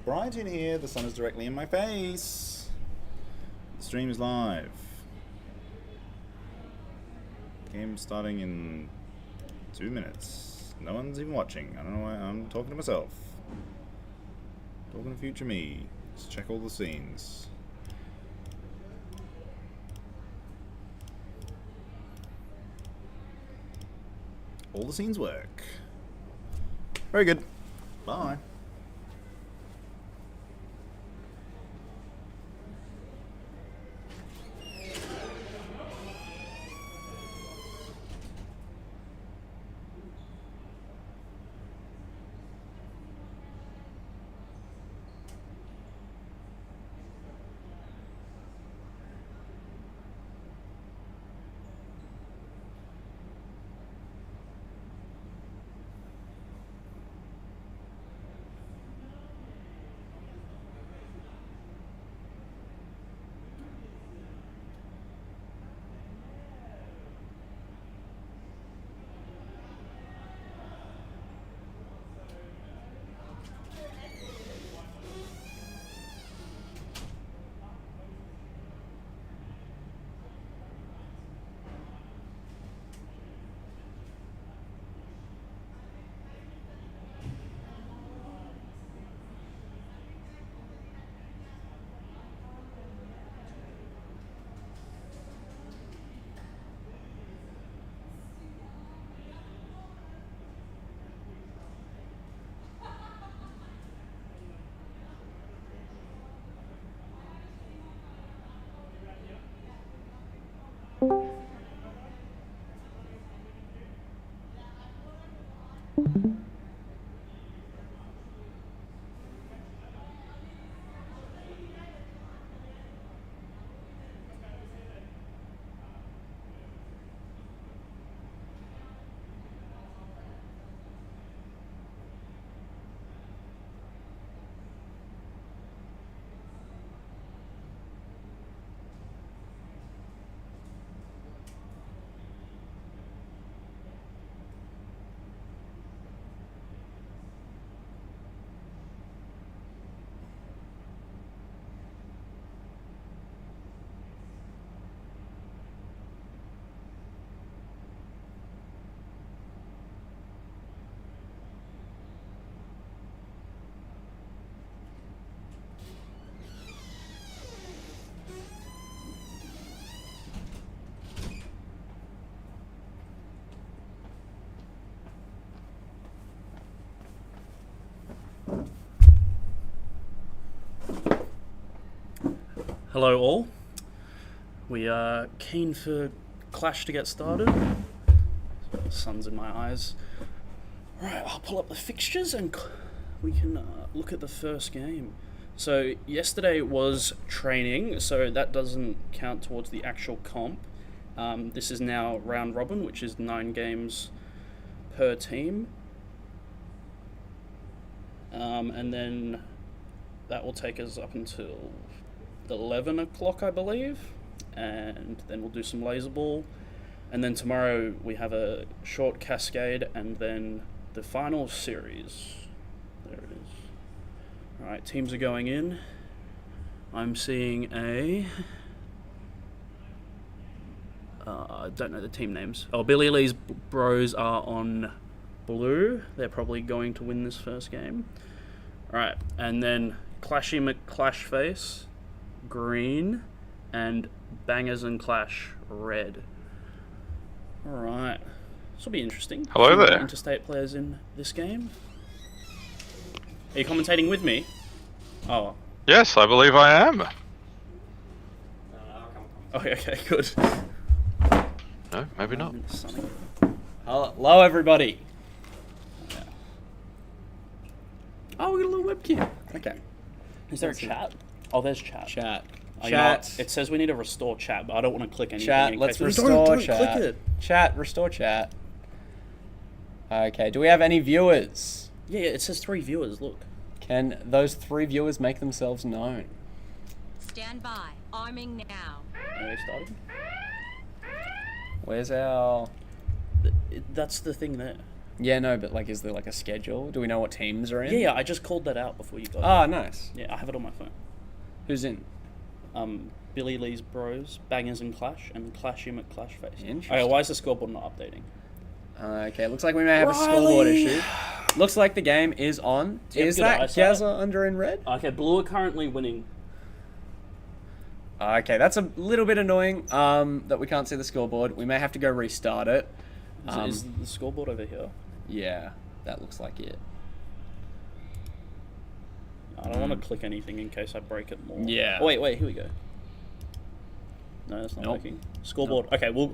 Brighton here. The sun is directly in my face. The stream is live. Game starting in 2 minutes. No one's even watching. I don't know why I'm talking to myself. Talking to future me. Let's check all the scenes. All the scenes work. Very good. Bye. Hello all. We are keen for Clash to get started. Sun's in my eyes. Alright, I'll pull up the fixtures and we can look at the first game. So yesterday was training, so that doesn't count towards the actual comp. This is now round robin, which is 9 games per team. And then that will take us up until 11 o'clock, I believe, and then we'll do some laser ball, and then tomorrow we have a short cascade, and then the final series. There it is. Alright, teams are going in. I'm seeing I don't know the team names. Oh, Billy Lee's Bros are on blue. They're probably going to win this first game. Alright, and then Clashy McClashface green, and Bangers and Clash red. Alright. This will be interesting. Hello there. Interstate players in this game. Are you commentating with me? Oh. Yes, I believe I am. Okay, good. No, maybe not. Hello, everybody. Oh, we got a little webcam. Okay. Is there a chat? Oh, there's chat. Chat. Oh, you know what? It says we need to restore chat, but I don't want to click anything. Chat. Let's Don't restore chat. click it. Chat. Restore chat. Okay. Do we have any viewers? Yeah, it says 3 viewers. Look. Can those 3 viewers make themselves known? Stand by. Arming now. Are they starting? Where's our... That's the thing there. Yeah, no, but like, is there like a schedule? Do we know what teams are in? Yeah, I just called that out before you got Ah, nice. here. Yeah, I have it on my phone. Who's in? Billy Lee's Bros, Bangers and Clash, and Clash Him at Clash Face. Interesting. Okay, why is the scoreboard not updating? Okay, looks like we may have a scoreboard issue. Looks like the game is on. Do you have Is good that eyesight? Gaza under in red? Okay, Blue are currently winning. Okay, that's a little bit annoying that we can't see the scoreboard. We may have to go restart it. Is the scoreboard over here? Yeah, that looks like it. I don't want to click anything in case I break it more. Yeah. Oh, wait, here we go. No, that's not Nope. working. Scoreboard. Okay, There we go.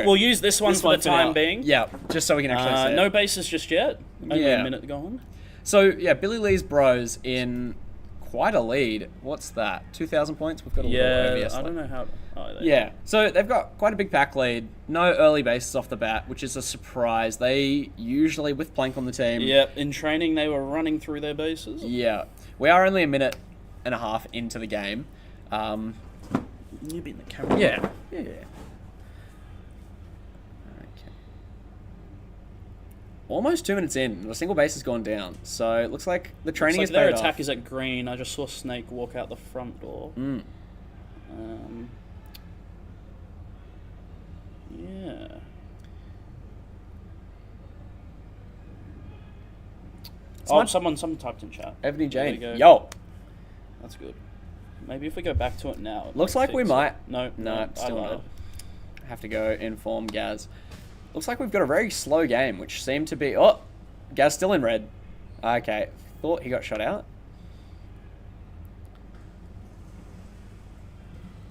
we'll use this one for the time now. being. Yeah, just so we can actually see it. No bases just yet. Only Yeah. a minute gone. So, yeah, Billy Lee's Bros in quite a lead. What's that? 2,000 points? We've got a little Yeah, OBS I left. don't know how. Oh, there Yeah, so they've got quite a big pack lead. No early bases off the bat, which is a surprise. They usually, with Plank on the team... Yeah, in training they were running through their bases. Yeah. We are only a minute and a half into the game. You beat the camera. Yeah. Yeah. Okay. Almost 2 minutes in. A single base has gone down. So it looks like the training Looks is like their paid attack off. is at green. I just saw Snake walk out the front door. Mm. Yeah. Someone typed in chat. Ebony There we Jane. go. Yo. That's good. Maybe if we go back to it now. it Looks might like we fix it. might. No, No, still I lied. not. Have to go inform Gaz. Looks like we've got a very slow game, which seemed to be... Oh! Gaz still in red. Okay. Thought he got shot out.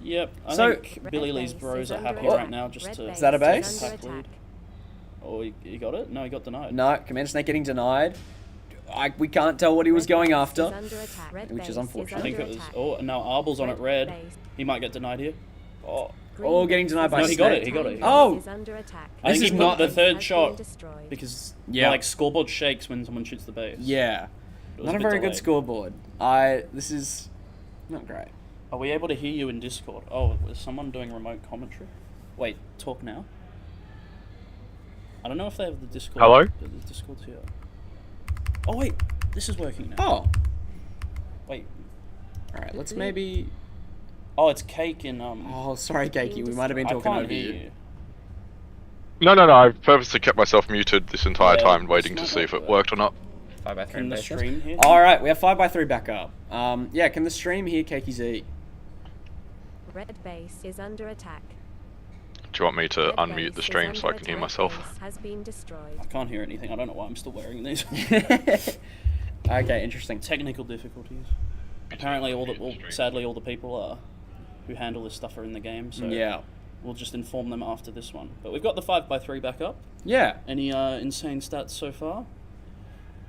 Yep. I So- think Billy Lee's base Bros is are under happy attack. right now just Red to... base Is that a base? is under Pack lead. attack. Oh, he got it? No, he got denied. No, Commander Snake getting denied. We can't tell what he was Red going base after. is under attack. Red which is base unfortunate. I think under it was... attack. Oh, now Arbel's on it red. base. He might get denied here. Oh. Oh, getting denied by No, he got Snake. it, he got it. Oh! Is under attack. I think This he is put not- the Has third been shot destroyed. because Yeah. like scoreboard shakes when someone shoots the base. Yeah. It was Not a bit very good delayed. scoreboard. This is not great. Are we able to hear you in Discord? Oh, is someone doing remote commentary? Wait, talk now. I don't know if they have the Discord. Hello? The Discord's here. Oh wait, this is working now. Oh. Wait. Alright, let's maybe... Oh, it's Cake in Oh, sorry, Keiki. We might have been I talking can't over hear you. you. No, I've purposely kept myself muted this entire Yeah, time, it's waiting to not see if like it that. worked or not. 5x3 Can the basis. stream hear? Alright, we have 5x3 back up. Yeah, can the stream hear Keiki Z? Red base is under attack. Do you want me to Red unmute base the is stream so I under can hear attack. myself? Base has been destroyed. I can't hear anything. I don't know why I'm still wearing these. Okay, interesting. Technical difficulties. Apparently, sadly, all the people who handle this stuff are in the game. So Yeah. we'll just inform them after this one. But we've got the 5x3 back up. Yeah. Any insane stats so far?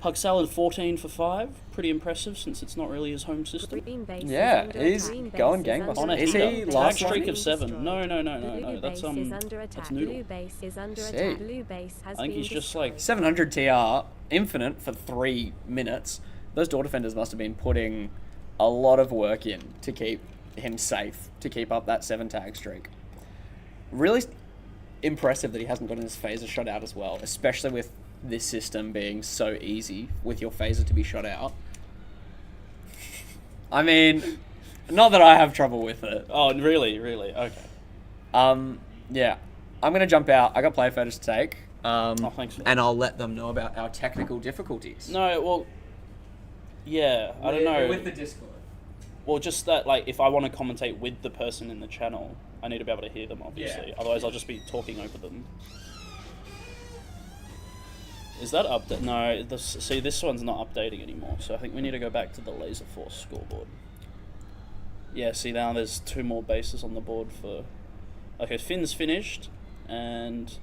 Pug Salad 14 for 5. Pretty impressive since it's not really his home system. Green base Yeah, is under he's attack. Green going base gangbusters. On a Is heater. he Tag last streak one? of 7. Destroyed. No. Blue That's base is under that's attack. Noodle. Blue base is under See. attack. Blue base has I think been he's just destroyed. like 700 TR, infinite for 3 minutes. Those door defenders must have been putting a lot of work in to keep him safe, to keep up that 7 tag streak. Really impressive that he hasn't gotten his phaser shot out as well, especially with this system being so easy with your phaser to be shot out. I mean, not that I have trouble with it. Oh, really? Okay. Yeah. I'm going to jump out. I got play photos to take. Thanks for that. And I'll let them know about our technical difficulties. No, well, yeah, I don't know. With the Discord. Well, just that, like, if I want to commentate with the person in the channel, I need to be able to hear them, obviously. Yeah. Otherwise, I'll just be talking over them. Is that update? No, see, this one's not updating anymore, so I think we need to go back to the Laser Force scoreboard. Yeah, see, now there's 2 more bases on the board for... Okay, Finn's finished, and...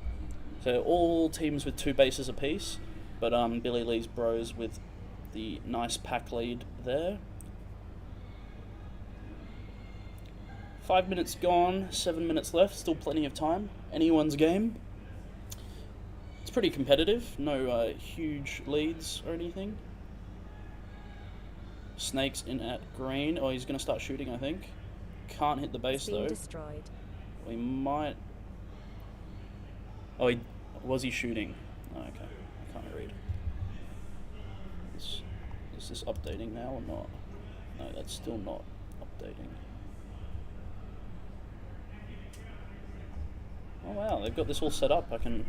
So all teams with 2 bases apiece, but Billy Lee's Bros with the nice pack lead there. 5 minutes gone, 7 minutes left, still plenty of time. Anyone's game. It's pretty competitive, no huge leads or anything. Snake's in at green. Oh, he's going to start shooting, I think. Can't hit the base, It's been though. destroyed. We might... Oh, was he shooting? Oh, okay. I trying to read. Is this updating now or not? No, that's still not updating. Oh wow, they've got this all set up. I can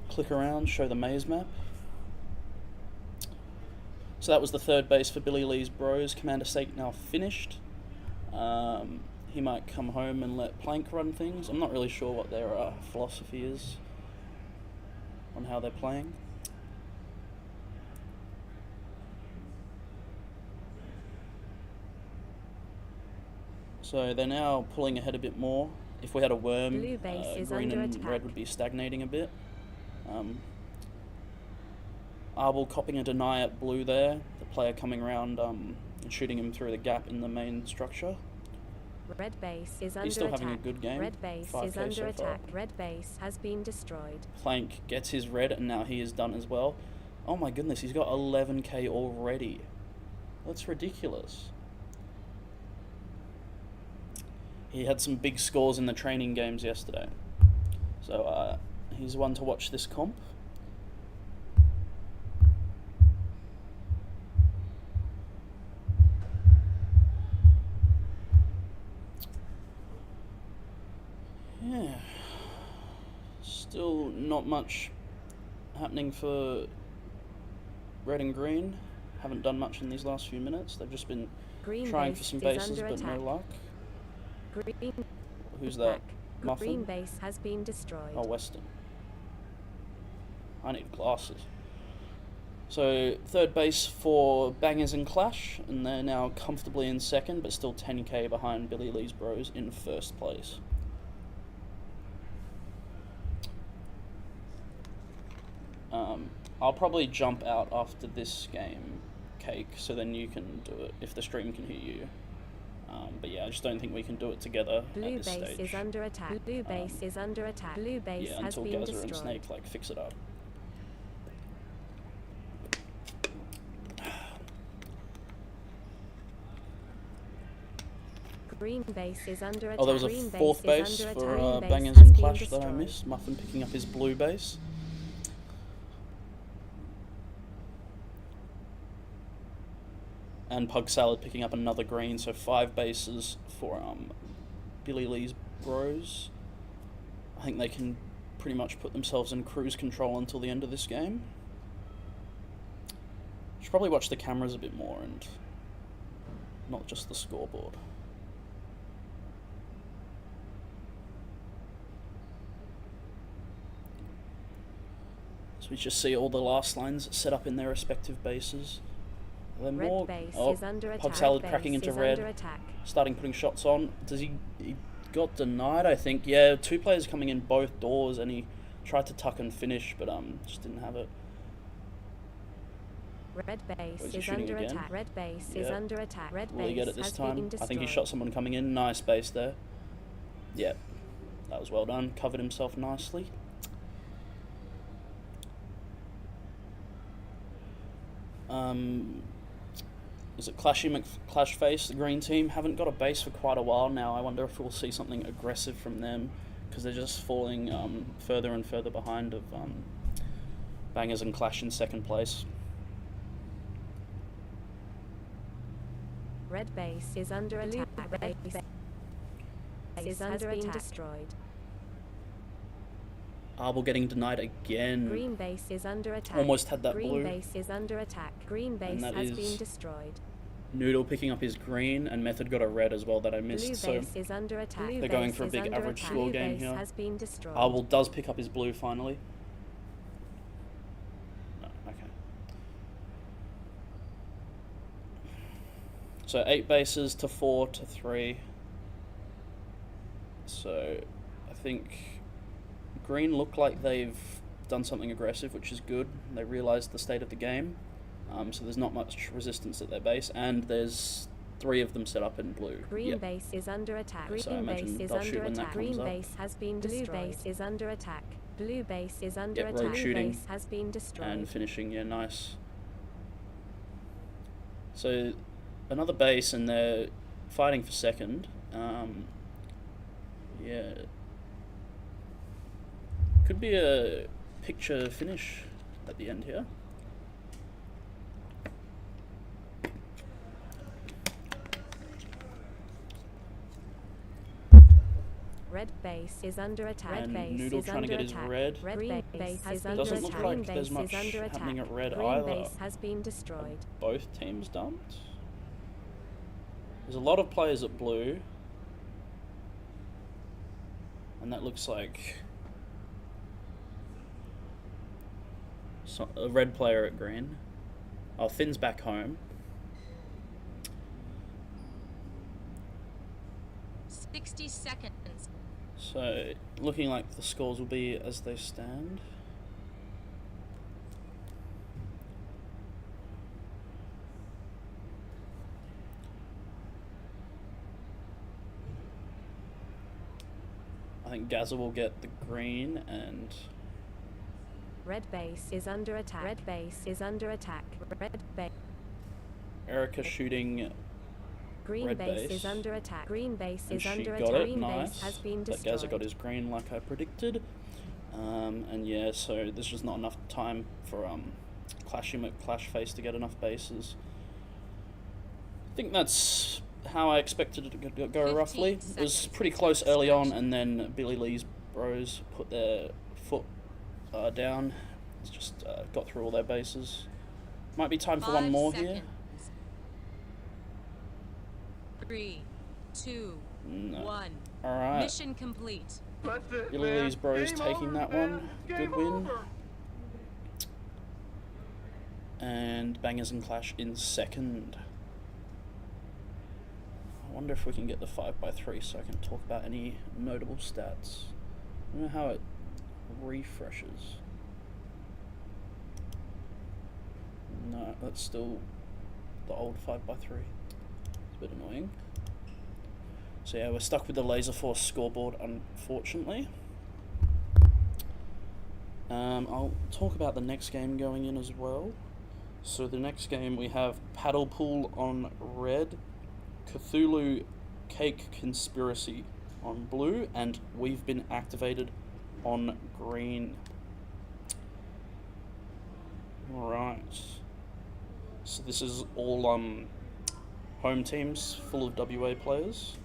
click around, show the maze map. So that was the third base for Billy Lee's Bros. Commander Sake now finished. He might come home and let Plank run things. I'm not really sure what their philosophy is on how they're playing. So they're now pulling ahead a bit more. If we had a worm, Blue base is green under and attack. red would be stagnating a bit. Arbol copping a deny at blue there. The player coming around and shooting him through the gap in the main structure. Red base is under He's still attack. having a good game. Red base 5K is under so far. attack. Red base has been destroyed. Plank gets his red and now he is done as well. Oh my goodness, he's got 11k already. That's ridiculous. He had some big scores in the training games yesterday. So he's one to watch this comp. Yeah. Still not much happening for red and green. Haven't done much in these last few minutes. They've just been Green trying base for some is bases under but attack. no luck. Green Who's that? attack. Green Muffin? base has been destroyed. Oh, Western. I need glasses. So, third base for Bangers and Clash, and they're now comfortably in second, but still 10k behind Billy Lee's Bros in first place. I'll probably jump out after this game, Cake, so then you can do it, if the stream can hear you. But yeah, I just don't think we can do it together Blue at this base stage. is under attack. Blue base is under attack. Blue base Yeah, has until been Gazer and destroyed. Snake fix it up. Green base is under attack. Oh, there was a Green fourth base base is under for attack. Green base Bangers has and been Clash that I destroyed. missed. Muffin picking up his blue base. And Pug Salad picking up another green, so 5 bases for Billy Lee's Bros. I think they can pretty much put themselves in cruise control until the end of this game. Should probably watch the cameras a bit more and not just the scoreboard. So we just see all the last lines set up in their respective bases. Are there Red more? base Oh, is under attack. Pug Salad Red cracking base into is red, under attack. starting putting shots on. Does he got denied, I think. Yeah, 2 players coming in both doors, and he tried to tuck and finish, but just didn't have it. Red base Oh, is he is shooting under again? attack. Red base is Yeah. under attack. Red Will he base get it this has time? been I destroyed. think he shot someone coming in. Nice base there. Yeah, that was well done. Covered himself nicely. Was it Clash Face, the green team? Haven't got a base for quite a while now. I wonder if we'll see something aggressive from them, because they're just falling further and further behind of Bangers and Clash in second place. Red base is under attack. Red base is under attack. Destroyed. Arbol getting denied again. Green base is under attack. Almost had that Green blue. base is under attack. Green base that has is been destroyed. Noodle picking up his green, and Method got a red as well that I missed. Blue So base is under attack. they're Blue going base for a is big under average attack. score Blue game base here. has been destroyed. Arbol does pick up his blue finally. No, okay. So 8 bases to 4 to 3. So I think green look like they've done something aggressive, which is good. They realised the state of the game. So there's not much resistance at their base, and there's 3 of them set up in blue. Green Yep. base is under attack. So I Green imagine base is they'll shoot under when that attack. comes Green up. base has been destroyed. Blue base is under attack. Blue base is under Yep, rogue attack. Blue shooting. base has been destroyed. And finishing, yeah, nice. So another base, and they're fighting for second. Yeah, could be a picture finish at the end here. Red base is under attack. And Red base Noodle is trying to under get his attack. red. Green base is under Doesn't attack. look Green like there's base much is under happening attack. at red Green either. base has been destroyed. Both teams dumped. There's a lot of players at blue. And that looks like a red player at green. Oh, Finn's back home. 60 seconds. So, looking like the scores will be as they stand. I think Gaza will get the green and Red base is under attack. Red base is under attack. Red base. Erica shooting. Green Red base base. is under attack. Green base And is she under got attack. it, Green nice. base has been But Gaza got destroyed. his green like I predicted. And yeah, so there's just not enough time for Clash Face to get enough bases. I think that's how I expected it to go 15 roughly. It was seconds pretty until close early on, extraction. and then Billy Lee's bros put their foot down. It's just got through all their bases. Might be time for one 5 more seconds. here. 3, 2, No. 1. Alright. Mission complete. Billy Lee's bros taking that one. Good win. And Bangers and Clash in second. I wonder if we can get the 5x3 so I can talk about any notable stats. I don't know how it refreshes. No, that's still the old 5x3. It's a bit annoying. So yeah, we're stuck with the Laser Force scoreboard, unfortunately. I'll talk about the next game going in as well. So the next game we have Paddle Pool on red, Cthulhu Cake Conspiracy on blue, and We've Been Activated on green. Right. So this is all home teams full of WA players.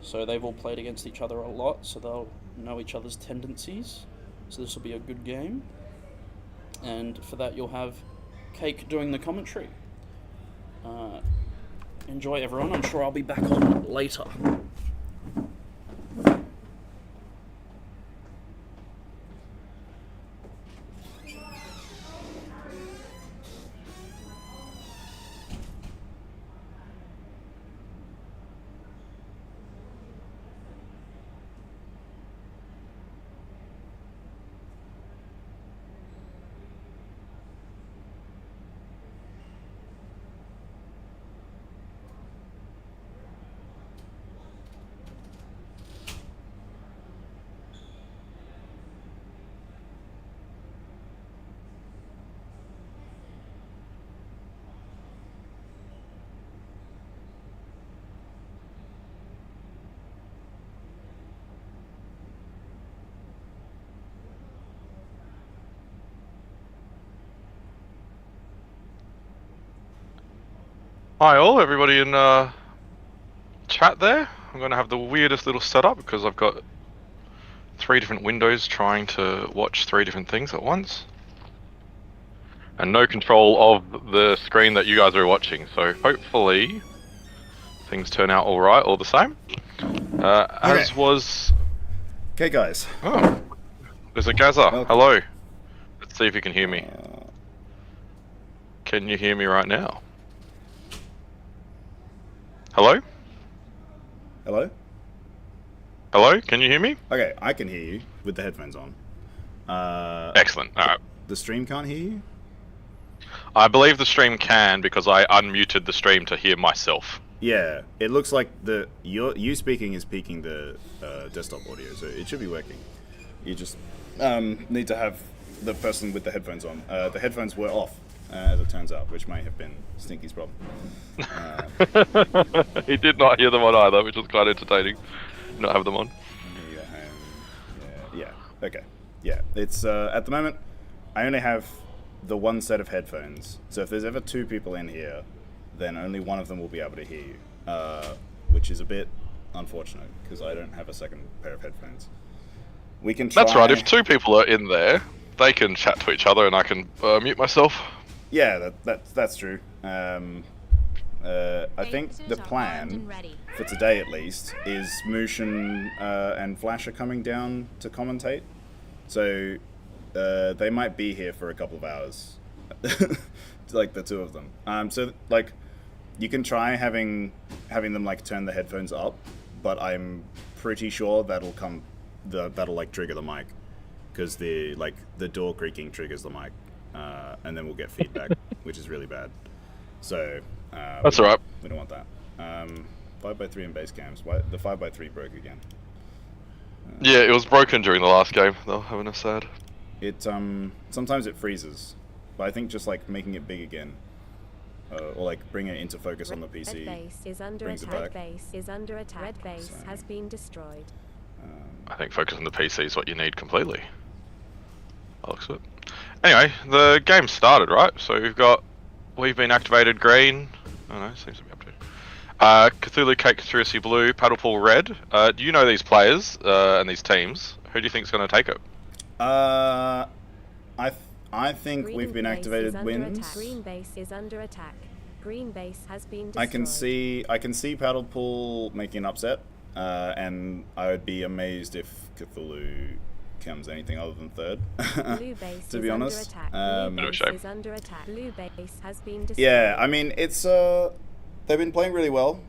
So they've all played against each other a lot, so they'll know each other's tendencies. So this will be a good game. And for that you'll have Cake doing the commentary. Enjoy everyone, I'm sure I'll be back on later. Hi all, everybody in chat there. I'm going to have the weirdest little setup because I've got 3 different windows trying to watch 3 different things at once. And no control of the screen that you guys are watching, so hopefully things turn out alright all the same. As Okay. was... Okay, guys. Oh, there's a Gaza. Welcome. Hello. Let's see if you can hear me. Can you hear me right now? Hello? Hello? Hello? Can you hear me? Okay, I can hear you with the headphones on. Excellent. Alright. The stream can't hear you? I believe the stream can because I unmuted the stream to hear myself. Yeah, it looks like you speaking is peaking the desktop audio, so it should be working. You just need to have the person with the headphones on. The headphones were off, as it turns out, which may have been Stinky's problem. He did not hear them on either, which was quite entertaining. Not have them on. Yeah, okay. Yeah, it's at the moment I only have the one set of headphones. So if there's ever 2 people in here, then only one of them will be able to hear you, which is a bit unfortunate because I don't have a second pair of headphones. We can try. That's right. If 2 people are in there, they can chat to each other, and I can mute myself. Yeah, that's true. I think the Phases are armed plan and ready. for today, at least, is Moosh and Flash are coming down to commentate. So they might be here for a couple of hours, like the 2 of them. So like, you can try having them like turn the headphones up, but I'm pretty sure that'll like trigger the mic, because the door creaking triggers the mic, and then we'll get feedback, which is really bad. So That's alright. we don't want that. 5x3 in base cams. Why the 5x3 broke again? Yeah, it was broken during the last game. They're having a sad. It sometimes it freezes, but I think just like making it big again, or like bringing it into focus on the Red PC. base is under brings it attack. back. Red base is under attack. Red base So- has been destroyed. I think focus on the PC is what you need completely. That looks it. Anyway, the game started, right? So we've been activated green. Oh no, seems to be updated. Cthulhu Cake Conspiracy blue, Paddlepool red. Do you know these players and these teams? Who do you think's going to take it? I think Green we've been base is activated under wins. attack. Green base is under attack. Green base has been destroyed. I can see Paddlepool making an upset, and I would be amazed if Cthulhu comes anything other than third. Blue base to is be under honest. attack. Bit Blue of a base shame. is under attack. Blue base has been destroyed. Yeah, I mean it's they've been playing really well.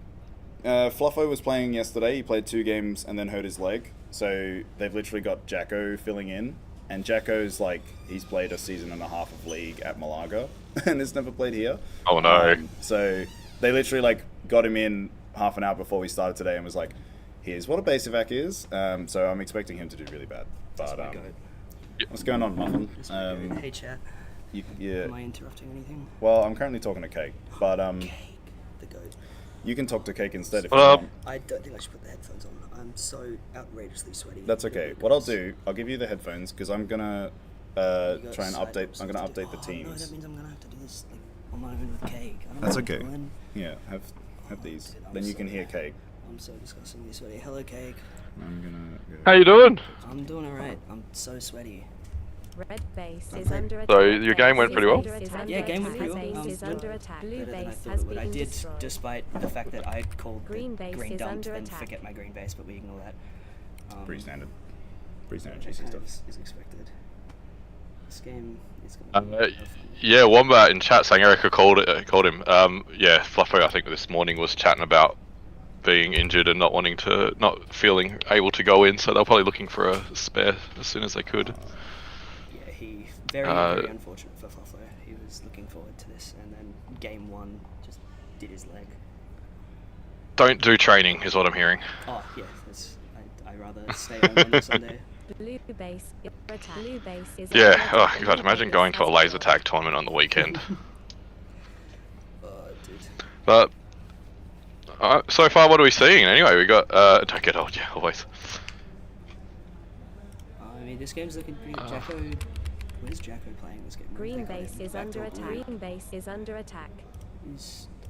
Fluffo was playing yesterday. He played 2 games and then hurt his leg. So they've literally got Jacko filling in, and Jacko's like he's played a season and a half of League at Malaga and has never played here. Oh no. So they literally like got him in half an hour before we started today and was like, "Here's what a base evac is." So I'm expecting him to do really bad. But what's going on, Muffin? Hey chat, Yeah. am I interrupting anything? Well, I'm currently talking to Cake, but Cake, the goat. you can talk to Cake instead if you What up? want. I don't think I should put the headphones on. I'm so outrageously sweaty. That's okay. What I'll do, I'll give you the headphones because I'm gonna You got try and side update. notes I'm gonna to do. update the No, teams. that means I'm gonna have to do this like on my own with Cake. I don't That's know what okay. I'm doing. Yeah, have these. dude, I'm Then you so can hear bad. Cake. I'm so disgustingly sweaty. Hello, Cake. I'm gonna. How you doing? I'm doing alright. I'm so sweaty. Red base is Okay. under attack. So Red your game base went is pretty well? under attack. Yeah, game Blue went pretty well. base is under attack. Blue Better than I base thought has it would. I been did, destroyed. despite the fact that I called Green the base green is dump under and attack. forget my green base, but we ignore that. Pretty standard. Pretty standard that GC kind stuff. of is expected. This game is gonna be fun. Yeah, Wombat in chat saying Erica called him. Yeah, Fluffo I think this morning was chatting about being injured and not feeling able to go in, so they're probably looking for a spare as soon as they could. Yeah, he very unfortunate for Fluffo. He was looking forward to this, and then game 1 just did his leg. Don't do training is what I'm hearing. Oh yeah, I rather stay home on Sunday. Blue base is under attack. Blue base is Yeah, under attack. God, Blue imagine base going to a has laser been tag tournament on the weekend. Oh, dude. But so far, what are we seeing? Anyway, we got don't get old, yeah, always. I mean, this game's looking pretty. Jacko, what is Jacko playing this game? Green base is under attack. Green base is under attack.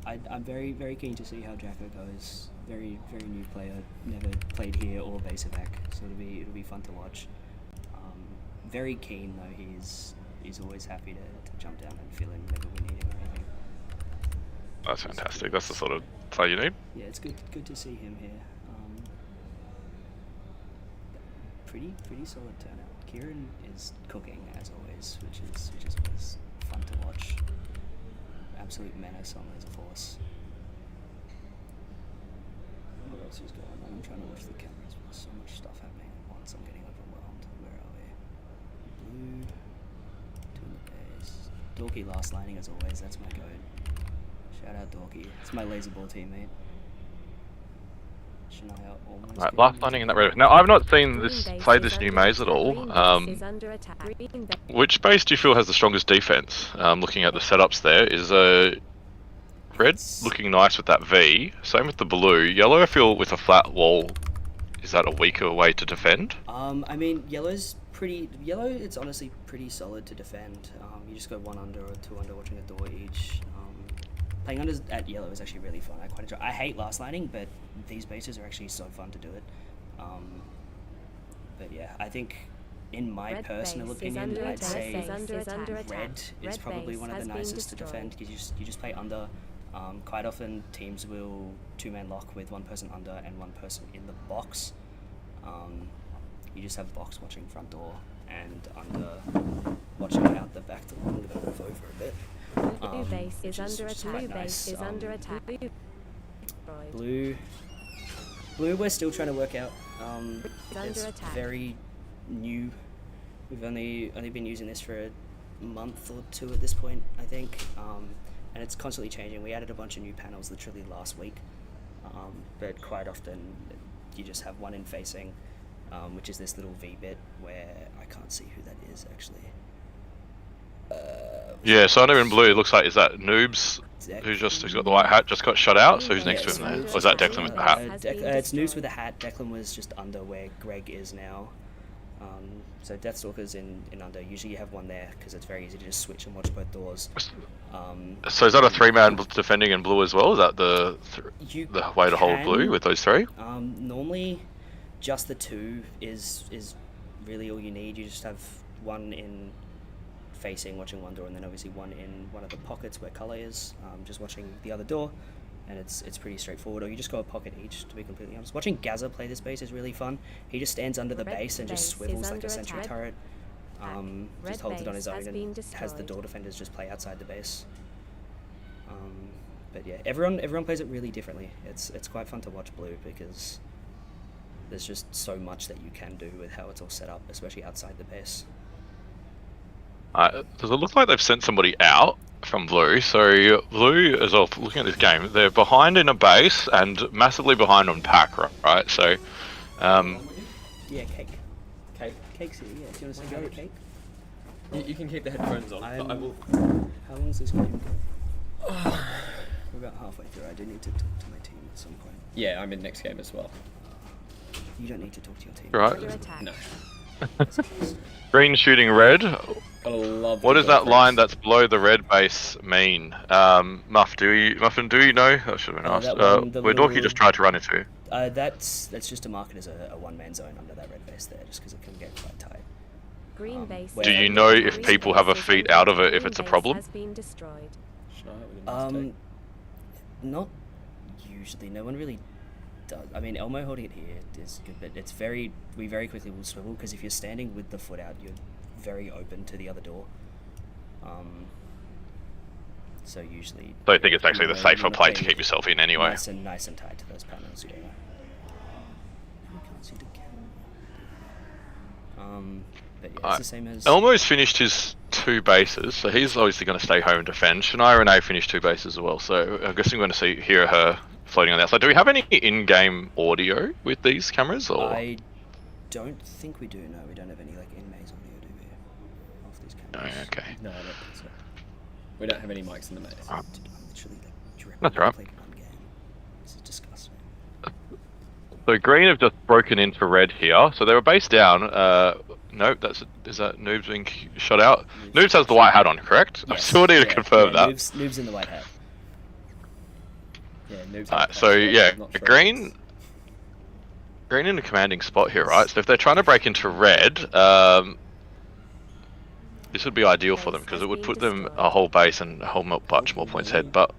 I'm very, very keen to see how Jacko goes. Very, very new player, never played here or base evac, so it'll be fun to watch. Very keen though. He's always happy to jump down and fill in whenever we need him or anything. That's fantastic. That's the sort of play you need. Yeah, it's good to see him here. Pretty solid turnout. Kieran is cooking as always, which is always fun to watch. Absolute menace on Laser Force. What else is going on? I'm trying to watch the cameras, but there's so much stuff happening at once. I'm getting overwhelmed. Where are we? Blue. 2 in the base. Dorky last lining as always. That's my goat. Shout out Dorky. It's my laser ball teammate. Shania almost. Right, getting last into landing in the- that red. Now I've not seen Green this base played is this new under maze at attack. all. Green base is under attack. Green base. Which base do you feel has the strongest defense? Looking at the setups there, is red looking nice with that V. Same with the blue. Yellow, I feel with a flat wall, is that a weaker way to defend? I mean, yellow's pretty yellow. It's honestly pretty solid to defend. You just go 1 under or 2 under, watching a door each. Playing under at yellow is actually really fun. I quite enjoy. I hate last lighting, but these bases are actually so fun to do it. But yeah, I think in my Red personal base is opinion, under I'd attack. say Is under attack. red is Red probably base one of the has been nicest to destroyed. defend because you just play under. Quite often teams will 2-man lock with 1 person under and 1 person in the box. You just have box watching front door and under watching out the back door. I'm gonna move over a bit. Blue base which is under which attack. quite Blue base nice. is under attack. Destroyed. Blue, we're still trying to work out. Under It's attack. very new. We've only been using this for a month or 2 at this point, I think, and it's constantly changing. We added a bunch of new panels literally last week, but quite often you just have one in facing, which is this little V bit where I can't see who that is actually. Yeah, so under in blue, it looks like is that Noobs, who's got the white hat, just got shut out. So who's next to him there? Or is that Declan with the hat? It's Noobs with a hat. Declan was just under where Greg is now. So Deathstalkers in under, usually you have one there because it's very easy to just switch and watch both doors. So is that a 3-man defending in blue as well? Is that the You way to hold blue can- with those 3? Normally, just the 2 is really all you need. You just have one in facing, watching one door, and then obviously one in one of the pockets where colour is, just watching the other door, and it's pretty straightforward. Or you just go a pocket each, to be completely honest. Watching Gaza play this base is really fun. He just stands under the Red base and just base is swivels like under a sentry attack. turret. Red Just holds it on base his own has and been has the destroyed. door defenders just play outside the base. But yeah, everyone plays it really differently. It's quite fun to watch blue because there's just so much that you can do with how it's all set up, especially outside the base. Does it look like they've sent somebody out from blue? So blue, as well, looking at this game, they're behind in a base and massively behind on pack, right? So, Yeah, cake. Cake. Cake's here, yeah. Do you want to say go, cake? You can keep the headphones on. But I will. How long is this game? We're about halfway through. I do need to talk to my team at some point. Yeah, I'm in next game as well. You don't need to talk to your team. Right. Under attack. No. green shooting red. Gotta love. What the does that reference. line that's below the red base mean? Muffin, do you know? That should have been asked. that one, the Where Dorky little- just tried to run into. That's just to mark it as a one-man zone under that red base there, just because it can get quite tight. Green base. Do is you under know attack. if Green people base have a is feat under out of it attack. if it's a Green base problem? Has been destroyed. Should I with a mistake? Not usually. No one really does. I mean, Elmo holding it here is good, but we very quickly will swivel because if you're standing with the foot out, you're very open to the other door. So usually. So I think it's actually the you safer wanna play to play keep yourself in anyway. Nice and tight to those panels. Yeah. You can't see the camera. But yeah, it's the same as. Elmo's finished his 2 bases, so he's obviously going to stay home and defend. Shania Renee finished 2 bases as well, so I'm guessing we're going to hear her floating on the outside. Do we have any in-game audio with these cameras, or? I don't think we do. No, we don't have any like in-maze audio, do we? Off these No, cameras. okay. No, I don't think so. We don't have any mics in the maze. I'm literally like directly That's right. played one game. This is disgusting. So green have just broken into red here, so they were base down. Nope, is that Noobs being shot out? Noobs has the white hat on, correct? I Yes, still need to yeah, confirm yeah, that. Noobs in the white hat. Yeah, noobs. Alright, so yeah, green in a commanding spot here, right? So if they're trying to break into red, this would be ideal for them because it would put them a whole base and a whole much more points ahead. But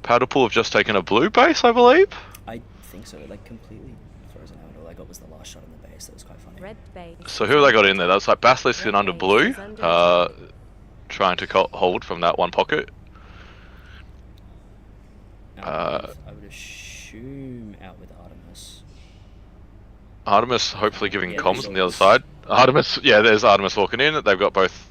Powderpool have just taken a blue base, I believe. I think so. Like completely frozen out. All I got was the last shot on the base. That was quite funny. Red base. So who have they got in there? That's like Basilisk and under blue, trying to hold from that one pocket. I would assume out with Artemis. Artemis hopefully giving Yeah, comms there's on the other always- side. Artemis, yeah, there's Artemis walking in. They've got both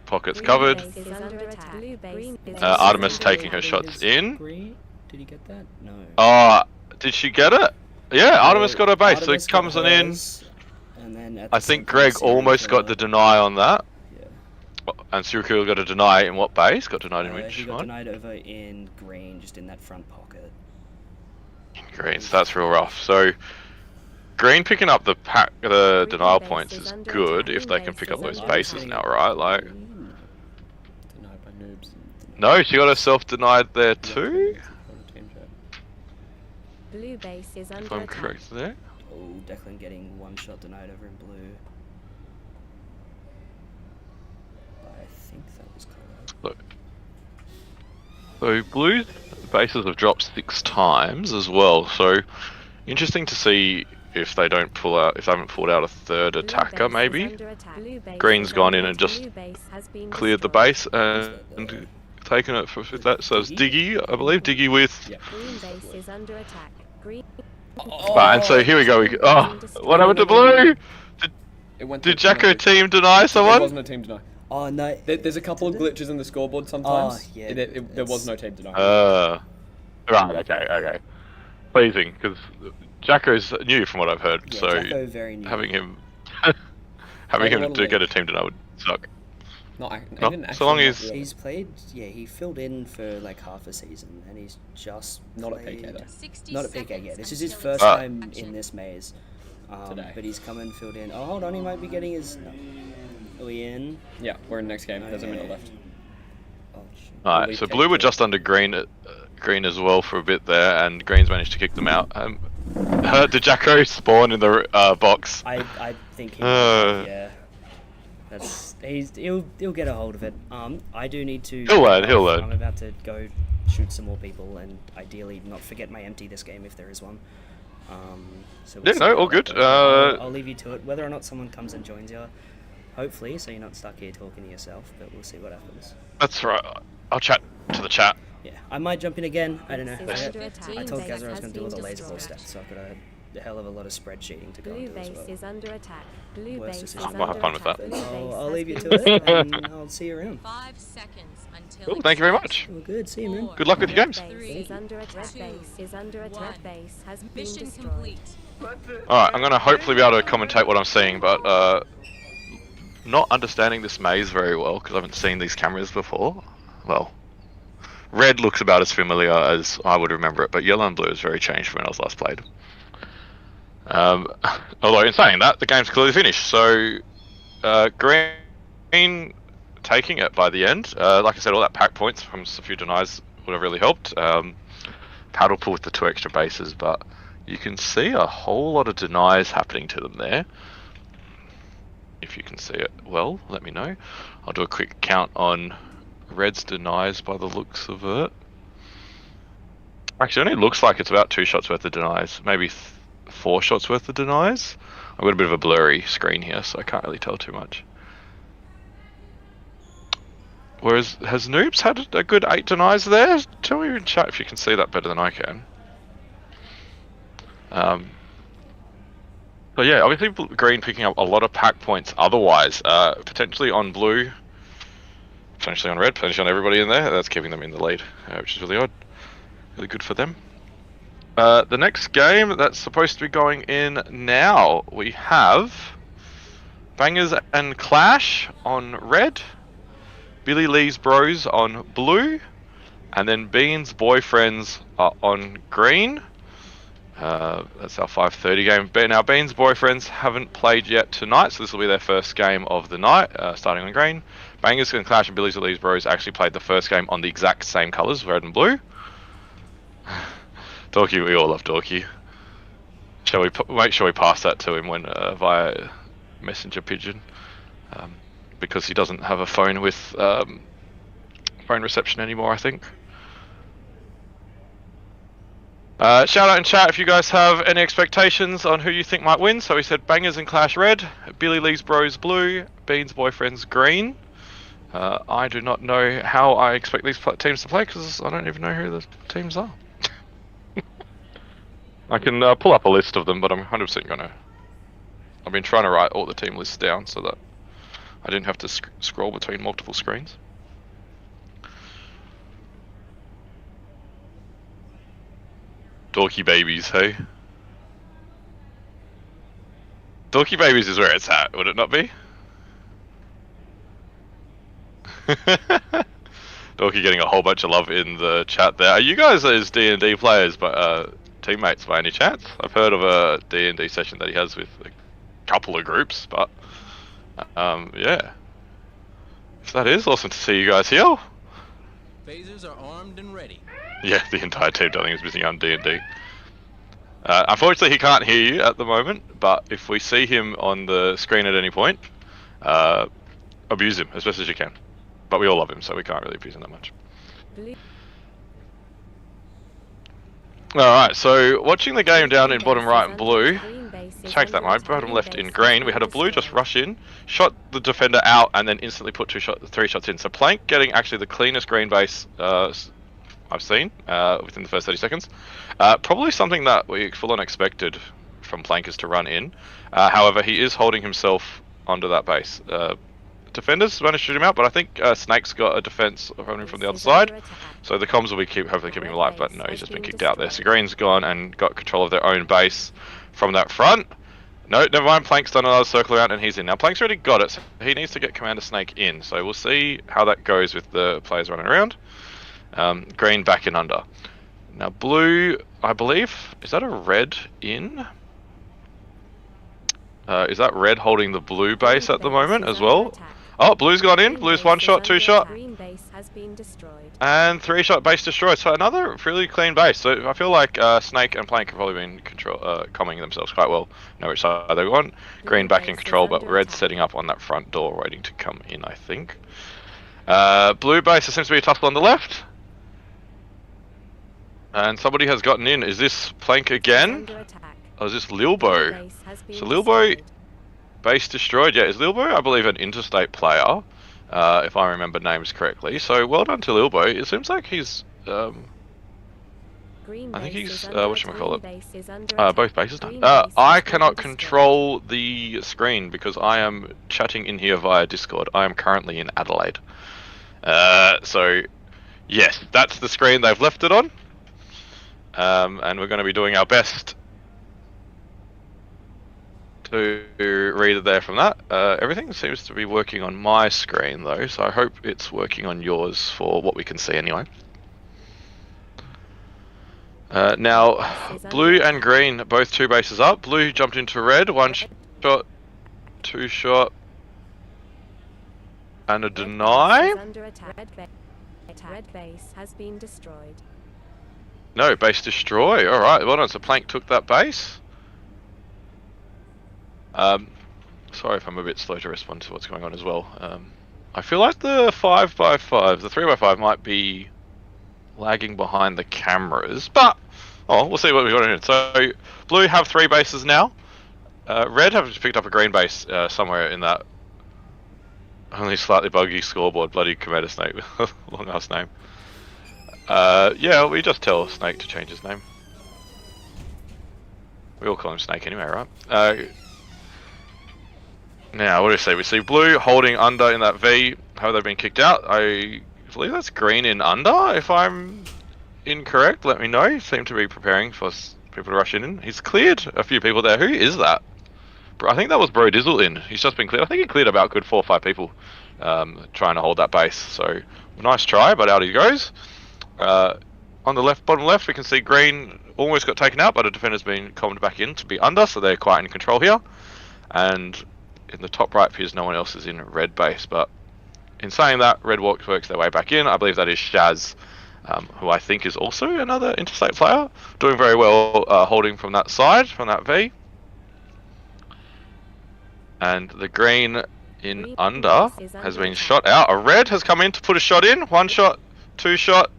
pockets Green covered. base is under attack. Blue base is Artemis under taking her attack. shots in. Green? Did he get that? No. Did she get it? Yeah, Artemis got her base. So Artemis it comes got on in. hers, and then at I the same think time, Greg Siri almost got the deny on that. Yeah. And Syracuse got a deny in what base? Got denied in which He got one? denied over in green, just in that front pocket. Green, so that's real rough. So Green picking up the Green denial base points is is under good attack. if they Green can base pick up is those under bases attack. now, right? Like, Denied by noobs. no, she got herself denied there too. On the team chat. Blue base is If under I'm attack. correct there. Oh, Declan getting one shot denied over in blue. I think that was colour. So Blue's bases have dropped 6 times as well. So interesting to see if they don't pull out, if they haven't pulled out a third Blue attacker, base is maybe. under attack. Blue base Green's is gone under in and attack. just Blue base has been Cleared the destroyed. base and taken it for that. So it's Diggy, I believe. Diggy with. Yeah. Green base is under attack. Green. Right, and so here we go. Oh, what happened to Blue? It went Did to Jacko penalty. team deny There someone? wasn't a team deny. Oh no. There's a couple of glitches in the scoreboard sometimes. yeah, There was no team deny. Right, okay. Pleasing, because Jacko's new from what I've heard, Yeah, so Jacko very new. having him Played a lot to of get a league. team deny would suck. Not No, even so long actually, as- not really. He's played. Yeah, he filled in for like half a season, and he's just Not at played- PK though. 60 Not at PK seconds yet. This is his until first Ah. time action. in this maze. Today. But he's come and filled in. Oh, hold on, he might be getting his. No. Are we in? Yeah, we're in next game. There's a minute Okay. left. Oh, shit. Alright, we so take Blue were the- just under Green as well for a bit there, and Green's managed to kick them out. Did Jacko spawn in the box? I think he. Uh. Yeah. He'll get a hold of it. I do need to. He'll learn. I'm about to go shoot some more people, and ideally not forget my empty this game if there is one. So Yeah, see no, how all that good. goes. I'll leave you to it. Whether or not someone comes and joins you, hopefully, so you're not stuck here talking to yourself. But we'll see what happens. That's right. I'll chat to the chat. Yeah, I might jump in again. I don't know. Base is under I attack. told Base Gazza I was has going to do all the been laser ball destroyed. stats, so I've got a hell of a lot of spreadsheeting to go Blue into as base well. is under attack. Blue Worst base is decision. I'll have under fun with attack. that. Blue base I'll has leave you been to it, destroyed. and I'll see you around. 5 seconds until Cool, thank you very extraction. much. Well, good. See you, man. Good luck with your Red games. base is under attack. Two, Base is under attack. one. Base has been Mission destroyed. complete. Alright, I'm gonna hopefully be able to commentate what I'm seeing, but not understanding this maze very well because I haven't seen these cameras before. Well, red looks about as familiar as I would remember it, but yellow and blue is very changed from when I was last played. Although in saying that, the game's clearly finished, so Green taking it by the end. Like I said, all that pack points from a few denies would have really helped. Paddle pull with the 2 extra bases, but you can see a whole lot of denies happening to them there. If you can see it well, let me know. I'll do a quick count on Red's denies by the looks of it. Actually, it only looks like it's about 2 shots worth of denies, maybe 4 shots worth of denies. I've got a bit of a blurry screen here, so I can't really tell too much. Whereas, has Noobs had a good 8 denies there? Tell me in chat if you can see that better than I can. But yeah, obviously Green picking up a lot of pack points otherwise. Potentially on Blue, potentially on Red, potentially on everybody in there. That's keeping them in the lead, which is really odd. Really good for them. The next game that's supposed to be going in now, we have Bangers and Clash on Red, Billy Lee's Bros on Blue, and then Beans Boyfriends are on Green. That's our 5:30 game. Now, Beans Boyfriends haven't played yet tonight, so this will be their first game of the night, starting on Green. Bangers and Clash and Billy's Lee's Bros actually played the first game on the exact same colours, red and blue. Dorky, we all love Dorky. Shall we make sure we pass that to him when via messenger pigeon, because he doesn't have a phone with phone reception anymore, I think. Shout out in chat if you guys have any expectations on who you think might win. So we said Bangers and Clash red, Billy Lee's Bros blue, Beans Boyfriends green. I do not know how I expect these teams to play because I don't even know who the teams are. I can pull up a list of them, but I'm 100% gonna... I've been trying to write all the team lists down so that I didn't have to scroll between multiple screens. Dorky Babies, hey? Dorky Babies is where it's at, would it not be? Dorky getting a whole bunch of love in the chat there. Are you guys as D&D players, but teammates by any chance? I've heard of a D&D session that he has with a couple of groups, but yeah. If that is, awesome to see you guys here. Phasers are armed and ready. Yeah, the entire team I think is missing on D&D. Unfortunately, he can't hear you at the moment, but if we see him on the screen at any point, abuse him as best as you can. But we all love him, so we can't really abuse him that much. Blue Alright, so watching the game down in bottom right in blue, green base is take that under mine, attack. bottom Green left in base green, has we had a been blue just destroyed. rush in, shot the defender out, and then instantly put 3 shots in. So Plank getting actually the cleanest green base I've seen within the first 30 seconds. Probably something that we full on expected from Plankers to run in. However, he is holding himself onto that base. Defenders managed to shoot him out, but I think Snake's got a defense running from the other Is side. under attack. So the comms will be hopefully keeping him alive, but no, he's just been kicked out there. So Green's gone and got control of their own base from that front. No, never mind, Plank's done another circle around and he's in. Now Plank's already got it, so he needs to get Commander Snake in. So we'll see how that goes with the players running around. Green back in under. Now blue, I believe, is that a red in? Is that red holding the blue base at the moment as well? Oh, blue's got in. Blue's 1 shot, 2 shot. Green base has been destroyed. And 3 shot base destroyed. So another really clean base. So I feel like Snake and Plank have probably been calming themselves quite well. Know which side they want. Green back in control, but red's setting up on that front door waiting to come in, I think. Blue base, there seems to be a tussle on the left. And somebody has gotten in. Is this Plank again? Under attack. Or is this Green Lilbo? base has been So Lilbo, destroyed. base destroyed. Yeah, is Lilbo, I believe, an interstate player, if I remember names correctly. So well done to Lilbo. It seems like he's, Green I think base he's, is under whatchamacallit, green base is under attack. both bases done. Green base has I been cannot destroyed. control the screen because I am chatting in here via Discord. I am currently in Adelaide. So, yes, that's the screen they've left it on. And we're going to be doing our best to read it there from that. Everything seems to be working on my screen though, so I hope it's working on yours for what we can see anyway. Now, blue and green, both 2 bases up. Blue jumped into red, 1 shot, 2 shot, and a Red base deny? is under attack. Red base has been destroyed. No, base destroy. Alright, well done. So Plank took that base. Sorry if I'm a bit slow to respond to what's going on as well. I feel like the 5x5, the 3x5 might be lagging behind the cameras, but we'll see what we've got in it. So blue have 3 bases now. Red have just picked up a green base somewhere in that only slightly buggy scoreboard. Bloody Commander Snake with a long ass name. Yeah, we just tell Snake to change his name. We all call him Snake anyway, right? Now, what do we see? We see blue holding under in that V. Have they been kicked out? I believe that's green in under. If I'm incorrect, let me know. Seem to be preparing for people to rush in. He's cleared a few people there. Who is that? I think that was Bro Dizzle in. He's just been cleared. I think he cleared about good 4 or 5 people trying to hold that base. So, nice try, but out he goes. On the left, bottom left, we can see green almost got taken out, but a defender's been calmed back in to be under, so they're quite in control here. And in the top right appears no one else is in red base, but in saying that, red works their way back in. I believe that is Shaz, who I think is also another interstate player, doing very well holding from that side, from that V. And the green in Green under base is has under been attack. shot out. A red has come in to put a shot in. 1 shot, 2 shot.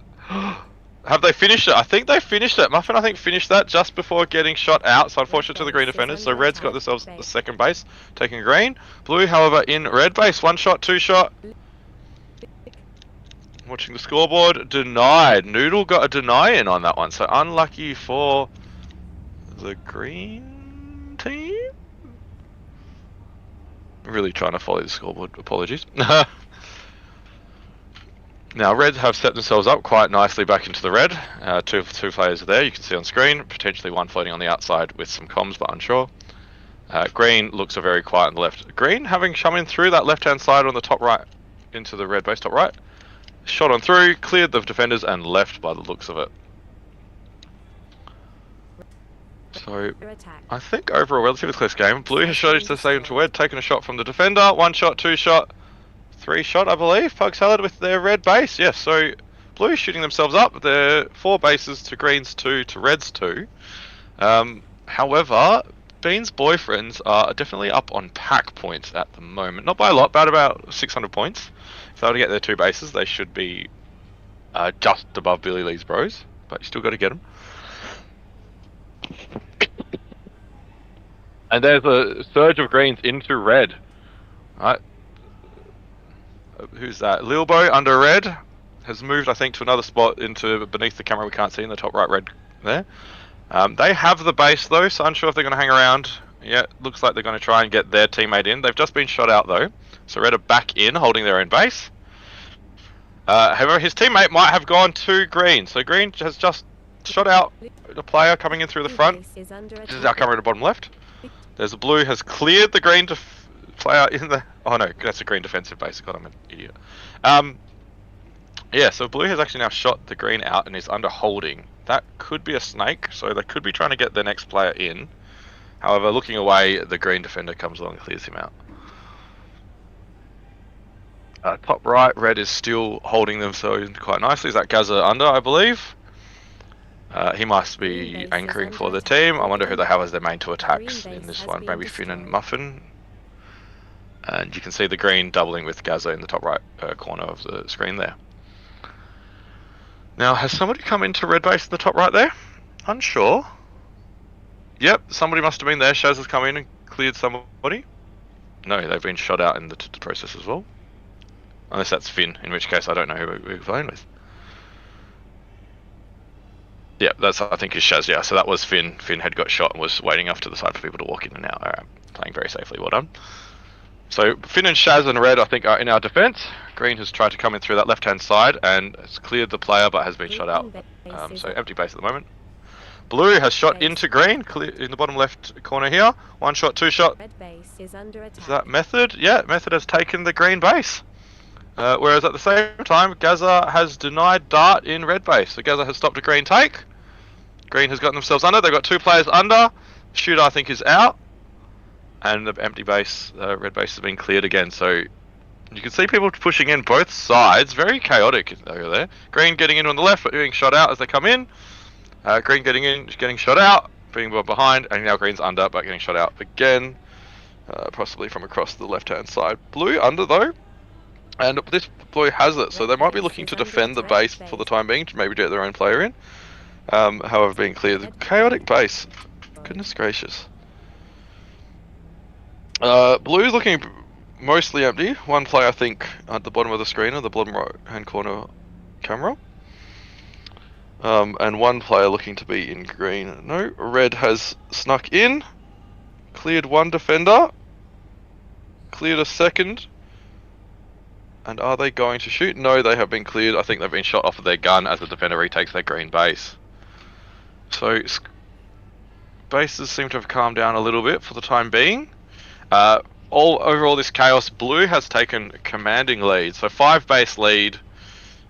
Have they finished it? I think they finished it. Muffin, I think, finished that just before getting shot out. So unfortunate to the green base is defenders. So under red's got attack. themselves the Base. second base, taking green. Blue, however, in red base. 1 shot, 2 shot. Watching the scoreboard. Denied. Noodle got a deny in on that one. So unlucky for the green team. Really trying to follow the scoreboard. Apologies. Now, red have set themselves up quite nicely back into the red. Two players are there, you can see on screen. Potentially one floating on the outside with some comms, but unsure. Green looks very quiet on the left. Green having come in through that left-hand side on the top right into the red base top right. Shot on through, cleared the defenders and left by the looks of it. So Under attack. I think overall relatively close game. Blue has shot the same to red, taken a shot from the defender. 1 shot, 2 shot, 3 shot, I believe. Pug Salad with their red base. Yes, so Blue shooting themselves up. They're 4 bases to Green's 2 to Red's 2. However, Bean's boyfriends are definitely up on pack points at the moment. Not by a lot, but about 600 points. If they were to get their 2 bases, they should be just above Billy Lee's bros. But you still got to get them. And there's a surge of greens into red. Right. Who's that? Lilbo under red has moved, I think, to another spot into beneath the camera we can't see in the top right red there. They have the base though, so unsure if they're going to hang around. Yeah, looks like they're going to try and get their teammate in. They've just been shot out though, so red are back in, holding their own base. However, his teammate might have gone to green, so green has just shot out a player coming in through the front. Base is under This is attack. our camera at the bottom left. There's a blue has cleared the green player in the. Oh no, that's a green defensive base. God, I'm an idiot. Yeah, so blue has actually now shot the green out and is under holding. That could be a snake, so they could be trying to get the next player in. However, looking away, the green defender comes along and clears him out. Top right, red is still holding them so quite nicely. Is that Gaza under, I believe? He must be anchoring for the team. I wonder who they have as their main 2 attacks in this one. Maybe Finn and Muffin. And you can see the green doubling with Gaza in the top right corner of the screen there. Now, has somebody come into red base in the top right there? Unsure. Yep, somebody must have been there. Shaz has come in and cleared somebody. No, they've been shot out in the process as well. Unless that's Finn, in which case I don't know who we're playing with. Yeah, that's, I think, is Shaz, yeah. So that was Finn. Finn had got shot and was waiting off to the side for people to walk in and out. Alright, playing very safely, well done. So Finn and Shaz and red, I think, are in our defense. Green has tried to come in through that left-hand side and has cleared the player but has been shot out. So empty base at the moment. Blue has shot into green, clear in the bottom left corner here. 1 shot, 2 shot. Red base is under attack. Is that Method? Yeah, Method has taken the green base. Whereas at the same time, Gaza has denied Dart in red base. So Gaza has stopped a green take. Green has gotten themselves under. They've got 2 players under. Shooter, I think, is out. And the empty base, red base has been cleared again. So you can see people pushing in both sides. Very chaotic over there. Green getting in on the left, but being shot out as they come in. Green getting in, getting shot out, being behind, and now Green's under, but getting shot out again. Possibly from across the left-hand side. Blue under, though. And this blue has it, so they might be looking to defend the base for the time being, to maybe get their own player in. However, being clear, the chaotic base. Goodness gracious. Blue's looking mostly empty. 1 player, I think, at the bottom of the screen, or the bottom right-hand corner camera. And 1 player looking to be in green. No, red has snuck in, cleared 1 defender, cleared a second. And are they going to shoot? No, they have been cleared. I think they've been shot off of their gun as the defender retakes their green base. So bases seem to have calmed down a little bit for the time being. Over all this chaos, blue has taken a commanding lead. So 5 base lead.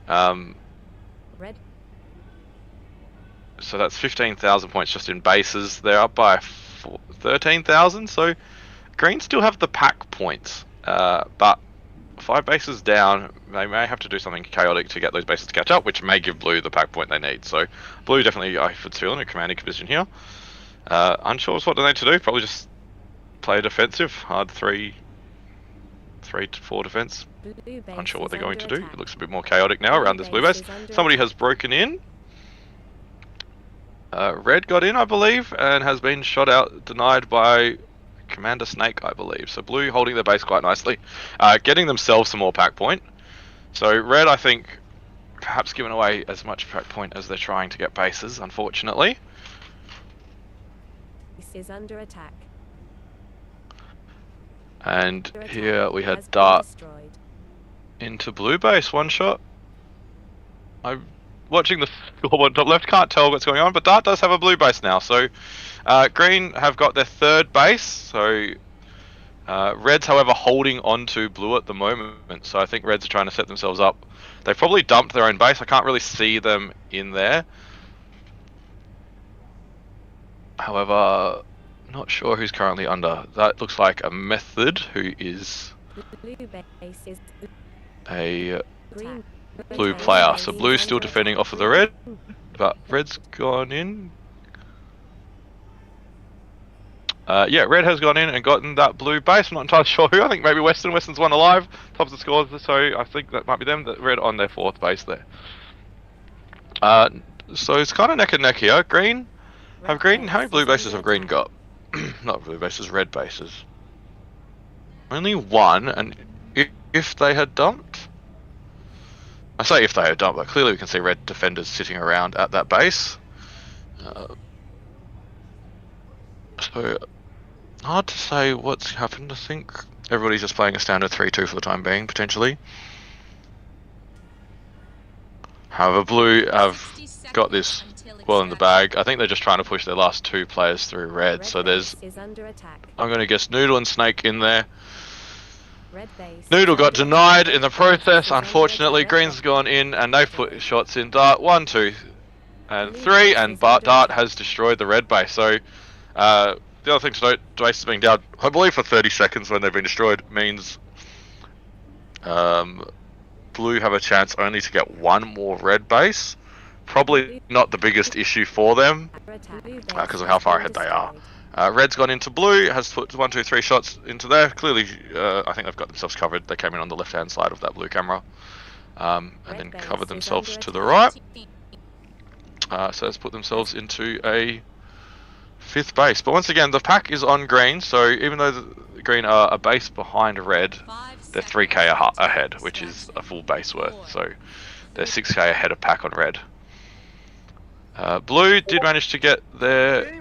Red. So that's 15,000 points just in bases. They're up by 13,000. So green still have the pack points, but 5 bases down, they may have to do something chaotic to get those bases to catch up, which may give blue the pack point they need. So blue definitely, I would feel, in a commanding position here. Unsure as what they need to do. Probably just play defensive, hard 3 to 4 defense. Blue base Unsure what is they're going to under do. attack. It looks a bit more chaotic now around this blue base. Somebody has broken in. Red got in, I believe, and has been shot out, denied by Commander Snake, I believe. So blue holding their base quite nicely, getting themselves some more pack point. So red, I think, perhaps giving away as much pack point as they're trying to get bases, unfortunately. Base is under attack. And Under here attack we has had been Dart destroyed. into blue base, 1 shot. I'm watching the scoreboard top left, can't tell what's going on, but Dart does have a blue base now. So green have got their 3rd base. So red's, however, holding on to blue at the moment. So I think reds are trying to set themselves up. They've probably dumped their own base. I can't really see them in there. However, not sure who's currently under. That looks like a Method, who is Blue base is a green. blue Red player. base So is blue's still under defending attack. off of the red, but red's gone in. Yeah, red has gone in and gotten that blue base. I'm not entirely sure who. I think maybe Western. Western's one alive. Tops the scores, so I think that might be them. That red on their 4th base there. So it's kind of neck and neck here. Green. Have green? How many blue bases have green got? Not blue bases, red bases. Only one, and if they had dumped? I say if they had dumped, but clearly we can see red defenders sitting around at that base. So, hard to say what's happened. I think everybody's just playing a standard 3-2 for the time being, potentially. However, blue have got this well in the bag. I think they're just trying to push their last 2 players through red. So there's, Is under attack. I'm going to guess Noodle and Snake in there. Red base Noodle is got under denied attack. in the process. Is under Unfortunately, attack. Green's gone in and they've put shots in Dart 1, 2, and 3, and Dart has destroyed the red base. So the other thing to note, base is being down, I believe, for 30 seconds when they've been destroyed, means blue have a chance only to get 1 more red base. Probably not the biggest issue for them because of how far ahead they are. Red's gone into blue, has put 1, 2, 3 shots into there. Clearly, I think they've got themselves covered. They came in on the left-hand side of that blue camera, and then covered themselves to the right. So let's put themselves into a 5th base. But once again, the pack is on green, so even though the green are a base behind red, they're 3k ahead, which is a full base worth. So they're 6k ahead of pack on red. Blue did manage to get their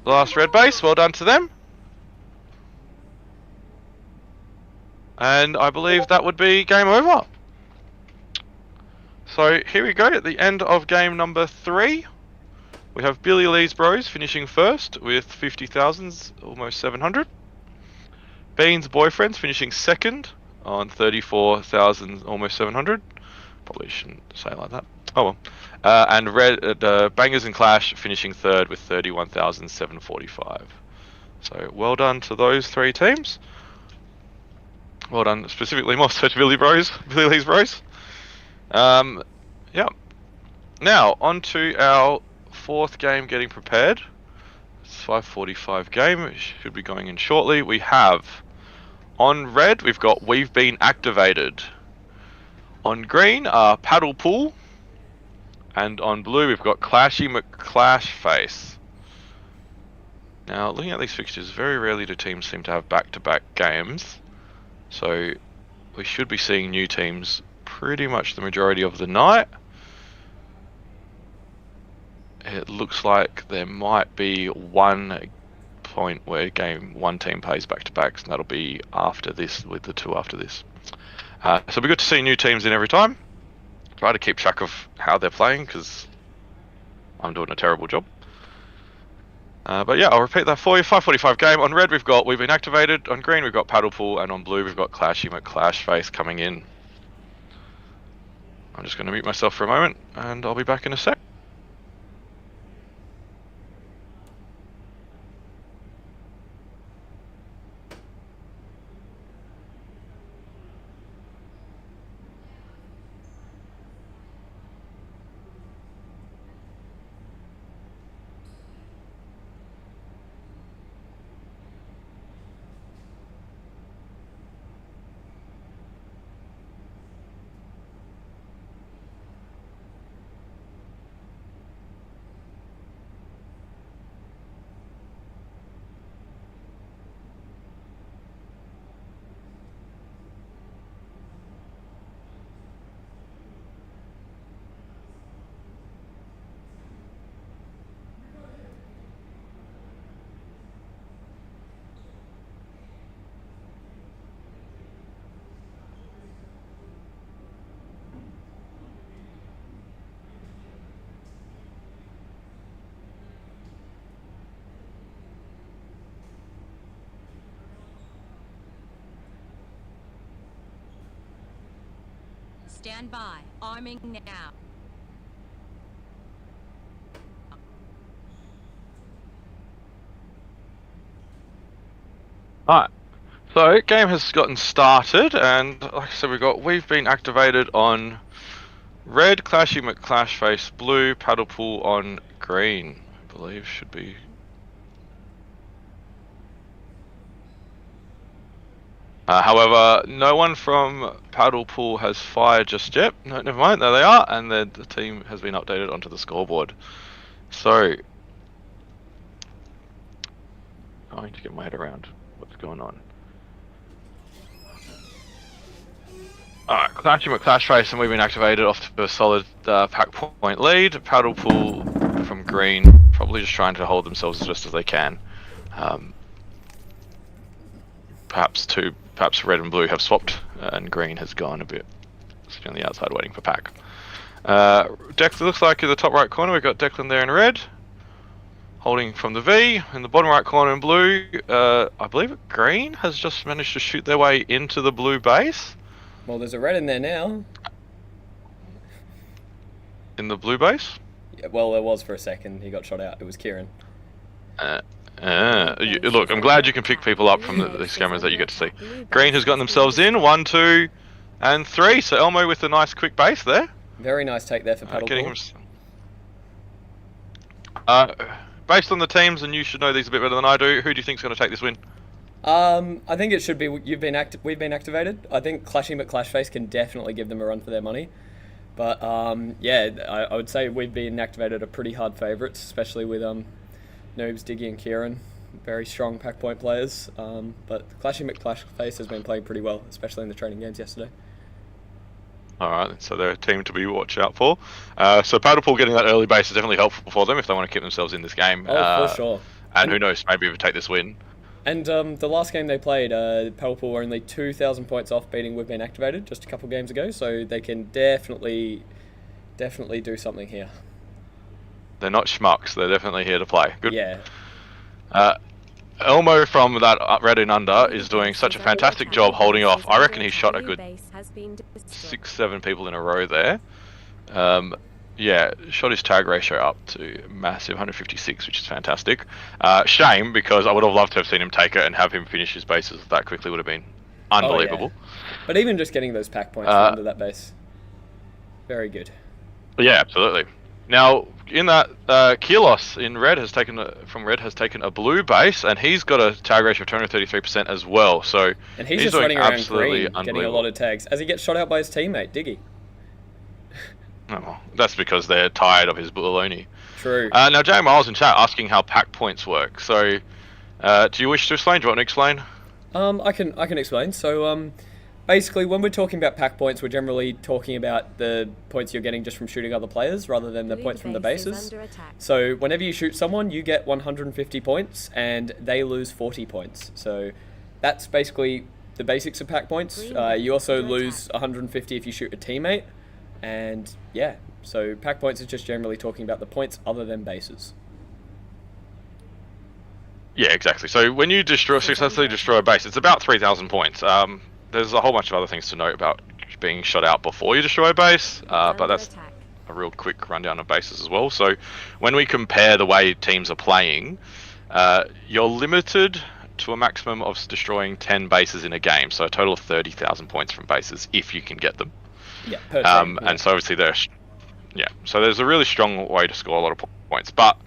last red base. Well done to them. And I believe that would be game over. So here we go at the end of game number 3. We have Billy Lee's Bros finishing first with 50,000, almost 700. Bean's Boyfriends finishing second on 34,000, almost 700. Probably shouldn't say it like that. Oh well. And Bangers and Clash finishing third with 31,745. So well done to those 3 teams. Well done specifically more so to Billy Lee's Bros. Yeah. Now on to our 4th game getting prepared. It's 5:45 game. It should be going in shortly. We have on red we've got We've Been Activated. On green Paddle Pool. And on blue we've got Clashy McClashface. Now looking at these fixtures, very rarely do teams seem to have back-to-back games. So we should be seeing new teams pretty much the majority of the night. It looks like there might be one point where one team plays back-to-backs, and that'll be after this, with the 2 after this. So it'll be good to see new teams in every time. Try to keep track of how they're playing, because I'm doing a terrible job. But yeah, I'll repeat that for you. 5:45 game. On red we've got We've Been Activated. On green we've got Paddle Pool, and on blue we've got Clashy McClashface coming in. I'm just going to mute myself for a moment, and I'll be back in a sec. Stand by. Arming now. Alright. So, game has gotten started, and like I said, we've been activated on red, Clashy McClashface blue, Paddle Pool on green. I believe should be. However, no one from Paddle Pool has fired just yet. No, never mind, there they are, and the team has been updated onto the scoreboard. So, going to get my head around what's going on. Alright, Clashy McClashface, and we've been activated off to a solid pack point lead. Paddle Pool from green, probably just trying to hold themselves as best as they can. Perhaps red and blue have swapped, and green has gone a bit. Sitting on the outside waiting for pack. Declan looks like in the top right corner, we've got Declan there in red, holding from the V. In the bottom right corner in blue, I believe green has just managed to shoot their way into the blue base. Well, there's a red in there now. In the blue base? Yeah, well, there was for a second. He got shot out. It was Kieran. Look, I'm glad you can pick people up from these cameras that you get to see. Green has gotten themselves in, 1, 2, and 3. So Elmo with a nice quick base there. Very nice take there for Paddle Pool. Based on the teams, and you should know these a bit better than I do, who do you think is going to take this win? I think it should be we've been activated. I think Clashy McClashface can definitely give them a run for their money. But yeah, I would say we've been activated are pretty hard favourites, especially with Noobs, Diggy and Kieran. Very strong pack point players. But Clashy McClashface has been playing pretty well, especially in the training games yesterday. Alright, so they're a team to be watch out for. So Paddle Pool getting that early base is definitely helpful for them if they want to keep themselves in this game. Oh, for sure. And who knows, maybe even take this win. And the last game they played, Paddle Pool were only 2,000 points off beating We've Been Activated just a couple games ago, so they can definitely do something here. They're not schmucks, they're definitely here to play. Good. Yeah. Elmo from that red and under is doing such a fantastic job holding off. I reckon he shot a good 6-7 people in a row there. Yeah, shot his tag ratio up to massive 156, which is fantastic. Shame, because I would have loved to have seen him take it and have him finish his bases that quickly would have been unbelievable. Oh, yeah. But even just getting those pack points under that base, very good. Yeah, absolutely. Now, in that, Kilos in red has taken a blue base, and he's got a tag ratio of 233% as well. So and he's just doing running around absolutely green, getting a lot of tags as he gets shot out by his teammate Diggy. Oh, that's because they're tired of his baloney. True. Now, Jay Miles in chat asking how pack points work. So, do you wish to explain? Do you want to explain? I can explain. So, basically, when we're talking about pack points, we're generally talking about the points you're getting just from shooting other players, rather than the points from the bases. So, whenever you shoot someone, you get 150 points, and they lose 40 points. So, that's basically the basics of pack points. You also lose 150 if you shoot a teammate. And yeah, so pack points is just generally talking about the points other than bases. Yeah, exactly. So when you successfully destroy a base, it's about 3,000 points. There's a whole bunch of other things to note about being shot out before you destroy a base, but that's a real quick rundown of bases as well. So when we compare the way teams are playing, you're limited to a maximum of destroying 10 bases in a game, so a total of 30,000 points from bases if you can get them. Yeah, per team, and so obviously so there's a really strong way to score a lot of points, but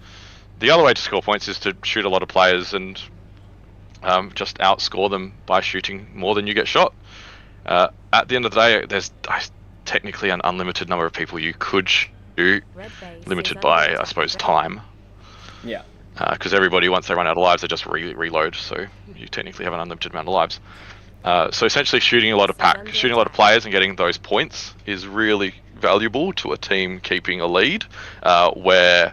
the other way to score points is to shoot a lot of players and just outscore them by shooting more than you get shot. At the end of the day, there's technically an unlimited number of people you could shoot, limited by, I suppose, time. Yeah. Because everybody, once they run out of lives, they just reload, so you technically have an unlimited amount of lives. So essentially shooting a lot of players and getting those points is really valuable to a team keeping a lead, where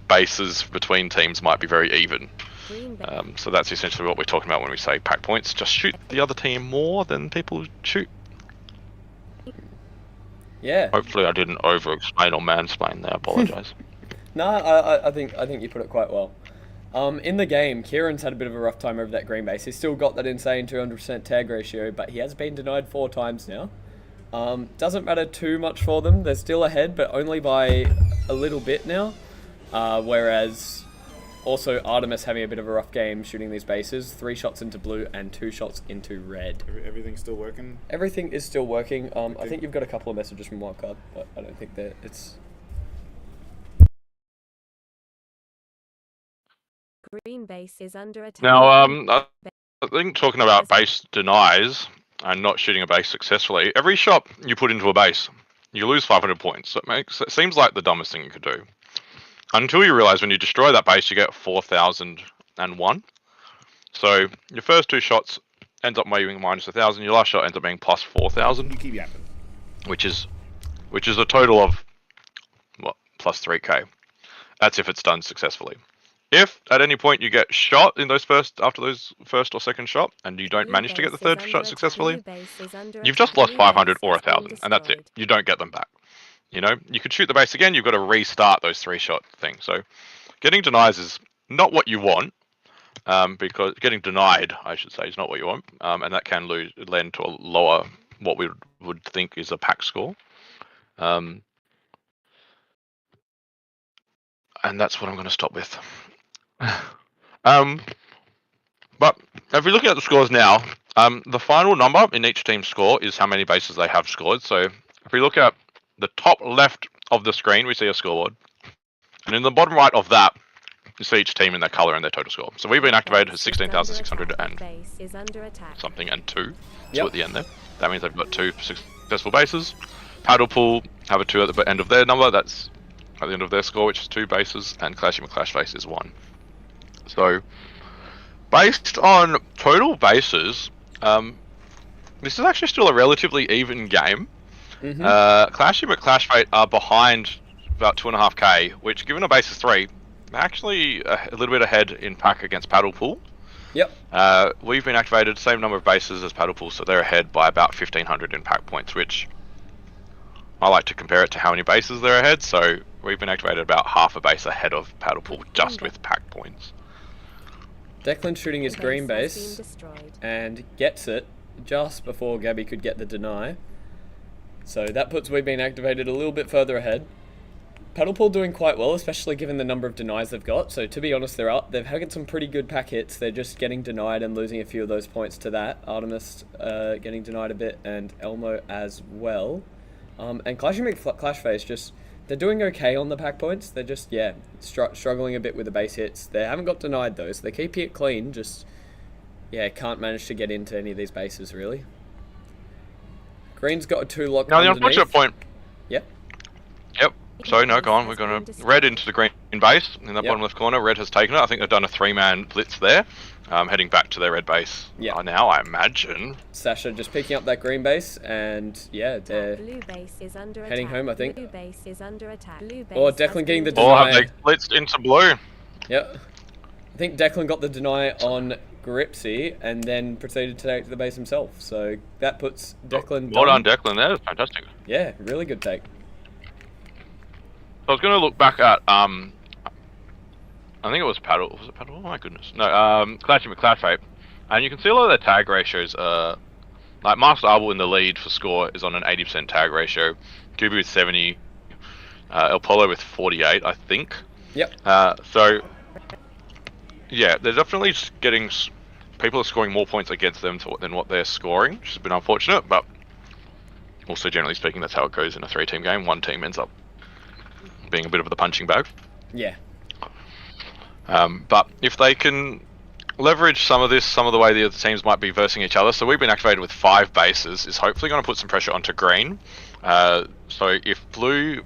bases between teams might be very even. So that's essentially what we're talking about when we say pack points. Just shoot the other team more than people shoot. Yeah. Hopefully I didn't over-explain or mansplain there, I apologise. No, I think you put it quite well. In the game, Kieran's had a bit of a rough time over that green base. He's still got that insane 200% tag ratio, but he has been denied 4 times now. Doesn't matter too much for them. They're still ahead, but only by a little bit now. Whereas Also, Artemis having a bit of a rough game shooting these bases. 3 shots into blue and 2 shots into red. Everything's still working? Everything is still working. I think you've got a couple of messages from Wildcard, but I don't think that it's... Green base is under attack. Now, I think talking about base denies and not shooting a base successfully, every shot you put into a base, you lose 500 points. It seems like the dumbest thing you could do. Until you realise when you destroy that base, you get 4,001. So your first 2 shots ends up being minus 1,000. Your last shot ends up being plus 4,000. You keep yapping. Which is a total of what, plus 3k. That's if it's done successfully. If at any point you get shot in after those first or second shot, and you don't manage to get the third shot successfully, you've just lost 500 or 1,000, and that's it. You don't get them back. You know, you could shoot the base again, you've got to restart those 3-shot things. So getting denies is not what you want, because getting denied, I should say, is not what you want, and that can lend to a lower, what we would think is a pack score. And that's what I'm going to stop with. But if we look at the scores now, the final number in each team's score is how many bases they have scored. So if we look at the top left of the screen, we see a scoreboard. And in the bottom right of that, you see each team in their colour and their total score. So we've been activated as 16,600 and something and 2. So at the end there. That means they've got 2 successful bases. Paddle Pool have a 2 at the end of their number. That's at the end of their score, which is 2 bases. And Clashing with Clashface is 1. So, based on total bases, this is actually still a relatively even game. Clashing with Clashfate are behind about 2.5k, which, given a base is 3, they're actually a little bit ahead in pack against Paddle Pool. Yep. We've been activated, same number of bases as Paddle Pool, so they're ahead by about 1,500 in pack points, which I like to compare it to how many bases they're ahead. So we've been activated about half a base ahead of Paddle Pool just with pack points. Declan shooting his green base and gets it just before Gabby could get the deny. So that puts We've Been Activated a little bit further ahead. Paddle Pool doing quite well, especially given the number of denies they've got. So to be honest, they've had some pretty good pack hits. They're just getting denied and losing a few of those points to that. Artemis getting denied a bit, and Elmo as well. And Clashing with Clashface, they're doing okay on the pack points. They're just, struggling a bit with the base hits. They haven't got denied though, so they keep it clean. Can't manage to get into any of these bases really. Green's got a 2 lock now, the underneath. unfortunate point. Yep. So, no, go on. We're going to red into the green base in that bottom left corner. Red has taken it. I think they've done a 3-man blitz there, heading back to their red base now, I imagine. Sasha just picking up that green base, and they're blue base is under heading attack. home, I think. Blue base is under attack. Blue base Or Declan getting the Or deny. have they blitzed into blue? Yep. I think Declan got the deny on Gripsy and then proceeded to take to the base himself. So that puts Declan Well done, Declan. That was fantastic. Yeah, really good take. I was going to look back at, I think it was Paddle. Was it Paddle? Oh my goodness. No, Clashing with Clashfate. And you can see a lot of their tag ratios. Like Master Arbol in the lead for score is on an 80% tag ratio. Kubi with 70. El Polo with 48, I think. Yep. So, yeah, they're definitely getting... People are scoring more points against them than what they're scoring, which has been unfortunate, but also, generally speaking, that's how it goes in a 3-team game. One team ends up being a bit of the punching bag. Yeah. But if they can leverage some of the way the other teams might be versing each other, so we've been activated with 5 bases, is hopefully going to put some pressure onto green. So if blue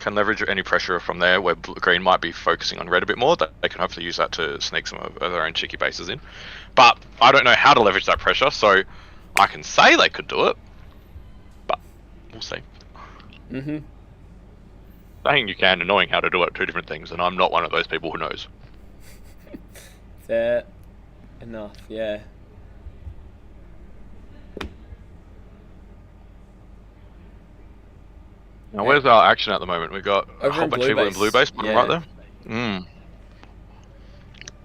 can leverage any pressure from there, where green might be focusing on red a bit more, that they can hopefully use that to sneak some of their own cheeky bases in. But I don't know how to leverage that pressure, so I can say they could do it, but we'll see. Saying you can and knowing how to do it are 2 different things, and I'm not one of those people who knows. Fair enough, yeah. Now, where's our action at the moment? We've got a whole bunch of people in blue base, right there.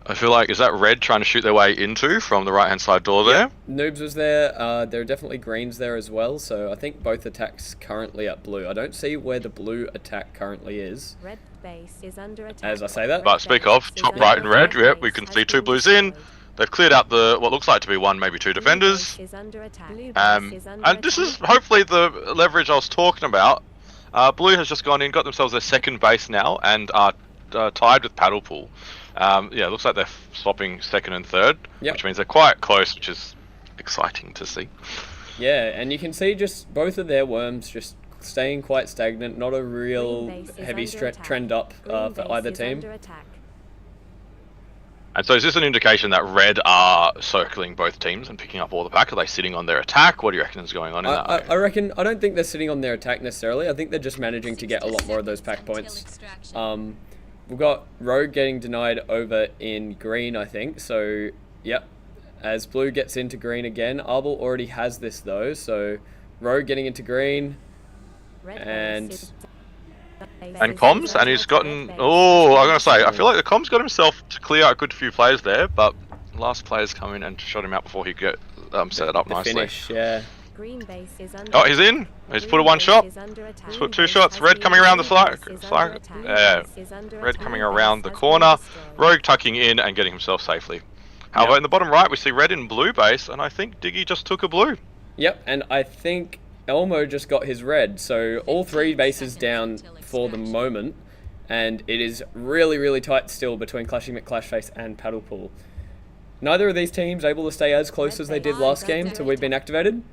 I feel like, is that red trying to shoot their way into from the right-hand side door there? Noobs was there. There are definitely greens there as well, so I think both attacks currently at blue. I don't see where the blue attack currently is. base is under attack. As I say that. But speak of, top right and red, yep, we can see 2 blues in. They've cleared out the what looks like to be 1, maybe 2 defenders. And this is hopefully the leverage I was talking about. Blue has just gone in, got themselves their 2nd base now, and are tied with Paddlepool. Yeah, it looks like they're swapping 2nd and 3rd, which means they're quite close, which is exciting to see. Yeah, and you can see just both of their worms just staying quite stagnant, not a real heavy trend up for either team. And so is this an indication that red are circling both teams and picking up all the pack? Are they sitting on their attack? What do you reckon is going on in that? I reckon, I don't think they're sitting on their attack necessarily. I think they're just managing to get a lot more of those pack points. We've got Rogue getting denied over in green, I think. So, yep. As blue gets into green again, Arbol already has this though. So, Rogue getting into green. And comms, and he's gotten. Oh, I'm gonna say, I feel like the comms got himself to clear out a good few plays there, but last player's come in and shot him out before he could get set it up nicely. Finish, yeah. Oh, he's in. He's put a 1 shot. He's put 2 shots. Red coming around the flag. Red coming around the corner. Rogue tucking in and getting himself safely. However, in the bottom right, we see red and blue base, and I think Diggy just took a blue. Yep, and I think Elmo just got his red, so all 3 bases down for the moment, and it is really, really tight still between Clashing McClashface and Paddlepool. Neither of these teams able to stay as close as they did last game till we've been activated.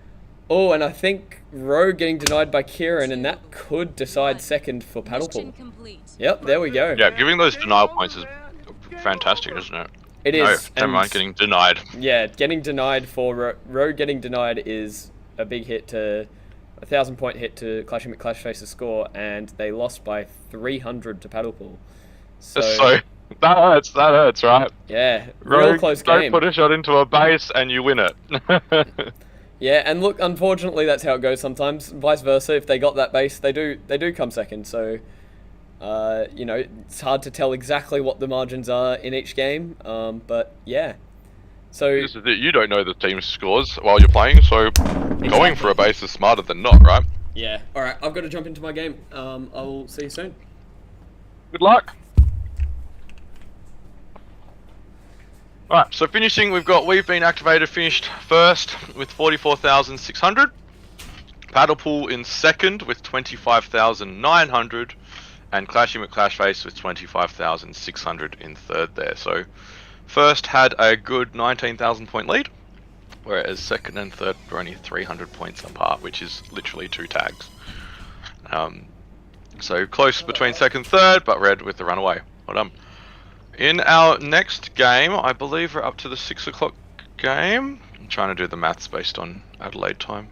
Oh, and I think Rogue getting denied by Kieran, and that could decide 2nd for Paddlepool. Yep, there we go. Yeah, giving those denial points is fantastic, isn't it? It is. No, never mind, getting denied. Yeah, getting denied for Rogue getting denied is a big hit to 1,000-point hit to Clashing McClashface's score, and they lost by 300 to Paddlepool. So that hurts, right? Yeah, real close game. Don't put a shot into a base and you win it. Yeah, and look, unfortunately, that's how it goes sometimes. Vice versa, if they got that base, they do come 2nd. So, you know, it's hard to tell exactly what the margins are in each game. But yeah, so this is it. You don't know the team's scores while you're playing, so going for a base is smarter than not, right? Yeah. All right, I've got to jump into my game. I'll see you soon. Good luck. Alright, so finishing, we've been activated, finished 1st with 44,600. Paddlepool in 2nd with 25,900. And Clashing McClashface with 25,600 in 3rd there. So 1st had a good 19,000 point lead, whereas 2nd and 3rd were only 300 points apart, which is literally 2 tags. So close between 2nd, 3rd, but red with the runaway. Well done. In our next game, I believe we're up to the 6 o'clock game. I'm trying to do the maths based on Adelaide time.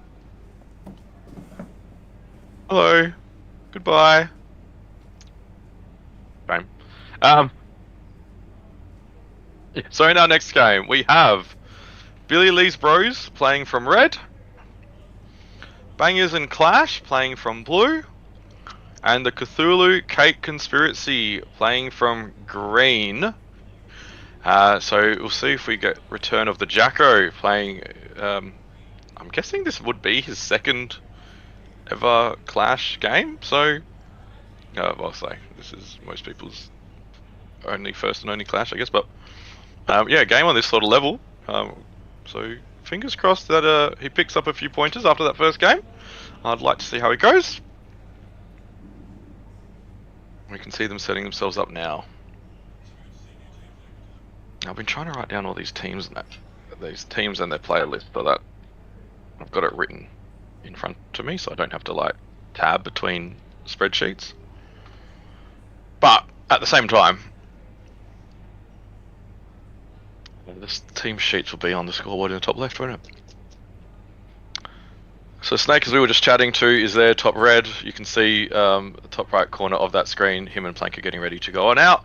Hello. Goodbye. Game. So in our next game, we have Billy Lee's Bros playing from red, Bangers and Clash playing from blue, and the Cthulhu Cake Conspiracy playing from green. So we'll see if we get return of the Jacko playing. I'm guessing this would be his 2nd ever Clash game. So, I'll say this is most people's only 1st and only Clash, I guess. But yeah, game on this sort of level. So fingers crossed that he picks up a few pointers after that 1st game. I'd like to see how he goes. We can see them setting themselves up now. I've been trying to write down all these teams and their player list so that I've got it written in front of me, so I don't have to like tab between spreadsheets. But at the same time, this team sheets will be on the scoreboard in the top left, won't it? So Snake, as we were just chatting to, is there top red. You can see the top right corner of that screen. Him and Plank are getting ready to go on out.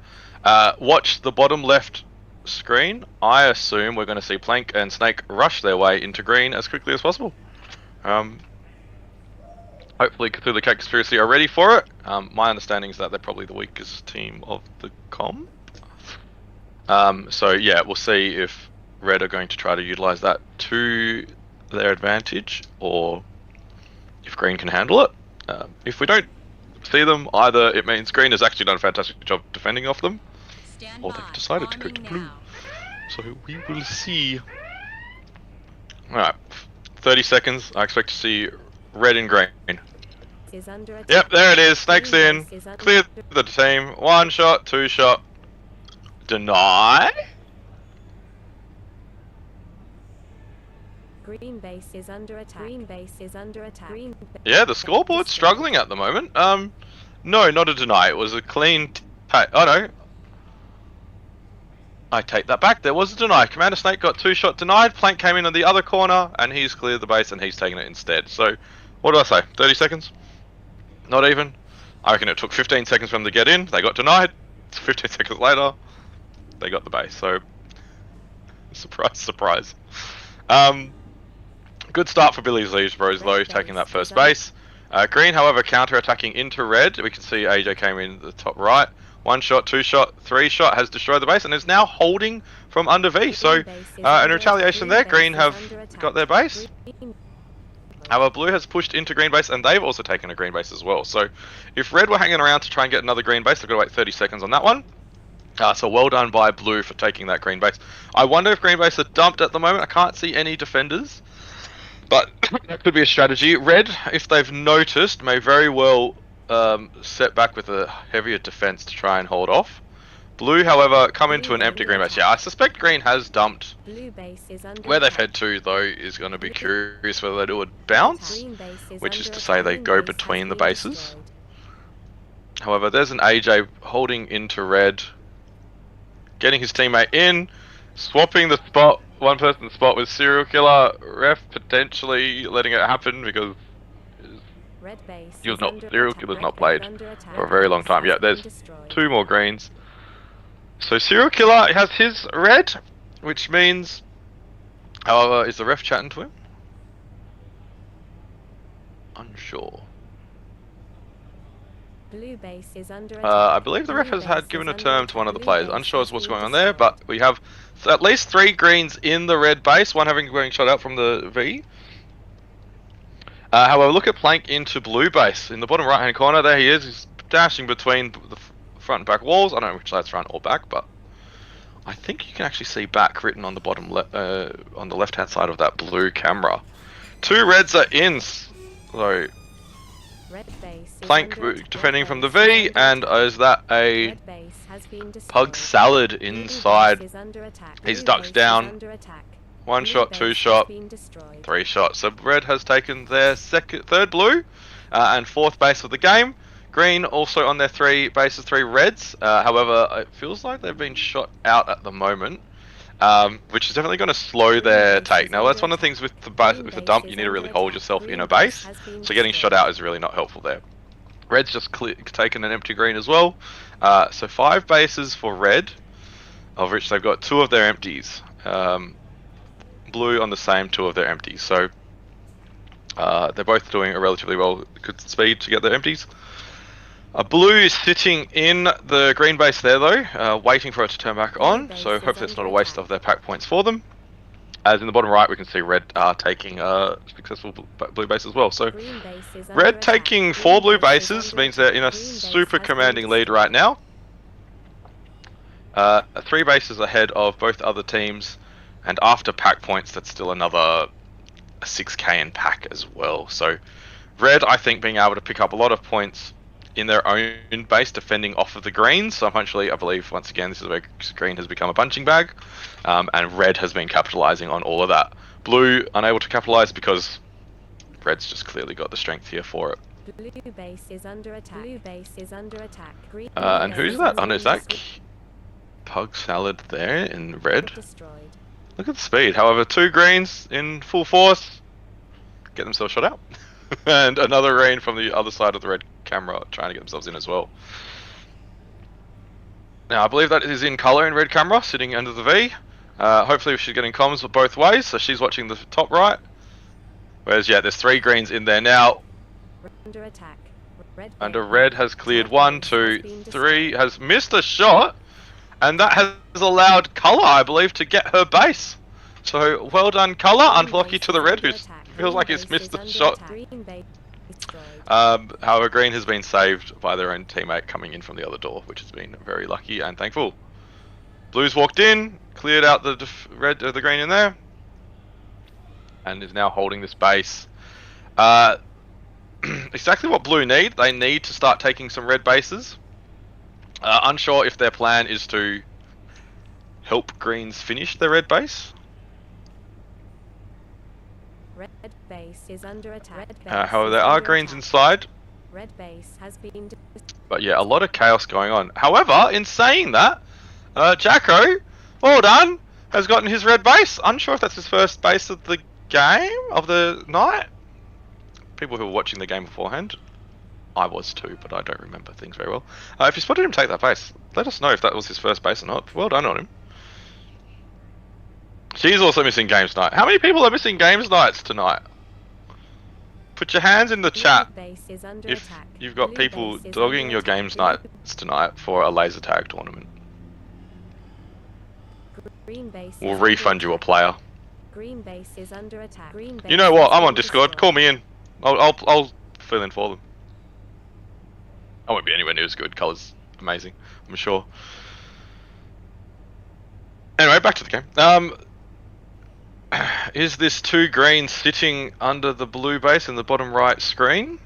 Watch the bottom left screen. I assume we're going to see Plank and Snake rush their way into green as quickly as possible. Hopefully Cthulhu Cake Conspiracy are ready for it. My understanding is that they're probably the weakest team of the comp. So yeah, we'll see if red are going to try to utilize that to their advantage, or if green can handle it. If we don't see them. Either it means green has actually done a fantastic job defending off them, Stand or by. they've decided to go to Arming blue. now. So we will see. Alright, 30 seconds. I expect to see red and green. Is under attack. Yep, there it is. Snakes Green in. base is under Clear attack. the team. 1 shot, 2 shot. Deny. Green base is under attack. Green base is under attack. Green Yeah, the scoreboard's struggling at the moment. No, not a deny. It was a clean. Oh no. I take that back. There was a deny. Commander Snake got 2 shot denied. Plank came in on the other corner, and he's cleared the base, and he's taken it instead. So, what do I say? 30 seconds? Not even. I reckon it took 15 seconds for them to get in. They got denied. 15 seconds later, they got the base. So, surprise, surprise. Good start for Billy's Leaves Bros though, taking that first base. Green, however, counter-attacking into red. We can see AJ came in the top right. 1 shot, 2 shot, 3 shot has destroyed the base and is now holding from under V. So, in retaliation there, Green have got their base. However, Blue has pushed into green base and they've also taken a green base as well. So, if Red were hanging around to try and get another green base, they've got to wait 30 seconds on that one. So well done by Blue for taking that green base. I wonder if green base are dumped at the moment. I can't see any defenders. But that could be a strategy. Red, if they've noticed, may very well set back with a heavier defense to try and hold off. Blue, however, come into an empty green base. Yeah, I suspect green has dumped. Blue base is under Where they've attack. head to, though, is going to be curious whether they do a bounce, Green base is which is under to say they attack. go Green base between the has been bases. destroyed. However, there's an AJ holding into red, getting his teammate in, swapping the spot, one person's spot with Serial Killer, ref potentially letting it happen because Red base He was is not- under Serial attack. Killer's Red not base played under attack. for a very long Base time. has Yeah, been there's destroyed. 2 more greens. So Serial Killer has his red, which means, however, is the ref chatting to him? Unsure. Blue base is under attack. I believe the ref Blue has had base given is a under term to one of the attack. players. Blue base Unsure as has what's been going on there, destroyed. but we have at least 3 greens in the red base, one having been shot out from the V. However, look at Plank into blue base. In the bottom right hand corner, there he is. He's dashing between the front and back walls. I don't know which side's front or back, but I think you can actually see back written on the bottom on the left hand side of that blue camera. 2 reds are in. So Red base is Plank under attack. defending Red from the base is V, under and attack. is that a Red base has been destroyed. Pug Salad Blue base inside? is under attack. He's Blue ducks base is down. under attack. 1 Blue shot, base 2 has shot, been destroyed. 3 shots. So red has taken their third blue and 4th base of the game. Green also on their 3 bases, 3 reds. However, it feels like they've been shot out at the moment, which is definitely going to slow their take. Now that's one of the things with the dump. You need to really hold yourself in a base. So getting shot out is really not helpful there. Red's just taken an empty green as well. So 5 bases for red, of which they've got 2 of their empties. Blue on the same 2 of their empties. So they're both doing a relatively good speed to get their empties. Blue is sitting in the green base there though, waiting for it to turn back on. So hopefully it's not a waste of their pack points for them. As in the bottom right, we can see red taking a successful blue base as well. So Green base is under red attack. taking Green 4 blue base is bases under means they're in a attack. Green base super has commanding been lead right destroyed. now. 3 bases ahead of both other teams, and after pack points, that's still another 6k in pack as well. So red, I think, being able to pick up a lot of points in their own base, defending off of the greens. So eventually, I believe, once again, this is where green has become a punching bag, and red has been capitalizing on all of that. Blue unable to capitalize because red's just clearly got the strength here for it. Blue base is under attack. Blue base is under attack. Green And base who's is that? Oh, under no, is that attack. Pug Salad there in red? Destroyed. Look at the speed. However, 2 greens in full force get themselves shot out. And another green from the other side of the red camera trying to get themselves in as well. Now, I believe that is in colour in red camera, sitting under the V. Hopefully she's getting comms both ways, so she's watching the top right. Whereas, yeah, there's 3 greens in there now. Under attack. Under red has cleared 1, 2, 3, has missed a shot, and that has allowed Colour, I believe, to get her base. So well done, Colour. Unlucky to the red, who feels like he's missed the shot. Destroyed. However, green has been saved by their own teammate coming in from the other door, which has been very lucky and thankful. Blues walked in, cleared out the the green in there, and is now holding this base. Exactly what blue need. They need to start taking some red bases. Unsure if their plan is to help greens finish their red base. Red base is under attack. Red base However, is there are under greens attack. inside. Red base has been. But yeah, a lot of chaos going on. However, in saying that, Jacko, well done, has gotten his red base. Unsure if that's his first base of the game, of the night. People who were watching the game beforehand, I was too, but I don't remember things very well. If you spotted him take that base, let us know if that was his first base or not. Well done on him. She's also missing games night. How many people are missing games nights tonight? Put your hands in the chat Base is under if attack. you've got Blue people base is dogging under your attack. games nights tonight for a laser tag tournament. Green base We'll is under refund you a attack. player. Green base is under attack. Green base You know what? has I'm on been Discord. destroyed. Call me in. I'll fill in for them. I won't be anywhere near as good. Colours amazing, I'm sure. Anyway, back to the game. Is this 2 green sitting under the blue base in the bottom right screen?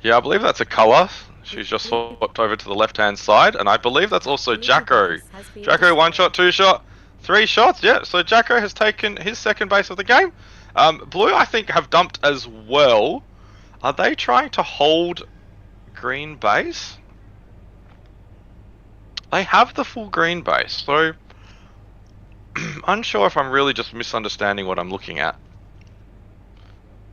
Yeah, I believe that's a colour. She's just swapped over to the left-hand side, and I believe that's also Blue Jacko. base has been Jacko, 1 destroyed. shot, 2 shot, 3 shots. Yeah, so Jacko has taken his second base of the game. Blue, I think, have dumped as well. Are they trying to hold green base? They have the full green base, so unsure if I'm really just misunderstanding what I'm looking at.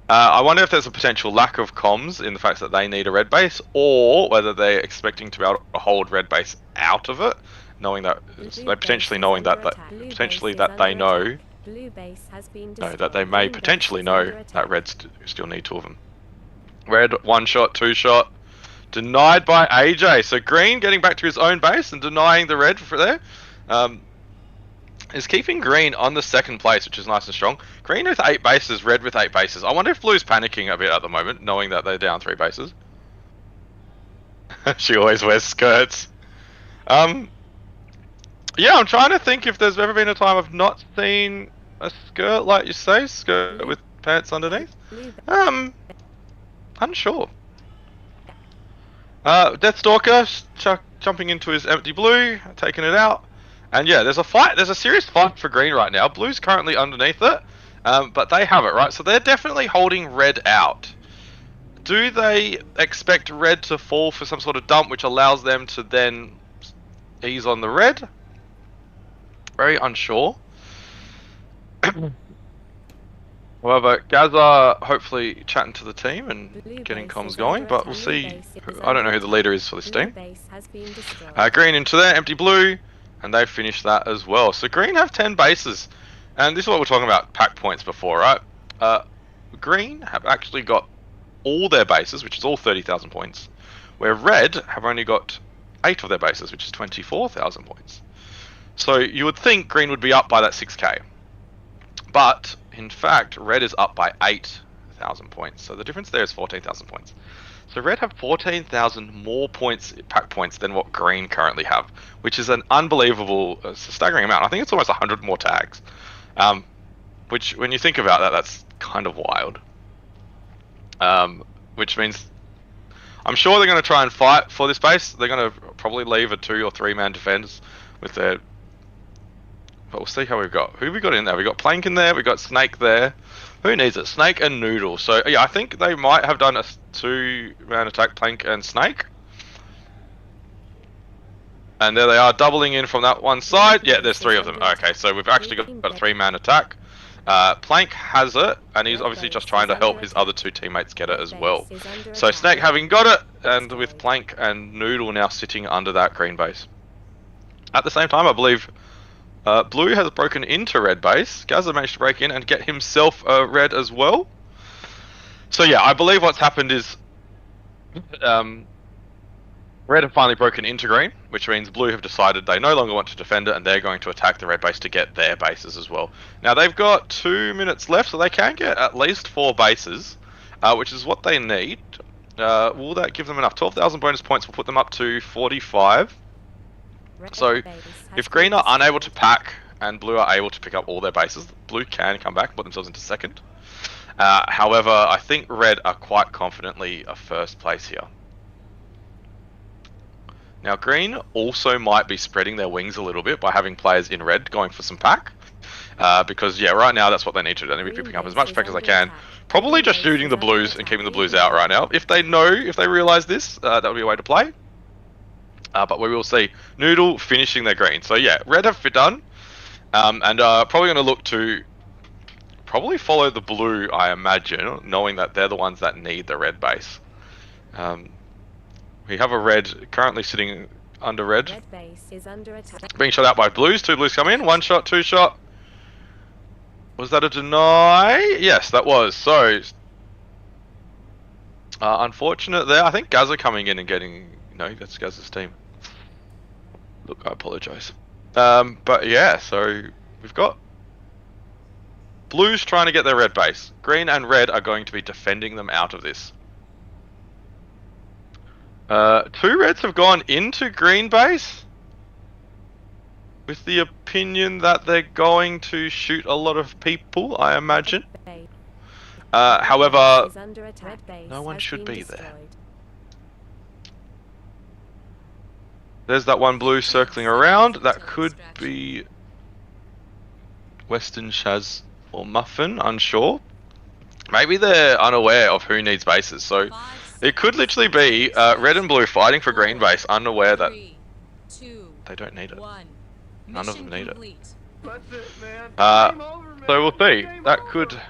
I wonder if there's a potential lack of comms in the fact that they need a red base, or whether they're expecting to be able to hold red base out of it, knowing that Blue they base potentially is knowing under that attack. Blue potentially base that is they under know. attack. Blue base has been No, destroyed. that they may Green base potentially is know under that attack. Reds still need 2 of them. Red, 1 shot, 2 shot. Denied by AJ. So green getting back to his own base and denying the red for there. Is keeping green on the second place, which is nice and strong. Green with 8 bases, red with 8 bases. I wonder if blue's panicking a bit at the moment, knowing that they're down 3 bases. She always wears skirts. Yeah, I'm trying to think if there's ever been a time I've not seen a skirt like you say, skirt with pants underneath. Blue base. Unsure. Deathstalker jumping into his empty blue, taking it out. And yeah, there's a fight. There's a serious fight for green right now. Blue's currently underneath it, but they have it, right? So they're definitely holding red out. Do they expect red to fall for some sort of dump, which allows them to then ease on the red? Very unsure. However, Gaza hopefully chatting to the team and Blue getting base comms is going, under but we'll attack. see. Blue base is I don't know who the under leader is for this Blue team. base has been destroyed. Green into there, empty blue, and they finished that as well. So green have 10 bases, and this is what we're talking about, pack points before, right? Green have actually got all their bases, which is all 30,000 points, where red have only got 8 of their bases, which is 24,000 points. So you would think green would be up by that 6k, but in fact, red is up by 8,000 points. So the difference there is 14,000 points. So red have 14,000 more points, pack points, than what green currently have, which is an unbelievable, it's a staggering amount. I think it's almost 100 more tags. Which, when you think about that, that's kind of wild. Which means, I'm sure they're going to try and fight for this base. They're going to probably leave a 2 or 3 man defense with their... But we'll see how we've got. Who have we got in there? We've got Plank in there, we've got Snake there. Who needs it? Snake and Noodle. So yeah, I think they might have done a 2-man attack, Plank and Snake. And there they are, doubling in from that one side. Yeah, there's 3 of them. Okay, so we've actually got a 3-man attack. Plank has it, and he's obviously just trying to help his other 2 teammates get it as well. So Snake having got it, and with Plank and Noodle now sitting under that green base. At the same time, I believe Blue has broken into red base. Gaza managed to break in and get himself a red as well. So yeah, I believe what's happened is Red have finally broken into green, which means blue have decided they no longer want to defend it, and they're going to attack the red base to get their bases as well. Now they've got 2 minutes left, so they can get at least 4 bases, which is what they need. Will that give them enough? 12,000 bonus points will put them up to 45. Red So, base has if been green are unable to destroyed. pack and blue are able to pick up all their bases, blue can come back and put themselves into second. However, I think red are quite confidently a first place here. Now, green also might be spreading their wings a little bit by having players in red going for some pack. Because, yeah, right now that's what they need to do. They need to be picking up as much pack as they can. Probably just shooting the blues and keeping the blues out right now. If they realize this, that would be a way to play. But we will see. Noodle finishing their green. So, yeah, red have done. And probably going to look to probably follow the blue, I imagine, knowing that they're the ones that need the red base. We have a red currently sitting under red. Red base is under attack. Being shot out by blues. 2 blues come in. 1 shot, 2 shot. Was that a deny? Yes, that was. So, unfortunate there. I think Gaza coming in and getting... No, that's Gaza's team. Look, I apologise. But yeah, so we've got blues trying to get their red base. Green and red are going to be defending them out of this. 2 reds have gone into green base with the opinion that they're going to shoot a lot of people, I imagine. However, Is under attack. Red base no one has should been be there. destroyed. there's that one blue circling around. That could be Western Shaz or Muffin, unsure. Maybe they're unaware of who needs bases, so it could literally be red and blue fighting for green base, unaware that they don't need it. None of them need it. So we'll see. That could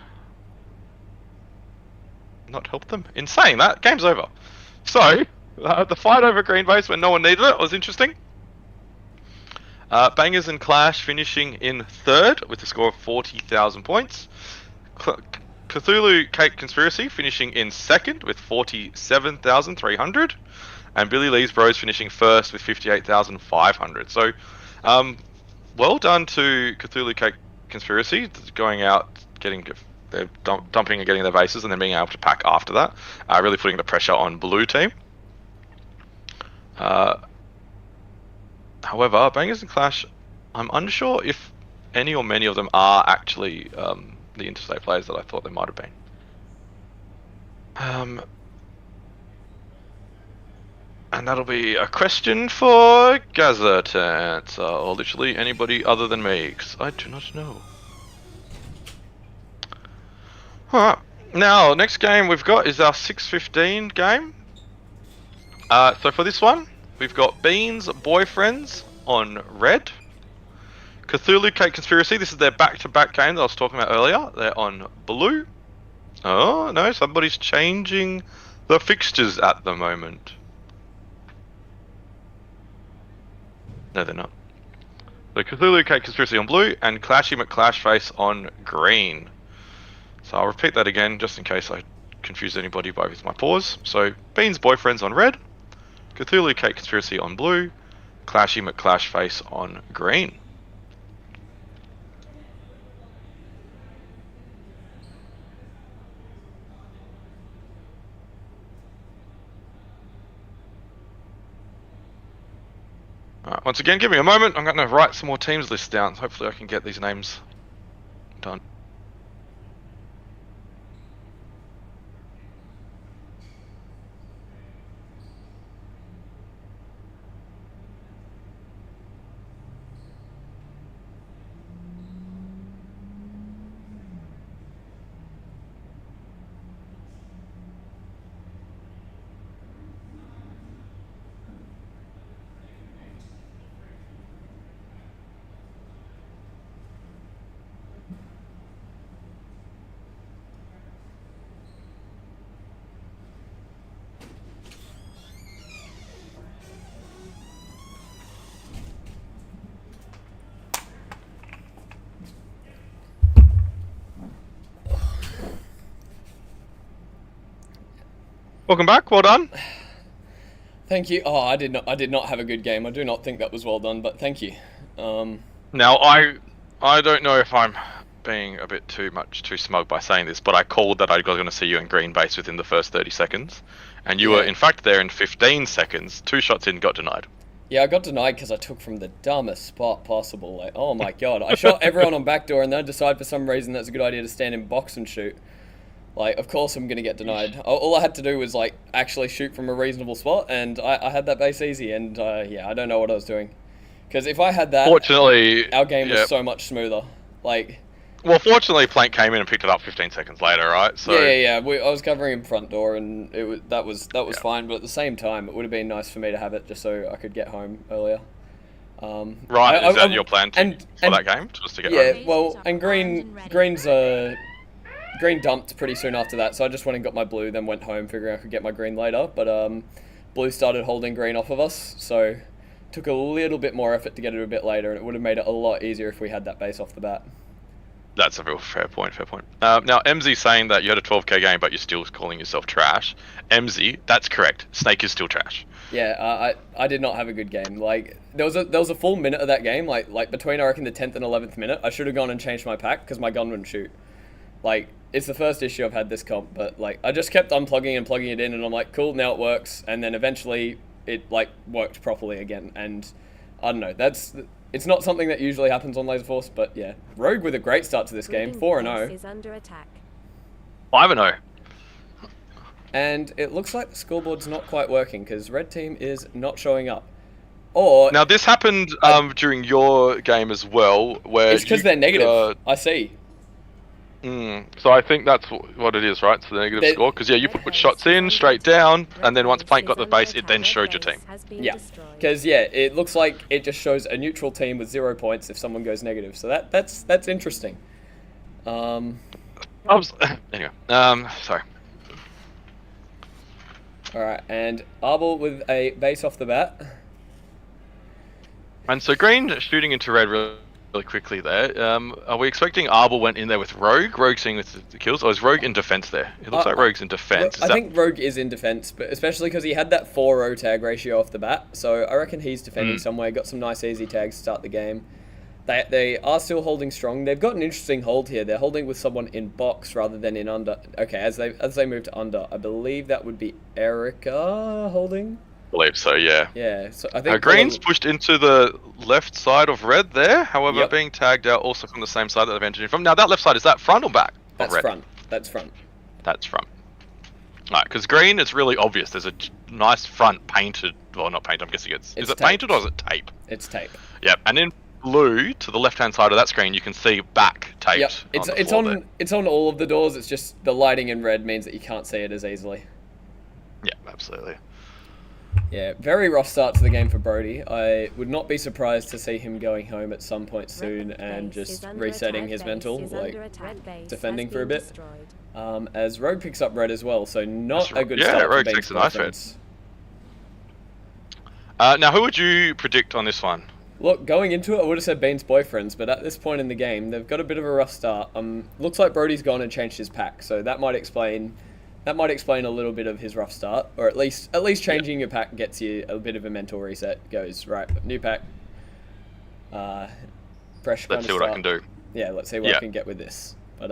not help them. In saying that, game's over. So, the fight over green base when no one needed it was interesting. Bangers and Clash finishing in third with a score of 40,000 points. Cthulhu Cake Conspiracy finishing in second with 47,300. And Billy Lee's Bros finishing first with 58,500. So, well done to Cthulhu Cake Conspiracy, going out, they're dumping and getting their bases and then being able to pack after that. Really putting the pressure on blue team. However, Bangers and Clash, I'm unsure if any or many of them are actually the interstate players that I thought they might have been. And that'll be a question for Gaza to answer, or literally anybody other than me, because I do not know. Alright, now next game we've got is our 6:15 game. So for this one, we've got Beans Boyfriends on red. Cthulhu Cake Conspiracy, this is their back-to-back game that I was talking about earlier. They're on blue. Oh no, somebody's changing the fixtures at the moment. No, they're not. So Cthulhu Cake Conspiracy on blue and Clashy McClashface on green. So I'll repeat that again just in case I confused anybody with my pause. So Beans Boyfriends on red, Cthulhu Cake Conspiracy on blue, Clashy McClashface on green. Alright, once again, give me a moment. I'm going to write some more teams lists down. Hopefully I can get these names done. Welcome back, well done. Thank you. Oh, I did not have a good game. I do not think that was well done, but thank you. Now, I don't know if I'm being a bit too smug by saying this, but I called that I was going to see you in green base within the first 30 seconds, and you were in fact there in 15 seconds. 2 shots in, got denied. Yeah, I got denied because I took from the dumbest spot possible. Like, oh my god, I shot everyone on backdoor, and then I decide for some reason that's a good idea to stand in box and shoot. Like, of course I'm gonna get denied. All I had to do was like actually shoot from a reasonable spot, and I had that base easy. And yeah, I don't know what I was doing, because if I had that, Fortunately, our game was so much smoother. Like, well, fortunately, Plank came in and picked it up 15 seconds later, right? So yeah. I was covering him front door, and that was fine. But at the same time, it would have been nice for me to have it just so I could get home earlier. Right, is that your plan for that game? Just to get home? Yeah, well, and Green dumped pretty soon after that, so I just went and got my blue, then went home figuring I could get my green later. But blue started holding green off of us, so took a little bit more effort to get it a bit later, and it would have made it a lot easier if we had that base off the bat. That's a real fair point. Now, MZ saying that you had a 12k game, but you're still calling yourself trash. MZ, that's correct. Snake is still trash. Yeah, I did not have a good game. Like, there was a full minute of that game, like between I reckon the 10th and 11th minute, I should have gone and changed my pack because my gun wouldn't shoot. Like, it's the first issue I've had this comp, but like I just kept unplugging and plugging it in, and I'm like, cool, now it works. And then eventually it like worked properly again, and I don't know, it's not something that usually happens on Laser Force, but yeah. Rogue with a great start to this game, 4-0. Is under attack. 5-0. And it looks like the scoreboard's not quite working because Red Team is not showing up. Or now this happened during your game as well, where it's because they're negative. I see. So I think that's what it is, right? So the negative score, because yeah, you put shots in straight down, and then once Plank got the base, it then showed your team. Yeah, because yeah, it looks like it just shows a neutral team with 0 points if someone goes negative. So that's interesting. Anyway, sorry. All right, and Arbol with a base off the bat. And so Green shooting into red really quickly there. Are we expecting Arbol went in there with Rogue? Rogue seeing with the kills, or is Rogue in defense there? It looks like Rogue's in defense. I think Rogue is in defense, but especially because he had that 4-0 tag ratio off the bat. So I reckon he's defending somewhere. Got some nice easy tags to start the game. They are still holding strong. They've got an interesting hold here. They're holding with someone in box rather than in under. Okay, as they move to under, I believe that would be Erica holding. I believe so, yeah. Yeah, so I think Green's pushed into the left side of red there, however, being tagged out also from the same side that they've entered in from. Now, that left side, is that front or back? That's front. That's front. That's front. Alright, because green, it's really obvious. There's a nice front painted, well, not painted, I'm guessing is it painted or is it tape? It's tape. Yep, and in blue, to the left-hand side of that screen, you can see back taped. Yep, it's on all of the doors, it's just the lighting in red means that you can't see it as easily. Yeah, absolutely. Yeah, very rough start to the game for Brody. I would not be surprised to see him going home at some point soon and just resetting his mental, like defending for a bit. As Rogue picks up red as well, so not a good start for Bean's boyfriends. Now, who would you predict on this one? Look, going into it, I would have said Bean's boyfriends, but at this point in the game, they've got a bit of a rough start. Looks like Brody's gone and changed his pack, so that might explain a little bit of his rough start, or at least changing your pack gets you a bit of a mental reset. Goes right, new pack, fresh. Let's see what I can do. Yeah, let's see what I can get with this. But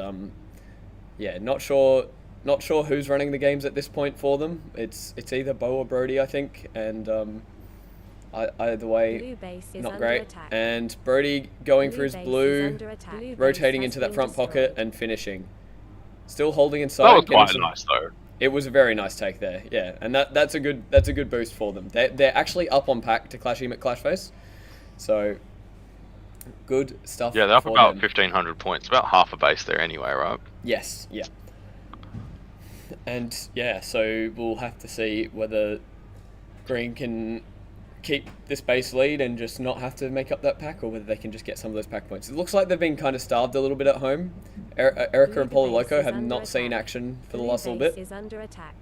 yeah, not sure who's running the games at this point for them. It's either Bo or Brody, I think, and either way, not great. And Brody going for his blue, rotating into that front pocket and finishing. Still holding inside. That was quite nice though. It was a very nice take there, yeah, and that's a good boost for them. They're actually up on pack to clash him at Clashface, so good stuff. Yeah, they're up about 1,500 points, about half a base there anyway, right? Yes, yeah. And yeah, so we'll have to see whether Green can keep this base lead and just not have to make up that pack, or whether they can just get some of those pack points. It looks like they've been kind of starved a little bit at home. Erica and Polo Loco have not seen action for the last little bit. Is under attack.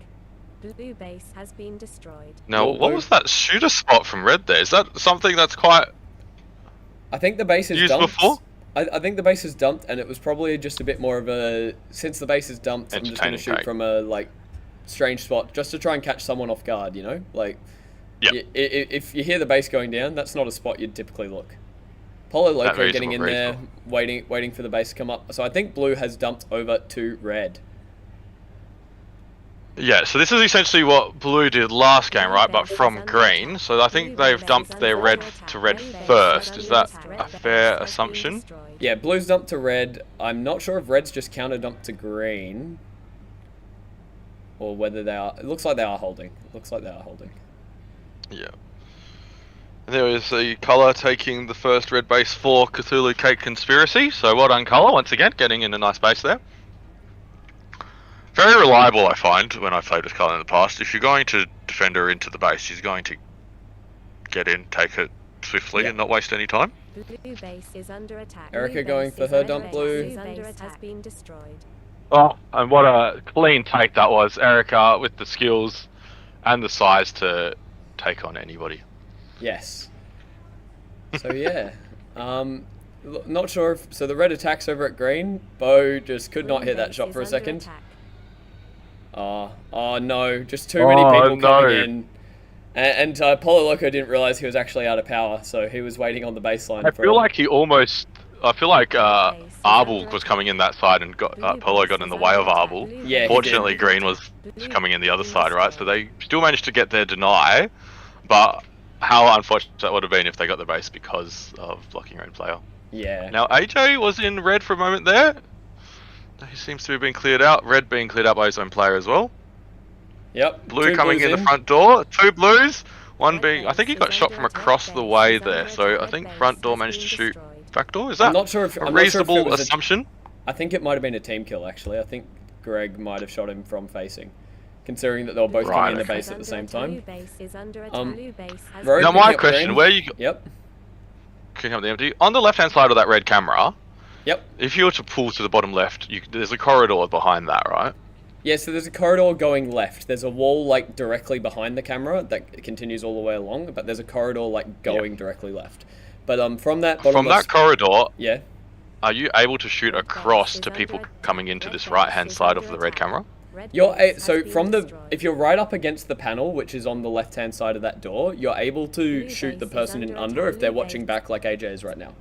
Blue base has been destroyed. Now, what was that shooter spot from red there? Is that something that's quite... I think the base is used dumped. Before? I think the base is dumped, and it was probably just a bit more of a... Since the base is dumped, I'm just going to shoot from a, like, strange spot, just to try and catch someone off guard, you know? Like, Yeah. If you hear the base going down, that's not a spot you'd typically look. Polo Loco very getting in reasonable. there, waiting for the base to come up. So I think blue has dumped over to red. Yeah, so this is essentially what blue did last game, right? But from green. So I think they've dumped their red to red first. Is that a fair assumption? Yeah, blue's dumped to red. I'm not sure if red's just counter dumped to green. Or whether they are... It looks like they are holding. Yeah. There is the colour taking the first red base for Cthulhu Cake Conspiracy. So well done, colour, once again, getting in a nice base there. Very reliable, I find, when I've played with colour in the past. If you're going to defend her into the base, she's going to get in, take it swiftly, and not waste any time. Blue base is under attack. Erica Blue going base for is her under dump attack. blue. Blue base has been destroyed. Oh, and what a clean take that was. Erica with the skills and the size to take on anybody. Yes. So yeah. Not sure if... So the red attacks over at green. Bo just could not hit that shot for a second. Oh no, just too many people coming in. And Polo Loco didn't realize he was actually out of power, so he was waiting on the baseline. I feel like Arbol was coming in that side and Polo got in the way of Arbol. Yeah, Fortunately, green was coming in the other side, right? So they still managed to get their deny, but how unfortunate that would have been if they got the base because of blocking red player. Yeah. Now AJ was in red for a moment there. He seems to have been cleared out. Red being cleared out by his own player as well. Yep. Blue two coming blues in the front door. Two blues. One being, I think he got shot from across the way there. So I think front door managed to shoot back door. Is that I'm not sure if a I'm not sure if it reasonable was assumption? I think it might have been a team kill actually. I think Greg might have shot him from facing, considering that they were both coming in the base at the same time. Rogue Now picking my up question, green. where you Yep. can have the empty on the left hand side of that red camera? Yep. If you were to pull to the bottom left, there's a corridor behind that, right? Yeah, so there's a corridor going left. There's a wall like directly behind the camera that continues all the way along, but there's a corridor like going directly left. But from that bottom From left, that corridor, yeah. are you able to shoot across to people coming into this right hand side of the red camera? So from if you're right up against the panel, which is on the left hand side of that door, you're able to shoot the person in under if they're watching back like AJ is right now.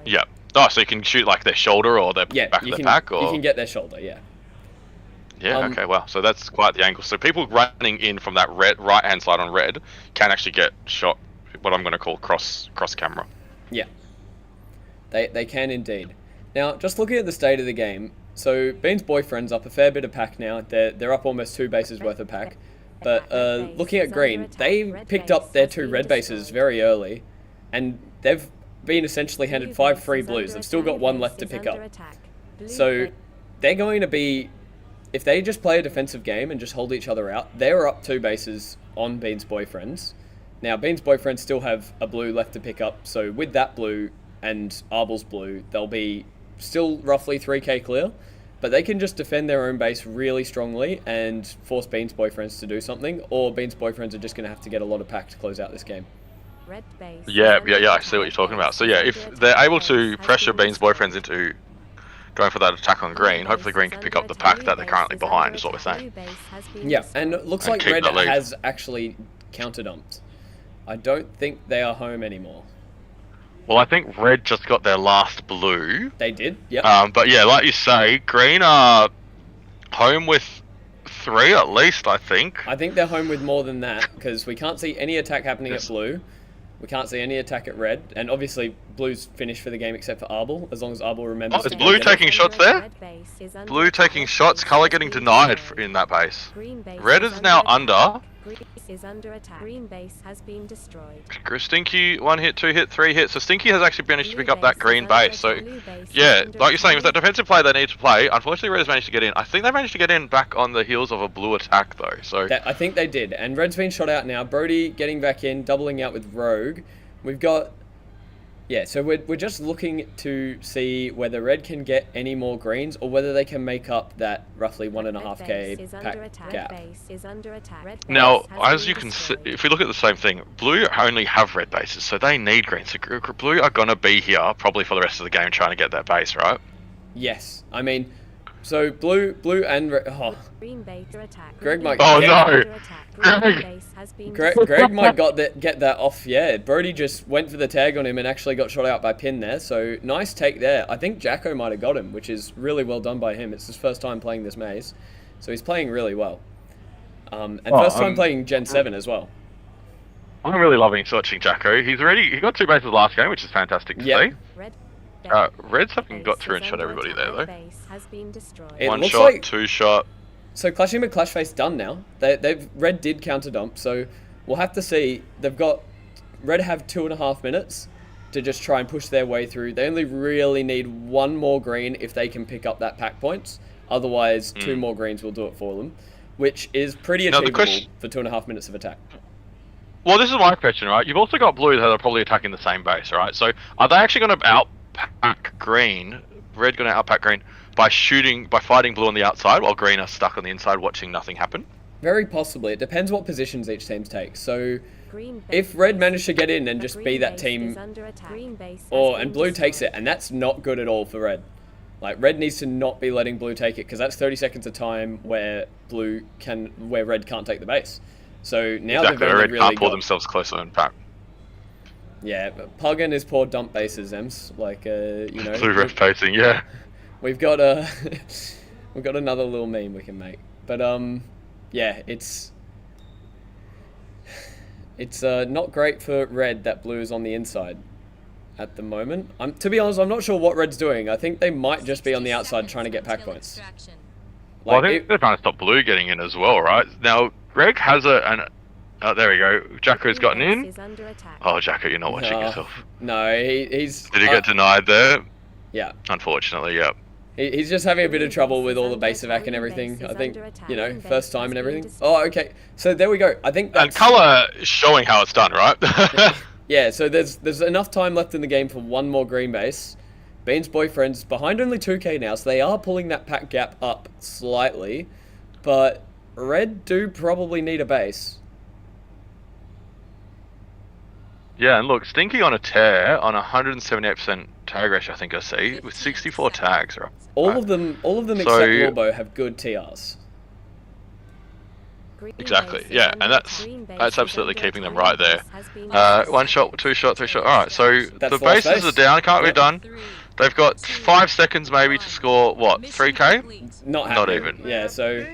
Yeah. Oh, so you can shoot like their shoulder or their back of their back, or you can get their shoulder, yeah. Yeah. Okay. Wow. So that's quite the angle. So people running in from that right hand side on red can actually get shot. What I'm going to call cross camera. Yeah. They can indeed. Now, just looking at the state of the game, so Bean's boyfriend's up a fair bit of pack now. They're up almost 2 bases worth of pack. But looking at green, they picked up their 2 red bases very early, and they've been essentially handed 5 free blues. They've still got 1 left to pick up. So they're going to be, if they just play a defensive game and just hold each other out, they're up 2 bases on Bean's boyfriends. Now, Bean's boyfriends still have a blue left to pick up, so with that blue and Arbel's blue, they'll be still roughly 3k clear, but they can just defend their own base really strongly and force Bean's boyfriends to do something, or Bean's boyfriends are just going to have to get a lot of pack to close out this game. Yeah, I see what you're talking about. So yeah, if they're able to pressure Bean's boyfriends into going for that attack on green, hopefully green can pick up the pack that they're currently behind, is what we're saying. Yeah, and it looks like keep red the lead. has actually counter-dumped. I don't think they are home anymore. Well, I think red just got their last blue. They did, yep. But yeah, like you say, green are home with 3 at least, I think. I think they're home with more than that, because we can't see any attack happening at blue. We can't see any attack at red, and obviously blue's finished for the game except for Arbel, as long as Arbel remembers. Oh, is blue taking shots there? Blue taking shots, colour getting denied in that base. Red is now under. Is under attack. Green base has been destroyed. Stinky 1 hit, 2 hit, 3 hit. So Stinky has actually managed to pick up that green base. So yeah, like you're saying, with that defensive play they need to play, unfortunately Red has managed to get in. I think they managed to get in back on the heels of a blue attack though. So I think they did. And Red's been shot out now. Brody getting back in, doubling out with Rogue. We've got... Yeah, so we're just looking to see whether Red can get any more greens or whether they can make up that roughly 1.5k pack gap. now, as you can see, if we look at the same thing, blue only have red bases, so they need green. So blue are going to be here probably for the rest of the game trying to get that base, right? Yes. I mean, So blue and red. Oh, Green base under attack. Greg might Oh, get, no. Under attack. Green Greg. base has been Greg might get that off. Yeah, Brody just went for the tag on him and actually got shot out by Pin there. So nice take there. I think Jacko might have got him, which is really well done by him. It's his first time playing this maze, so he's playing really well. And first time playing Gen 7 as well. I'm really loving watching Jacko. He got 2 bases last game, which is fantastic to see. Red Reds haven't got base through and is shot under everybody attack. there, Red though. base has been destroyed. It 1 looks shot, like- 2 shot. So Clashing McClashface done now. Red did counter dump, so we'll have to see. Red have 2.5 minutes to just try and push their way through. They only really need 1 more green if they can pick up that pack points. Otherwise, 2 more greens will do it for them, which is pretty Now, the achievable question- for 2.5 minutes of attack. Well, this is my question, right? You've also got blue that are probably attacking the same base, right? So are they actually going to outpack green? Red going to outpack green by fighting blue on the outside while green are stuck on the inside watching nothing happen? Very possibly. It depends what positions each team takes. So Green if base Red is- managed to get in and the just be green that base team, is under attack. Green base has and been blue takes it, destroyed. and that's not good at all for Red. Like, Red needs to not be letting blue take it, because that's 30 seconds of time where Red can't take the base. So now Exactly. they've only Red really can't pull got, themselves closer and pack. yeah, but Pug and his poor dump bases, Ems. Like, you know, Blue ref pacing, yeah. we've got we've got another little meme we can make. But yeah, it's not great for Red that blue is on the inside at the moment. To be honest, I'm not sure what Red's doing. I think they might just be on the outside trying to get pack points. Extraction. Well, I Like, think they're trying to stop blue getting in as well, right? Now, Greg has oh, there we go. Jacko's Green gotten base in. is under attack. Oh, Jacko, you're not watching yourself. No, he's... Did he get denied there? Yeah. Unfortunately, yeah. He's just having a bit of trouble with all the base evac and everything. I think, you know, first time and everything. Oh, okay. So there we go. I think And that's... colour showing how it's done, right? Yeah, so there's enough time left in the game for 1 more green base. Bean's boyfriend's behind only 2k now, so they are pulling that pack gap up slightly. But Red do probably need a base. Yeah, and look, Stinky on a tear on 178% tag ratio, I think I see, with 64 tags, right? All of them So- except Lorbo have good TRs. Green Exactly, base is yeah, under and attack. Green base that's is absolutely under keeping them attack. right Green there. base has been 1 shot, 2 shot, 3 shot. Alright, so That's the the last bases base. are down, can't be Yep. done. They've got 5 seconds maybe to score, what, 3k? Not Not happening. even. Yeah, so...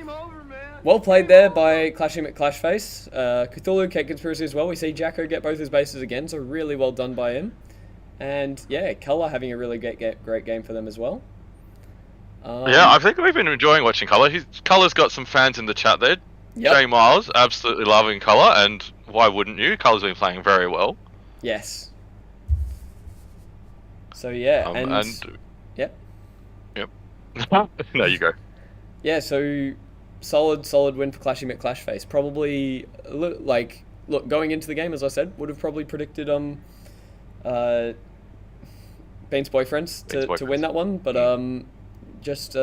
Well played there by Clashing McClashface. Cthulhu, Cake Conspiracy as well. We see Jacko get both his bases again, so really well done by him. And yeah, Color having a really great game for them as well. Yeah, I think we've been enjoying watching Colour. Colour's got some fans in the chat there. Yep. Jay Miles, absolutely loving Colour, and why wouldn't you? Colour's been playing very well. Yes. So yeah, yep. Yep. No, you go. Yeah, so solid win for Clashing McClashface. Probably look, going into the game, as I said, would have probably predicted Bean's boyfriends to win that one, but just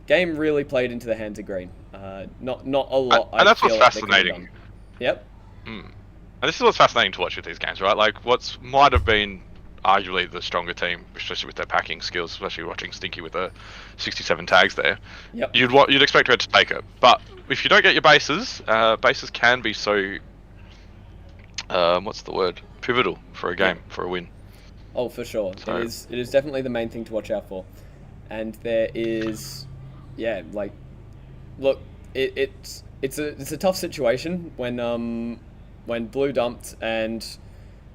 game really played into the hands of green. Not a lot. And that's what's feel like they could've fascinating. done. Yep. And this is what's fascinating to watch with these games, right? Like, might have been arguably the stronger team, especially with their packing skills, especially watching Stinky with the 67 tags there. Yep. You'd expect Red to take it, but if you don't get your bases, bases can be so what's the word? Pivotal for a game, for a win. Oh, for sure. So- It is definitely the main thing to watch out for. And there is, yeah, like, look, it's a tough situation when blue dumped and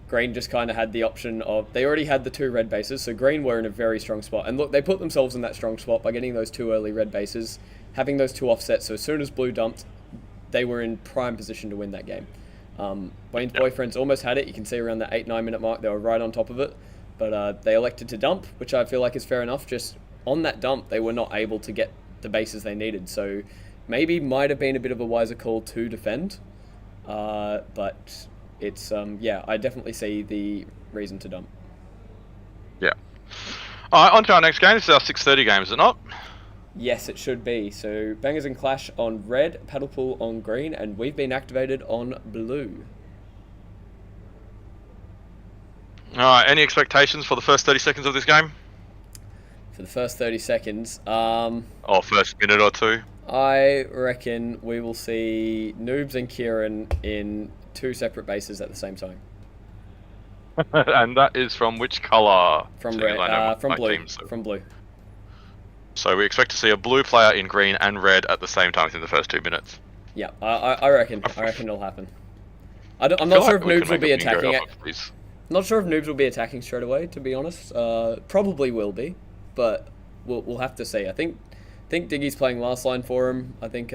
green just kind of had the option of, they already had the 2 red bases, so green were in a very strong spot. And look, they put themselves in that strong spot by getting those 2 early red bases, having those 2 offsets, so as soon as blue dumped, they were in prime position to win that game. Wayne's boyfriends almost had it. You can see around that 8-9 minute mark, they were right on top of it. But they elected to dump, which I feel like is fair enough. Just on that dump, they were not able to get the bases they needed. So maybe might have been a bit of a wiser call to defend. But it's, yeah, I definitely see the reason to dump. Yeah. Alright, on to our next game. This is our 6:30 game, is it not? Yes, it should be. So Bangers and Clash on red, Paddle Pool on green, and we've been activated on blue. Alright, any expectations for the first 30 seconds of this game? for the first 30 seconds. Or first minute or two. I reckon we will see Noobs and Kieran in 2 separate bases at the same time. And that is from which colour? From Seeing as I know red, from my blue. team, so. From blue. So we expect to see a blue player in green and red at the same time within the first 2 minutes. Yeah, I reckon. I reckon it'll happen. I'm I not feel sure like if we Noobs can will make be a bingo attacking off it. of these. Not sure if Noobs will be attacking straight away, to be honest. Probably will be, but we'll have to see. I think Diggy's playing last line for him. I think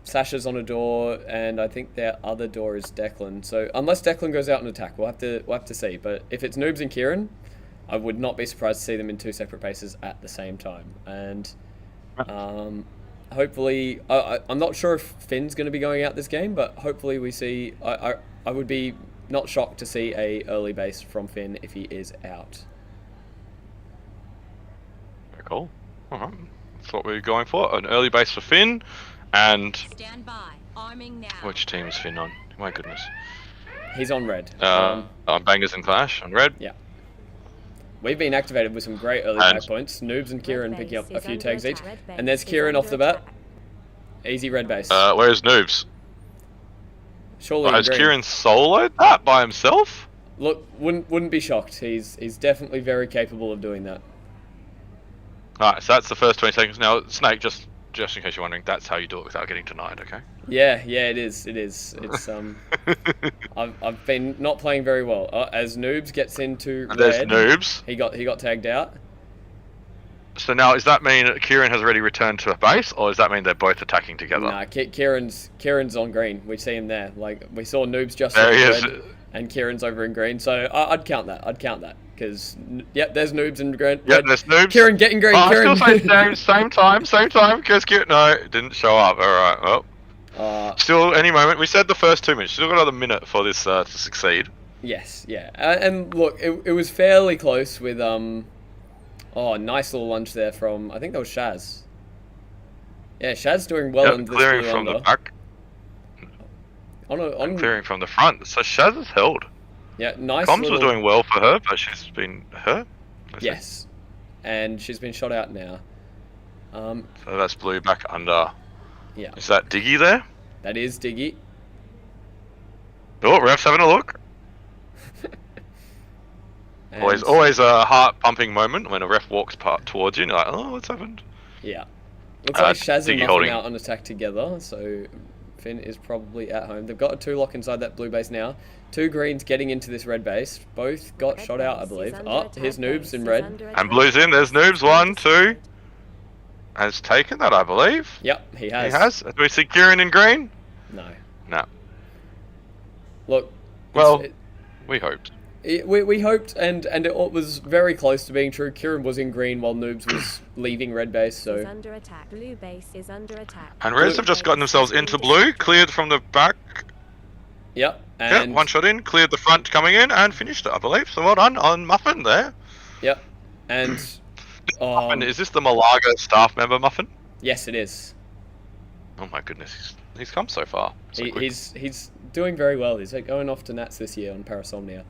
Sasha's on a door, and I think their other door is Declan. So unless Declan goes out and attack, we'll have to see. But if it's Noobs and Kieran, I would not be surprised to see them in 2 separate bases at the same time. And hopefully, I'm not sure if Finn's going to be going out this game, but hopefully we see. I would be not shocked to see a early base from Finn if he is out. Very cool. Alright. That's what we're going for. An early base for Finn. And Stand by. Arming now. which team is Finn on? My goodness. He's on red. On Bangers and Clash on red. Yeah. We've been activated with some great early And- back points. Noobs and Kieran picking up a base few is tags under each. attack. Red And there's base is Kieran off under the bat. attack. Easy red base. Where's Noobs? Surely Has green. Kieran soloed that by himself? Look, wouldn't be shocked. He's definitely very capable of doing that. Alright, so that's the first 20 seconds. Now, Snake, just in case you're wondering, that's how you do it without getting denied, okay? Yeah, it is. It's I've been not playing very well. As Noobs gets into And there's red, Noobs. he got tagged out. So now, does that mean that Kieran has already returned to a base, or does that mean they're both attacking together? Nah, Kieran's on green. We see him there. Like we saw Noobs just There he in is. red, and Kieran's over in green. So I'd count that. Because yep, there's Noobs in green. Yep, red. there's Noobs. Kieran getting green. Oh, I Kieran. still say same time, because Kieran, no, it didn't show up. Alright, well. Still, any moment. We said the first 2 minutes. Still got another minute for this to succeed. Yes, yeah. And look, it was fairly close with oh, nice little lunge there from, I think that was Shaz. Yeah, Shaz doing well in Yep, this clearing blue from under. the back, clearing from the front. So Shaz has held. Yeah, nice Comms little... was doing well for her, but she's been hurt. I see. Yes. And she's been shot out now. So that's blue back under. Yeah, Is that Diggy there? that is Diggy. Oh, ref's having a look. And- Always a heart pumping moment when a ref walks towards you and you're like, oh, what's happened? Yeah. Looks like Shaz Diggy and Muffin holding. out on attack together, so Finn is probably at home. They've got a 2-lock inside that blue base now. 2 greens getting into this red base. Both got Red shot out, I base is believe. under Oh, attack. here's Noobs Base in is red. under And attack. blue's in, there's Noobs, 1, 2. Has taken that, I believe. Yep, he has. He has. Do we see Kieran in green? No. No. Look. Well, it's- we hoped. we hoped, and it was very close to being true. Kieran was in green while Noobs was leaving red base, Is so... under attack. Blue base is under attack. And Reds have just gotten themselves into blue, cleared from the back. Yep, Yeah, and... one shot in, cleared the front coming in, and finished it, I believe. So well done on Muffin there. Yep, and... Muffin, is this the Malaga staff member, Muffin? Yes, it is. Oh my goodness, he's come so far. So quick. He's doing very well. He's going off to Nats this year on Parasomnia.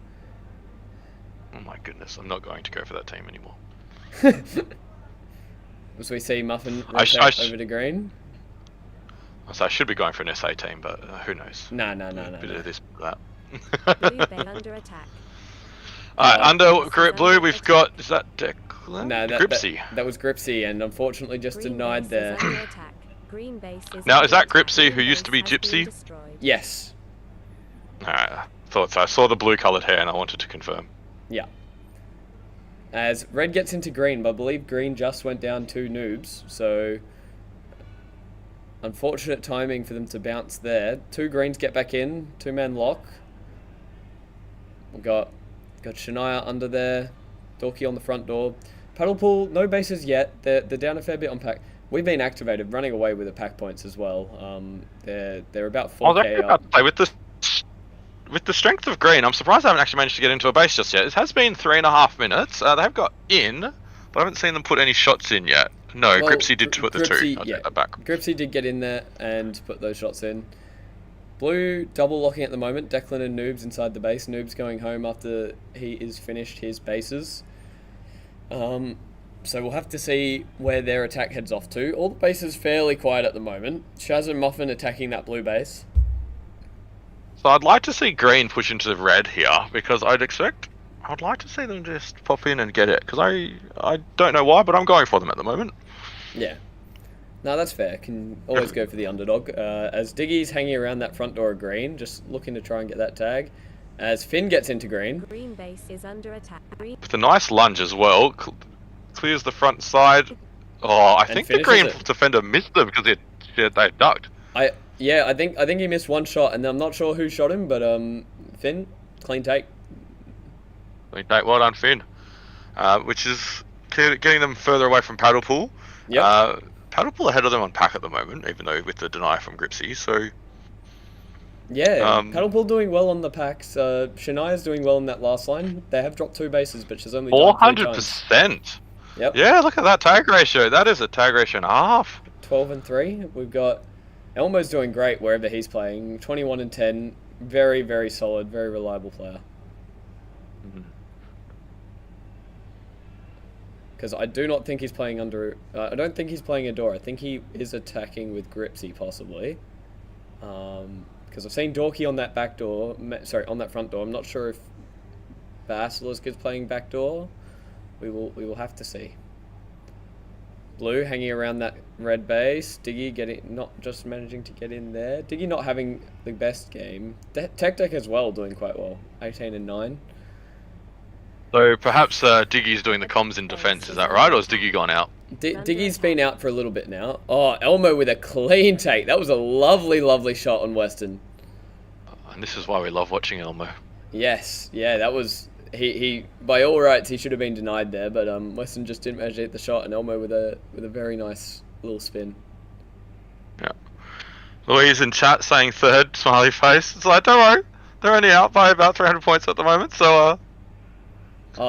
Oh my goodness, I'm not going to go for that team anymore. As we see Muffin I sh- rotate over to green. So I should be going for an SA team, but who knows? No. Bit of this, bit of Blue that. base under attack. Alright, under Base group is blue, under we've attack. got, is that Declan? No, Gripsy. that was Gripsy, and unfortunately just Green denied base there. is under attack. Green base is Now, under is that attack. Gripsy Green who used to be base has been Gypsy? destroyed. Yes. Alright, thought so. I saw the blue coloured hair and I wanted to confirm. Yeah. As red gets into green, but I believe green just went down 2 noobs, so unfortunate timing for them to bounce there. 2 greens get back in, 2-man lock. We've got Shania under there, Dorky on the front door. Paddle pool, no bases yet. They're down a fair bit on pack. We've been activated, running away with the pack points as well. They're about 4k I was actually up. about to say, with the strength of green, I'm surprised I haven't actually managed to get into a base just yet. It has been 3.5 minutes. They have got in, but I haven't seen them put any shots in yet. No, Well, Gripsy did put the 2. I'll take that back. Gripsy did get in there and put those shots in. Blue double locking at the moment. Declan and Noobs inside the base. Noobs going home after he is finished his bases. So we'll have to see where their attack heads off to. All the base is fairly quiet at the moment. Shaz and Muffin attacking that blue base. So I'd like to see green push into red here, because I'd like to see them just pop in and get it, because I don't know why, but I'm going for them at the moment. Yeah. No, that's fair. Can always go for the underdog. As Diggy's hanging around that front door of green, just looking to try and get that tag. As Finn gets into green. Green base is under attack. Green With a nice lunge as well, clears the front side. Oh, I think the green finishes it. defender missed them because they ducked. I think he missed one shot, and I'm not sure who shot him, but Finn, clean take. Well done, Finn. Which is getting them further away from Paddle Pool. Yep. Paddle Pool ahead of them on pack at the moment, even though with the deny from Gripsy. So Yeah, Paddle Pool doing well on the packs. Shania's doing well in that last line. They have dropped 2 bases, but she's only done 3 times. 400%. Yep. Yeah, look at that tag ratio. That is a tag ratio and a half. 12 and 3. We've got Elmo's doing great wherever he's playing. 21 and 10. Very, very solid, very reliable player. Because I do not think he's playing under... I don't think he's playing Adora. I think he is attacking with Gripsy, possibly. Because I've seen Dorky on that back door. Sorry, on that front door. I'm not sure if Basilisk is playing back door. We will have to see. Blue hanging around that red base. Diggy not just managing to get in there. Diggy not having the best game. Tech Deck as well doing quite well. 18 and 9. So perhaps Diggy's doing the comms in defense, is that right? Or has Diggy gone out? Diggy's been out for a little bit now. Oh, Elmo with a clean take. That was a lovely, lovely shot on Weston. And this is why we love watching Elmo. Yes, yeah, that was... He by all rights, he should have been denied there, but Weston just didn't manage to hit the shot, and Elmo with a very nice little spin. Yeah. Louise in chat saying third, smiley face. It's like, don't worry, they're only out by about 300 points at the moment, so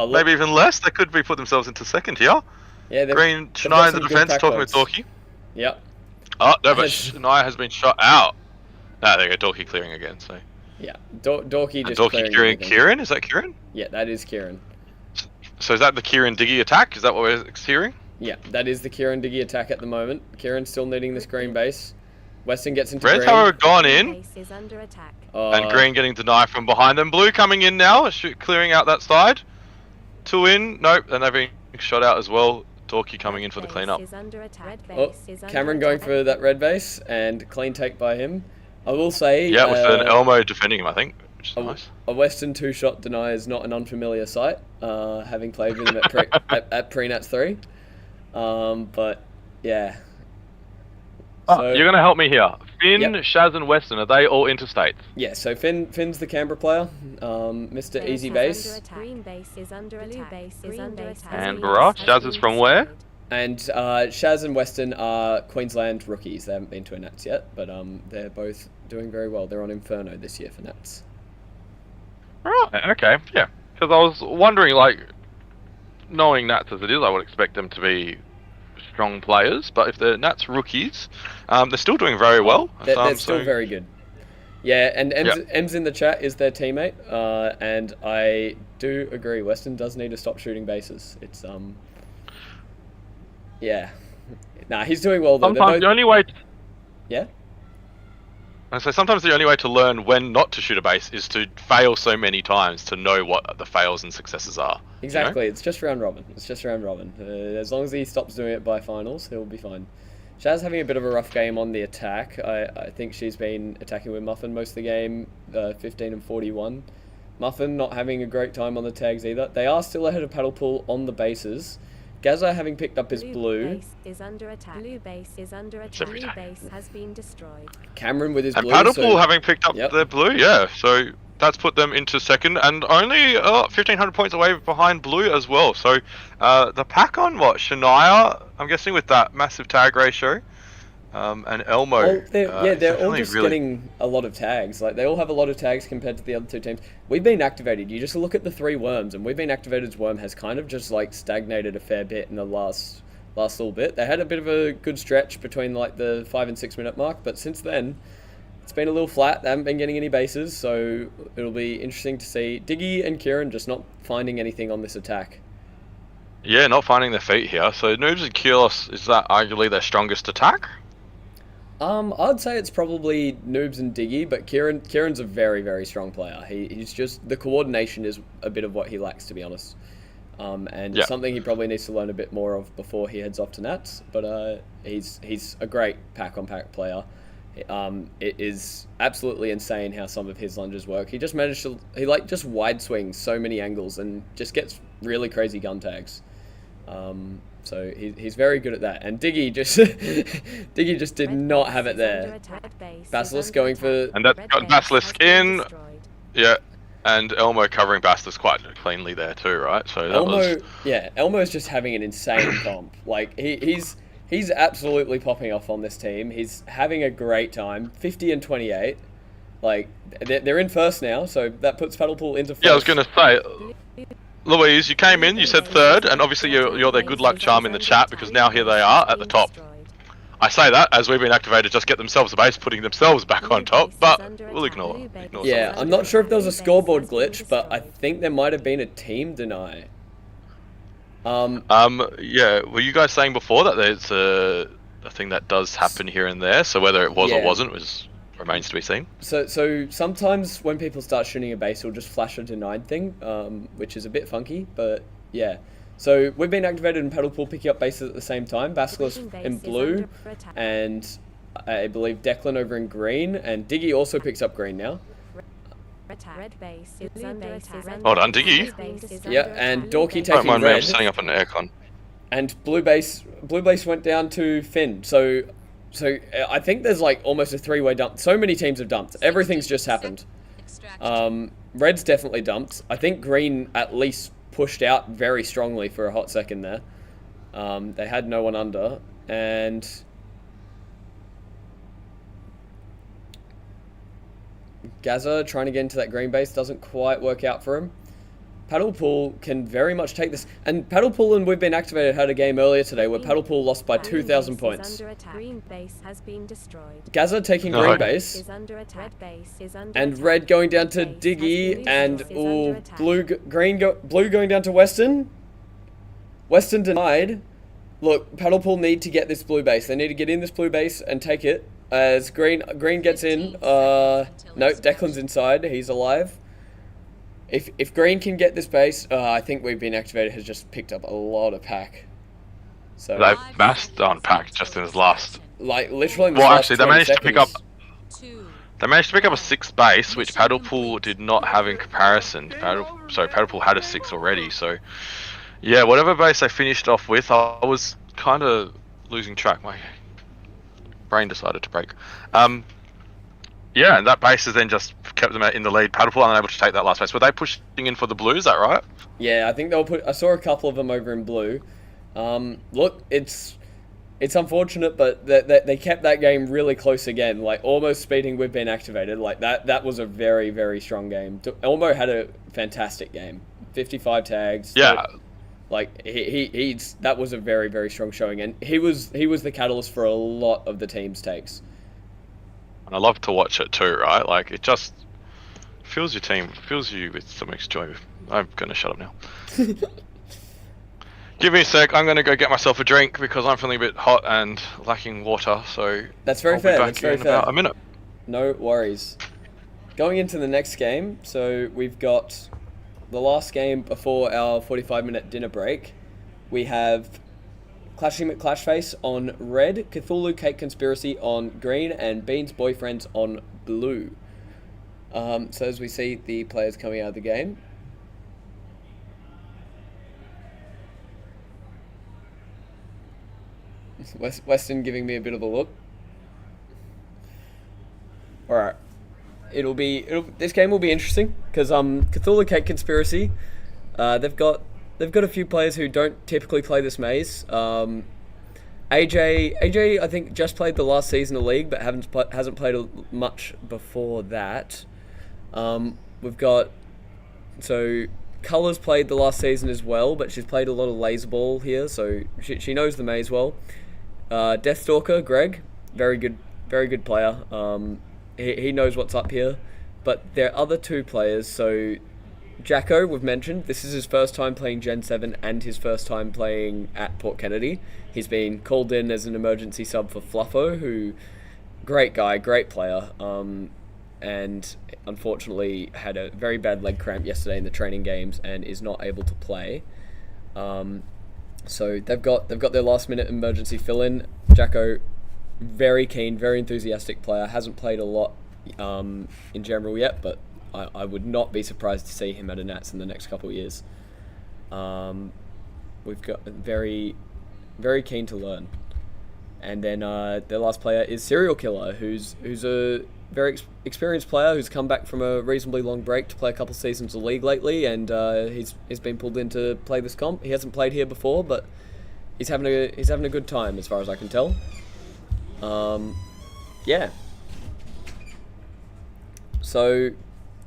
maybe even less. They could be put themselves into second here. Yeah, Green, Shania in the defense, talking with Dorky. Yep. Oh, no, but Shania has been shot out. Ah, there you go, Dorky clearing again, so... Yeah, Dorky just Dorky clearing Kieran? Is that Kieran? Yeah, that is Kieran. So is that the Kieran Diggy attack? Is that what we're hearing? Yeah, that is the Kieran Diggy attack at the moment. Kieran's still needing this green base. Weston gets into Red green. Tower gone in. base is under attack. And green getting denied from behind them. Blue coming in now, clearing out that side. 2 in. Nope, and they're being shot out as well. Dorky coming in for the cleanup. Is under attack. Cameron going for that red base, and clean take by him. I will say... Yeah, with an Elmo defending him, I think, which is nice. A Western 2-shot deny is not an unfamiliar sight, having played with him at Prenats 3. But, yeah. So, you're going to help me here. Finn, yep. Shaz, and Weston, are they all interstates? Yeah, so Finn's the Canberra player, Mr. Easy Base. Green base is under attack. Base is under attack. Canberra. Shaz is from where? And Shaz and Weston are Queensland rookies. They haven't been to a Nats yet, but they're both doing very well. They're on Inferno this year for Nats. Right, okay, yeah. Because I was wondering, like, knowing Nats as it is, I would expect them to be strong players, but if they're Nats rookies, they're still doing very well. They're still very good. Yeah, and Ems in the chat is their teammate, and I do agree, Weston does need to stop shooting bases. It's, yeah. Nah, he's doing well though. Sometimes the only way... Yeah? I say sometimes the only way to learn when not to shoot a base is to fail so many times to know what the fails and successes are. Exactly, you know? It's just round robin. It's just round robin. As long as he stops doing it by finals, he'll be fine. Shaz having a bit of a rough game on the attack. I think she's been attacking with Muffin most of the game, 15 and 41. Muffin not having a great time on the tags either. They are still ahead of Paddle Pool on the bases. Gaza having picked up his blue. Base is under attack. Blue base is under attack. Blue base has been destroyed. Cameron with his and blue. And Paddle Pool having picked up their blue, yeah. So that's put them into second and only 1,500 points away behind blue as well. So the pack on what? Shania, I'm guessing with that massive tag ratio. And Elmo. They're all just getting a lot of tags. Like, they all have a lot of tags compared to the other 2 teams. We've been activated. You just look at the 3 worms, and We've Been Activated's worm has kind of just, like, stagnated a fair bit in the last little bit. They had a bit of a good stretch between, like, the 5 and 6 minute mark, but since then, it's been a little flat. They haven't been getting any bases, so it'll be interesting to see. Diggy and Kieran just not finding anything on this attack. Yeah, not finding their feet here. So Noobs and Keelos, is that arguably their strongest attack? I'd say it's probably Noobs and Diggy, but Kieran's a very, very strong player. He's just, the coordination is a bit of what he lacks, to be honest. And Yeah. something he probably needs to learn a bit more of before he heads off to Nats. But he's a great pack-on-pack player. It is absolutely insane how some of his lunges work. He just managed to, just wide swings so many angles and just gets really crazy gun tags. So he's very good at that. And Diggy just Diggy just did not have it there. Basilisk going for, And that got Basilisk in. Yeah, and Elmo covering Basilisk quite cleanly there too, right? So that was... Elmo's just having an insane comp. Like he's absolutely popping off on this team. He's having a great time. 50 and 28. Like they're in first now, so that puts Paddlepool into first. Yeah, I was gonna say, Louise, you came in, you said third, and obviously you're their good luck charm in the chat because now here they are at the top. I say that as we've been activated, just get themselves a base, putting themselves back on top, but we'll ignore Yeah, I'm not sure if there was a scoreboard glitch, but I think there might have been a team deny. Yeah, were you guys saying before that there's a thing that does happen here and there? So whether it was or wasn't remains to be seen. So sometimes when people start shooting a base, it'll just flash a denied thing, which is a bit funky, but yeah. So we've been activated in Paddlepool picking up bases at the same time. Basilisk in blue, and I believe Declan over in green, and Diggy also picks up green now. Red base is under attack. Hold on, Diggy. Yeah, and Dorky Don't taking mind me, I'm red. setting up an aircon. And blue base went down to Finn. So I think there's like almost a three-way dump. So many teams have dumped. Everything's just happened. Red's definitely dumped. I think green at least pushed out very strongly for a hot second there. They had no one under, and Gaza trying to get into that green base doesn't quite work out for him. Paddlepool can very much take this, and Paddlepool and We've Been Activated had a game earlier today where Paddlepool lost by 2,000 points. Green base has been destroyed. Gaza taking green base, and red going down to Diggy, and blue going down to Weston. Weston denied. Look, Paddlepool need to get this blue base. They need to get in this blue base and take it. As green gets in. No, Declan's inside. He's alive. If green can get this base, I think We've Been Activated has just picked up a lot of pack. So They massed on pack just in his last. like literally. In the Well, last actually, they 20 managed to pick up. seconds. They managed to pick up a 6 base, which Paddlepool did not have in comparison. Paddlepool had a 6 already, so yeah, whatever base they finished off with, I was kind of losing track. My brain decided to break. Yeah, and that base has then just kept them in the lead. Paddlepool unable to take that last base. Were they pushing in for the blue? Is that right? Yeah, I think they'll put. I saw a couple of them over in blue. Look, it's unfortunate, but they kept that game really close again, like almost speeding We've Been Activated. Like that was a very, very strong game. Elmo had a fantastic game. 55 tags. Yeah. Like he's that was a very, very strong showing, and he was the catalyst for a lot of the team's takes. And I love to watch it too, right? Like it just fills you with so much joy. I'm gonna shut up now. Give me a sec. I'm gonna go get myself a drink because I'm feeling a bit hot and lacking water. So that's very I'll fair. Be back That's very in fair. about a minute. No worries. Going into the next game, so we've got the last game before our 45-minute dinner break. We have Clashing McClashface on red, Cthulhu Cake Conspiracy on green, and Bean's Boyfriends on blue. So as we see the players coming out of the game. Weston giving me a bit of a look. Alright. This game will be interesting because Cthulhu Cake Conspiracy, they've got a few players who don't typically play this maze. AJ I think just played the last season of League, but hasn't played much before that. We've got Colours played the last season as well, but she's played a lot of laser ball here, so she knows the maze well. Deathstalker Greg, very good player. He knows what's up here, but there are other two players. So Jacko, we've mentioned, this is his first time playing Gen 7 and his first time playing at Port Kennedy. He's been called in as an emergency sub for Fluffo, who, great guy, great player, and unfortunately had a very bad leg cramp yesterday in the training games and is not able to play. So they've got their last minute emergency fill-in. Jacko, very keen, very enthusiastic player, hasn't played a lot in general yet, but I would not be surprised to see him at a Nats in the next couple of years. We've got very, very keen to learn. And then their last player is Serial Killer, who's a very experienced player who's come back from a reasonably long break to play a couple seasons of League lately, and he's been pulled in to play this comp. He hasn't played here before, but he's having a good time as far as I can tell. Yeah. So,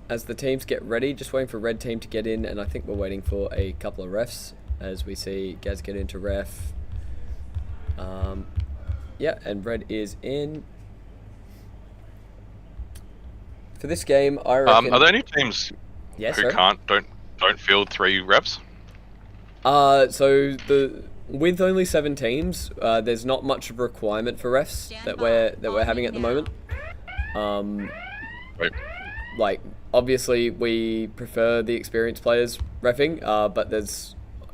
as the teams get ready, just waiting for Red Team to get in, and I think we're waiting for a couple of refs as we see Gaz get into ref. Yeah, and Red is in. For this game, I reckon... Are there any teams Yes, who sir? don't field 3 refs? So with only 7 teams, there's not much of a requirement for refs that we're having at the moment. Right. Like, obviously we prefer the experienced players reffing, but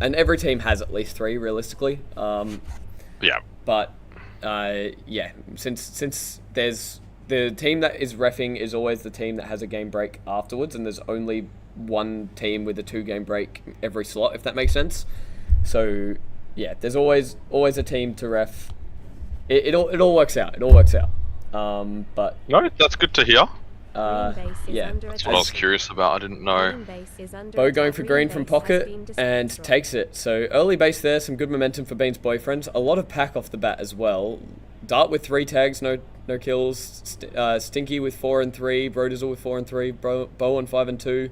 and every team has at least 3 realistically. Yeah. But yeah, since there's the team that is reffing is always the team that has a game break afterwards, and there's only one team with a 2-game break every slot, if that makes sense. So yeah, there's always a team to ref. It all works out. It all works out. But No, that's good to hear. yeah, That's what I was curious about. I didn't know. Bo going for green from pocket and takes it. So early base there, some good momentum for Bean's boyfriend. A lot of pack off the bat as well. Dart with 3 tags, no kills. Stinky with 4 and 3. Brodizzle with 4 and 3. Bo on 5 and 2.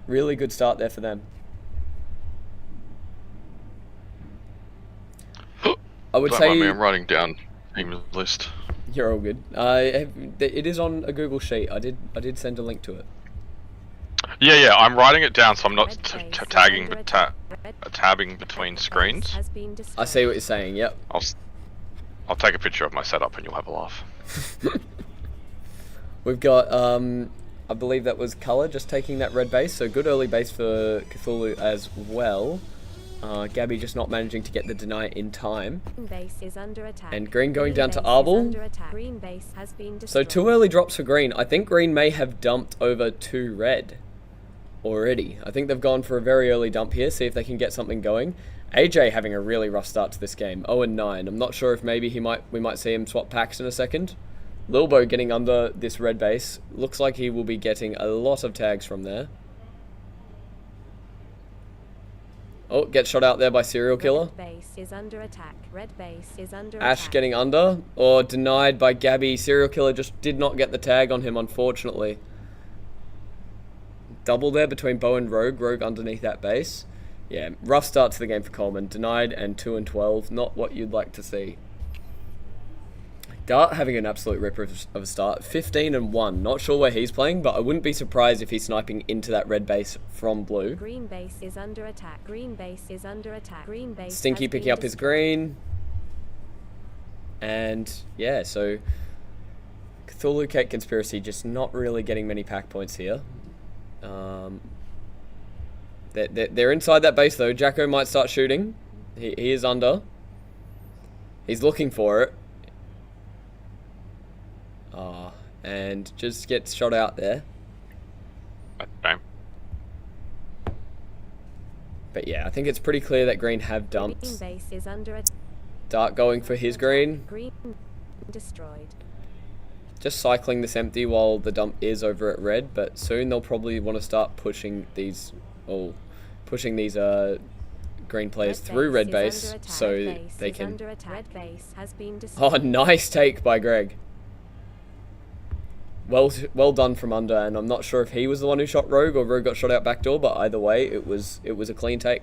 Really good start there for them. I would Don't say mind me, I'm writing down team list. you're all good. It is on a Google sheet. I did send a link to it. Yeah, I'm writing it down so I'm not tagging, but tabbing between screens. I see what you're saying. Yep. I'll take a picture of my setup and you'll have a laugh. We've got I believe that was Color just taking that red base, so good early base for Cthulhu as well. Gabby just not managing to get the deny in time. Base is under attack. And green going down to base is Arbol. under attack. Green base has been So destroyed. 2 early drops for green. I think green may have dumped over 2 red already. I think they've gone for a very early dump here, see if they can get something going. AJ having a really rough start to this game, 0-9. I'm not sure if maybe we might see him swap packs in a second. Lilbo getting under this red base. Looks like he will be getting a lot of tags from there. Oh, gets shot out there by Serial Killer. Red base is under attack. Red base is under Ash attack. getting under, or denied by Gabby. Serial Killer just did not get the tag on him, unfortunately. Double there between Bo and Rogue. Rogue underneath that base. Yeah, rough start to the game for Coleman. Denied and 2 and 12. Not what you'd like to see. Dart having an absolute ripper of a start. 15 and 1. Not sure where he's playing, but I wouldn't be surprised if he's sniping into that red base from blue. Green base is under attack. Green base is under attack. Green base Stinky has picking been up his green. And yeah, so Cthulhu Cake Conspiracy just not really getting many pack points here. They're inside that base though. Jacko might start shooting. He is under. He's looking for it. And just gets shot out there. Okay. But yeah, I think it's pretty clear that green have Green dumped. base is under attack. Dart going for his green. Green destroyed. Just cycling this empty while the dump is over at red, but soon they'll probably want to start pushing these green players through red base so they can... Red base has been destroyed. Oh, nice take by Greg. Well done from under, and I'm not sure if he was the one who shot Rogue or Rogue got shot out backdoor, but either way, it was a clean take.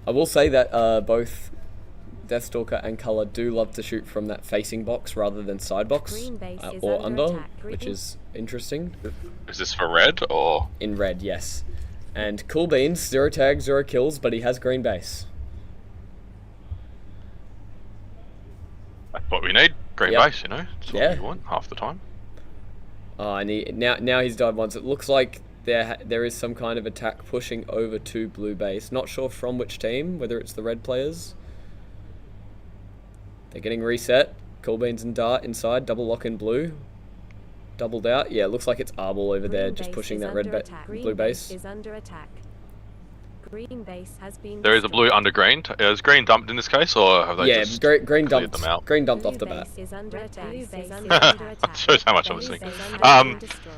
I will say that both Deathstalker and Colour do love to shoot from that facing box rather than side box Green base is or under under, attack. which is interesting. Is this for red or? In red, yes. And Cool Beans, 0 tags, 0 kills, but he has green base. That's what we need. Green Yep. base, you know. That's what Yeah. we want half the time. Oh, and now he's died once. It looks like there is some kind of attack pushing over to blue base. Not sure from which team, whether it's the red players. They're getting reset. Cool Beans and Dart inside, double lock in blue. Doubled out. Yeah, it looks like it's Arbol over there Green just base pushing is that under attack. blue Green base. is under attack. Green base has been There is a blue destroyed. under green. Is green dumped in this case, or have they Yeah, just green cleared dumped. them out? Green dumped Blue off the bat. base is under attack. Blue base is under attack. Shows how much I'm Base listening. is under Um, destroyed.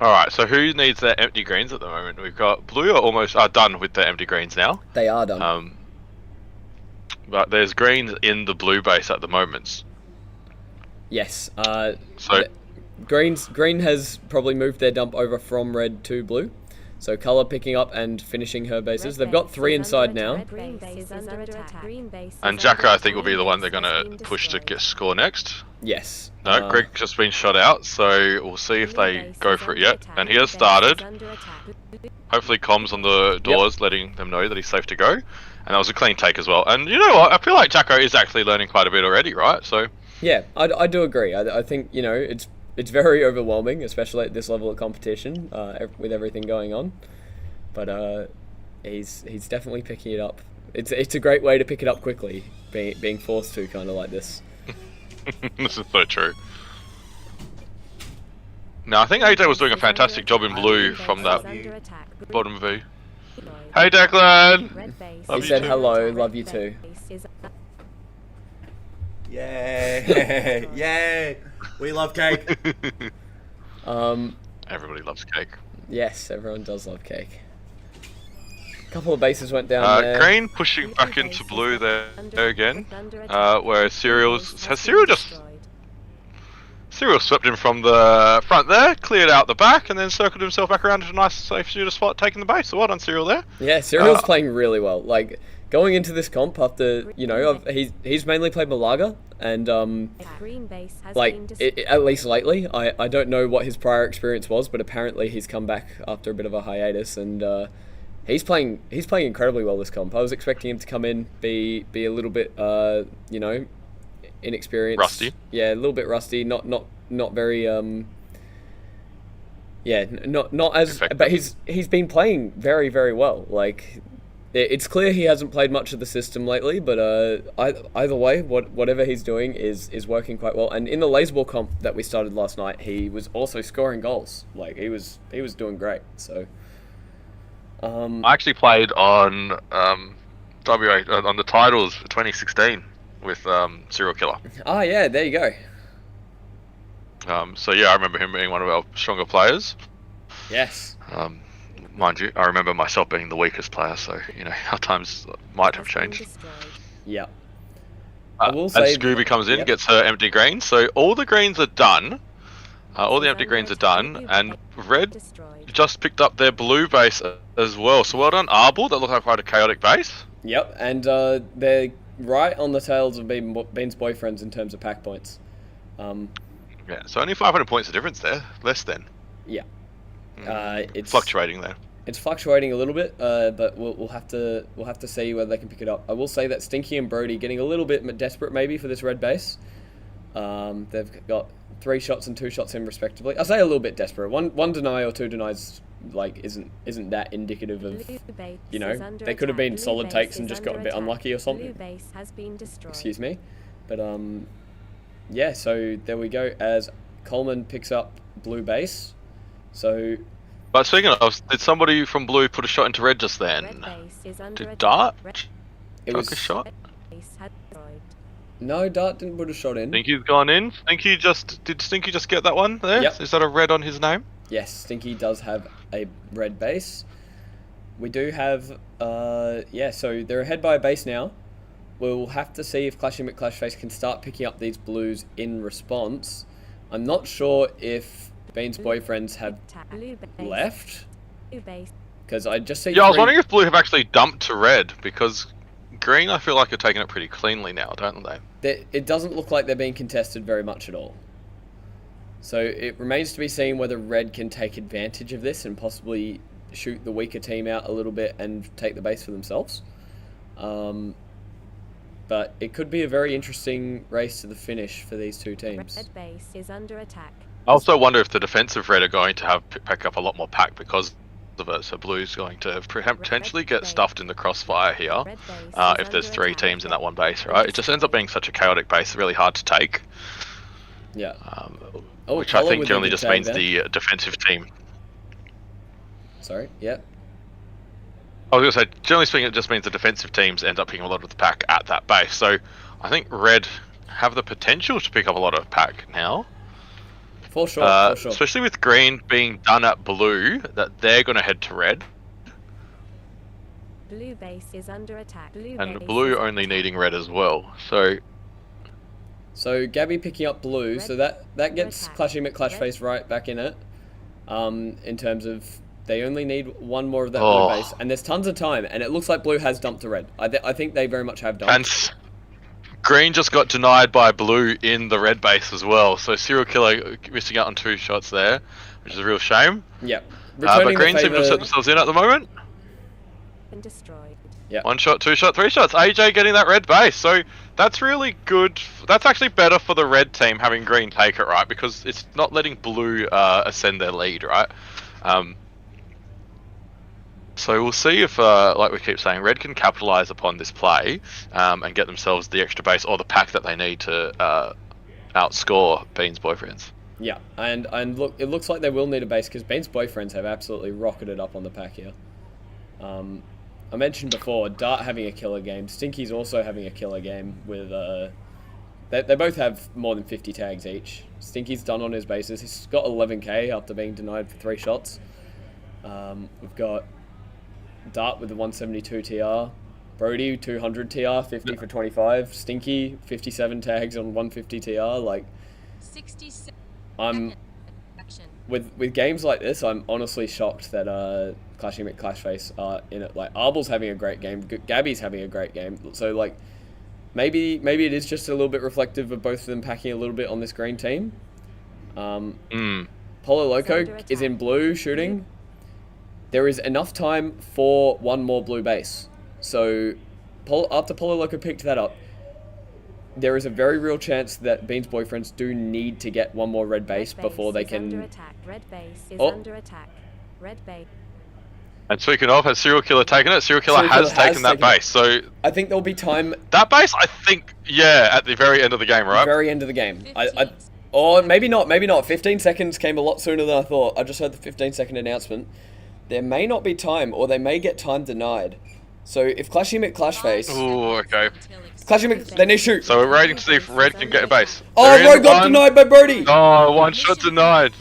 Alright, so who needs their empty greens at the moment? We've got blue are almost done with their empty greens now. They are done. But there's greens in the blue base at the moment. Yes. So Green has probably moved their dump over from red to blue. So Colour picking up and finishing her bases. They've got 3 inside now. Green base is under attack. Green base and is Jacko, under I think, will be the one they're attack. gonna Green base push to has get score next. Yes. No, Greg's just been shot out, so we'll see if Blue they base go is for it under yet. attack. And he Blue has base is started. under attack. Hopefully comms on the doors letting them know that he's safe to go. And that was a clean take as well. And you know what? I feel like Jacko is actually learning quite a bit already, right? So Yeah, I do agree. I think, you know, it's very overwhelming, especially at this level of competition, with everything going on. But he's definitely picking it up. It's a great way to pick it up quickly, being forced to, kind of like this. this is so true. Now, I think AJ was doing a fantastic job in blue from that bottom view. Hey, Declan! Red base Love He you said too. hello, Red love you too. base is Yay! Yay! We love cake. Everybody loves cake. Yes, everyone does love cake. A couple of bases went down there. Green pushing back into blue there again. Where Serial swept him from the front there, cleared out the back, and then circled himself back around to a nice safe shooter spot, taking the base. So well done, Serial there. Yeah, Serial's playing really well. Like, going into this comp after, you know, he's mainly played Malaga, and green base has like been destroyed. at least lately, I don't know what his prior experience was, but apparently he's come back after a bit of a hiatus, and he's playing incredibly well this comp. I was expecting him to come in, be a little bit you know, inexperienced, Rusty. Yeah, a little bit rusty, not very yeah, not as Effective. but he's been playing very, very well. Like, it's clear he hasn't played much of the system lately, but either way, whatever he's doing is working quite well. And in the Laserball comp that we started last night, he was also scoring goals. Like, he was doing great. So I actually played on WA on the titles for 2016 with Serial Killer. yeah, there you go. So yeah, I remember him being one of our stronger players. Yes. Mind you, I remember myself being the weakest player, so you know our times might have Has been changed. destroyed. Yeah. I will And say Scooby comes in, yep. gets her empty greens. So all the greens are done. All the empty greens are done, and red Destroyed. just picked up their blue base as well. So well done, Arbol. That looked like quite a chaotic base. Yep, and they're right on the tails of Bean's boyfriends in terms of pack points. Yeah, so only 500 points of difference there, less than. Yeah. It's Fluctuating there. It's fluctuating a little bit, but we'll have to see whether they can pick it up. I will say that Stinky and Brody getting a little bit desperate maybe for this red base. They've got 3 shots and 2 shots in respectively. I say a little bit desperate. One deny or 2 denies like isn't that indicative of, Blue base you know, is under they could have attack. been Blue solid base takes and is just got a under bit attack. unlucky or Blue something. base has been destroyed. Excuse me, but yeah. So there we go. As Coleman picks up blue base, so But speaking of, did somebody from blue put a shot into red just Red then? base is under Did attack. Dart Red it chuck was a shot? base has destroyed. no, Dart didn't put a shot in. Stinky's gone in. Did Stinky just get that one there? Yep. Is that a red on his name? Yes, Stinky does have a red base. We do have, yeah, so they're ahead by a base now. We'll have to see if Clashy McClashface can start picking up these blues in response. I'm not sure if Bean's boyfriends have Attack. Blue base. left, Blue base. because I just see Yeah, I was 3 wondering if blue have actually dumped to red, because Green, I feel like, are taking it pretty cleanly now, don't they? It doesn't look like they're being contested very much at all. So it remains to be seen whether Red can take advantage of this and possibly shoot the weaker team out a little bit and take the base for themselves. But it could be a very interesting race to the finish for these two teams. Red base is under attack. I also wonder if the defensive Red are going to have pick up a lot more pack because of it. So Blue's going to potentially get stuffed in the crossfire here if there's three teams in that one base, right? It just ends up being such a chaotic base, really hard to take. Yeah. Which I think generally just means the defensive team. Sorry, yeah. I was going to say, generally speaking, it just means the defensive teams end up picking a lot of the pack at that base. So I think Red have the potential to pick up a lot of pack now. For sure, for sure. Especially with Green being done at Blue, that they're going to head to Red. Blue base is under attack. And Blue only needing Red as well. So Gabby picking up Blue, so that gets Clashing McClashface right back in it. In terms of they only need one more of that blue base, and there's tons of time, and it looks like Blue has dumped to Red. I think they very much have dumped. And Green just got denied by Blue in the Red base as well, so Serial Killer missing out on 2 shots there, which is a real shame. Yep. But Green seem to have set themselves in at the moment. Been destroyed. Yeah. 1 shot, 2 shot, 3 shots. AJ getting that Red base, so that's really good. That's actually better for the Red team having Green take it, right? Because it's not letting Blue ascend their lead, right? So we'll see if, like we keep saying, Red can capitalize upon this play and get themselves the extra base or the pack that they need to outscore Bean's Boyfriends. Yeah, and look, it looks like they will need a base because Bean's Boyfriends have absolutely rocketed up on the pack here. I mentioned before, Dart having a killer game. Stinky's also having a killer game with... They both have more than 50 tags each. Stinky's done on his bases. He's got 11k after being denied for 3 shots. We've got Dart with the 172 TR. Brody, 200 TR, 50 for 25. Stinky, 57 tags on 150 TR. Like, 67. I'm... With games like this, I'm honestly shocked that Clashing McClashface are in it. Like, Arbel's having a great game, Gabby's having a great game. So, like, maybe it is just a little bit reflective of both of them packing a little bit on this green team. Polo Loco is in blue shooting. There is enough time for one more blue base. So, after Polo Loco picked that up, there is a very real chance that Bean's Boyfriends do need to get one more red base before they can... Under attack. Red base is under attack. Red base. And speaking of, has Serial Killer taken it? Serial Killer has taken that base, so... I think there'll be time... That base, I think, yeah, at the very end of the game, right? Very end of the game. Or maybe not. 15 seconds came a lot sooner than I thought. I just heard the 15-second announcement. There may not be time, or they may get time denied. So if Clashing McClashface... Ooh, okay. They need to shoot. So we're waiting to see if Red can get a base. Oh, Rogue got denied by Brody! Oh, 1 shot denied.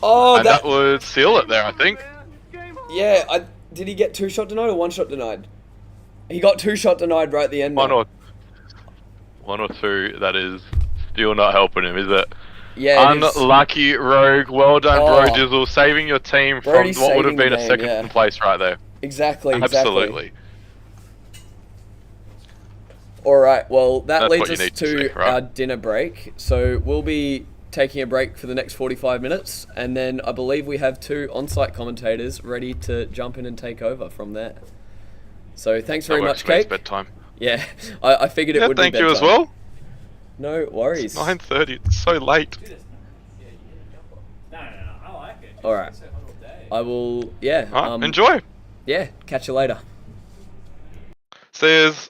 Oh, and that would seal it there, I think. Yeah, did he get 2 shot denied or 1 shot denied? He got 2 shot denied right at the end. One or two, that is still not helping him, is it? Yeah, unlucky Rogue. Well done, Bro Jizzle, saving your team from what would have been a second place right there. Exactly. Absolutely. Alright, well, that That's leads us to right? our dinner break. So we'll be taking a break for the next 45 minutes, and then I believe we have 2 on-site commentators ready to jump in and take over from there. So thanks very much, Kate. Bedtime. Yeah, I figured it would be bedtime. Thank you as well. No worries. 9:30, it's so late. I like it. Alright. I will, yeah. Enjoy. Yeah, catch you later. See yous.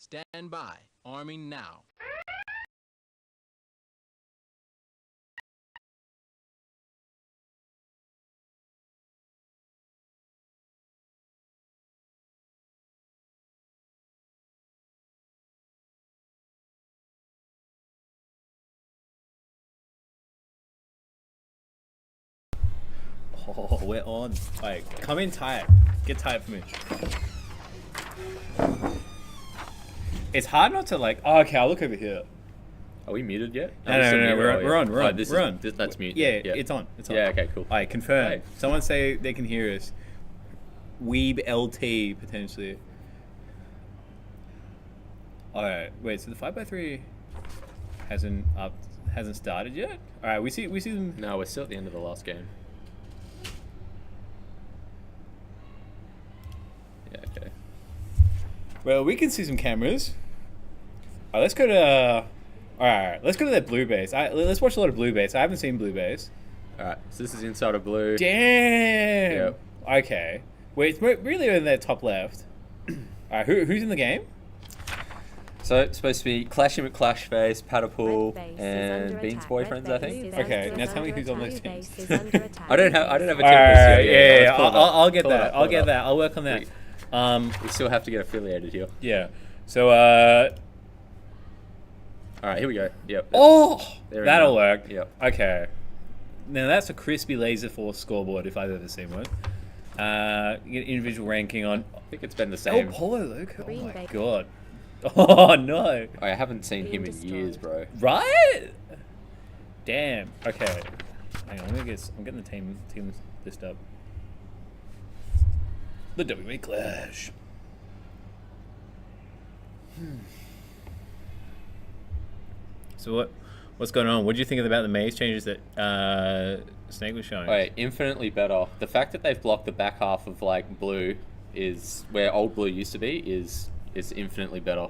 Stand by. Arming now. Oh, we're on. Alright, come in tight. Get tight for me. It's hard not to like. Oh, okay, I'll look over here. Are we muted yet? No, we're on. We're on. That's mute. Yeah, it's on. It's on. Yeah, okay, cool. Alright, confirm. Hey. Someone say they can hear us. Weeb LT potentially. Alright, wait. So the 5x3 hasn't started yet. Alright, we see them. No, we're still at the end of the last game. Yeah, okay. Well, we can see some cameras. Alright, let's go to. Alright, let's go to that blue base. Let's watch a lot of blue base. I haven't seen blue base. Alright, so this is inside of blue. Damn. Yep. Okay. Wait, it's really in that top left. Alright, who's in the game? So it's supposed to be Clashy McClashface, Red Paddlepool, base is and under Beans attack. boyfriends, I Red think. base Okay, is now tell me under who's on attack. those Blue teams. base is under attack. I don't have a team list Alright, yet. yeah, Let's pull it up. I'll get Pull it that. up, I'll pull it get up. that. I'll work on that. We still have to get affiliated here. Yeah. So, Alright, here we go. Yep. oh, There we that'll go. work. Yep. Okay. Now that's a crispy laser force scoreboard if I've ever seen one. You get individual ranking on. I think it's been the Oh, same. Polo Loco. Oh Green my Bay. god. Oh no. I haven't seen him in Being years, bro. Right? Damn. Okay. Hang on. I'm getting the team list up. The WWE Clash. So what's going on? What do you think about the maze changes that Snake was showing? Wait, infinitely better. The fact that they've blocked the back half of like blue is where old blue used to be is infinitely better.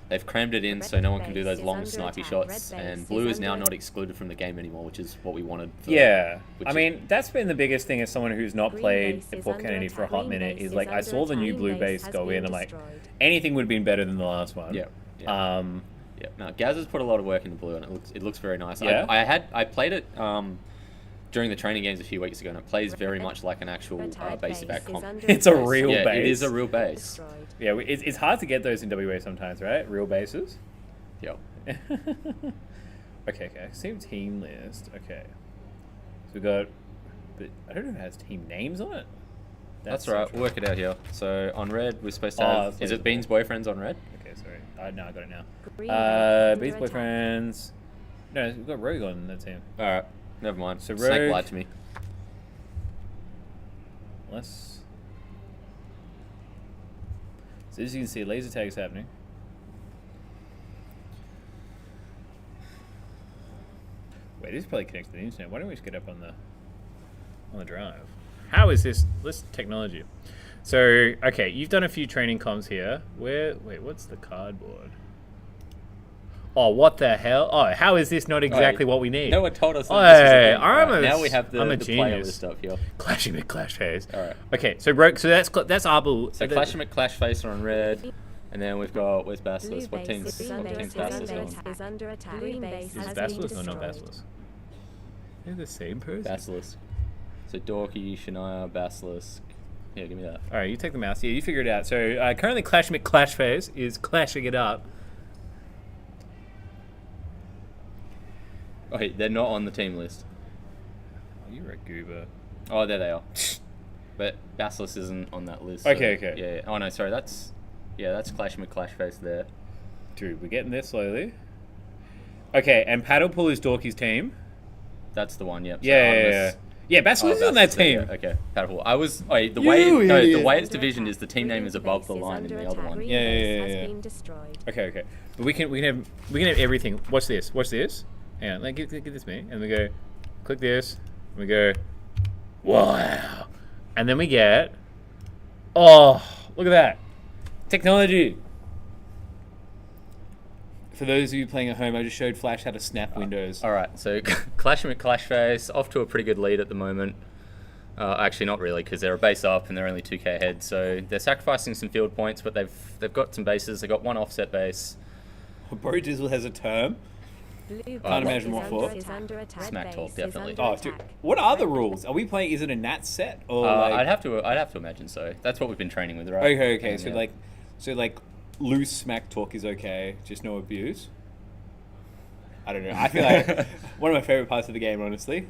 They've crammed it in so no one can do those long snipey shots, and blue is now not excluded from the game anymore, which is what we wanted. Yeah, which I mean that's been the biggest thing as someone who's not Green played base is Fort under Kennedy for a attack. hot Green minute. base Is is like I under saw the new attack. blue Green base base go has in, been and like destroyed. anything would have been better than the last one. Yeah. Yeah. Yeah. No, Gaz has put a lot of work into blue, and it looks very nice. Yeah? I played it during the training games a few weeks ago, and it plays very much like an actual Red base base back is comp. under It's a attack. real Yeah, base. it is a real base. Destroyed. Yeah, it's hard to get those in WA sometimes, right? Real bases. Yep. Okay. Same team list. Okay. So we got, but I don't know if it has team names on it. That's right. We'll work it out here. So on red, we're supposed to Oh, have. that's Is what it Beans boyfriends on red? Okay, sorry. No, I got it now. Green base Beast under attack. Boyfriends. No, we've got Rogue on that team. All right. Never mind. So Snake Rogue- lied to me. Let's. So as you can see, laser tag's happening. Wait, this is probably connected to the internet. Why don't we just get up on the drive? How is this technology? So okay, you've done a few training comms here. Wait, what's the cardboard? Oh, what the hell? Oh, how is this not exactly what we need? No one told us. Oh, That this is a thing. I'm Right, a- now we have I'm a the player genius. list up here. Clashing McClash phase. All right. Okay, so Rogue. So that's Arbor. So Clash and McClash face are on red, and then we've got where's Blue Basilisk? What base team's is what under team's attack. Basilisk on? Is under attack. Is Green base has been Basilisk or not destroyed. Basilisk? They're the same person. Basilisk. So Dorky, Shania, Basilisk. Yeah, give me that. All right, you take the mouse. Yeah, you figure it out. So currently, Clash McClash phase is clashing it up. Oh, hey, they're not on the team list. Oh, you're a goober. Oh, there they are. But Basilisk isn't on that list. so- Okay. Yeah. Oh no, sorry. That's Clash McClash face there. Dude, we're getting there slowly. Okay, and Paddlepool is Dorky's team. That's the one. Yep. So Yeah. Artemis- Yeah, Basilisk is on that Basilisk, there you team. go. Okay, Paddlepool. I was. Wait, the You way the idiot. way it's division is the team name is above the Green line base in is the other under one. attack. Yeah, Green yeah, base yeah. has been destroyed. Okay. But we can have everything. Watch this. Hang on, give this to me, and we go, click this, and we go, wow, and then we get, oh, look at that, technology. For those of you playing at home, I just showed Flash how to snap windows. All right, so Clash McClash face off to a pretty good lead at the moment. Actually, not really, because they're a base up and they're only 2k ahead. So they're sacrificing some field points, but they've got some bases. They've got one offset base. Bro Dizzle has a term. Can't imagine what for. Smack talk, definitely. Oh, dude, what are the rules? Are we playing? Is it a Nat set or? I'd have to imagine so. That's what we've been training with, right? Okay. And, So like, loose smack talk is okay, just no abuse. I don't know. I feel like one of my favorite parts of the game, honestly,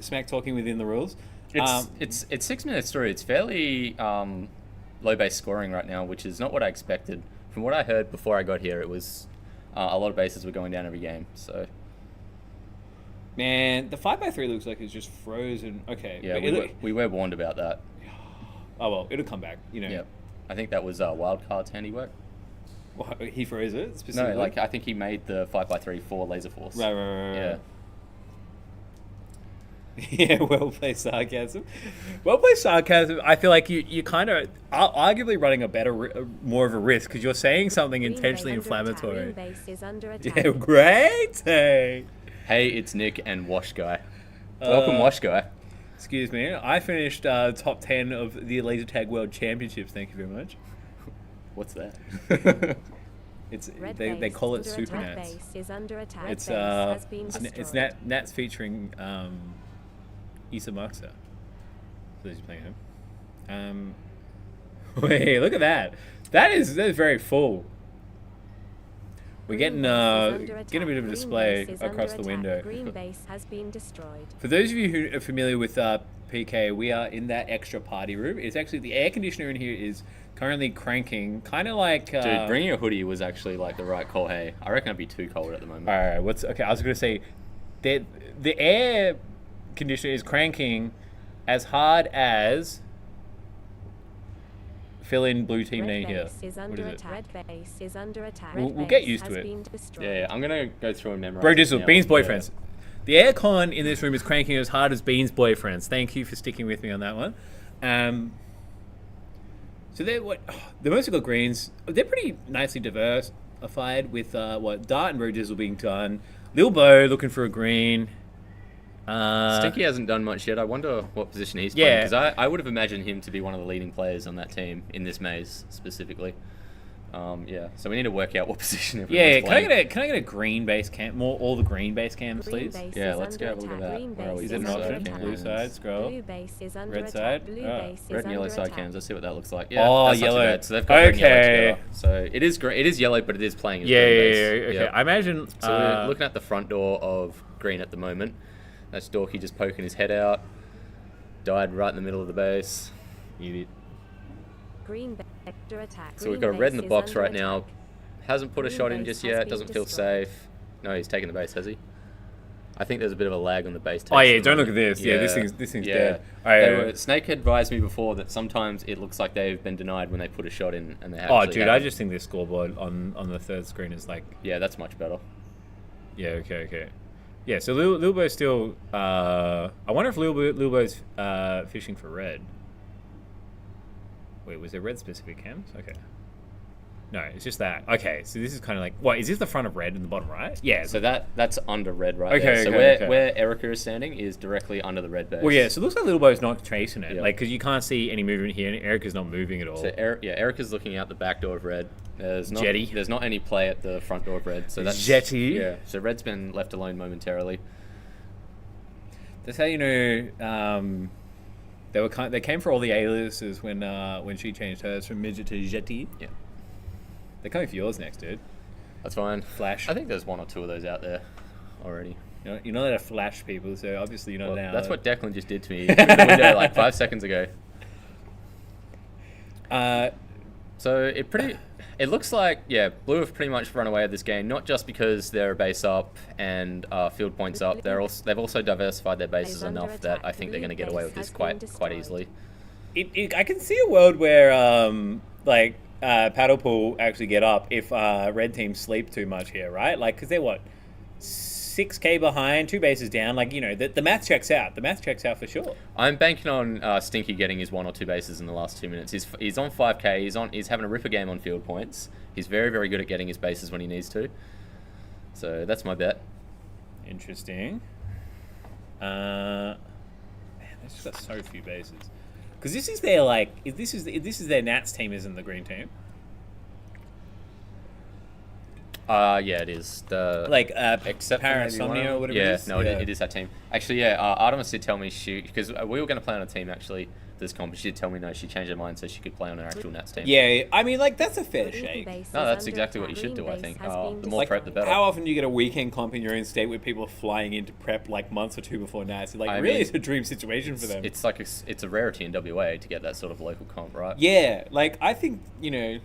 smack talking within the rules. It's 6 minutes through. It's fairly low base scoring right now, which is not what I expected. From what I heard before I got here, it was a lot of bases were going down every game. So, man, the 5x3 looks like it's just frozen. Okay. Yeah, we were warned about that. Oh well, it'll come back. You know. Yep. I think that was Wildcard's handiwork. What, he froze it specifically? No, like I think he made the 5x3 for Laser Force. Right. Yeah. Yeah, well played sarcasm. Well played sarcasm. I feel like you kind of are arguably running more of a risk because you're saying something intentionally inflammatory. Yeah, great. Hey, it's Nick and Wash Guy. Welcome, Wash Guy. Excuse me. I finished top 10 of the Laser Tag World Championships. Thank you very much. What's that? They call it Super Nats. It's Nats featuring Issa Marksa. So he's playing him. Wait, look at that. That is very full. We're getting a bit of a display across the window. Green base has been destroyed. For those of you who are familiar with PK, we are in that extra party room. It's actually the air conditioner in here is currently cranking, kind of like. Dude, bringing a hoodie was actually like the right call. Hey, I reckon it'd be too cold at the moment. All right, okay? I was gonna say, the air conditioner is cranking as hard as fill in blue team name here. What is it? Red base is under attack. We'll get used to it. Yeah, I'm gonna go through and memorize. Bro Dizzle, Bean's boyfriends. The aircon in this room is cranking as hard as Bean's boyfriends. Thank you for sticking with me on that one. So the mostly got greens. They're pretty nicely diversified with Dart and Bro Dizzle being done. Lil Bo looking for a green. Stinky hasn't done much yet. I wonder what position he's playing, because I would have imagined him to be one of the leading players on that team in this maze specifically. So we need to work out what position everyone's playing. Can I get a green base camp? All the green base camps, please. Yeah, let's go have a look at that. Where are we? Is it an option? Blue side, scroll. Red side. Red and yellow side cams. Let's see what that looks like. Yeah, that's yellow. Not too bad. So they've got red and yellow together. So it is green. It is yellow, but it is playing as green base. Okay. Yep. I imagine. So we're looking at the front door of green at the moment. That's Dorky just poking his head out. Died right in the middle of the base. Idiot. Green vector attack. So we've got a red in the box right now. Hasn't put a shot in just yet. Doesn't feel safe. No, he's taking the base, has he? I think there's a bit of a lag on the base. Oh yeah, don't look at this. Yeah, this thing's dead. Snake advised me before that sometimes it looks like they've been denied when they put a shot in and they have. Oh, dude, I just think this scoreboard on the third screen is like. Yeah, that's much better. Yeah. Okay. Yeah. So Lil Bo's still. I wonder if Lil Bo's fishing for red. Wait, was there red specific cams? Okay. No, it's just that. Okay, so this is kind of like, what, is this the front of red in the bottom right? Yeah. So that's under red right there. So where Erica is standing is directly under the red base. Well, yeah, so it looks like Lil Bo's not chasing it. Like, because you can't see any movement here, and Erica's not moving at all. So, Erica's looking out the back door of red. There's not any play at the front door of red. So that's Jetty. Yeah, so red's been left alone momentarily. That's how you know... They came for all the aliases when she changed hers from Midget to Jetty. Yeah. They're coming for yours next, dude. That's fine. Flash. I think there's one or two of those out there already. You're not allowed to flash people, so obviously you're not allowed. That's what Declan just did to me through the window like 5 seconds ago. So it looks like, Blue have pretty much run away with this game, not just because they're a base up and field points up. They've also diversified their bases enough that I think they're going to get away with this quite easily. I can see a world where paddle pool actually get up if red team sleep too much here, right? Like, because they're 6k behind, 2 bases down. Like, you know, the math checks out. The math checks out for sure. I'm banking on Stinky getting his 1 or 2 bases in the last 2 minutes. He's on 5k. He's having a ripper game on field points. He's very, very good at getting his bases when he needs to. So that's my bet. Interesting. Man, It's just got so few bases. Because this is their like, if this is their Nats team, isn't the green team? Yeah, it is. The Like except for maybe one of Parasomnia them. or whatever Yeah, it is? no, Yeah. it is that team. Actually, yeah, Artemis did tell me because we were going to play on a team actually this comp, but she did tell me no, she changed her mind so she could play on her actual Nats team. Yeah, I mean, like, that's a fair shake. No, that's exactly what you should do, I think. The more prep, the better. How often do you get a weekend comp in your own state where people are flying into prep like months or two before Nats? Like, I really, mean, it's a dream situation for them. It's like it's a rarity in WA to get that sort of local comp, right? Yeah, like, I think, you know,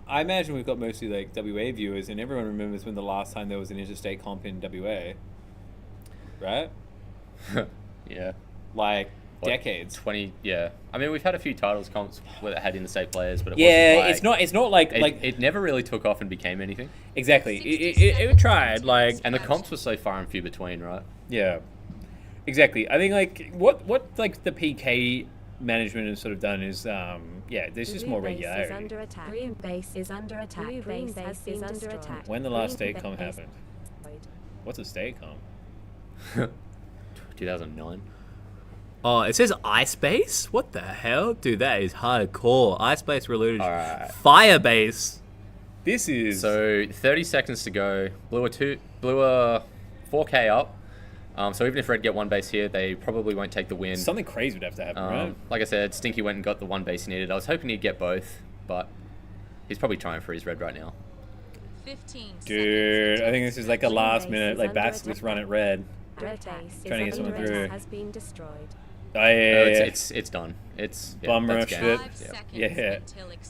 I imagine we've got mostly, like, WA viewers, and everyone remembers when the last time there was an interstate comp in WA. Right? Yeah. Like, What, decades. 20, yeah. I mean, we've had a few titles comps where it had interstate players, but it Yeah, wasn't like, it's not like it never really took off and became anything. Exactly. It tried, like, and the comps were so far and few between, right? Yeah, exactly. I think like what like the PK management has sort of done is there's just more regularity. Green base is under attack. Blue base has been under attack. When the last state comp happened? What's a state comp? 2009. Oh, it says Ice Base? What the hell? Dude, that is hardcore. Ice Base Reloaded. Alright. Fire Base. This is... So, 30 seconds to go. Blew a 4K up. So even if Red get one base here, they probably won't take the win. Something crazy would have to happen, right? Like I said, Stinky went and got the one base he needed. I was hoping he'd get both, but he's probably trying for his Red right now. 15 Dude, I think this is like a last minute, like Basilisk run at Red. Red base Trying to get someone through. has been destroyed. Oh, yeah. It's done. It's Bum that's rush game. it. Yeah.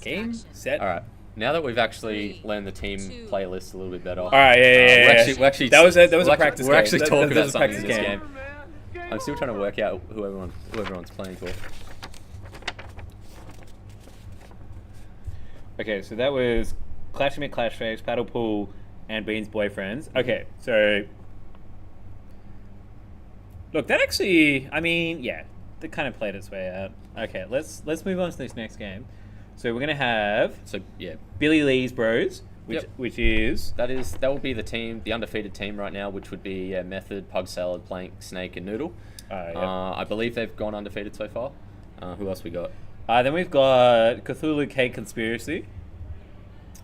Game set. All right. Now that we've actually learned the team playlist a little bit better. All right, yeah. We're actually That was a practice We're actually game. talking That was about a something in this practice game. I'm still trying to work out who everyone's playing for. Okay, so that was Clash Mid, Clash Face, Paddle Pool, and Bean's Boyfriends. Okay, so look, that actually, I mean, yeah, that kind of played its way out. Okay, let's move on to this next game. So we're gonna have Billy Lee's Bros, which is that will be the team, the undefeated team right now, which would be Method, Pug Salad, Plank, Snake, and Noodle. I believe they've gone undefeated so far. Who else we got? Then we've got Cthulhu Cake Conspiracy.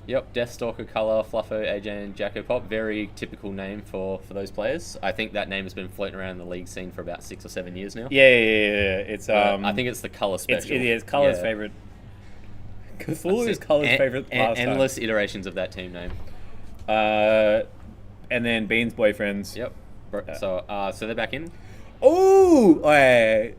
Yep, Deathstalker, Color, Fluffo, AJ, and Jacko Pop. Very typical name for those players. I think that name has been floating around in the league scene for about 6 or 7 years now. Yeah. It's I think it's the Color special. It's Color's favorite. Cthulhu is Color's favorite. Endless iterations of that team name. And then Bean's Boyfriends. Yep. So they're back in. Oh, I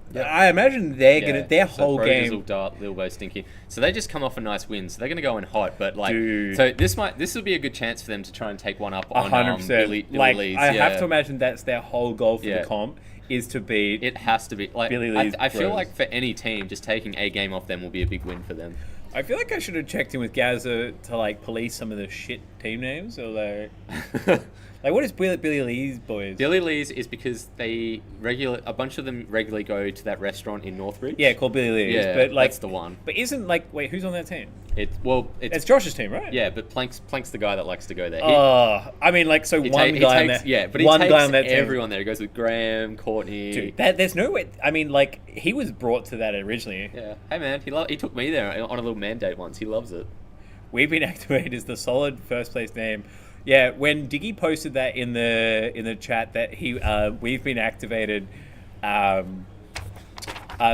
imagine they're gonna their whole game. Dizzle, Dart, Lil Bo, Stinky. So they just come off a nice win. So they're gonna go in hot. But like, Dude. so this will be a good chance for them to try and take one up on 100%. Billy Lee's. I have to imagine that's their whole goal for the comp is to beat. It has to be like Billy Lee's. I feel Bros. like for any team, just taking a game off them will be a big win for them. I feel like I should have checked in with Gaza to like police some of the shit team names or like. Like, what is Billy Lee's Boys? Billy Lee's is because a bunch of them regularly go to that restaurant in Northbridge. Yeah, called Billy Lee's. Yeah, but like, that's the one. But isn't like, wait, who's on that team? It's Josh's team, right? Yeah, but Plank's the guy that likes to go there. I mean, like, so one guy on that. Yeah, but one he guy takes on that team. everyone there. He goes with Graham, Courtney. Dude, there's no way. I mean, like, he was brought to that originally. Yeah. Hey man, he took me there on a little mandate once. He loves it. We've Been Activated is the solid first place name. Yeah, when Diggy posted that in the chat that we've been activated,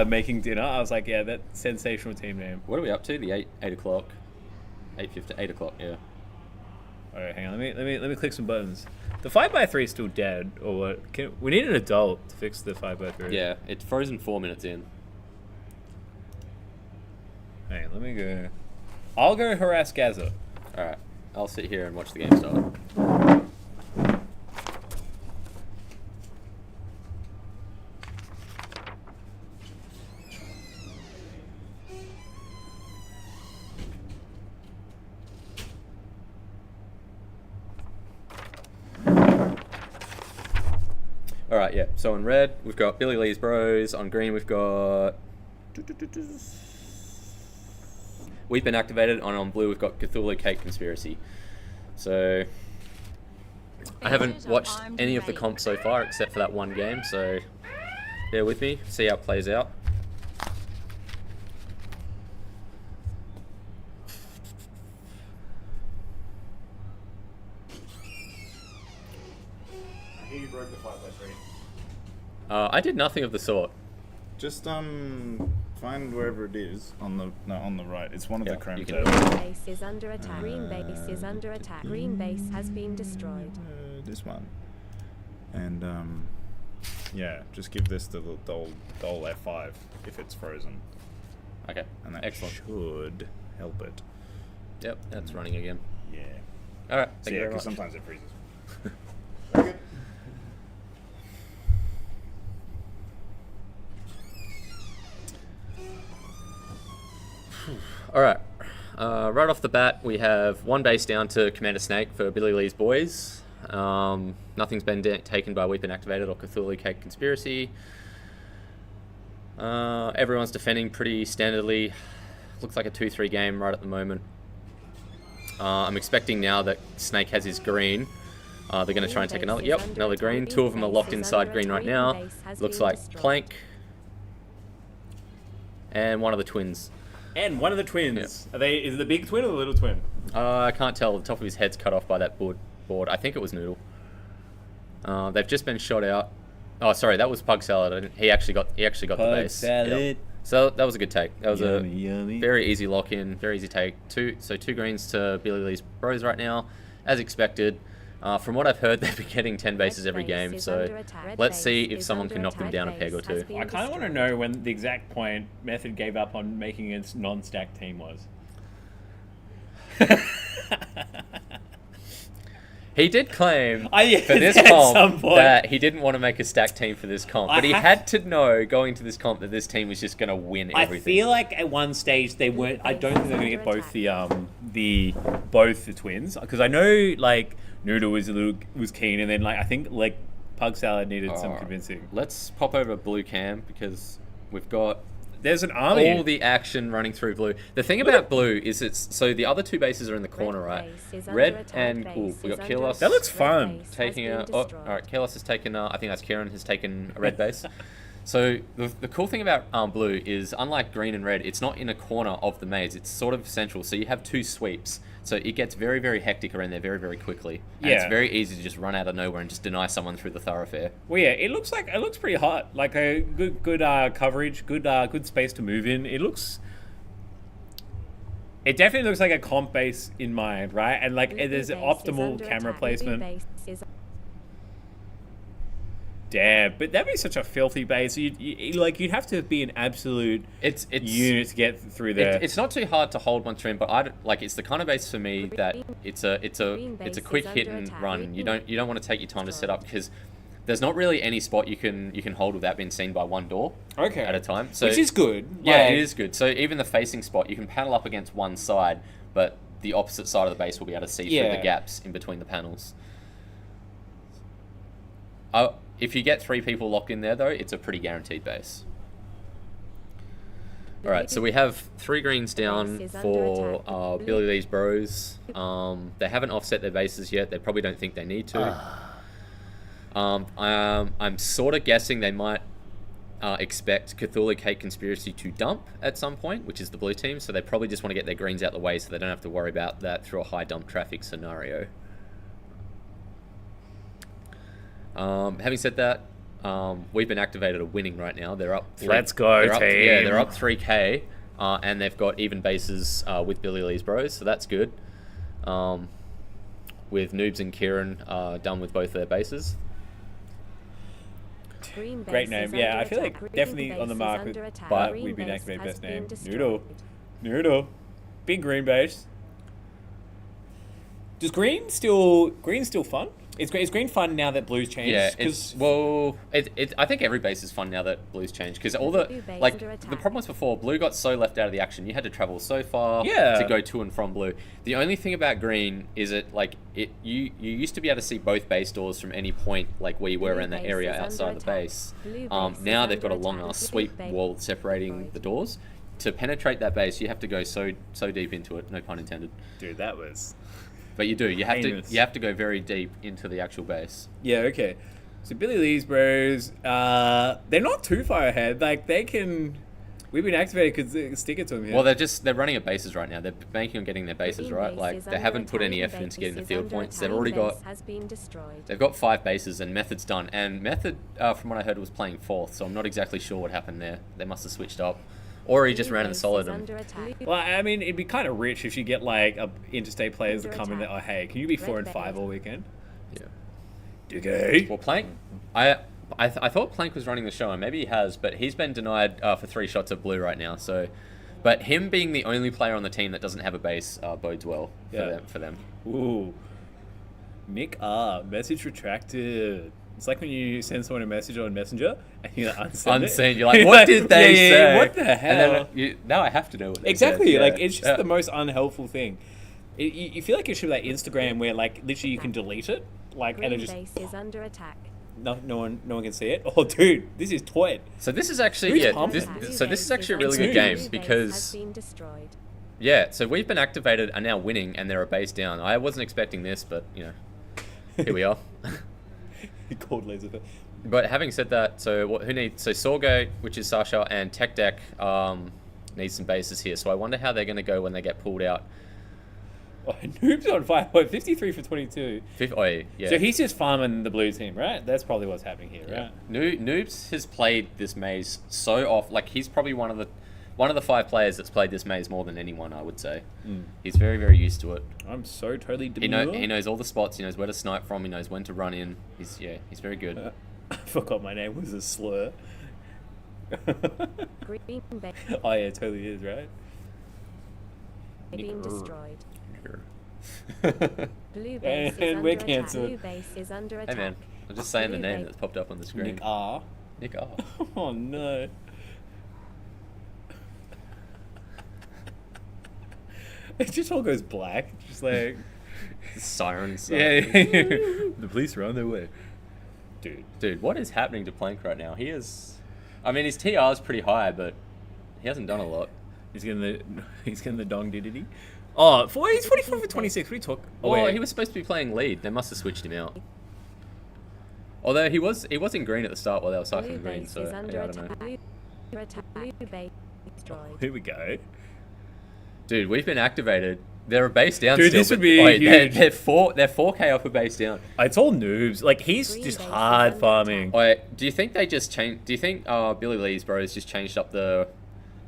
making dinner, I was like, yeah, that sensational team name. What are we up to? The 8 o'clock, 8 o'clock. Yeah. All right, hang on. Let me click some buttons. The 5x3 is still dead, or what? We need an adult to fix the 5x3. Yeah, it's frozen 4 minutes in. Hey, let me go. I'll go harass Gaza. All right. I'll sit here and watch the game start. All right, yeah. So on red, we've got Billy Lee's Bros. On green, we've got We've Been Activated. On blue, we've got Cthulhu Cake Conspiracy. So I haven't watched any of the comps so far except for that one game, so Bear with me. See how it plays out. I hear you broke the 5x3. I did nothing of the sort. Just find wherever it is on the right. It's one of the chrome Green tabs. base is under attack. Green base is under attack. Green base has been destroyed. This one. And yeah, just give this the old F5 if it's frozen. Okay. And that Excellent. should help it. Yep, that's running again. Yeah. All right. So Thank you yeah, very because much. sometimes it freezes. Very good. All right. Right off the bat, we have one base down to Commander Snake for Billy Lee's boys. Nothing's been taken by Weeping Activated or Cthulhu Cake Conspiracy. Everyone's defending pretty standardly. Looks like a 2-3 game right at the moment. I'm expecting now that Snake has his green. They're going to try and take another. Yep, another green. Two of them are locked inside green right now. Looks like Plank. And one of the twins. And one of the twins. Are they? Is it the big twin or the little twin? I can't tell. The top of his head's cut off by that board. I think it was Noodle. They've just been shot out. Oh, sorry, that was Pug Salad. He actually got the base. Salad. Yep. So that was a good take. That was Yummy. very easy lock in, very easy take. Two greens to Billy Lee's bros right now, as expected. From what I've heard, they've been getting 10 bases every game, so let's see if someone can knock them down a peg or two. I kind of want to know when the exact point Method gave up on making its non-stack team was. He did claim Yeah, for this at some comp point. that he didn't want to make a stack team for this comp, but he have- had to know going to this comp that this team was just going to win everything. I feel like at one stage they weren't. I don't think they're going to get both the twins, because I know like Noodle was keen, and then like I think like Pug Salad needed some convincing. Let's pop over Blue Cam because we've got There's an army. all the action running through Blue. The thing about Blue is so the other two bases are in the corner, right? Red and we got Kilos. That looks fun. Taking a all right. Kilos has taken. I think that's Kieran has taken a red base. So the cool thing about Blue is, unlike green and red, it's not in a corner of the maze. It's sort of central. So you have two sweeps. So it gets very, very hectic around there very, very quickly. And it's very easy to just run out of nowhere and just deny someone through the thoroughfare. Well, yeah, it looks pretty hot. Like a good coverage, good space to move in. It definitely looks like a comp base in mind, right? And like there's an optimal camera placement. Damn, but that'd be such a filthy base. You'd have to be an absolute unit to get through there. It's not too hard to hold one stream, but it's the kind of base for me that it's a quick hit and run. You don't want to take your time to set up, because there's not really any spot you can hold without being seen by one door at a time. So which is good. Yeah, it is good. So even the facing spot, you can panel up against one side, but the opposite side of the base will be able to see through the gaps in between the panels. If you get 3 people locked in there, though, it's a pretty guaranteed base. All right, so we have 3 greens down for Billy Lee's bros. They haven't offset their bases yet. They probably don't think they need to. I'm sort of guessing they might expect Cthulhu Cake Conspiracy to dump at some point, which is the blue team. So they probably just want to get their greens out the way so they don't have to worry about that through a high dump traffic scenario. Having said that, We've Been Activated are winning right now. They're up. Let's go, team. They're up 3k, and they've got even bases with Billy Lee's bros, so that's good. With Noobs and Kieran done with both their bases. Great name. Yeah, I feel like definitely on the mark with, but We've Been Activated best name. Noodle. Big green base. Does green still fun? Is green fun now that blue's changed? Yeah, I think every base is fun now that blue's changed, because all the problem was before blue got so left out of the action. You had to travel so far to go to and from blue. The only thing about green is you used to be able to see both base doors from any point, like where you were in the area outside of the base. Now they've got a long ass sweep wall separating the doors. To penetrate that base, you have to go so deep into it. No pun intended. Dude, that was. But you do. You have to go very deep into the actual base. Yeah. Okay. So Billy Lee's bros, they're not too far ahead. Like they can, we've been activated because they stick it to them here. Well, they're running at bases right now. They're banking on getting their bases right. Like they haven't put any effort into getting the field points. They've already got. They've got 5 bases and Method's done. And Method, from what I heard, was playing 4th. So I'm not exactly sure what happened there. They must have switched up, or he just ran in solid. Well, I mean, it'd be kind of rich if you get like interstate players that come in that, oh hey, can you be 4 and 5 all weekend? Yeah. Okay. Well, Plank, I thought Plank was running the show, and maybe he has, but he's been denied for 3 shots of blue right now. So, but him being the only player on the team that doesn't have a base bodes well for them. Ooh. Nick R. Message retracted. It's like when you send someone a message on Messenger and you unsend Unseen. You're like, what did they say? What the hell? And then now I have to know what they exactly. said. Like it's just the most unhelpful thing. You feel like it should be like Instagram where like literally you can delete it, like Green and it just base is under attack. no one can see it. Oh, dude, this is toy. So this is actually this is actually a really good game because so we've been activated and now winning, and they're a base down. I wasn't expecting this, but you know, here we are. Cold laser. But having said that, so who needs? So Sorgo, which is Sasha, and Tech Deck needs some bases here. So I wonder how they're going to go when they get pulled out. Oh, Noob's on fire. What, 53 for 22. Yeah. So he's just farming the blue team, right? That's probably what's happening here, right? Noobs has played this maze so off. Like he's probably one of the 5 players that's played this maze more than anyone, I would say. He's very, very used to it. I'm so totally demure. He knows all the spots. He knows where to snipe from. He knows when to run in. He's very good. I forgot my name was a slur. Green base Oh yeah, it totally is, right? being destroyed. Blue base And is we're under attack. cancelled. Blue base is under Hey attack. man, I'm just saying the Blue name base- that's popped up on the screen. Nick R. Nick R. Oh no. It just all goes black. Just like Sirens. yeah. The police are on their way. Dude, what is happening to Plank right now? I mean, his TR is pretty high, but he hasn't done a lot. He's getting the dong diddy. Oh, he's 44 for 26. What are you talking? Well, he was supposed to be playing lead. They must have switched him out. Although he was in green at the start while they were Blue cycling green, base so is yeah, under I don't know. attack. Blue attack. Blue base destroyed. Here we go. Dude, we've been activated. They're a base down Dude, still. this would but- be huge. They're 4K off a base down. It's all noobs. Like he's Green just base is hard under farming. Wait, do you think they just changed? Do you think Billy Lee's bros just changed up the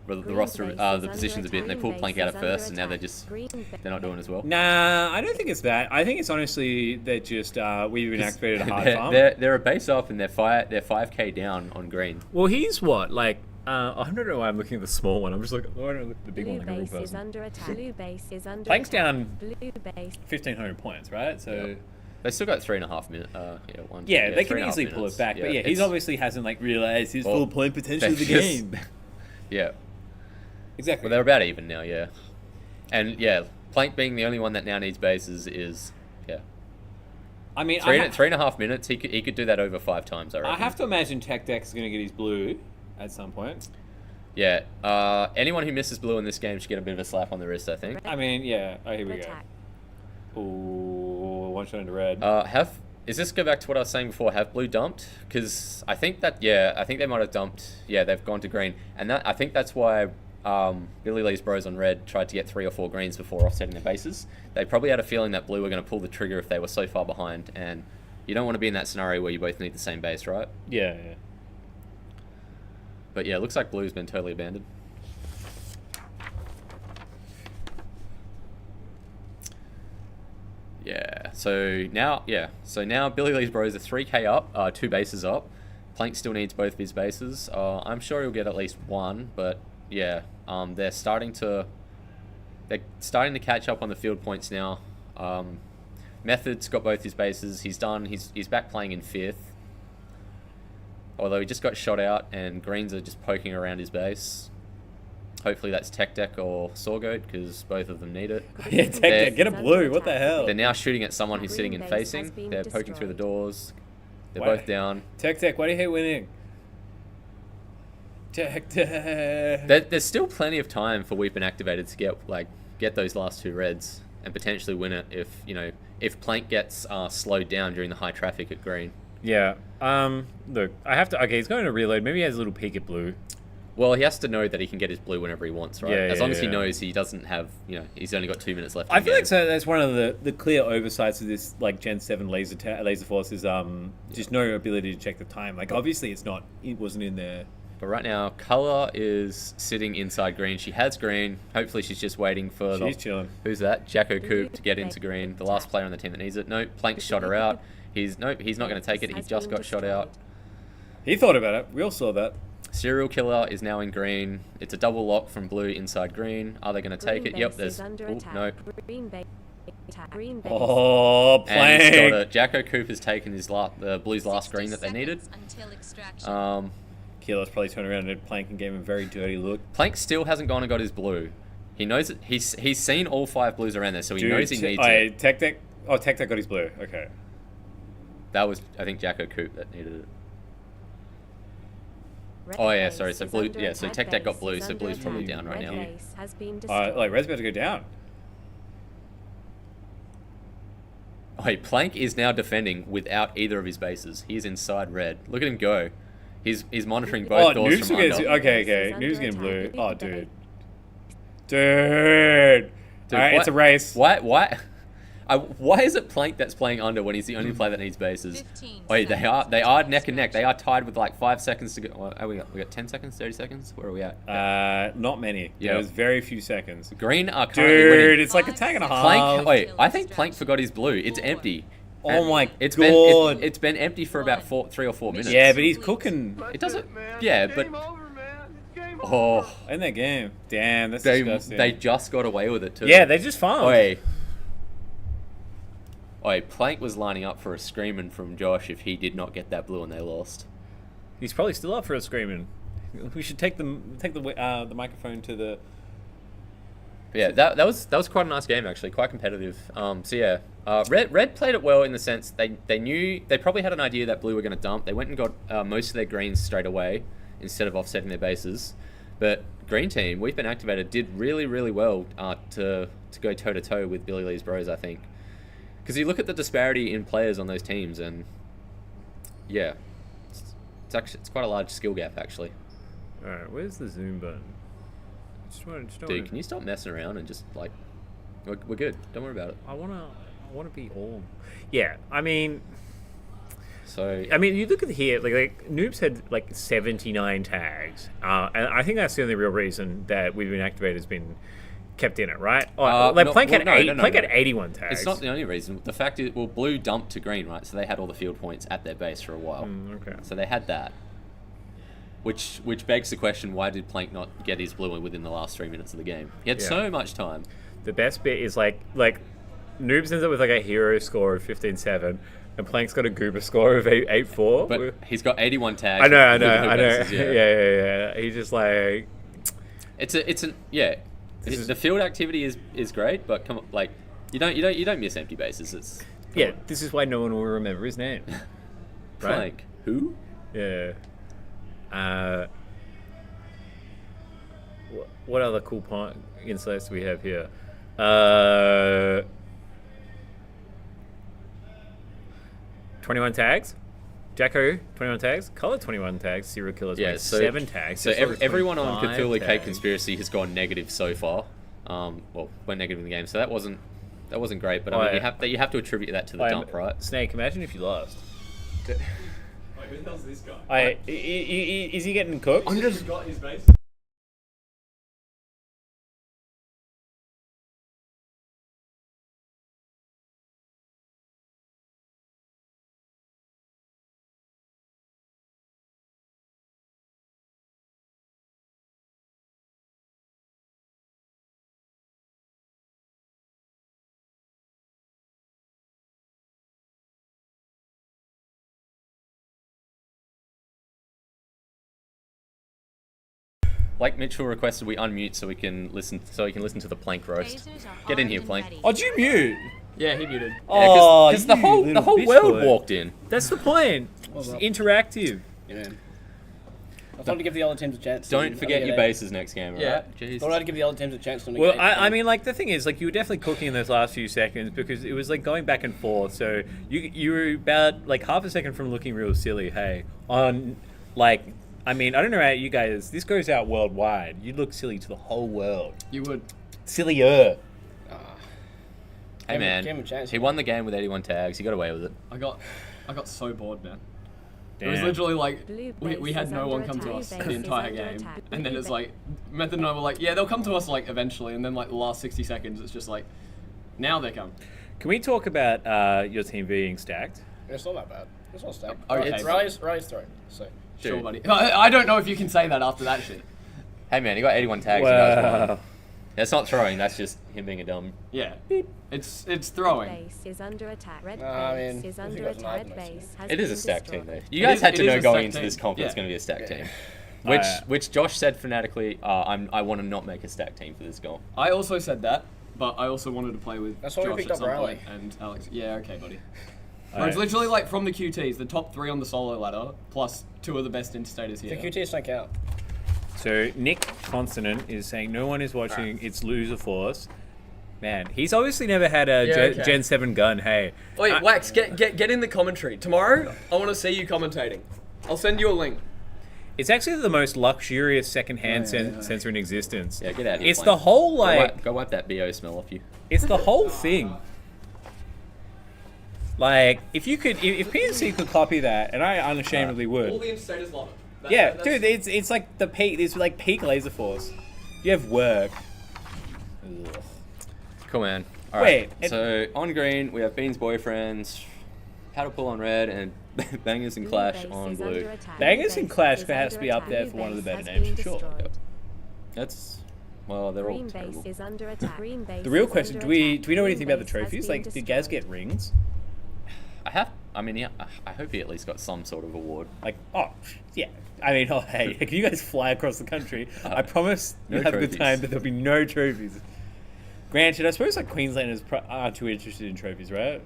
Green roster, base is the under positions a bit, and they attack. pulled Green Plank base out is at under first, and now they're attack. just Green they're not doing as well. Nah, I don't think it's that. I think it's honestly that just we've been activated a hard farm. They're a base up, and they're 5K down on green. Well, he's what like. I don't know why I'm looking at the small one. I'm just looking. I don't look at the big Blue one like a real base is person. under attack. Blue base is under Plank's attack. down Blue base 1,500 points, right? So They still got 3.5 minutes. yeah, they can 3.5 easily pull minutes. it back. But yeah, he's it's- obviously hasn't like realized his Well, full point potential of the they're game. just- Yeah. Exactly. Well, they're about even now, yeah. And yeah, Plank being the only one that now needs bases is yeah. I mean, 3.5 minutes. He could do that over 5 times. I reckon. I have to imagine Tech Deck is going to get his blue at some point. Yeah. Anyone who misses blue in this game should get a bit of a slap on the wrist, I think. I mean, yeah. Oh, here we go. attack. Ooh, one shot into red. Is this go back to what I was saying before? Have blue dumped? Because I think they might have dumped. Yeah, they've gone to green, and I think that's why Billy Lee's bros on red tried to get 3 or 4 greens before offsetting their bases. They probably had a feeling that blue were going to pull the trigger if they were so far behind, and you don't want to be in that scenario where you both need the same base, right? Yeah. But yeah, it looks like blue's been totally abandoned. Yeah, so now Billy Lee's bros are 3K up, 2 bases up. Plank still needs both of his bases. I'm sure he'll get at least 1, but yeah, they're starting to catch up on the field points now. Method's got both his bases. He's done. He's back playing in 5th. Although he just got shot out, and greens are just poking around his base. Hopefully that's Tech Deck or Sorgoat, because both of them need it. Yeah, Tech Deck, get a blue. What the hell? They're now shooting at someone who's sitting and Green base facing. has been They're poking through the doors. They're Why- both down. Tech Deck, why do you hate winning? Tech Deck. There's still plenty of time for Weeping activated to get those last 2 reds and potentially win it if Plank gets slowed down during the high traffic at green. Yeah. Look, I have to. Okay, he's going to reload. Maybe he has a little peek at blue. Well, he has to know that he can get his blue whenever he wants, right? Yeah, as long as he yeah. knows he doesn't have, he's only got 2 minutes left. I feel like that's one of the clear oversights of this like Gen 7 laser force is just no ability to check the time. Like obviously it wasn't in there. But right now, Color is sitting inside green. She has green. Hopefully she's just waiting for She's chilling. Who's that? Jacko Coop to get into green. The last player on the team that needs it. No, Plank shot her out. He's not going to take it. He just got shot out. He thought about it. We all saw that. Serial Killer is now in green. It's a double lock from blue inside green. Are they going to take it? Yep, there's... no. Oh, Plank! And he's got it. Jacko Coop has taken the Blues' last green that they needed. Killer's probably turned around and Plank and gave him a very dirty look. Plank still hasn't gone and got his blue. He knows it. He's seen all 5 blues around there, so he knows he needs it. Tech Deck got his blue. Okay. That was, I think, Jacko Coop that needed it. Oh yeah, sorry. So blue, yeah. So Tech Deck got blue, so blue's probably down right now. Like red's about to go down. Oh, hey, Plank is now defending without either of his bases. He's inside red. Look at him go. He's monitoring both doors from under. Okay. Noob's getting blue. Oh, dude. Dude. Alright, it's a race. Why is it Plank that's playing under when he's the only player that needs bases? Wait, they are neck and neck. They are tied with like 5 seconds to go. Oh, we got 10 seconds, 30 seconds. Where are we at? Not many. Yeah, there's very few seconds. Green are currently winning. Dude, it's like a tag and a half. Plank. Wait, I think Plank forgot his blue. It's empty. Oh my god. It's been empty for about 3 or 4 minutes. Yeah, but he's cooking. It doesn't. Yeah, but. Oh, in that game. Damn, that's disgusting. They just got away with it too. Yeah, they just farmed. Oi, Plank was lining up for a screaming from Josh if he did not get that blue and they lost. He's probably still up for a screaming. We should take the microphone to the. Yeah, that was quite a nice game actually, quite competitive. So yeah, Red played it well in the sense they probably had an idea that blue were going to dump. They went and got most of their greens straight away instead of offsetting their bases. But Green Team, We've Been Activated, did really, really well to go toe to toe with Billy Lee's Bros, I think. Because you look at the disparity in players on those teams, and yeah, it's quite a large skill gap actually. All right, where's the zoom button? Dude, can you stop messing around and just like, we're good. Don't worry about it. I wanna be all. Yeah, I mean. So you look at here, like Noobs had like 79 tags, and I think that's the only real reason that We've Been Activated has been kept in it, right? Plank had 81 tags. It's not the only reason. The fact is, well, blue dumped to green, right? So they had all the field points at their base for a while. Okay. So they had that. Which begs the question: why did Plank not get his blue within the last 3 minutes of the game? He had so much time. The best bit is like Noobs ends up with like a hero score of 15-7. And Plank's got a Goober score of 8-4. But he's got 81 tags. I know. Bases, yeah. He's just like... The field activity is great, but come on, like, you don't miss empty bases. This is why no one will remember his name. Right? Plank. Who? Yeah. What other cool insights do we have here? 21 tags. Jacko, 21 tags. Color, 21 tags. Serial Killers, 7 tags. So everyone on Cthulhu Cake Conspiracy has gone negative so far. Went negative in the game. So that wasn't great. But I mean, you have to attribute that to the dump, right? Snake, imagine if you lost. Who the hell's this guy? Is he getting cooked? I'm just got his base. Like Mitchell requested, we unmute so he can listen to the Plank roast. Get in here, Plank. Oh, did you mute? Yeah, he muted. Oh, because the whole world walked in. That's the point. It's interactive. Yeah. I thought to give the other teams a chance. Don't forget your bases next game, Yeah. right? Jeez. Thought I'd give the other teams a chance to Well, negate I them. mean, like, the thing is, like, you were definitely cooking in those last few seconds because it was, like, going back and forth. So you were about, like, half a second from looking real silly, hey. On, like, I mean, I don't know about you guys. This goes out worldwide. You'd look silly to the whole world. You would. Sillier. Hey man, give him a chance. he won the game with 81 tags. He got away with it. I got so bored, man. It was Damn. literally like Blue we base had is no under one come to attack. us Blue the base is entire under game, attack. and then Blue it's base- like Method and I were like, yeah, they'll come to us like eventually, and then like the last 60 seconds, it's just like, now they come. Can we talk about your team being stacked? It's not that bad. It's not stacked. Okay, Okay, Riley's throwing. So Sure, Dude. buddy. I don't know if you can say that after that shit. Hey man, he got 81 tags. You guys Wow. won. That's not throwing. That's just him being a dumb. Yeah, it's throwing. Base is under attack. Red I base mean, is I think under that's an attack. item, Red actually. base has It is a been stacked team destroyed. though. You guys is- had it to is know a going stacked into team. this comp Yeah. it's going to be a stacked Yeah. team. Uh, Which Josh said fanatically, I want to not make a stacked team for this goal. I also said that, but I also wanted to play with That's why we Josh picked at up some Riley. point, and Alex. Yeah, okay, buddy. Alright. It's literally like from the QTs, the top 3 on the solo ladder, plus 2 of the best interstators the here. QTs don't count. So Nick Consonant is saying no one is watching. It's Loser Force. Man, he's obviously never had a Yeah, okay. Gen 7 gun. Hey. Wait, Wax, get in the commentary. Tomorrow, I want to see you commentating. I'll send you a link. It's actually the most luxurious second-hand sensor in existence. Yeah, get out of here. It's Flame. the whole, like... Go wipe that BO smell off you. It's the whole thing. Like, if you could... If PNC could copy that, and I unashamedly would... All the interstators love it. Yeah, dude, it's like the peak... It's like peak Laser Force. You have work. Ugh. Cool, man. All right. Wait, So on green, we have Bean's boyfriends, Paddle Pull on red, and Bangers and Blue Clash base on is blue. under attack. Bangers Blue and base Clash is has to under be up attack. there Blue for one of the base better has names, been for sure. destroyed. That's well, they're all Green terrible. base is under attack. Green base The real is question, under do we attack. know Green anything about the base has trophies? been Like, did Gaz destroyed. get rings? I mean, yeah, I hope he at least got some sort of award. Like, oh, yeah. I mean, oh, hey, can you guys fly across the country? I promise no you'll have a good trophies. time, but there'll be no trophies. Granted, I suppose like Queenslanders aren't too interested in trophies, right?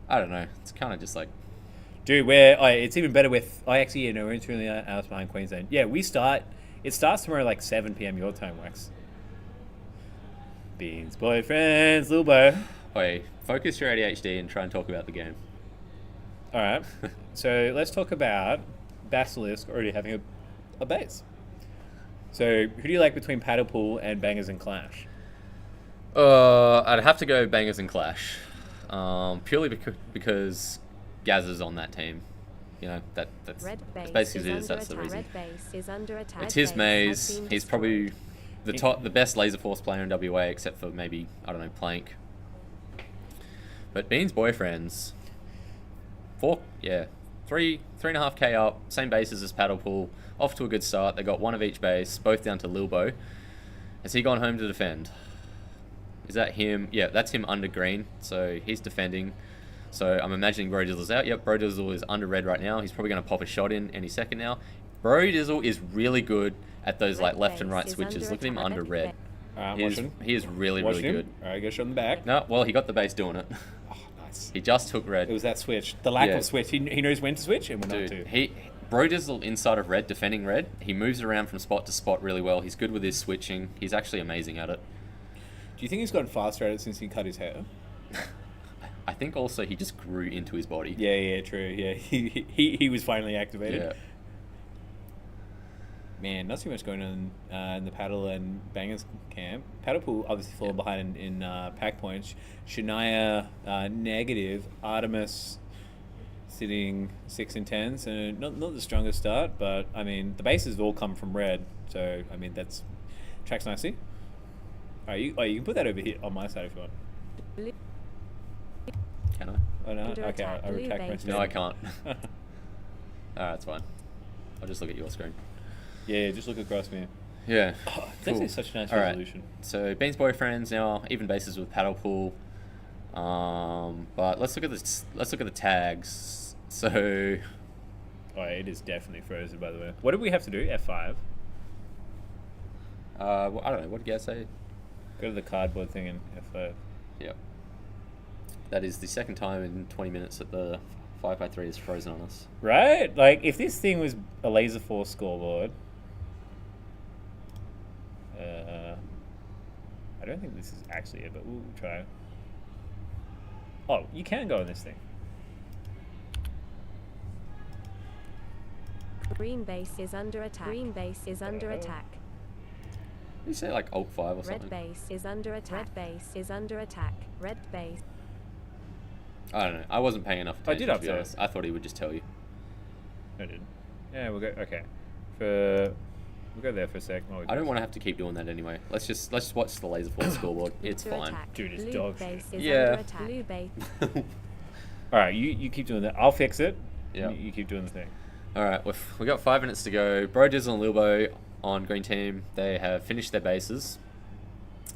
I don't know. It's kind of just like Dude, it's even better with... actually, yeah, no, we're entering the hours behind Queensland. Yeah, it starts tomorrow like 7 p.m. your time, Wax. Beans, boyfriends, Lil Bo. wait, focus your ADHD and try and talk about the game. All right, so let's talk about Basilisk already having a base. So, who do you like between Paddle Pool and Bangers and Clash? I'd have to go Bangers and Clash, purely because Gaz is on that team. You know that's Red base basically is That's under the attack. reason. Red base is under attack. It's Red his base maze. has been He's destroyed. probably the best Laser Force player in WA, except for maybe I don't know Plank. But Bean's boyfriends, 3.5k up, same bases as Paddle Pool, off to a good start. They got one of each base, both down to Lilbo. Has he gone home to defend? Is that him? Yeah, that's him under green, so he's defending. So I'm imagining Bro Dizzle's out. Yep, Bro Dizzle is under red right now. He's probably going to pop a shot in any second now. Bro Dizzle is really good at those like left and right base is switches. under Look at him attack. under red. I'm He is, watching. he is really, Watching really him. good. All right, go shot in the back. No, well, he got the base doing it. Oh, nice. He just took red. It was that switch. The lack Yeah. of switch. He knows when to switch and when not Dude, to. Bro Dizzle inside of red, defending red. He moves around from spot to spot really well. He's good with his switching. He's actually amazing at it. Do you think he's gotten faster at it since he cut his hair? I think also he just grew into his body. Yeah, true. Yeah, he was finally activated. Yeah. Man, not too much going on in the Paddle and Bangers camp. Paddle Pool obviously falling behind in pack points. Shania negative. Artemis sitting 6 and 10. So not the strongest start, but I mean the bases all come from red. So I mean that's tracks nicely. All right, you can put that over here on my side if you want. Can I? Oh no, Under okay, attack, I blue retract my base. statement. No, I can't. Alright, that's fine. I'll just look at your screen. Yeah, just look across me. Yeah. It's actually such a nice All right. resolution. So Bean's boyfriends now even bases with Paddle Pool. But let's look at the tags. So Oh, it is definitely frozen, by the way. What did we have to do? F5? well, I don't know, what did you guys say? Go to the cardboard thing and F5. Yep. That is the second time in 20 minutes that the 5x3 is frozen on us. Right? Like, if this thing was a Laser Force scoreboard... I don't think this is actually it, but we'll try. Oh, you can go in this thing. Green base is under attack. Green base is under attack. You say like Alt 5 or something? Red base is under attack. Red base is under attack. Red base. I don't know. I wasn't paying enough attention, I did to be update. honest. I thought he would just tell you. I did. Yeah, we'll go. Okay. We'll go there for a sec. I don't want to have to keep doing that anyway. Let's just watch the Laser Force scoreboard. It's fine. Attack. Dude, it's Blue dog base shit. is Yeah. under attack. Blue base. Alright, you keep doing that. I'll fix it. Yeah. You keep doing the thing. Alright, we got 5 minutes to go. Brojiz and Lilbo on green team, they have finished their bases.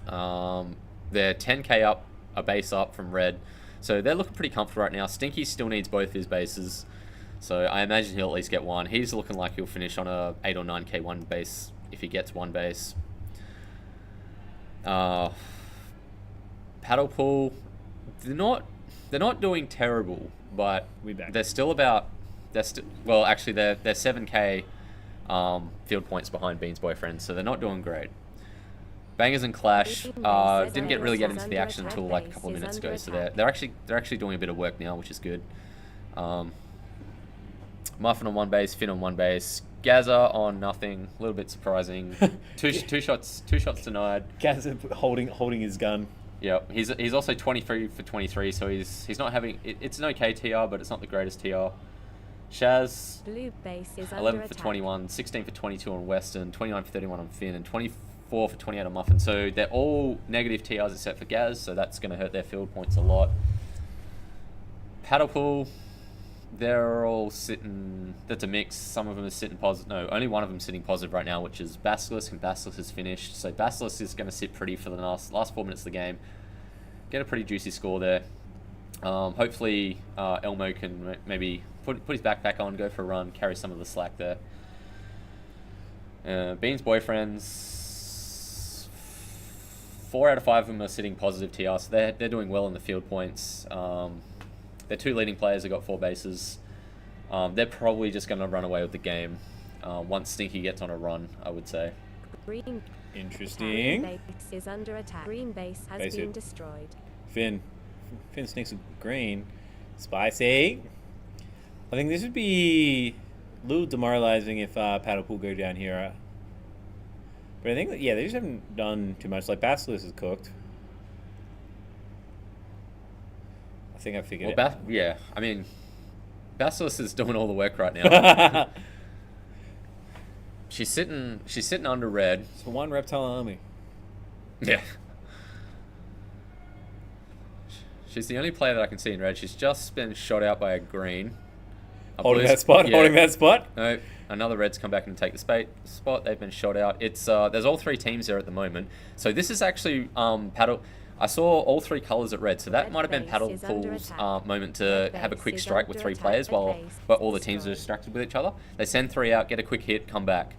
They're 10k up, a base up from red. So they're looking pretty comfortable right now. Stinky still needs both his bases. So I imagine he'll at least get one. He's looking like he'll finish on a 8 or 9k one base if he gets one base. Paddle Pool, they're not doing terrible, but they're still about well actually they're 7k field points behind Bean's boyfriend, so they're not doing great. Bangers and Clash didn't really get into the action until like a couple of minutes ago, so they're actually doing a bit of work now, which is good. Muffin on one base, Finn on one base, Gaza on nothing. A little bit surprising. Two shots denied. Gaza holding his gun. Yeah, he's also 23 for 23, so he's not having. It's an okay TR, but it's not the greatest TR. Shaz, Blue base is 11 under for attack. 21, 16 for 22 on Western, 29 for 31 on Finn, and 24 for 28 on Muffin. So they're all negative TRs except for Gaz, so that's going to hurt their field points a lot. Paddle Pool, they're all sitting. That's a mix. Some of them are sitting positive. No, only one of them sitting positive right now, which is Basilisk, and Basilisk is finished. So Basilisk is going to sit pretty for the last 4 minutes of the game. Get a pretty juicy score there. Hopefully Elmo can maybe put his backpack on, go for a run, carry some of the slack there. Bean's boyfriends, 4 out of 5 of them are sitting positive TR, so they're doing well in the field points. Their 2 leading players have got 4 bases. They're probably just going to run away with the game once Stinky gets on a run, I would say. Green. Interesting. Green base is under attack. Green base has been destroyed. Finn sneaks with green. Spicy. I think this would be a little demoralizing if Paddle Pool go down here. But I think that, yeah, they just haven't done too much. Like Basilisk is cooked. I think I figured it out. Yeah, I mean, Basilisk is doing all the work right now. She's sitting under red. It's for one reptile army. Yeah. She's the only player that I can see in red. She's just been shot out by a green. Holding that spot? No, another red's come back and take the spot. They've been shot out. It's there's all 3 teams there at the moment. So this is actually Paddle. I saw all 3 colours at red, so that might have been Paddle Pool's moment to have a quick strike with 3 players while all the teams are distracted with each other. They send 3 out, get a quick hit, come back.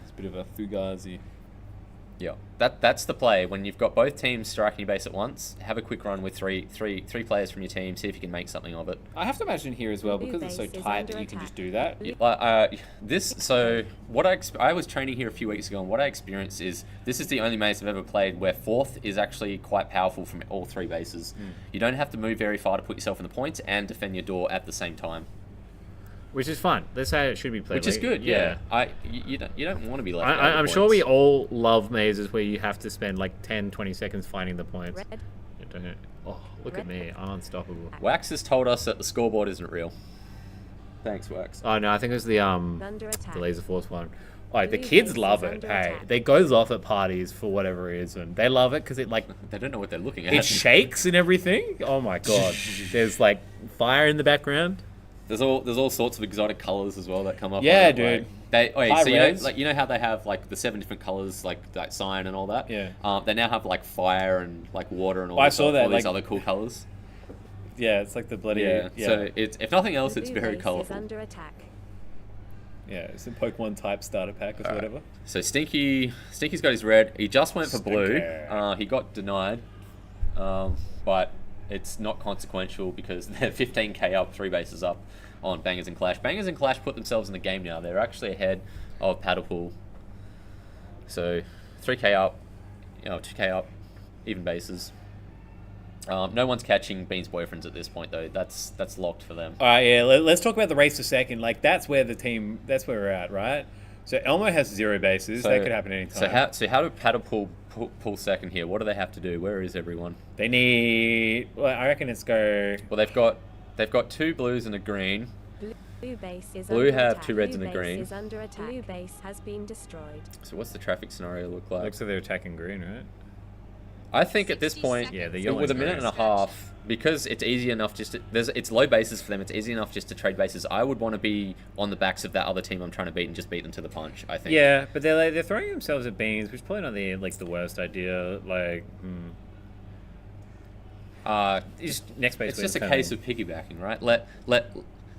It's a bit of a fugazi. Yeah, that's the play. When you've got both teams striking your base at once, have a quick run with three players from your team, see if you can make something of it. I have to imagine here as well, because it's so tight that you can just do that. Yeah, so what I was training here a few weeks ago, and what I experienced is this is the only maze I've ever played where 4th is actually quite powerful from all 3 bases. You don't have to move very far to put yourself in the points and defend your door at the same time. Which is fun. That's how it should be played. Which is good, yeah. You don't want to be left out. I'm sure we all love mazes where you have to spend like 10-20 seconds finding the points. Oh, look at me. I'm unstoppable. Wax has told us that the scoreboard isn't real. Thanks, Wax. Oh no, I think it was the Laser Force one. Like the kids love it. Hey, they goes off at parties for whatever reason. They love it because it like they don't know what they're looking at. It shakes and everything. Oh my god. There's like fire in the background. There's all sorts of exotic colors as well that come up. Yeah, dude. You know how they have like the 7 different colors, like that cyan and all that. Yeah. They now have like fire and like water and all. I saw that, all these like, other cool colors. Yeah, it's like the bloody. Yeah. So it's if nothing else, it's very colorful. Under attack. Yeah, it's a Pokemon type starter pack or whatever. So Stinky's got his red. He just went for blue. He got denied, but it's not consequential because they're 15k up, 3 bases up on Bangers and Clash. Bangers and Clash put themselves in the game now. They're actually ahead of Paddlepool. So 3k up, 2k up, even bases. No one's catching Bean's boyfriends at this point though. That's locked for them. All right, yeah. Let's talk about the race a second. Like that's where we're at, right? So Elmo has 0 bases. That could happen anytime. So how do Paddlepool pull second here? What do they have to do? Where is everyone? They need. Well, I reckon it's go. Well, they've got 2 blues and a green. Blue base is Blue under have attack. 2 reds Blue and a base green. is under attack. Blue base has been destroyed. So what's the traffic scenario look like? Looks like they're attacking green, right? I think at this point, Yeah, the yellow with a one's minute and a half, because it's easy enough just to, it's low bases for them. It's easy enough just to trade bases. I would want to be on the backs of that other team I'm trying to beat and just beat them to the punch. I think. Yeah, but they're throwing themselves at Beans, which is probably not the worst idea. Next base. It's just a case of piggybacking, right?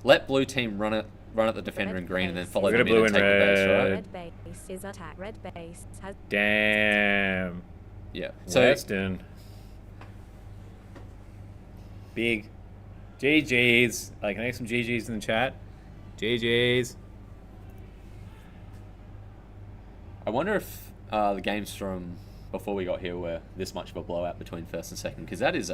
Let blue team run at the defender in green and then follow them in and take the base, right? Red base is attack. Red base has. Damn. Yeah. So Weston. Big. GG's. Can I get some GG's in the chat? GG's. I wonder if the games from before we got here were this much of a blowout between first and second, because that is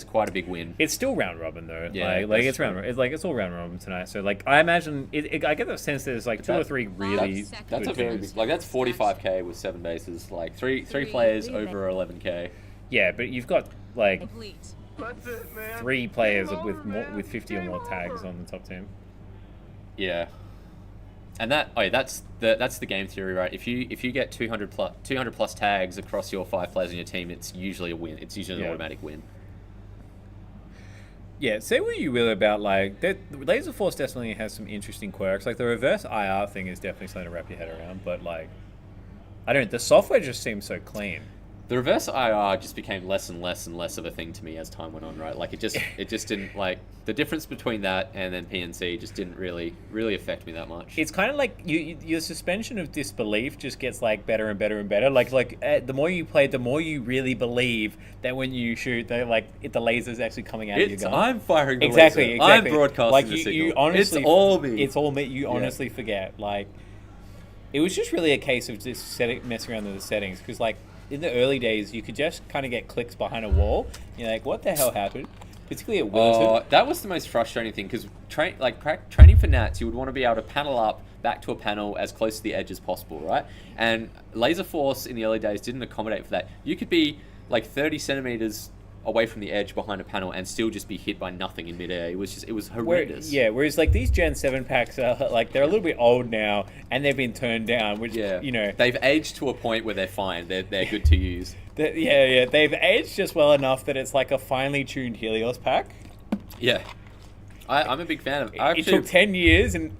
quite a big win. It's still round robin though. Yeah, it's round. It's all round robin tonight. So I imagine I get the sense there's 2 or 3 really. That's a good very games. big, that's 45k with 7 bases. Three players over 11k. Yeah, but you've got 3 players with 50 or more tags on the top team. Yeah. And that's the game theory, right? If you get 200 plus tags across your 5 players on your team, it's usually a win. It's usually an automatic win. Yeah, say what you will about Laser Force definitely has some interesting quirks. The reverse IR thing is definitely something to wrap your head around, but I don't. The software just seems so clean. The reverse IR just became less and less and less of a thing to me as time went on, right? It just didn't the difference between that and then PNC just didn't really affect me that much. It's kind of your suspension of disbelief just gets better and better and better. The more you play, the more you really believe that when you shoot, the laser's actually coming out of your gun. I'm firing the exactly, laser. Exactly. I'm broadcasting the signal. You honestly, it's all me. It's all me. You honestly forget. It was just really a case of just messing around with the settings because in the early days, you could just kind of get clicks behind a wall. You're like, what the hell happened? Particularly at Wilton. That was the most frustrating thing because training for Nats, you would want to be able to panel up back to a panel as close to the edge as possible, right? And Laser Force in the early days didn't accommodate for that. You could be 30 centimeters away from the edge behind a panel and still just be hit by nothing in midair. It was horrendous. Whereas these Gen 7 packs are they're a little bit old now and they've been turned down, which they've aged to a point where they're fine. They're good to use. They've aged just well enough that it's a finely tuned Helios pack. Yeah. I'm a big fan of it. It took 10 years and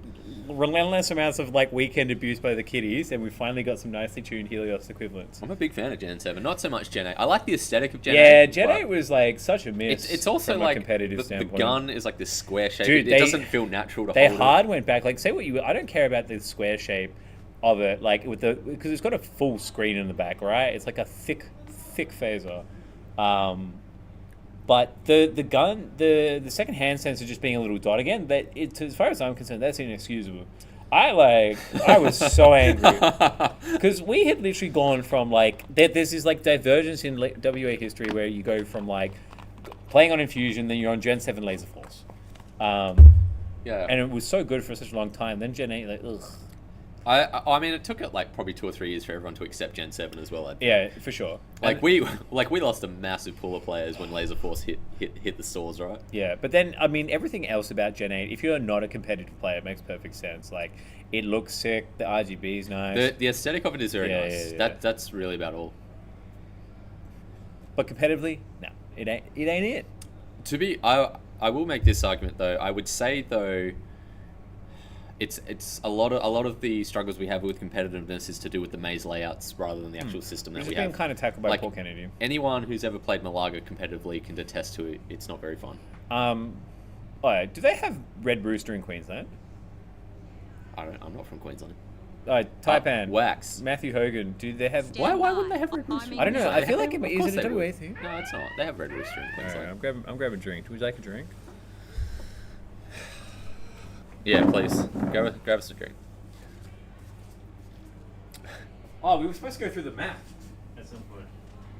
relentless amounts of weekend abuse by the kiddies, and we finally got some nicely tuned Helios equivalents. I'm a big fan of Gen 7, not so much Gen 8. I like the aesthetic of Gen 8. Yeah, Gen 8 was such a miss. It's also from a competitive standpoint. The gun is this square shape. Dude, it doesn't feel natural to hold. They hard went back. Say what you. I don't care about the square shape of it, because it's got a full screen in the back, right? It's a thick phaser. But the gun, the second hand sensor just being a little dot again, as far as I'm concerned, that's inexcusable. I was so angry because we had literally gone from there's this divergence in WA history where you go from playing on Infusion, then you're on Gen 7 Laser Force. And it was so good for such a long time. Then Gen 8, ugh. I mean, it took it probably 2 or 3 years for everyone to accept Gen 7 as well. Yeah, for sure. We lost a massive pool of players when Laser Force hit the stores, right? Yeah, but then everything else about Gen 8, if you're not a competitive player, it makes perfect sense. It looks sick, the RGB is nice. The aesthetic of it is very nice. Yeah. That's really about all. But competitively, no, it ain't it. I will make this argument though. I would say though. It's a lot of the struggles we have with competitiveness is to do with the maze layouts rather than the actual system that we have. It's been kind of tackled by Paul Kennedy. Anyone who's ever played Malaga competitively can attest to it. It's not very fun. Do they have Red Rooster in Queensland? I'm not from Queensland. Taipan. Wax. Matthew Hogan. Do they have? Why wouldn't they have red rooster? I don't know. I feel like Of is course it a they WA would. thing? No, it's not. They have red rooster in Queensland. Alright, I'm grabbing a drink. Would you like a drink? Yeah, please. Grab us a drink. Oh, we were supposed to go through the map at some point.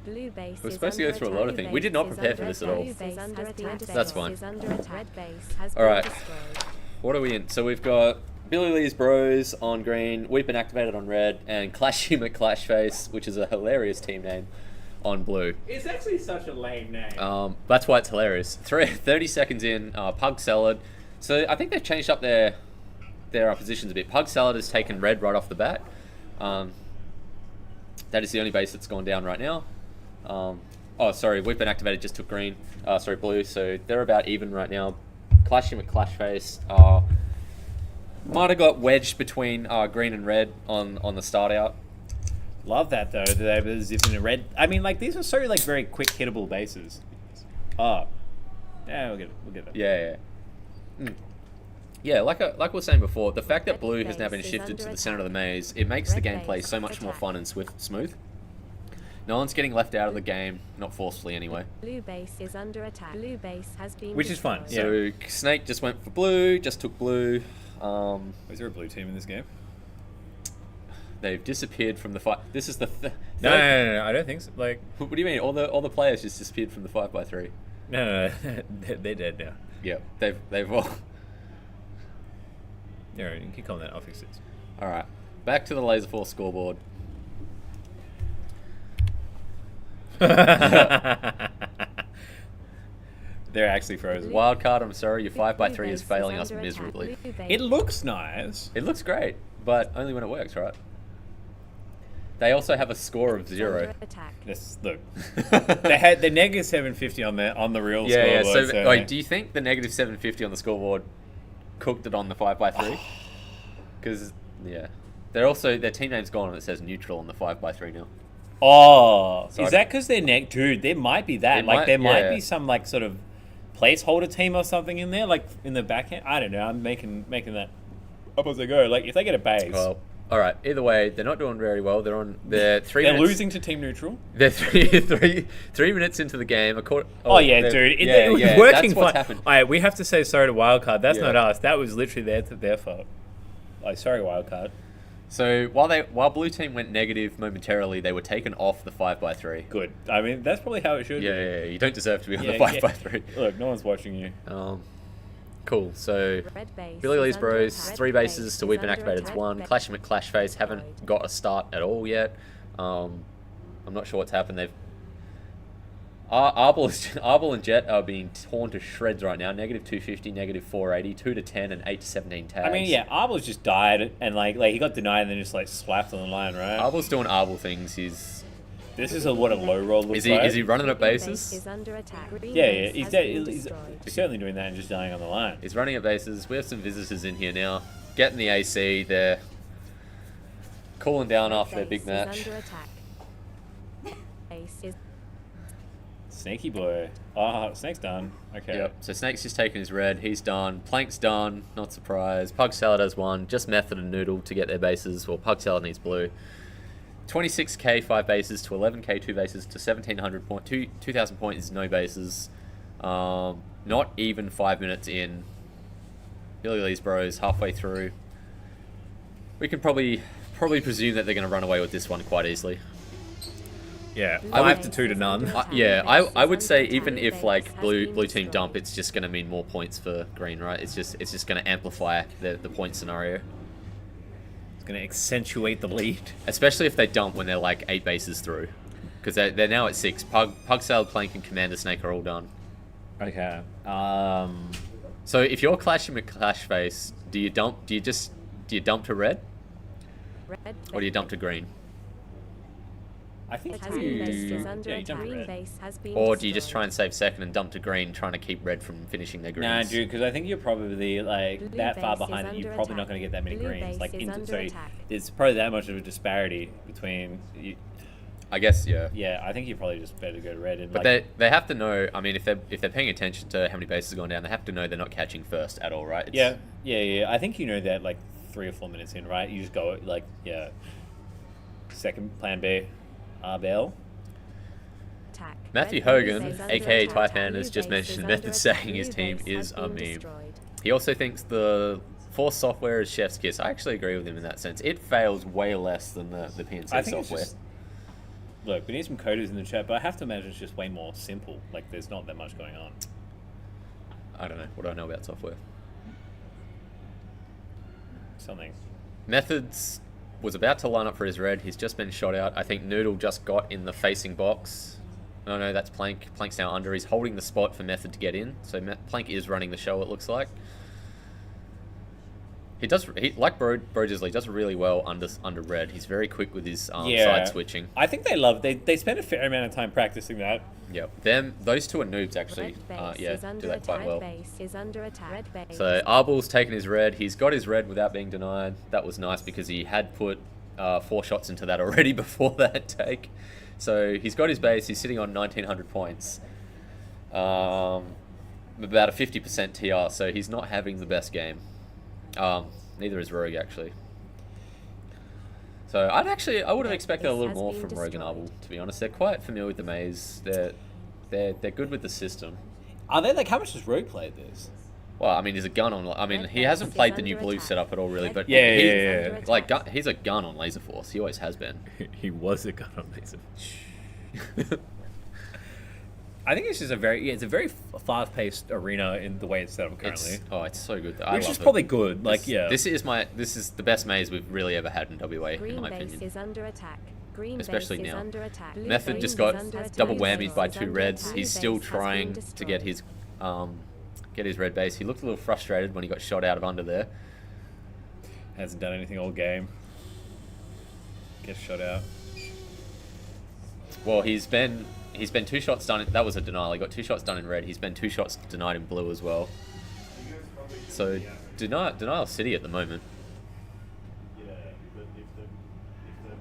Blue base We're is supposed to go under through a attack. lot of things. We did not Blue prepare base for is this at under all. attack. Blue base has been That's destroyed. fine. Is under attack. Red base has Alright. been destroyed. What are we in? So we've got Billy Lee's Bros on green, Weepin activated on red, and Clashy McClashface, which is a hilarious team name, on blue. It's actually such a lame name. That's why it's hilarious. 30 seconds in, Pug Salad. So I think they've changed up their positions a bit. Pug Salad has taken red right off the bat. That is the only base that's gone down right now. Oh, sorry, Weepin activated just took green. Sorry, blue. So they're about even right now. Clashy McClashface might have got wedged between green and red on the start out. Love that though. They were zipping a red. I mean, like these are so like very quick hittable bases. Yeah, we'll get that. Yeah. Yeah, like we were saying before, the fact that blue has now been shifted to the center of the maze, it makes the gameplay so much more fun and smooth. No one's getting left out of the game, not forcefully anyway. Blue base is under attack. Blue base has been Which is fun. destroyed. So Snake just went for blue, just took blue. Is there a blue team in this game? They've disappeared from the fight. This is the No, I don't think so. Like, what do you mean? All the players just disappeared from the 5x3. No, they're dead now. Yeah, they've all. Yeah, you can keep calling that. I'll fix it. All right, back to the Laser Force scoreboard. They're actually frozen. Wildcard, I'm sorry, your 5x3 is failing us miserably. It looks nice. It looks great, but only when it works, right? They also have a score of 0. Yes, look. They had the negative 750 on the real scoreboard. Yeah. So, wait, like, do you think the negative 750 on the scoreboard cooked it on the 5x3? Because their team name's gone and it says neutral on the 5x3 now. Oh, So is that because they're dude? There might be that. There might be some like sort of placeholder team or something in there, like in the back end. I don't know. I'm making that up as I go. Like if they get a base, Well, all right. Either way, they're not doing very well. They're 3 they're minutes. losing to team neutral. They're 3 minutes into the game. Oh yeah, dude. It was yeah, working that's what's fine. happened. All right, we have to say sorry to Wildcard. That's Yeah. not us. That was literally their fault. Like sorry, Wildcard. So while blue team went negative momentarily, they were taken off the 5x3. Good. I mean, that's probably how it should be. Yeah. You don't deserve to be on the Yeah, 5x3. Look, no one's watching you. Cool. So Red base Billy is Lee's under Bros, attack. 3 Red bases base to is Weepin under activated attack. 1. Red Clash and McClashface haven't got a start at all yet. I'm not sure what's happened. They've Arbol and Jet are being torn to shreds right now. Negative 250, negative 480, 2 to 10, and 8 to 17 tags. I mean, yeah, Arbel's just died and like he got denied and then just like slapped on the line, right? Arbel's doing Arbel things. This is what a low roll looks like. Is he running at Green base bases? is under attack. Green Yeah, base he's has been he's destroyed. certainly doing that and just dying on the line. He's running at bases. We have some visitors in here now. Getting the AC. They're cooling down after their Base big is match. under attack. Base is Snaky boy. Ah, Snake's done. Okay. Yep. So Snake's just taken his red. He's done. Plank's done. Not surprised. Pug Salad has one. Just Method and Noodle to get their bases. Well, Pug Salad needs blue. 26k 5 bases to 11k 2 bases to 1700 point 2000 points no bases. Not even 5 minutes in. Billy Lee's Bros halfway through. We can probably presume that they're going to run away with this one quite easily. Yeah, I would- 5 to 2 to none. I would say even if like blue team dump, it's just going to mean more points for green, right? It's just going to amplify the point scenario. It's going to accentuate the lead. Especially if they dump when they're like 8 bases through, because they're now at 6. Pug Salad, Plank, and Commander Snake are all done. Okay. So if you're Clash and McClashface, do you dump to red, red or do you dump to green? I think has been based is under yeah, you jump attack. to Green red. base has been Or do you just destroyed. try and save second and dump to green, trying to keep red from finishing their greens? Nah, dude, because I think you're probably like Blue that far base is behind that you're under probably not attack. going to get that many Blue greens. base Like, is under so attack. there's probably that much of a disparity between. I guess, yeah. Yeah, I think you're probably just better to go red. And But like, they have to know. I mean, if they're paying attention to how many bases are going down, they have to know they're not catching first at all, right? yeah. I think you know that like 3 or 4 minutes in, right? You just go like, yeah. Second plan B, Arbel. Matthew Hogan, aka Taipan, has just mentioned Method saying his team is a meme. He also thinks the Force software is chef's kiss. I actually agree with him in that sense. It fails way less than the PNC I think software. It's just, look, we need some coders in the chat, but I have to imagine it's just way more simple. Like, there's not that much going on. I don't know. What do I know about software? Something. Methods was about to line up for his red. He's just been shot out. I think Noodle just got in the facing box. No, that's Plank. Plank's now under. He's holding the spot for Method to get in. So Plank is running the show, it looks like. He does, like Bro Jizzly, does really well under red. He's very quick with his side switching. I think they spend a fair amount of time practicing that. Yep. Those two are noobs, actually. Do that quite well. So Arbel's taken his red. He's got his red without being denied. That was nice because he had put 4 shots into that already before that take. So he's got his base. He's sitting on 1900 points. About a 50% TR, so he's not having the best game. Neither is Rogue, actually. So I would have expected a little more from Rogue and Arbel, to be honest. They're quite familiar with the maze. They're good with the system. Are they? Like, how much has Rogue played this? Well, I mean, he's a gun on. I mean, he hasn't played the new blue setup at all, really. But yeah. Like, he's a gun on Laser Force. He always has been. He was a gun on Laser Force. I think it's just a very fast-paced arena in the way it's set up currently. It's so good. Which is probably good. This is the best maze we've really ever had in WA, in my opinion. Is under attack. Especially now. Method just got double whammied by 2 reds. He's still trying to get his red base. He looked a little frustrated when he got shot out of under there. Hasn't done anything all game. Gets shot out. Well, he's been 2 shots done. That was a denial. He got 2 shots done in red. He's been 2 shots denied in blue as well. So denial city at the moment. Yeah, if the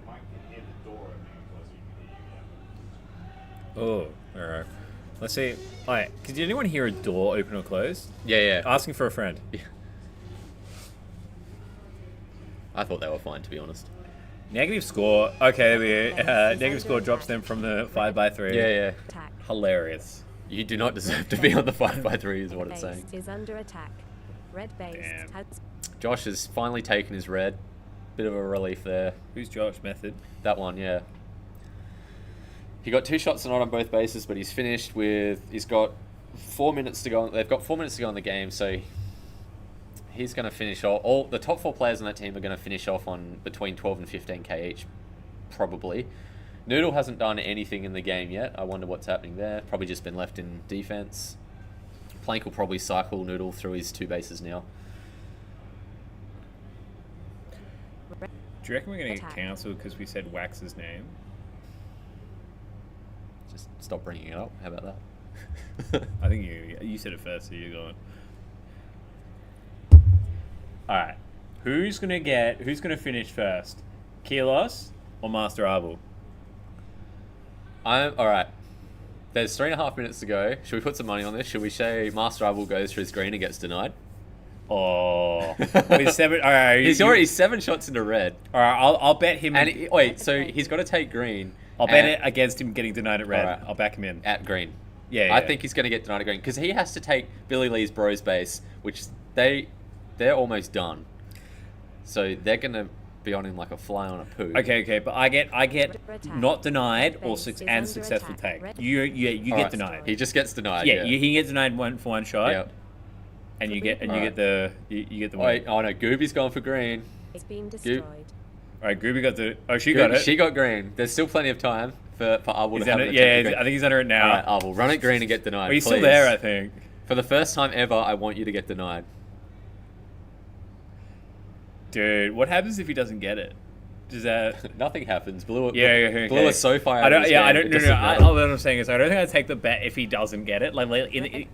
mic can hear the door opening close, you can hear you. Oh, all right. Let's see. All right. Did anyone hear a door open or close? Yeah. Asking for a friend. Yeah. I thought they were fine, to be honest. Negative score. Okay, there we go. Negative score drops them from the 5x3. Yeah. Hilarious. You do not deserve to be on the 5x3 is what it's saying. Is under attack. Red base has... Josh has finally taken his red. Bit of a relief there. Who's Josh? Method? That one, yeah. He got 2 shots tonight on both bases, but he's finished with... He's got 4 minutes to go. They've got 4 minutes to go in the game, so he's going to finish off. All the top 4 players on that team are going to finish off on between 12 and 15k each, probably. Noodle hasn't done anything in the game yet. I wonder what's happening there. Probably just been left in defense. Plank will probably cycle Noodle through his 2 bases now. Do you reckon we're going to get cancelled because we said Wax's name? Just stop bringing it up. How about that? I think you said it first, so you're going. All right, who's gonna finish first, Keelos or Master Arbel? All right. There's 3.5 minutes to go. Should we put some money on this? Should we say Master Arbel goes for his green and gets denied? Oh, with 7. All right, he's already 7 shots into red. All right, I'll bet him. And wait, so he's got to take green. I'll bet it against him getting denied at red. Right. I'll back him in at green. Yeah. I think he's going to get denied at green because he has to take Billy Lee's bros base, which they're almost done. So they're going to be on him like a fly on a poo. Okay, but I get not denied or successful take. You get denied. He just gets denied. Yeah, he gets denied for one shot. Yeah. And you get the wait. Oh no, Gooby's gone for green. It's been destroyed. All right, Gooby got the. Oh, she got it. She got green. There's still plenty of time for Arbel to have it. Yeah, I think he's under it now. All right, Arbel, run it green and get denied. Well, he's still there, I think. For the first time ever, I want you to get denied. Dude, what happens if he doesn't get it? Does that... Nothing happens. Blue okay. is so far out of this game. No. What I'm saying is, I don't think I'd take the bet if he doesn't get it. I think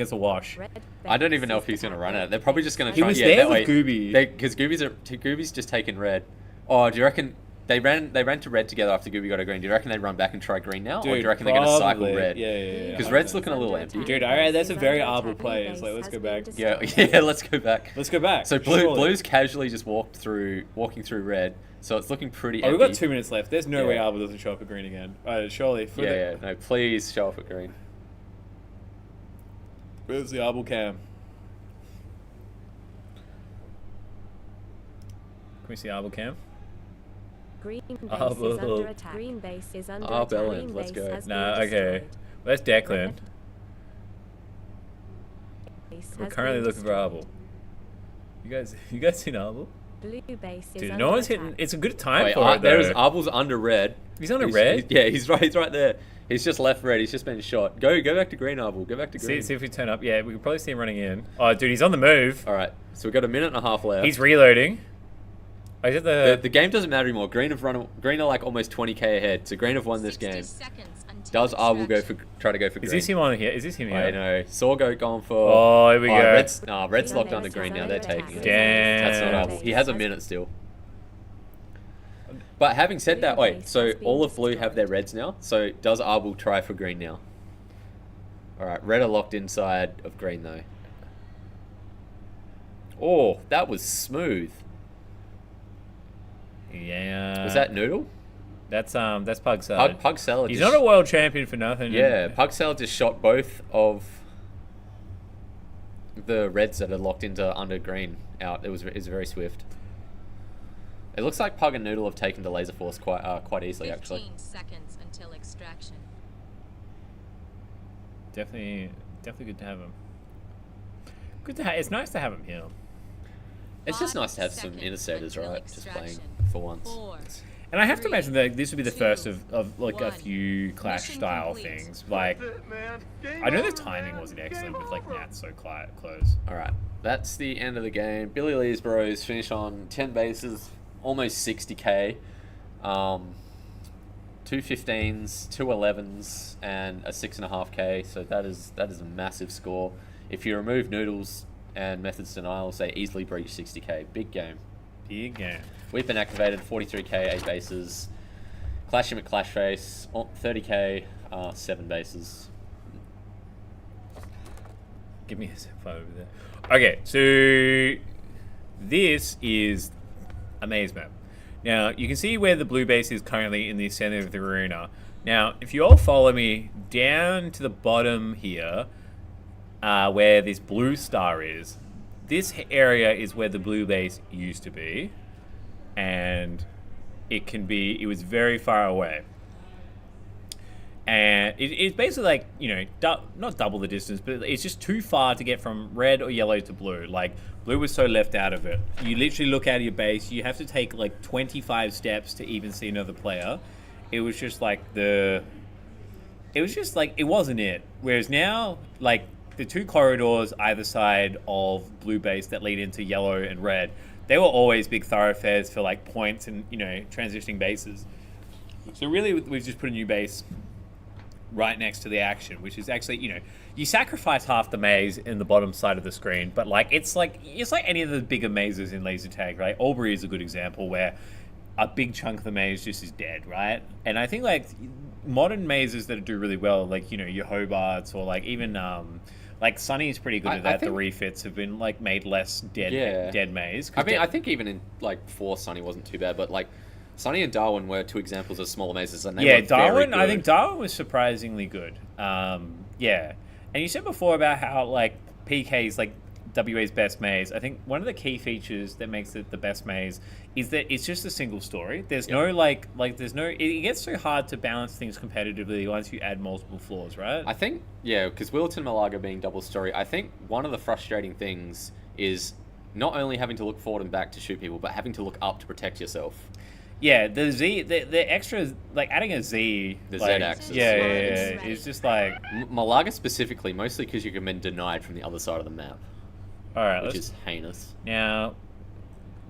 it's a wash. I don't even know if he's going to run it. They're probably just going to try... He was there with Gooby. Because Gooby's just taken red. Oh, do you reckon They ran to red together after Gooby got a green. Do you reckon they run back and try green now, or do Dude, you reckon they're going to cycle probably. red? Yeah. Because red's looking a little empty. Dude, alright, that's a very Arbol play. It's like, let's go back. Yeah, let's go back. Let's go back. So surely. blue's casually just walking through red, so it's looking pretty Oh, empty. we've got 2 minutes left. There's no Yeah. way Arbol doesn't show up at green again. Surely. No, please show up at green. Where's the Arbol cam? Can we see Arbol cam? Green base Arbol. is under attack. Green base is under Arbel, attack. Green let's base go. has Nah, been okay. destroyed. Where's Declan? Base We're has currently been looking for Arbol. You guys seen Arbol? Blue base is Dude, under no one's attack. hitting. It's a good time Wait, for it, there's though. Arbel's under red. He's under red? He's right there. He's just left red. He's just been shot. Go back to green, Arbel. Go back to green. See if we turn up. Yeah, we can probably see him running in. Oh, dude, he's on the move. All right, so we've got a minute and a half left. He's reloading. Oh, is it The game doesn't matter anymore. Green are like almost 20k ahead, so Green have won this game. Does Arbel try to go for green? Is this him on here? Is this him here? I know. Sorgo going for... Oh, here we go. Red's locked under green now. They're taking it. Damn. That's not Arbel. He has a minute still. But having said that, wait, so all of blue have their reds now, so does Arbel try for green now? Alright, red are locked inside of green though. Oh, that was smooth. Yeah. Was that Noodle? That's Pug Salad. Pug Salad. He's just- not a world champion for nothing. Yeah, Pug Salad just shot both of the reds that are locked into under green out. It was very swift. It looks like Pug and Noodle have taken to Laser Force quite easily, 15 actually. seconds until extraction. Definitely good to have him. It's nice to have him here. It's just nice to have some interceptors, right? Just playing for once. And I have to imagine that this would be the first of like a few Clash style things. Like, I know the timing wasn't excellent with like Nats so close. All right, that's the end of the game. Billy Lee's Bros finish on 10 bases, almost 60k. 2 15s, 2 11s, and a 6.5k. So that is a massive score. If you remove Noodles and Methods Denial, say easily breach 60k. Big game. Big game. We've been activated 43k, 8 bases. Clash him at Clash Face, 30k, 7 bases. Give me a second over there. Okay, so this is a maze map. Now, you can see where the blue base is currently in the center of the arena. Now, if you all follow me down to the bottom here, where this blue star is, this area is where the blue base used to be, and it was very far away. And it's basically like, not double the distance, but it's just too far to get from red or yellow to blue. Like, blue was so left out of it. You literally look out of your base, you have to take like 25 steps to even see another player. It was just like it wasn't it. Whereas now, like, the 2 corridors either side of blue base that lead into yellow and red, they were always big thoroughfares for like points and, transitioning bases. So really, we've just put a new base right next to the action, which is actually, you sacrifice half the maze in the bottom side of the screen, but it's like any of the bigger mazes in laser tag, right? Albury is a good example where a big chunk of the maze just is dead, right? And I think like modern mazes that do really well, like, your Hobarts or like even like Sunny is pretty good at that. The refits have been like made less dead maze. I think even in like 4 Sunny wasn't too bad, but like Sunny and Darwin were 2 examples of smaller mazes, and they were Darwin. very good. I think Darwin was surprisingly good. Yeah, and you said before about how like PK's like WA's best maze. I think one of the key features that makes it the best maze is that it's just a single story. There's no there's no. It gets so hard to balance things competitively once you add multiple floors, right? I think because Wilton Malaga being double story, I think one of the frustrating things is not only having to look forward and back to shoot people, but having to look up to protect yourself. Yeah, the Z, the extra, like adding a Z, The like, Z-axis. Yeah, it's just like Malaga specifically, mostly because you can been denied from the other side of the map. All right, which is heinous. Now,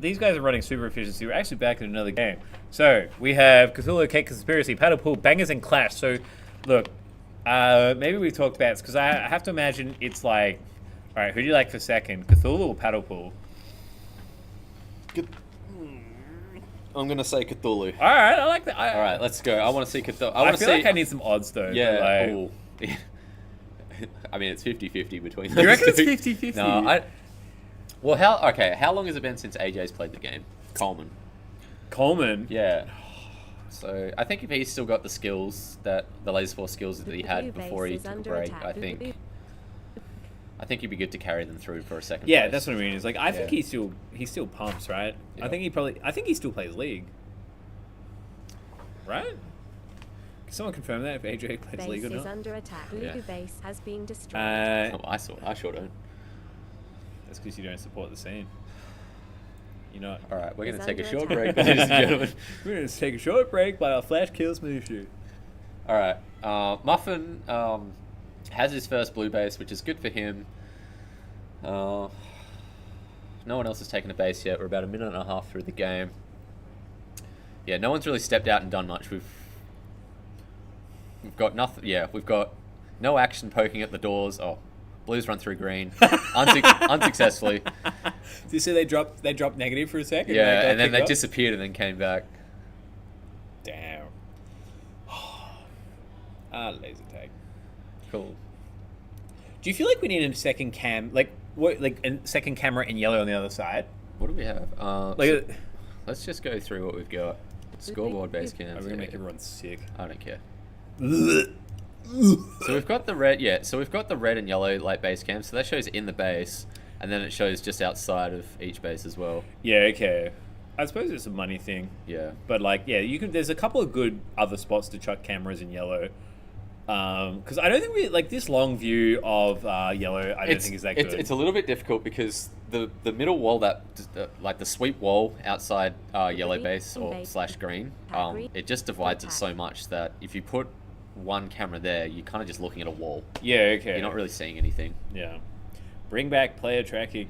these guys are running super efficiency. We're actually back in another game. So we have Cthulhu, Cake Conspiracy, Paddle Pool, Bangers, and Clash. So, look, maybe we talked bets because I have to imagine it's like, all right, who do you like for second, Cthulhu or Paddle Pool? I'm gonna say Cthulhu. All right, I like that. All right, let's go. I want to see Cthulhu. I want to feel see. like I need some odds though. Yeah. but, like, Ooh. I mean, it's 50-50 between. You those reckon it's two. 50-50? No, Well, how long has it been since AJ's played the game? Coleman. Yeah. So I think if he's still got the skills the Laser Force skills that he had before he took a break, I think he'd be good to carry them through for a second. Yeah, place. that's what I mean. It's like I think he still pumps, right? Yeah. I think he still plays League. Right? Can someone confirm that if AJ plays Base League or is not? under attack. Blue Yeah. base has been destroyed. I sure don't. That's because you don't support the scene. You're not. All right, we're Is gonna take a under short attack. break, ladies and gentlemen. We're gonna take a short break by our Flash Kills move shoot. All right, Muffin has his first blue base, which is good for him. No one else has taken a base yet. We're about a minute and a half through the game. Yeah, no one's really stepped out and done much. We've got nothing. Yeah, we've got no action poking at the doors. Oh, blues run through green, unsuccessfully. So you see they dropped negative for a second. Yeah, and then they picked up? disappeared and then came back. Damn. Laser tag. Cool. Do you feel like we need a second a second camera in yellow on the other side? What do we have? Like, let's just go through what we've got. Scoreboard base cams. We're gonna make everyone sick. I don't care. So we've got the red, So we've got the red and yellow like base cam. So that shows in the base, and then it shows just outside of each base as well. Yeah, okay. I suppose it's a money thing. Yeah. But you can. There's a couple of good other spots to chuck cameras in yellow. Because I don't think we this long view of yellow. I don't think is that good. It's a little bit difficult because the middle wall the sweep wall outside yellow base or / green, it just divides it so much that if you put one camera there, you're kind of just looking at a wall. Yeah, okay. You're not really seeing anything. Yeah. Bring back player tracking.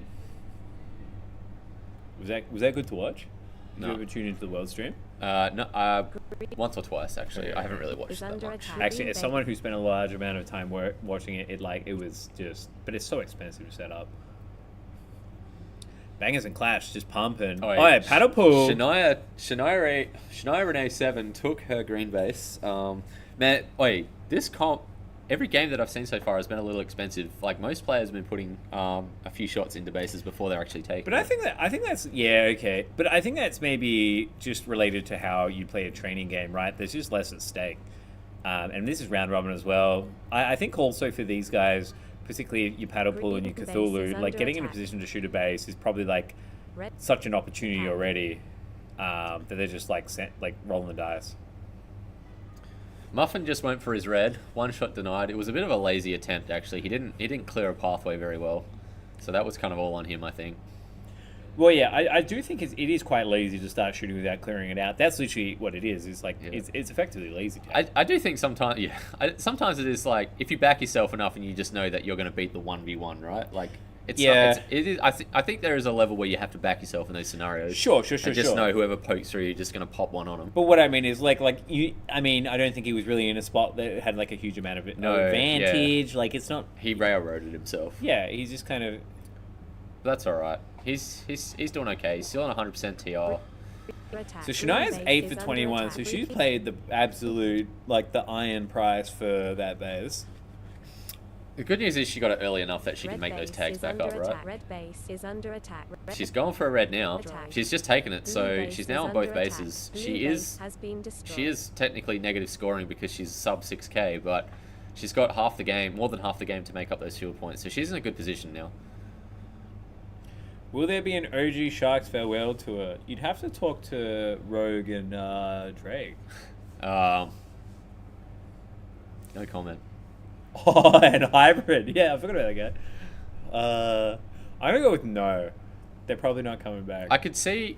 Was that good to watch? Did No. you ever tune into the world stream? No, once or twice actually. Okay. I haven't really watched that much. Actually, as someone who spent a large amount of time watching it, it was just. But it's so expensive to set up. Bangers and Clash just pumping. Oh yeah, paddle pool. Shania Renee 7 took her green base. Man, wait, this comp. Every game that I've seen so far has been a little expensive. Like most players have been putting a few shots into bases before they're actually taking. But I think that's okay. But I think that's maybe just related to how you play a training game, right? There's just less at stake, and this is round robin as well. I think also for these guys, particularly your paddle pool and your Cthulhu, getting in a position to shoot a base is probably such an opportunity already that they're just rolling the dice. Muffin just went for his red. One shot denied. It was a bit of a lazy attempt, actually. He didn't clear a pathway very well, so that was kind of all on him, I think. Well, yeah, I do think it is quite lazy to start shooting without clearing it out. That's literally what it is. It's effectively lazy. I do think sometimes, sometimes it is if you back yourself enough and you just know that you're going to beat the 1v1, right? It is. I think there is a level where you have to back yourself in those scenarios. Sure. And just know whoever pokes through, you're just going to pop one on them. But what I mean is, I don't think he was really in a spot that had a huge amount of advantage. Yeah. It's not. He railroaded himself. Yeah, he's just kind of. That's all right. He's doing okay. He's still on 100% TR. So Shania's 8 for 21. So she's played the absolute the iron price for that base. The good news is she got it early enough that she can make those tags back up, right? Red base is under attack. She's going for a red now. She's just taken it, so she's now on both bases. She is technically negative scoring because she's sub 6k, but she's got more than half the game to make up those field points, so she's in a good position now. Will there be an OG Sharks farewell tour? You'd have to talk to Rogue and Drake. No comment. Oh, and Hybrid. Yeah, I forgot about that guy. I'm going to go with no. They're probably not coming back. I could see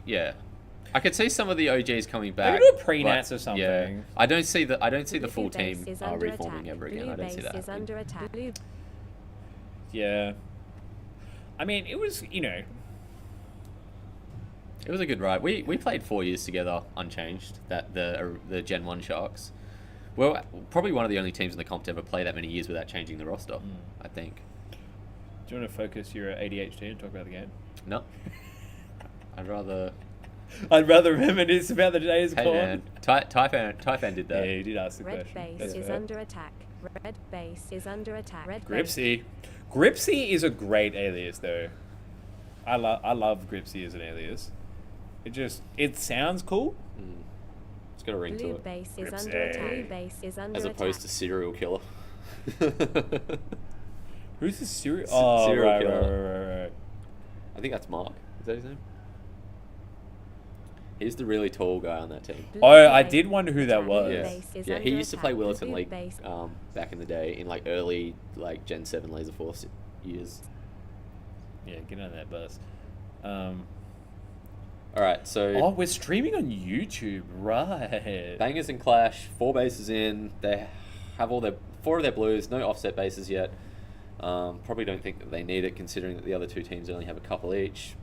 some of the OGs coming back. They could do a pre-nats or something. Yeah, I don't see the full team reforming ever again. I don't see that happening. Yeah. I mean, it was, It was a good ride. We played 4 years together, unchanged. The Gen 1 Sharks. Well, probably one of the only teams in the comp to ever play that many years without changing the roster, I think. Do you want to focus your ADHD and talk about the game? No. I'd rather I'd rather reminisce about the days Hey gone. man, Typhon did that. Yeah, he did ask the Red question. base is under attack. Red base is under attack. Red Gripsy. Gripsy is a great alias, though. I love Gripsy as an alias. It sounds cool. It's got a ring to Blue it. base is under attack. Blue base is under As opposed to serial killer. Who's the serial? Serial right, killer. right. I think that's Mark. Is that his name? He's the really tall guy on that team. Oh, I did wonder who that was. Yeah, he used to play Willerton League back in the day, in like early Gen 7 Laser Force years. Yeah, get on that bus. Alright, so... Oh, we're streaming on YouTube, right. Bangers and Clash, 4 bases in. They have 4 of their blues, no offset bases yet. Probably don't think that they need it, considering that the other 2 teams only have a couple each.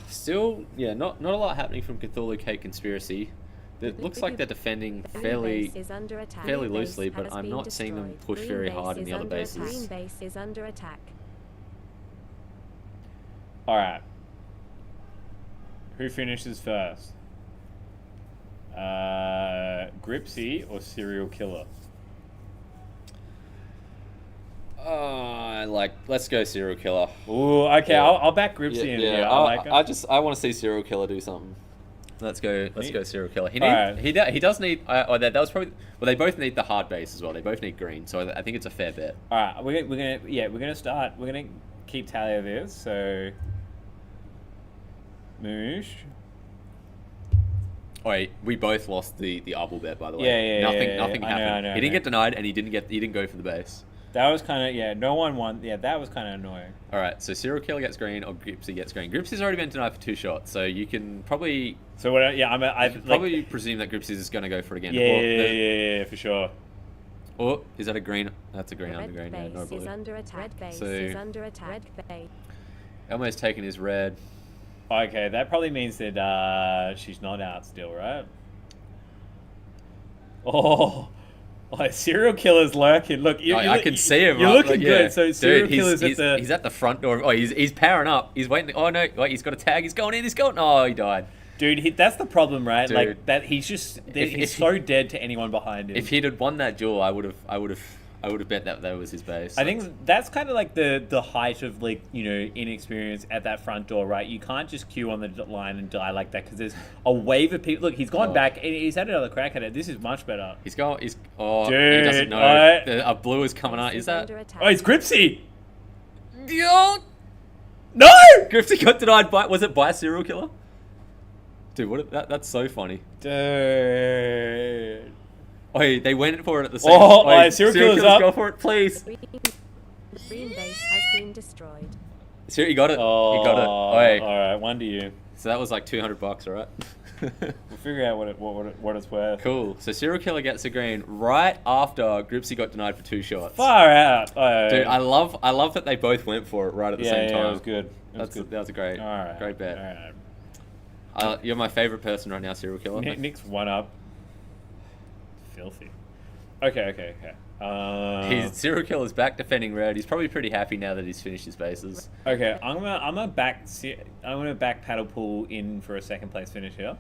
Still, yeah, not a lot happening from Cthulhu Cake Conspiracy. It looks like they're defending fairly loosely, but I'm not seeing them push very hard in the other bases. Green base is under attack. Alright. Who finishes first? Gripsy or Serial Killer? Let's go Serial Killer. Ooh, okay, Yeah. I'll back Gripsy in here. I want to see Serial Killer do something. Let's go Serial Killer. He does need. That was probably. Well, they both need the hard base as well. They both need green, so I think it's a fair bet. All right, we're gonna start. We're gonna keep tally of this. So, Moosh. Wait, we both lost the Arbol bet, by the way. Yeah. Nothing happened. I know, he didn't get denied, and he didn't go for the base. That was kind of no one won. Yeah, that was kind of annoying. All right, so Serial Killer gets green or Gripsy gets green. Gripsy's already been denied for 2 shots, so you can probably. So what? Yeah, I probably presume that Gripsy is going to go for it again. Yeah, for sure. Oh, is that a green? That's a green Red under green. base No blue. is under attack. Red base So- is under attack. Red base. Elmo's taken his red. Okay, that probably means that she's not out still, right? Oh, Serial Killer's lurking. Look, I can see him. You're right? looking good. So Serial Killer's he's at the front door. Oh, he's powering up. He's waiting. Oh no! Wait, he's got a tag. He's going in. He's going. Oh, he died. Dude, that's the problem, right? Dude. Like that. He's just he's so dead to anyone behind him. If he'd have won that duel, I would have bet that was his base. I think that's kind of like the height of inexperience at that front door, right? You can't just queue on the line and die like that because there's a wave of people. Look, he's gone back and he's had another crack at it. This is much better. Dude, he doesn't know. A blue is coming out. Is that? Oh, it's Gripsy. No! Gripsy got denied by. Was it by a Serial Killer? Dude, that's so funny. Dude. Oh, they went for it at the same time. Serial Killer's up. Go for it, please. Green base has been destroyed. He got it. Oh, he got it. All right, one to you. So that was like $200, all right? We'll figure out what it's worth. Cool. So Serial Killer gets a green right after Gripsy got denied for 2 shots. Far out. Dude, I love that they both went for it right at the same time. Yeah, it was good. That was a great, great bet. All right. You're my favorite person right now, Serial Killer. Nick's one up. Filthy. Okay. His Serial Killer's back defending red. He's probably pretty happy now that he's finished his bases. Okay, I'm gonna back Paddle Pool in for a second place finish here.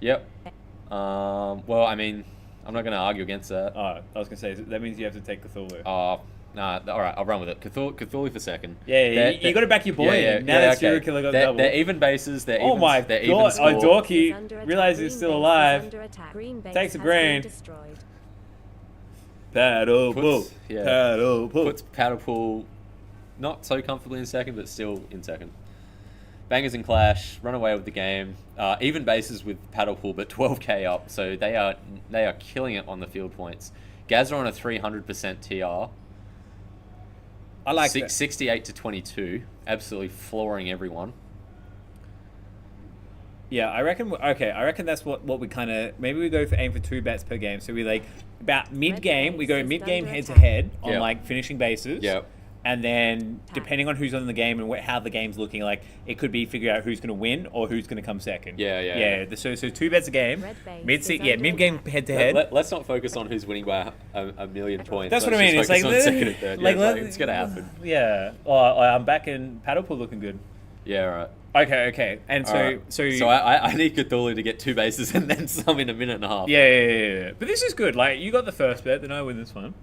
Yep. Well, I mean, I'm not gonna argue against that. Oh, I was gonna say that means you have to take Cthulhu. Nah, all right, I'll run with it. Cthulhu for second. Yeah, you got to back your boy in. Now that Serial Killer got double. They're even bases. They're even. My they're God! Even Dorky realizes he's still alive. Takes a green. Paddle Pool. Paddle Pool. Puts Paddle Pool not so comfortably in second, but still in second. Bangers and Clash run away with the game. Even bases with Paddle Pool, but 12k up, so they are killing it on the field points. Gaz are on a 300% TR. I like that. 68 to 22, absolutely flooring everyone. Yeah, I reckon. Okay, I reckon that's what we kind of maybe we go for aim for 2 bets per game. So we about mid game we go mid game head to head on finishing bases. Yep. and then depending on who's on the game and how the game's looking, like it could be figure out who's going to win or who's going to come second. Yeah. So 2 bets a game, mid game head to head. Let's not focus on who's winning by a million points. That's what I mean. It's It's like on second and third. like, It's gonna happen. Yeah. I'm back in paddle pool looking good. Yeah, right. Okay. And so I need Cthulhu to get 2 bases and then some in a minute and a half. Yeah. But this is good. Like you got the first bet, then I win this one.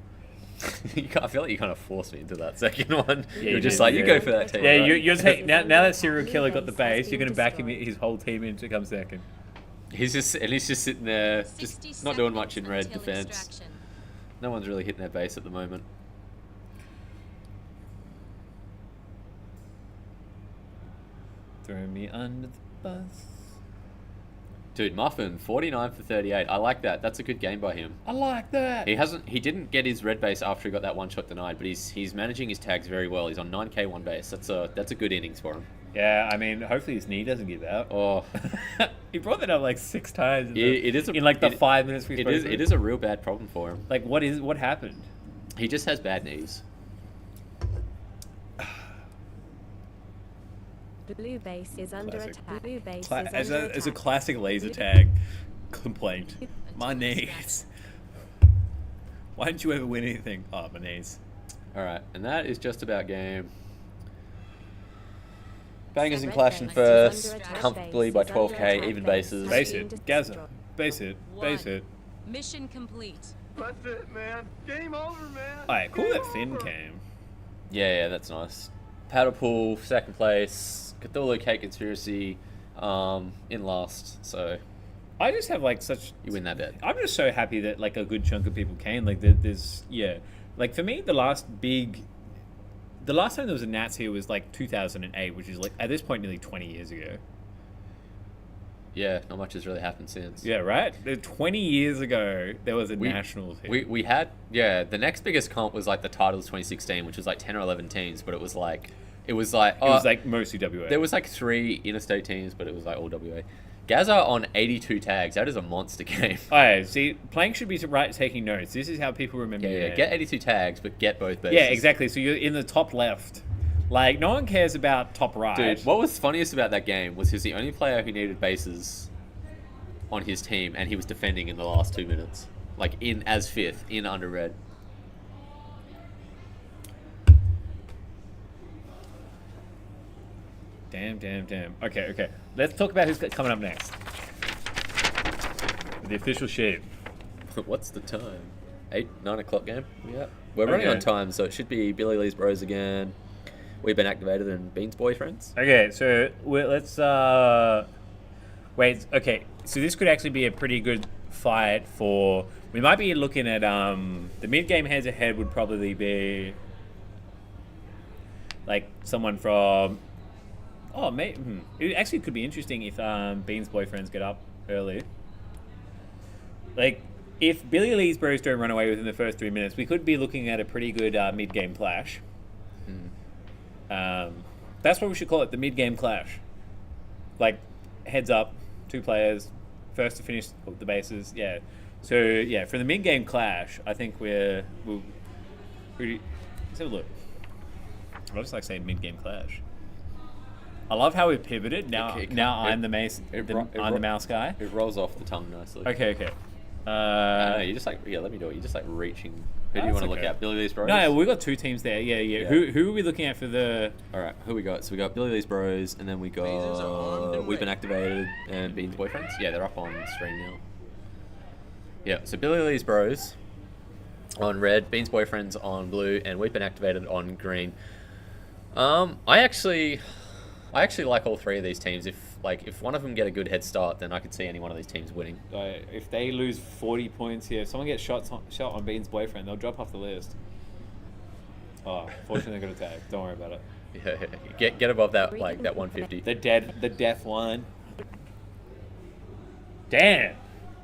I feel like you kind of forced me into that second one. Yeah, you're just like, you go for that team. Yeah, right? you're now that serial killer got the base, you're going to back him, his whole team in to come second. He's just sitting there, just not doing much in red defense. No one's really hitting their base at the moment. Throw me under the bus. Dude, Muffin, 49 for 38. I like that. That's a good game by him. I like that. He didn't get his red base after he got that one shot denied, but he's managing his tags very well. He's on 9k one base. That's a good innings for him. Yeah, I mean, hopefully his knee doesn't give out. Oh, he brought that up like 6 times. In like the 5 minutes we spoke. It is a real bad problem for him. Like what happened? He just has bad knees. Blue base is under attack. Blue base is under As a attack. classic laser tag complaint, my knees. Why didn't you ever win anything? Oh, my knees. All right, and that is just about game. Bangers and clashing first, comfortably by 12k, even bases. Base it, Gaza. Base it. Mission complete. That's it, man. Game over, man. Alright, cool that Finn came. Yeah, that's nice. Paddle pool, second place. Cthulhu Cake Conspiracy, in last. So I just have like such. You win that bet. I'm just so happy that like a good chunk of people came. Like there's like for me the last time there was a Nats here was like 2008, which is like at this point nearly 20 years ago. Yeah, not much has really happened since. Yeah, right. 20 years ago there was a Nationals here. We had the next biggest comp was like the Titles 2016, which was like 10 or 11 teams, but it was like mostly WA. There was like 3 interstate teams, but it was like all WA. Gaza on 82 tags. That is a monster game. Alright, see, Plank should be taking notes. This is how people remember. Yeah. Get 82 tags, but get both bases. Yeah, exactly. So you're in the top left. Like no one cares about top right. Dude, what was funniest about that game was he's the only player who needed bases on his team, and he was defending in the last 2 minutes, like in as 5th in under red. Damn. Okay. Let's talk about who's coming up next. The official sheet. What's the time? 9 o'clock game? Yeah. We're running on time, so it should be Billy Lee's Bros again. We've been activated and Beans Boyfriends. Okay, so let's wait. Okay, so this could actually be a pretty good fight for. We might be looking at the mid game heads ahead would probably be like someone from. Oh, mate. It actually could be interesting if Beans Boyfriends get up early. Like, if Billy Lee's Bros don't run away within the first 3 minutes, we could be looking at a pretty good mid-game clash. That's what we should call it, the mid-game clash. Like, heads up, 2 players, first to finish the bases. Yeah. So, yeah, for the mid-game clash, I think we'll let's have a look. I just like saying mid-game clash. I love how we pivoted. Now I'm the mouse. I'm the mouse guy. It rolls off the tongue nicely. Okay. No, you just like let me do it. You're just like reaching. Who do you want to look at? Billy Lee's Bros? No, we got 2 teams there. Yeah. Who are we looking at for the? All right, who we got? So we got Billy Lee's Bros, and then we got We've Been Activated and Beans Boyfriends. Yeah, they're up on stream now. Yeah, so Billy Lee's Bros on red, Beans Boyfriends on blue, and We've Been Activated on green. I actually like all 3 of these teams. If one of them get a good head start, then I could see any one of these teams winning. If they lose 40 points here, if someone gets shot on Bean's Boyfriend, they'll drop off the list. Oh, fortunately they got a tag. Don't worry about it. Yeah, get above that that 150. The death line. Damn,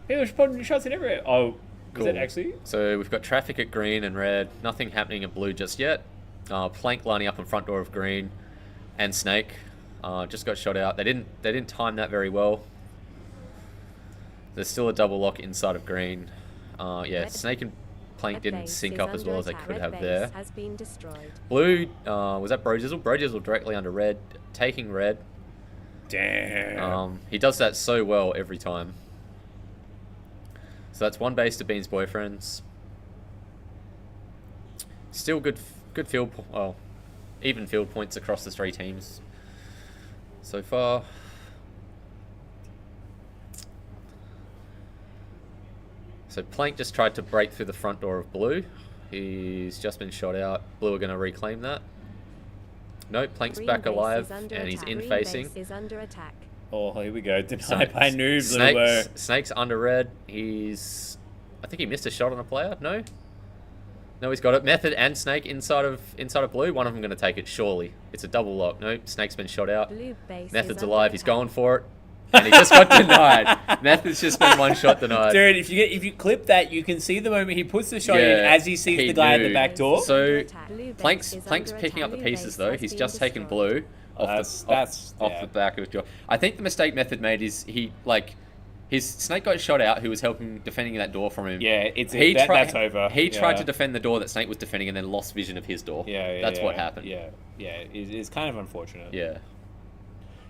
he was putting shots in everywhere. Oh, cool. Is that actually? So we've got traffic at green and red. Nothing happening at blue just yet. Plank lining up in front door of green, and Snake. Just got shot out. They didn't time that very well. There's still a double lock inside of green. Yeah, Snake and Plank Red didn't base sync is up as under well as they attack. could Red have base there. has been destroyed. Blue, was that Brojizzle? Brojizzle directly under red, taking red. Damn. He does that so well every time. So that's one base to Bean's boyfriends. Still good field, well, even field points across the three teams so far. So Plank just tried to break through the front door of Blue. He's just been shot out. Blue are going to reclaim that. Nope, Plank's Green back base alive is under and he's attack. in Green facing. base is under attack. Oh, here we go. Denied So, by noob, Lubo. Snake's under red. I think he missed a shot on a player. No, he's got it. Method and Snake inside of Blue. One of them going to take it. Surely, it's a double lock. Nope, Snake's been shot out. Blue base Method's is alive. under He's attack. going for it, and he just got denied. Method's just been one shot denied. Dude, if you clip that, you can see the moment he puts the shot in as he sees the guy at the back door. So Blue base Plank's is picking under up the attack. pieces Blue though. base He's has just been taken destroyed. Blue off the back of his jaw. I think the mistake Method made is his Snake got shot out who was helping defending that door from him. Yeah, that's over. He tried Yeah. to defend the door that Snake was defending and then lost vision of his door. That's what happened. Yeah, it's kind of unfortunate. Yeah.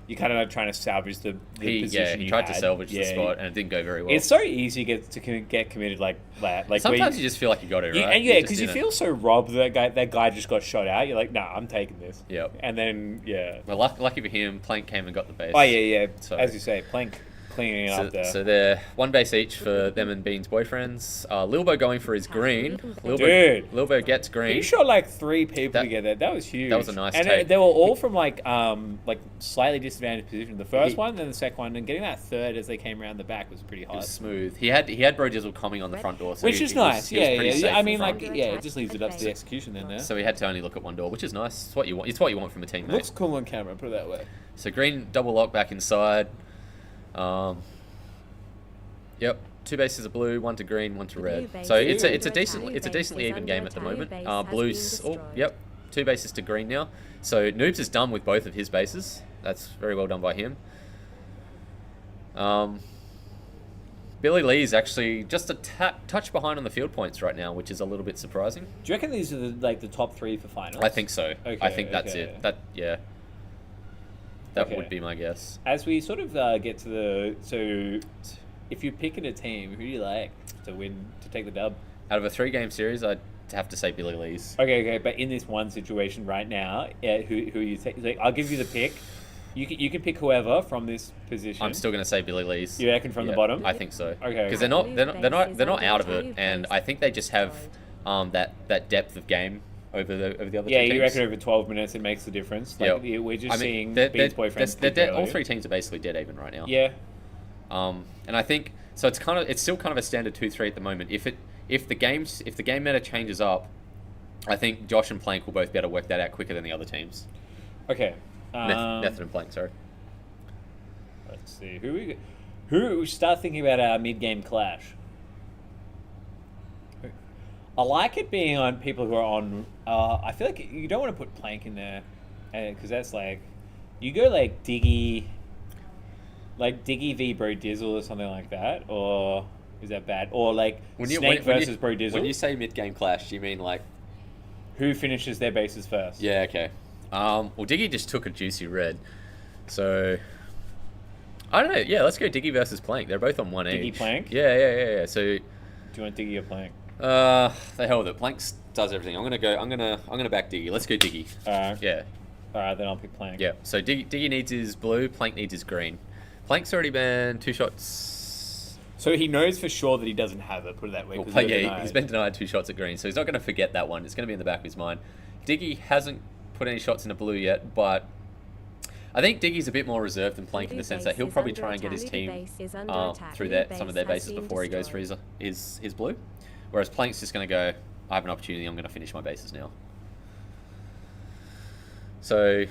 You're kind of like trying to salvage the position he you tried to had. salvage the spot and it didn't go very well. It's so easy to get committed like that. Like sometimes you just feel like you got it, right? And because you feel so robbed that guy just got shot out. You're like, nah, I'm taking this. Yeah. And then Well, lucky for him, Plank came and got the base. Oh yeah. So, as you say, Plank cleaning it up there. So they're one base each for them and Bean's boyfriends. Lilbo going for his green. Dude. Lilbo gets green. He shot like 3 people together. That was huge. That was a nice and take. they were all from like slightly disadvantaged position. The first one, then the second one, and getting that third as they came around the back was pretty hot. It was smooth. He had Brojizzle coming on the front door, so which is nice. He was pretty safe I in mean, front. it just leaves it up to the execution then there. So he had to only look at one door, which is nice. It's what you want. It's what you want from a teammate. Looks cool on camera. Put it that way. So green double lock back inside. Yep, 2 bases of blue, 1 to green, 1 to red. So it's a decently even game at the moment. Blue's 2 bases to green now. So Noobs is done with both of his bases. That's very well done by him. Billy Lee's actually just a touch behind on the field points right now, which is a little bit surprising. Do you reckon these are the top 3 for finals? I think so. Okay, I think that's it. That Okay. would be my guess. As we sort of get to if you're picking a team, who do you like to win, to take the dub? Out of a 3-game series, I'd have to say Billy Lee's. Okay, but in this one situation right now, who you take? Like, I'll give you the pick. You can pick whoever from this position. I'm still going to say Billy Lee's. You reckon from the bottom? I think so. Okay. Because they're not out of it, and I think they just have that depth of game over the other two teams. You reckon over 12 minutes it makes the difference? Like, we're just seeing Bean's boyfriends. They're dead. All 3 teams are basically dead even right now. Yeah. And I think so. It's still kind of a standard 2-3 at the moment. If the game meta changes up, I think Josh and Plank will both be able to work that out quicker than the other teams. Okay. Method and Plank, sorry. Let's see who start thinking about our mid-game clash. I like it being on people who are on. I feel like you don't want to put Plank in there, because that's like you go like Diggy v Brojizzle or something like that, or is that bad? Or like Snake versus Brojizzle. When you say mid-game clash, do you mean like who finishes their bases first? Yeah, okay. Well, Diggy just took a juicy red, so I don't know. Yeah, let's go Diggy versus Plank. They're both on 1 Diggy each. Plank? Yeah. So do you want Diggy or Plank? The hell with it. Plank does everything. I'm gonna back Diggy. Let's go Diggy. Yeah. Alright, then I'll pick Plank. Yeah. So Diggy needs his blue. Plank needs his green. Plank's already been 2 shots. So he knows for sure that he doesn't have it. Put it that way. He's been denied 2 shots at green, so he's not going to forget that one. It's going to be in the back of his mind. Diggy hasn't put any shots into blue yet, but I think Diggy's a bit more reserved than Plank in the sense that he'll probably try and get his team through some of their bases before he goes for his blue. Whereas Plank's just going to go, I have an opportunity, I'm going to finish my bases now. So,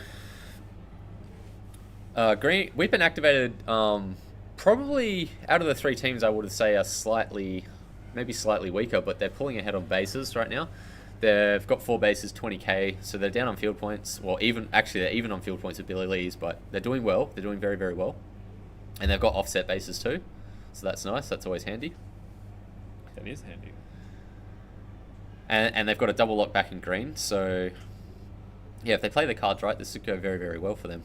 green, we've been activated, probably out of the 3 teams I would say are maybe slightly weaker, but they're pulling ahead on bases right now. They've got 4 bases, 20k, so they're down on field points. Well, they're even on field points with Billy Lee's, but they're doing well. They're doing very, very well. And they've got offset bases too, so that's nice. That's always handy. That is handy. And they've got a double lock back in green, so yeah, if they play the cards right, this should go very, very well for them.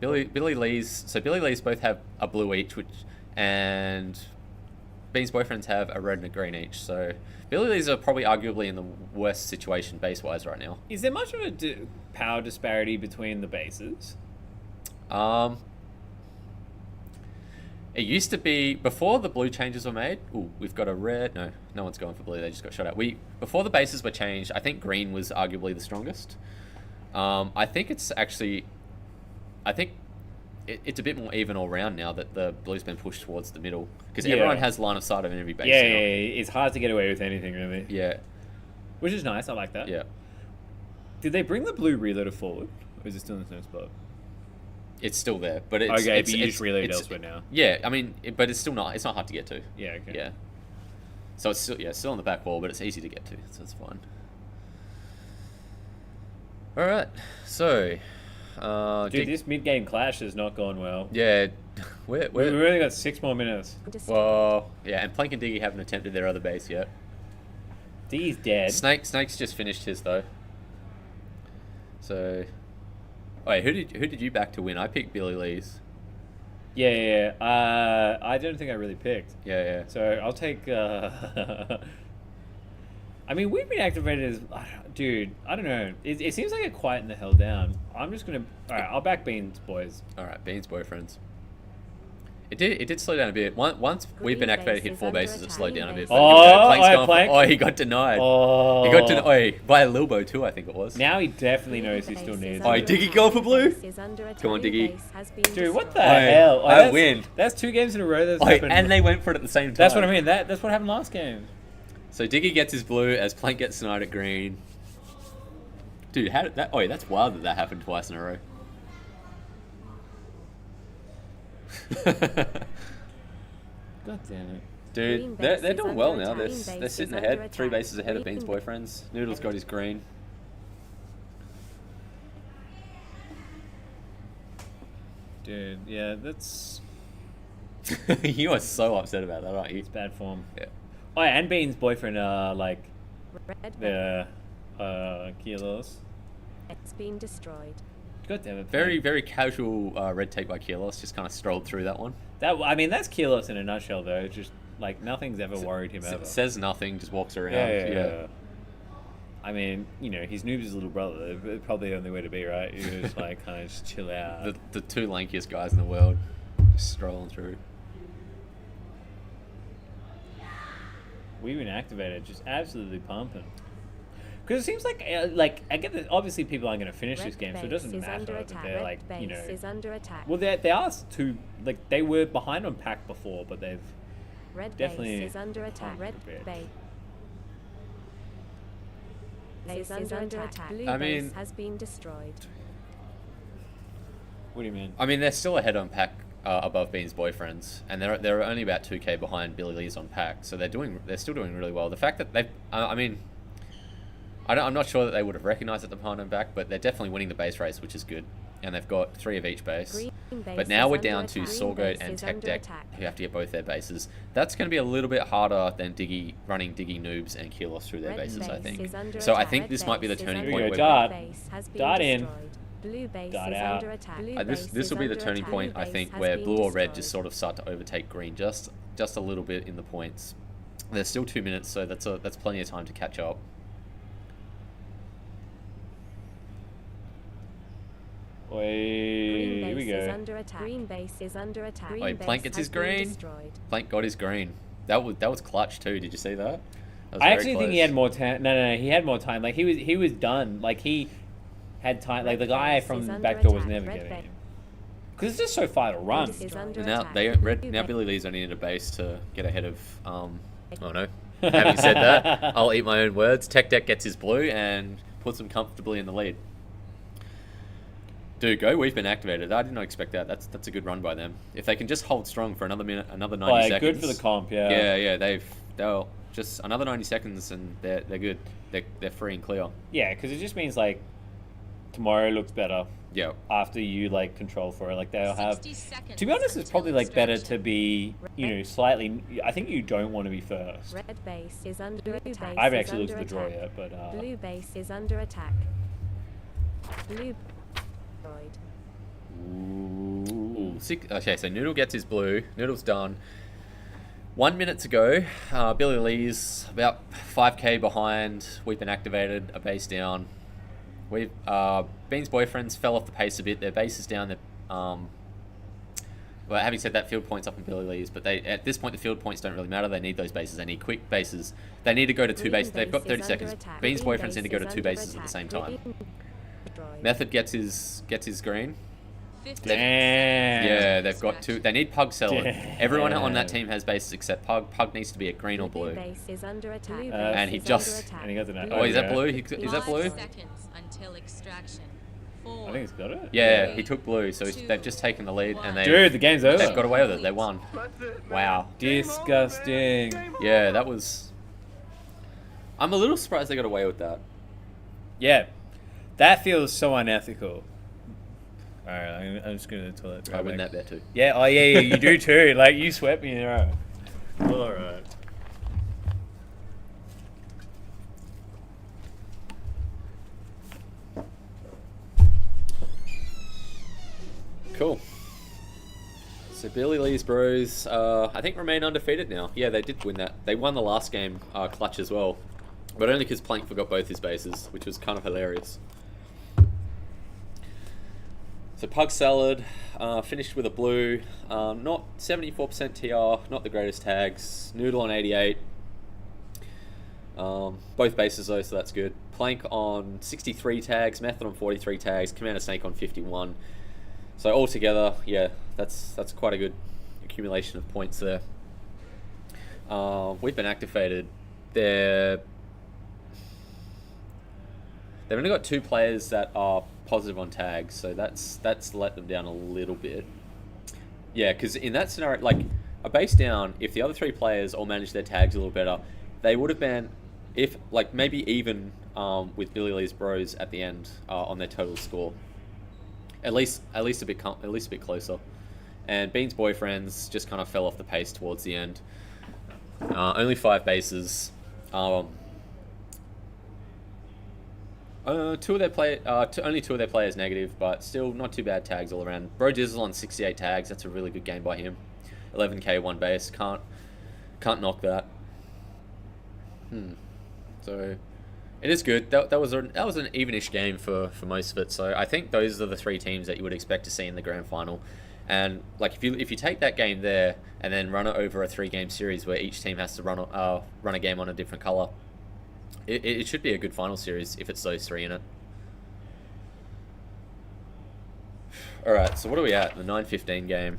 Billy Lee's both have a blue each, and Bean's boyfriends have a red and a green each. So Billy Lee's are probably arguably in the worst situation base-wise right now. Is there much of a power disparity between the bases? It used to be before the blue changes were made. Ooh, we've got a red. No one's going for blue. They just got shot out. Before the bases were changed, I think green was arguably the strongest. I think it's actually. I think it's a bit more even all round now that the blue's been pushed towards the middle because everyone has line of sight of every base. Yeah, it's hard to get away with anything really. Yeah, which is nice. I like that. Yeah. Did they bring the blue reloader forward, or is it still in the same spot? It's still there, but it's okay. But you just reload elsewhere now. Yeah, I mean, but it's still not. It's not hard to get to. Yeah. Okay. Yeah. So it's still on the back wall, but it's easy to get to, so it's fine. All right, so. Dude, this mid-game clash has not gone well. Yeah, we've only got 6 more minutes. Well, yeah, and Plank and Diggy haven't attempted their other base yet. Diggy's dead. Snake's just finished his though. So, wait, who did you back to win? I picked Billy Lee's. Yeah. I don't think I really picked. Yeah. So I'll take. I mean, we've been activated as... Dude, I don't know. It seems like it quietened the hell down. I'm just going to... Alright, I'll back Beans, boys. Alright, Beans, boyfriends. It did slow down a bit. Once we've been activated, hit 4 bases, it slowed down a bit. Plank. He got denied. He got denied by a Lilbo too, I think it was. Now he definitely knows he still needs it. Diggy go for blue? Come on, Diggy. Dude, what the hell? I win. That's 2 games in a row that's happened. And they went for it at the same time. That's what I mean. That's what happened last game. So Diggy gets his blue as Plank gets denied at green. Dude, how did that... Oh, yeah, that's wild that happened twice in a row. God damn it. Dude, they're doing well now. They're sitting ahead. 3 bases ahead of Bean's boyfriends. Noodle's got his green. Dude, yeah, that's... You are so upset about that, aren't you? It's bad form. Yeah. Oh, yeah, and Bean's boyfriend, the Kilos. It's been destroyed. God damn it. Very, very casual red take by Kilos. Just kind of strolled through that one. I mean, that's Kilos in a nutshell, though. It's just, nothing's ever worried him ever. Says nothing, just walks around. Yeah. I mean, his noob's his little brother. Probably the only way to be, right? You just, kind of just chill out. The 2 lankiest guys in the world. Just strolling through. We've been activated, just absolutely pumping. Because it seems like I get that obviously people aren't going to finish this game, so it doesn't matter that they're is under attack. Well, they are too they were behind on pack before, but they've definitely base is under attack. Red base is under attack. Blue base has been destroyed. What do you mean? I mean, they're still ahead on pack. Above Bean's boyfriends, and they're only about 2k behind Billy Lee's on pack, so they're still doing really well. The fact that they've, I'm not sure that they would have recognised at the behind on back, but they're definitely winning the base race, which is good. And they've got 3 of each base. But now we're down to Sorgoat and Tech Deck, who have to get both their bases. That's going to be a little bit harder than running Diggy Noobs and Kilos through their bases, I think. So I think this might be the turning point. Dart in. Blue base Got is out. under attack. This will be the turning point, I think, where blue or red just sort of start to overtake green just a little bit in the points. There's still 2 minutes, so that's plenty of time to catch up. Here we go. Green base is under attack. Wait, Plank gets his green. Plank got his green. That was clutch too. Did you see that? I actually think he had more time. No, he had more time. He was done. He had time. The guy from backdoor was never getting him. Because it's just so far to run. Now Billy Lee's only need a base to get ahead of. Oh no. Having said that, I'll eat my own words. Tech Deck gets his blue and puts him comfortably in the lead. Dude, go! We've been activated. I did not expect that. That's a good run by them. If they can just hold strong for another minute, another 90 seconds. Good for the comp, yeah. Yeah. They'll just another 90 seconds and they're good. They're free and clear. Yeah, because it just means tomorrow looks better. Yeah. After you like control for it, like they'll have. 60 seconds To be honest, it's probably like better to be, slightly. I think you don't want to be first. Red base is under attack. I haven't actually looked at the draw yet, but Blue base is under attack. Blue droid. Ooh. Okay, so Noodle gets his blue. Noodle's done. 1 minute to go. Billy Lee's about 5k behind. We've been activated. A base down. We've Bean's boyfriends fell off the pace a bit. Their base is down. Well, having said that, field points up in Billy Lee's, but at this point the field points don't really matter. They need those bases. They need quick bases. They need to go to two bases. They've got 30 seconds. Bean's boyfriends need to go to two bases at the same time. Method gets his green. Damn. Yeah, they've got two. They need Pug Salad. Damn. Everyone on that team has bases except Pug. Pug needs to be a green or blue. Base is under attack. And he just. And he got the. Oh, is that blue? Is that blue? 5 seconds until extraction. I think he's got it. Yeah, he took blue, so they've just taken the lead, and Dude, the game's over. They've got away with it. They won. Wow. Disgusting. Yeah, that was. I'm a little surprised they got away with that. Yeah, that feels so unethical. All right, I'm just going to the toilet. I win that bet too. Yeah, oh yeah, you do too. Like, you swept me in a row. All right. Cool. So Billy Lee's bros, I think remain undefeated now. Yeah, they did win that. They won the last game, clutch as well, but only because Plank forgot both his bases, which was kind of hilarious. So Pug Salad finished with a blue, not 74% TR, not the greatest tags. Noodle on 88. Both bases though, so that's good. Plank on 63 tags, Method on 43 tags, Commander Snake on 51. So altogether, yeah, that's quite a good accumulation of points there. We've been activated. They've only got 2 players that are positive on tags, so that's let them down a little bit. Yeah, because in that scenario, like a base down, if the other 3 players all managed their tags a little better, they would have been, if like maybe even with Billy Lee's bros at the end on their total score. At least a bit closer. And Bean's boyfriends just kind of fell off the pace towards the end. Only 5 bases. Only 2 of their players negative, but still not too bad tags all around. Bro Jizzle on 68 tags. That's a really good game by him. 11k 1 base. Can't knock that. So it is good. That was an evenish game for most of it. So I think those are the 3 teams that you would expect to see in the grand final. And like if you take that game there and then run it over a 3-game series where each team has to run a game on a different color, it should be a good final series if it's those 3 in it. All right, so what are we at? The 9:15 game.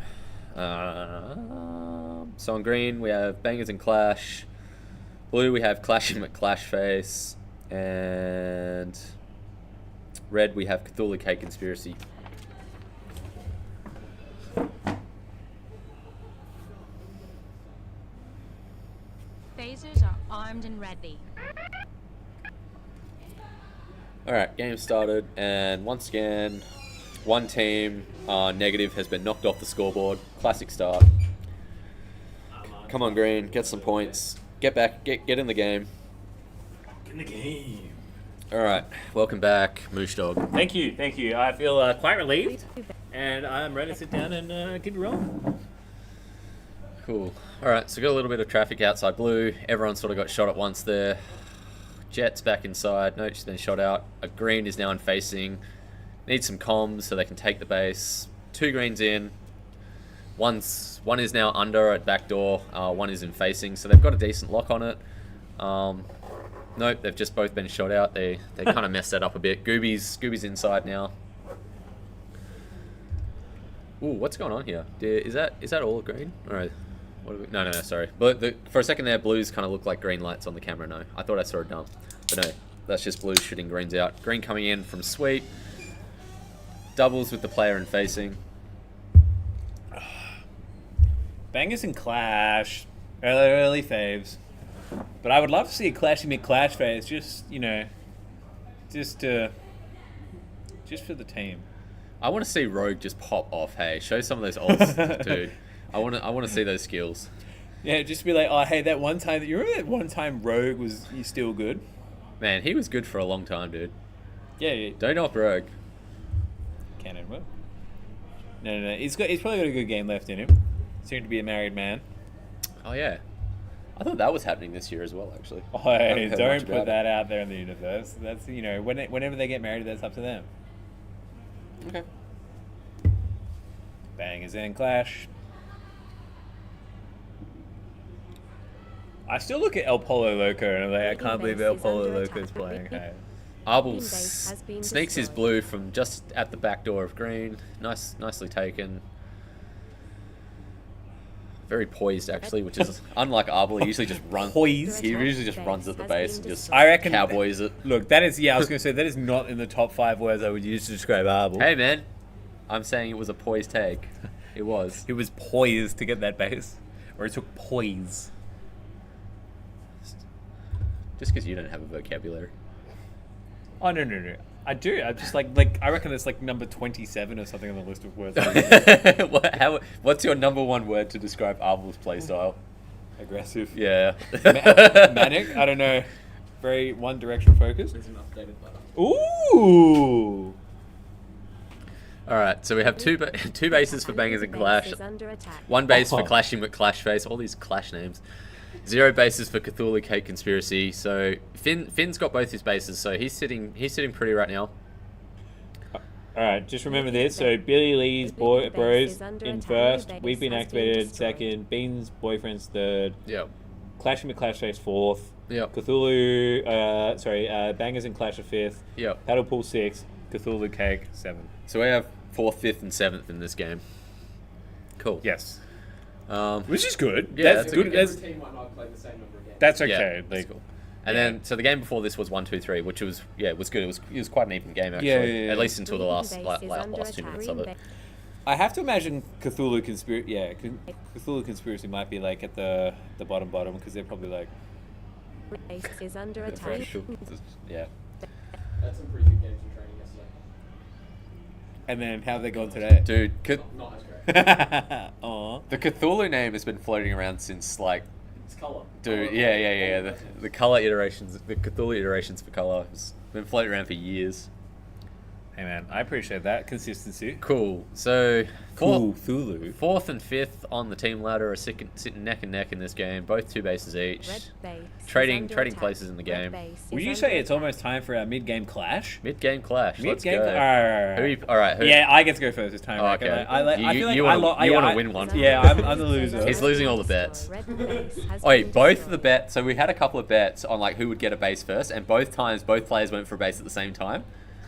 So on green we have Bangers and Clash. Blue we have Clashing McClash Face. And red we have Cthulhu Cake Conspiracy. Phasers are armed and ready. Alright, game started, and once again, one team, negative, has been knocked off the scoreboard. Classic start. Come on, green, get some points. Get back, get in the game. In the game. Alright, welcome back, Moosh Dog. Thank you. I feel quite relieved, and I'm ready to sit down and keep it rolling. Cool. Alright, so got a little bit of traffic outside blue. Everyone sort of got shot at once there. Jet's back inside. No, she's been shot out. A green is now in facing. Needs some comms so they can take the base. 2 greens in. One is now under at back door. One is in facing, so they've got a decent lock on it. Nope, they've just both been shot out. They kind of messed that up a bit. Gooby's inside now. Ooh, what's going on here? Is that all green? All right. No, sorry. But for a second there, blues kind of looked like green lights on the camera. No, I thought I saw a dump. But no, that's just blues shooting greens out. Green coming in from sweep. Doubles with the player in facing. Bangers and Clash. Early faves. But I would love to see a Clashy McClash phase. Just to just for the team. I want to see Rogue just pop off. Hey, show some of those ults, dude. I want to see those skills. Yeah, just be like, oh, hey, that one time. You remember that one time Rogue was still good? Man, he was good for a long time, dude. Yeah. Don't knock Rogue. Cannon, what? No. He's probably got a good game left in him. Soon to be a married man. Oh yeah. I thought that was happening this year as well, actually. Oh, I haven't hey, heard don't much put about that out there in the universe. That's, whenever they get married, that's up to them. Okay. Bangers and Clash. I still look at El Polo Loco and I'm like, I can't believe El Polo Loco is playing. Hey. Arbol sneaks his blue from just at the back door of green. Nicely taken. Very poised, actually, which is unlike Arbol. He usually just runs. Poised? He usually just runs at the base and just I reckon cowboys it. Look, that is, I was going to say, that is not in the top 5 words I would use to describe Arbol. Hey, man. I'm saying it was a poised take. It was. It was poised to get that base. Or it took poise. Just because you don't have a vocabulary. Oh, no. I do. I'm just like I reckon it's like number 27 or something on the list of words. What's your number one word to describe Arbol's playstyle? Aggressive. Yeah. Manic. I don't know. Very one direction focused. There's an updated button. Ooh. All right, so we have two bases for Bangers and Clash, one base for Clashing with Clash Face. All these Clash names. 0 bases for Cthulhu Cake Conspiracy. So Finn's got both his bases, so he's sitting pretty right now. Alright, just remember this. So Billy Lee's bros in first, We've been activated second, Bean's boyfriend's third. Yep. Clashing with Clash Face fourth. Yep. Cthulhu Bangers and Clash are fifth. Yep. Paddle Pool sixth. Cthulhu Cake seventh. So we have 4th, 5th, and 7th in this game. Cool. Yes. Which is good. Yeah, that's good. Every team might not play the same number of games. That's okay. Yeah, that's cool. And then, so the game before this was 1, 2, 3, which was good. It was quite an even game actually. Yeah. At least until the last 2 minutes of it. I have to imagine Cthulhu Conspiracy. Yeah, Cthulhu Conspiracy might be like at the bottom because they're probably like. Base is under attack. Yeah. That's some pretty good games in training yesterday. And then how have they gone today? Dude, Not as great. Aww. The Cthulhu name has been floating around since like. It's colour. Dude, yeah. The color iterations, the Cthulhu iterations for color has been floating around for years. Hey man, I appreciate that consistency. Cool. So Cthulhu. 4th and 5th on the team ladder are sitting neck and neck in this game. Both 2 bases each. Trading places in the game. Would you say it's almost time for our mid-game clash? Mid-game clash. Let's Mid-game go. All right. Who? Yeah, I get to go first this time. Oh, okay. I feel like you want to win one. Yeah, I'm the loser. He's losing all the bets. Wait, both of the bets. So we had a couple of bets on like who would get a base first, and both times both players went for a base at the same time.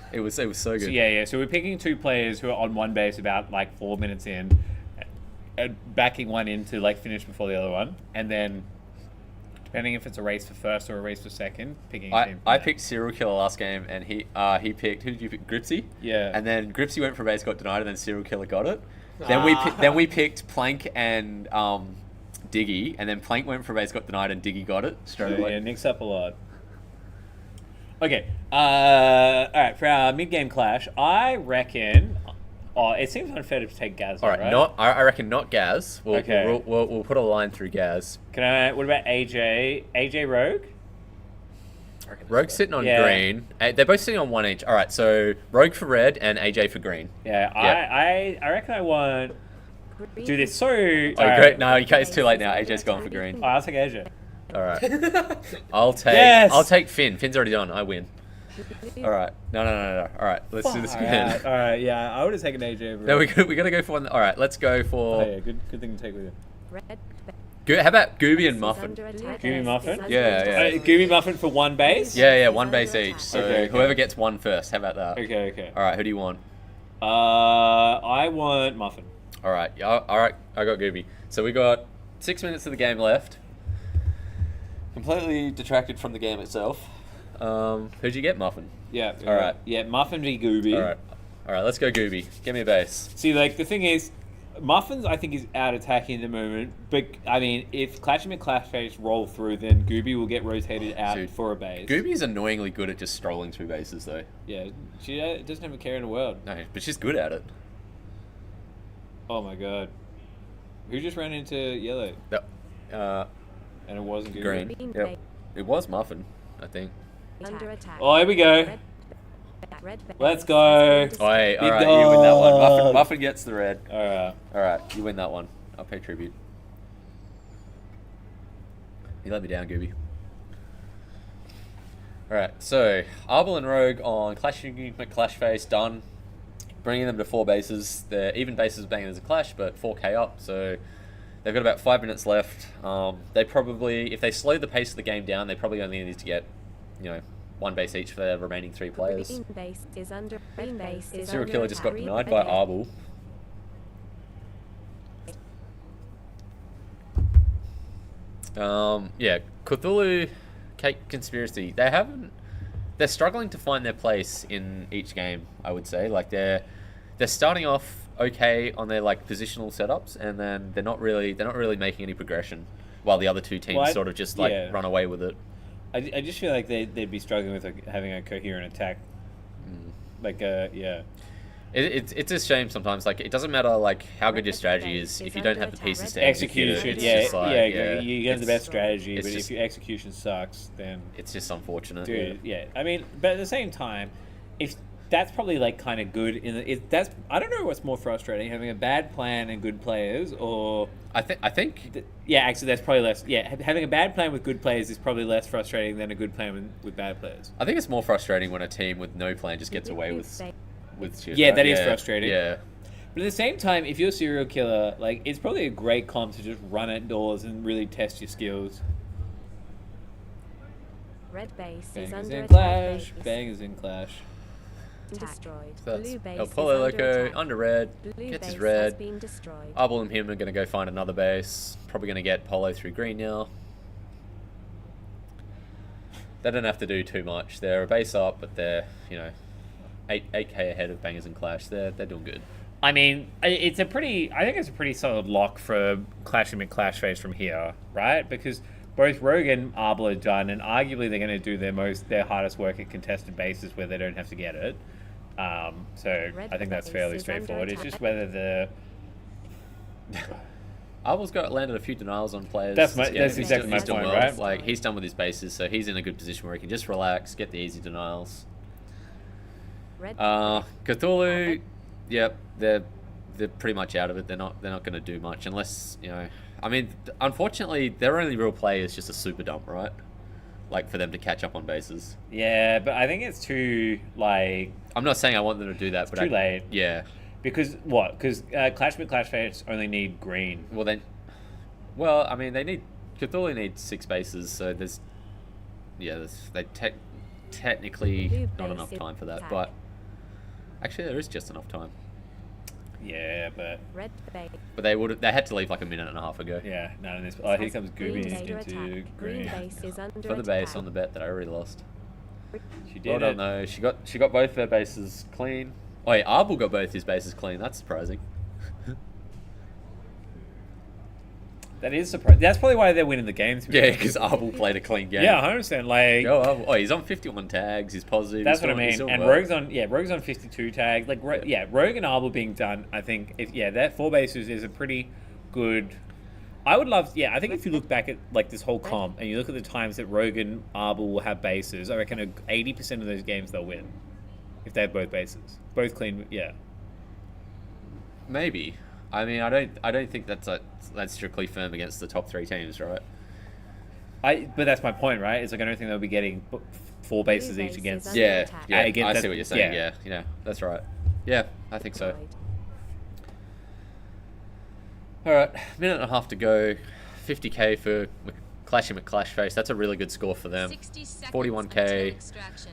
It was so good. So, yeah. So we're picking 2 players who are on one base about like 4 minutes in, and backing one in to like finish before the other one, and then depending if it's a race for first or a race for second, picking a team. I picked Serial Killer last game, and he picked, who did you pick? Gripsy. Yeah. And then Gripsy went for a base, got denied, and then Serial Killer got it. Then we picked Plank and Diggy, and then Plank went for a base, got denied, and Diggy got it straight away. Yeah, Nick's up a lot. Okay. Alright, for our mid-game clash, I reckon. Oh, it seems unfair to take Gaz. All right, right? I reckon not Gaz. Okay. We'll put a line through Gaz. What about AJ? AJ Rogue? Rogue's sitting on green. They're both sitting on 1 each. All right, so Rogue for red and AJ for green. Yeah. I reckon I want. Do this. So. Great. No, it's too late now. AJ's gone for green. I'll take AJ. All right. I'll take Finn. Finn's already on. I win. All right. No. All right. Let's do this again. All right. Yeah, I would have taken AJ. No, we gotta go for one. All right. Let's go for. Oh, yeah. Good thing to take with you. How about Gooby and Muffin? Gooby Muffin? Yeah. Gooby Muffin for 1 base? Yeah, 1 base each. So okay. Whoever gets 1 first. How about that? Okay. All right. Who do you want? I want Muffin. All right. All right. I got Gooby. So we got 6 minutes of the game left. Completely detracted from the game itself. Who'd you get, Muffin? Yeah. All right. Yeah, Muffin v Gooby. All right. Let's go Gooby. Give me a base. See, like the thing is, Muffins, I think, is out attacking at the moment. But, I mean, if Clashing and Clashface roll through, then Gooby will get rotated out Dude, for a base. Gooby's annoyingly good at just strolling through bases, though. Yeah, she doesn't have a care in the world. No, but she's good at it. Oh my god. Who just ran into yellow? And it wasn't Gooby. Green. Yep. It was Muffin, I think. Under attack. Oh, here we go. Let's go. Alright, you win that one. Muffin gets the red. Alright, you win that one. I'll pay tribute. You let me down, Gooby. Alright, so Arbol and Rogue on Clashing McClashface done. Bringing them to 4 bases. They're even bases banging as a clash, but 4k up, so they've got about 5 minutes left. They probably, if they slow the pace of the game down, they probably only need to get, 1 base each for their remaining 3 players. Serial Killer just got denied by Arbol. Yeah, Cthulhu, Cake Conspiracy. They're struggling to find their place in each game, I would say. Like they're starting off okay on their positional setups, and then they're not really making any progression, while the other 2 teams sort of just run away with it. I just feel like they'd be struggling with having a coherent attack. Yeah. It's a shame sometimes. It doesn't matter how good your strategy is if you don't have the pieces to execute it. It's just you have the best strategy, but if your execution sucks, then it's just unfortunate. Dude, yeah. I mean, but at the same time, if that's probably kind of good that's I don't know what's more frustrating, having a bad plan and good players, or I think actually that's probably less. Yeah, having a bad plan with good players is probably less frustrating than a good plan with bad players. I think it's more frustrating when a team with no plan just gets away with shit. Yeah, that is frustrating. Yeah. But at the same time, if you're a serial killer, it's probably a great comp to just run outdoors and really test your skills. Red base Bangers is under in attack. Clash. Bangers in Clash. Destroyed. So that's Blue base El Polo is under Loco attack. under red. Blue Gets his base red. has been destroyed. Arbol and him are going to go find another base. Probably going to get Polo through green now. They don't have to do too much. They're a base up, but they're 8k ahead of Bangers and Clash. They're doing good. I mean, I think it's a pretty solid lock for Clashing McClashface from here, right? Because both Rogue and Arbol are done, and arguably they're going to do their hardest work at contested bases where they don't have to get it. So I think that's fairly straightforward. It's just whether the Arbol's landed a few denials on players. That's exactly my point, right? He's done with his bases, so he's in a good position where he can just relax, get the easy denials. Cthulhu, yep, they're pretty much out of it. They're not going to do much unless I mean, unfortunately, their only real play is just a super dump, right? For them to catch up on bases. Yeah, but I think it's too I'm not saying I want them to do that, but too late. Yeah. Because what? Because Clash McClashface only need green. Well, I mean, Cthulhu needs 6 bases, so technically not enough time for that, but actually there is just enough time. Yeah, but they had to leave a minute and a half ago. Yeah, not in this. Oh, here comes Gooby into green. For the base on the bet that I already lost. She did well done, though. She got both their bases clean. Oh, wait, Arbol got both his bases clean. That's surprising. That is surprising. That's probably why they're winning the game. Yeah, because Arbol played a clean game. Yeah, I understand. Go Arbol. Oh, he's on 51 tags. He's positive. That's what I mean. And Rogue's on 52 tags. Rogue and Arbol being done. I think that 4 bases is a pretty good. I would love. Yeah, I think if you look back at this whole comp and you look at the times that Rogue and Arbol will have bases, I reckon 80% of those games they'll win if they have both bases, both clean. Yeah. Maybe. I mean, I don't think that's strictly firm against the top 3 teams, right? But that's my point, right? It's I don't think they'll be getting 4 bases each against. Yeah. I see what you're saying. Yeah, that's right. Yeah, I think so. All right, minute and a half to go. 50k for Clashing McClashface. That's a really good score for them. 41k,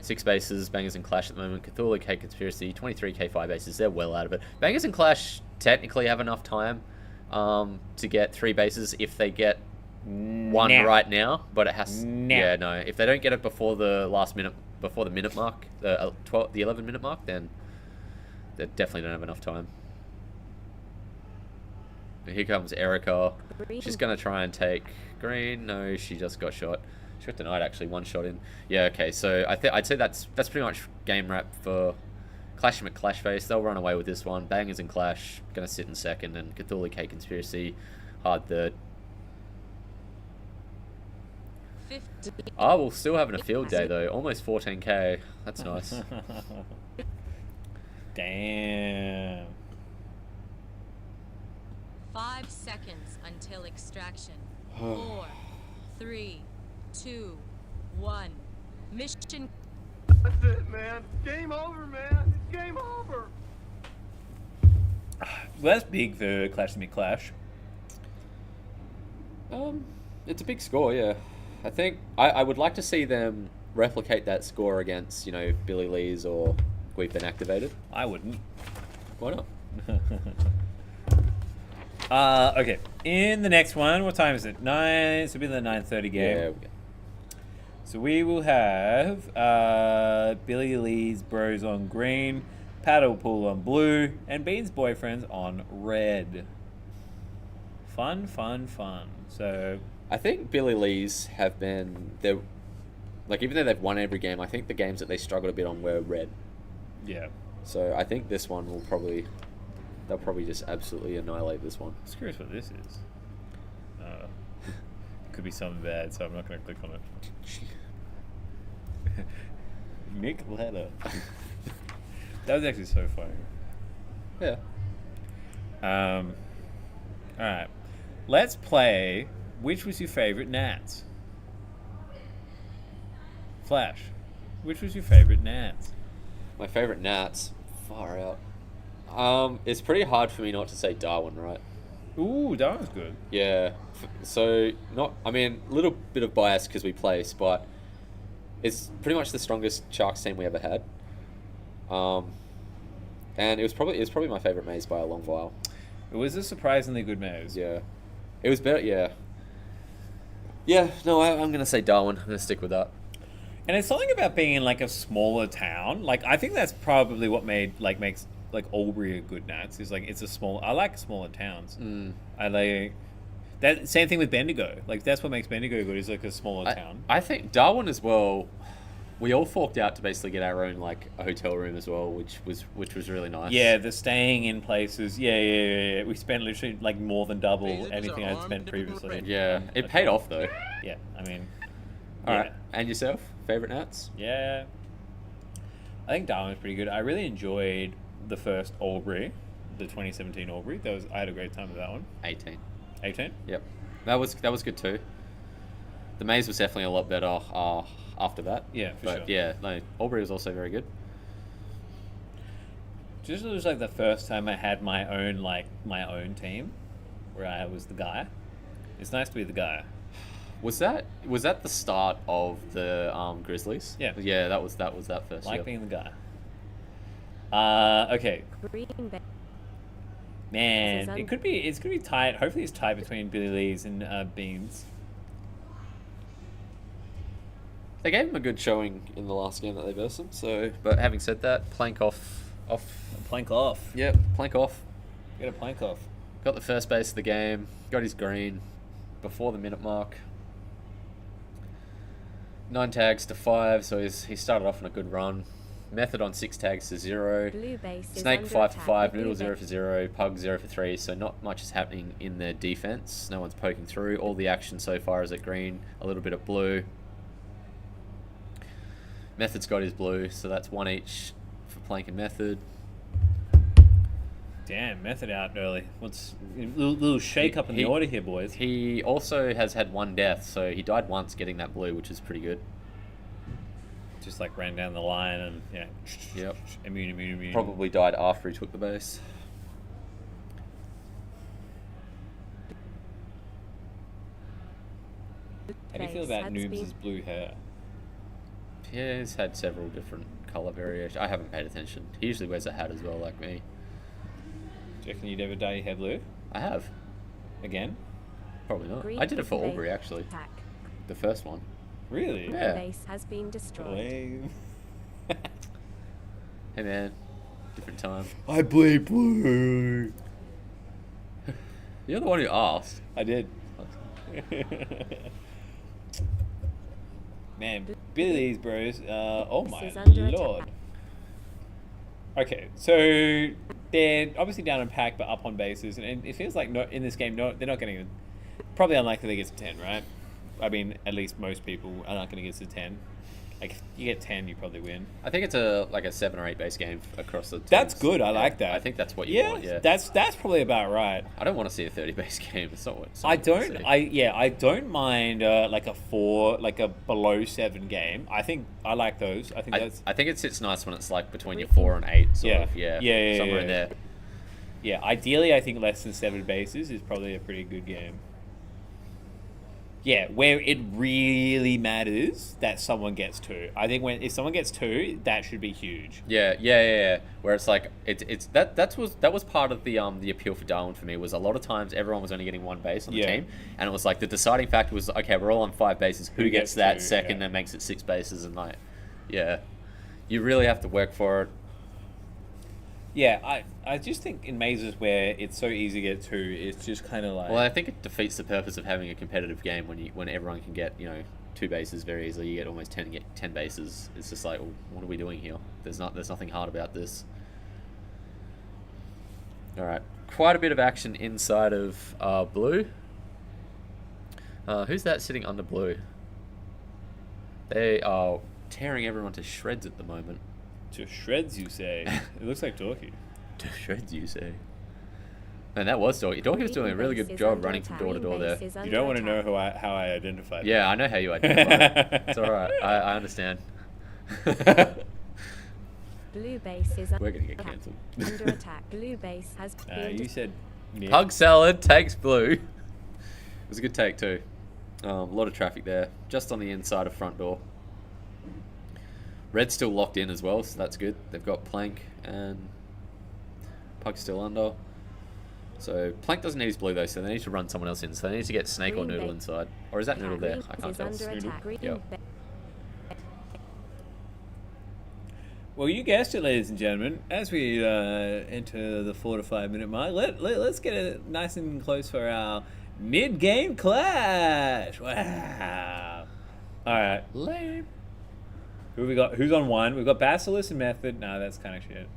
6 bases. Bangers and Clash at the moment. Cthulhu, Cake Conspiracy, 23k, 5 bases. They're well out of it. Bangers and Clash technically have enough time to get 3 bases if they get one right now, but it has. Yeah, no. If they don't get it before the last minute, before the minute mark, the 11-minute mark, then they definitely don't have enough time. Here comes Erica. She's gonna try and take green. No, she just got shot. She got denied actually, one shot in. Yeah, okay, so I'd say that's pretty much game wrap for Clash and McClashface. They'll run away with this one. Bangers and Clash gonna sit in second, and Cthulhu K Conspiracy hard third. Oh, we're still having a field day though. Almost 14k. That's nice. Damn. 5 seconds until extraction. 4, 3, 2, 1. Mission. That's it, man. Game over, man. It's game over. Well, that's big for Clash to Clash. It's a big score, yeah. I think I would like to see them replicate that score against, you know, Billy Lee's or We've Been Activated. I wouldn't. Why not? Okay. In the next one, what time is it? 9. So it'll be the 9:30 game. Yeah. So we will have Billy Lee's Bros on green, Paddle Pool on blue, and Bean's Boyfriends on red. Fun, fun, fun. So I think Billy Lee's have been like, even though they've won every game, I think the games that they struggled a bit on were red. Yeah. So I think this one they'll probably just absolutely annihilate this one. I'm curious what this is. Could be something bad, so I'm not going to click on it. Nick Letter. That was actually so funny. Yeah. Alright. Let's play Which Was Your Favorite Nats? Flash. Which was your favorite Nats? My favorite Nats? Far out. It's pretty hard for me not to say Darwin, right? Ooh, Darwin's good. Yeah. So, a little bit of bias because we place, but it's pretty much the strongest Sharks team we ever had. And it was probably my favorite maze by a long while. It was a surprisingly good maze. Yeah. It was better, yeah. Yeah, no, I'm going to say Darwin. I'm going to stick with that. And it's something about being in like a smaller town. Like, I think that's probably what makes like Albury a good Nats. Is like I like smaller towns. I like that. Same thing with Bendigo. Like, that's what makes Bendigo good. Is like a smaller town. I think Darwin as well. We all forked out to basically get our own like a hotel room as well, which was really nice. Yeah, the staying in places. Yeah. We spent literally like more than double anything I'd spent previously. Yeah, it paid off though. Yeah, I mean. All right, and yourself? Favorite Nats? Yeah, I think Darwin's pretty good. I really enjoyed the first Albury, the 2017 Albury. I had a great time with that one. 18. 18? Yep, that was good too. The maze was definitely a lot better after that. Yeah, for sure. Yeah, no, Albury was also very good. Just it was like the first time I had my own team, where I was the guy. It's nice to be the guy. Was that the start of the Grizzlies? Yeah. Yeah, that was that first. Like being the guy. Okay. Green Bay. Man, it's gonna be tight. Hopefully, it's tight between Billy Lee's and Beans. They gave him a good showing in the last game that they versed him. So, but having said that, plank off. Plank off. Yep, plank off. Get a plank off. Got the first base of the game. Got his green before the minute mark. 9 tags to 5, so he started off on a good run. Method on 6 tags to 0. Blue base Snake 5 for 5, Noodle 0 for 0, Pug 0 for 3, so not much is happening in their defense. No one's poking through. All the action so far is at green, a little bit at blue. Method's got his blue, so that's 1 each for Plank and Method. Damn, Method out early. What's a little shake up in the order here, boys? He also has had 1 death, so he died once getting that blue, which is pretty good. Just like ran down the line and Yep. Immune. Probably died after he took the base. How do you feel about Noobs' blue hair? Yeah, he's had several different colour variations. I haven't paid attention. He usually wears a hat as well, like me. Do you reckon you'd ever dye your hair blue? I have. Again? Probably not. Green I did it for base Albury, actually. attack. The first one. Really? Yeah. Base has been destroyed. Hey man, different time. I bleed blue. You're the one who asked. I did. Man, Billy's bros. Oh my is under lord. attack. Okay, so they're obviously down in pack, but up on bases, and it feels like in this game, they're not getting. Probably unlikely they get to 10, right? I mean, at least most people are not going to get to 10. Like, if you get 10, you probably win. I think it's a 7 or 8 base game across the teams. That's good. I like that. I think that's what you want. Yeah, that's probably about right. I don't want to see a 30 base game. It's not what I don't mind like a 4, like a below 7 game. I think I like those. I think I think it sits nice when it's like between your 4 and 8. Sort of, somewhere in there. Yeah, ideally, I think less than 7 bases is probably a pretty good game. Yeah, where it really matters that someone gets 2. I think if someone gets 2, that should be huge. Yeah. Where it's like that was part of the appeal for Darwin for me, was a lot of times everyone was only getting 1 base on the team, and it was like the deciding factor was, okay, we're all on 5 bases. Who gets that 2, second and makes it 6 bases? And like, you really have to work for it. Yeah, I just think in mazes where it's so easy to get 2, it's just kind of like... Well, I think it defeats the purpose of having a competitive game when everyone can get 2 bases very easily. You get almost 10 bases. It's just like, well, what are we doing here? There's nothing hard about this. All right, quite a bit of action inside of blue. Who's that sitting under blue? They are tearing everyone to shreds at the moment. To shreds, you say? It looks like Dorky. To shreds, you say? Man, that was Dorky. Dorky was doing a really good job running from door to door there. You don't want to know how I identified. Yeah, I know how you identify. It's all right. I understand. Blue base is We're gonna get cancelled. under attack. Blue base has been You said... Yeah. Pug salad takes blue. It was a good take too. A lot of traffic there, just on the inside of front door. Red's still locked in as well, so that's good. They've got Plank and Pug still under. So Plank doesn't need his blue though, so they need to run someone else in. So they need to get Snake or Noodle inside. Or is that Noodle there? I can't tell. Yep. Well, you guessed it, ladies and gentlemen. As we enter the 4 to 5 minute mark, let's get it nice and close for our mid-game clash. Wow. All right. Lame. Who we got? Who's on 1? We've got Basilisk and Method. No, that's kind of shit.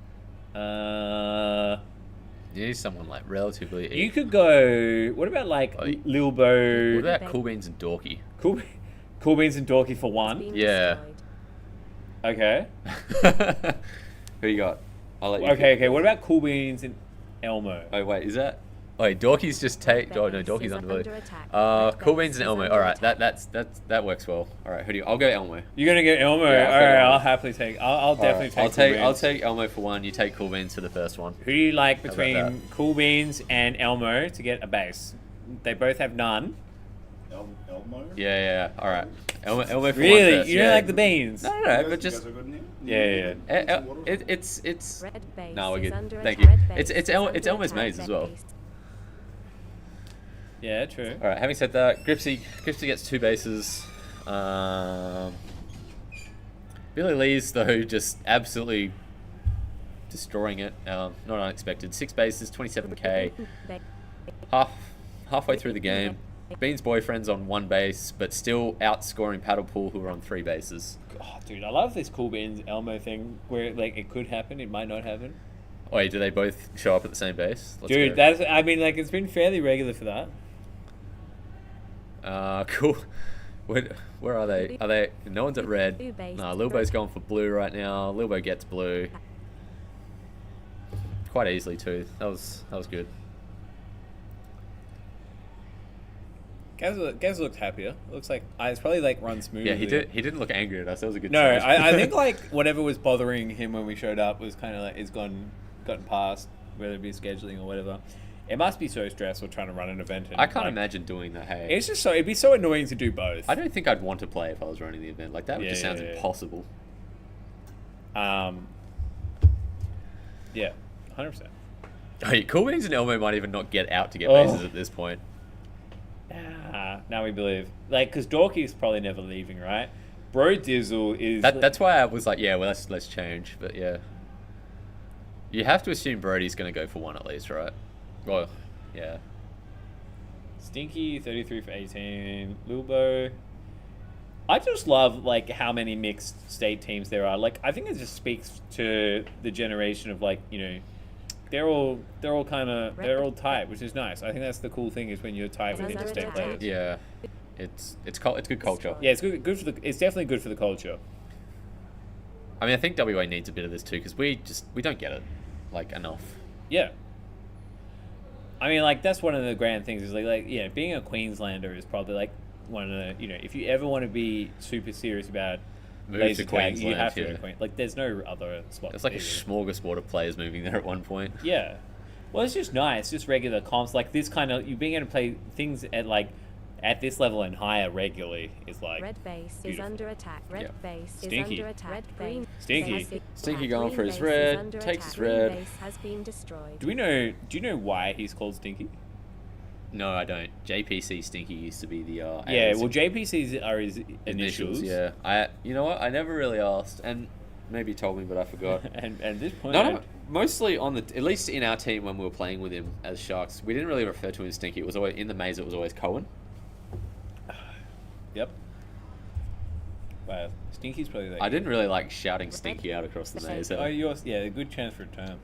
You need someone like relatively. You could go. What about like Lil Bo? What about Cool Beans and Dorky? Cool Beans and Dorky for 1. Yeah. Okay. Who you got? I'll let you. Okay. What about Cool Beans and Elmo? Oh wait, is that? Wait, Dorky's just take. Oh no, Dorky's under blue. Cool Beans and Elmo. All right, that works well. All right, who do you? I'll go Elmo. You're gonna get Elmo. Yeah, all right, I'll happily take. I'll definitely take. I'll take Elmo for 1. You take Cool Beans for the first one. Who do you like between Cool Beans and Elmo to get a base? They both have none. Elmo? Yeah. All right. Elmo for 1 really? first. You don't like the beans? No, but just. Yeah. It's. Red base No, we're is good. under Thank you. attack. It's Elmo's maze as well. Yeah, true. All right. Having said that, Gripsy gets 2 bases. Billy Lee's though just absolutely destroying it. Not unexpected. 6 bases, 27k. Halfway through the game. Bean's boyfriend's on 1 base, but still outscoring Paddlepool, who are on 3 bases. Oh, dude, I love this Cool Beans Elmo thing where like it could happen, it might not happen. Wait, do they both show up at the same base? Let's Dude, go. I mean, like it's been fairly regular for that. Cool. Where are they? Are they? No one's at red. No, Lilbo's going for blue right now. Lilbo gets blue. Quite easily too. That was good. Gaz looked happier. Looks like it's probably like run smoothly. Yeah, he didn't look angry at us. That was a good. No, sign. I think like whatever was bothering him when we showed up was kind of like it's gotten past, whether it be scheduling or whatever. It must be so stressful trying to run an event. And, I can't imagine doing that. Hey, it's just it'd be so annoying to do both. I don't think I'd want to play if I was running the event. Like that just sounds impossible. Yeah, 100%. Hey, Cool Beans and Elmo might even not get out to get bases at this point. Now we believe. Like, because Dorky's probably never leaving, right? Bro Dizzle is... That's why I was like, yeah, well, let's change. But yeah. You have to assume Brody's going to go for 1 at least, right? Well, yeah. Stinky, 33 for 18. Lubo. I just love like how many mixed state teams there are. Like I think it just speaks to the generation of like, you know, they're all tight, which is nice. I think that's the cool thing is when you're tight with interstate players. Yeah, it's good culture. Yeah, it's good for it's definitely good for the culture. I mean, I think WA needs a bit of this too because we don't get it like enough. Yeah. I mean, like that's one of the grand things is like yeah, being a Queenslander is probably like one of the, you know, if you ever want to be super serious about laser tag, you have to go to Queen. Like there's no other spot. It's like a smorgasbord of players moving there at one point. Yeah. Well, it's just nice, just regular comps like this kind of you being able to play things at like at this level and higher regularly is like red base beautiful. is under attack. Red base Stinky. is under attack. Red green Stinky. Stinky going for his red, takes his red. Green base has been destroyed. Do you know why he's called Stinky? No, I don't. JPC Stinky used to be the yeah, well JPCs are his initials. Yeah. You know what? I never really asked and maybe told me but I forgot. and at this point No, mostly on the at least in our team when we were playing with him as Sharks, we didn't really refer to him as Stinky. It was always in the maze it was always Cohen. Yep. Wow. Stinky's probably like I didn't really like shouting Stinky out across the maze. Oh, yours, yeah, a good chance for a term.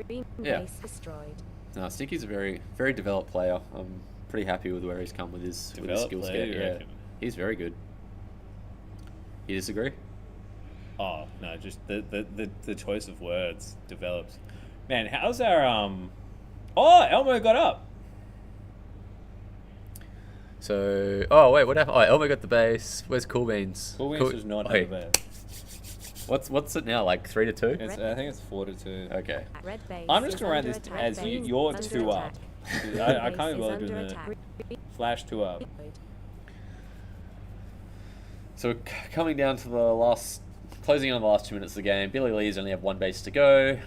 Green Yeah. base destroyed. No, Stinky's a very, very developed player. I'm pretty happy with where he's come with his skill set. Yeah, he's very good. You disagree? Oh no, just the choice of words developed. Man, how's our Oh, Elmo got up. So, oh wait, what happened? Oh, Elmo got the base. Where's Cool Beans? Cool Beans does not have a base. What's it now? Like 3-2? I think it's 4-2. Okay. Red base I'm just is gonna write under this attack. as Red base you're is 2 under up. attack. I can't be bothered Base is doing under the attack. flash 2 up. So we're coming down to closing on the last 2 minutes of the game. Billy Lee's only have 1 base to go.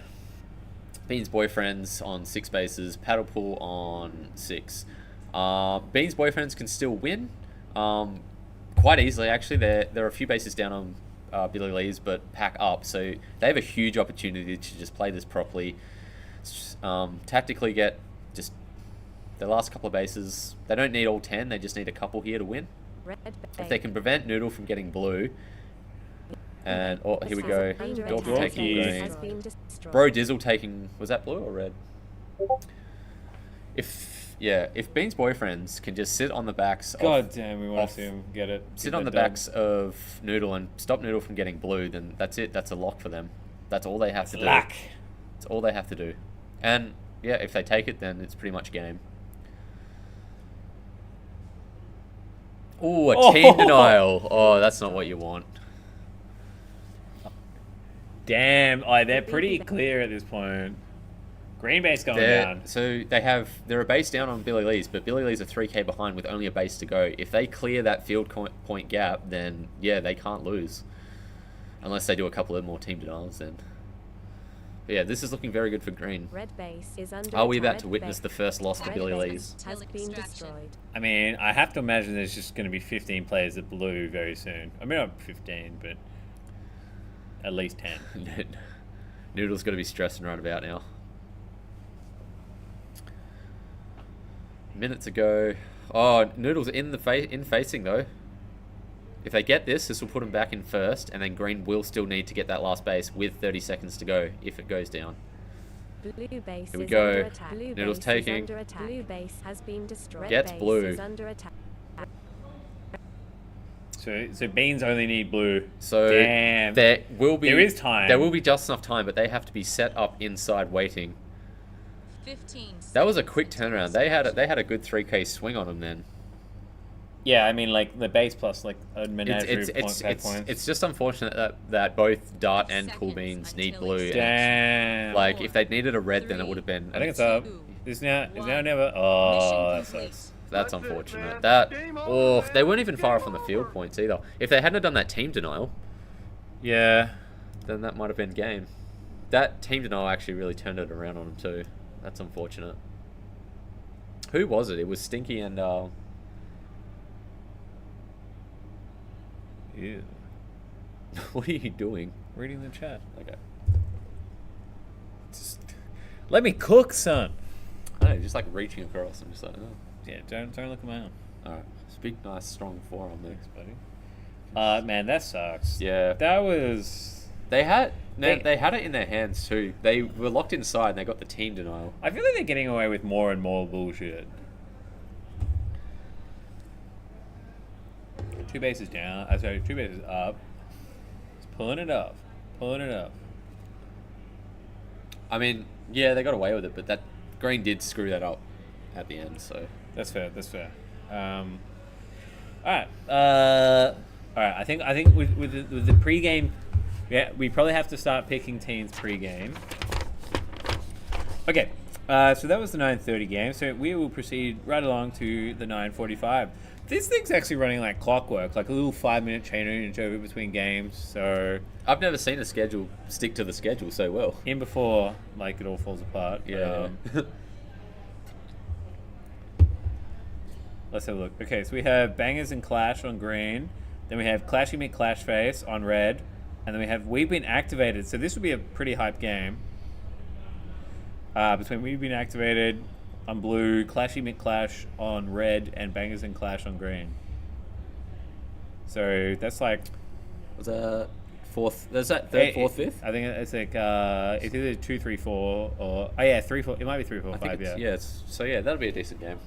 Bean's Boyfriends on 6 bases. Paddlepool on 6. Bean's Boyfriends can still win. Quite easily, actually. There are a few bases down on Billy Lee's, but pack up. So they have a huge opportunity to just play this properly. Tactically get just the last couple of bases. They don't need all 10. They just need a couple here to win. If they can prevent Noodle from getting blue. And, oh, here we go. Dorky taking green. Bro Dizzle taking, was that blue or red? If Bean's Boyfriends can just sit on the backs God damn, we want to see him get it. Sit on the backs of Noodle and stop Noodle from getting blue, then that's it. That's a lock for them. That's all they have to do. Luck. That's all they have to do. And, yeah, if they take it, then it's pretty much game. Ooh, a team denial. Oh, that's not what you want. Damn, they're pretty clear at this point. Green base going down. So they're a base down on Billy Lee's, but Billy Lee's are 3k behind with only a base to go. If they clear that field point gap, then yeah, they can't lose. Unless they do a couple of more team denials then. But yeah, this is looking very good for green. Red base is under Are we about attack. to witness the first loss to Billy Lee's? Has been destroyed. I mean, I have to imagine there's just going to be 15 players at blue very soon. I mean, not 15, but at least 10. Noodle's got to be stressing right about now. Minutes ago. Oh, Noodle's in facing though. If they get this will put them back in first, and then green will still need to get that last base with 30 seconds to go if it goes down. Blue base Here we is go. under attack. Blue Noodle's base taking. Is under attack. Blue base has been destroyed. Gets Red blue. Base is under attack. So Beans only need blue. So damn. There is time. There will be just enough time, but they have to be set up inside waiting. 15. That was a quick turnaround. They had a good 3k swing on them then. Yeah, I mean, like the base plus like a menagerie points. It's just unfortunate that both Dart and Cool Beans need blue. Damn. Like if they'd needed a red, then it would have been. I think it's up. Is now never. Oh, that sucks. That's unfortunate. They weren't even far off on the field points either. If they hadn't done that team denial, yeah, then that might have been game. That team denial actually really turned it around on them too. That's unfortunate. Who was it? It was Stinky and Ew. What are you doing? Reading the chat. Okay. Just let me cook, son. know, just like reaching across. I'm just like, oh. Yeah, don't look at my arm. Alright. It's a big, nice, strong forearm there. Thanks, buddy. Man, that sucks. Yeah. That was... They had it in their hands too. They were locked inside and they got the team denial. I feel like they're getting away with more and more bullshit. 2 bases down. Sorry, 2 bases up. Just pulling it up. Pulling it up. I mean, yeah, they got away with it, but that Green did screw that up at the end, so... That's fair, that's fair. Alright. Alright, I think with the pre-game... Yeah, we probably have to start picking teams pre-game. Okay, so that was the 9:30 game. So we will proceed right along to the 9:45. This thing's actually running like clockwork, like a little 5-minute change over between games. So I've never seen a schedule stick to the schedule so well. In before, like, it all falls apart. Yeah. Let's have a look. Okay, so we have Bangers and Clash on green. Then we have Clashy McClash Face on red. And then we have We've Been Activated. So this would be a pretty hype game. Between We've Been Activated on blue, Clashy McClash on red, and Bangers and Clash on green. So that's like... Was that fourth? Is that third, fourth, fifth? I think it's like it's either 2, 3, 4 or... Oh yeah, 3, 4. It might be 3, 4, 5, yeah. Yeah, so yeah, that'll be a decent game.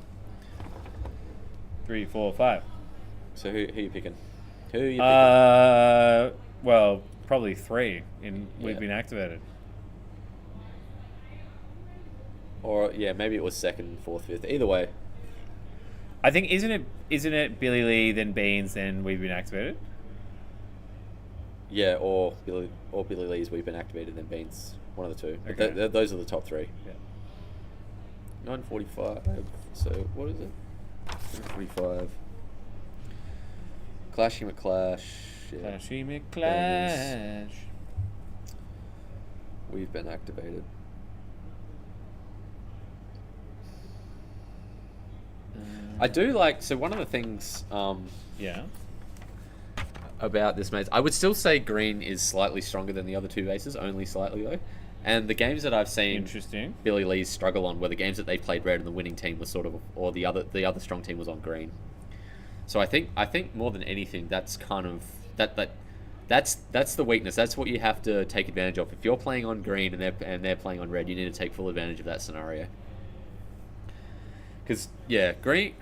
3, 4, 5. So who are you picking? Who are you picking? Well, probably 3 in We've Been Activated. Or yeah, maybe it was second, fourth, fifth. Either way. I think isn't it Billy Lee, then Beans, then We've Been Activated? Yeah, or Billy Lee's We've Been Activated, then Beans. One of the two. Okay. Those are the top 3. Yeah. 9:45. So what is it? 9:45. Clashy McClash. Yeah. Clashy McClash. We've Been Activated. I do like, so one of the things yeah, about this maze, I would still say green is slightly stronger than the other 2 bases, only slightly though. And the games that I've seen Billy Lee's struggle on were the games that they played red and the winning team was sort of, or the other strong team was on green. So I think more than anything, that's kind of that's the weakness. That's what you have to take advantage of. If you're playing on green and they're playing on red, you need to take full advantage of that scenario. Because yeah, green,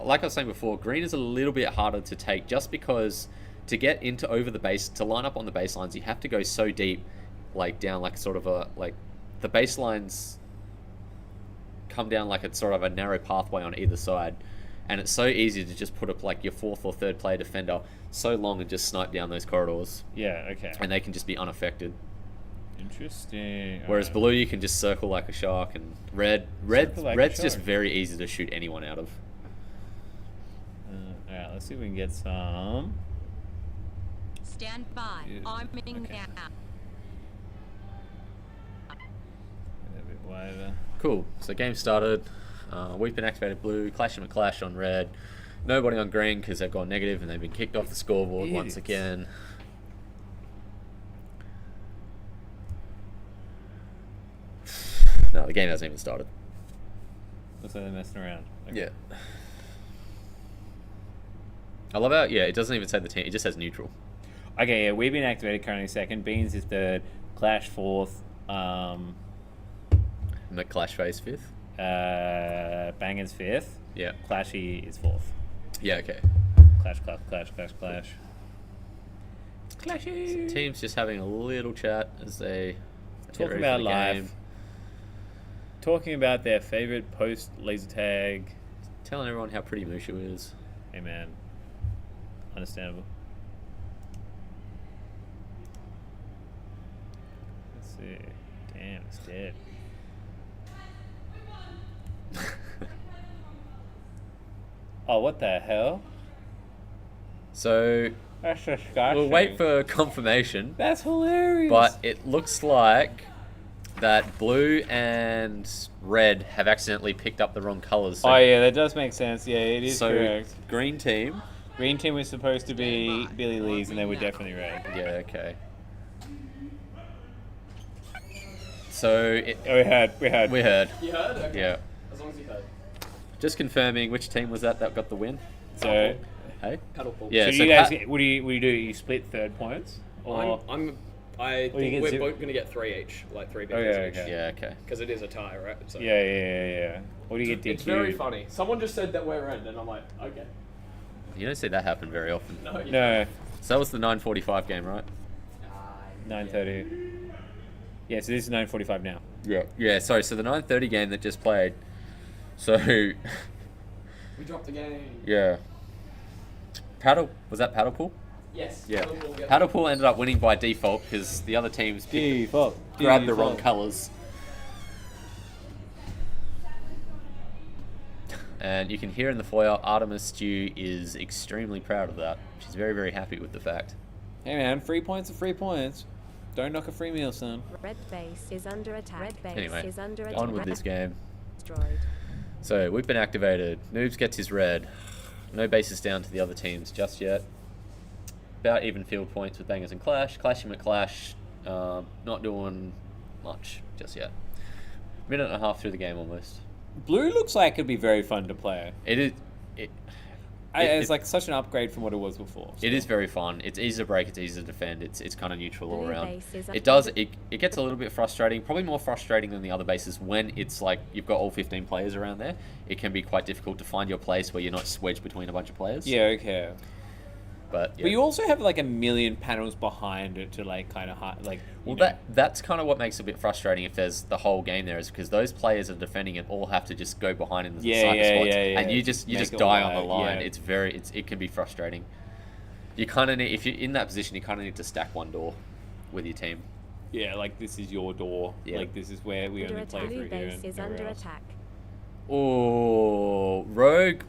like I was saying before, green is a little bit harder to take just because to get into over the base, to line up on the baselines, you have to go so deep, like down like sort of a, like the baselines come down like it's sort of a narrow pathway on either side. And it's so easy to just put up like your 4th or 3rd player defender so long and just snipe down those corridors. Yeah, okay. And they can just be unaffected. Interesting. Whereas blue, you can just circle like a shark, and red's just very easy to shoot anyone out of. Alright, let's see if we can get some. Stand by. Arming now. A bit wider. Cool. So game started. We've Been Activated blue, Clashy McClash on red. Nobody on green because they've gone negative and they've been kicked off the scoreboard once again. No, the game hasn't even started. Looks like they're messing around. Okay. Yeah. I love how, yeah, it doesn't even say the team, it just says neutral. Okay, yeah, We've Been Activated currently 2nd, Beans is 3rd, Clash 4th, McClash Face 5th. Bangers 5th. Yeah. Clashy is 4th. Yeah, okay. Clash. Clashy! So teams just having a little chat as they talking about live. Talking about their favorite post laser tag. Telling everyone how pretty Mushu is. Hey man. Understandable. Let's see. Damn, it's dead. Oh, what the hell? So that's disgusting. We'll wait for confirmation. That's hilarious. But it looks like that blue and red have accidentally picked up the wrong colours. So oh yeah, that does make sense. Yeah, it is correct. Green team was supposed to be Billy Lee's, and they were definitely red. Yeah, okay. So we heard. You heard? Okay. Yeah. I was long as you heard. Just confirming, which team was that got the win? So, Hey? Paddle pool. Yeah, so so you guys, Pat- what do you do? You split third points, or I Or you think get we're zero- both going to get 3 each, like 3 Oh, victories yeah, each. okay. Yeah, okay. Because it is a tie, right? So yeah. What do you get? It's very funny. Someone just said that we're in, and I'm like, okay. You don't see that happen very often. No. You No, So that was the 9:45 game, right? 9:30. Yeah, so this is 9:45 now. Yeah. Yeah, sorry, so the 9:30 game that just played. So, We dropped the game. yeah. Was that paddle pool? Yes. Yeah. Paddle pool, Paddle pool ended up winning by default because the other teams grabbed the wrong colours. And you can hear in the foyer, Artemis Stew is extremely proud of that. She's very, very happy with the fact. Hey man, 3 points are 3 points. Don't knock a free meal, son. Red base is under attack. Red base Anyway, is under attack. on with this game. Destroyed. So, we've been activated. Noobs gets his red. No bases down to the other teams just yet. About even field points with Bangers and Clash. Clashing McClash, not doing much just yet. Minute and a half through the game almost. Blue looks like it'd be very fun to play. It is. It's like such an upgrade from what it was before. It is very fun. It's easy to break. It's easy to defend. It's kind of neutral all Blue around. base is It does. It gets a little bit frustrating. Probably more frustrating than the other bases when it's like you've got all 15 players around there. It can be quite difficult to find your place where you're not wedged between a bunch of players. Yeah, okay. But yeah. But you also have like a million panels behind it to like kind of like. Well, that's kind of what makes it a bit frustrating if there's the whole game there, is because those players are defending it all have to just go behind in the sniper spots, and you just Make it die on the wide, line. yeah. It can be frustrating. You kind of need, if you're in that position, you kind of need to stack one door with your team. Yeah, like this is your door. Yeah. Like this is where we Under only play attack. through Blue here. base And is nowhere under else. attack. Oh, Rogue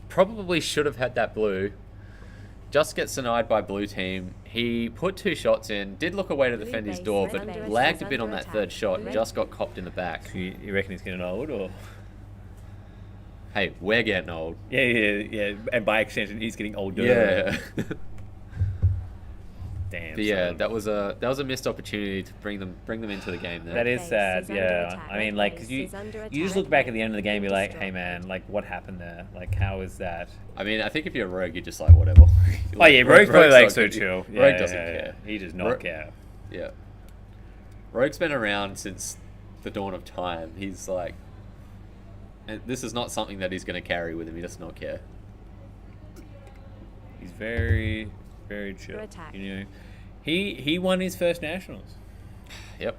probably should have had that blue. Just gets denied by blue team. He put 2 shots in, did look away to defend his door, but lagged a bit on that third shot and just got copped in the back. You reckon he's getting old, or? Hey, we're getting old. Yeah. And by extension, he's getting older. Yeah. Damn. But yeah, son. that was a missed opportunity to bring them into the game there. That is Base sad, is under yeah. attack. I mean, Red like, base 'cause you is under you just attack. look back at the end of the game, and be like, Destroyed. hey man, like, what happened there? Like, how is that? I mean, I think if you're a rogue, you're just like whatever. Oh yeah, Rogue's probably like not so gonna- chill. Rogue Yeah, doesn't yeah, care. yeah. He does not Ro- care. Yeah. Rogue's been around since the dawn of time. He's like, and this is not something that he's going to carry with him. He does not care. He's very, very chill. attack. You know, he won his first nationals. Yep.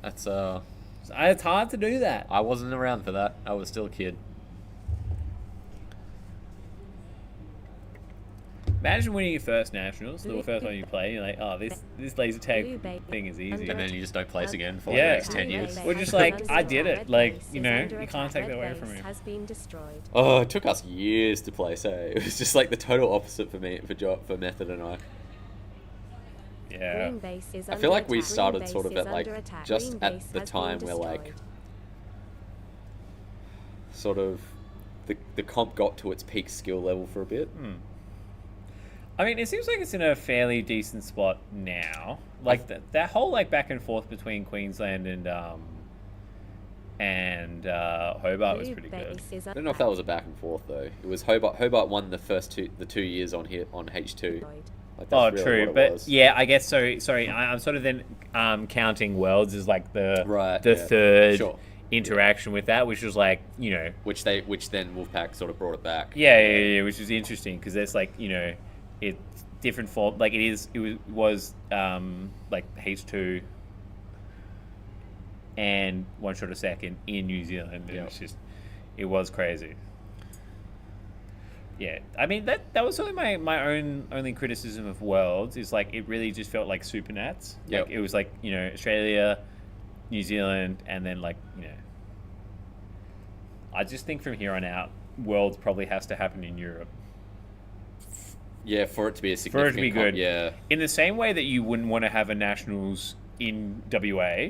That's It's hard to do that. I wasn't around for that. I was still a kid. Imagine winning your first nationals, the first one you play. You're like, oh, this laser tag thing is easy. And then you just don't place again for Yeah. the next 10 years. We're just like, I did it. Red Like, base you is know, under you can't attack. take that Red away from base him. Has been destroyed. Oh, it took us years to place. It was just like the total opposite for me, for Method and I. Yeah. Green base is I under feel like we attack. started Green sort of base at is like under attack. just Green at base the has been time where like destroyed. sort of the comp got to its peak skill level for a bit. I mean, it seems like it's in a fairly decent spot now. Like that whole like back and forth between Queensland and Hobart was pretty good. I don't know if that was a back and forth though. It was Hobart. Hobart won the first 2 years on here on H2. Like, Oh, that's really true, what it but was. yeah, I guess so. Sorry, I'm sort of then counting Worlds as like the yeah, third sure. interaction with that, which was like, you know, which then Wolfpack sort of brought it back. yeah, which is interesting because there's like, you know, it's different form. Like it was like H2 and one shot a second in New Zealand. And it's just, it was crazy. Yeah, I mean that was sort of my only criticism of Worlds is like it really just felt like super nats. Like it was like, you know, Australia, New Zealand, and then like, you know, I just think from here on out, Worlds probably has to happen in Europe. Yeah, for it to be a For it significant to be comp, good. yeah. In the same way that you wouldn't want to have a nationals in WA.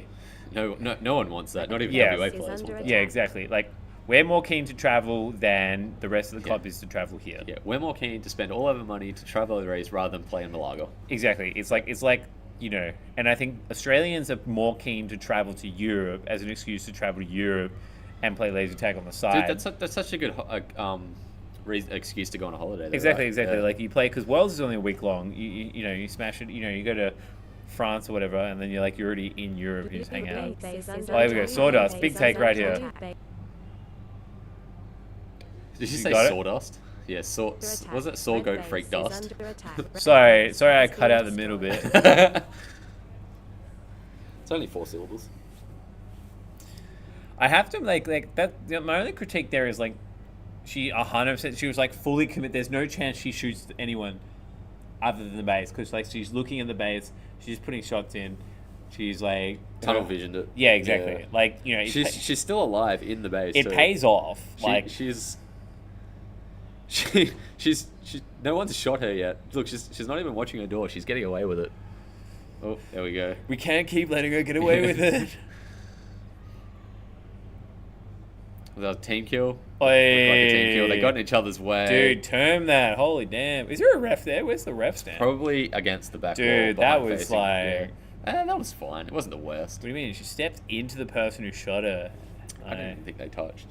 No one wants that. Not even Yeah. WA players want that. Yeah, exactly. Like we're more keen to travel than the rest of the club is to travel here. Yeah, we're more keen to spend all of our money to travel the race rather than play in Malaga. Exactly. It's like, you know, and I think Australians are more keen to travel to Europe as an excuse to travel to Europe and play laser tag on the side. Dude, that's such a good excuse to go on a holiday. Though, Exactly, right? exactly. Yeah. Like you play because Worlds is only a week long. You know you smash it. You know you go to France or whatever, and then you're already in Europe. You just hang out. Oh, here we go. Sawdust, big take right here. Did you You say got it? sawdust? Yeah, was it saw goat freak dust? Sorry, I cut out the middle bit. It's only 4 syllables. I have to like that. My only critique there is like, she 100%. She was like fully committed. There's no chance she shoots anyone other than the base because like she's looking at the base. She's putting shots in. She's like Tunnel visioned it. Yeah, exactly. Yeah. Like you know, she's still alive in the base. It too. pays off. She's no one's shot her yet. Look, she's not even watching her door. She's getting away with it. Oh, there we go. We can't keep letting her get away with it. That team kill. Looked Oi. like a team kill. They got in each other's way. Dude, term that. Holy damn. Is there a ref there? Where's the ref stand? Probably against the back wall. Dude, that behind was facing. like... Yeah. That was fine. It wasn't the worst. What do you mean? She stepped into the person who shot her. I don't even think they touched.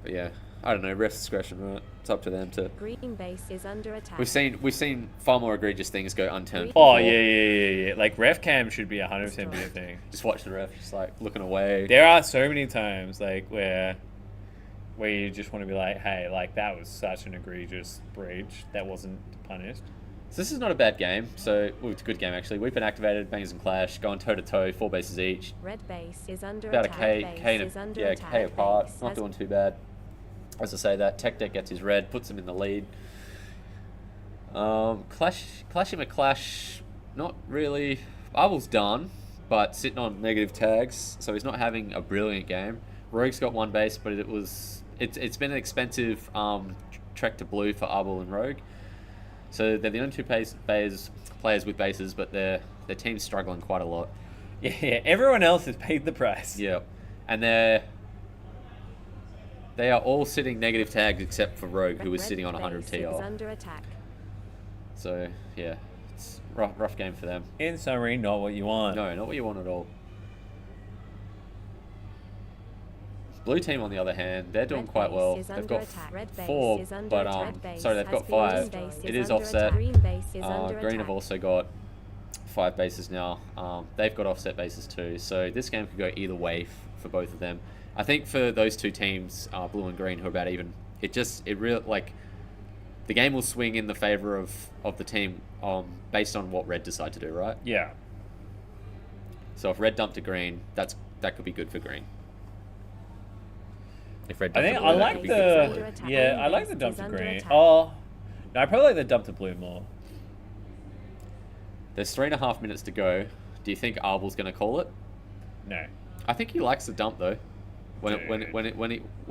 But yeah, I don't know. Ref's discretion, right? It's up to them to... Green base is under attack. We've seen far more egregious things go unturned. Oh, before. yeah. Like, ref cam should be 100% be a thing. Just watch the ref, just like looking away. There are so many times, like, where you just want to be like, hey, like, that was such an egregious breach. That wasn't punished. So this is not a bad game. So, it's a good game actually. We've been activated, Bangers and Clash, going toe to toe, 4 bases each. Red base is under About attack. a K apart. Not doing too bad. As I say that, Tech Deck gets his red, puts him in the lead. Clashy McClash, not really. Arbel's done, but sitting on negative tags, so he's not having a brilliant game. Rogue's got 1 base, but it's been an expensive trek to blue for Arbel and Rogue. So they're the only 2 players with bases, but their team's struggling quite a lot. Yeah, everyone else has paid the price. Yeah, and they are all sitting negative tags except for Rogue, who is sitting on 100 TR. Under attack. So yeah, it's rough game for them. In summary, not what you want. No, not what you want at all. Blue team, on the other hand, they're doing quite well. They've got 4, but sorry, they've got 5. It is offset. Green have also got 5 bases now. They've got offset bases too. So this game could go either way for both of them. I think for those 2 teams, blue and green, who are about even, it really like the game will swing in the favor of the team based on what red decide to do, right? Yeah. So if red dumped to green, that could be good for green. If red I dumped think to blue, I that like could be good for blue. I like the dump to green. Oh, no, I probably like the dump to blue more. There's 3.5 minutes to go. Do you think Arbel's going to call it? No. I think he likes the dump though. When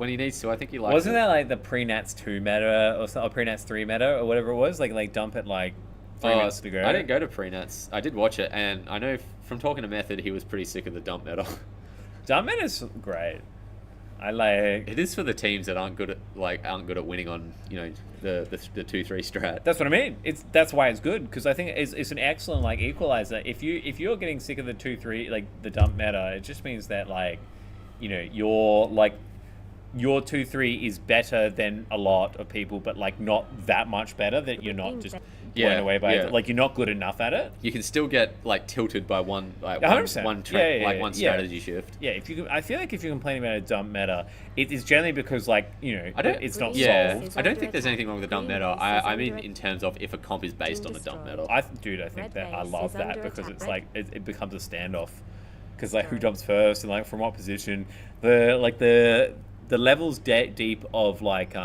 he needs to, I think he likes. Wasn't it. that like the pre-Nats 2 meta or pre-Nats 3 meta or whatever it was? Like dump it like 3 minutes to go. I didn't go to pre-Nats. I did watch it, and I know from talking to Method, he was pretty sick of the dump meta. Dump meta's great. I like. It is for the teams that aren't good at winning on the 2-3 strat. That's what I mean. That's why it's good, because I think it's an excellent like equalizer. If you're getting sick of the 2-3 like the dump meta, it just means that your 2-3 is better than a lot of people, but like not that much better that you're not just blown away by it. Like you're not good enough at it. You can still get like tilted by one 100%. one strategy shift. Yeah, I feel like if you're complaining about a dump meta, it is generally because it's not solved. I don't think there's anything wrong with the dump meta. I mean in terms of if a comp is based on the dump meta. I think that I love that because it's like it becomes a standoff. Because like who dumps first and like from what position, the levels deep of like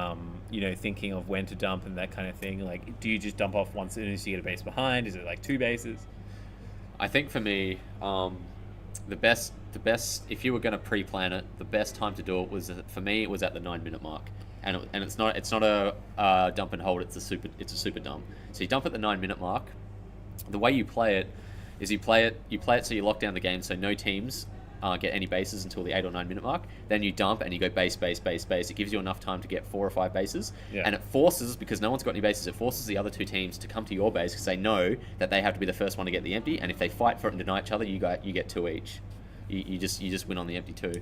thinking of when to dump and that kind of thing. Like, do you just dump off once as soon as you get a base behind? Is it like 2 bases? I think for me, the best if you were going to pre-plan it, the best time to do it was at the 9-minute mark, and it's not a dump and hold. It's a super dump. So you dump at the 9-minute mark. The way you play it is you play it so you lock down the game so no teams get any bases until the 8 or 9 minute mark. Then you dump and you go base. It gives you enough time to get 4 or 5 bases, and it forces, because no one's got any bases, it forces the other 2 teams to come to your base because they know that they have to be the first one to get the empty, and if they fight for it and deny each other, you get 2 each. You just win on the empty 2.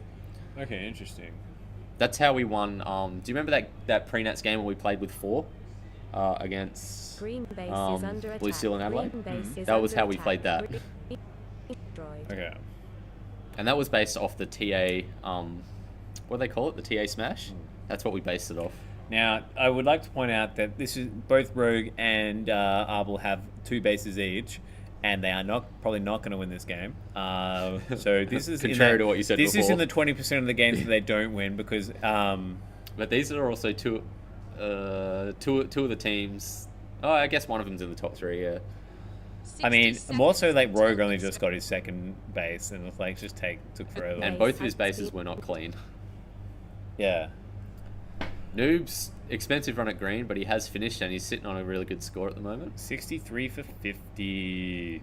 Okay, interesting. That's how we won. Do you remember that pre-nats game where we played with 4 against Green base is under Blue attack. Steel and Adelaide? Green base is That was under how we attack. played that. Destroyed. Okay. And that was based off the TA, what do they call it? The TA Smash? That's what we based it off. Now, I would like to point out that this is both Rogue and Arbol have 2 bases each, and they are probably not going to win this game. So this is Contrary to what you said This is before. in the 20% of the games that they don't win because. But these are also two of the teams. Oh, I guess one of them's in the top 3. Yeah. I mean, more so like Rogue only just got his second base, and it's like just took forever. And both of his bases were not clean. Yeah. Noob's expensive run at green, but he has finished and he's sitting on a really good score at the moment. 63 for 50.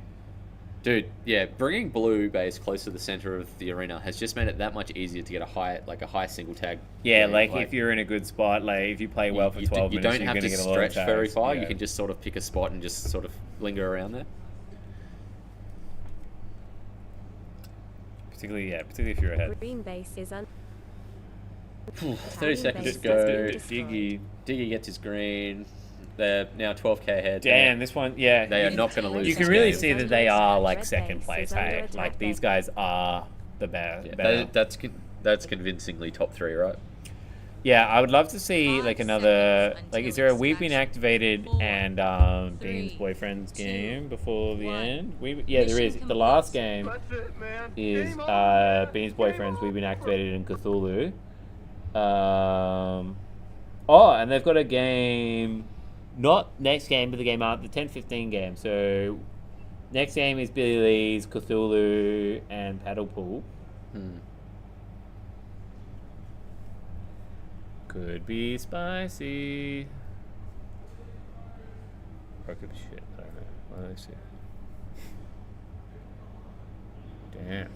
Dude, yeah, bringing blue base close to the center of the arena has just made it that much easier to get a high single tag. Yeah, game. like if you're in a good spot, like if you play well for 12 you minutes, don't you're have going to get a lot of stretch very tags. far. Yeah. You can just sort of pick a spot and just sort of linger around there. Particularly if you're ahead. Green base is under 30 seconds to base go. has been Diggy gets his green. They're now 12k ahead. Damn, this one, yeah. They are not going to lose. You can this really game. see that they are like Red second base place. is under Hey, attack. like these guys are the best. Yeah, that's convincingly top 3, right? Yeah, I would love to see like another. Like, is there a We've Been Activated and Bean's Boyfriend's game before the end? Yeah, there is. The last game is Bean's Boyfriend's We've Been Activated in Cthulhu. And they've got a game. Not next game, but the game after the 10-15 game. So next game is Billy Lee's Cthulhu and Paddle Pool. Could be spicy. Or it could be shit. I don't know. Let me see. Damn.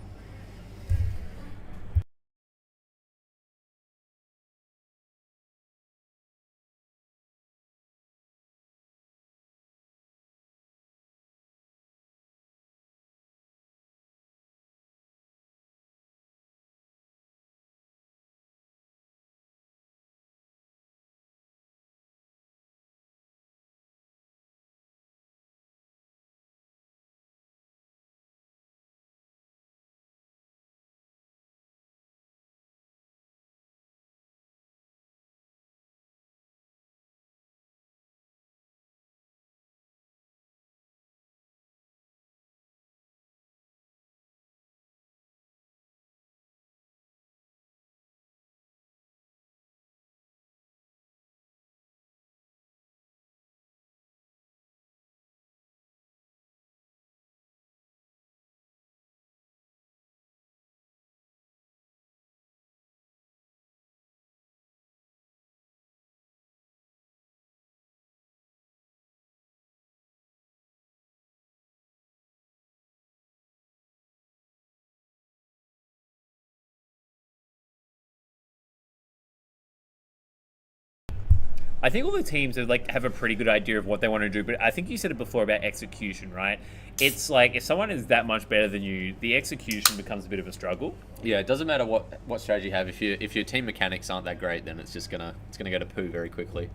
I think all the teams have a pretty good idea of what they want to do, but I think you said it before about execution, right? It's like if someone is that much better than you, the execution becomes a bit of a struggle. Yeah, it doesn't matter what strategy you have. If your team mechanics aren't that great, then it's gonna go to poo very quickly.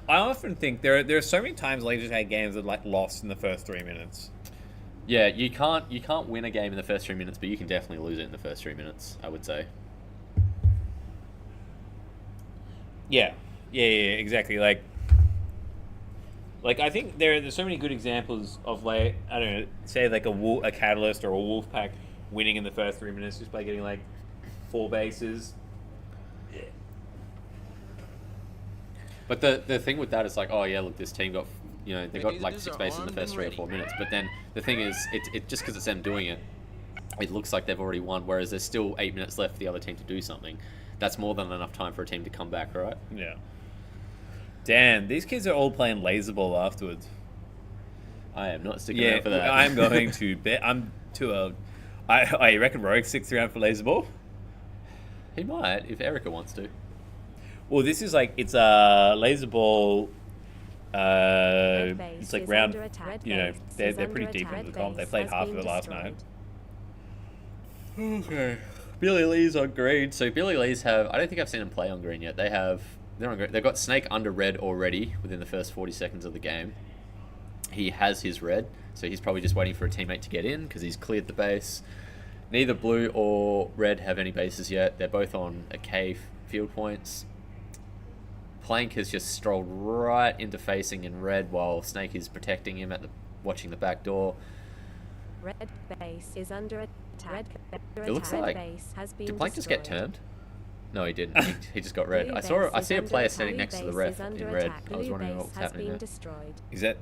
I often think there are so many times Legends had games that lost in the first 3 minutes. Yeah, you can't win a game in the first 3 minutes, but you can definitely lose it in the first 3 minutes, I would say. Yeah, exactly. Like I think there's so many good examples of I don't know, say like a Catalyst or a Wolfpack winning in the first 3 minutes just by getting 4 bases. Yeah. But the thing with that is oh yeah, look, this team got they got 6 bases in the first 3 or 4 minutes. But then the thing is, it just because it's them doing it, it looks like they've already won. Whereas there's still 8 minutes left for the other team to do something. That's more than enough time for a team to come back, right? Yeah. Damn, these kids are all playing laser ball afterwards. I am not sticking around for that. I'm going to bet. I'm too old. I reckon Rogue sticks around for laser ball. He might if Erica wants to. Well, this is it's a laser ball. It's round. They're pretty deep into the comp. They played half of it last night. Okay. Billy Lee's on green. So Billy Lee's have... I don't think I've seen them play on green yet. They're on green. They've got Snake under red already within the first 40 seconds of the game. He has his red, so he's probably just waiting for a teammate to get in because he's cleared the base. Neither blue or red have any bases yet. They're both on a K field points. Plank has just strolled right into facing in red while Snake is protecting him watching the back door. Red base is under attack. It looks like... Did Plank just get turned? No, he didn't. He just got red. I see a player standing next to the ref in red. I was wondering what was happening there. Is that...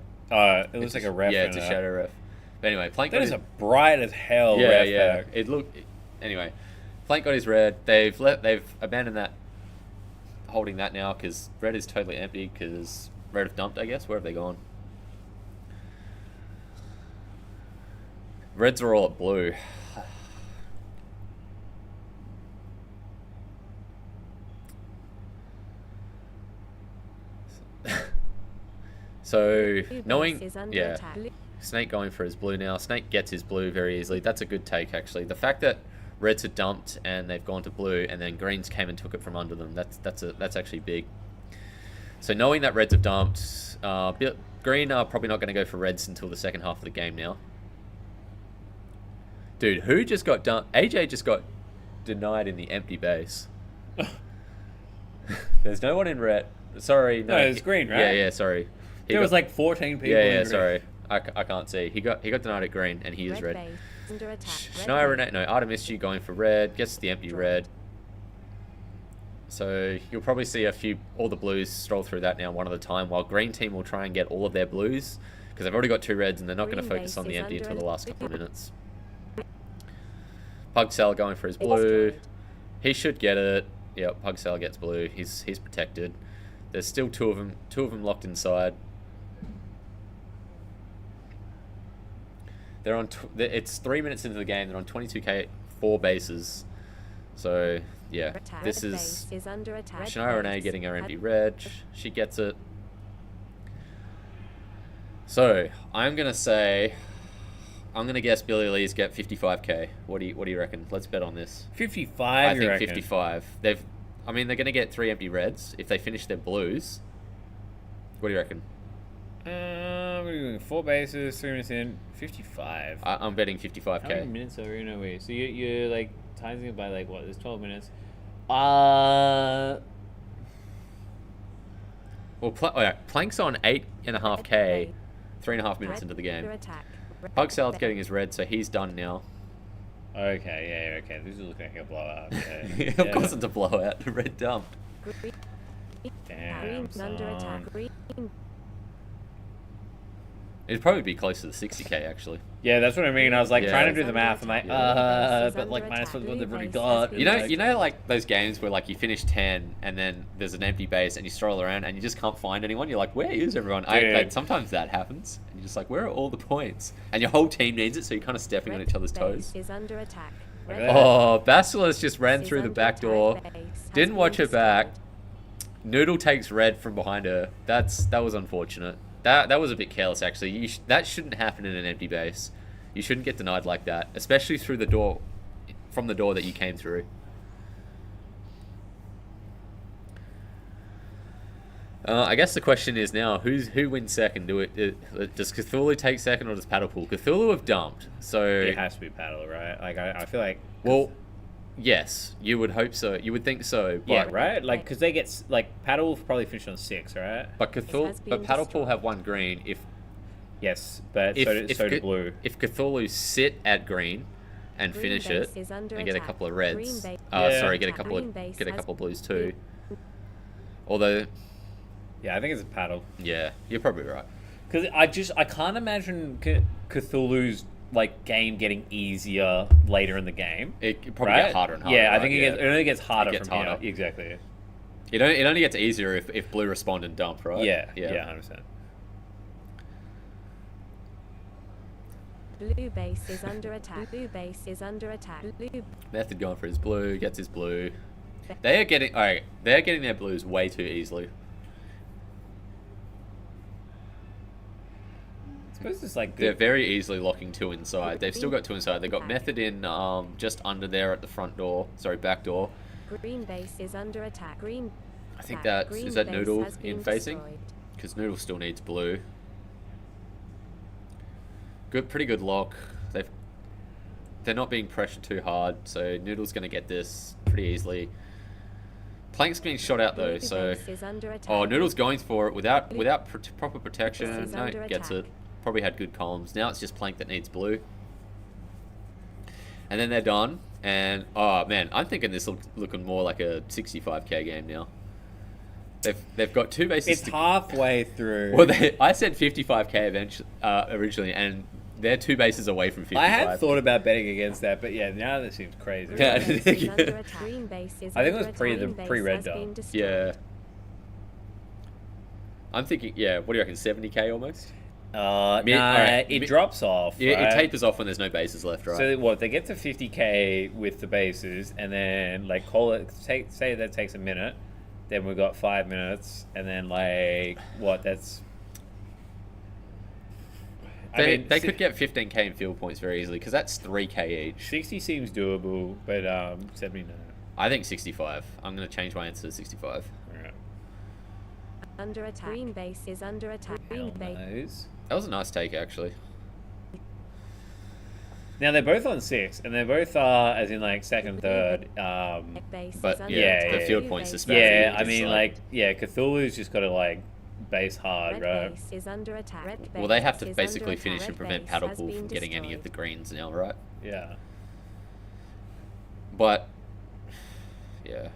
it looks like a ref. Yeah, it's a shadow ref. But anyway, Plank that is a bright as hell ref pack. It looked... Anyway, Plank got his red. They've abandoned that, holding that now because red is totally empty because red have dumped, I guess. Where have they gone? Reds are all at blue. So, knowing... Yeah. Snake going for his blue now. Snake gets his blue very easily. That's a good take, actually. The fact that reds are dumped and they've gone to blue and then greens came and took it from under them, that's actually big. So knowing that reds have dumped, green are probably not going to go for reds until the second half of the game now. Dude, who just got dumped? AJ just got denied in the empty base. There's no one in red. Sorry, no. It's green, right? Yeah, sorry. There was like 14 people Yeah, in sorry. I can't see. He got denied at green, and he is red. Shania Renee, no, Artemischi going for red, gets the empty red. So you'll probably see all the blues stroll through that now one at a time, while green team will try and get all of their blues, because they've already got 2 reds, and they're not going to focus on the empty until the last couple of minutes. Pugcell going for his blue. He should get it. Yeah, Pugcell gets blue. He's protected. There's still two of them locked inside. They're on. It's 3 minutes into the game. They're on 22k, 4 bases. So yeah, this is Shania Renee getting her empty red. She gets it. So I'm gonna guess Billy Lee's get 55k. What do you reckon? Let's bet on this. 55. I think 55. They're gonna get 3 empty reds if they finish their blues. What do you reckon? We're doing 4 bases, 3 minutes in, 55. I'm betting 55k. How many minutes are we in a way? So you're like timing it by like what? There's 12 minutes. Well, Plank's on 8.5k, 3.5 minutes into the game. Pugcell's getting his red, so he's done now. Okay, yeah, okay. This is looking like a blowout. Okay. Of course it's a blowout. Red dumped. Damn, son. It'd probably be close to the 60k, actually. Yeah, that's what I mean. I was like trying to do the math. I'm like, but like minus what they've already got. You know, like those games where like you finish 10 and then there's an empty base and you stroll around and you just can't find anyone. You're like, where is everyone? Sometimes that happens, and you're just like, where are all the points? And your whole team needs it, so you're kind of stepping on each other's toes. Oh, Basilisk just ran through the back door, didn't watch her back. Noodle takes red from behind her. That was unfortunate. That was a bit careless, actually. That shouldn't happen in an empty base. You shouldn't get denied like that, especially through the door, from the door that you came through. I guess the question is now, who wins second? Does Cthulhu take second, or does Paddlepool? Cthulhu have dumped, so it has to be Paddle, right? Like I feel like, well, yes, you would hope so. You would think so. But yeah, right? Like, because they get Paddle will probably finish on 6, right? But Paddlepool have 1 green. Yes, but so do blue. If Cthulhu sit at green and finish it and get a couple of reds, get a couple of blues too. Although, yeah, I think it's a Paddle. Yeah, you're probably right. Because I can't imagine Cthulhu's game getting easier later in the game. It probably gets harder and harder. Yeah, I think it only gets harder from here. Exactly. It only gets easier if blue respond and dump, right? Yeah, 100%. Blue base is under attack. Blue base is under attack. Method going for his blue, gets his blue. They're getting their blues way too easily. suppose it's like They're very easily locking 2 inside. They've still got 2 inside. They've got Method in just under there at the front door. Sorry, back door. Green base is under attack. Green. I think attack. that is Green that base Noodle has been in facing, destroyed. because Noodle still needs blue. Pretty good lock. They're not being pressured too hard, so Noodle's going to get this pretty easily. Plank's being shot out though, Blue so base is under attack. oh, Noodle's going for it without proper protection. Base is No, under gets attack. it. Probably had good columns. Now it's just Plank that needs blue. And then they're done. And oh man, I'm thinking this looking more like a 65k game now. They've got 2 bases. It's halfway through. Well, I said 55k originally, and they're 2 bases away from 55. I had thought about betting against that, but yeah, now that seems crazy. Yeah. Green base is under attack. Green base is I think it under was pre attack. the Green base pre-red has dot. been destroyed. Yeah. I'm thinking, yeah. What do you reckon? 70k almost. Nah, it drops off. Yeah, right? it tapers off when there's no bases left, right? So what? They get to 50k with the bases, and then like call it. Say that takes a minute. Then we got 5 minutes, and then like what? That's. They could get 15k in field points very easily because that's 3k each. 60 seems doable, but 70 no. I think 65. I'm going to change my answer to 65. Alright. Under attack. Green base is under attack. Green base. That was a nice take, actually. Now they're both on 6, and they're both as in like second, third. But yeah, the field points disparity. Yeah, I is mean like Cthulhu's just got to like base hard, Red right? base is under attack. Red Well, they have base to is basically under finish attack. and prevent Red base has Paddlepool been from getting any of destroyed. the greens now, right? Yeah. But yeah.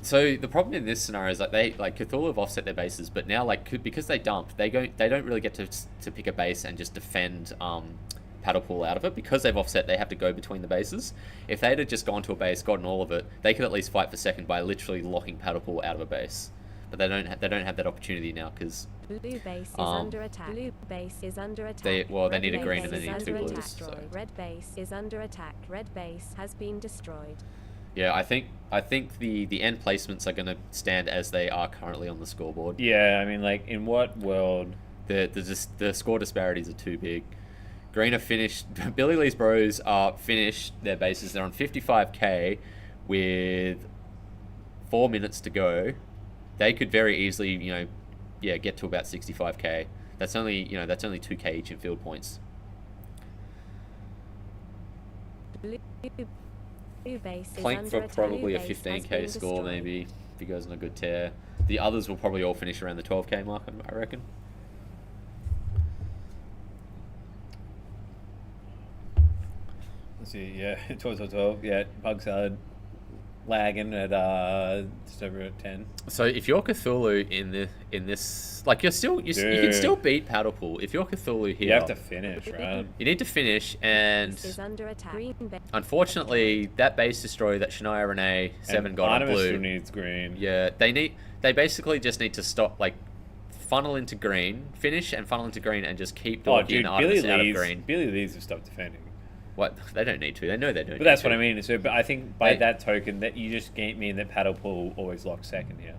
So the problem in this scenario is like Cthulhu have offset their bases, but now because they dumped, they don't really get to pick a base and just defend Paddlepool out of it. Because they've offset, they have to go between the bases. If they'd have just gone to a base, gotten all of it, they could at least fight for second by literally locking Paddlepool out of a base. But they don't have that opportunity now because Blue base is under attack. Blue base is under attack. they Red need a green base and they is need 2 under blues. attack. So. Red base is under attack. Red base has been destroyed. Yeah, I think the end placements are going to stand as they are currently on the scoreboard. Yeah, I mean, like, in what world? The score disparities are too big. Green are finished. Billy Lee's Bros are finished their bases. They're on 55k with 4 minutes to go. They could very easily, get to about 65k. That's only 2k each in field points. Blue base is Plank under for attack. probably a Blue base has 15k been score, destroyed. maybe, if he goes on a good tear. The others will probably all finish around the 12k mark, I reckon. Let's see, yeah, 12, yeah, Pug Salad lagging at just over at 10. So if you're Cthulhu in this, like you can still beat Paddlepool. If you're Cthulhu here, You have to finish, right? You need to finish, and Base is under attack. Green base. unfortunately, that base destroy that Shania Renee 7 And got on Artemis blue. still needs green. Yeah, they basically just need to stop, funnel into green, finish and funnel into green, and just keep Oh, Dorky and dude, Artemis out of green. Billy Lee's have stopped defending. What? They don't need to. They know they don't. But that's need what I to. mean. So, but I think by that token, that you just mean that Paddlepool always locks second here.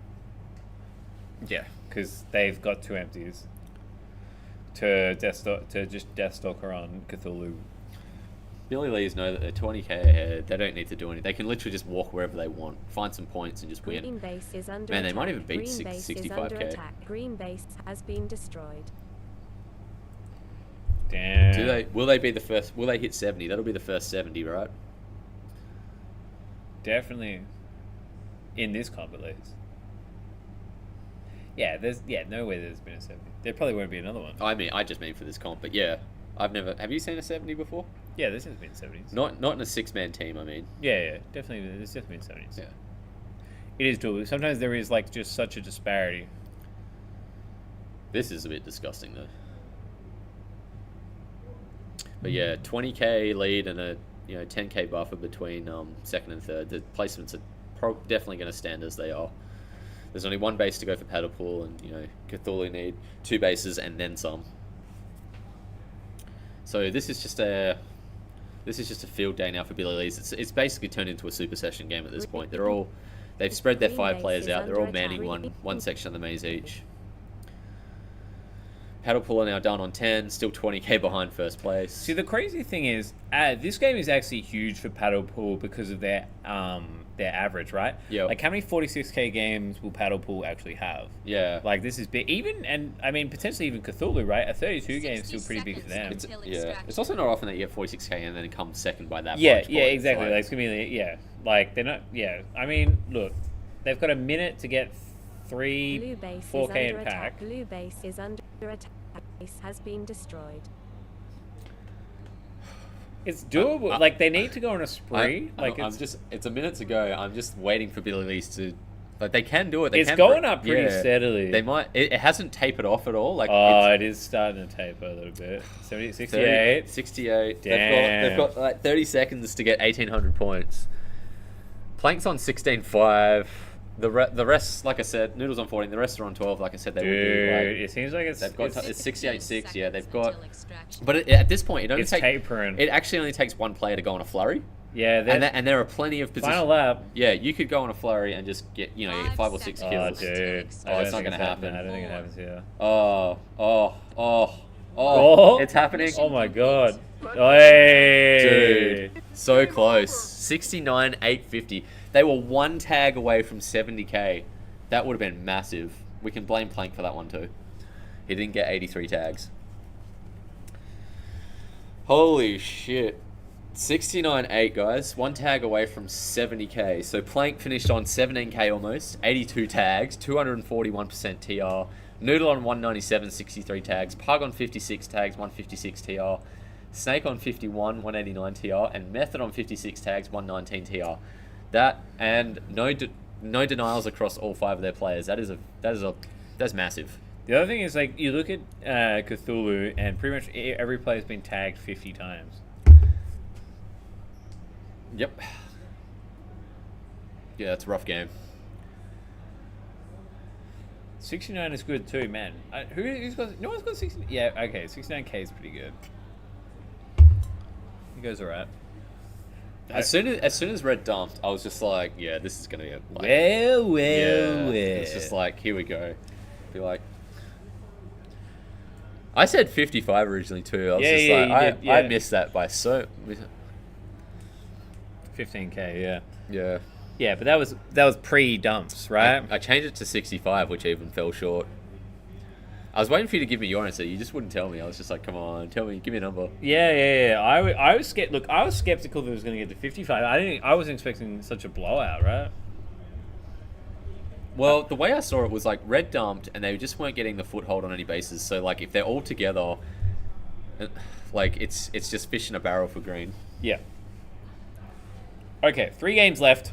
Yeah, because they've got 2 empties to just Deathstalker on Cthulhu. Billy Lee's know that they're 20k ahead. They don't need to do anything. They can literally just walk wherever they want, find some points, and just Green win. base is under Man, they attack. might even beat Green base is under 65k. attack. Green base has been destroyed. Damn. Will they be the first? Will they hit 70? That'll be the first 70, right? Definitely in this comp at least. Yeah, no way there's been a 70. There probably won't be another one. I just mean for this comp, but yeah, I've never. Have you seen a 70 before? Yeah, this has been 70s. Not in a 6-man team. I mean. Yeah, definitely. There's definitely been 70s. Yeah. It is doable. Sometimes there is just such a disparity. This is a bit disgusting though. But yeah, 20k lead and a 10k buffer between second and third. The placements are definitely going to stand as they are. There's only 1 base to go for Paddlepool, and Cthulhu need 2 bases and then some. So this is just a field day now for Billy Lee's. It's basically turned into a super session game at this point. They've spread their 5 players out. They're all manning one section of the maze each. Paddle Pool are now done on 10, still 20k behind first place. See, the crazy thing is, this game is actually huge for Paddle Pool because of their average, right? Yeah. Like, how many 46k games will Paddle Pool actually have? Yeah. Like, this is big. Even, and I mean, potentially even Cthulhu, right? A 32 game is still pretty big for them. It's also not often that you have 46k and then it comes second by that Yeah, much yeah, points, exactly. like- Like, it's gonna be, yeah. Like, they're not, yeah. I mean, look, they've got a minute to get Blue 3 base is 4k under in attack. pack. Blue base is under attack. Base has been destroyed. It's doable. Like, they need to go on a spree. It's a minute to go. I'm just waiting for Billy Lee's to, like, they can do it. They It's can going up pretty steadily. They might. It hasn't tapered off at all. Like, it is starting to taper a little bit. 70, 68. 68. Damn. They've got like 30 seconds to get 1,800 points. Plank's on 16.5. The rest, like I said, Noodles on 14. The rest are on 12. Like I said, they would do. Like, it seems like it's 68.6. Yeah, they've got. But at this point, It's tapering. It actually only takes one player to go on a flurry. Yeah, and there are plenty of positions. Final lap. Yeah, you could go on a flurry and just get get 5 or 6 kills. Oh, dude. It's not going to happen. I don't think it happens here. Oh, it's happening. Oh my god. Hey. Dude, so close. 69,850. They were one tag away from 70k. That would have been massive. We can blame Plank for that one too. He didn't get 83 tags. Holy shit. 69.8, guys. One tag away from 70k. So Plank finished on 17k almost. 82 tags. 241% TR. Noodle on 197, 63 tags. Pug on 56 tags, 156 TR. Snake on 51, 189 TR. And Method on 56 tags, 119 TR. That, and no denials across all 5 of their players. That's massive. The other thing is, like, you look at Cthulhu, and pretty much every player's been tagged 50 times. Yep. Yeah, it's a rough game. 69 is good too, man. Who's got? No one's got 60. Yeah, okay, 69k is pretty good. He goes alright. As soon as Red dumped, I was just like, yeah, this is gonna be a well. It's just like, here we go. Be like, I said 55 originally too. I was I missed that by so. 15k, yeah. Yeah. Yeah, but that was pre-dumps, right? I changed it to 65, which even fell short. I was waiting for you to give me your answer. You just wouldn't tell me. I was just like, come on, tell me, give me a number. Yeah. I was scared. Look, I was skeptical that it was going to get to 55. I wasn't expecting such a blowout, right? Well, the way I saw it was like Red dumped, and they just weren't getting the foothold on any bases. So like, if they're all together, like it's just fish in a barrel for Green. Yeah. Okay, 3 games left.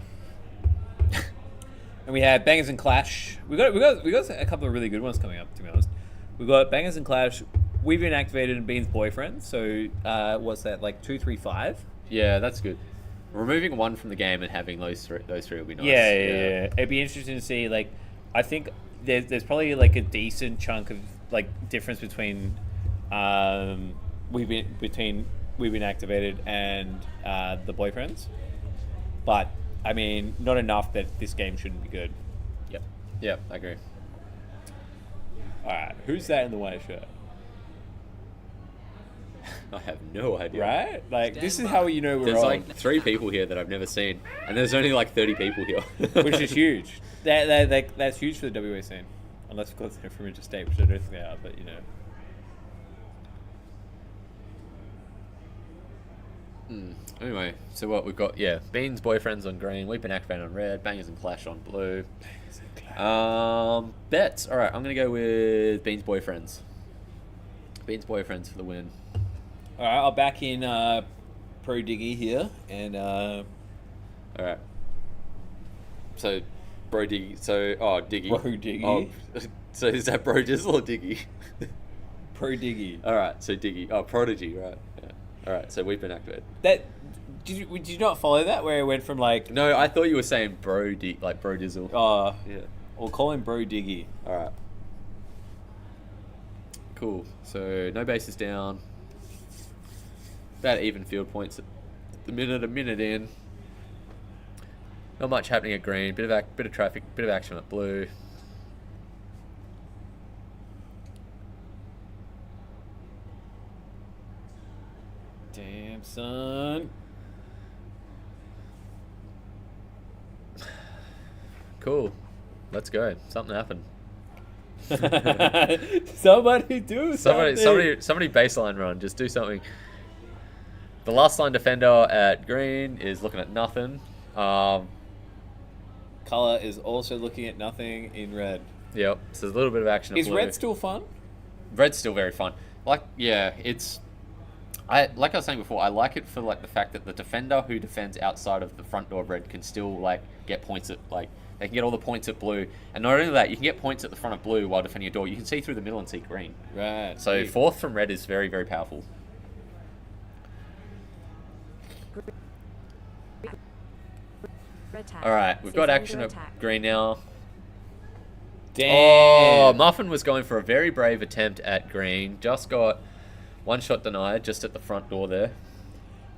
And we have Bangers and Clash. We got a couple of really good ones coming up, to be honest. We got Bangers and Clash. We've been activated in Bean's boyfriend. So what's that, like 2, 3, 5? Yeah, that's good. Removing one from the game and having those three will be nice. Yeah. It'd be interesting to see. Like, I think there's probably like a decent chunk of like difference between we've been activated and the boyfriends, but I mean, not enough that this game shouldn't be good. Yep, I agree. Alright, who's that in the white shirt? I have no idea. Right? Like, this is how you know we're There's on. like 3 people here that I've never seen, and there's only like 30 people here. Which is huge. That's huge for the WA scene. Unless, of course, they're from interstate, which I don't think they are, but you know. Anyway, so what we've got, Bean's boyfriends on green, We've been activated on red, Bangers and Clash on blue. Bets. Alright, I'm going to go with Bean's boyfriends. Bean's boyfriends for the win. Alright, I'll back in Pro Diggy here, and alright. So, Bro Diggy, Diggy. Bro Diggy. Oh, so is that Bro Dizzle or Diggy? Pro Diggy. Alright, so Diggy. Oh, Prodigy, right. Yeah. Alright, so we've been activated. Did you not follow that, where it went from like... No, I thought you were saying Bro Dizzle. Oh, yeah. We'll call him Bro Diggy. Alright. Cool. So, no bases down. About even field points at the minute, a minute in. Not much happening at green. Bit of traffic, bit of action at blue. Damn, son. Cool. Let's go. Something happened. Somebody do something. Somebody baseline run. Just do something. The last line defender at green is looking at nothing. Color is also looking at nothing in red. Yep. So there's a little bit of action. Is red still fun? Red's still very fun. Like, yeah, like I was saying before, I like it for like the fact that the defender who defends outside of the front door of red can still like get points at like they can get all the points at blue, and not only that, you can get points at the front of blue while defending a door. You can see through the middle and see green. Right. So fourth from red is very, very powerful. All right, we've got action at green now. Damn. Oh, Muffin was going for a very brave attempt at green. Just got one shot denied just at the front door there.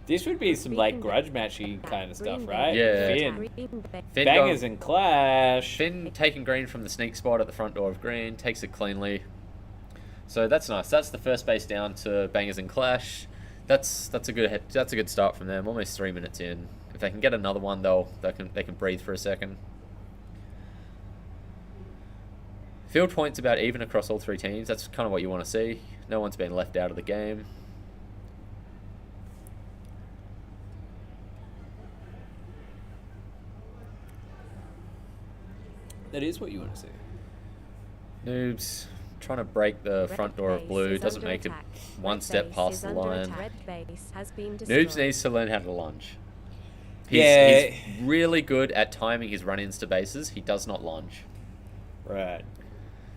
This would be some like grudge matchy kind of stuff, right? Yeah. Finn Bangers and Clash. Finn taking green from the sneak spot at the front door of green, takes it cleanly. So that's nice. That's the first base down to Bangers and Clash. That's a good start from them. Almost 3 minutes in. If they can get another one, they can breathe for a second. Field points about even across all three teams. That's kind of what you want to see. No one's been left out of the game. That is what you want to see. Noobs trying to break the front door of blue. Doesn't make it one step past the line. Noobs needs to learn how to lunge. He's really good at timing his run-ins to bases. He does not lunge. Right.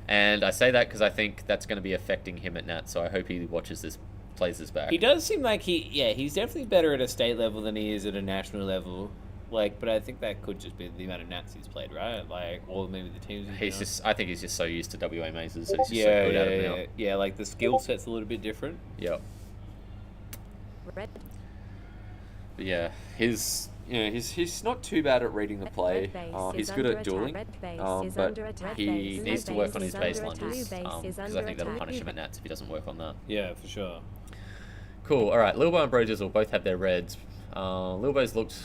And I say that because I think that's going to be affecting him at Nat, so I hope he watches this, plays this back. He does seem like he's definitely better at a state level than he is at a national level. Like, but I think that could just be the amount of Nats he's played, right? Like, or maybe the teams. I think he's just so used to WA mazes, so he's just so good at it now. Yeah, like the skill set's a little bit different. Yep. But yeah, he's not too bad at reading the play. He's good at dueling, but he needs to work on his base lunges because I think that'll punish him at Nats if he doesn't work on that. Yeah, for sure. Cool. All right, Lilbo and Brojizzle both have their reds. Lilbo's looked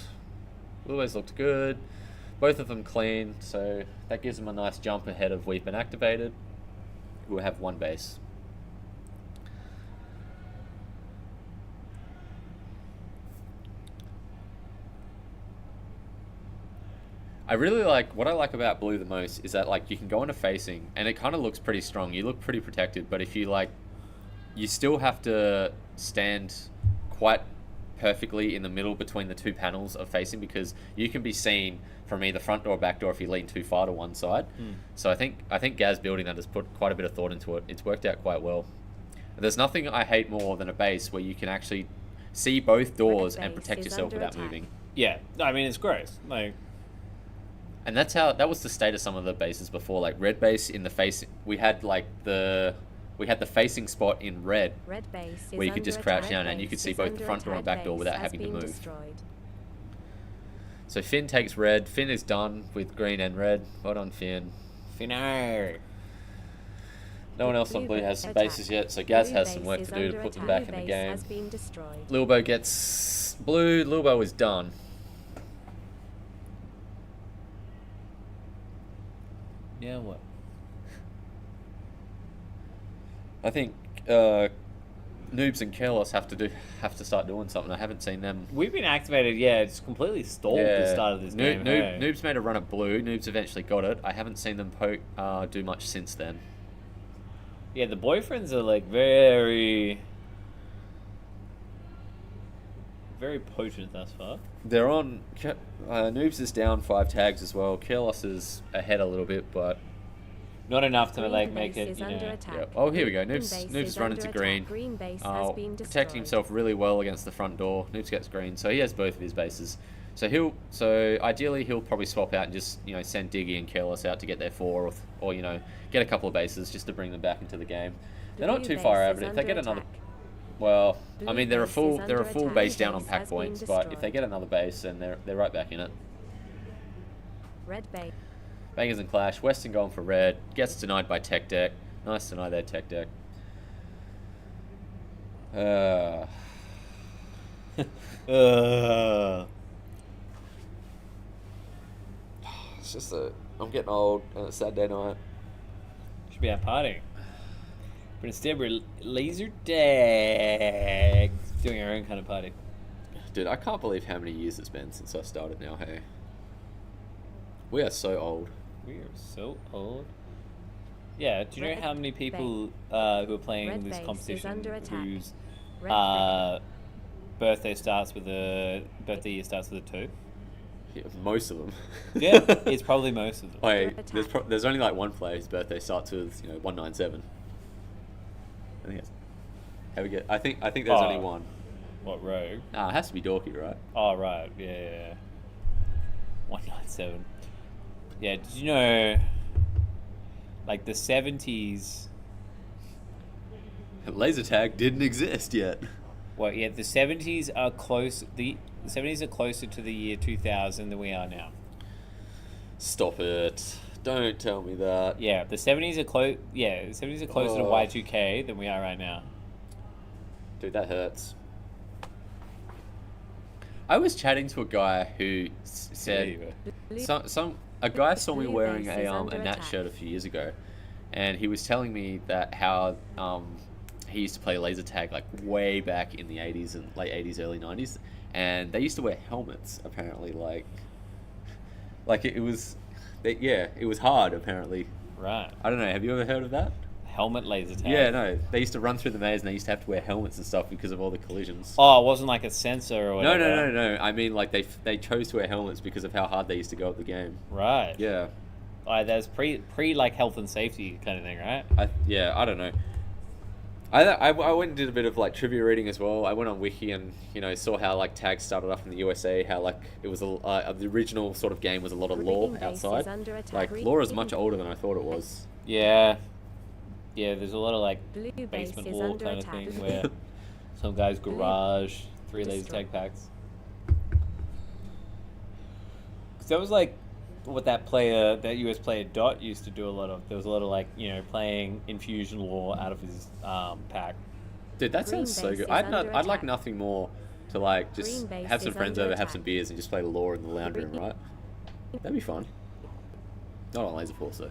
good. Both of them clean, so that gives them a nice jump ahead of We've Been Activated, who have one base. What I like about blue the most is that like you can go into facing and it kind of looks pretty strong. You look pretty protected, but if you still have to stand quite perfectly in the middle between the two panels of facing because you can be seen from either front door or back door if you lean too far to one side. So I think Gaz building that has put quite a bit of thought into it. It's worked out quite well. There's nothing I hate more than a base where you can actually see both doors and protect yourself without moving. Yeah, I mean it's gross. And that was the state of some of the bases before. Like red base in the face, we had the facing spot in red where you could just crouch down and you could see both the front door and back door without having to move. So Finn takes red. Finn is done with green and red. Well done, Finn. Finnar. No one else on blue has some bases yet, so Gaz has some work to do to put them back in the game. Lilbo gets blue. Lilbo is done. Yeah, what? I think Noobs and Careless have to start doing something. I haven't seen them. We've been activated. Yeah, it's completely stalled the start of this game. Noobs made a run at blue. Noobs eventually got it. I haven't seen them do much since then. Yeah, the boyfriends are like very potent thus far. They're on. Noobs is down 5 tags as well. Careless is ahead a little bit, but not enough to make it. Yeah. Oh, here we go. Noobs run into green. Protecting himself really well against the front door. Noobs gets green, so he has both of his bases. So ideally he'll probably swap out and just send Diggy and Careless out to get their 4 or get a couple of bases just to bring them back into the game. They're not too far out, but if they get another. Well, I mean they're a full base down on pack points, but if they get another base, then they're right back in it. Red base. Bangers and Clash. Western going for red. Gets denied by Tech Deck. Nice deny there, Tech Deck. It's just I'm getting old and it's Saturday night. Should be out partying. But instead we're laser tag, doing our own kind of party. Dude, I can't believe how many years it's been since I started now, hey. We are so old. We are so old. Yeah, do you know how many people who are playing this competition whose birthday starts with birthday year starts with a 2? Yeah, most of them. Yeah, it's probably most of them. Wait, there's only like one player whose birthday starts with 197. I think I think there's only one. What, Rogue? Nah, it has to be Dorky, right? Oh, right. Yeah. 197. Yeah, did you know, like, the 70s... Laser tag didn't exist yet. Well, yeah, the 70s are close... The 70s are closer to the year 2000 than we are now. Stop it. Don't tell me that. Yeah, the 70s are close... Yeah, the 70s are closer to Y2K than we are right now. Dude, that hurts. I was chatting to a guy who said a guy saw me wearing a Nat shirt a few years ago, and he was telling me that how he used to play laser tag like way back in the 80s and late 80s, early 90s, and they used to wear helmets apparently. Like it was hard apparently. Right. I don't know. Have you ever heard of that? Helmet laser tag. Yeah, no. They used to run through the maze and they used to have to wear helmets and stuff because of all the collisions. Oh, it wasn't like a sensor or whatever. No. I mean, like they chose to wear helmets because of how hard they used to go at the game. Right. Yeah. There's pre like health and safety kind of thing, right? I don't know. I went and did a bit of like trivia reading as well. I went on Wiki and saw how like tags started off in the USA. How like it was the original sort of game was a lot of lore outside. Like lore is much older than I thought it was. Yeah. Yeah, there's a lot of like basement lore kind of thing where some guy's garage, 3 laser tag packs. Cause that was like what that US player Dot used to do a lot of. There was a lot of like playing Infusion lore out of his pack. Dude, that sounds so good. I'd like nothing more to like just have some friends over, have some beers, and just play lore in the lounge room, right? That'd be fun. Not on Laser Force though.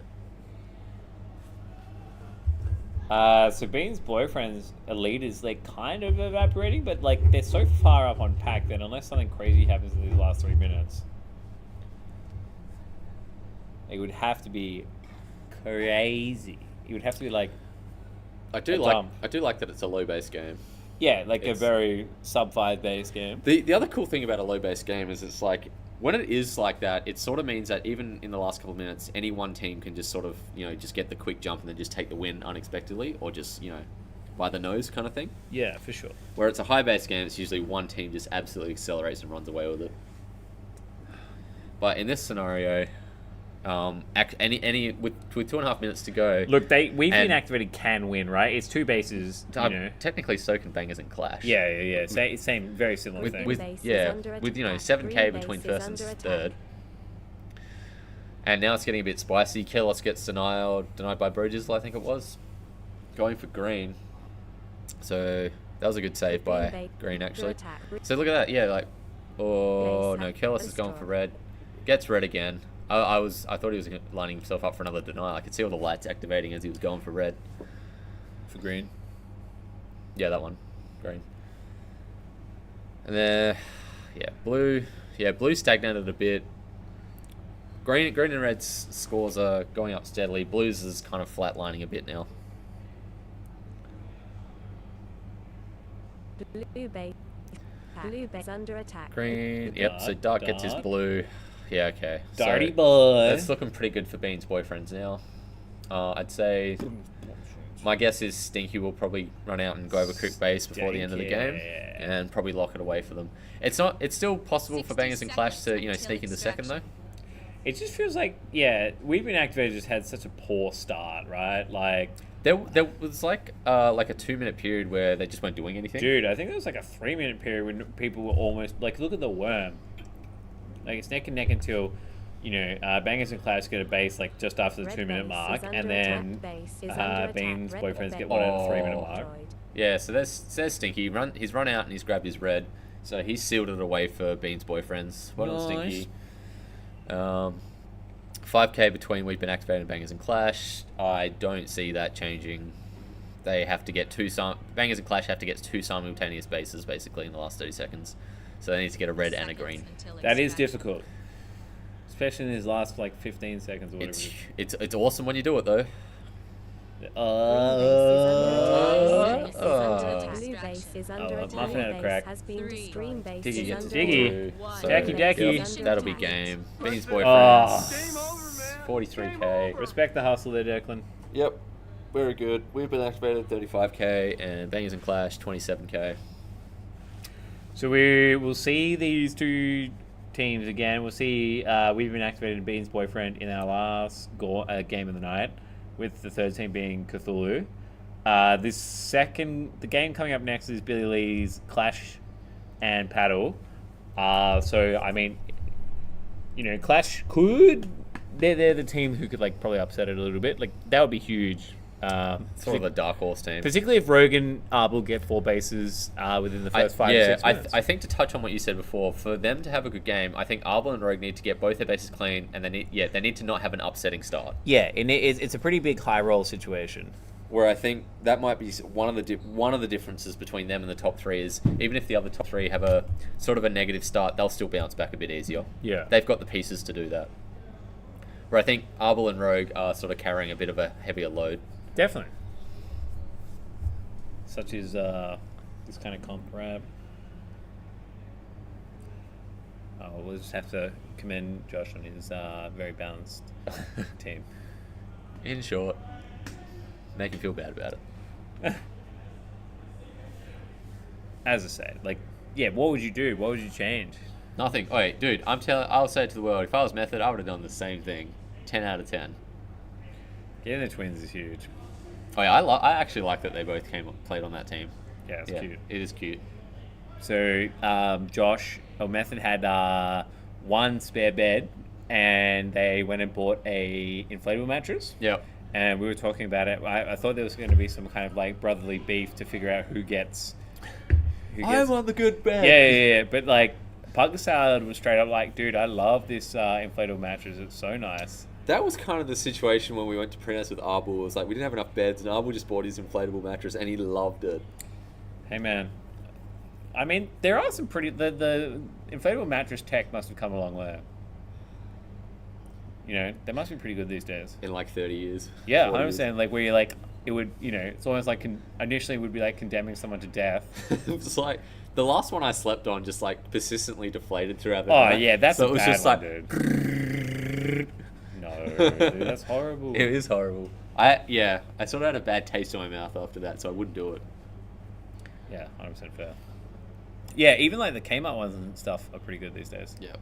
So Bean's boyfriend's elite is like kind of evaporating, but like they're so far up on pack that unless something crazy happens in these last 3 minutes, it would have to be crazy. It would have to be like I do like that it's a low base game. Yeah, like a very sub 5 base game. The other cool thing about a low base game is it's like when it is like that, it sort of means that even in the last couple of minutes, any one team can just sort of, just get the quick jump and then just take the win unexpectedly, or just, by the nose kind of thing. Yeah, for sure. Where it's a high base game, it's usually one team just absolutely accelerates and runs away with it. But in this scenario, with 2.5 minutes to go. Look, we've been activated can win, right? It's 2 bases. Technically, Soak and Bangers and Clash. Yeah. Same, very similar thing. With 7k between first and third. And now it's getting a bit spicy. Kelos gets denied by Brojizzle, I think it was, going for green. So that was a good save by green actually. So look at that. Yeah, like, no, Kelos is going for red. Gets red again. I thought he was lining himself up for another denial. I could see all the lights activating as he was going for red. For green? Yeah, that one. Green. And then, blue. Yeah, blue stagnated a bit. Green and red's scores are going up steadily. Blue's is kind of flatlining a bit now. Blue base under attack. Green. Yep. So Dark gets his blue. Yeah, okay. Dirty boy. It's looking pretty good for Bean's boyfriends now. I'd say my guess is Stinky will probably run out and go over quick base before the end of the game, and probably lock it away for them. It's still possible for Bangers and Clash to sneak into second though. It just feels like We've Been Activated just had such a poor start, right? Like there was like a 2-minute period where they just weren't doing anything. Dude, I think there was like a 3-minute period when people were almost like, look at the worm. Like it's neck and neck until, Bangers and Clash get a base like just after the 2-minute mark, and then Bean's boyfriends get one at the 3-minute mark. Yeah, so there's Stinky. He's run out and he's grabbed his red. So he sealed it away for Bean's boyfriends. Well done, Stinky. 5k between We've Been Activated and Bangers and Clash. I don't see that changing. They have to get Bangers and Clash have to get 2 simultaneous bases basically in the last 30 seconds. So they need to get a red and a green. That is difficult. Especially in his last like 15 seconds or whatever. It's awesome when you do it though. Muffin had a crack. Diggy gets Diggy. Jackie. That'll be game. Bean's boyfriends. 43k. Respect the hustle there, Declan. Yep. Very good. We've Been Activated 35k and Bangers and Clash 27k. So we will see these 2 teams again. We'll see We've Been Activated and Bean's boyfriend in our last game of the night, with the third team being Cthulhu. The game coming up next is Billy Lee's Clash and Paddle. So I mean, Clash could. They're the team who could like probably upset it a little bit. Like that would be huge. Sort of a dark horse team. Particularly if Rogue and Arbel get 4 bases within the first 5 or 6 minutes. I think to touch on what you said before, for them to have a good game, I think Arbel and Rogue need to get both their bases clean, and they need to not have an upsetting start. Yeah, and it's a pretty big high roll situation. Where I think that might be one of the differences between them and the top 3 is even if the other top 3 have a sort of a negative start, they'll still bounce back a bit easier. Yeah, they've got the pieces to do that. Where I think Arbel and Rogue are sort of carrying a bit of a heavier load. Definitely. Such as this kind of comp rap. We'll just have to commend Josh on his very balanced team. In short, make him feel bad about it. As I say, what would you do? What would you change? Nothing. Oh, wait, dude, I'll say it to the world. If I was Method, I would have done the same thing. 10 out of 10. Getting the twins is huge. Oh yeah, I actually like that they both played on that team. Yeah, it's cute. It is cute. So Method had 1 spare bed, and they went and bought a inflatable mattress. Yep. And we were talking about it. I thought there was going to be some kind of like brotherly beef to figure out who gets. I'm on the good bed. Yeah. But like, Pug Salad was straight up like, dude, I love this inflatable mattress. It's so nice. That was kind of the situation when we went to Printhouse with Arbel. It was like we didn't have enough beds, and Arbel just bought his inflatable mattress, and he loved it. Hey man, I mean, there are some pretty. The inflatable mattress tech must have come a long way. They must be pretty good these days. In like 30 years. Yeah, I understand. Like where you're like, it would, it's almost like initially would be like condemning someone to death. It's like the last one I slept on just like persistently deflated throughout the night. Oh yeah, that's so a it was bad just one, like. Dude. No, dude, that's horrible. It is horrible. I sort of had a bad taste in my mouth after that, so I wouldn't do it. Yeah, 100% fair. Yeah, even like the Kmart ones and stuff are pretty good these days. Yeah.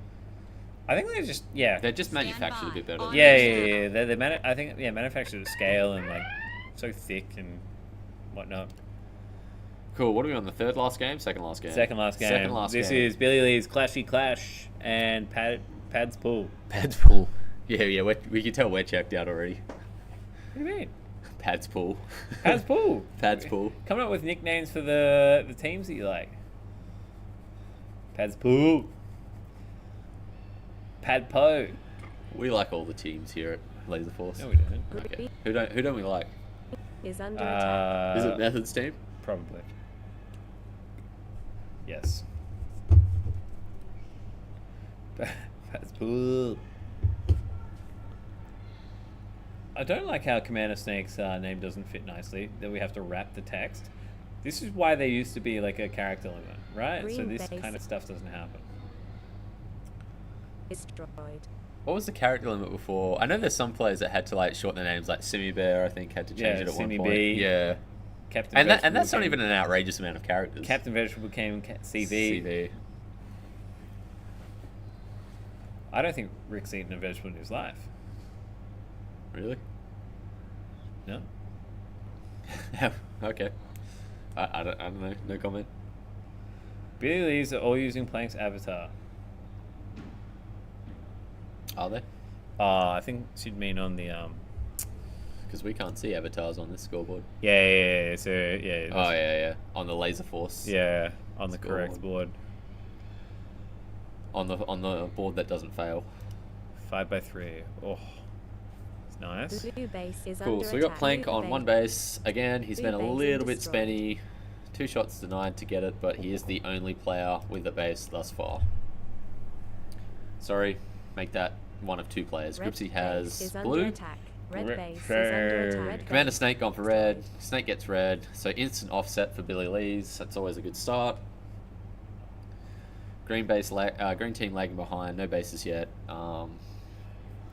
I think they're just they're just manufactured a bit better. Yeah. I think manufactured at scale and like so thick and whatnot. Cool. What are we on, the third last game? Second last game. Second last game. This is Billy Lee's Clashy Clash and Pad's Pool. Pad's Pool. Yeah. We can tell we're checked out already. What do you mean? Pad's Pool. Pad's Pool. Pad's Pool. Coming up with nicknames for the teams that you like. Pad's Pool. Pad Po. We like all the teams here at Laser Force. No, we don't. Okay. Who don't we like? Is under attack. Is it Method's team? Probably. Yes. Pad's Pool. I don't like how Commander Snake's name doesn't fit nicely, that we have to wrap the text. This is why there used to be like a character limit, right? Green so this base. kind of stuff doesn't happen. Destroyed. What was the character limit before? I know there's some players that had to like shorten their names, like Simi Bear, I think, had to change it at Simi one point. B. Yeah. Captain And Vegetable that's not became- even an outrageous amount of characters. Captain Vegetable became CV. CV. I don't think Rick's eaten a vegetable in his life. Really? No? Okay. I don't know. No comment. Billy Lee's are all using Plank's avatar. Are they? I think she'd mean on the Because we can't see avatars on this scoreboard. Yeah. So yeah. Oh yeah. On the Laser Force. Yeah, on the scoreboard. correct board. on the board that doesn't fail. 5x3. Oh, it's nice. Blue base is Cool. under So we got attack. Plank Blue on one base. Again, he's Blue been a base is little bit destroyed. spenny. 2 shots denied to get it, but he is the only player with a base thus far. Sorry, make that one of 2 players. Red Gripsy base has is under blue. attack. Red Red base is under attack. Red Commander base Snake gone for red. Snake gets red. So instant offset for Billy Lee's. That's always a good start. Green green team lagging behind. No bases yet.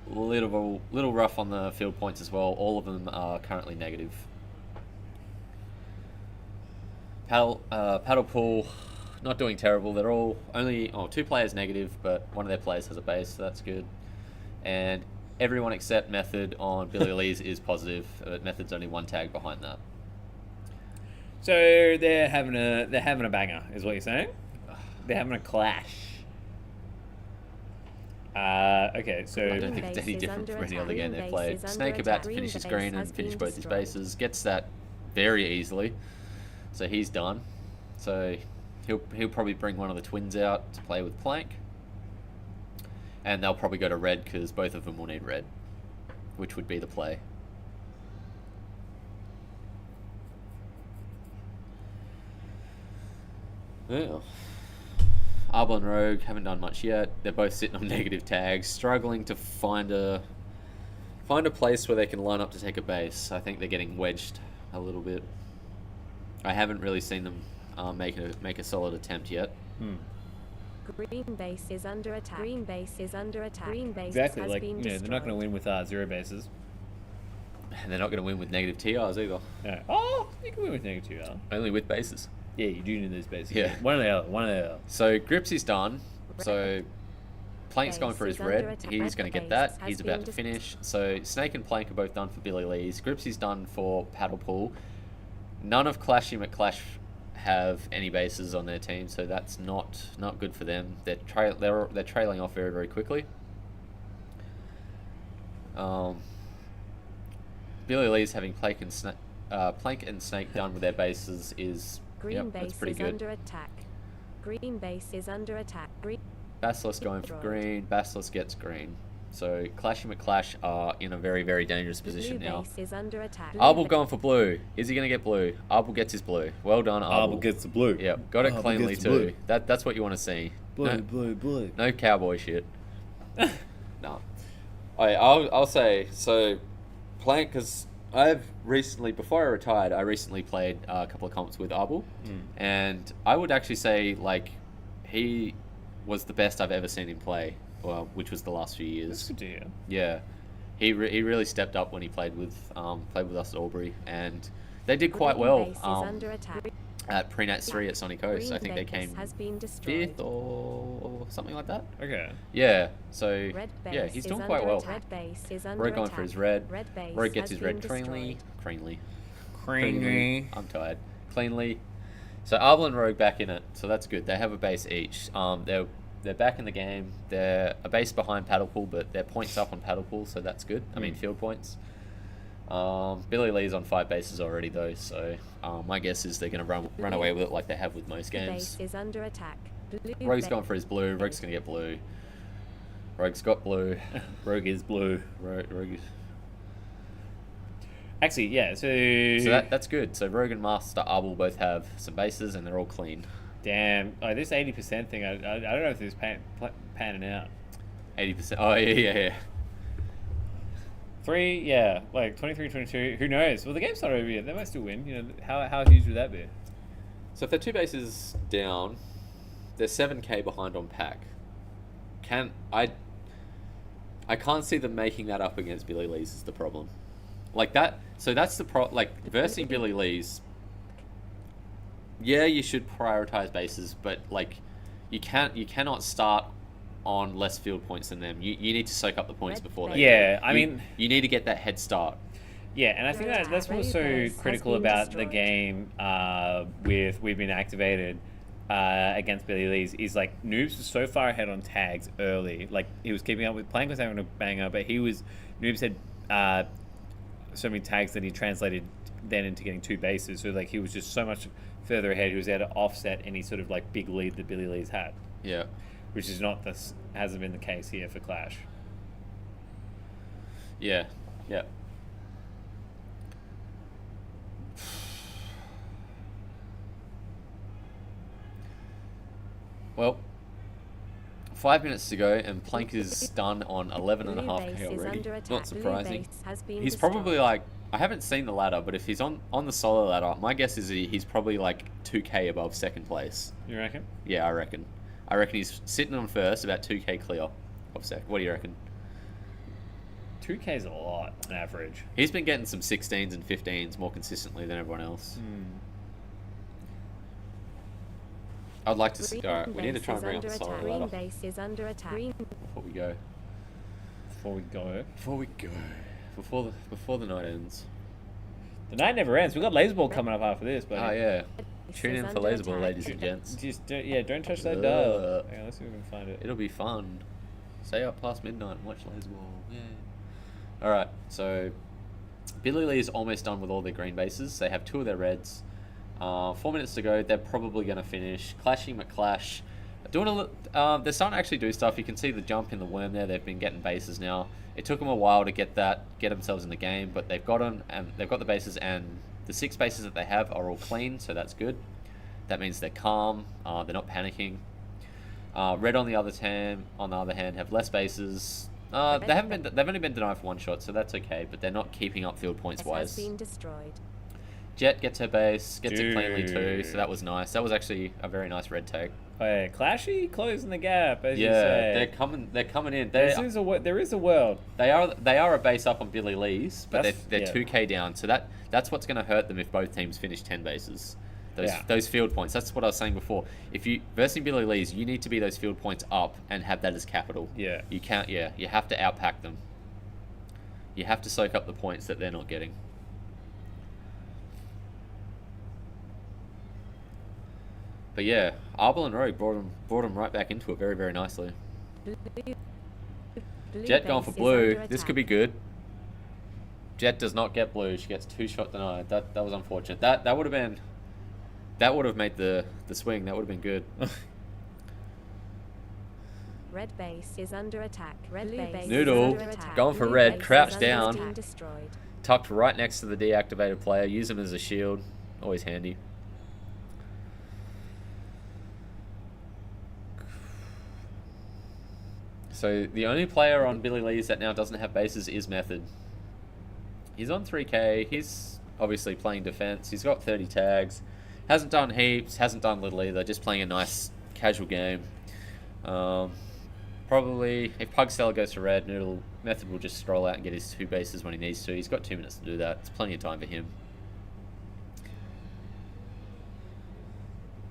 Little rough on the field points as well. All of them are currently negative. Paddle pool, not doing terrible. They're all only 2 players negative, but one of their players has a base, so that's good. And everyone except Method on Billy Lee's is positive. Method's only 1 tag behind that. So they're having a banger, is what you're saying? They're having a clash. Okay, so I don't think it's any different from any other game they've played. Snake about to finish his green and finish both his bases. Gets that very easily. So he's done. So he'll probably bring one of the twins out to play with Plank. And they'll probably go to red because both of them will need red, which would be the play. Yeah. Arbol and Rogue haven't done much yet. They're both sitting on negative tags, struggling to find a place where they can line up to take a base. I think they're getting wedged a little bit. I haven't really seen them make a solid attempt yet. Green base is under attack. Green base is under attack. Green base exactly, has like, been they're not going to win with 0 bases. And they're not going to win with negative TRs either. No. Oh, you can win with negative TR. Only with bases. Yeah, you do need those bases. Yeah. One or the other. So Gripsy's done. So Plank's going for his red. He's going to get that. He's about to finish. So Snake and Plank are both done for Billy Lee's. Gripsy's done for Paddle Pool. None of Clashy McClash have any bases on their team, so that's not good for them. They're trailing off very, very quickly. Billy Lee's having Plank and Snake done with their bases is that's pretty good. Under attack. Green base is under attack. Basilisk going for green. Basilisk gets green. So Clashy McClash are in a very, very dangerous position now. Base is under attack. Arbol going for blue. Is he going to get blue? Arbol gets his blue. Well done, Arbol. Arbol gets the blue. Yep, got it Arbol cleanly gets too. blue. That's what you want to see. Blue. No cowboy shit. No. I'll say, so Plank, because I've recently, before I retired, I recently played a couple of comps with Arbol. And I would actually say, like, he was the best I've ever seen him play. Well, which was the last few years. That's good to hear. Yeah, he really stepped up when he played with us at Albury, and they did quite well at Pre-Nats 3 at Sonic Coast. I think they came 5th or something like that. Okay. Yeah, so yeah, he's doing quite well. Rogue going for his red. Rogue gets his red cleanly. I'm tired. Cleanly. So Arbol and Rogue back in it, so that's good. They have a base each. They're back in the game. They're a base behind Paddle Pool, but they're points up on Paddle Pool, so that's good. I mean, field points. Billy Lee's on 5 bases already, though, so my guess is they're going to run away with it like they have with most games. Base is under attack. Rogue's going for his blue. Rogue's going to get blue. Rogue's got blue. Rogue is blue. Rogue is... Actually, yeah, so that's good. So Rogue and Master Arbol both have some bases, and they're all clean. Damn. Oh, this 80% thing, I don't know if it's panning out. 80%. Oh, yeah. 3, yeah, like 23, 22. Who knows? Well, the game's not over yet. They might still win. You know, how huge would that be? So if they're 2 bases down, they're 7k behind on pack. I can't see them making that up against Billy Lee's is the problem. Like that. So that's the versing Billy Lee's. Yeah, you should prioritize bases, but like you cannot start on less field points than them. You need to soak up the points before they. Yeah, I mean, you need to get that head start. Yeah, and I think that's what's so critical about the game with We've Been Activated against Billy Lee's is like Noobs was so far ahead on tags early. Like he was keeping up with Plank was having a banger, but Noobs had so many tags that he translated then into getting 2 bases. So like he was just so much further ahead. He was able to offset any sort of like big lead that Billy Lee's had. Yeah. which is not this hasn't been the case here for Clash. Yeah, yeah. Well, 5 minutes to go, and Plank is done on 11.5k already. Not surprising. He's probably like, I haven't seen the ladder, but if he's on the solo ladder, my guess is he's probably like 2k above second place. You reckon? Yeah, I reckon. I reckon he's sitting on first, about 2k clear of second. What do you reckon? 2k is a lot on average. He's been getting some 16s and 15s more consistently than everyone else. I'd like to see. Alright, we need to try and bring up the solo ladder. Green base is under attack. Before we go. Before the night ends. The night never ends. We've got Laserball coming up after this, but Oh yeah. Tune in for Laserball, ladies and gents. Just don't touch that dial. Hang on, let's see if we can find it. It'll be fun. Stay up past midnight and watch Laserball. Yeah. Alright, so Billy Lee is almost done with all their green bases. They have 2 of their reds. 4 minutes to go. They're probably going to finish. Clashy McClash. They're starting to actually do stuff. You can see the jump in the worm there. They've been getting bases now. It took them a while to get themselves in the game, but they've got them, and they've got the bases, and the 6 bases that they have are all clean, so that's good. That means they're calm. They're not panicking. Red on the other hand have less bases. They've only been denied for 1 shot, so that's okay. But they're not keeping up field points wise. Been destroyed. Jet gets her base, gets it cleanly too, so that was nice. That was actually a very nice red tag. Oh, yeah, Clashy closing the gap, as you say. They're coming in. There is a world. They are a base up on Billy Lee's, but they're 2k down. So that's what's going to hurt them if both teams finish 10 bases. Those field points. That's what I was saying before. If you versing Billy Lee's, you need to be those field points up and have that as capital. Yeah. You can't. Yeah. You have to outpack them. You have to soak up the points that they're not getting. But yeah, Arbol and Rogue brought him right back into it very, very nicely. Jet going for blue. This could be good. Jet does not get blue. She gets 2 shot denied. That was unfortunate. That would have made the swing. That would have been good. Red base is under attack. Red base Noodle is under attack. going for Blue red, base crouched is down, being destroyed. tucked right next to the deactivated player. Use him as a shield. Always handy. So the only player on Billy Lee's that now doesn't have bases is Method. He's on 3k. He's obviously playing defense. He's got 30 tags. Hasn't done heaps. Hasn't done little either. Just playing a nice casual game. Probably if Pugstella goes to red, Method will just stroll out and get his 2 bases when he needs to. He's got 2 minutes to do that. It's plenty of time for him.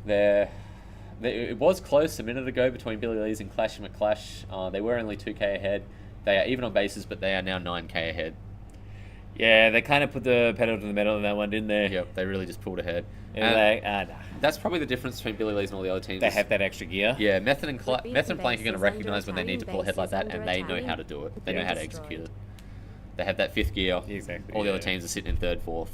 It was close a minute ago between Billy Lee's and Clashy McClash. They were only 2k ahead. They are even on bases, but they are now 9k ahead. Yeah, they kind of put the pedal to the metal on that one, didn't they? Yep, they really just pulled ahead. And nah. That's probably the difference between Billy Lee's and all the other teams. They have that extra gear. Yeah, Method and Plank are going to recognize when they need to pull ahead like that, and they know how to do it. They know how to execute it. They have that 5th gear. Exactly. All the other teams are sitting in 3rd, 4th.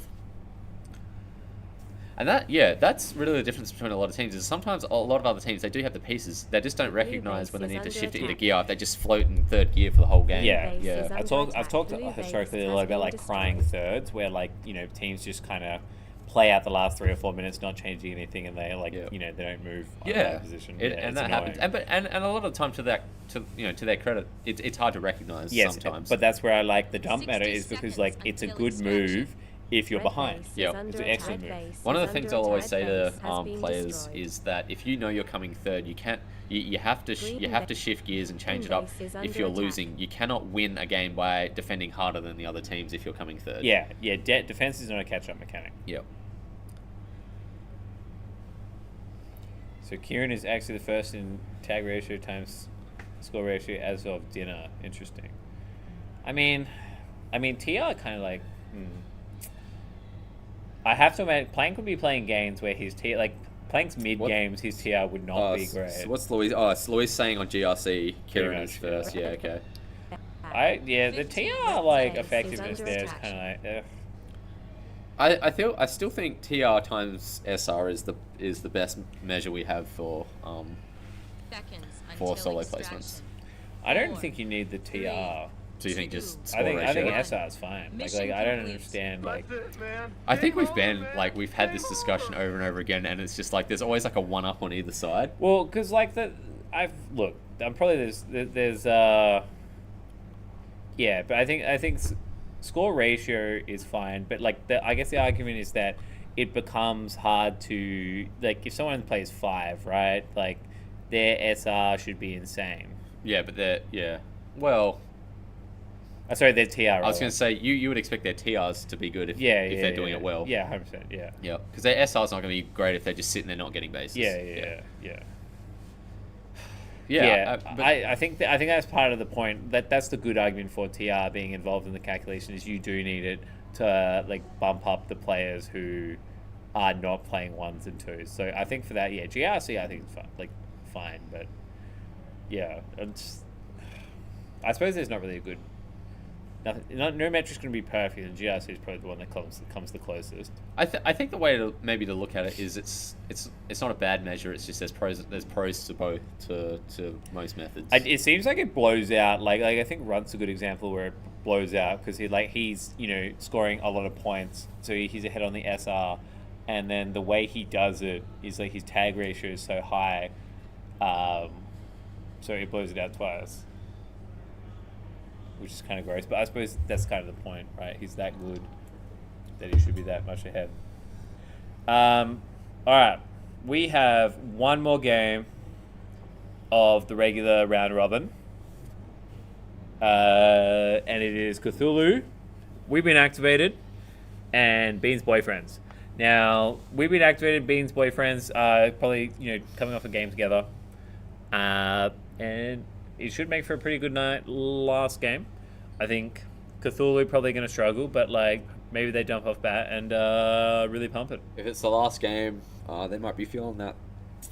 And that's really the difference between a lot of teams. Is sometimes a lot of other teams, they do have the pieces. They just don't recognize when they need to shift it into gear. They just float in 3rd gear for the whole game. Yeah. I've talked historically a lot about like crying thirds, where like teams just kind of play out the last 3 or 4 minutes, not changing anything, and they they don't move on that position. And that happens. And a lot of the time, to their credit, it's hard to recognize sometimes. But that's where I like the dump meta, is because like it's a good move if you're behind. Yeah, it's an excellent move. One of the things I'll always say to players is that if you know you're coming 3rd, you have to shift gears and change it up. If you're losing, you cannot win a game by defending harder than the other teams if you're coming 3rd. Yeah. Defense is not a catch-up mechanic. Yep. So Kieran is actually the first in tag ratio times score ratio as of dinner. Interesting. I mean, TR kind of like. I have to imagine Plank would be playing games where his TR, like Plank's mid games, his TR would not be great. So what's Louise? Oh, it's Louise saying on GRC, Kieran is first. Yeah, okay. The TR like effectiveness there is kind of like. I still think TR times SR is the best measure we have for for solo placements. I don't think you need the TR. So you think just I score think ratio? SR is fine. Like I don't understand like. I think we've had this discussion over and over again, and it's just like there's always like a one up on either side. Well, because like I'm probably there's yeah, but I think score ratio is fine, but like I guess the argument is that it becomes hard to like if someone plays 5, right? Like their SR should be insane. Yeah, but well. Sorry, their TR. I was going to say you would expect their TRs to be good if they're doing it well. Yeah, 100%. Yeah. Yeah, because their SR's not going to be great if they're just sitting there not getting bases. Yeah. I think that's part of the point. That's the good argument for TR being involved in the calculation is you do need it to like bump up the players who are not playing 1s and 2s. So I think for that, GRC I think is fine, but yeah, I suppose there's not really a good. No metric's going to be perfect, and GRC is probably the one that comes the closest. I think the way to look at it is it's not a bad measure. It's just there's pros to both to most methods. It seems like it blows out. Like I think Runt's a good example where it blows out because he's scoring a lot of points, so he's ahead on the SR, and then the way he does it is like his tag ratio is so high, so it blows it out twice. Which is kind of gross, but I suppose that's kind of the point, right? He's that good that he should be that much ahead. All right, we have one more game of the regular round robin, and it is Cthulhu. We've been activated, and Bean's boyfriends. Now we've been activated. Bean's boyfriends are probably coming off a game together, and it should make for a pretty good night. Last game, I think Cthulhu probably going to struggle, but like maybe they jump off bat and really pump it. If it's the last game, they might be feeling that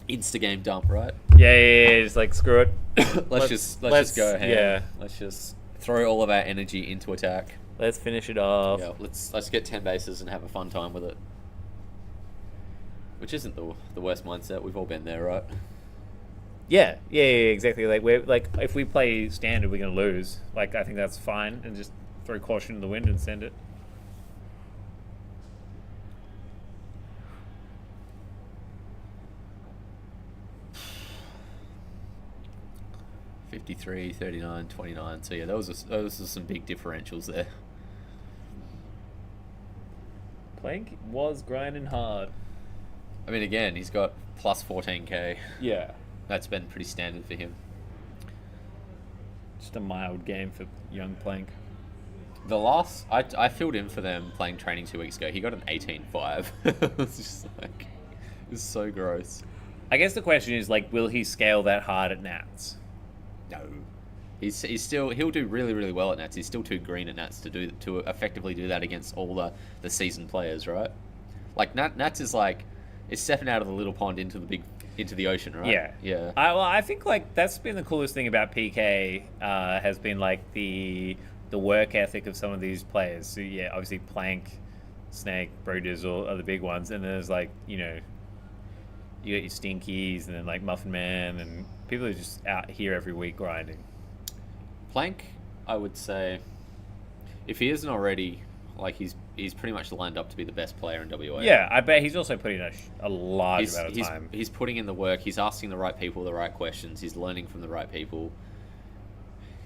insta game dump, right? Yeah, just like screw it. let's just go ahead. Yeah, let's just throw all of our energy into attack. Let's finish it off. Yeah, let's get 10 bases and have a fun time with it. Which isn't the worst mindset. We've all been there, right? Yeah, exactly. Like we're like, if we play standard, we're gonna lose. Like I think that's fine, and just throw caution to the wind and send it. $53, $39, $29. So yeah, those are some big differentials there. Plank was grinding hard. I mean, again, he's got plus 14k. Yeah. That's been pretty standard for him. Just a mild game for young Plank. The last... I filled in for them playing training 2 weeks ago. He got an 18-5. It's just like... It's so gross. I guess the question is, like, will he scale that hard at Nats? No. He's still... He'll do really, really well at Nats. He's still too green at Nats to effectively do that against all the seasoned players, right? Like, Nats is like... It's stepping out of the little pond into the ocean, right? Yeah. I think like that's been the coolest thing about PK has been like the work ethic of some of these players. So yeah, obviously Plank, Snake, Brodizzle are the big ones, and there's like you got your Stinkies and then like Muffin Man and people are just out here every week grinding. Plank, I would say, if he isn't already, like he's pretty much lined up to be the best player in WA. Yeah, I bet he's also putting a large amount of time. He's putting in the work. He's asking the right people the right questions. He's learning from the right people.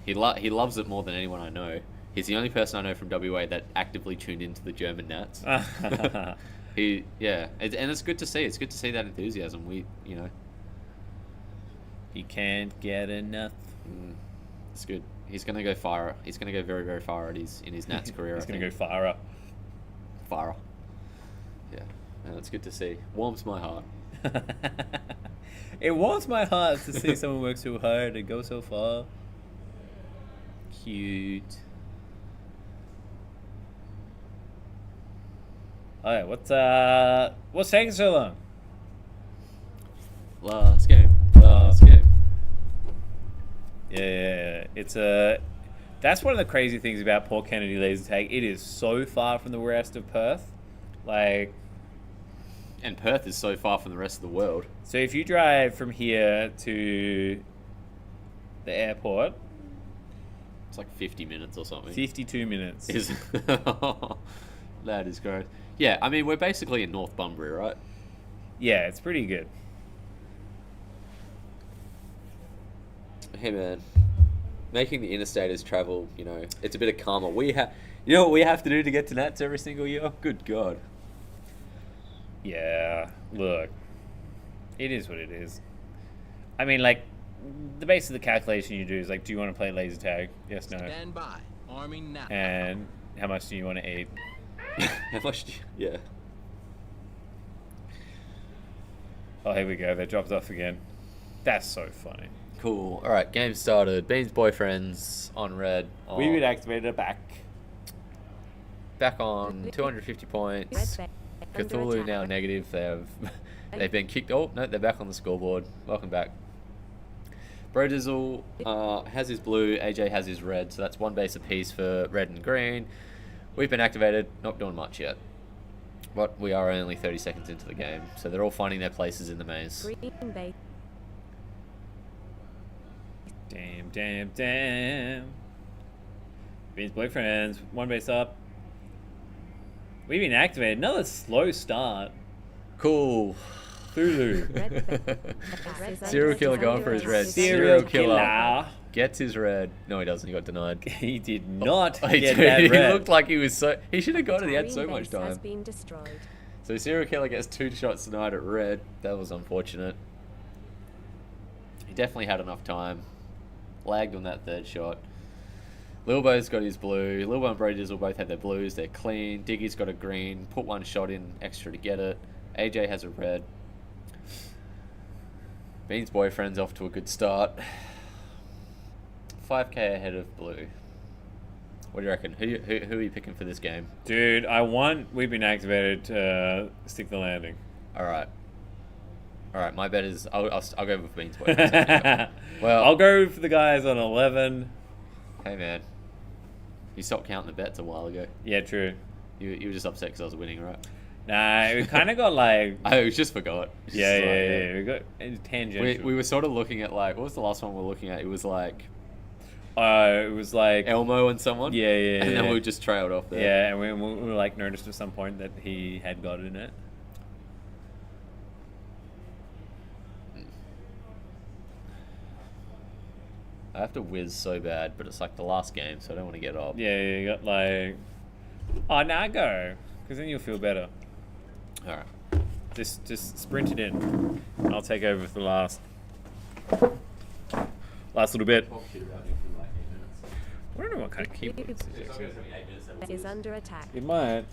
He loves it more than anyone I know. He's the only person I know from WA that actively tuned into the German Nats. And it's good to see. It's good to see that enthusiasm. He can't get enough. It's good. He's gonna go far. He's gonna go very, very far in his Nats career. He's gonna go far up. Farah. Yeah, and it's good to see. Warms my heart. It warms my heart to see someone work so hard and go so far. Cute. Alright, what's taking so long? Last game. Yeah, that's one of the crazy things about Port Kennedy laser tag. It is so far from the rest of Perth. Like, and Perth is so far from the rest of the world. So if you drive from here to the airport. It's like 50 minutes or something. 52 minutes. Is that is gross. Yeah, I mean, we're basically in North Bunbury, right? Yeah, it's pretty good. Hey, man. Making the interstaters travel, you know, it's a bit of karma. You know what we have to do to get to Nats every single year? Good God. Yeah, look. It is what it is. I mean, like, the base of the calculation you do is like, do you want to play laser tag? Yes, no. Stand by. Arming now. And how much do you want to eat? How much do you... Yeah. Oh, here we go. They dropped off again. That's so funny. Cool. All right, game started. Bean's boyfriends on red. We would activate it back. Back on 250 points. Cthulhu now negative. They've been kicked. Oh no, they're back on the scoreboard. Welcome back. Brodizzle has his blue. AJ has his red. So that's one base apiece for red and green. We've been activated. Not doing much yet. But we are only 30 seconds into the game, so they're all finding their places in the maze. Green base. Damn. Bean's boyfriends. One base up. We've been activated. Another slow start. Cool. Thulu. Serial killer going for his red. Serial killer gets his red. No, he doesn't. He got denied. He did not He get did. that He red. looked like he was so... He should have got it. He had so Green much base has time. been destroyed. So serial killer gets 2 shots denied at red. That was unfortunate. He definitely had enough time. Lagged on that third shot. Lilbo's got his blue. Lilbo and Brodizzle both have their blues. They're clean. Diggy's got a green. Put 1 shot in extra to get it. AJ has a red. Bean's boyfriend's off to a good start. 5k ahead of blue. What do you reckon? Who are you picking for this game? Dude, I want We've been activated to stick the landing. Alright, my bet is I'll go with Bean's boyfriend. Well, I'll go for the guys on 11. Hey man, you stopped counting the bets a while ago. Yeah, true. You were just upset because I was winning, right? Nah, we kind of got like... I just forgot. Yeah. We got tangential. We were sort of looking at like... What was the last one we were looking at? It was like... It was like... Elmo and someone? Yeah. And then we just trailed off there. Yeah, and we were like noticed at some point that he had got in it. I have to whiz so bad, but it's like the last game, so I don't want to get up. Yeah, you got like... Oh, now go. Because then you'll feel better. Alright. Just sprint it in. I'll take over for the last little bit. I don't know what kind of keyboard this Is under attack. It might.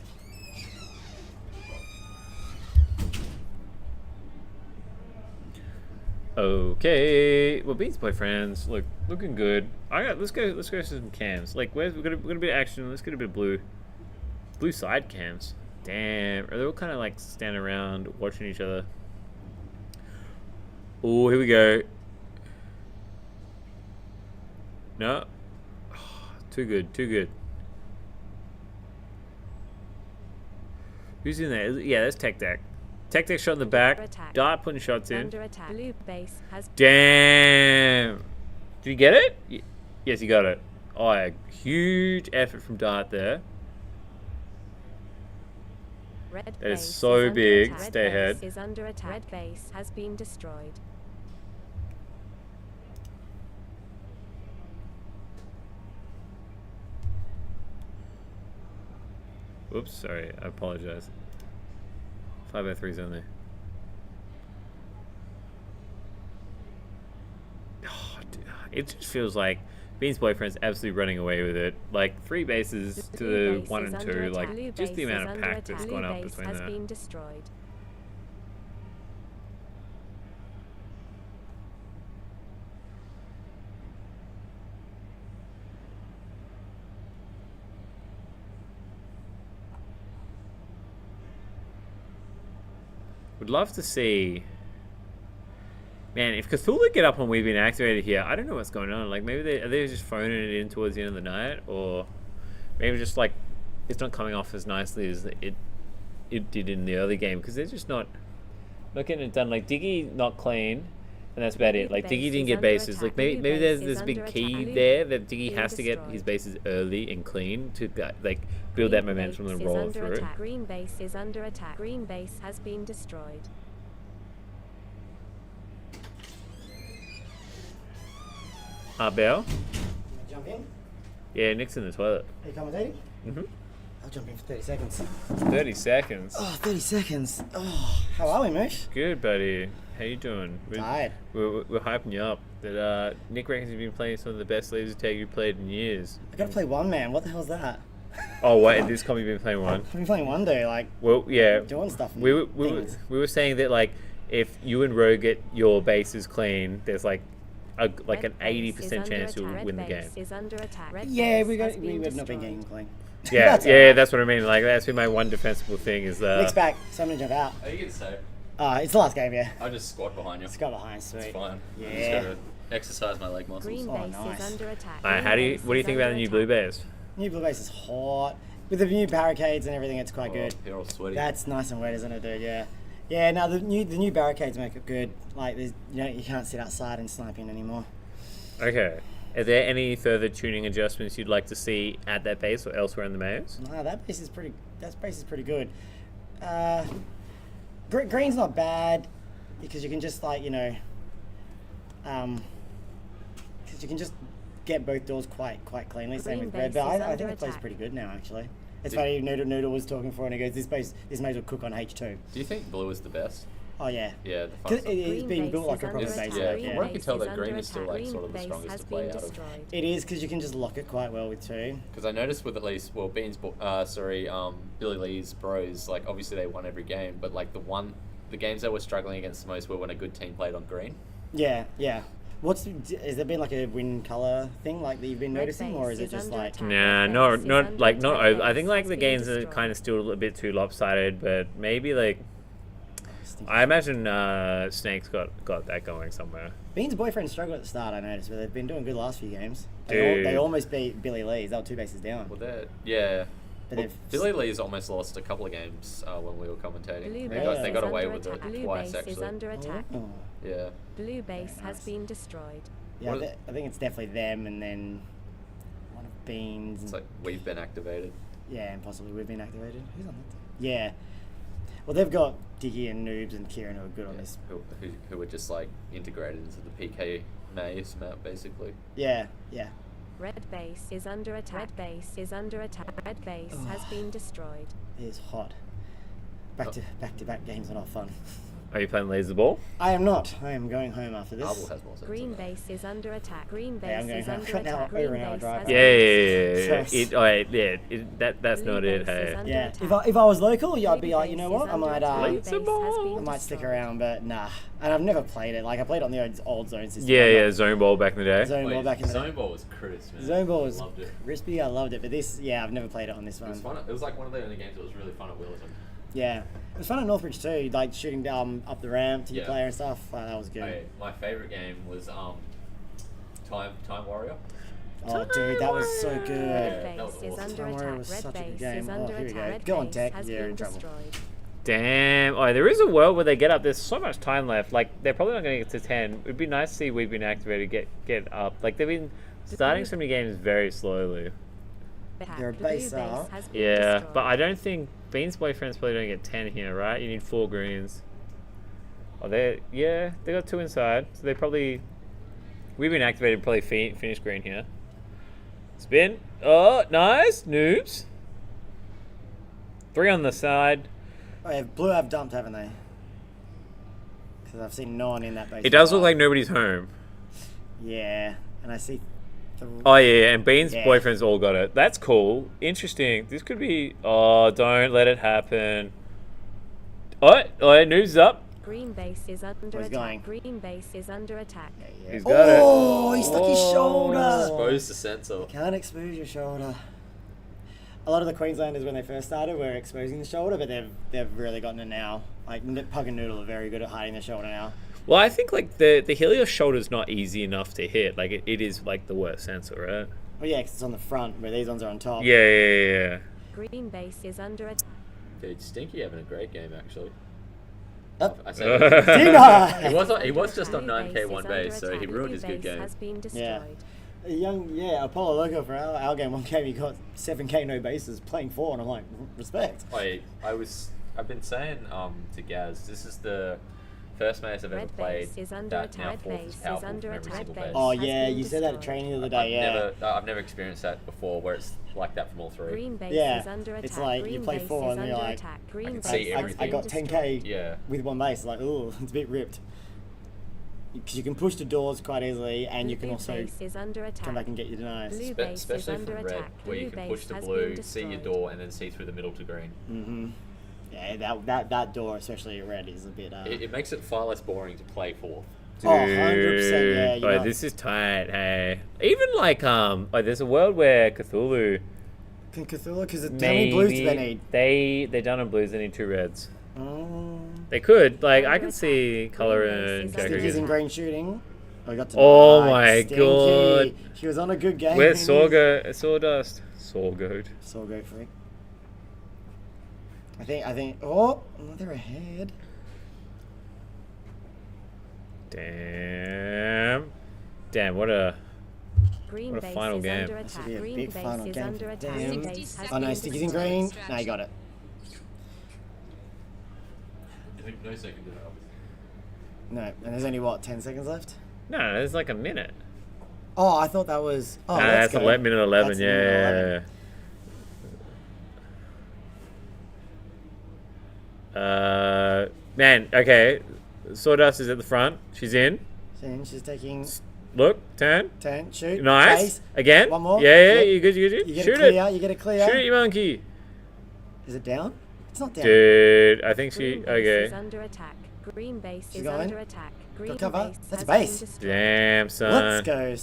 Okay, well, Bean's boyfriends looking good. Let's go to some cams. Like, we're gonna be a bit of action. Let's get a bit of blue side cams. Damn, are they all kind of like standing around watching each other? Oh, here we go. No, too good. Who's in there? Yeah, that's Tech Deck. Tech Deck shot in the back. Dart putting shots in. Under attack. Blue base has... Damn! Did he get it? Yes, he got it. Oh, a huge effort from Dart there. Red That is base so under big. attack. Stay ahead. Red base is under attack. Red base has been destroyed. Oops, sorry. I apologize. 5x3's only. Oh, dude, it just feels like Bean's boyfriend's absolutely running away with it. Like 3 bases to Blue the base 1 is and under 2. attack. Like Blue just the base amount is of under pack that's attack. gone Blue up base between has that. been destroyed. Would love to see. Man, if Cthulhu get up when we've been activated here, I don't know what's going on. Like maybe are they just phoning it in towards the end of the night, or maybe just like it's not coming off as nicely as it did in the early game because they're just not getting it done. Like Diggy not clean, And that's about it. Like, Diggy didn't get bases. Like, maybe there's a big key there that Diggy has to get his bases early and clean to, like, build that momentum and roll it through. Green base is under attack. Green base has been destroyed. Bell? Jump in? Yeah, Nick's in the toilet. Are you commentating? Mm-hmm. I'll jump in for 30 seconds. 30 seconds. Oh, 30 seconds. Oh, how are we, Moosh? Good, buddy. How you doing? Tired. We're hyping you up. That Nick reckons you've been playing some of the best laser tag you've played in years. I gotta play one, man. What the hell's that? Oh, wait, in this comp you've been playing one? I've been playing one, dude. Like, well, yeah. Doing stuff. We were saying that, like, if you and Rogue get your bases clean, there's like an 80% chance you'll win the game. Yeah, we would not been getting clean. Yeah, that's what I mean. Like, that's been my one defensible thing is Nick's back, so I'm gonna jump out. Oh, you can say. It's the last game, yeah. I'll just squat behind you. Squat behind, sweet. It's fine. Yeah. I'm just gonna exercise my leg muscles. Green base nice. is under attack. Alright, what do you think about the new blue base? New blue base is hot. With the new barricades and everything, it's quite good. You're all sweaty. That's nice and wet, isn't it, dude? Yeah. Yeah, no, the new barricades make it good. Like, you can't sit outside and snipe in anymore. Okay. Are there any further tuning adjustments you'd like to see at that base or elsewhere in the maze? No, that base is pretty good. Green's not bad because you can just because you can just get both doors quite cleanly. Same with red, but I think it plays pretty good now actually. It's funny. Noodle was talking for it and he goes, this maze will cook on H2. Do you think blue is the best? Oh yeah. Yeah, the Cause it's been built like a proper base. Yeah, from what I can tell, that green is still like sort of the strongest to play out of. It is because you can just lock it quite well with two. Because I noticed with at least Billy Lee's bros, like obviously they won every game, but like the games they were struggling against the most were when a good team played on green. Yeah. Has there been like a win color thing like that you've been noticing, or is it just like? Nah, not. I think like the games are kind of still a bit too lopsided, but maybe like. I imagine Snake's got that going somewhere. Bean's boyfriend struggled at the start, I noticed, but they've been doing good last few games. Dude. They almost beat Billy Lee's. They were 2 bases down. Well, But Billy Lee's almost lost a couple of games when we were commentating. They got away with it twice actually. Blue base is under attack. Oh. Yeah. Blue base has been destroyed. Yeah, I think it's definitely them, and then one of Bean's. It's like we've been activated. Yeah, and possibly we've been activated. Who's on that team? Yeah. Well, they've got Diggy and Noobs and Kieran who are good on this. Who are just like integrated into the PK maze map, basically. Yeah. Red base is under attack. Red base is under attack. Red base has been destroyed. It is hot. Back to back games are not fun. Are you playing laser ball? I am not. I am going home after this. Marble has more sense. Green base is under attack. Green base I'm going is home. under Now attack. over Green an hour base drive. has Yeah. been destroyed. That's Blue not it. base is Hey. under Yeah. attack. If I was local, I'd be Blue like, you know base what? is I might under attack. Blue base has been I might stick destroyed. around, but nah. And I've never played it. Like I played on the old zone system. Yeah, zone ball back in the day. Zone ball back in the day. Zone ball was crisp, man. Zone ball was Loved it. crispy. I loved it, but this, I've never played it on this one. It was fun. It was like one of the only games that was really fun at Willerton. Yeah, it was fun at Northbridge too. Like shooting up the ramp to your player and stuff. That was good. My favorite game was Time Warrior. Oh, dude, that was so good. Red that was base is awesome. under Time Warrior attack. was Red such a good base game. is Oh, under here we go. attack. Red Go on, base Tech. has You're been in trouble. destroyed. Damn. Oh, there is a world where they get up. There's so much time left. Like they're probably not going to get to 10. It'd be nice to see we've been activated get up. Like they've been starting so many games very slowly. They're a base up. Yeah, but I don't think Bean's boyfriend's probably don't get 10 here, right? You need 4 greens. Oh, they got 2 inside, so they probably we've been activated. Probably finish green here. Spin. Oh, nice noobs. 3 on the side. Oh, yeah, blue have dumped, haven't they? Because I've seen no one in that base. It does look like nobody's home. Yeah, and I see. Oh yeah, and Bean's boyfriend's all got it. That's cool. Interesting. This could be. Oh, don't let it happen. Oh, noobs up. Green base is under Where's attack. going? Green base is under attack. He's got it. Oh, he stuck his shoulder. Exposed the sensor. Can't expose your shoulder. A lot of the Queenslanders, when they first started, were exposing the shoulder, but they've really gotten it now. Like Pug and Noodle are very good at hiding their shoulder now. Well, I think like the Helios shoulder's not easy enough to hit. Like it is like the worst sensor, right? Well, yeah, 'cause it's on the front, where these ones are on top. Yeah. Green base is under attack. Dude, Stinky having a great game actually. I said Denied! he was just on 9k one base, so he ruined his good game. Yeah. Apollo Loco for our game, one game he got 7k no bases playing 4, and I'm like, respect. I've been saying to Gaz, this is the first base I've ever played that now Fourth is powerful from every single base. Oh yeah, you said that at training the other day. I've never experienced that before, where it's like that from all three. Green base Yeah, is under attack. it's like Green you play base 4 is and you're under like, attack. I Green can base see has everything. I got been 10k Yeah. with one base. Like, ooh, it's a bit ripped. Because you can push the doors quite easily, and you can Blue also base is under attack. come back and get your denies. Blue base is Especially under from red, attack. where you Blue can push base to has blue, been see your destroyed. door, and then see through the middle to green. Mm-hmm. Yeah, that door, especially at red, is a bit. It makes it far less boring to play fourth. Oh, 100%, yeah. Dude, this is tight. Hey, even like there's a world where Cthulhu. Can Cthulhu? Because how many blues do they need? They don't have blues. They need 2 reds. Oh. They could I can see color and Stickies and green shooting. I got to Oh my god! He was on a good game. Where's Sawdust? Sawgoat. Sawgoat freak. I think. Oh, they're ahead. Damn, what a Green base final is game. under attack. Be a Green big base final is game. under attack. Damn. Green base has Oh no, been Stickies in destroyed. green. No, you got it. No second to that. No, and there's only what 10 seconds left. No, there's like a minute. Oh, I thought that was. Oh, Nah, that's that's good. minute 11. That's Yeah, minute 11. Man, okay. Sawdust is at the front. She's in. She's taking. Look, turn. Shoot. Nice. Base. Again. One more. Yeah, Yep. you good. You get Shoot a clear. it. You get a clear. Shoot it, you monkey. Is it down? It's not down. Dude, I think she. Green base Okay. is under attack. Green base She's is going. under attack. Green cover. base That's a has base. been destroyed. Damn, son. Let's go.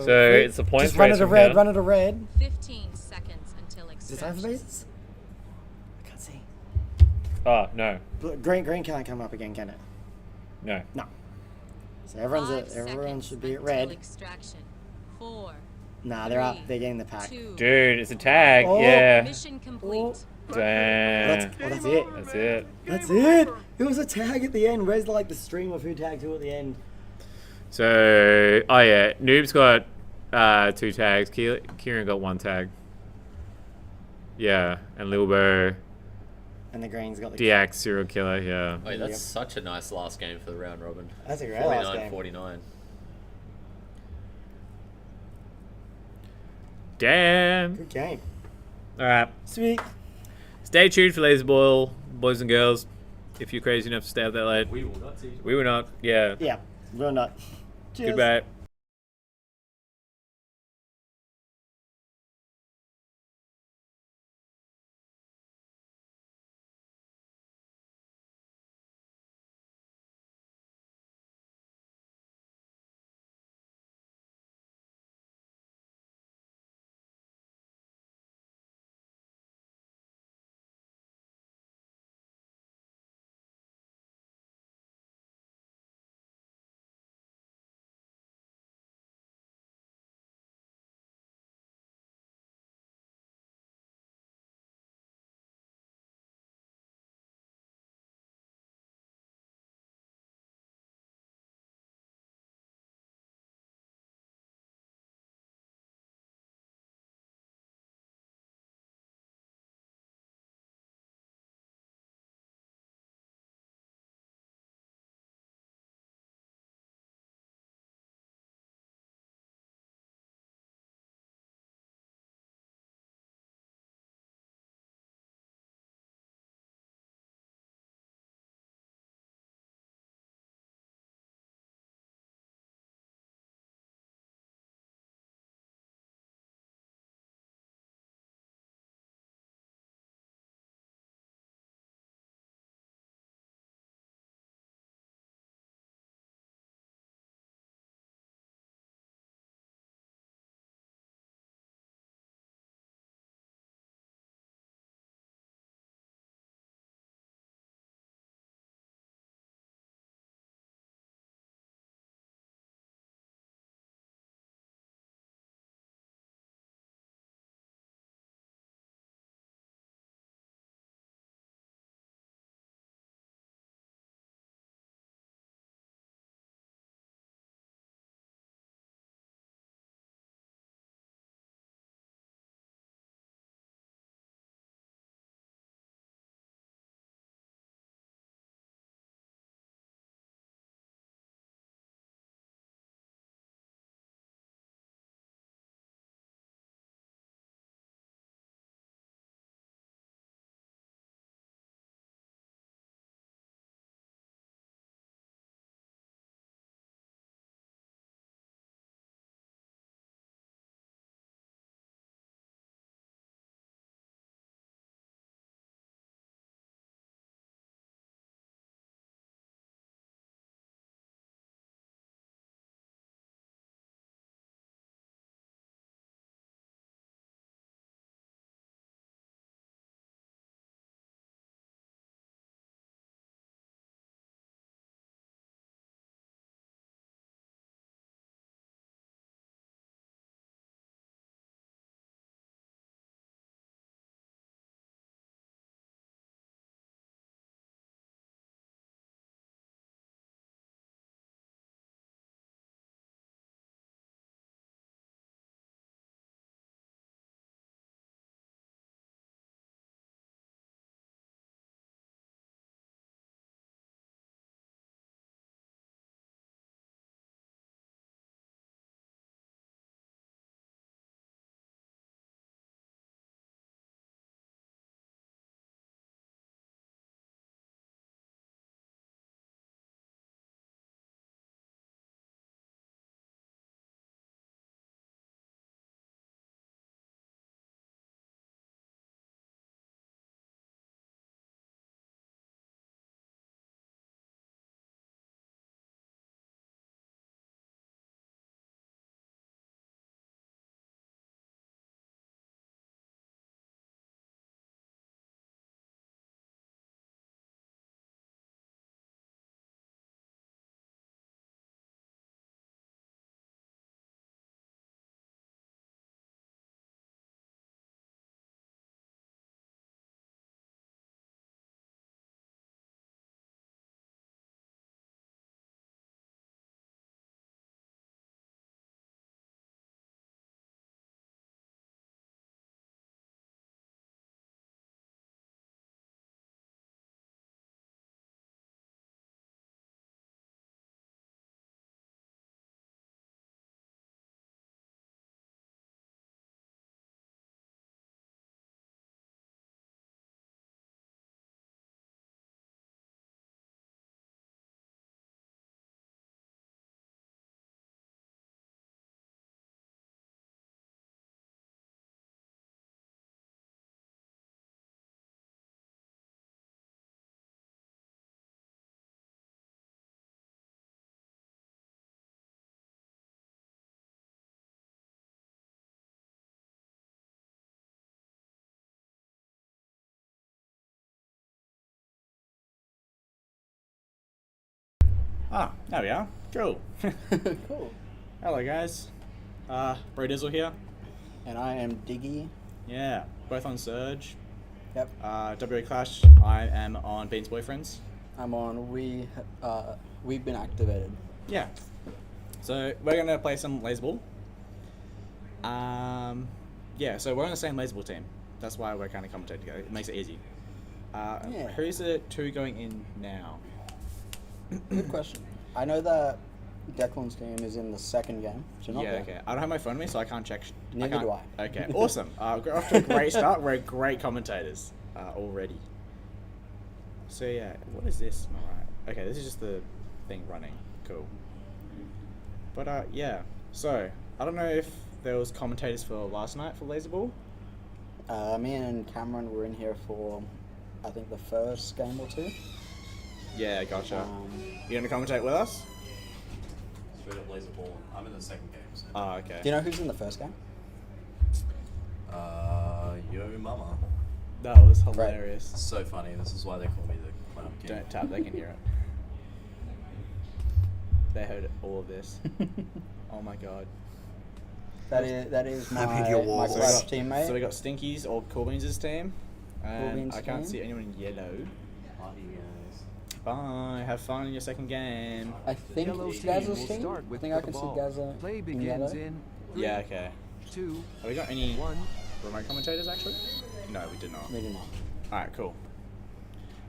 So it's a point Just run race it a from red. here. Run it a red. 15 seconds until Is it time for extraction. bases? I can't see. Oh no. Green can't come up again, can it? No. No. So everyone should be at red. Extraction. 4. Nah, they're up. They're getting the pack. Dude, it's a tag. Oh. Yeah. Mission complete. Damn. That's it. That's it. That's it. It was a tag at the end. Where's like the stream of who tagged who at the end? So, oh yeah, Noob's got 2 tags. Kieran got 1 tag. Yeah, and Lilbo. And the green's got the DX serial killer. Yeah. Wait, that's such a nice last game for the round robin. That's a great last game. 49. Damn. Good game. All right. Sweet. Stay tuned for Laser Boil, boys and girls. If you're crazy enough to stay up that late. We will not see you. We will not. Yeah. Yeah, we're not. Cheers. Goodbye. Ah, there we are. Cool. Cool. Hello, guys. Bro Dizzle here. And I am Diggy. Yeah, both on Surge. Yep. WA Clash, I am on Bean's Boyfriends. I'm on We've Been Activated. Yeah. So we're gonna play some Laserball. Yeah, so we're on the same Laserball team. That's why we're kind of commentating together. It makes it easy. Who's the two going in now? Good question. I know that Declan's team is in the second game. So not Yeah, there. okay. I don't have my phone with me, so I can't check. Neither do I. Okay, awesome. We're off to a great start. We're great commentators already. So yeah, what is this? Alright. Okay, this is just the thing running. Cool. But yeah. So I don't know if there was commentators for last night for Laserball. Me and Cameron were in here for, I think, the first game or two. Yeah, gotcha. You gonna commentate with us? Straight up Laserball. I'm in the second game. So. Oh, okay. Do you know who's in the first game? Yo Mama. That was hilarious. So funny. This is why they call me the Clown King. Don't tap, they can hear it. They heard all of this. Oh my god. That is my So Clash teammate. So we got Stinkies or Cool Beans' team. And Beans' I can't team. see anyone in yellow. Bye. Have fun in your second game. I think Gazza's team. I think I can see Gazza in yellow. Yeah, okay. Have we got any remote commentators actually? No, we did not. We did not. Alright, cool.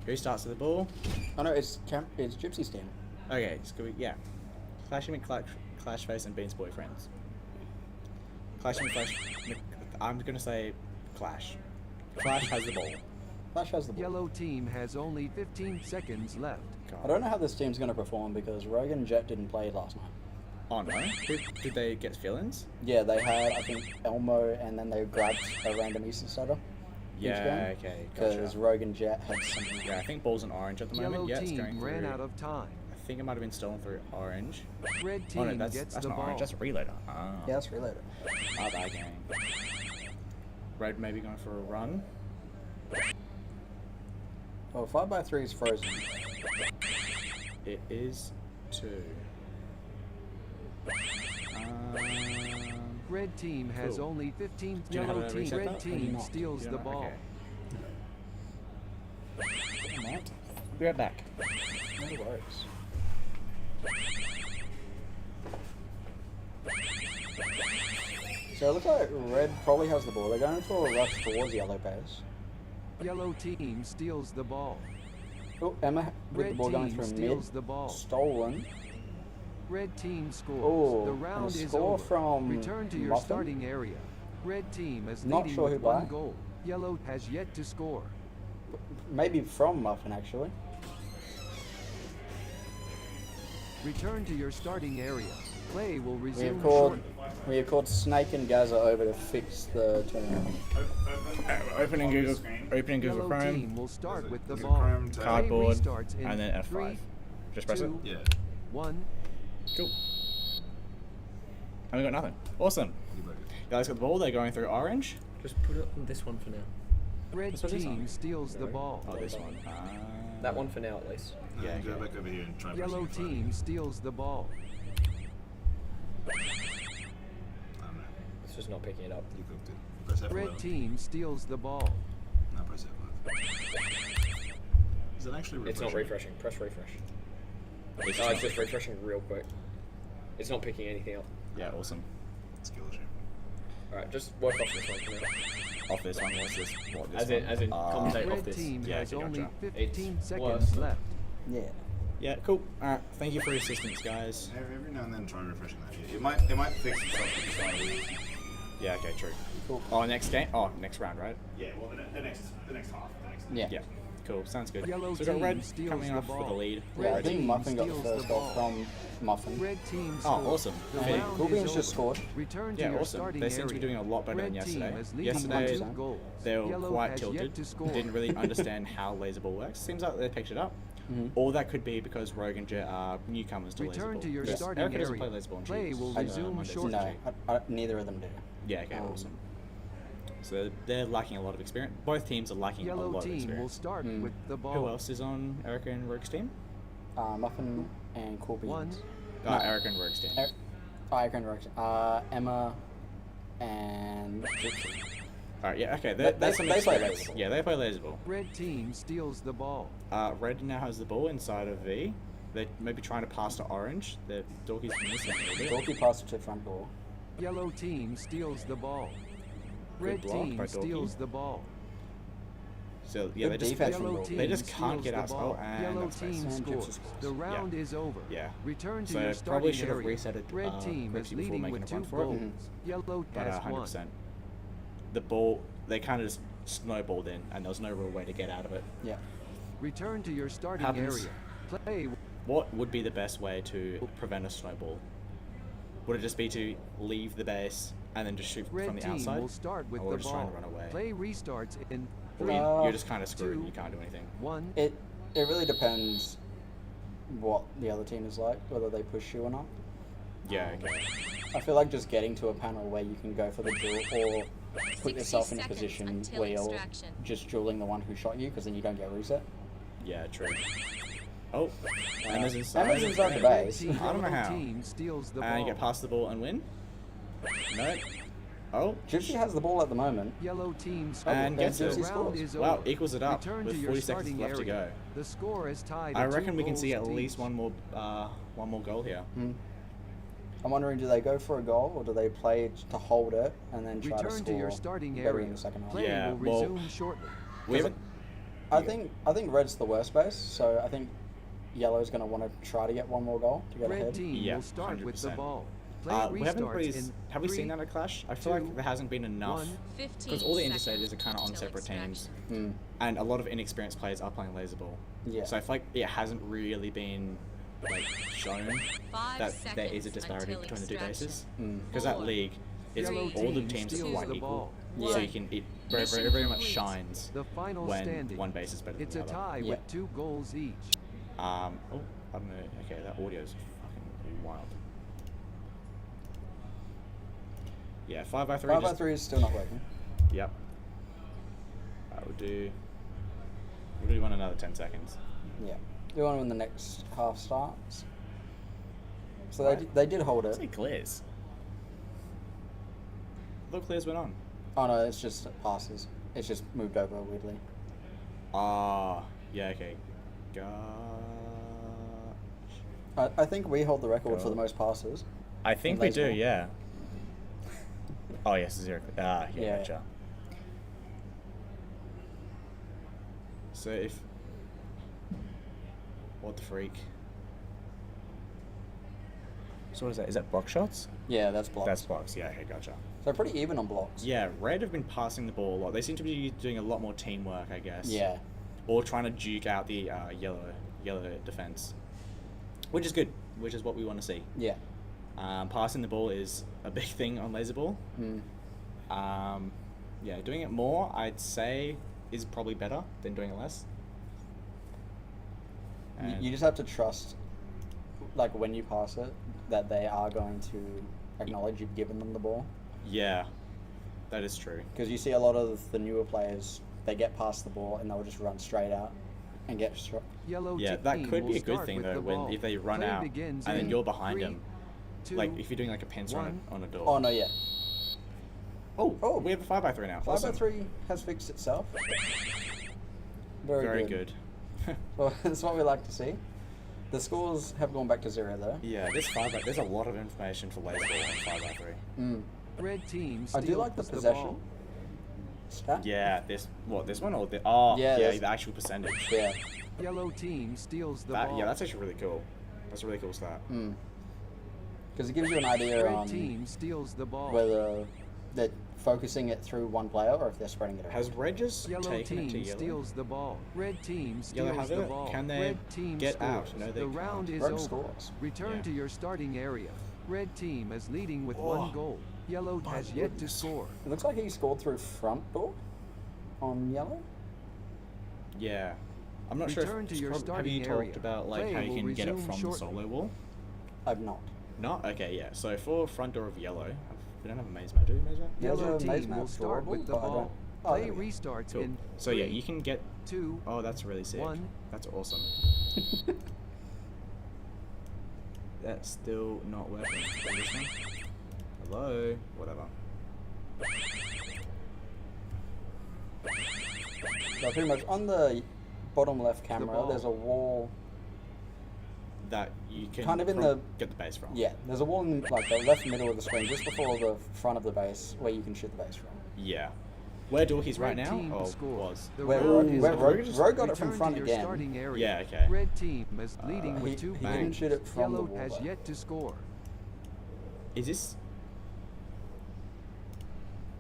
Who starts with the ball? Oh no, it's Gypsy's team. Okay, yeah. Clashing with Clash Face and Bean's Boyfriends. Clashing with Clash. I'm gonna say Clash. Clash has the ball. Clash has the ball. Yellow team has only 15 seconds left. I don't know how this team's going to perform because Rogan and Jet didn't play last night. Oh no? Did they get fill-ins? Yeah, they had, I think, Elmo, and then they grabbed a random Eastern starter. Yeah, okay, Because gotcha. Rogan Jet had something. Yeah, I think ball's in orange at the moment. Yellow Yeah, it's team going through. ran out of time. I think it might have been stolen through orange. Red Oh no, team that's gets not the orange. ball. That's a reloader. Ah. Yeah, that's Reloader. Ah, bad game. Red maybe going for a run. Well, 5x3 is frozen. It is 2. Red team has Cool. only 15. Do you know how Yellow to team. reset Red that? Or do you team not? steals You the don't know? ball. Okay. Alright. Be right back. No worries. So it looks like Red probably has the ball. They're going for a rush towards Yellow pace. Yellow team steals the ball. Oh, Emma with the Red ball going team through steals mid. the ball. Stolen. Red team scores. Oh, the and a round is score over. from Return to your Muffin? starting area. Red team is Not leading sure with who one by. goal. Yellow has yet to score. Maybe from Muffin, actually. Return to your starting area. Play will We resume have called Snake and Gaza over to fix the tournament. Opening Google Yellow Chrome. team will start with the ball. Play Cardboard, restarts in and then F5. 3, Just press it. 2, Yeah. 1. Cool. And we got nothing. Awesome. Guys got the ball. They're going through orange. Just put it on this one for now. Red That's what this team one. steals the Really? ball. Oh, this one. That one for now, at least. Yeah, go back over here and try and press Yellow F5. team steals the ball. It's just not picking it up. You cooked it. Press F11. Red team steals the ball. Now press F5. Is it actually refreshing? It's not refreshing. Press refresh. It's It's not. just refreshing real quick. It's not picking anything up. Yeah, awesome. Skill issue. Alright, just work off this one for now. Off this one. What's this? What this As in commentate off Red this. team Yeah, has okay, only gotcha. 15 It's seconds worse. left. Yeah. Yeah, cool. Alright, thank you for your assistance, guys. Every now and then try refreshing that. It might fix itself if you try it. Yeah, okay, true. Cool. Oh, next game? Oh, next round, right? Yeah, well, the next half. Yeah. Cool, sounds good. Yellow So we got team Red steals coming the off with ball. the lead. Yeah, I Red think team Muffin got the steals first the goal ball. from Muffin. Red team Oh, scores. awesome. The Okay. round Cool is Beans just over. scored. Return to Yeah, your awesome. starting They seem to be area. doing a lot better Red than yesterday. team is leading Yesterday, by 2 goals. they were Yellow quite has tilted. yet to score. Didn't really understand how Laserball works. Seems like they picked it up. Mhm. Or that could be because Rogue and Jet are newcomers to Return Laserball. to your Because starting Erica doesn't area. play Laserball and Play she's, will resume Mondays. shortly. No, neither of them do. Yeah, okay, awesome. So they're lacking a lot of experience. Both teams are lacking a Yellow lot of team will experience. start with the ball. Who else is on Erica and Rogue's team? Muffin, and Corbinians. Eric and Rogue's team. Eric and Rogue's. Emma and Gypsy. Alright, yeah, okay. They That's some play experience. laser ball. Yeah, they play laser ball. Red team steals the ball. Red now has the ball inside of V. They're maybe trying to pass to Orange. The Dorky's missing a little bit. Dorky passes to front door. Yellow team steals the ball. Red block team by Dorky. steals the ball. So yeah, Good they just defense from Yellow Dorky. team they just can't steals get the out. ball. Oh, and Yellow that's team nice. And scores. Gypsy scores. The round Yeah. is over. Yeah. Return to So your probably starting should have area. reset it, Red team quickly is before leading making with a run 2 for it. goals. Mhm. Yellow But has 100%. 1. The ball, they kind of just snowballed in, and there was no real way to get out of it. Yeah. Return to your starting Happens. area. Play. What would be the best way to prevent a snowball? Would it just be to leave the base and then just shoot Red from the team outside? will start with or the just ball. trying to run away? Play restarts in Or 3, you're just kind of screwed and 2, you can't do anything. 1. It really depends what the other team is like, whether they push you or not. Yeah, okay. I feel like just getting to a panel where you can go for the duel or put 60 yourself in a seconds position until where you're extraction. just dueling the one who shot you, because then you don't get reset. Yeah, true. Oh, Emma's inside. Emma's inside the base. I don't know how. Team steals the And you ball. get past the ball and win? No. Oh, Gypsy has the ball at the moment. Yellow team and there's gets it. Gypsy scores. Wow, equals it up Return with to your 40 seconds starting left to go. area. The score is tied. I at 2 reckon we can see goals at least each. one more goal here. I'm wondering, do they go for a goal or do they play to hold it and then try to Return score to your starting maybe area. in the second half? Play Yeah, will well, resume shortly. We haven't. I think red's the worst base, so I think yellow's going to want to try to get one more goal to get Red ahead. team Yeah, will start with the 100%. ball. Play We haven't restarts really. in Have we 3, seen that at Clash? I feel 2, like there hasn't been enough. 1. 'Cause all the interstators are kind of on separate teams, and a lot of inexperienced players are playing laser ball. Yeah. So I feel like it hasn't really been like shown 5 that there is a seconds disparity until between the two bases. extraction. Because that 4, league is Yellow all the team teams are steals quite the equal. ball. So Yeah. you can it very, Mission very, very much complete. shines The final when standing. one base is better It's than a the other. tie Yeah. with 2 goals each. Oh, I don't know. Okay, that audio is fucking wild. Yeah, 5x3. 5x3 is still not working. Yep. We'll do one another 10 seconds. Yeah. Do one when the next half starts. So Right. they did hold it. Say clears. Look, clears went on. Oh no, it's just passes. It's just moved over weirdly. Ah, yeah, okay. I think we hold the record for Go. the most passes. I think in we laser do, ball. yeah. Oh, yes, 0. Yeah, Yeah. gotcha. So if... What the freak? So what is that? Is that block shots? Yeah, that's blocks. That's blocks, yeah, okay, gotcha. So pretty even on blocks. Yeah, Red have been passing the ball a lot. They seem to be doing a lot more teamwork, I guess. Yeah. Or trying to duke out the yellow defense, which is good, which is what we want to see. Yeah. Passing the ball is a big thing on laser ball. Yeah, doing it more, I'd say, is probably better than doing it less. You just have to trust, like when you pass it, that they are going to acknowledge you've given them the ball. Yeah, that is true. Because you see a lot of the newer players, they get past the ball and they'll just run straight out and get struck. Yellow Yeah, team that could be will a good start thing with though, the when ball. if they run Play out and begins then in you're behind 3, them. 2, Like if you're doing like a pincer on a door. Oh no, yeah. Oh, we have a 5x3 now. Awesome. 5x3 has fixed itself. Very, Very good. good. Well, that's what we like to see. The scores have gone back to 0 though. Yeah, there's a lot of information for laser ball on 5x3. Red team I do like the steals possession. ball. Stat? Yeah, this one or the Yeah, yeah, that's- the actual percentage. Yeah. Yellow team steals the That, ball. yeah, that's actually really cool. That's a really cool stat. Because it gives you an idea Red on team steals the ball. whether they're focusing it through one player or if they're spreading it around. Has Red just Yellow taken it to team yellow? steals the ball. Red team Yellow steals have the it? ball. Can they Red team get scores. out? No, they the can't. round is Red over. scores. Return Yeah. to your starting area. Red team is leading with Oh. 1 goal. Yellow has yet to score. It looks like he scored through front door on yellow. Yeah. I'm not Return sure to if your have starting you area. talked about like Play how you will can get it resume from the shortly. solo wall? I've not. Not? Okay, yeah. So for front door of yellow, we don't have a maze map, do we, maze map? There's Yellow a maze team map will start drawable, with the but I don't- ball. Oh, Play there we go. restarts Cool. in So yeah, 3, you can get 2, Oh, that's really sick. 1. That's awesome. That's still not working. This one? Hello? Whatever. So pretty much on the bottom left camera, there's a wall. That you can Kind of in get the base from. Yeah, there's a wall in like the left middle of the screen, just before the front of the base, where you can shoot the base from. Yeah. Where Dorky's right Red now? team Or score. was? The Where Rogue got it from Return front to your again. starting area. Yeah, okay. Red team is leading He with 2 didn't goals. shoot it from the Yellow wall, has though. yet to score. Is this?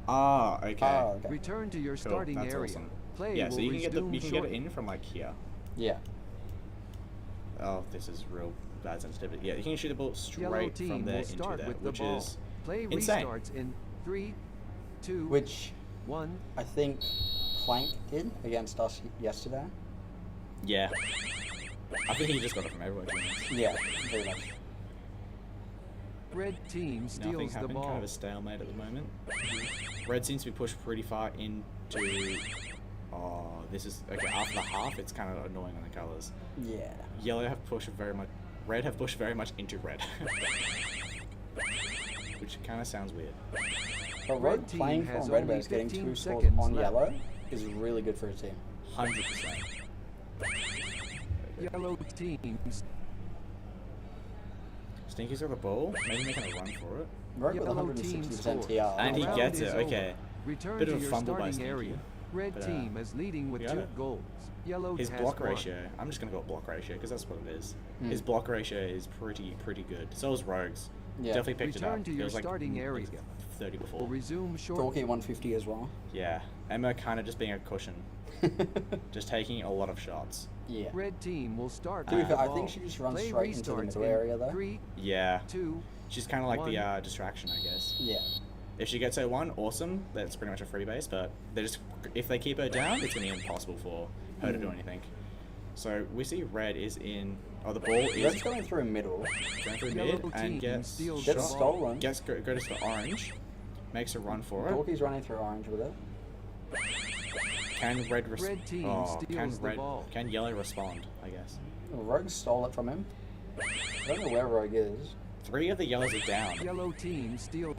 Ah, okay. Return to your Cool, starting that's area. awesome. Play Yeah, so will you can get resume you can get shortly. it in from like here. Yeah. Oh, this is real bad sensitivity. Yeah, you can shoot the ball Yellow straight team from there will into start there, with the which ball. is Play insane. restarts in 3, 2, Which 1. I think Plank did against us yesterday. Yeah. I think he just got it from everywhere. to be honest. Yeah, very much. Red team Nothing steals the happened. Kind ball. of a stalemate at the moment. Red seems to be pushed pretty far into. Oh, this is okay. After the half, it's kind of annoying on the colors. Yeah. Yellow have pushed very much. Red have pushed very much into red. Which kind of sounds weird. But Red Rogue team playing has from red only base, getting 15 2 scores seconds on left. yellow is really good for his team. 100%. Yellow teams. Stinky's got the ball. Maybe making a run for it. Rogue with Yellow team 160% scores. TR. And he The gets round it. is Okay. over. Return Bit to of a your fumble by starting Stinky. area. Red But, team is leading with we 2 got it. goals. Yellow His has block one. ratio. I'm just gonna go with block ratio because that's what it is. Mm. His block ratio is pretty good. So is Rogue's. Yeah. Definitely picked Return it up. to It your was like starting area. 30 Will before. resume shortly. Dorky 150 as well. Yeah. Emma kind of just being a cushion, just taking a lot of shots. Yeah. Red team will start. To be with fair, the I ball. think she just runs Play straight into the restarts middle in area though. 3, Yeah. 2. She's kind of like the One. distraction, I guess. Yeah. If she gets her one, awesome. That's pretty much a free base. But they just if they keep her down, it's gonna be impossible for her to do anything. So we see red is in. Oh, the ball is Red's going through middle. going through Yellow mid and team gets steals Gets shot. stolen. Gets go to orange, makes a run for it. Dorky's running through orange with it. Can red Red team can steals the ball. can yellow respond? I guess. Rogue stole it from him. I don't know where Rogue is. 3 of the yellows are down. Yellow team steals.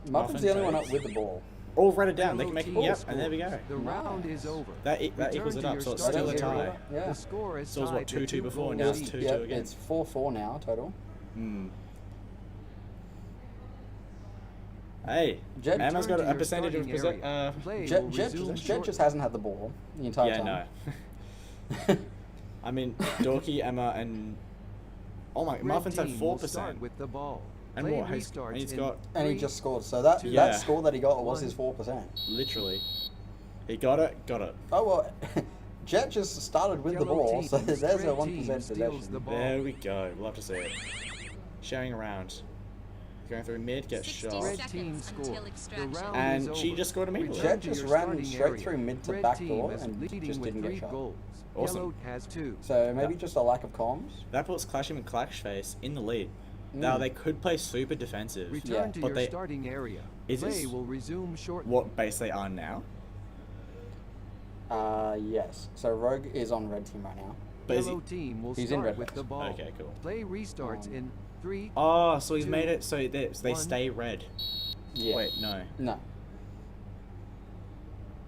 Muffin's the only one up with the ball. All red are down. They can Yellow make it. team Yep, and there we go. scores. The round is over. That Return equals it to up. your So it's starting still a tie. area. Yeah. The score is So it was what, tied to 2-2 before, goals now it's each. 2-2 Yeah, again. it's 4-4 now total. Hmm. Hey, Jet Emma's got to a your percentage of starting area. Play will Jet resume just shortly. hasn't had the ball the entire Yeah, time. no. I mean, Dorky, Emma, and oh my, Red Muffins had team will 4%. start with the ball. And Play what? restarts And he's in got And he 3, just scored. So that Yeah. that score that he got was his 4%. literally. He got it. Oh well, Jet just started with the Yellow ball, so teams, there's a red 1% team steals possession. the ball. There we go. We'll have to see it. Sharing around. Going through mid, gets 60 shot. Red seconds team until score. The extraction. round And is she over. just scored immediately. Return Jet to just your ran starting straight area. through mid to Red back team door is and leading just with didn't get 3 shot. goals. Awesome. Yellow has 2. So maybe just a lack of comms. That puts Clashing with Clashface in the lead. Now they could play super defensive, Return to but your they starting area. Is Play this will resume shortly. what base they are now. Yes. So Rogue is on red team right now. But is Yellow he? team will He's in start red with base. the ball. Okay, cool. Play restarts in 3. Oh, so he's 2, made it so they 1. stay red. Yeah. Wait, no. No.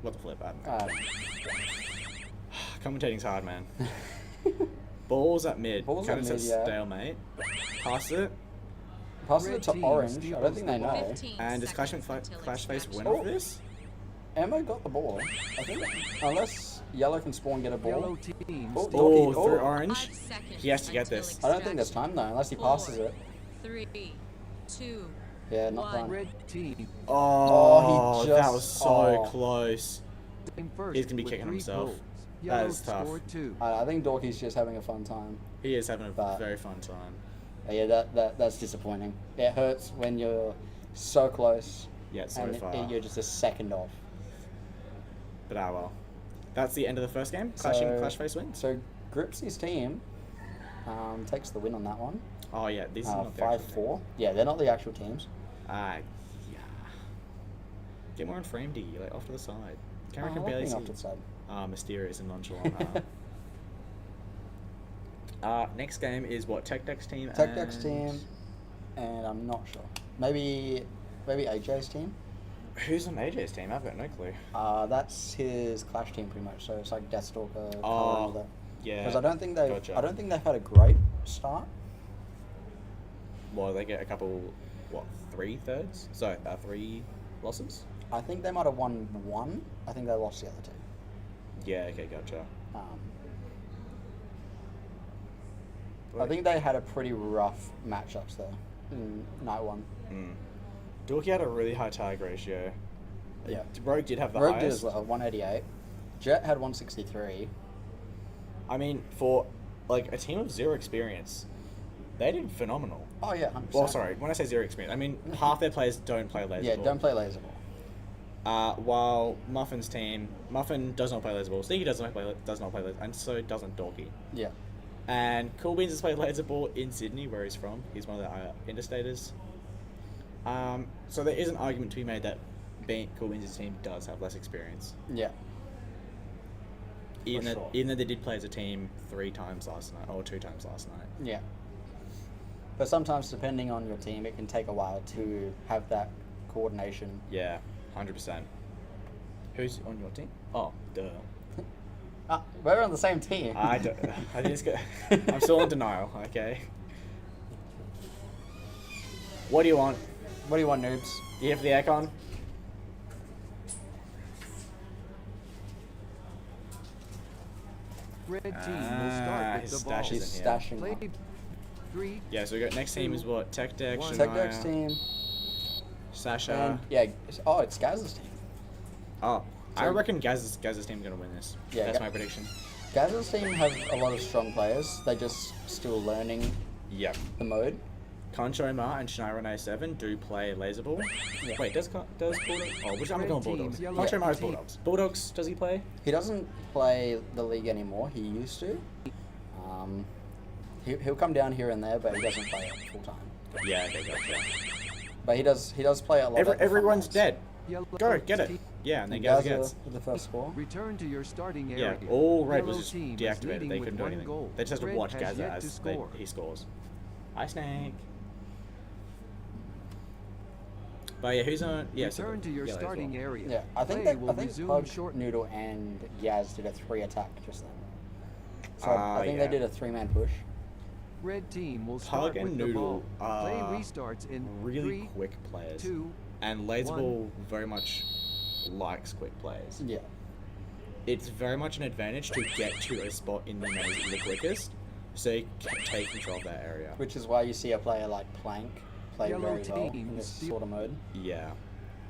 What the flip? I don't know. Commentating's hard, man. Balls at mid. Balls kind at of mid, says yeah. stalemate. Pass it. Pass Red it to team orange. I steals don't think the they ball. know. 15 And does seconds Clashface until win extraction. off this? Emma got the ball. I think unless yellow can spawn get a ball. Yellow team Oh, steals Dorky, Oh, through oh. orange. 5 seconds He has to get until this. I don't think there's time though, unless he passes it. 3, 2, Yeah, not One. time. Red team Oh, he that just- was so oh. close. in first He's gonna be with kicking 3 himself. goals. That Yellow is tough. scored 2. I think Dorky's just having a fun time. He is having a But- very fun time. Yeah, that's disappointing. It hurts when you're so close Yeah, so and far. you're just a second off. But well. That's the end of the first game. So- Clashface wins. So Gripsy's team takes the win on that one. Oh yeah, these are not the actual 5-4. Yeah, they're not the actual teams. yeah. Get more on frame D, like off to the side. Camera I can like barely being see. off to the side. Mysterious and nonchalant. Next game is what? Tech Deck's team. Tech Deck's team, and I'm not sure. Maybe AJ's team. Who's on AJ's team? I've got no clue. That's his Clash team pretty much. So it's like Deathstalker, Color, and Oh, all that. yeah. Because I don't think they. Gotcha. I don't think they've had a great start. Well, they get a couple, what, 3 thirds? So, 3 losses? I think they might have won one. I think they lost the other two. Yeah, okay, gotcha. I think they had a pretty rough matchups there in night one. Dorky had a really high tag ratio. Yeah. Rogue did have the Rogue highest. did as well, 188. Jet had 163. I mean, for like a team of 0 experience, they did phenomenal. Oh yeah, 100%. Well, sorry, when I say 0 experience, I mean half their players don't play laser Yeah, ball. don't play laser ball. While Muffin's team, Muffin does not play laser ball. Sneaky does not play laser, and so doesn't Dorky. Yeah. And Cool Beans has played laser ball in Sydney, where he's from. He's one of the interstaters. So there is an argument to be made that Cool Beans' team does have less experience. Yeah. Even sure. though they did play as a team 3 times last night, or 2 times last night. Yeah. But sometimes, depending on your team, it can take a while to have that coordination. Yeah, 100%. Who's on your team? Oh, duh. We're on the same team. I just got, I'm still in denial, okay? What do you want? What do you want, noobs? You have the aircon? Red team will start with his the ball. stash He's isn't here. stashing Play one. 3. Yeah, so we got next team is what? Tech Deck, Shania, Tech Deck's team. Sasha. And, it's Gaz's team. Oh, I So- reckon Gaz's team's gonna win this. Yeah, That's my prediction. Gaz's team have a lot of strong players. They're just still learning Yep. the mode. Concho Ma and Shania Renee 7 do play laser ball. Yeah. Wait, does Bulldog? Oh, which I'm Red going team, Bulldogs. yellow Concho Ma is team. Bulldogs. Bulldogs, does he play? He doesn't play the league anymore. He used to. He'll come down here and there, but he doesn't play it full time. Yeah, okay, gotcha. But he does play a lot. at the front Everyone's lines. dead. Yellow Go, get it. team. Yeah, and then And Gaz Gaza gets. with the first score. Return to your starting Yeah, area. all red was Yellow just team is deactivated. leading They with couldn't do 1 anything. goal. They just have to Red watch has Gaza yet to as score. he scores. Hi, Snake. But yeah, who's on? Yeah, so Return to your Yellow as starting well. area. Yeah, I think Play that will I think resume Pug, shortly. Noodle, and Yaz did a 3 attack just then. So Ah, I think yeah. they did a 3-man push. Red team will Pug start and with the Noodle ball. Play are restarts in really 3, quick players, 2, and Laser 1. Ball very much likes quick players. Yeah. It's very much an advantage to get to a spot in the maze the quickest, so you can take control of that area. Which is why you see a player like Plank play Yellow very well team in this steal- sort of mode. Yeah,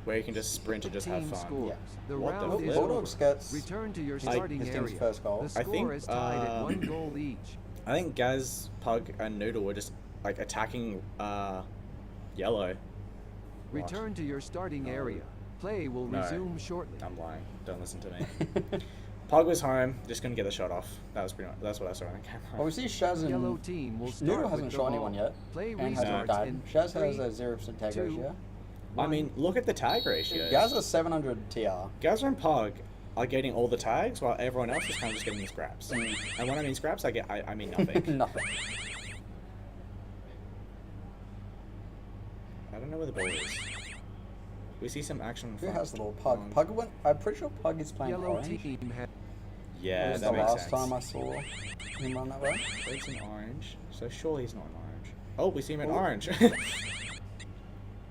where you can just sprint and just have Team fun. scores. The What round the is flip? Bulldogs over. gets Return to your his starting team's area. first goal. The I score think, is tied at 1 goal each. I think Gaz, Pug, and Noodle were just like attacking yellow. Return to your starting area. Play will No. resume shortly. I'm lying. Don't listen to me. Pug was home, just couldn't get the shot off. That's what I saw on the camera. Well, we see Shaz and Yellow team will start Noodle with hasn't the shot ball. anyone yet. Play And hasn't restarts died. in Shaz 3, has a 0% tag 2, ratio. I mean, look at the tag ratio. Gaz has 700 TR. Gaz and Pug are getting all the tags, while everyone else is kind of just getting the scraps. And when I mean scraps, I mean nothing. Nothing. I don't know where the ball is. We see some action in Who front. has the ball? Pug. Pug went. I'm pretty sure Pug is playing Yellow orange. team has Yeah, That was that the makes last sense. time I saw him run that way. It's an orange, so surely he's not an orange. Oh, we see him in Oh. orange.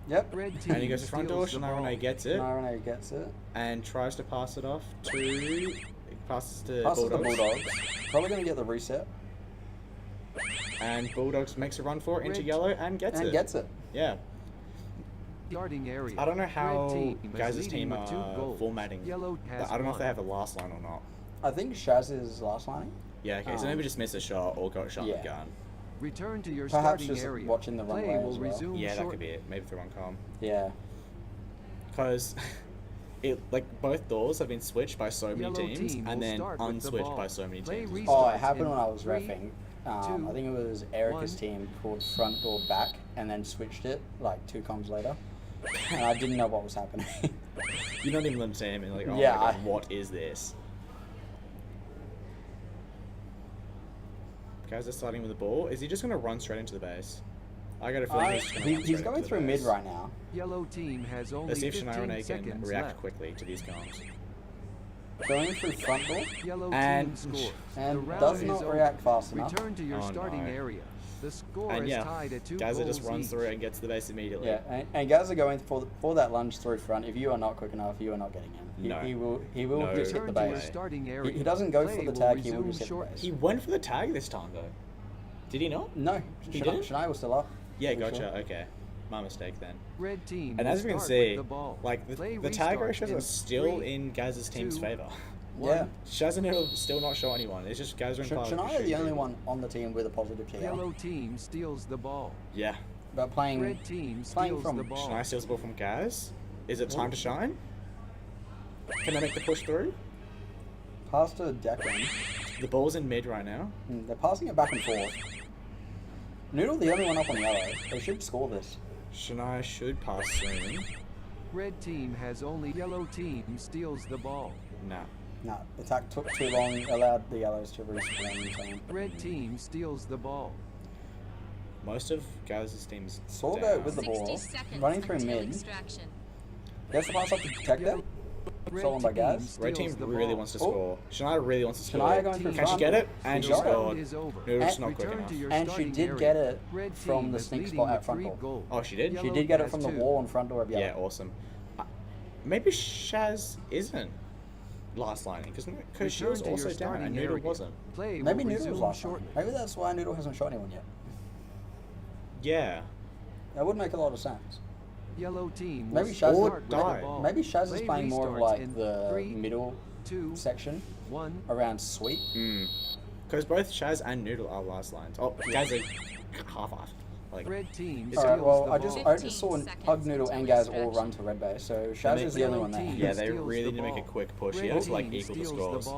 Yep. Red team And he goes to front door, steals the Shania ball. Renee gets it, Renee gets it. and tries to pass it off to... He passes to Passes the Bulldogs. Bulldogs. Probably going to get the reset. And Bulldogs makes a run for it into Red- yellow and gets And it. gets it. Yeah. Starting area. I don't know Red how team is guys' leading team with 2 are goals. formatting. Yellow has I don't know if one. they have a last line or not. I think Shaz is last line. Yeah, okay, so maybe just miss a shot or got shot in the gun. Return to your Perhaps starting just area. watching the Play runway will as well. resume Yeah, that shortly. could be it. Maybe through one com. Yeah. Because both doors have been switched by so many Yellow teams team and will then start with the unswitched ball. by so many Play teams. Oh, it restarts happened in when I was 3, reffing. I 2, think it was Erica's 1. team called front door back and then switched it like 2 comms later. And I didn't know what was happening. You're not even understanding, like, oh Yeah, my god, what is this? Guys are starting with the ball. Is he just going to run straight into the base? I got a feeling he's just going to run He's straight going into through the mid base. right now. Yellow team has only Let's see if 15 Shania Renee can seconds react left. quickly to these comms. Going through front door. Yellow And- team scores. And The round does is not over. react fast enough. Return to your Oh, starting no. area. The score And is yeah, tied at 2 Gaza goals just runs each. through it and gets to the base immediately. Yeah, and guys are going for that lunge through front. If you are not quick enough, you are not getting him. No. He will No just hit the Return to your base. starting He area. doesn't go Play for the will tag. He will resume just hit the shortly. base. He went for the tag this time though. Did he not? No, He Shania- didn't? Shania was still up. Yeah, Pretty gotcha. sure. Okay, my mistake then. Red team And will as we can start see, with the ball. like Play the tag restarts ratios in are still 3, in Gaz's team's 2, favor. Yeah. Shazanil still not show anyone. It's just Gaz and Park Shania the only one on the team with a positive TR. Yellow team steals the ball. Yeah. But playing Red team playing steals from the ball. Shania steals the ball from Gaz. Is it time to shine? Can they make the push through? pass to Declan. The ball's in mid right now. They're passing it back and forth. Noodle the only one up on yellow. They should score this. Shania should pass soon. Red team has only yellow team steals the ball. Nah. No, the attack took too long, allowed the yellows to respawn in time. Red team steals the ball. Most of Gaz's team's Sorgo down. with the ball, running through mid. Gets the pass up to Detective. Stolen by Gaz. Red team really wants to score. Shania really wants to score. Shania going through Can she front. get it? And She she got it. scored. Noodle's not quick enough. And she did get it from the sneak spot at front door. Oh, she did? She did get it from the wall in front door of yellow. Yeah, awesome. Maybe Shaz isn't last lining because she was also down and Noodle wasn't. Maybe Noodle was last short. Maybe that's why Noodle hasn't shot anyone yet. Yeah. That would make a lot of sense. Yellow team Maybe will Shaz, start with the ball. maybe Shaz is Play playing more of restarts like in the 3, middle 2, section 1. around sweep. Because both Shaz and Noodle are last lines. Oh, Gaz are half-half. Like, Red team Alright, well, the I just ball. saw Pug Noodle and Gaz all run to red base, so Shaz is the only one there. Yeah, they really need to make a quick push here to like equal the scores.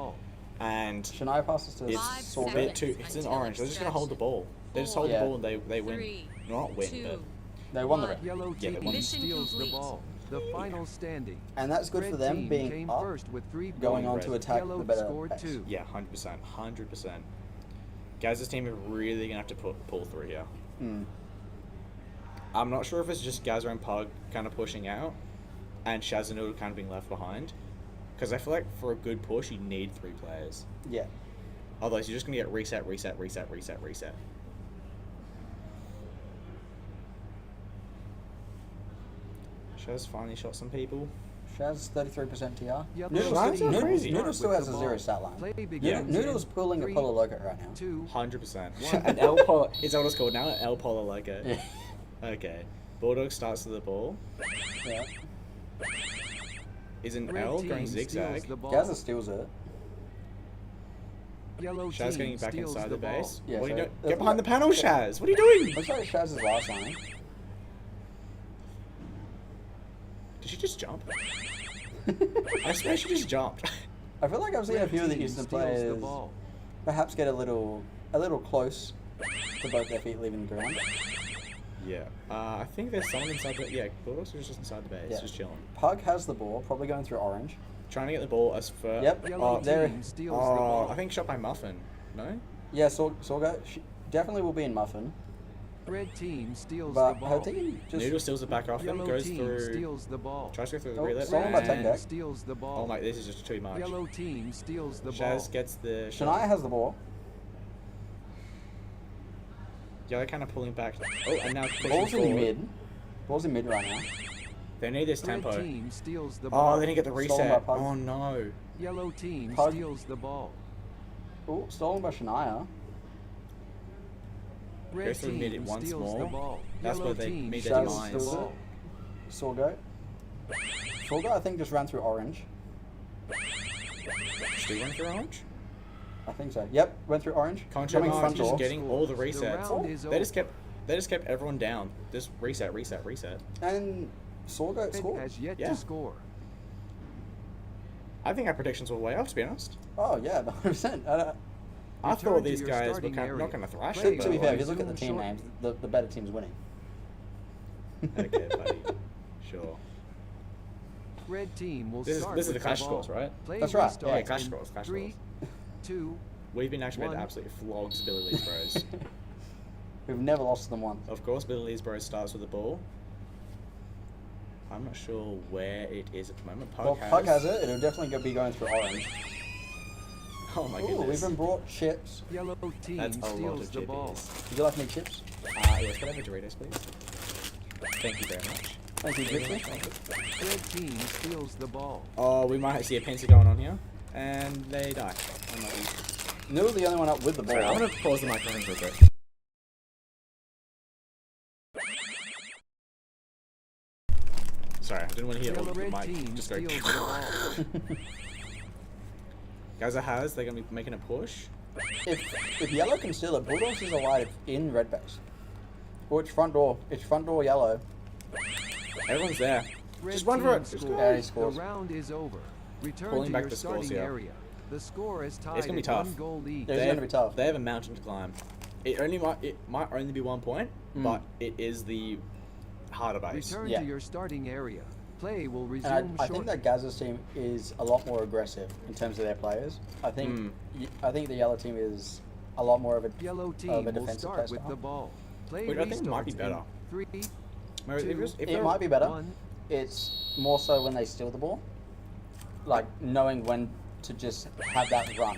And Shania passes to it's Sorgo. a bit too. It's in orange. They're just gonna hold the ball. They just hold Yeah. the ball and they win. Not win, but They won the red. Yellow Yeah, they team won. steals the ball. The final standing. And that's good Red for them team being came up, first with 3 going on points. to attack Yellow the better scored base. 2. yeah, 100%, 100%. Gaz's team are really gonna have to pull through here. I'm not sure if it's just Gaza and Pug kind of pushing out, and Shaz and Noodle kind of being left behind. Because I feel like for a good push, you need 3 players. Yeah. Otherwise, you're just gonna get reset, reset, reset, reset, reset. Shaz finally shot some people. Shaz 33% TR. Yep. Noodle still has a 0 stat line. Yeah. Noodle's pulling a Polo Loco right now. 100%. An El Polo. Is that what it's called now? El Polo Loco. Yeah. Okay. Bulldog starts to the ball. Yeah. Is an Red L team going steals zigzag? the ball. Gaza steals it. Yellow Shaz team getting back steals inside the ball. base. Yeah, What are you so doing? it Get behind the looks panel, like- Shaz! What are you doing? Looks like Shaz's last line. Did she just jump? I swear she just jumped. I feel like I've seen a Red few of the team Eastern steals the players ball. perhaps get a little close to both their feet leaving the ground. Yeah. I think there's someone inside the... Yeah, Bulldogs are just inside the base, Yeah. just chilling. Pug has the ball, probably going through orange. Trying to get the ball as far... Yep. Yellow there. team steals the Oh, ball. I think shot by Muffin. No? Yeah, Sorgo definitely will be in Muffin, Red team steals but the her ball. team just Noodle steals it back off them, Yellow goes team through... steals the ball. Tries to go through the Oh, relay. stolen by Red Tech team Deck. steals the ball. Oh my, this is just too much. Yellow team steals the ball. Shaz gets the Shania has the ball. Yeah, they're kind of pulling back. Oh, and now pushing Ball's in forward. mid. Ball's in mid right now. They need this Red tempo. team steals the ball. Oh, they didn't get the Stolen by reset. Pug. Oh no. Yellow team Pug. steals the ball. Oh, stolen by Shania. Red Goes through mid team once steals more. the ball. That's Yellow where they team meet steals their the Shaz demise. steals ball. it. Sorgo. Sorgo, I think, just ran through orange. Still went through orange? I think so. Yep, went through orange. Contra Coming Mark front just door. getting all the resets. round is They just kept everyone down. Just reset, reset, reset. And Sorgo Red scored. has yet Yeah. to score. I think our predictions were way off, to be honest. Oh yeah, 100%. I Return thought to these your guys were starting kind of area. not going to thrash Play it, To be but fair, like, if you look at the team Resume names, the better team's winning. okay, buddy. Sure. Red team will This start is with the Clash ball. scores, right? Play That's right. restarts Yeah, Clash in scores, Clash 3, scores. 2, We've been actually absolutely flogs Billy Lee's Bros. We've never lost to them once. Of course, Billy Lee's Bros starts with the ball. I'm not sure where it is at the moment. Pug has it. It'll definitely be going through orange. Oh my Ooh, goodness. we've been brought chips. Yellow team That's a lot steals of the ball. chippies. Would you like any chips? Yes, can I have a Doritos, please? Thank you very much. Thank you, Victor. Red team steals the ball. Oh, we might see a pincer going on here. And they die. Noodle's the only one up with the ball. Sorry, I'm going to pause the microphone for a bit. Sorry, I didn't want to hear all the mic just go. Gaza has, they're going to be making a push. If yellow can steal it, Bulldogs is alive in red base. Or it's front door. It's front door yellow. Everyone's there. Red Just run for it. team Just scores. Yeah, he scores. The round is over. Return Pulling to back your the scores starting here. area. The score is tied It's going to be at tough. 1 goal lead. Yeah, it's going to be tough. They have a mountain to climb. It might only be 1 point, but it is the harder base. Return to your starting area. Play will resume And I think shortly. that Gaza's team is a lot more aggressive in terms of their players. I think the yellow team is a lot more of a Yellow team of a will defensive start play with style. the ball. Play Which I think might be restarts better. in 3, It might be better. It's more so when they steal the ball, like knowing when to just have that run.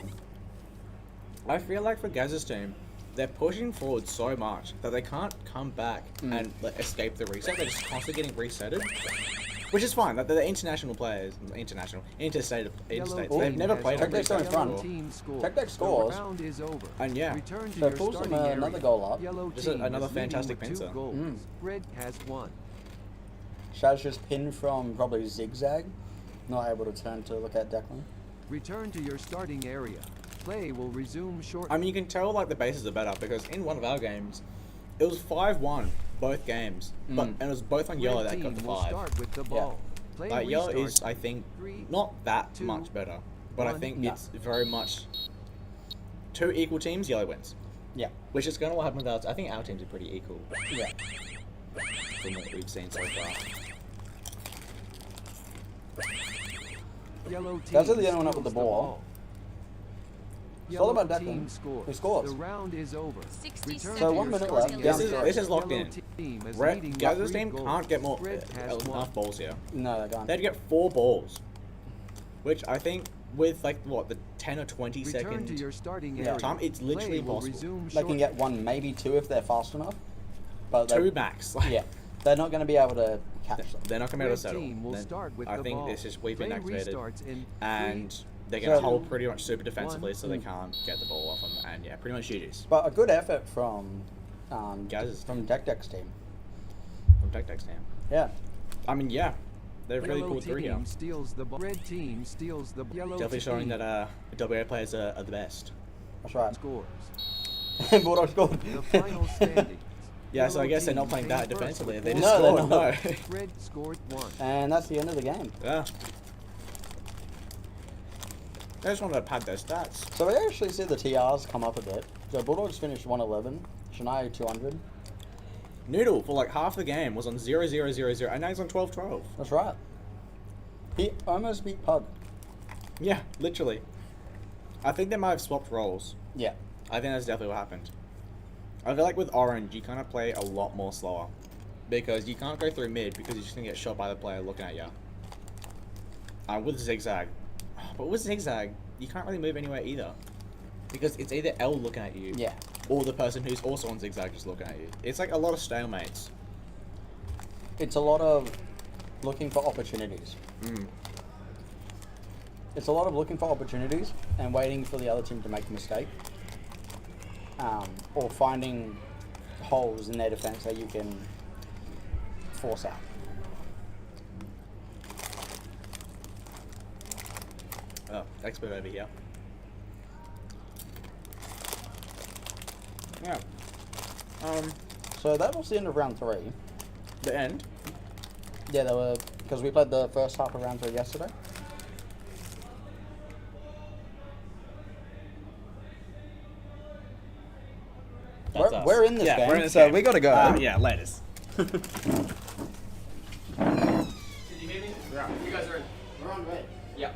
I feel like for Gaza's team, they're pushing forward so much that they can't come back and escape the reset. They're just constantly getting resetted, which is fine. They're international players, interstate. They've never played Tech a Deck's going reset front. before. Tech Deck scores. round is over. And yeah, Return to So your pulls them starting area. another goal up. Yellow Just team another is leading fantastic with 2 pincer. goals. Red has 1. Shaz just pinned from probably zigzag, not able to turn to look at Declan. Return to your starting area. Play will resume shortly. I mean, you can tell like the bases are better because in one of our games, it was 5-1 both games, but and it was both on yellow that got the 5. Start with the ball. Play Like yellow restarts is, I think, 3, not that 2, much better, but I 1. think No. it's very much 2 equal teams. Yellow wins. Yeah. Which is going to happen with ours. I think our teams are pretty equal. Yeah. From what we've seen so far. Yellow team Those are the only one up with the steals ball. It's all Yellow about team Declan. scores. Who scores? The round is over. 60 Return So to 1 your minute left. starting Down area. three. This is locked Yellow in. team is leading with Gaza's 3 team goals. can't get more Red has enough 1. balls here. No, they can't. They'd get 4 balls, which I think with like what the 10 or 20 Return second to your starting Yeah. area. time, it's literally Play will impossible. resume They can get 1, maybe 2 if they're fast enough. But 2 max. Like, yeah, they're not going to be able to catch them. they're not going to be able Red to settle. team will Then start with I the think ball. this is we've been Play activated, restarts in and 3, they're going to So- hold pretty much super defensively, 1. so they can't get the ball off them. And yeah, pretty much GG's But a good effort from Gaz's from Deck's team. from Tech Deck's team. Yeah. I mean, yeah, they've really Yellow pulled through here. team steals the ball. Red team steals the yellow Definitely showing team that WA players are the best. That's right. scores. Bulldogs scored. The final standings. Yeah, so I Yellow guess they're not team playing came that first defensively. with They one just No, they're scored. not. No. Red scored 1. And that's the end of the game. Yeah. I just wanted to pad their stats. So we actually see the TRs come up a bit. So Bulldogs finished 111, Shania 200. Noodle for like half the game was on 0-0-0-0, and now he's on 12-12. That's right. He almost beat Pug. Yeah, literally. I think they might have swapped roles. Yeah. I think that's definitely what happened. I feel like with Orange, you kind of play a lot more slower. Because you can't go through mid because you're just going to get shot by the player looking at you. With Zigzag. But with Zigzag, you can't really move anywhere either. Because it's either L looking at you, Yeah. or the person who's also on Zigzag just looking at you. It's like a lot of stalemates. It's a lot of looking for opportunities. It's a lot of looking for opportunities and waiting for the other team to make a mistake. Or finding holes in their defense that you can force out. Oh, expert over here. Yeah. So that was the end of round 3. The end? Yeah, there were, because we played the first half of round 3 yesterday. We're in this game, we're in this so game. we gotta go. Yeah, latest. Did you hear me? Yeah. You guys are in. We're on red. Yeah.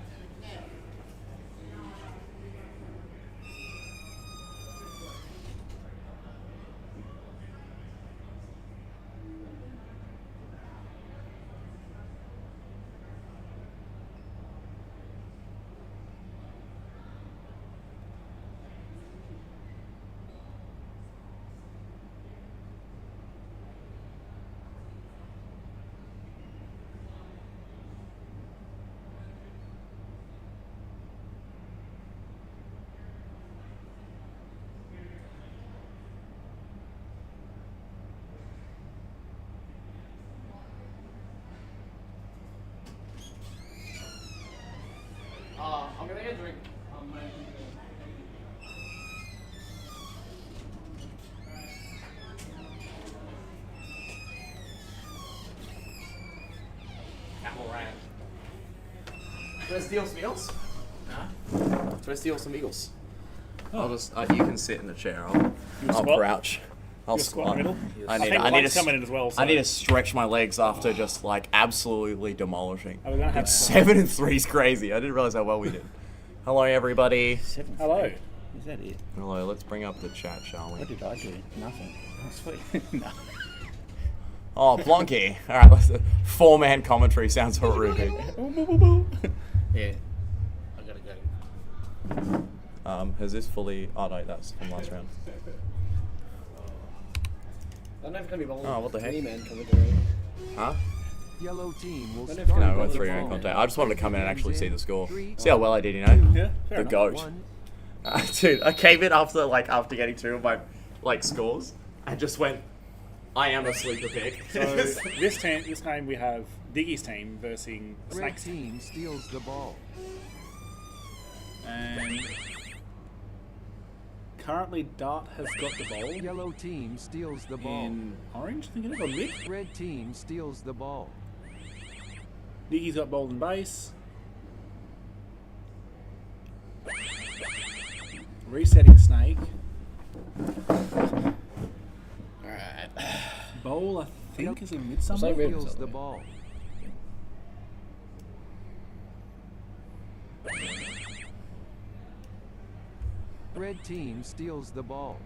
drink. Camel Ranch. Do I steal some eagles? Huh? Do I steal some eagles? I'll just. You can sit in the chair. I'll squat? crouch. I'll You squat in the squat. middle? I I need. think I need Blake's to. coming in as well, I need so- to stretch my legs after just like absolutely demolishing. Are we gonna have 7 and 3 is crazy. I didn't realize how well we did. Hello, everybody. Hello. Is that it? Hello. Let's bring up the chat, shall we? What did I do? Nothing. Oh, sweet. No. Oh, Plonky. All right, let's. 4-man commentary sounds horrific. Yeah. I gotta go. Has this fully? Oh no, that's from last round. I don't know if it's gonna be bowling. Oh, what the heck? Three-man commentary. Huh? Yellow team will No, start. No, I with went the 3-man ball. contact. I just wanted to come in and actually see the score. Three, See how well I did, you know? Yeah, fair The enough. goat. Dude, I came in after getting 2 of my scores and just went, I am a sleeper pick. So this time we have Diggy's team versus Red Snake's team. team steals the ball. And currently Dart has got the ball. Yellow team steals the ball. In orange, I think it is, or mid. Red team steals the ball. Diggy's got ball and base. Resetting Snake. Alright. Bowl, I think, is in mid Snake somewhere. red. Steals the ball. Red team steals the ball.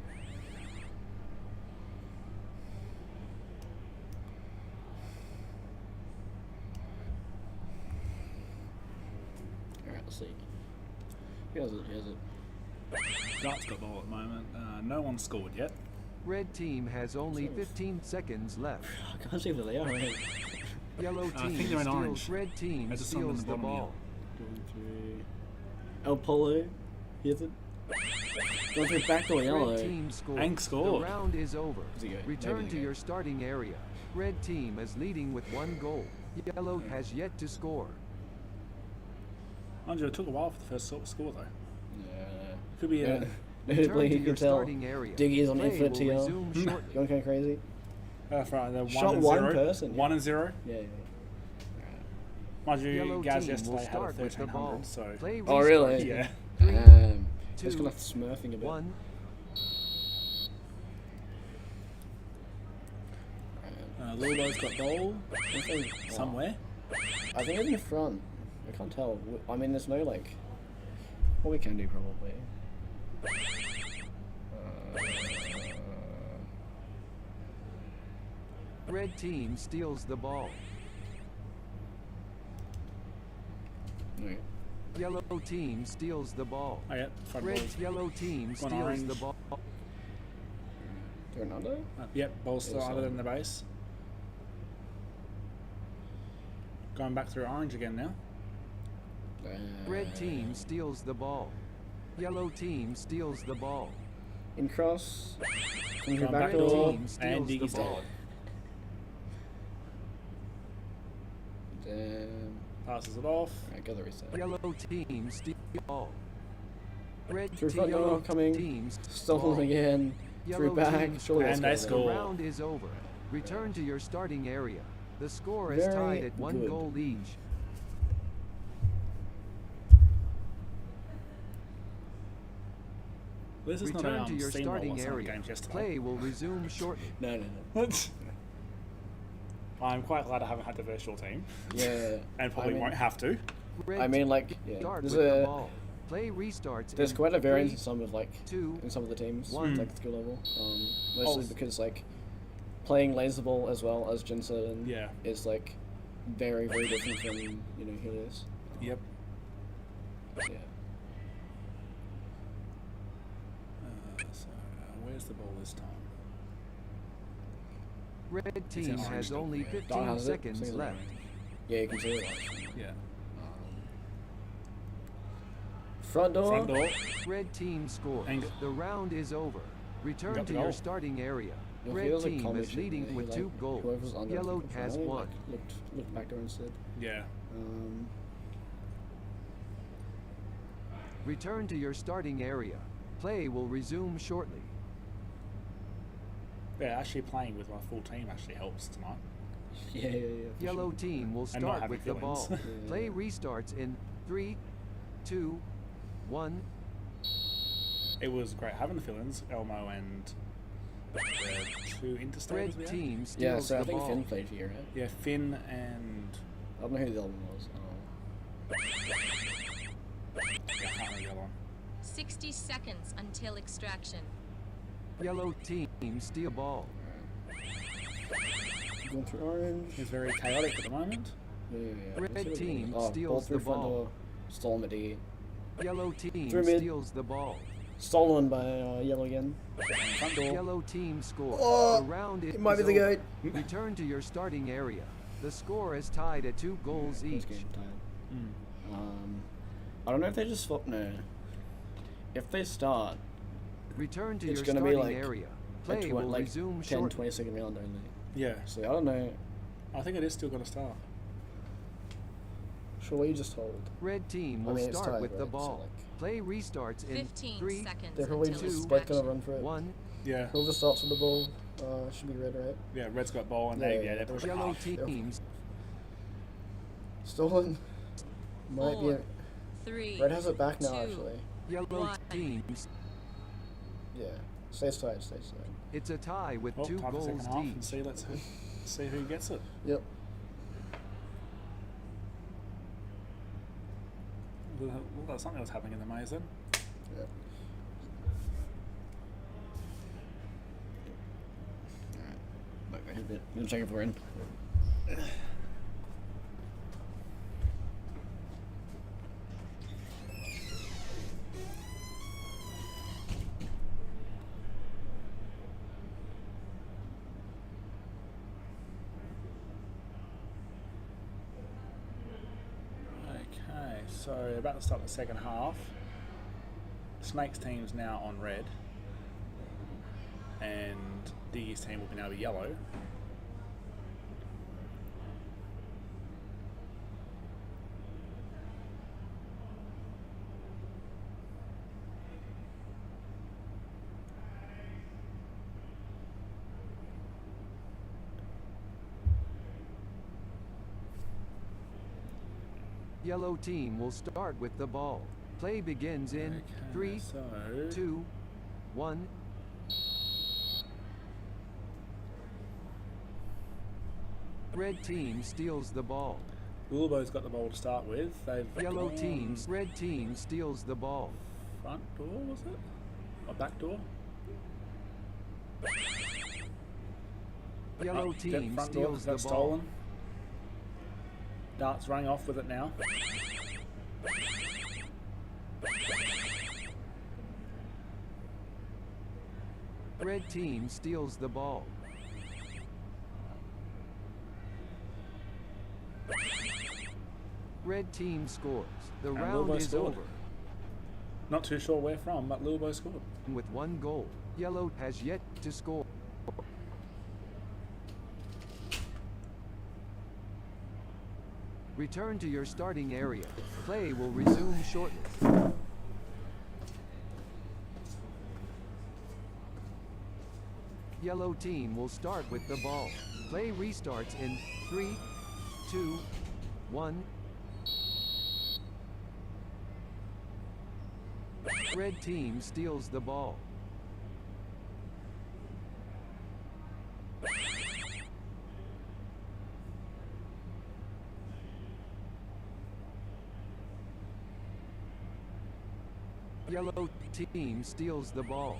Alright, let's see. Who has it? Who has it? Dart's got ball at the moment. No one's scored yet. Red team has only 15 seconds left. I can't see where they are, right? Yellow I team think they're in steals. orange. Red team There's a song on steals the the bottom here. ball. El Polo. He has it. Going through back door yellow. Red team scores. Ang scored. The round is over. Is he good? Return Maybe to he your starting area. Red team is leading with 1 goal. Yellow has yet to score. Mind you, it took a while for the first score though. Yeah. Could be a. Notably, to you your can tell starting area. Diggy is on Play infinite will TL. resume shortly. Going kind of crazy. That's right. The 1 Shot and one 0. person, yeah. 1 and 0. Yeah, yeah. Mind you, Yellow Gaz team yesterday will had a start with the ball. 1300, so. Play Oh, really? Yeah. Just gonna smurfing a bit. 1. Lulu's got ball somewhere. I think it's in the front. I can't tell. I mean, there's no like. What we can do probably. Red team steals the ball. No. Yellow team steals the ball. Oh, yeah, front Red ball's yellow team gone steals orange. the ball. Fernando? Yep, ball's still Yes, other than the base. Going back through orange again now. Red team steals the ball. Yellow team steals the ball. In cross. Coming through Going back back door. door. Team And steals the Diggy's ball. Damn. Passes it off. Alright, go the reset. Yellow team steals the ball. Red Through team, front door, yellow coming. team steals the Stolen ball. again. Through Yellow back. team Surely And they that's The score. round is over. Return to your starting area. The score is Very tied at 1 good. goal each. This is Return not to a your steamroller starting like some area. games yesterday. Play will resume shortly. No, no, no. What? I'm quite glad I haven't had the virtual team. Yeah. And probably I mean- won't have to. Red I mean, like, team yeah. start There's with the a. ball. Play restarts. There's in quite a variance 3, in some of like 2, in some of the teams, 1. like skill level. Mostly Oh. because like playing laser ball as well as Jinsen Yeah. is like very very different from Helios. Yep. Yeah. Where's the ball this time? Red in team orange has still. only Dart 15 has it. seconds Single left. Yeah, you can see it. Like, Yeah. front door. Front door. Red team scores. Angle. The round is over. Return Got to the your goal. starting area. You'll Red feel the team is combination leading there, with like, 2 goals. whoever's under Yellow the has finale, 1. Like, looked back door instead. Yeah. Return to your starting area. Play will resume shortly. Yeah, actually playing with my full team actually helps tonight. Yeah. Yellow team will And not start having with the ball. feelings. Play restarts in 3, 2, 1. It was great having the fill-ins, Elmo and the two interstaters. Red we had. team steals Yeah, so I the think ball. Finn played for you, right? Yeah, Finn and I don't know who the other one was. yeah, I can't remember the other one. 60 seconds until extraction. Yellow team steal ball. Going through orange. It's very chaotic at the moment. Yeah. Red Let's see what team it is. Oh, steals through the front ball. door. Stolen at D. Yellow team Through mid. steals the ball. Stolen by yellow again. Front door. Yellow team scores. Oh, the round is it might be the over. goat. Return to your starting area. The score is tied at 2 goals each. I don't know if they just swap. No. If they start, Return to it's your going to be starting like area. a Play will like resume 10, shortly. 20-second round only. Yeah. So I don't know. I think it is still going to start. Sure, you just hold. Red team I will mean, it's start tied, with the right? So, ball. like, Play restarts in 15 3, seconds they're probably until just both going to extraction. run for it. 1. Yeah. Whoever starts with the ball should be red, right? Yeah, Red's got ball and Yeah, they, yeah, they're pushing Yellow half. teams. Stolen. Might be. 3, Red has it back now, 2, actually. Yellow 1. teams. Yeah. Stays tight. It's a tie with Well, 2 time for second goals half and each. see, let's see who gets it. Yep. Well, there's something else happening in the maze then. Yep. Alright. Back a bit. I'm gonna check if we're in. Okay, so about to start the second half. Snake's team's now on red, and Diggy's team will now be yellow. Yellow team will start with the ball. Play begins in 3, 2, 1. Red team steals the ball. Lulbo's got the ball to start with. They've Yellow gone teams. Red team steals the ball. front door, was it? Or back door? Yellow Yep, team front door, steals the that's ball. stolen. Dart's running off with it now. Red team steals the ball. Red team scores. The And round Lulbo is scored. over. Not too sure where from, but Lulbo scored. With 1 goal, Yellow has yet to score. Return to your starting area. Play will resume shortly. Yellow team will start with the ball. Play restarts in 3, 2, 1. Red team steals the ball. Yellow team steals the ball.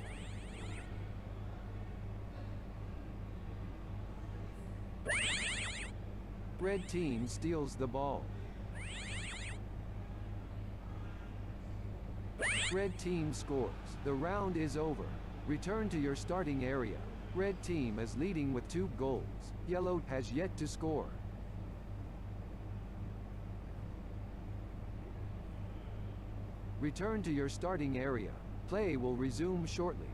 Red team steals the ball. Red team scores. The round is over. Return to your starting area. Red team is leading with 2 goals. Yellow has yet to score. Return to your starting area. Play will resume shortly.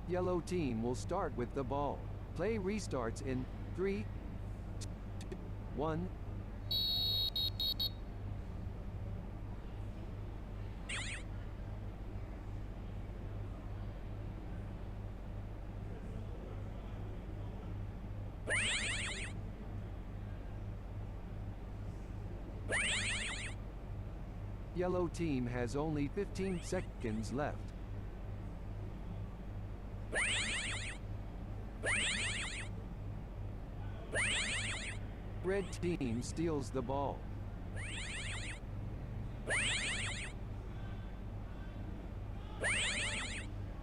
Yellow team will start with the ball. Play restarts in 3, 2, 1. Yellow team has only 15 seconds left. Red team steals the ball.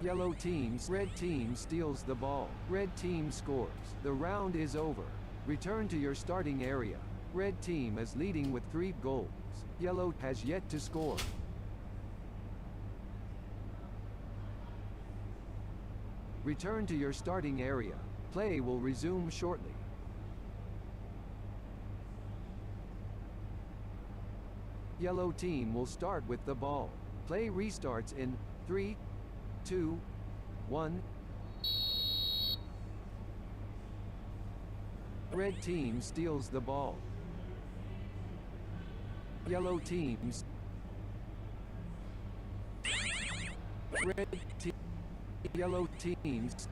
Yellow teams. Red team steals the ball. Red team scores. The round is over. Return to your starting area. Red team is leading with 3 goals. Yellow has yet to score. Return to your starting area. Play will resume shortly. Yellow team will start with the ball. Play restarts in 3, 2, 1. Red team steals the ball. Yellow teams. Red team. Yellow teams.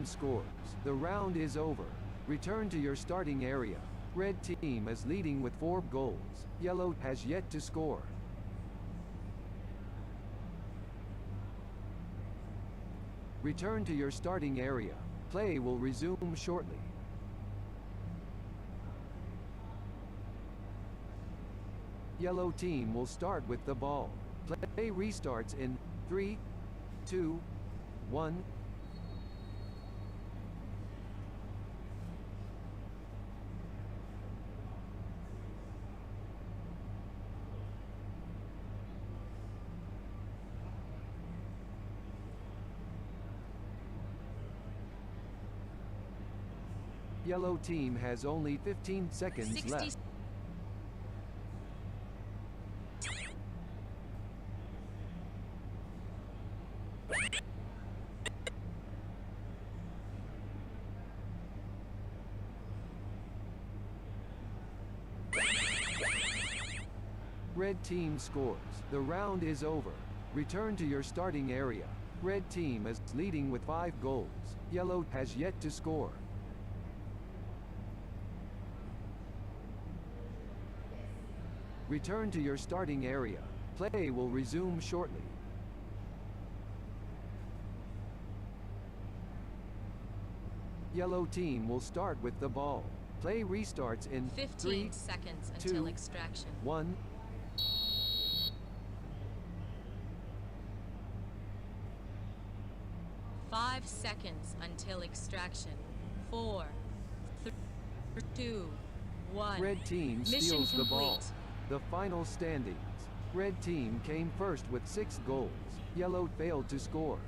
Scores. The round is over. Return to your starting area. Red team is leading with 4 goals. Yellow has yet to score. Return to your starting area. Play will resume shortly. Yellow team will start with the ball. Play restarts in 3, 2, 1. Yellow team has only 15 seconds left. Red team scores. The round is over. Return to your starting area. Red team is leading with 5 goals. Yellow has yet to score. Return to your starting area. Play will resume shortly. Yellow team will start with the ball. Play restarts in 15 3, seconds 2, until extraction. 1. Five seconds until extraction. 4, 3, 2, 1. Red team Mission steals the complete. ball. The final standings. Red team came first with 6 goals. Yellow failed to score.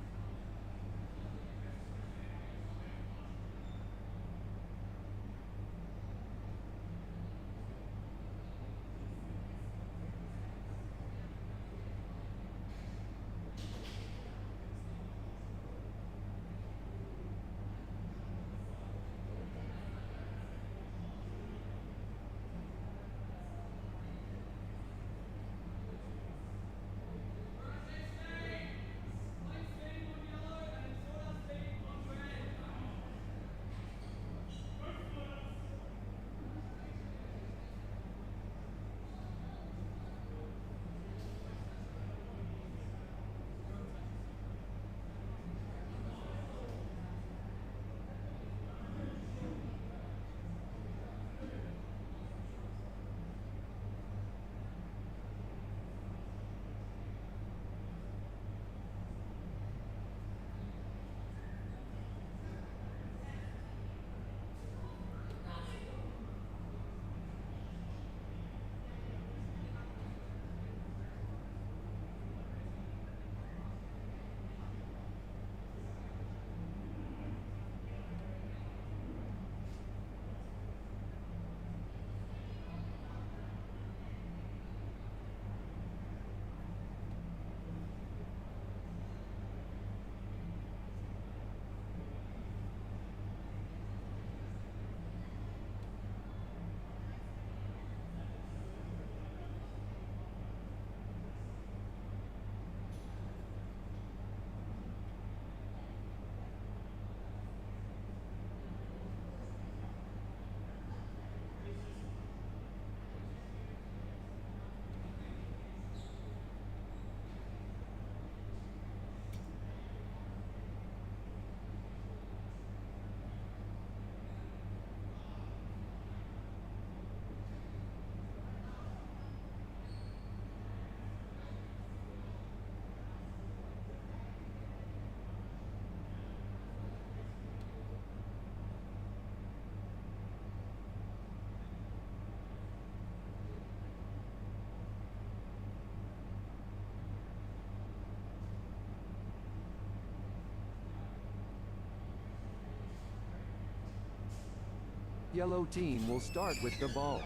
Yellow team will start with the ball.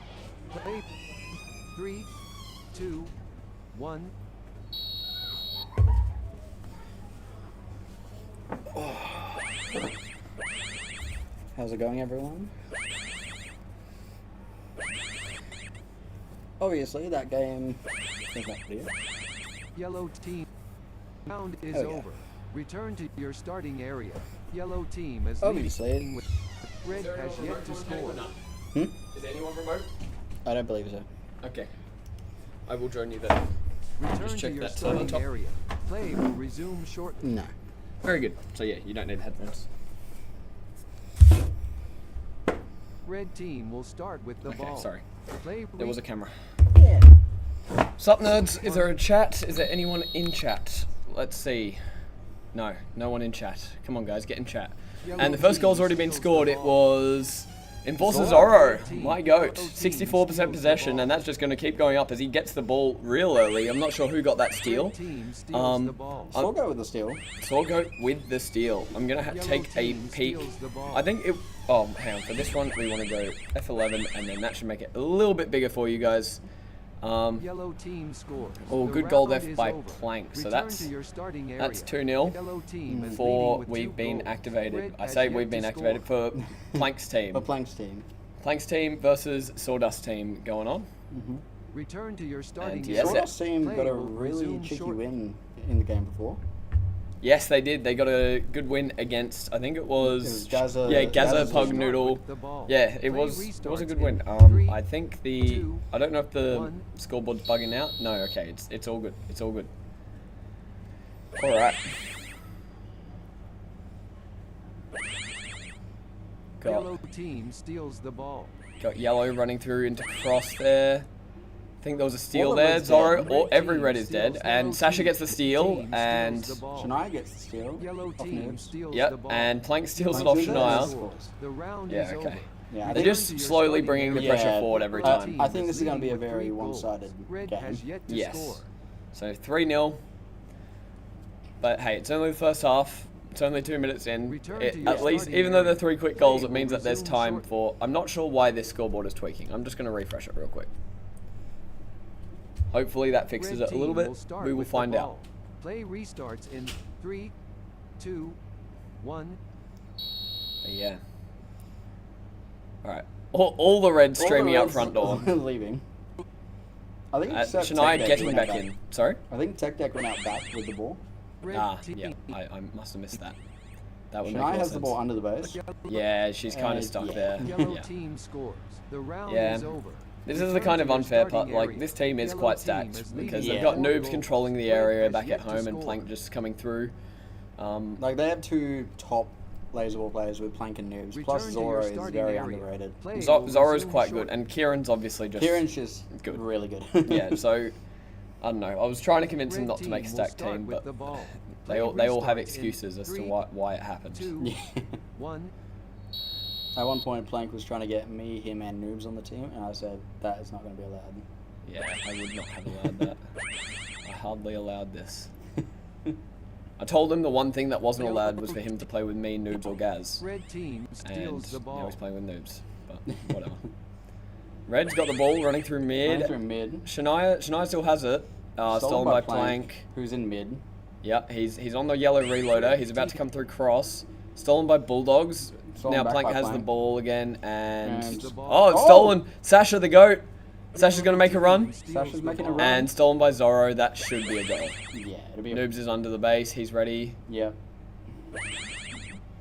Play. 3, 2, 1. How's it going, everyone? Obviously, that game is not clear. Yellow team. Round is Oh, yeah. over. Return to your starting area. Yellow team is Obviously. leading with red has yet to score. Is anyone remote? I don't believe so. Okay. I will join you there. Return Just to check your that starting top. area. Play will resume shortly. No. Very good. So yeah, you don't need headphones. Red team will start with the Okay, ball. sorry. Play There was a camera. Yeah. Sup nerds? Is there a chat? Is there anyone in chat? Let's see. No, no one in chat. Come on guys, get in chat. And the first goal's already been scored. It was Enforcer Zorro, my goat. 64% possession, and that's just going to keep going up as he gets the ball real early. I'm not sure who got that steal. Sorgo with the steal. Sorgo with the steal. I'm going to take a peek. I think it... Oh, hang on. For this one, we want to go F11, and then that should make it a little bit bigger for you guys. Yellow team scores. Oh, The good goal round there is by over. Plank. So Return that's to your starting area. that's 2-0 Yellow team is for leading with we've 2 been goals. activated. Red I has say yet we've been to activated score. for Plank's team. For Plank's team. Plank's team versus Sawdust team going on. Return to your starting And area. yes, Sawdust team Play got a will really resume cheeky shortly. win in the game before. Yes, they did. They got a good win against. I think it was. Gaza. Yeah, Gaza Gaza's Pug win. Noodle. the ball. Yeah, it Play was. It was a restarts good win. in 3, I think the. 2, I don't know if the 1. scoreboard's bugging out. No, okay, it's all good. It's all good. All right. Yellow team steals the ball. Got yellow running through into cross there. I think there was a steal All the there. red's Zorro, dead. or every red is Steals dead, the and yellow Sasha gets the team. steal, Team steals and the ball. Shania gets the steal. Yellow off team Noobs. steals the yep, ball. and Plank steals it Plank off steals it. Shania. Scores. The round Yeah, is okay. over. Yeah, I They're think just to your slowly starting bringing the area. pressure forward every Red time. team I think this is going to be a leading with very 3 goals. one-sided Red game. has yet to Yes. score. So 3-0. But hey, it's only the first half. It's only 2 minutes in. Return to your At least, starting even though they're area. 3 quick goals, it Play means will that there's resume time shortly. for... I'm not sure why this scoreboard is tweaking. I'm just going to refresh it real quick. Hopefully that fixes Red it a little team bit. will start We will with the find out. ball. Play restarts in 3, 2, 1. But yeah. Alright. All the reds streaming out front door. Leaving. I think it's Shania Tech Deck getting went back out in. Sorry? I think Tech Deck went out back with the ball. Ah, yeah. I must have missed that. That would make Shania more has sense. the ball under the base. Yeah, she's kind of stuck yeah. there. Yellow Yeah. team scores. The round Yeah. is over. This is the Return kind to of your unfair part. starting Like, area. this team is Yellow quite team stacked is because leading they've with got 4 noobs goals. controlling the Red area has back yet at to home and score. Plank just coming through. Like they have 2 top laser ball players with Plank and Noobs. Plus Return to your Zorro is starting very area. underrated. Play will Zorro's resume quite good, shortly. and Kieran's obviously just Kieran's just good. really good. Yeah, so I don't know. I was trying to convince them Red not to make a team will stacked start team, with but the ball. they Play all have restarts in excuses as to 3, why it happened. 2, 1. At one point, Plank was trying to get me, him, and Noobs on the team, and I said that is not going to be allowed. Yeah, I would not have allowed that. I hardly allowed this. I told him the one thing that wasn't allowed was for him to play with me, Noobs, or Gaz. Red team And steals the now ball. he's playing with Noobs, but whatever. Red's got the ball running through mid. Running through mid. Shania still has it. Stolen by Plank. Who's in mid. Yep, he's on the yellow reloader. He's about to come through cross. Stolen by Bulldogs. Stolen Now back Plank by has the Plank. ball again, and And- oh, it's stolen. Sasha the goat. Sasha's gonna make a run. Sasha's making a run. And stolen by Zorro. That should be a goal. Yeah, it'll be a... Noobs is under the base. He's ready. Yep.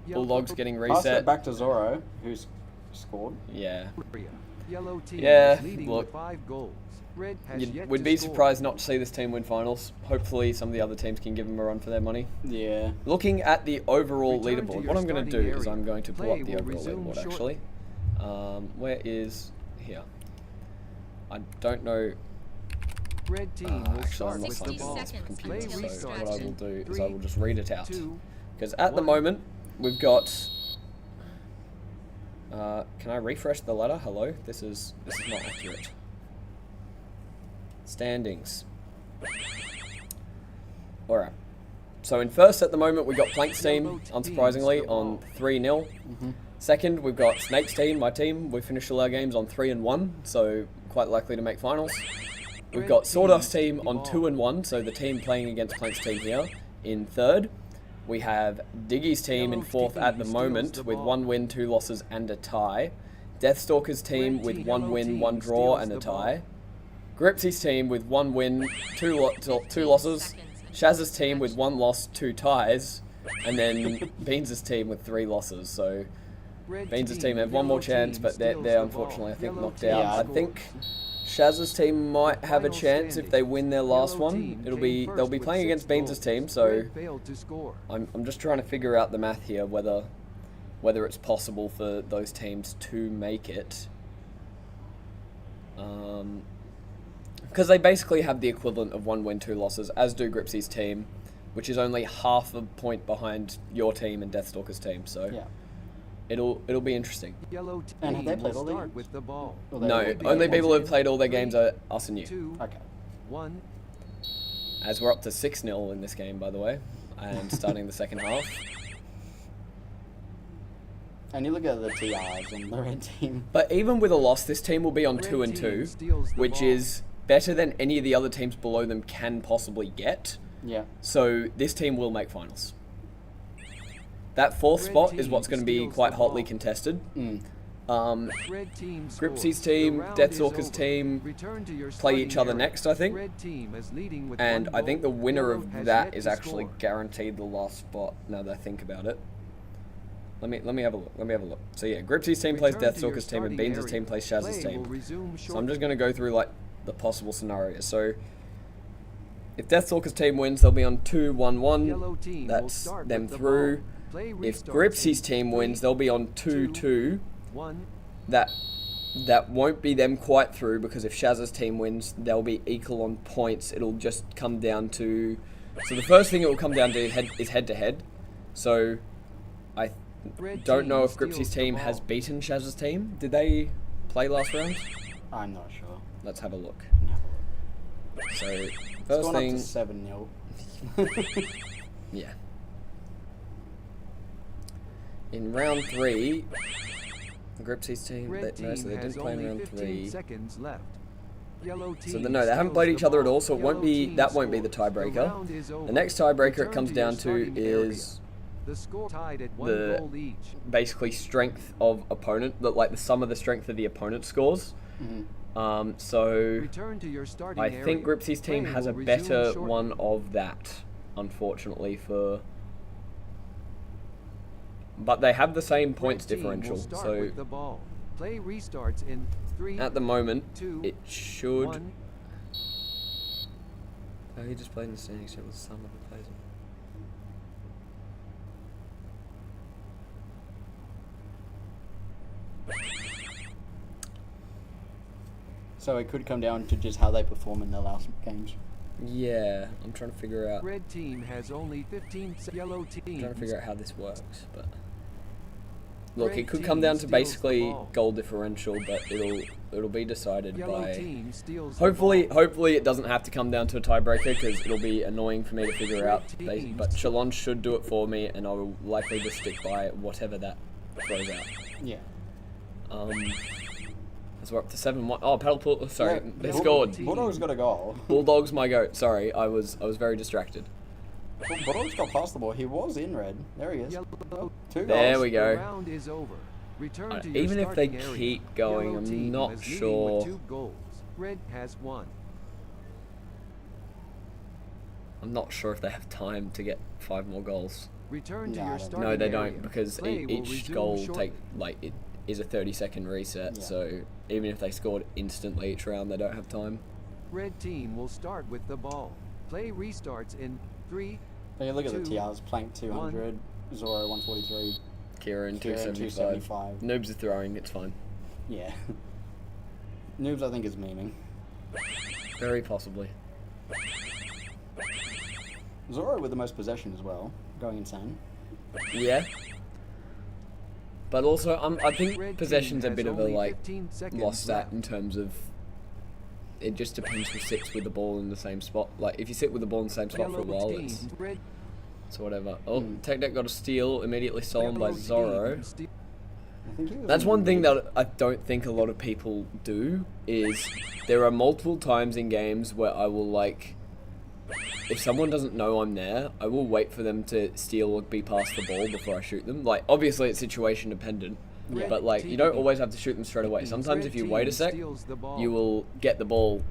Bulldogs getting Pass it reset. back to Zorro, who's scored. Yeah. Yellow team Yeah, is leading look. with 5 goals. Red has yet We'd to be score. surprised not to see this team win finals. Hopefully, some of the other teams can give them a run for their money. Yeah. Looking at the overall Return to leaderboard, your what I'm going to do starting is area. I'm going to pull Play up the will overall resume leaderboard shortly. actually. Where is here? I don't know. Red team will Actually, start I'm not with the signed ball. into this computer, Play so restarts what I in will do is 3, I will just read it out. 2, Because at the 1. moment, we've got... can I refresh the ladder? Hello? This is not accurate. Standings. Alright. So in first at the moment we got Plank's team, unsurprisingly, on 3-0. Second, we've got Snake's team, my team. We finished all our games on 3-1, so quite likely to make finals. We've got Sawdust team on 2-1, so the team playing against Plank's team here in third. We have Diggy's team in fourth at the moment with 1 win, 2 losses and a tie. Deathstalker's team with 1 win, 1 draw and a tie. Gripsy's team with 1 win, 2 losses. Shaz's team with 1 loss, 2 ties. And then Beans' team with 3 losses. So Beans' team have 1 more chance, but they're unfortunately, I think, knocked out. I think Shaz's team might have a chance if they win their last one. They'll be playing against Beans' team, so I'm just trying to figure out the math here, whether it's possible for those teams to make it. Because they basically have the equivalent of 1 win, 2 losses, as do Gripsy's team, which is only half a point behind your team and Deathstalker's team. So yeah. It'll be interesting. And have they played all the games? No, only people who've played all their games are us and you. Okay. As we're up to 6-0 in this game, by the way, and starting the second half. And you look at the TRs on the red team. But even with a loss, this team will be on 2-2, which is better than any of the other teams below them can possibly get. Yeah. So this team will make finals. That 4th spot is what's going to be quite hotly contested. Gripsy's team, Deathstalker's team play each other next, I think. And I think the winner of that is actually guaranteed the last spot, now that I think about it. Let me have a look. So yeah, Gripsy's team plays Deathstalker's team and Beans' team plays Shaz's team. So I'm just going to go through like the possible scenarios. So if Deathstalker's team wins, they'll be on 2-1-1. That's them through. If Gripsy's team wins, they'll be on 2-2. That won't be them quite through, because if Shaz's team wins, they'll be equal on points. It'll just come down to... So the first thing it will come down to is head-to-head. So I don't know if Gripsy's team has beaten Shaz's team. Did they play last round? I'm not sure. Let's have a look. So It's first gone thing... up to 7-0. Yeah. In round 3, Gripsy's team, no, so they didn't play in round 3. So no, they haven't played each other at all, so it won't be, that won't be the tiebreaker. The next tiebreaker it comes down to is the basically strength of opponent, like the sum of the strength of the opponent's scores. So I think Gripsy's team has a better one of that, unfortunately, for... But they have the same points differential, so Play restarts in 3, at the moment, 2, it should... 1. Oh, he just played in the standings, so it was some of the plays. So it could come down to just how they perform in their last games. Yeah, I'm trying to figure out... Red team has only 15. Yellow team. I'm trying to figure out how this works, but... Look, it could come down to basically goal differential, but it'll be decided by... Hopefully it doesn't have to come down to a tiebreaker, because it'll be annoying for me to figure out. But Shalon should do it for me, and I will likely just stick by whatever that throws out. Yeah. As we're up to 7-1. Oh, Paddle Pool. Sorry, they scored. Bulldog's got a goal. Bulldog's my goat. Sorry, I was very distracted. Well, Bulldog's got past the ball. He was in red. There he is. 2 goals. There we go. Round is over. Return to Even your if they starting keep area. going, Yellow I'm team not is leading sure. with 2 goals. Red has 1. I'm not sure if they have time to get 5 more goals. Return to your starting No, they area. don't, because Play will each resume goal shortly. it is a 30-second reset. Yeah. So even if they scored instantly each round, they don't have time. Red team will start with the ball. Play restarts in 3. Hey, look at the 2, TRs. Plank 200, Zoro 143. Kieran Kieran 275. Noobs are throwing. It's fine. Yeah. Noobs, I think, is memeing. Very possibly. Zoro with the most possession as well, going insane. Yeah. But also, I think possession's a bit of a lost stat in terms of. It just depends who sits with the ball in the same spot. Like, if you sit with the ball in the same spot for a while, it's whatever. Oh, Tech Deck got a steal, immediately stolen by Zorro. think he was That's in one thing mid. that I don't think a lot of people do, is there are multiple times in games where I will, like, if someone doesn't know I'm there, I will wait for them to steal or be past the ball before I shoot them. Like, obviously it's situation dependent, Yeah. but, like, you don't always have to shoot them straight away. Sometimes if you wait a sec, you will get the ball.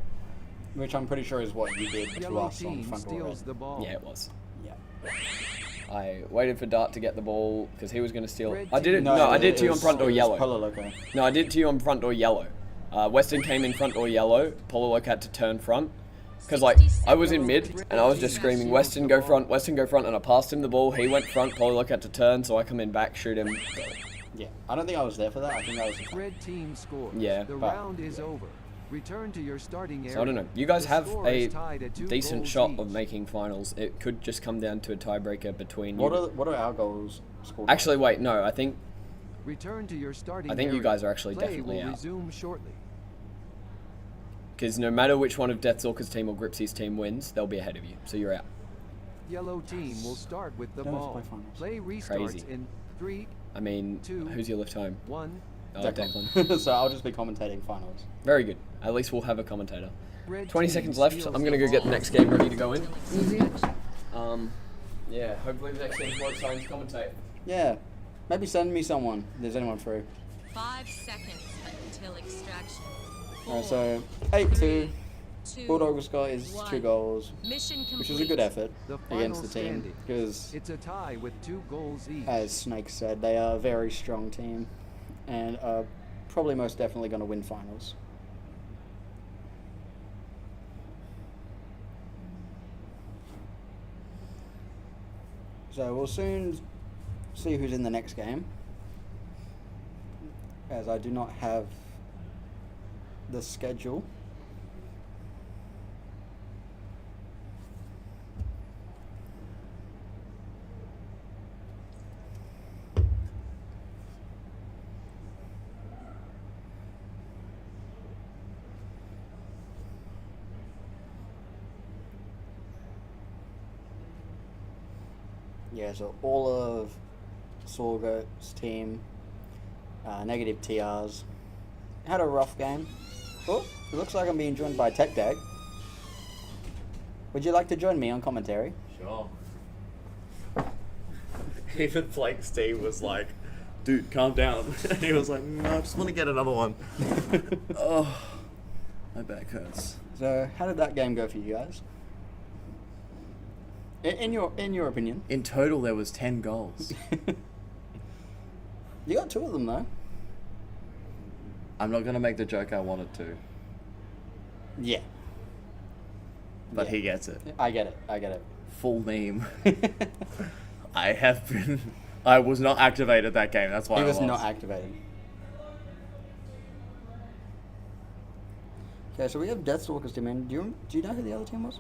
Which I'm pretty sure is what you did to Yellow us on team front row steals red. the ball. Yeah, it was. Yeah. I waited for Dart to get the ball because he was going to steal. Red I did it. team- No, I did it to you on front door it was yellow. Polo Loco. No, I did it to you on front door yellow. Western came in front door yellow. Polo Loco had to turn front. Because, like, I was in mid, and I was just screaming, Western go front, and I passed him the ball, he went front, Polo Loco had to turn, so I come in back, shoot him, go. Yeah, I don't think I was there for that. I think I was. Red team scores. Yeah, The but- round is over. Return to your starting area. So I don't know. You guys The have score a is tied at 2 decent goals shot each. of making finals. It could just come down to a tiebreaker between What you. are our goals scored? Actually, wait, no, I think Return to your starting I think you area. guys are actually Play definitely will out. resume shortly. because no matter which one of Deathstalker's team or Gripsy's team wins, they'll be ahead of you, so you're out. Yellow team will start with the No, it's ball. play finals. Play restarts Crazy. in 3, I mean, 2, who's your left home? 1. Oh, Declan. Declan. So I'll just be commentating finals. Very good. At least we'll have a commentator. Red 20 team seconds left. steals I'm gonna the go get the ball. next game ready to go in. Yeah, hopefully the next game's more exciting to commentate. Yeah, maybe send me someone. If there's anyone free. 5 seconds until extraction. Alright, so 8-2. Bulldogs got his 2 1. goals, Mission complete. which was a good effort The final against the team standing. because, It's a tie with 2 goals each. as Snake said, they are a very strong team and are probably most definitely going to win finals. So we'll soon see who's in the next game, as I do not have the schedule. Yeah, so all of Sorgo's team, negative TRs, had a rough game. Oh, it looks like I'm being joined by Tech Dag. Would you like to join me on commentary? Sure. Even Flake Steve was like, dude, calm down. And he was like, no, I just want to get another one. Oh, my back hurts. So, how did that game go for you guys? In your opinion? In total, there was 10 goals. You got 2 of them though. I'm not going to make the joke I wanted to, Yeah. but Yeah. he gets it. I get it. Full meme. I was not activated that game, that's why He I was lost. not activated. Okay, so we have Deathstalker's team in. Do you know who the other team was?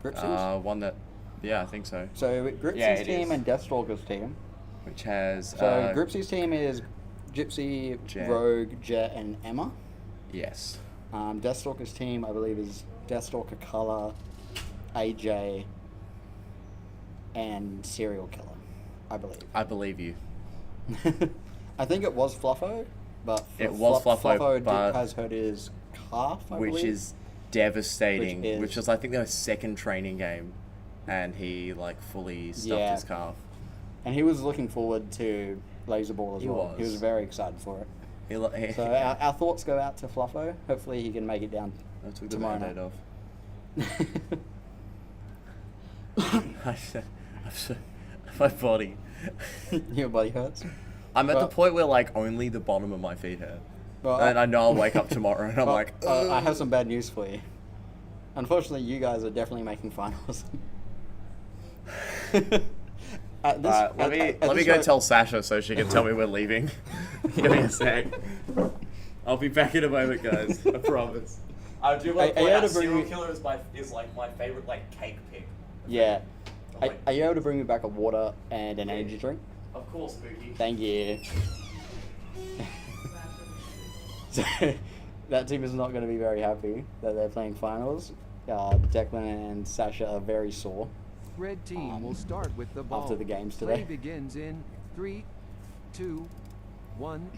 Gripsy's? One that, yeah, I think so. So Gripsy's Yeah, it team is. and Deathstalker's team. Which has, So Gripsy's team is Gypsy, Jet. Rogue, Jet, and Emma. yes. Deathstalker's team, I believe, is Deathstalker, Color, AJ, and Serial Killer. I believe. I believe you. I think it was Fluffo, but It was Fluffo, but- has hurt his calf, I Which believe. is devastating. Which is- Which was, I think, their second training game, and he like fully stuffed Yeah. his calf. And he was looking forward to Laser Ball as He well. He was. was very excited for it. He So our thoughts go out to Fluffo. Hopefully he can make it down I took the tomorrow Band-Aid night. off. My body. Your body hurts? I'm at the Well- point where like only the bottom of my feet hurt. Well, And I know I'll wake up tomorrow and I'm Well, like, I have some bad news for you. Unfortunately, you guys are definitely making finals. At this- let me at let me this go rate- tell Sasha so she can tell me we're leaving. Give me a sec. I'll be back in a moment, guys. I promise. I do want to point out Serial Killer is like my favorite like cake pick. Yeah. Are you able to bring me back a water and an energy drink? Of course, Spooky. Thank you. So, that team is not going to be very happy that they're playing finals. Declan and Sasha are very sore. Red team will start with the ball. after the games Play today. begins in 3, 2, 1.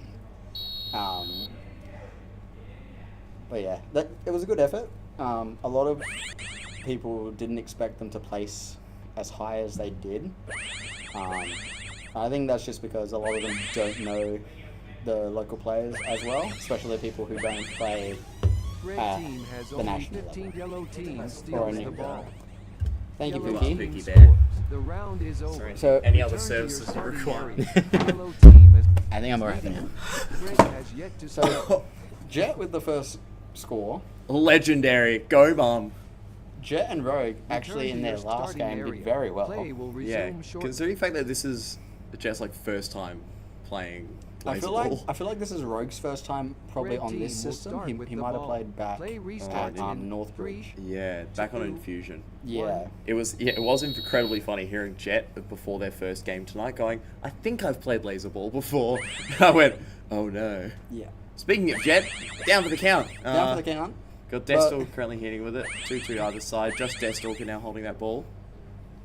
But yeah, it was a good effort. A lot of people didn't expect them to place as high as they did. I think that's just because a lot of them don't know the local players as well, especially people who don't play Red team has the only national 15 level. yellow team Or steals any- the ball. Thank you, Yellow Pookie. team Pookie scores. Bear. The round is over. So- Any other Return to your services you starting require? area. Yellow team is I think I'm alright for now. Red has yet to score. So, Jet with the first score. Legendary. Go, Mum. Jet and Rogue actually in to their your last starting game did area. very well. Play will Yeah, resume shortly. considering the fact that this is Jet's like first time playing I feel Laser like Ball. this is Rogue's first time probably Red on this team will system. start He with might the have ball. played back Play at restarts in Northbridge. Yeah, back on 2, Infusion. Yeah. It was incredibly funny hearing Jet before their first game tonight going, I think I've played Laser Ball before. I went, oh no. Yeah. Speaking of Jet, down for the count. Down for the count. Got But- Deathstalker currently hitting with it. 2-2 either side. Just Deathstalker now holding that ball.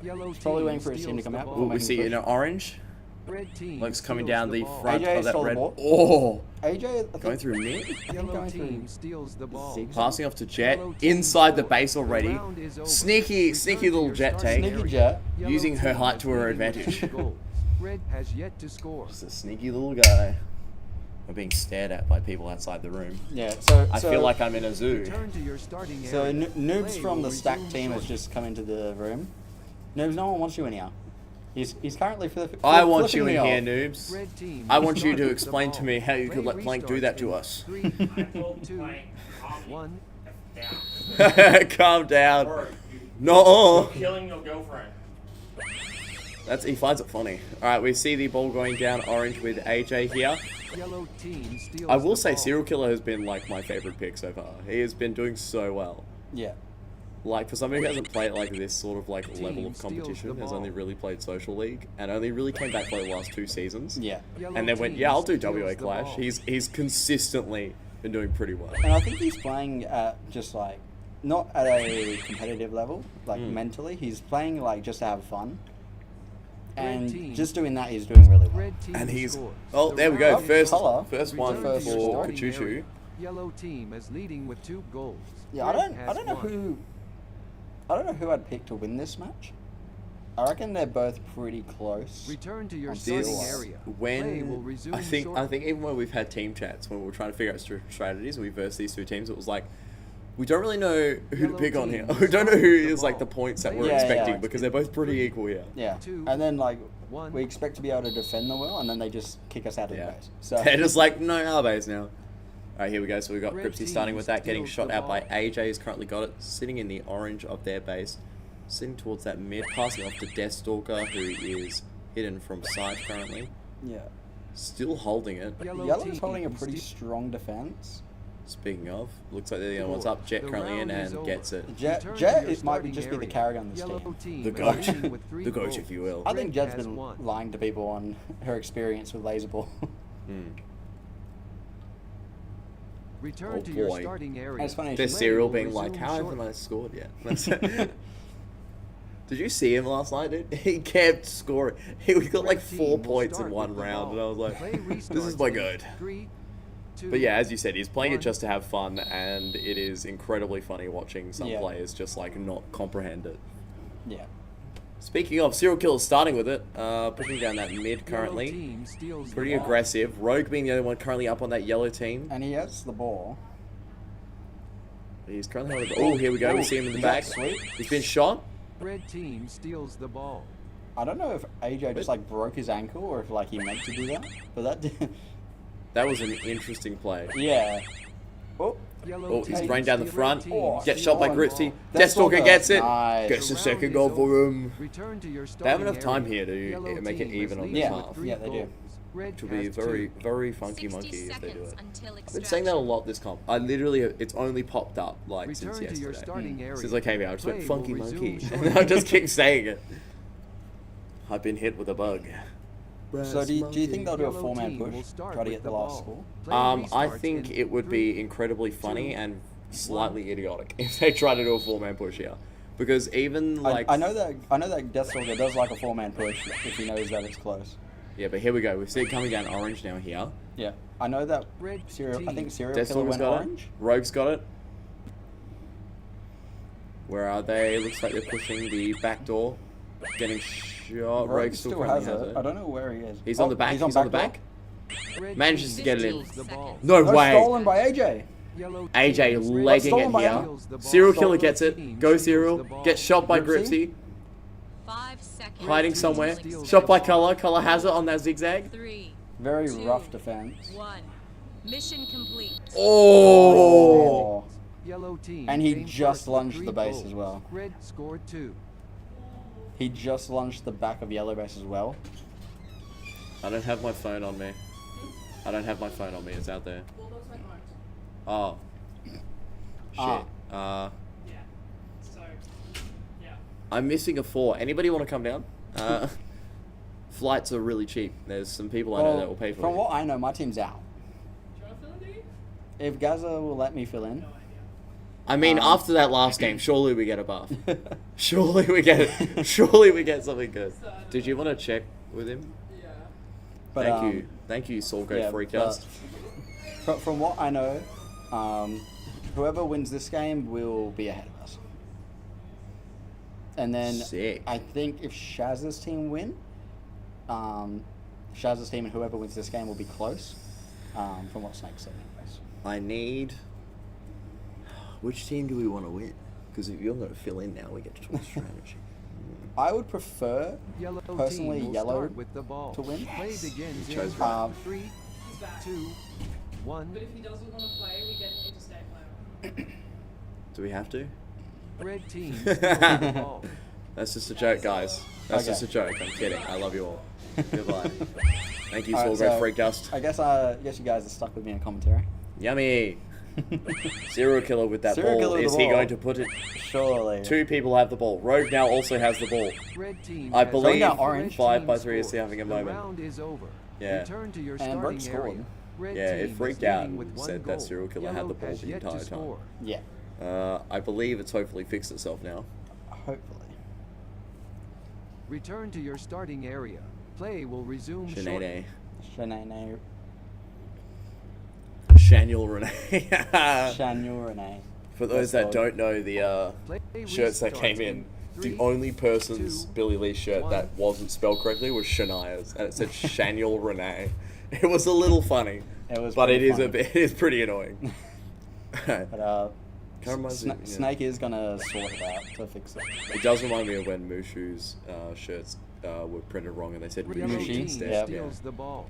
Yellow Probably team waiting for his team to steals come the out ball. before Ooh, we making see push. in orange. Red team Luke's coming steals down the ball. front AJ of that stole the red. ball. Oh! AJ, I think, Going through mid. I think Yellow going through team steals the ball. zigzag. Passing off to Jet. Yellow team Inside the scores. base The already. round is over. Sneaky Return to little your Jet starting take. Sneaky area. Jet. Yellow Using her team height is to her leading with advantage. 2 goals. Red has yet to score. Just a sneaky little guy. We're being stared at by people outside the room. Yeah, so I feel like I'm in a zoo. Return to your starting So area. Noobs Play from will the stack resume team has shortly. just come into the room. Noobs, no one wants you in here. He's currently I want flipping you me in here, off. noobs. Red team I want you start to with the explain to ball. me how you Play could let Plank do restarts that to in us. 3, 2, 1. Calm down. No. Killing your girlfriend. He finds it funny. Alright, we see the ball going down orange with AJ here. Yellow team steals I will the say ball. Serial Killer has been like my favorite pick so far. He has been doing so well. Yeah. Like for somebody who hasn't played like this sort of like level Team of steals competition, the has ball. only really played Social League and only really came back for the last 2 seasons. Yeah. Yellow And then went, team yeah, I'll do steals WA the Clash. ball. He's consistently been doing pretty well. And I think he's playing at just like, not at a competitive level, like mentally. He's playing like just to have fun. Red And team. just doing that, he's doing really well. Red team And he's scores. oh, The there we go. round is First Colour. one Return to your for starting Kachuchu. area. Yellow team is leading with 2 goals. Yeah, I Red don't know has won. who I'd pick to win this match. I reckon they're both pretty close. Return to your on starting skill-wise. area. Play will When resume I think shortly. even when we've had team chats when we were trying to figure out strategies and we versed these 2 teams, it was like we don't really know who to Yellow pick on team here. We don't know who starts the is like the ball. points that Yeah, we're yeah. expecting because they're both pretty equal here. Yeah. 2, And then like 1. we expect to be able to defend the well, and then they just kick us out of Yeah. the base. So They're just like, no, our base now. Alright, here we go. So we've got Red Gripsy starting team with that, getting steals shot the out by ball. AJ. He's currently got it, sitting in the orange of their base, sitting towards that mid, passing off to Deathstalker, who is hidden from sight currently. yeah, Still holding it. Yellow's team holding a pretty steals- strong defense. Speaking of, looks like they're the only ones up. Jet The currently in round is and over. gets it. Jet, Return to Jet your it might be starting just be the area. carry on this Yellow team. team The is goat. leading with 3 The goat, goals. if you will. I think Red Jet's has been won. lying to people on her experience with laser ball. Return Oh to your boy. starting area. It's funny. There's Play Serial will being like, resume how shortly. haven't I scored yet? Did you see him last night, dude? He kept scoring. We got like Red team 4 will points in start one with the round, ball. and I was like, Play this is restarts my in good. 3, 2, But yeah, as you said, he's playing it 1. just to have fun, and it is incredibly funny watching some Yeah. players just like not comprehend it. Yeah. Speaking of, Serial Killer's starting with it, pushing down that mid Yellow currently. team steals the Pretty ball. aggressive. Rogue being the only one currently up on that yellow team. And he has the ball. He's currently holding the Oh, here we go. We Oh, see him in the is that back. sweet? He's been shot. Red team steals the ball. I don't know if AJ just like broke his ankle or if like he meant to do that, but that did. That was an interesting play. Yeah. Oh. Oh, he's running down the front. Oh, Gets shot by oh, Gripsy. Deathstalker. Deathstalker gets it. Nice. Gets the The second round goal is for him. Return to your They have starting enough time area. here to Yellow make it team even is on the leading half. with 3 Yeah, they do. goals. Red Which will be has very, 2. very funky 60 monkey if they do seconds it. until I've been saying that a extraction. lot this comp. I literally, it's only popped up like Return since to your yesterday. starting area. Since I came here, I just went Play funky will monkey. resume And I just keep saying it. I've been hit with a bug. So do you think they'll do a Yellow 4-man team push? will start Try to with get the the last ball. score? Play I restarts think in it would be 3, incredibly funny 2, and slightly idiotic if they try to do a 4-man push here. Because even like I know that Deathstalker does like a 4-man push if he knows that it's close. Yeah, but here we go. We see it coming down orange now here. Yeah, I know that. Red Serial. I think Serial Deathstalker's Killer went got orange. it. Rogue's got it. Where are they? Looks like they're pushing the back door. Getting shot. Rogue still has currently it. I don't know where he is. He's on the back. He's on the back. Red Manages to team get it in. steals the ball. No No, way. stolen by AJ. Yellow AJ team is red. legging it Stolen by here. him. Serial Killer Stolen gets it. Go Serial. Gets shot by Gripsy. 5 seconds. Hiding somewhere. Shot by Color. Color has it on that zigzag. 3, Very 2, rough defense. 1. Mission complete. Oh. Yellow team And he came just first with lunged 3 the base goals. as well. Red scored 2. He just lunged the back of yellow base as well. I don't have my phone on me. I don't have my phone on me. It's out there. Oh. Shit. I'm missing a 4. Anybody want to come down? Flights are really cheap. There's some people I know that will pay for From it. what I know, my team's out. If Gaza will let me fill in. I mean, after that last game, surely we get a buff. Surely we get something good. Did you want to check with him? But, Thank you, Solgo yeah, Freecast. From what I know, whoever wins this game will be ahead of us. And then Sick. I think if Shaz's team win, Shaz's team and whoever wins this game will be close. From what Snake said, anyways. I need. Which team do we want to win? Because if you're going to fill in now, we get to talk strategy. I would prefer, Yellow personally, team will yellow start with the ball. to win. Play begins You in chose right. 3, 2, 1. But if he doesn't want to play, we get an interstate player. Do we have to? Red team steals the ball. That's just a joke, guys. That's Okay. just a joke. I'm kidding. I love you all. Goodbye. Thank you, Alright, Solgo so Freecast. I guess you guys are stuck with me in commentary. Yummy. Serial Killer with that Serial ball. Killer with Is the he ball. going to put it? Surely. 2 people have the ball. Rogue now also has the ball. Red team I has believe down orange. 5 by 3 team is having a scores. The moment. round is over. Yeah. Return to your And starting Rogue scored. area. Red Yeah, it team freaked is out leading with and 1 said goal. that Serial Killer had Yellow the ball has the yet to entire time. score. Yeah, I believe it's hopefully fixed itself now. hopefully. Return to your starting area. Play will resume shortly. Sinead. Shanae. Shaniel Renee. Shaniel Renee. For those that don't know the Play shirts that restarts came in, the 3, only person's 2, Billy Lee shirt that wasn't spelled correctly was Shania's, and it said Shaniel Renee. It was a little funny, It was but it pretty is funny. a bit, it is pretty annoying. But Kind of reminds me- yeah. Snake is gonna sort it out to fix it. It does remind me of when Mushu's shirts were printed wrong and they said Yellow Mushi team instead. steals the ball.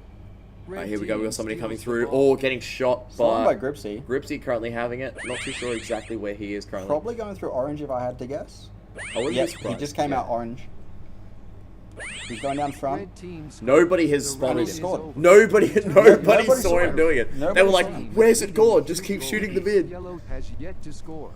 Red Here we go. We got team somebody coming steals the through. ball. Oh, getting shot Stolen by by Gripsy. Gripsy currently having it. Not too sure exactly where he is currently. Probably going through orange if I had to guess. I wouldn't Yep, be surprised. he just came Yeah. out orange. He's going down front. Red team scores. Nobody has The spotted round him. is over. Nobody Nobody saw saw him him. doing it. They Nobody were saw like, him. "Where's it gone? Just keep shooting the mid." Yellow has yet to score.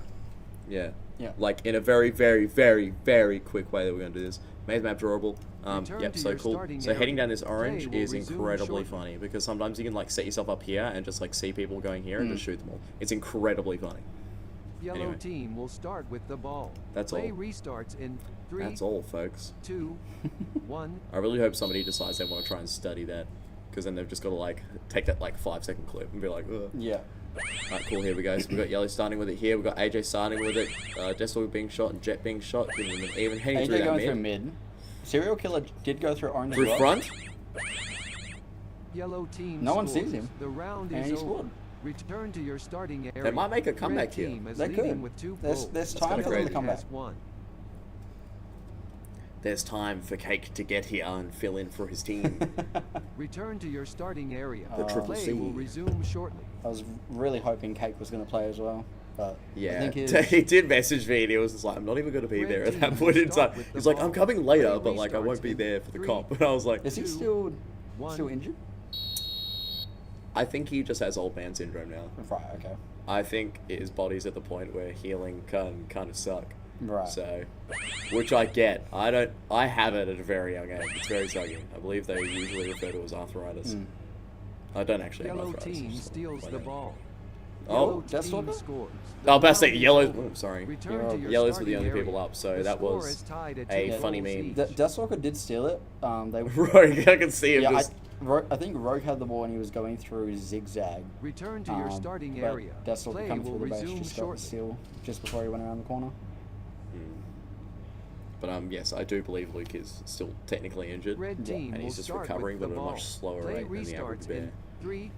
Yeah. Yeah. Like in a very, very, very, very quick way that we're going to do this. Maze map drawable. Return Yep, to so your cool. starting So heading area. down this orange Play will is resume incredibly shortly. funny because sometimes you can like set yourself up here and just like see people going here and Mm. just shoot them all. It's incredibly funny. Yellow Anyway. team will start with the ball. That's Play all. restarts in 3, That's all, folks. 2, 1. I really hope somebody decides they want to try and study that, because then they've just got to like take that like 5-second clip and be like, ugh. Yeah. Alright, cool. Here we go. So we've got Yellow starting with it here. We've got AJ starting with it. Deathstalker being shot and Jet being shot, giving them an even heading through AJ that going mid. through mid. Serial Killer did go through orange Through as well. front. Yellow team No one scores. sees him. The round And is he over. scored. Return to your starting area. They might make a comeback Red here. team is They leading could. with 2 There's goals. time kinda for them to crazy. come back. Has won. There's time for Cake to get here and fill in for his team. Return to your starting area. The Triple Play C. will resume shortly. I was really hoping Cake was going to play as well, but I Yeah, think his, he did message me and he was just like, I'm not even going to be Red there at team that will point in start time. with the He's like, ball. I'm coming later, Play but like I won't restarts be in there for the 3, comp. And I was like, is he 2, still 1. injured? I think he just has old man syndrome now. Right. Okay. I think his body's at the point where healing can kind of suck. Right. So, which I get. I have it at a very young age. It's very sucky. I believe they usually refer to it as arthritis. Mm. I don't actually have Yellow arthritis. team just steals point the out. ball. Oh, Team scores. I was about to say The yellow. round is Oh, over. sorry. Return to your Yellows were the starting only people area. up, so The that score was is tied at a 2 funny goals meme. each. Deathstalker did steal it. They Rogue, I can see him yeah, just. I think Rogue had the ball and he was going through zigzag. Return to your starting but area. Deathstalker Play coming will through the base resume just got the shortly. steal just before he went around the corner. But yes, I do believe Luke is still technically injured, Red team and will he's just start recovering, with but the at a ball. much slower Play rate than the average restarts bear. in 3,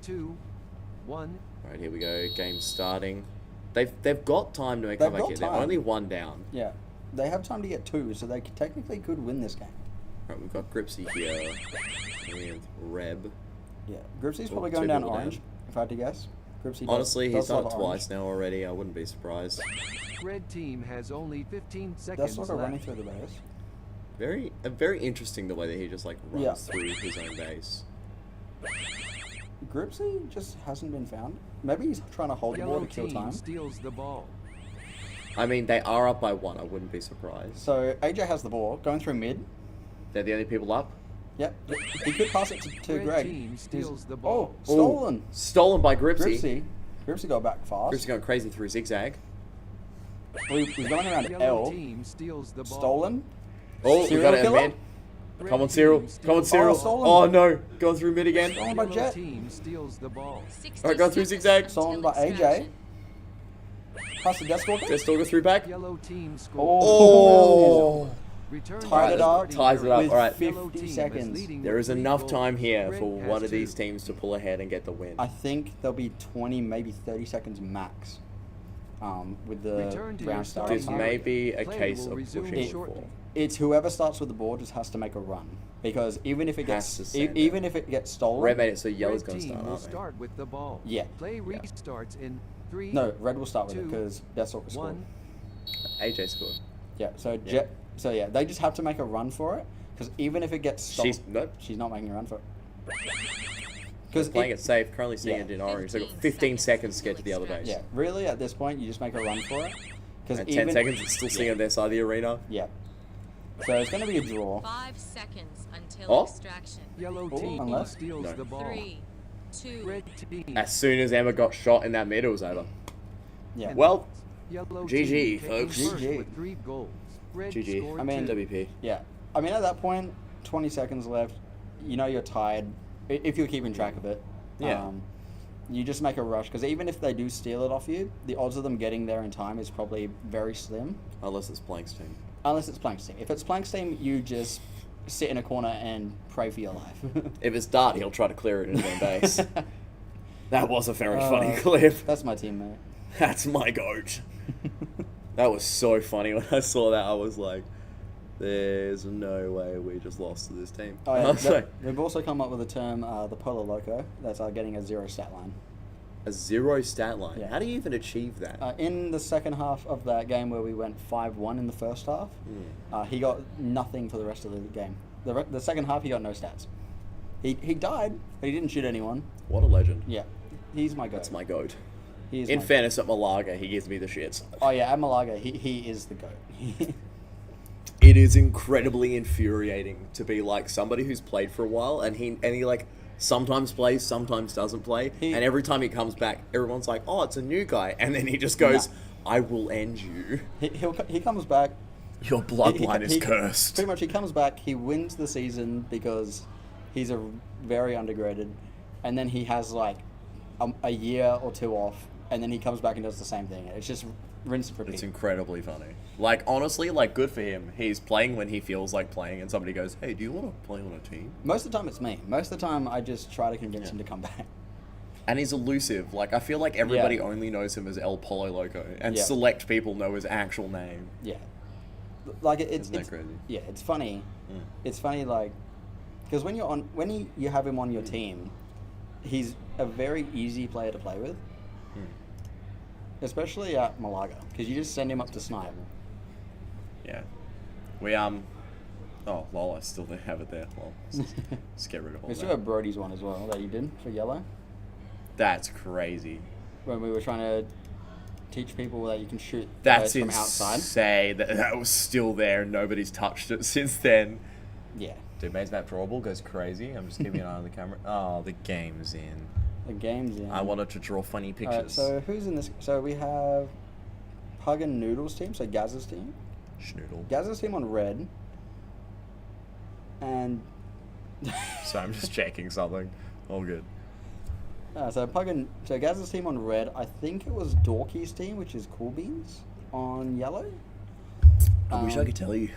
2, 1. All right, here we go. Game starting. They've got time to make They've comeback got here. They're time. only one down. Yeah, they have time to get 2, so they technically could win this game. All right, we've got Gripsy here with Reb. Yeah, Gripsy's Oh, probably two going down people down. orange, if I had to guess. Gripsy does- Honestly, he's does love done it orange. twice now already. I wouldn't be surprised. Red team has only 15 seconds That's sort of running left. through the base. Very interesting the way that he just like runs Yeah. through his own base. Gripsy just hasn't been found. Maybe he's trying to hold the ball Yellow to kill team time. steals the ball. I mean, they are up by 1. I wouldn't be surprised. So AJ has the ball, going through mid. They're the only people up. Yep, he could pass it to Red Greg. team He's- steals the ball. Oh, stolen. Ooh, stolen by Gripsy. Gripsy got back fast. Gripsy going crazy through zigzag. We're going around Yellow L. team steals the ball. Stolen. Oh, we Serial got it in killer? mid. Come on, Cyril. Come on, Oh, Cyril. stolen. Oh, no. Going through mid again. Stolen by Yellow Jet. team steals the ball. All right, going through zigzag. Stolen by AJ. Pass the Deathstalker. Deathstalker through back. Yellow team scores. Oh. Return to Tied your it up. starting Ties it area. up. with All right. 50 seconds. There is enough time here Red for has one of these 2. teams to pull ahead and get the win. I think there'll be 20, maybe 30 seconds max. With the Return to your round starting This starting. may be a Play case will of resume pushing shortly. for. It's whoever starts with the ball just has to make a run, because even if it Has gets to send it. even if it gets stolen, Red made it so yellow's Red going to team start, will aren't they? start with the ball. Yeah. Play restarts in 3. no, Red will start with it 2, because Deathstalker scored. 1. AJ scored. Yeah, so Yeah. Jet, so yeah, they just have to make a run for it, because even if it gets stolen, Nope. she's not making a run for it. Because playing it safe, currently seeing yeah. it in orange. They've got 15 seconds to get to the other base. Yeah, really, at this point, you just make a run for it. Because And 10 seconds, it's still seeing on their side of the arena. Yeah. So it's going to be a draw. 5 seconds until Oh. extraction. Yellow Oh, team unless- steals No. the ball. 3, 2, Red team. As soon as Emma got shot in that mid, it was over. Yeah. Well, Yellow GG, team taking folks. first GG. with 3 goals. Red GG. scored I mean, 2. WP. Yeah. I mean, at that point, 20 seconds left. You know you're tired. If you're keeping track of it. Yeah. You just make a rush, because even if they do steal it off you, the odds of them getting there in time is probably very slim. Unless it's Plank's team. Unless it's Plank's team. If it's Plank's team, you just sit in a corner and pray for your life. If it's Dart, he'll try to clear it in his own base. That was a very funny clip. That's my teammate. That's my goat. That was so funny when I saw that. I was like, there's no way we just lost to this team. Oh, I yeah. was like, We've also come up with the term, the Polar Loco. That's getting a 0 stat line. a 0 stat line. Yeah. How do you even achieve that? In the second half of that game where we went 5-1 in the first half, he got nothing for the rest of the game. The second half, he got no stats. He died, but he didn't shoot anyone. What a legend. Yeah, he's my goat. That's my goat. He is In my fairness, at Malaga, he gives me the shits. goat. Oh yeah, at Malaga, he is the goat. It is incredibly infuriating to be like somebody who's played for a while and he like sometimes plays, sometimes doesn't play, and every time he comes back, everyone's like, "Oh, it's a new guy," and then he just goes, "I will end you." He comes back. Your bloodline is cursed. Pretty much, he comes back. He wins the season because he's a very undergraded, and then he has like a year or 2 off, and then he comes back and does the same thing. It's just rinse and repeat. It's incredibly funny. Like, honestly, like, good for him. He's playing when he feels like playing, and somebody goes, "Hey, do you want to play on a team?" Most of the time, it's me. Most of the time, I just try to convince him to come back. And he's elusive. Like, I feel like everybody only knows him as El Polo Loco, and Yeah. select people know his actual name. Yeah. Like it's Isn't that crazy? Yeah, it's funny. It's funny, like, because when you have him on your team, he's a very easy player to play with. Especially at Malaga, because you just send him up to snipe. Yeah. We, oh, lol, I still don't have it there. Well, let's get rid of all We still that. have Brody's one as well that you did for yellow. That's crazy. When we were trying to teach people that you can shoot That's from outside. insane that was still there and nobody's touched it since then. Yeah. Dude, Maze Map Drawable goes crazy. I'm just keeping an eye on the camera. Oh, the game's in. The game's in. I wanted to draw funny pictures. Alright, so who's in this? So we have Pug and Noodle's team, so Gaz's team. Schnoodle. Gaz's team on red. And... So I'm just checking something. All good. So Gaz's team on red. I think it was Dorky's team, which is Cool Beans, on yellow. I wish I could tell you.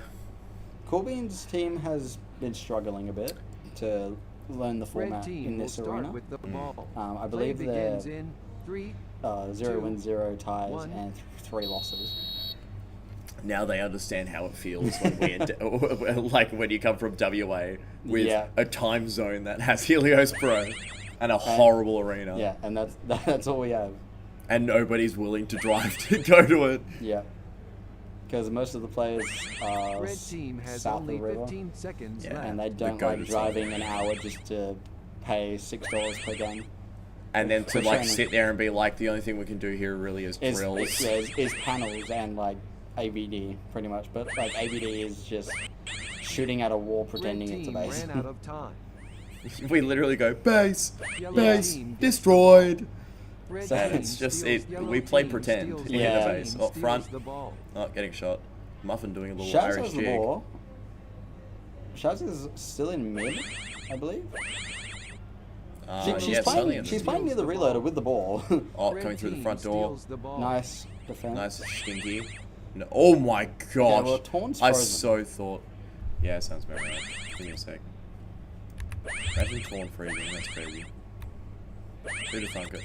Cool Beans' team has been struggling a bit to learn the Red format team in will this start arena. with the ball. I Play believe they're begins in 3, 0 wins, 0 ties, 1. and 3 losses. Now they understand how it feels when we like when you come from WA with Yeah. a time zone that has Helios Pro and a horrible arena. Yeah, and that's all we have. And nobody's willing to drive to go to it. Yeah. Because most of the players are Red team has south only of the river, 15 seconds Yeah. left. and they don't go like to driving an hour just to pay $6 per game. And then to For like training. sit there and be like, the only thing we can do here really is Is drills. is panels and like AVD pretty much, but like AVD is just shooting at a wall pretending Red it's a team base. ran out of time. We literally go base, Yellow base, team destroyed. Red And team it's just steals- it. yellow We play team pretend steals in Yeah. the base. team Oh, steals front. the ball. Oh, getting shot. Muffin doing a little Shaz Irish has the jig. ball. Shaz is still in mid, I believe. She's yes, only playing. in She's the- playing near the reloader with the ball. Oh, Red coming through the team front door. steals the ball. Nice defense. Nice stinky. No, oh my gosh. well, Torn's I frozen. so thought. Yeah, sounds about right. Give me a sec. Imagine Torn freezing. That's crazy. Who'd have thunk it?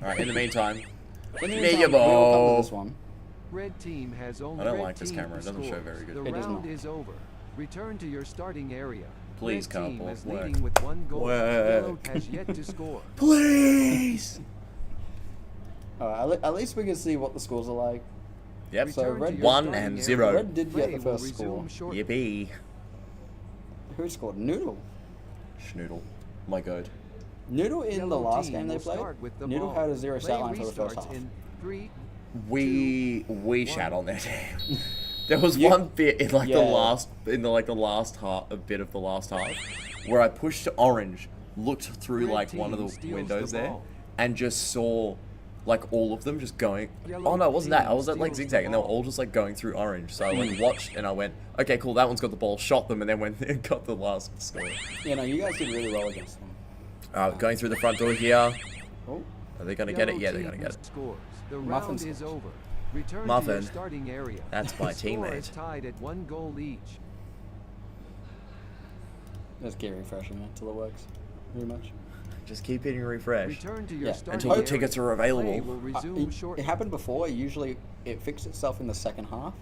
Alright, in the meantime. In the There meantime, you we'll go. cover this one. Red team has only. I don't red like this team camera. It doesn't show scores. very good. The It does round not. is over. Return to your starting area. Please, Red team couple, is work. leading with 1 goal. Yellow Work. has yet to score. Please! Alright, at least we can see what the scores are like. Yep. So Return to red, your 1 starting and area. 0. Red did Play get the will first score. resume shortly. Yippee. Who scored? Noodle. Schnoodle. My god. Noodle in the Yellow last team game they will played. start with the Noodle ball. had a 0 stat Play line for the first restarts half. in 3. We shat on their team. There was You- one bit in like Yeah. the last half, a bit of the last half, where I pushed to orange, looked through Red like one of team the steals windows the there, ball. and just saw like all of them just going. Yellow Oh no, it wasn't that. I team was at like steals the zigzag, and they were ball. all just like going through orange. So I like watched and I went, okay, cool, that one's got the ball, shot them, and then went and got the last score. You know, you guys did really well against them. Going through the front door here. Oh, Are they gonna get it? Yellow Yeah, they're team gonna get it. Scores. The Muffin round is scores. over. Return to Muffin. your starting area. That's my The score teammate. is tied at 1 goal each. just keep refreshing it till it works. Pretty much. Just keep hitting refresh Return to your Yeah, starting until the area. tickets are Play available. will resume It shortly. happened before. Usually, it fixed itself in the second half.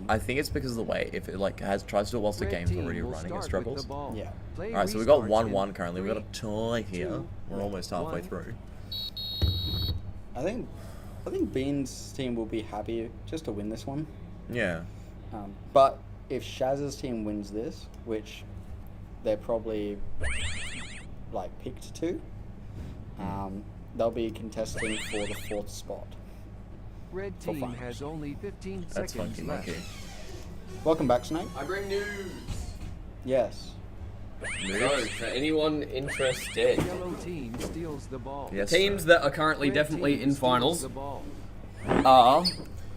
I think it's because of the way if it like tries to do it whilst the Red game's team already will running, start it with struggles. the ball. Yeah. Play Alright, so we got restarts 1-1 in currently. We got a 3, tie here. 2, We're almost halfway 1. through. I think Bean's team will be happy just to win this one. Yeah. But if Shaz's team wins this, which they're probably like picked to, they'll be contesting for the 4th spot. Red For team finals. has only 15 That's seconds funky left. monkey. Welcome back, Snake. I bring news. Yes. So, for anyone interested, Yellow team steals the ball. Yes, teams sir. that are currently Red definitely team in steals finals the ball. are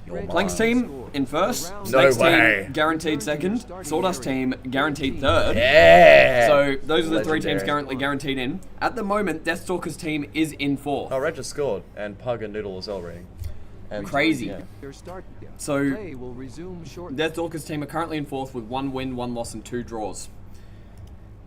Your Plank's mind. team in first, No Snake's way. team guaranteed second, Sawdust team guaranteed third. Yeah. So those are the 3 teams Legendary. currently guaranteed in. At the moment, Deathstalker's team is in 4th. Oh, Red just scored, and Pug and Noodle is already. And Crazy. Yeah. Your start. So Play will resume shortly. Deathstalker's team are currently in 4th with 1 win, 1 loss, and 2 draws.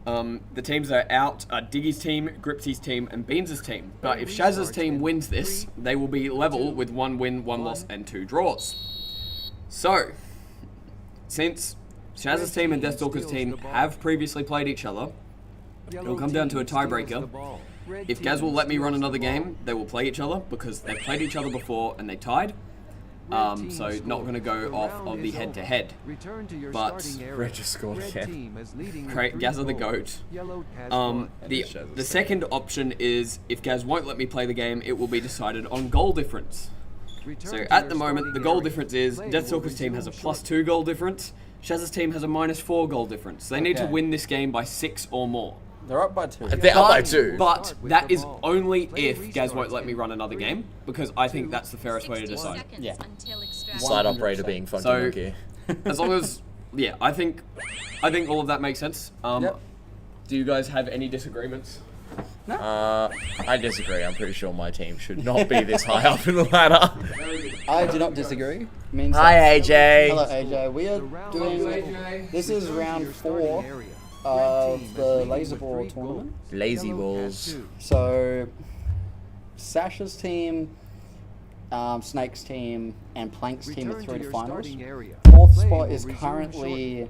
The teams that are out are Diggy's team, Gripsy's team, and Beans' team. But if Shaz's team wins this, they will be level with 1 win, 1 loss, and 2 draws. So, since Shaz's team and Deathstalker's team have previously played each other, it'll come down to a tiebreaker. If Gaz will let me run another game, they will play each other because they've played each other before and they tied. So not going to go off of the head-to-head. Return to your But starting area. Red just scored Red again. team is leading with Great, 3 Gaz are the goals. goat. Yellow has won. The second option is if Gaz won't let me play the game, it will be decided on goal difference. Return So to at your the moment, the starting goal area. difference is Play will Deathstalker's team has a resume +2 goal difference. Shaz's team has a -4 goal difference. They need to Okay. win this game by 6 or more. They're up by 2. They're up by 2. But that is only if Gaz won't let me run another game, because I think that's the fairest way to decide. Yeah. Side operator being funky So, monkey. as long as, yeah, I think all of that makes sense. Do you guys have any disagreements? I disagree. I'm pretty sure my team should not be this high up in the ladder. I do not disagree. Means Hi, that- AJ. Hello, AJ. We are doing. This is round 4 of the laser ball tournament. Lazy balls. So, Sasha's team, Snake's team, and Plank's team are through to finals. 4th spot is currently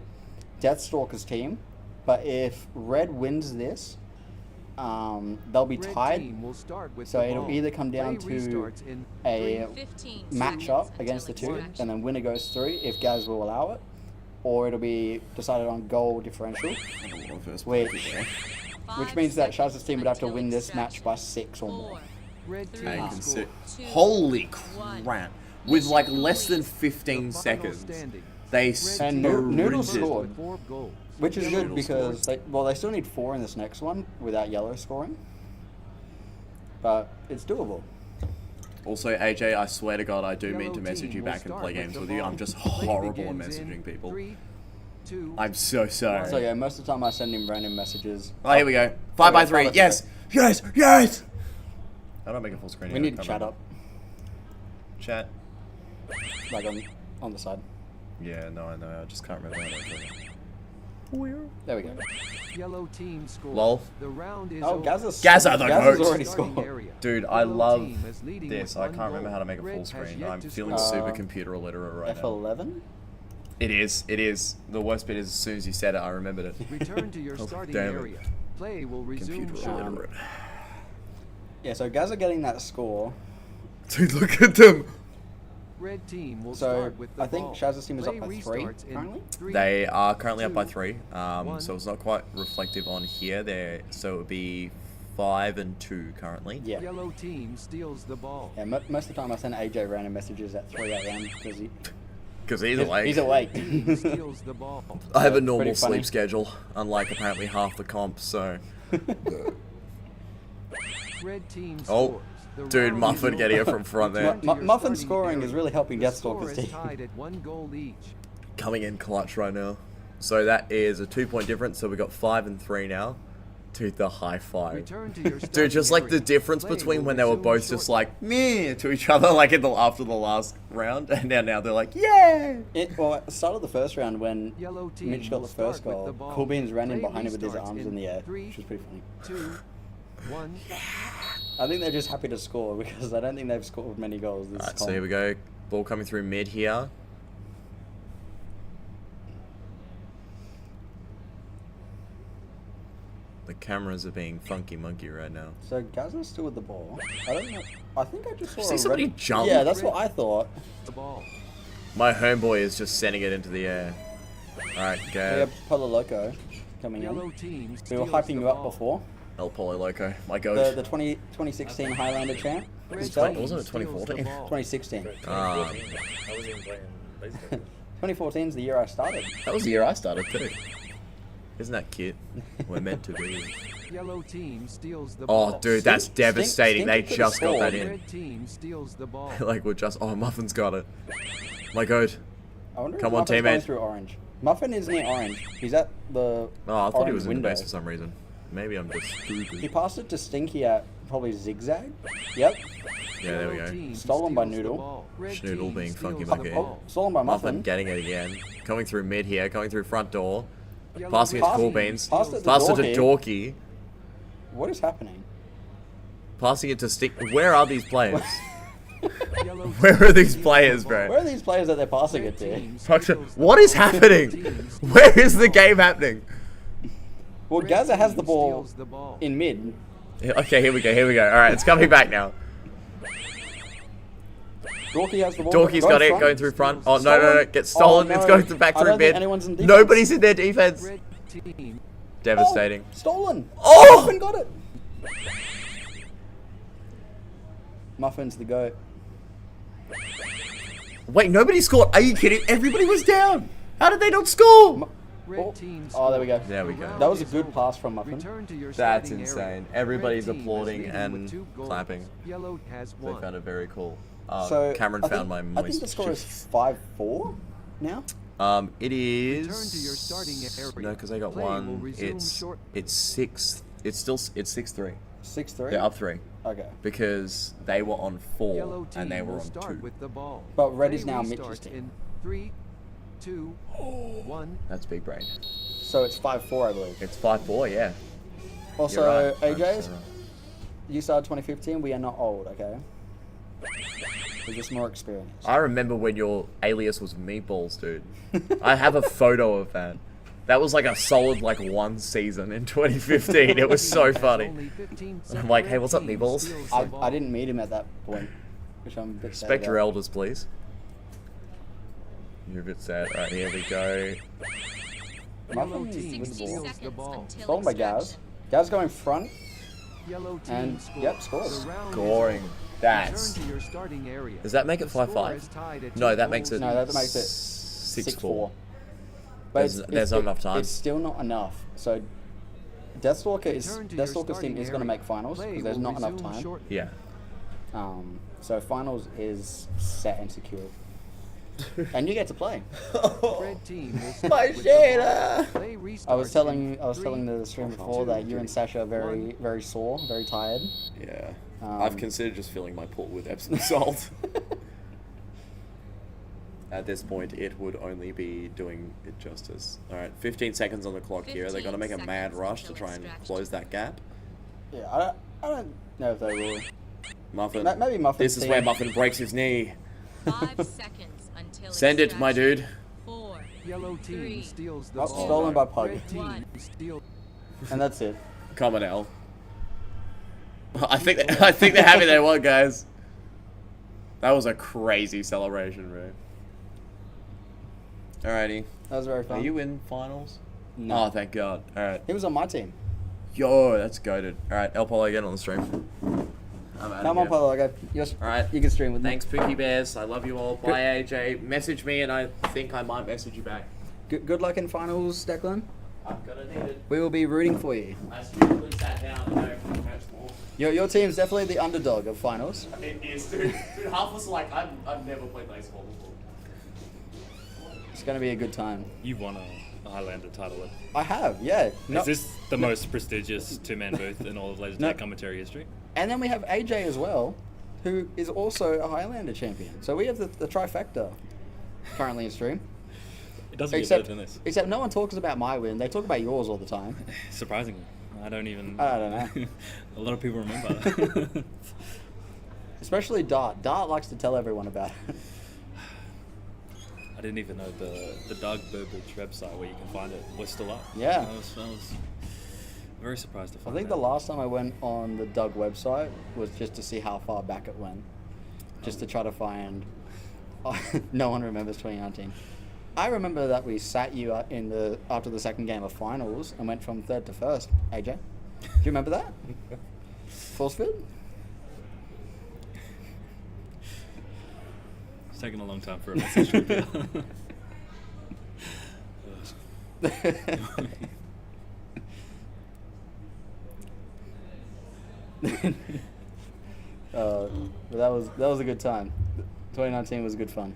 Deathstalker's team, but if Red wins this, they'll be tied. So it'll either come down to a matchup against the two, and then winner goes through if Gaz will allow it, or it'll be decided on goal differential, which means that Shaz's team would have to win this match by 6 or more. Holy crap. With like less than 15 seconds, they And Noodle sprinted. scored, which is good because they still need 4 in this next one without Yellow scoring, but it's doable. Also, AJ, I swear to God, I do mean to message you back and play games with you. I'm just horrible at messaging people. I'm so sorry. So yeah, most of the time I send him random messages. Oh, here we go. 5 by 3. Yes! Yes! Yes! How do I make a full screen? We need to chat up. Chat? Like on the side. Yeah, no, I know. I just can't remember how to do it. There we go. Yellow team scores. Lol. The round is Oh, over. Gaza the Gaz has goat. already scored. Dude, I love this. I can't remember how to make a full screen. I'm feeling super computer illiterate right now. F11? It is. It is. The worst bit is as soon as you said it, I remembered it. Return to your Oh, starting damn it. area. Play will resume Computer shortly. illiterate. Yeah, so Gaz are getting that score. Dude, look at them. Red team will So start with the I think ball. Shaz's team is up Play by 3 restarts in currently. 3, They are currently up by 3, 1. so it's not quite reflective on here. There, so it would be 5 and 2 currently. Yeah. Yellow team steals the ball. Yeah, most of the time I send AJ random messages at 3 a.m. Because he's awake. He's awake. Steals the ball. I have a Pretty normal funny. sleep schedule, unlike apparently half the comp. So, Red team oh, scores. The dude, round Muffin is getting it over. from front there. Return to your Muffin starting scoring is area. really helping Your Deathstalker's score is team. tied at 1 goal each. Coming in clutch right now. So that is a 2-point difference. So we got 5 and 3 now. Dude, the high five. Return to your Dude, starting just like the area. difference Play between will when they were resume both just shortly. like meh to each other, like after the last round, and now they're like, yeah. Well, at the start of the first round, when Yellow team Mitch got will the first start with goal, the ball. Cool Beans ran in Play behind him with his restarts arms in the air, 3, which was pretty funny. 2, 1. I think they're just happy to score because I don't think they've scored many goals this Alright, so comp. here we go. Ball coming through mid here. The cameras are being funky monkey right now. So Gaza's still with the ball. I don't know. I think I just saw See a somebody red... jump? Yeah, that's what I thought. The ball. My homeboy is just sending it into the air. Alright, We go. have Polo Loco coming Yellow in. team We were steals hyping the you up ball. before. El Polo Loco, my god. The 2016 Highlander champ. Red himself. team Wasn't it steals the 2014? ball. 2016. I wasn't even playing baseball. 2014 is the year I started. That was the year I started too. Isn't that cute? We're meant to be. Yellow team steals the ball. Oh, dude, that's devastating. They Stink just got that in. Red team steals the ball. Like, we're just... Oh, Muffin's got it. My god. I wonder Come if on, Muffin's going teammate. through orange. Muffin is near orange. He's at the Oh, I thought he orange was in the window. base for some reason. Maybe I'm just He stupid. passed it to Stinky at probably zigzag. Yep. Yeah, there we Yellow go. team Stolen by steals the Noodle. ball. Red Schnoodle team being funky steals the monkey. ball. Stolen by Muffin Muffin. getting it again. Coming through mid here, coming through front door. Yellow Passing it to Pass- Cool Beans. Passed it to Passed it to Dorky. Dorky. What is happening? Passing it to Stick. Where are these players? Yellow Where are these players, bro? Where are these players that they're passing it to? What is happening? Where is the game happening? Well, Gaza has the ball steals the ball. in mid. Yeah, okay, here we go, here we go. Alright, it's coming back now. Dorky has the ball. Dorky's Go got it, front. going through front. Oh, no, no, no, Stolen. gets stolen. Oh, It's no. going back I through don't think mid. anyone's in defense. Nobody's in their defense. Red team. Devastating. Stolen. Oh! Muffin got it. Muffin's the goat. Wait, nobody scored. Are you kidding? Everybody was down. How did they not score? Red team Oh, there we go. scores. There we The go. round That was a is good over. pass from Muffin. Return to your That's starting insane. area. Everybody's Red team is applauding leading and with 2 goals. clapping. Yellow has They 1. found it very cool. So Cameron I found think, my I moist. think the score is 5-4 now. It is. Return to your starting area. No, because I got Play will one. resume It's short- 6. It's 6-3. 6-3. They're up 3 Okay. because they were on 4 Yellow team and they were will on start 2. with the ball. But red Play is now restarts Mitch's team. in 3, 2, 1. That's big brain. So it's 5-4, I believe. It's 5-4, yeah. Also, You're right. AJ's, I'm so right. you started 2015. We are not old, okay? We're just more experienced. I remember when your alias was Meatballs, dude. I have a photo of that. That was like a solid 1 season in 2015. It was so funny. I'm like, hey, what's up, Meatballs? I didn't meet him at that point, which I'm a bit sad Respect your about. elders, please. You're a bit sad. Alright, here we go. Yellow Muffin team with the ball. steals the ball. Stolen by Gaz. Gaz going front. Yellow team And, scores. yep, scores. The round is Scoring. over. That's. Return to your starting area. Does that make it The score 5-5? is tied at No, 2 that makes it. No, that makes it 6-4. But There's not enough time. It's still not enough. So Deathstalker's Return to your team starting is going to area. make finals Play because there's will not enough resume time. shortly. Yeah. So finals is set and secure, and you get to play. Red team will start My with the shader! ball. Play I was restarts telling in I was 3, telling the stream before that you and Sasha are very 1. sore, very tired. Yeah. I've considered just filling my pool with Epsom salt. At this point, it would only be doing it justice. Alright, 15 seconds on the clock here. They're going to make a mad rush to try and close that gap. Yeah, I don't know if they will. Muffin. Maybe Muffin's This is team. where Muffin breaks his knee. 5 seconds until Send it, my dude. 4. Yellow team 3, steals the Oh, ball. stolen by Pug. Red team steals. And that's it. Come on, L. I think they're having their one, guys. That was a crazy celebration, bro. Alrighty. That was very fun. Are you in finals? No. Oh, thank God. Alright. He was on my team. Yo, that's goated. Alright, El Polo again on the stream. I'm out Come on, Polo. Okay. Alright. You can stream with me. Thanks, Pookie Bears. I love you all. Bye, AJ. Message me and I think I might message you back. Good luck in finals, Declan. I'm gonna need it. We will be rooting for you. I stupidly sat down and I more. Your team's definitely the underdog of finals. It is, dude. Dude, half was like, I've never played baseball before. It's going to be a good time. You've won a Highlander title. I have, yeah. Is this the most prestigious two-man booth in all of legendary commentary history? And then we have AJ as well, who is also a Highlander champion. So we have the trifecta currently in stream. It doesn't get better than this. Except no one talks about my win. They talk about yours all the time. Surprisingly. I don't even... I don't know. A lot of people remember. Especially Dart. Dart likes to tell everyone about it. I didn't even know the Doug Burbridge website where you can find it was still up. Yeah. I was very surprised to I find think that. the last time I went on the Doug website was just to see how far back it went. Just to try to find... no one remembers 2019. I remember that we sat you after the second game of finals and went from third to first. AJ, do you remember that? Full speed? It's taken a long time for a message to appear. But that was a good time. 2019 was good fun.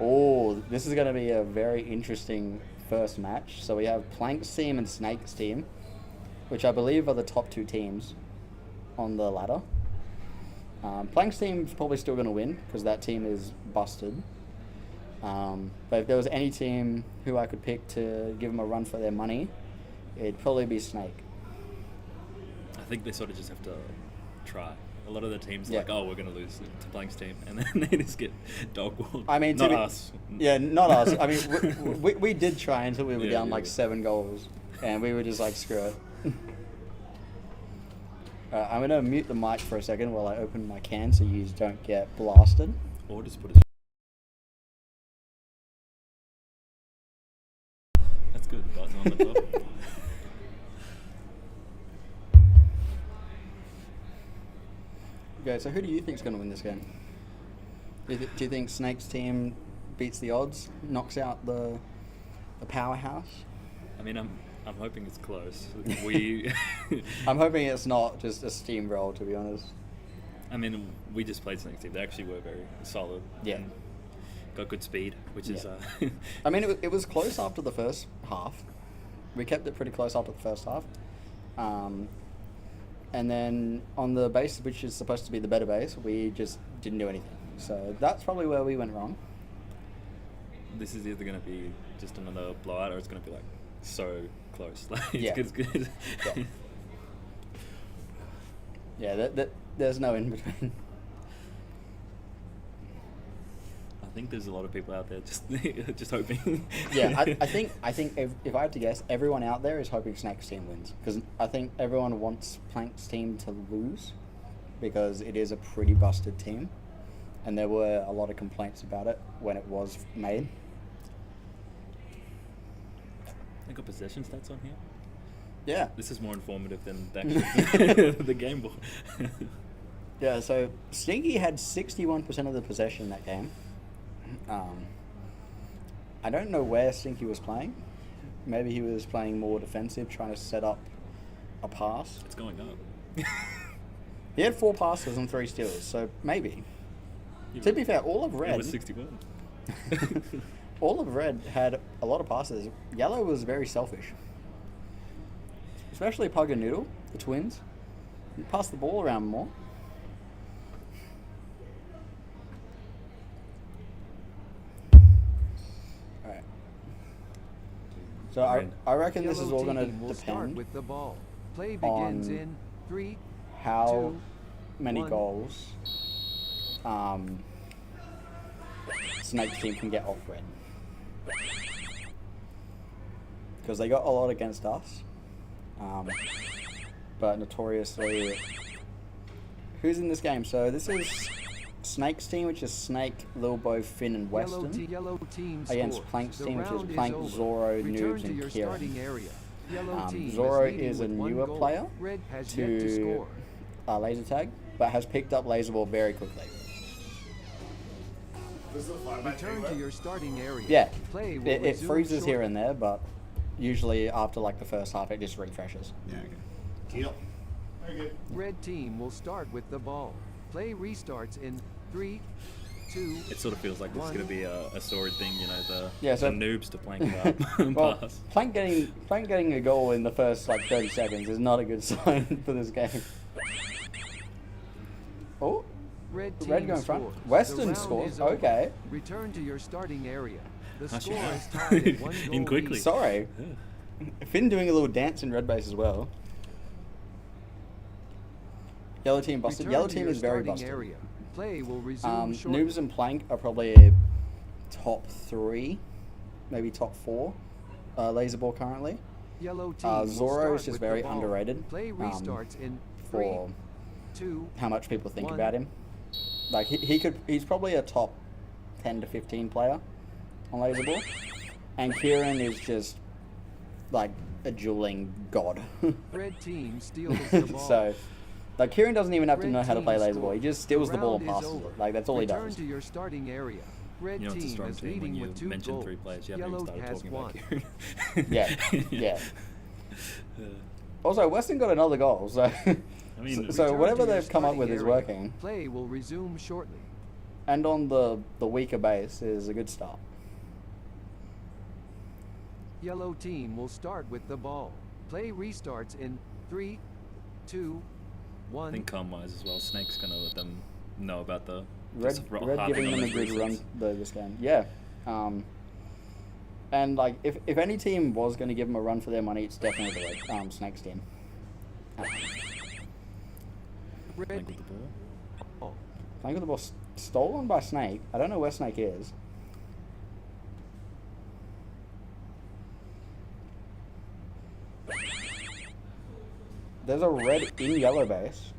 Oh, this is going to be a very interesting first match. So we have Plank's team and Snake's team, which I believe are the top two teams on the ladder. Plank's team's probably still going to win because that team is busted. But if there was any team who I could pick to give them a run for their money, it'd probably be Snake. I think they sort of just have to try. A lot of the teams are Yeah. like, oh, we're going to lose to Blank's team, and then they just get dog-walled. I mean, not us. Yeah, not us. I mean, we did try until we were Yeah, down yeah, like yeah. 7 goals, and we were just like, screw it. I'm gonna mute the mic for a second while I open my can so you don't get blasted. Or just put it. That's good. Button on the top. Okay, so who do you think's gonna win this game? Do you think Snake's team beats the odds, knocks out the powerhouse? I mean, I'm hoping it's close. We. I'm hoping it's not just a steamroll, to be honest. I mean, we just played Snake's team. They actually were very solid. Yeah. And got good speed, which is. I mean, it was close after the first half. We kept it pretty close after the first half. And then on the base, which is supposed to be the better base, we just didn't do anything. So that's probably where we went wrong. This is either going to be just another blowout, or it's going to be like so close. Like, Yeah. it's good. Yeah, there's no in between. I think there's a lot of people out there just hoping. Yeah, I think if I had to guess, everyone out there is hoping Snake's team wins, because I think everyone wants Plank's team to lose, because it is a pretty busted team, and there were a lot of complaints about it when it was made. I got possession stats on here. Yeah. This is more informative than actually the game board. Yeah, so Stinky had 61% of the possession in that game. I don't know where Stinky was playing. Maybe he was playing more defensive, trying to set up a pass. It's going up. He had 4 passes and 3 steals, so maybe. To be fair, all of Red... It was 61. all of Red had a lot of passes. Yellow was very selfish. Especially Pug and Noodle, the twins. He passed the ball around more. Alright. So I reckon this is all going to depend with the ball. Play begins on in 3, how 2, many 1. goals Snake's team can get off Red. Because they got a lot against us. But notoriously, who's in this game? So this is Snake's team, which is Snake, Lil Bo, Finn, and Weston, Yellow team against scores. Plank's The team, which round is Plank, over. Zoro, Return Noobs, to and your Kieran. starting area. Yellow team Zoro leading is a with 1 newer goal. player Red has yet to to score. laser tag, but has picked up laser ball very quickly. Return to your starting area. Yeah, Play will it resume freezes shortly. here and there, but usually after like the first half, it just refreshes. Yeah, okay. Deal. Very good. Red team will start with the ball. Play restarts in 3, 2. It sort of feels like this is going to be a sword thing, you know, the So noobs to Plank it up and well, pass. Plank getting a goal in the first like 30 seconds is not a good sign for this game. Oh, Red team Red going front. scores. The Weston round scores. is over. Okay. Return to your starting area. The Hush score it is out. tied at 1 goal In quickly. each. Sorry. Finn doing a little dance in red base as well. Yellow team busted. Return Yellow to team your is very starting busted. area. Play will resume shortly. Noobs and Plank are probably top 3, maybe top 4 laser ball currently. Yellow team will Zoro start is just with very the ball. underrated Play restarts in 3, for 2. how much people think 1. about him. Like he's probably a top 10 to 15 player on laser ball, and Kieran is just like a dueling god. Red team steals the ball. So, like Kieran doesn't even have to Red know how to team play laser ball. scores. He just steals the ball round and is passes over. it. Like that's all he Return does. to your starting area. Red You know, it's a team strong is team when leading you with 2 mention goals. 3 players. You haven't Yellow even started has talking 1. about Kieran. Yeah. Also, Weston got another goal. So, mean, so Return whatever to your they've come up starting with is area. working. Play will resume shortly. And on the weaker base is a good start. Yellow team will start with the ball. Play restarts in 3, 2, 1. I think calm-wise as well, Snake's going to let them know about the Red harping giving on them a those good run resets. this game. Yeah. And like if any team was going to give them a run for their money, it's definitely the Red Snake's team. Red Plank with the ball. Playing with the ball stolen by Snake. I don't know where Snake is. There's a red in yellow base.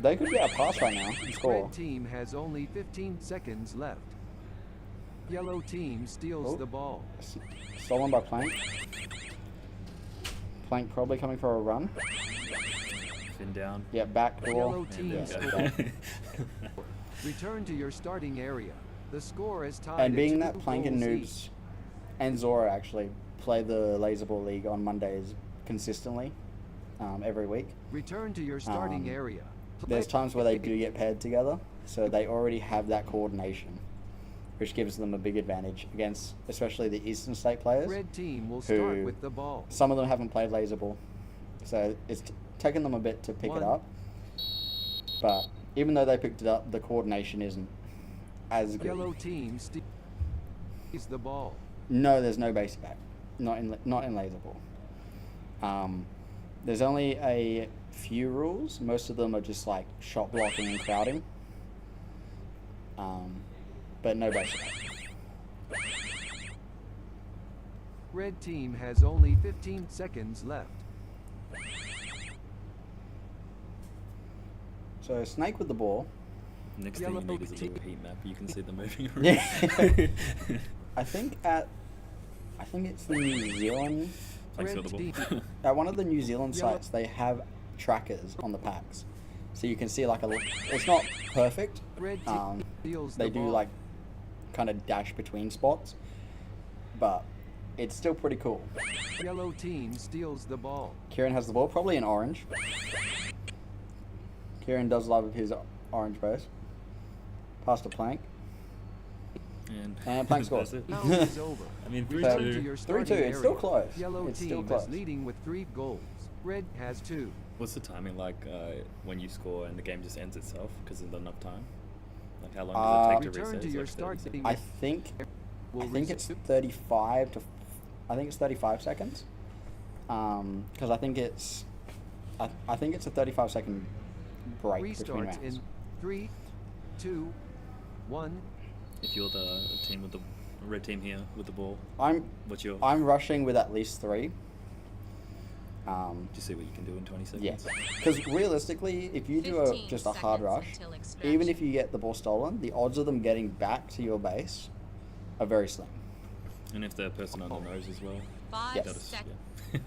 They could get a pass right now and score. Red team has only 15 seconds left. Yellow team steals Oh. the ball. Stolen by Plank. Plank probably coming for a run. Finn down. Yeah, back door. Yellow team Yeah, scores. back. Return to your starting area. The score is tied. And at being 2 that Plank and goals Noobs each. and Zora actually play the Laser Ball League on Mondays consistently every week. Return to your starting area. There's times where they do get paired together, so they already have that coordination, which gives them a big advantage against especially the Eastern State players. Red team will who start with the ball. Some of them haven't played Laser Ball, so it's taken them a bit to pick it up. But even though they picked it up, the coordination isn't as good. Yellow team steals the ball. No, there's no base back. Not in Laser Ball. There's only a few rules. Most of them are just like shot blocking and crowding. But no base back. Red team has only 15 seconds left. So Snake with the ball. Next thing you need is a little heat map. You can see them moving around. Yeah. I think it's the New Zealand. At one of the New Zealand sites, they have trackers on the packs, so you can see like it's not perfect. They do like kind of dash between spots, but it's still pretty cool. Yellow team steals the ball. Kieran has the ball, probably in orange. Kieran does love his orange base. Pass to Plank. And Plank scores. That's it. Round is over. I mean, 3-2. 3-2, it's still close. Yellow It's team still close. is leading with 3 goals. Red has 2. What's the timing like when you score and the game just ends itself because there's not enough time? Like how long does it take to reset? To your Like 30 seconds? I think it's 35 to. I think it's 35 seconds. Because I think it's a 35-second break between Restart rounds. in 3, 2, 1. If you're the team with the red team here with the ball, what's your? I'm rushing with at least 3. Just see what you can do in 20 seconds. Yes, because realistically, if you do just a hard rush, even if you get the ball stolen, the odds of them getting back to your base are very slim. And if the person on the nose as well. Yes. That is,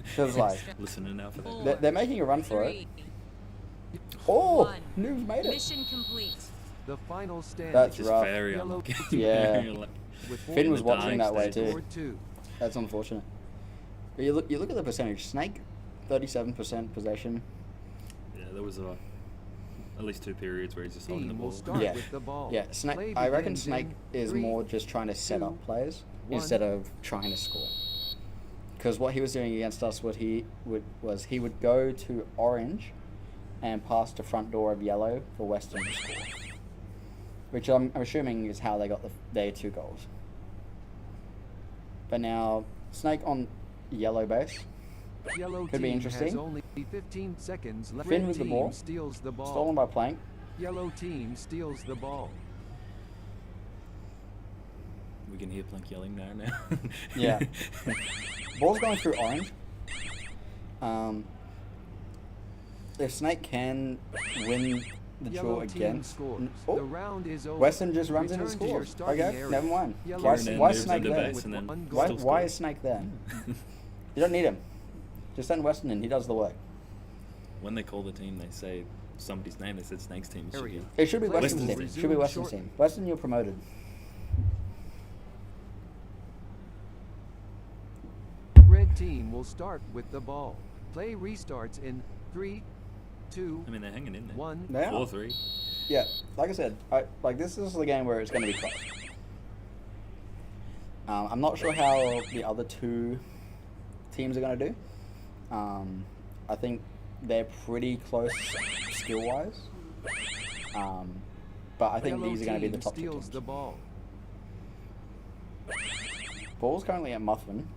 Because like listening out for that. they're making a run for it. Oh, Noobs made it. Mission complete. The final stand. That's Just rough. very unlucky. Yeah. Very unlucky. Finn was In the watching that way dying too. That's unfortunate. But you look at the percentage. Snake, 37% possession. Yeah, there was at least 2 periods where he's just holding the ball. Yeah, yeah. Snake. I reckon Snake is more just trying to set up plays instead of trying to score. Because what he was doing against us, he would go to orange, and pass to front door of yellow for Western to score. Which I'm assuming is how they got their 2 goals. But now Snake on yellow base. Yellow Could be team interesting. Has only 15 seconds left. Finn Red with the team ball. Steals the ball. Stolen by Plank. Yellow team steals the ball. We can hear Plank yelling now. Yeah. Ball's going through orange. If Snake can win the draw Yellow team again, scores. oh, The round is over. Western just runs in and Return to your scores. starting Okay, area. never mind. Yellow Why team is moves Snake into there? base and then Why still is scores. Snake there? You don't need him. Just send Weston in. He does the work. When they call the team, they say somebody's name. They said Snake's team. It should be Weston's Weston's team. Should be Weston's team. Weston, you're promoted. Red team will start with the ball. Play restarts in 3, 2. I mean, they're hanging in there. 1. They are. 4-3. Yeah, like I said, this is the game where it's going to be close. I'm not sure how the other 2 teams are going to do. I think they're pretty close skill-wise. But I think Yellow these are going to be the team top 2 steals teams. the ball. Ball's currently at Muffin.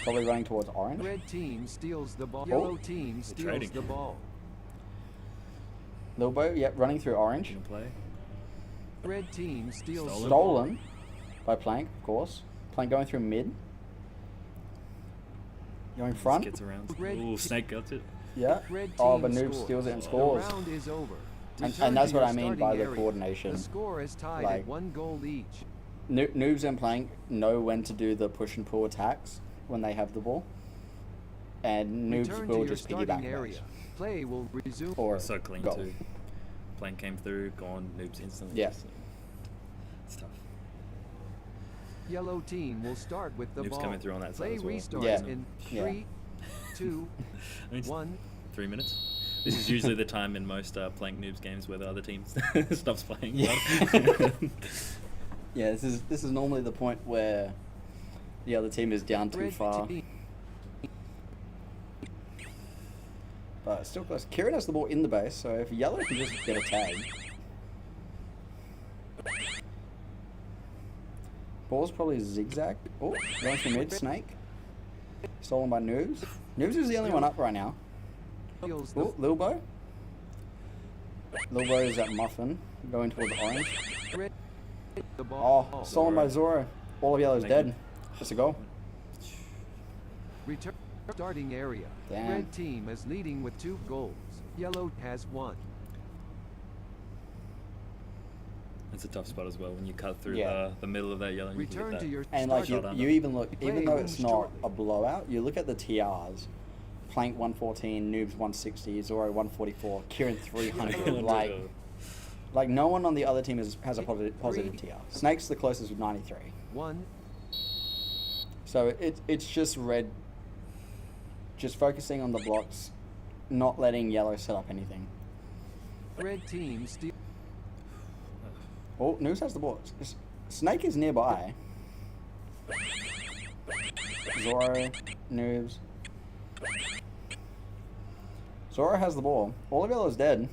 Probably running towards orange. Red team steals the ball. Oh. Yellow team steals trading. the ball. Lilbo, yep, running through orange. Play. Red team steals the ball. Stolen by Plank, of course. Plank going through mid. Going front. Gets around. Ooh, Snake got it. Yeah. Red Oh, team but Noob scores. steals it and The scores. round is over. And Return that's to what your I mean by starting the area. coordination. The score is tied Like- at 1 goal each. Noobs and Plank know when to do the push and pull attacks when they have the ball. And Noobs Return to will your just starting piggyback area. those. Play will resume. Or So clean goal. too. Plank came through, gone, noobs instantly. Yeah. So it's tough. Yellow team will start with the Noobs ball. coming through on that side Play as well. restarts Yeah. in Yeah. 3, 2, I mean, 1. 3 minutes. This is usually the time in most Plank Noobs games where the other team stops playing. Yeah. Yeah, this is normally the point where the other team is down too Red far. team. But still close. Kieran has the ball in the base, so if yellow can just get a tag. Ball's probably zigzag. Oh, going for mid, Snake. Stolen by Noobs. Noobs is the only one up right now. Oh, Lil Bo. Lil Bo is at Muffin, going towards orange. The ball. Oh, stolen by Zoro. All of yellow's dead. Just a goal. Return starting area. Damn. Red team is leading with 2 goals. Yellow has 1. It's a tough spot as well when you cut through Yeah. the middle of that yellow. And Return you to your And like shot under. you even look, even though Playing it's not shortly. a blowout, you look at the TRs. Plank 114, Noobs 160, Zoro 144, Kieran 300. like no one on the other team has a positive TR. Snake's the closest with 93. 1. So it's just red, just focusing on the blocks, not letting yellow set up anything. Red team steal. Oh, Noobs has the ball. Snake is nearby. Zoro, Noobs. Zoro has the ball. All of yellow's dead.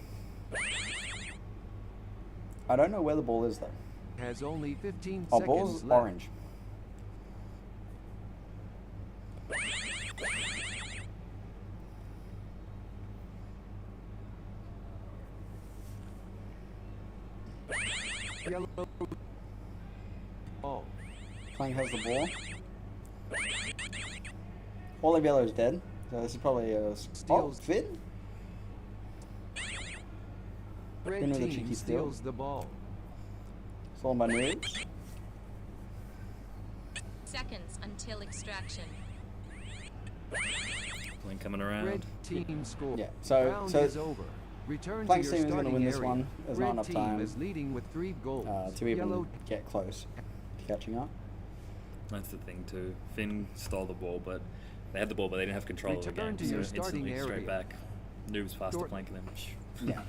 I don't know where the ball is though. Has only 15 Oh, seconds ball's left. orange. Yellow ball. Plank has the ball. All of yellow's dead. So this is probably a... Oh, Steals. Finn? Red Finn with a team cheeky steal. steals the ball. Stolen by Noobs. Seconds until extraction. Plank coming around. Red team score. Yeah, so- Round so is over. Return Plank's to your team is gonna starting win this area. one. There's Red not enough team time is leading with 3 goals. To even Yellow get close to catching up. That's the thing too. Finn stole the ball, but they had the ball, but they didn't have control of the Return game. to So your instantly starting straight area. back. Noobs faster Short- planking them. Yeah.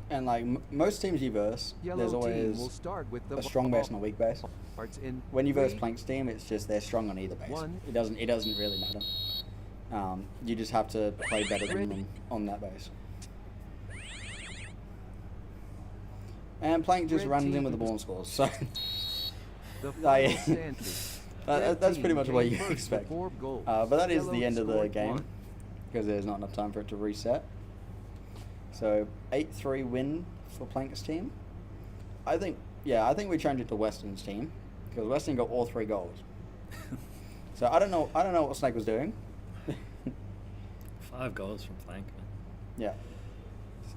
And like most teams you verse, Yellow there's team always will start with the a strong base ball. and a weak base. Starts in When you verse 3, Plank's team, it's just they're strong on either base. 1. It doesn't really matter. You just have to play better than them on that base. And Plank just Red runs in team with the ball and scores. So The like, final standings. Red that's pretty team much what came you first with expect. 4 goals. But that is the Yellow end of the scored game 1. because there's not enough time for it to reset. So 8-3 win for Plank's team. I think we changed it to Weston's team because Weston got all 3 goals. So I don't know what Snake was doing. 5 goals from Plank. Man. Yeah.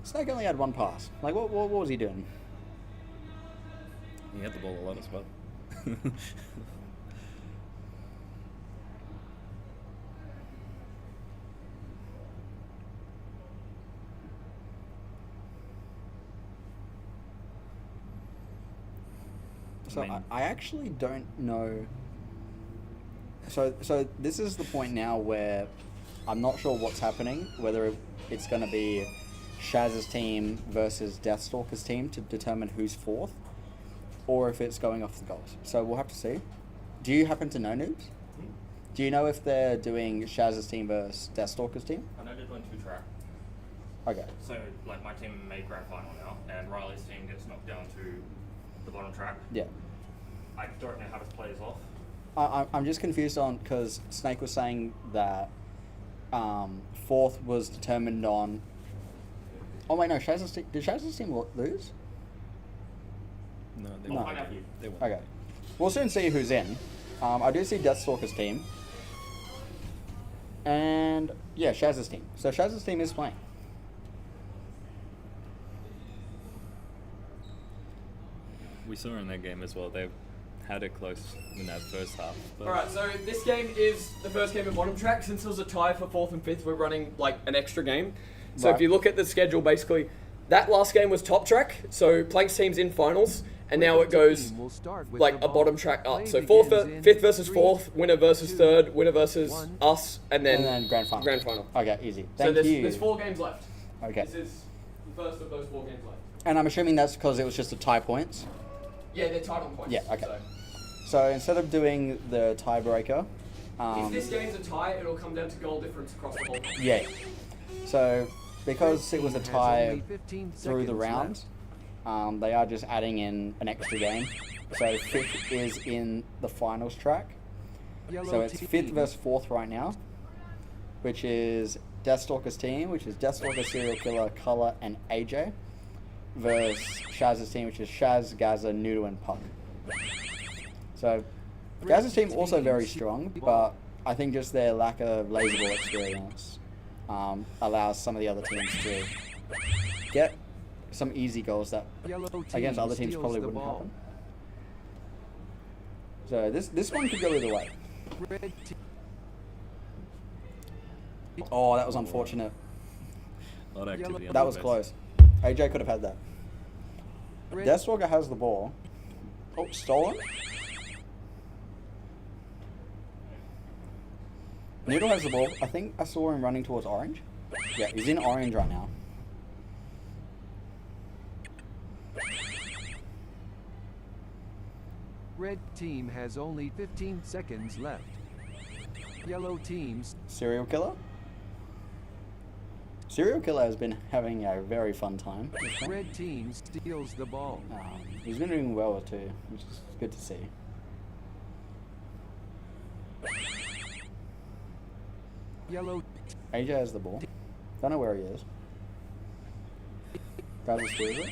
Snake only had 1 pass. Like what was he doing? He had the ball a lot as well. So I mean- I actually don't know. So this is the point now where I'm not sure what's happening. Whether it's going to be Shaz's team versus Deathstalker's team to determine who's 4th, or if it's going off the goals. So we'll have to see. Do you happen to know, Noobs? Do you know if they're doing Shaz's team versus Deathstalker's team? I know they're doing 2 track. Okay. So, like, my team made grand final now, and Riley's team gets knocked down to the bottom track. Yeah. I don't know how to play this off. I'm just confused on because Snake was saying that 4th was determined on. Oh wait, no. Did Shaz's team lose? No, they No. won. Find out for you. They won. Okay. We'll soon see who's in. I do see Deathstalker's team. And yeah, Shaz's team. So Shaz's team is playing. We saw in that game as well. They had it close in that first half. But Alright, so this game is the first game of bottom track. Since it was a tie for 4th and 5th, we're running like an extra game. So if you look at the schedule, basically, that last game was top track. So Plank's team's in finals, and now it goes like a bottom track up. So fifth versus fourth, winner versus third, winner versus us, and then grand final. Grand final. Okay, easy. So Thank you. there's 4 games left. Okay. This is the first of those 4 games left. And I'm assuming that's because it was just a tie points. Yeah, they're title points. Yeah, okay. So instead of doing the tiebreaker, If this game's a tie, it'll come down to goal difference across the whole. yeah. So because it was a tie through the rounds, they are just adding in an extra game. So fifth is in the finals track. So it's fifth versus fourth right now, which is Deathstalker's team, which is Deathstalker, Serial Killer, Color, and AJ, versus Shaz's team, which is Shaz, Gaza, Noodle, and Puck. So Gaz's team also very strong, but I think just their lack of laser ball experience allows some of the other teams to get some easy goals that against other teams probably wouldn't happen. So this one could go either way. Oh, that was unfortunate. A lot of activity on That the was base. close. AJ could have had that. Deathstalker has the ball. Oh, stolen. Noodle has the ball. I think I saw him running towards orange. Yeah, he's in orange right now. Red team has only 15 seconds left. Yellow team's Serial Killer? Serial Killer has been having a very fun time. red team steals the ball. He's been doing well too, which is good to see. Yellow AJ has the ball. Don't know where he is. Gaz steals it.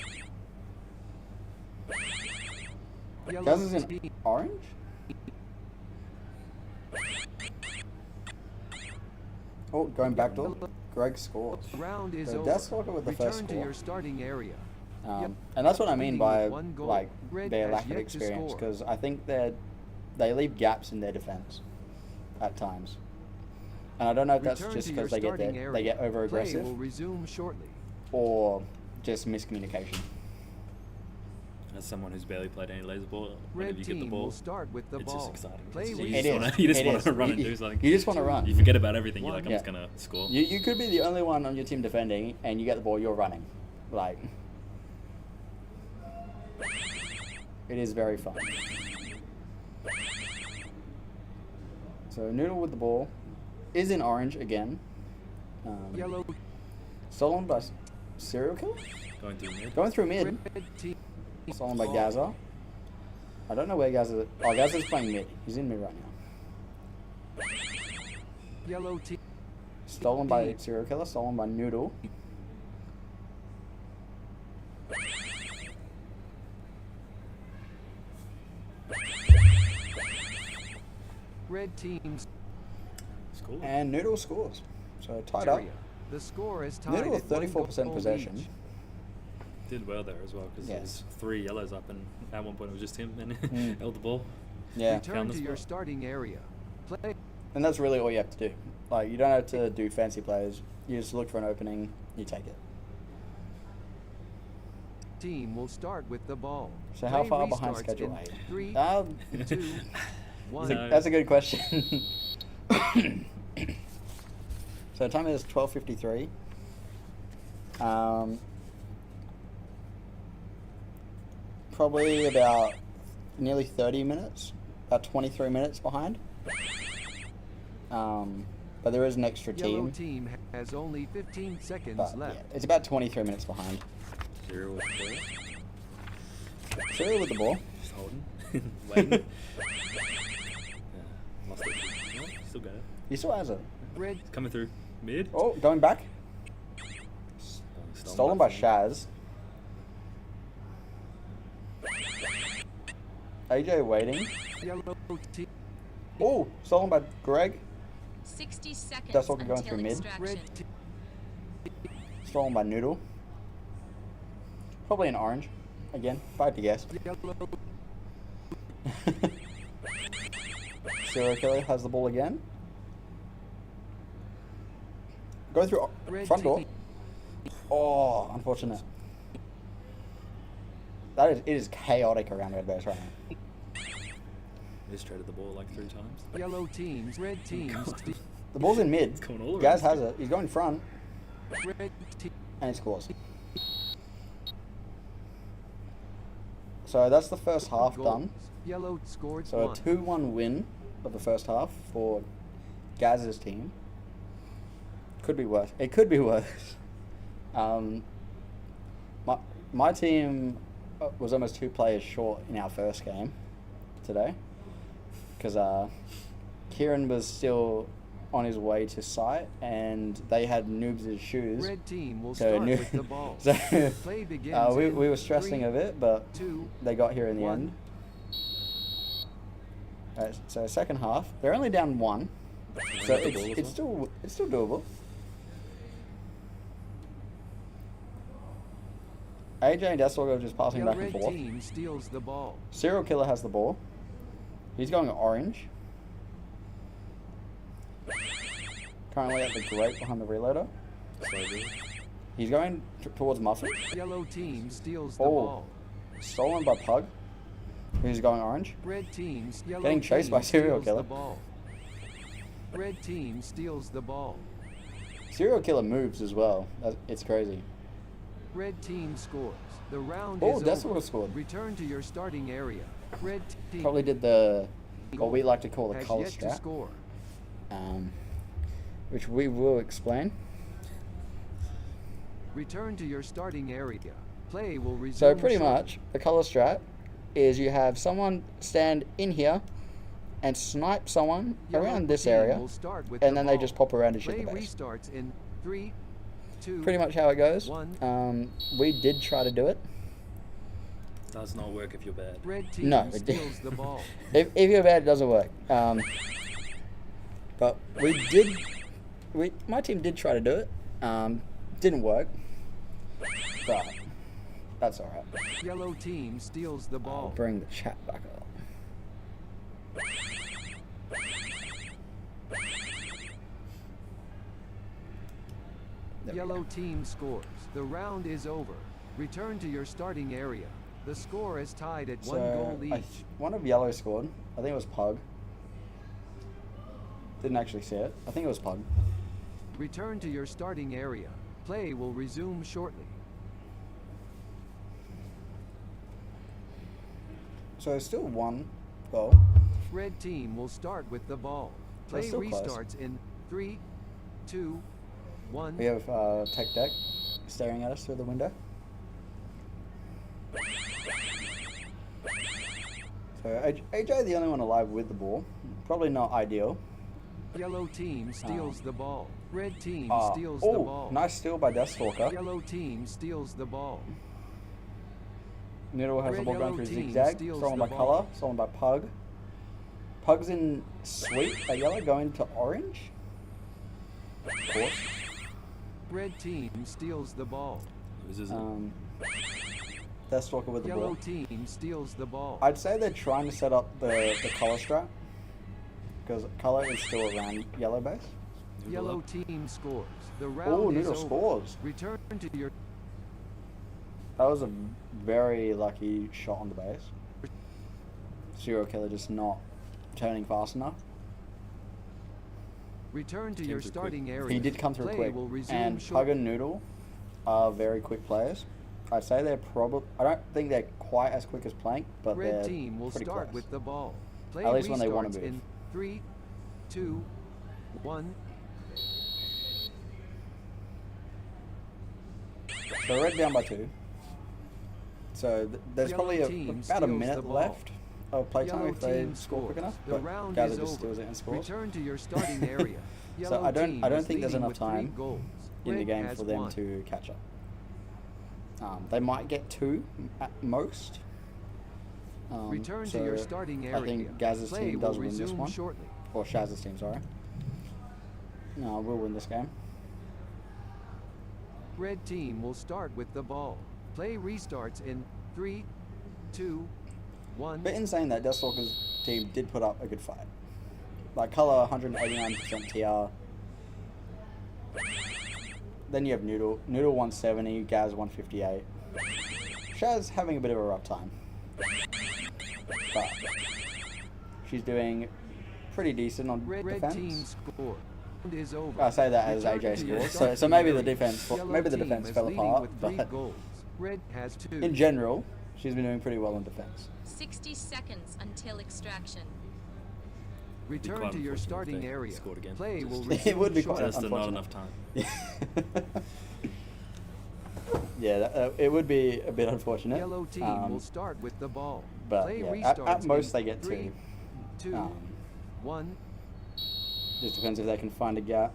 Gaz is in orange? Oh, going back door. Greg scores. Round is So over. Deathstalker with the Return first to score. your starting area. And that's what I mean Leading by with one goal. like Red their has lack of yet to experience, score. because I think they leave gaps in their defense at times, and I don't know if that's Return just to your because starting they get area. over Play aggressive will resume shortly. or just miscommunication. As someone who's barely played any laser ball, Red whenever you get the team ball, will start with the it's ball. just exciting. Play You with just It wanna- is. You just It want is. to run and You- do something. you just wanna run. You forget about everything. You're like, I'm Yeah. just gonna score. You could be the only one on your team defending, and you get the ball, you're running. Like, it is very fun. So Noodle with the ball is in orange again. Yellow Stolen by Serial Killer? Going through mid. Going through mid. red team. Stolen by Gaza. I don't know where Gaza is. Oh, Gaza's playing mid. He's in mid right now. Yellow team. Stolen by Serial Killer. Stolen by Noodle. Red team's And Noodle scores. So tied up. area. The score is tied Noodle with at one 34% goal possession. each. Did well there as well because Yeah. there's 3 yellows up, and at one point it was just him and Mm. held the ball. Yeah. Return Found to the your spot. starting area. Play. And that's really all you have to do. Like, you don't have to do fancy plays. You just look for an opening, you take it. Team will start with the ball. So how Play far behind restarts schedule in are you? 3, 2, 1. That's a good question. So time is 12:53. Probably about nearly 30 minutes, about 23 minutes behind. But there is an extra Yellow team. team has only 15 seconds But left. yeah, it's about 23 minutes behind. Serial with the ball. Serial with the ball. Just holding. Waiting. Lost it. Oh, still got it. He still has it. Red It's coming through. Mid. Oh, going back. Stolen by Shaz. AJ waiting. Yellow team. Oh, stolen by Greg. 60 seconds That's what we're going until through mid. extraction. Red team. Stolen by Noodle. Probably an orange. Again, if I had to guess. Yellow. Serial Killer has the ball again. Go through Red front door. team. Oh, unfortunate. It is chaotic around red base right now. They traded the ball like 3 times. Yellow teams, red teams. The ball's in mid. It's going all around Gaz this has it. He's going front. Red team. And he scores. So that's the first half done. Yellow scored So a 1. 2-1 win of the first half for Gaz's team. Could be worse. It could be worse. My team was almost 2 players short in our first game today. Because Kieran was still on his way to site and they had Noobs' shoes. Red team will So start with the ball. So Play begins we in were stressing 3, a bit, but 2, they got here in the 1. end. So second half, they're only down 1, so it's still doable. AJ and Deathstalker are just passing back and Red forth. team steals the ball. Serial Killer has the ball. He's going orange. Currently at the grate behind the reloader. He's going towards Muffin. Yellow team steals the Oh, ball. stolen by Pug, who's going orange. Red teams. Yellow Getting chased team by Serial steals Killer. The ball. Red team steals the ball. Serial Killer moves as well. It's crazy. Red team scores. The round Oh, is that's over. what scored. Return to your starting area. Red team Probably did the what we like to call the has color yet to strat, score. which we will explain. Return to your starting area. Play will resume. So pretty shortly. much, the color strat is you have someone stand in here and snipe someone Yellow around this team area, will start with and the then they ball. just pop around and shoot Play the base. restarts in 3, 2. Pretty much how it goes. 1. We did try to do it. Does not work if you're bad. Red team No, it steals the ball. if you're bad, it doesn't work. But my team did try to do it. Didn't work. But that's alright. Yellow team steals the I'll ball. bring the chat back up. There we Yellow team scores. The round is over. Return to your starting area. The score is tied at 1 goal each. One of yellow scored. I think it was Pug. Didn't actually see it. I think it was Pug. Return to your starting area. Play will resume shortly. So it's still 1 goal. Red team will start with the ball. So Play it's still close. restarts in 3, 2, 1. We have Tech Deck staring at us through the window. So AJ the only one alive with the ball. Probably not ideal. Yellow team steals the ball. Red team steals oh, the ball. Nice steal by Deathstalker. Yellow team steals the ball. Noodle has the Red ball going yellow through team zigzag. steals Stolen the by ball. Color. Stolen by Pug. Pug's in sweet. Yellow going to orange. Of course. Red team steals the ball. Deathstalker with the Yellow ball. team steals the ball. I'd say they're trying to set up the color strat. Because color is still around yellow base. Yellow team scores. The round Oh, is Noodle over. scores. Return to your That was a very lucky shot on the base. Serial Killer just not turning fast enough. return to your starting area. He did come through Play quick. will resume And shortly. Pug and Noodle are very quick players. I'd say they're probably. I don't think they're quite as quick as Plank, but Red they're team will pretty start close. with the ball. Play At least when they wanna restarts move. in 3, 2, 1. So Red down by 2. So there's Yellow probably team about a steals minute the ball. left of playtime Yellow if they team score quick scores. enough. The But round Gather is just over. steals it and scores. Return to your starting area. So Yellow I team don't is think there's leading enough with 3 time goals. in the Red game has for them one. to catch up. They might get 2 at most. Return to your so starting I area. think Gaz's Play team will does win this resume one. shortly. Or Shaz's team, sorry. No, we'll win this game. Red team will start with the ball. Play restarts in 3, 2, 1. But in saying that, Deathstalker's team did put up a good fight. Like Color 189% TR. then you have Noodle. Noodle 170, Gaz 158. Shaz having a bit of a rough time. But she's doing pretty decent on Red team defense. score is over. I say that as Return AJ to your scores. So starting maybe the area. defense Yellow maybe the team defense is fell leading apart, with 3 but goals. Red has 2. in general, she's been doing pretty well in defense. 60 seconds until extraction. Quite Return to your unfortunate if starting they area. scored again. Play will It resume would be quite shortly. Just not unfortunate. enough time. Yeah, it would be a bit unfortunate. Yellow team will start with the ball. But Play yeah, at restarts most in they get 3, 2, 1. Just depends if they can find a gap.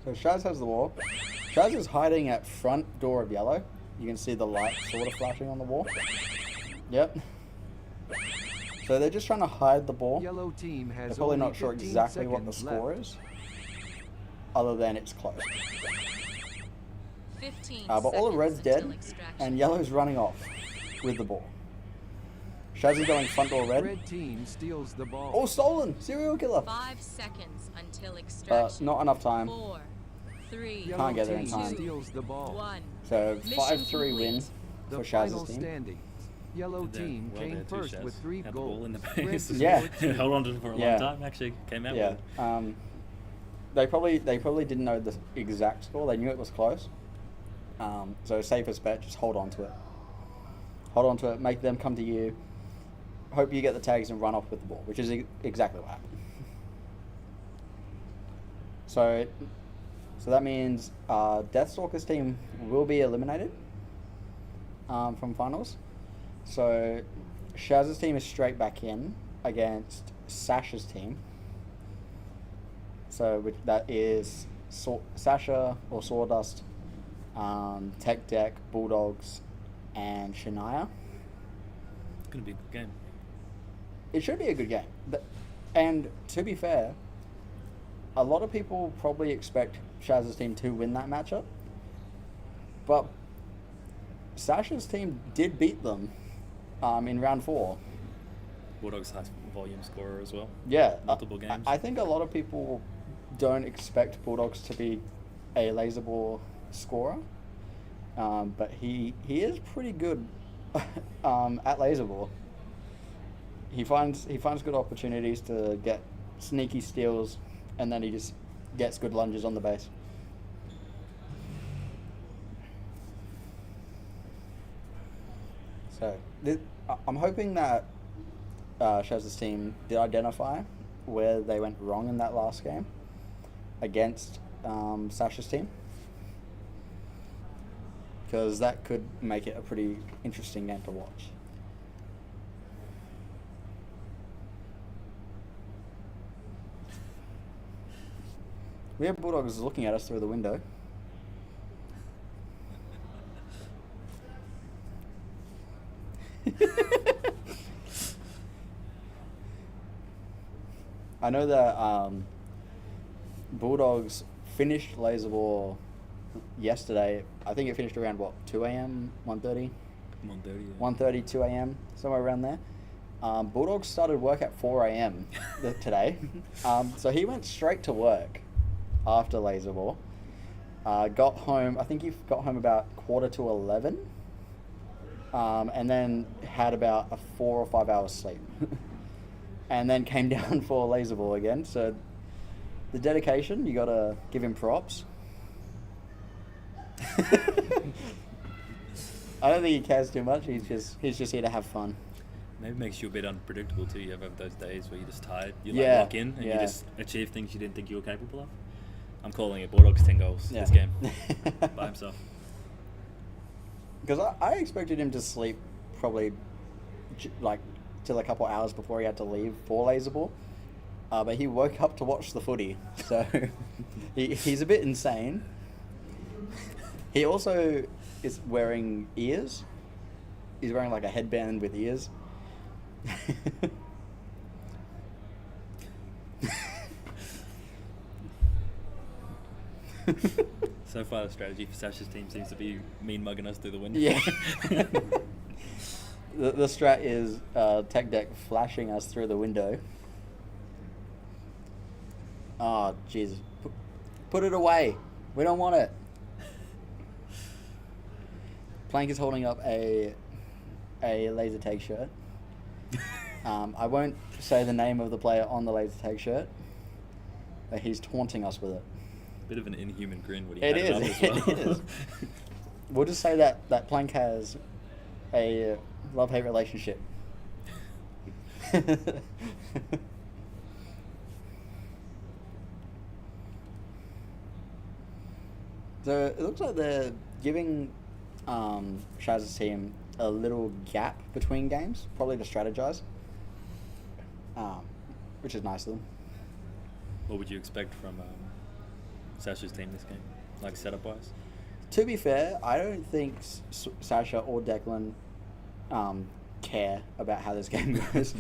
So Shaz has the wall. Shaz is hiding at front door of yellow. You can see the light sort of flashing on the wall. Yep. So they're just trying to hide the ball. Yellow team has They're probably only not sure 15 exactly what the seconds score left. is, other than it's close. 15 But all of red's dead, until extraction. and yellow's running off with the ball. Shaz is going front door red. Red team steals the ball. Oh, stolen! Serial killer! 5 seconds until But extraction. not enough time. 4, 3, Yellow Can't get there in team time. steals the ball. 1. So Mission 5-3 win complete. The for final Shaz's team. standings. Yellow Did that team well came there too, first Shaz. with 3 Had the ball goals. in the Red base. Yeah. scored 2. Held on to it for a Yeah. long time. Actually came out Yeah. with it. They probably didn't know the exact score. They knew it was close. So safest bet, just hold on to it. Hold on to it. Make them come to you. Hope you get the tags and run off with the ball, which is exactly what happened. So that means Deathstalker's team will be eliminated from finals. So Shaz's team is straight back in against Sasha's team. So that is Sasha or Sawdust, Tech Deck, Bulldogs, and Shania. It's gonna be a good game. It should be a good game. And to be fair, a lot of people probably expect Shaz's team to win that matchup. But Sasha's team did beat them in round 4. Bulldogs high volume scorer as well. Yeah. Multiple games. I think a lot of people don't expect Bulldogs to be a laser ball scorer. But he is pretty good at laser ball. He finds good opportunities to get sneaky steals, and then he just gets good lunges on the base. So I'm hoping that Shaz's team did identify where they went wrong in that last game against Sasha's team, because that could make it a pretty interesting game to watch. We have Bulldogs looking at us through the window. I know that Bulldogs finished laser ball yesterday. I think it finished around 2 a.m., 1:30? 1:30. 1:30, 2 a.m., somewhere around there. Bulldogs started work at 4 a.m. today. So he went straight to work after laser ball. Got home, I think he got home about 11:15. And then had about a 4 or 5 hours sleep. And then came down for laser ball again. So the dedication, you gotta give him props. I don't think he cares too much. He's just here to have fun. Maybe it makes you a bit unpredictable too. You have those days where you're just tired. You Yeah, lock in and you yeah. just achieve things you didn't think you were capable of. I'm calling it Bulldogs 10 goals Yeah. this game by himself. Because I expected him to sleep probably till a couple hours before he had to leave for laser ball. But he woke up to watch the footy. So he's a bit insane. He also is wearing ears. He's wearing like a headband with ears. So far, the strategy for Sasha's team seems to be mean mugging us through the window. Yeah. The strat is Tech Deck flashing us through the window. Oh, Jesus. Put it away. We don't want it. Plank is holding up a laser tag shirt. I won't say the name of the player on the laser tag shirt, but he's taunting us with it. Bit of an inhuman grin when he It had is. it up as well. It is. We'll just say that Plank has a love-hate relationship. So it looks like they're giving Shaz's team a little gap between games, probably to strategize, which is nice of them. What would you expect from Sasha's team this game, like setup-wise? To be fair, I don't think Sasha or Declan care about how this game goes.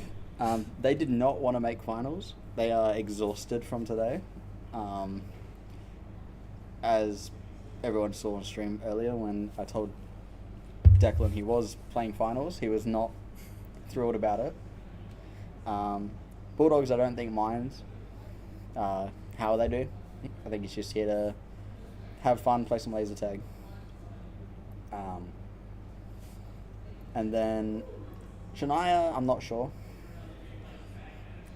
They did not want to make finals. They are exhausted from today. As everyone saw on stream earlier when I told Declan he was playing finals, he was not thrilled about it. Bulldogs, I don't think minds how they do. I think he's just here to have fun, play some laser tag. And then Shania, I'm not sure.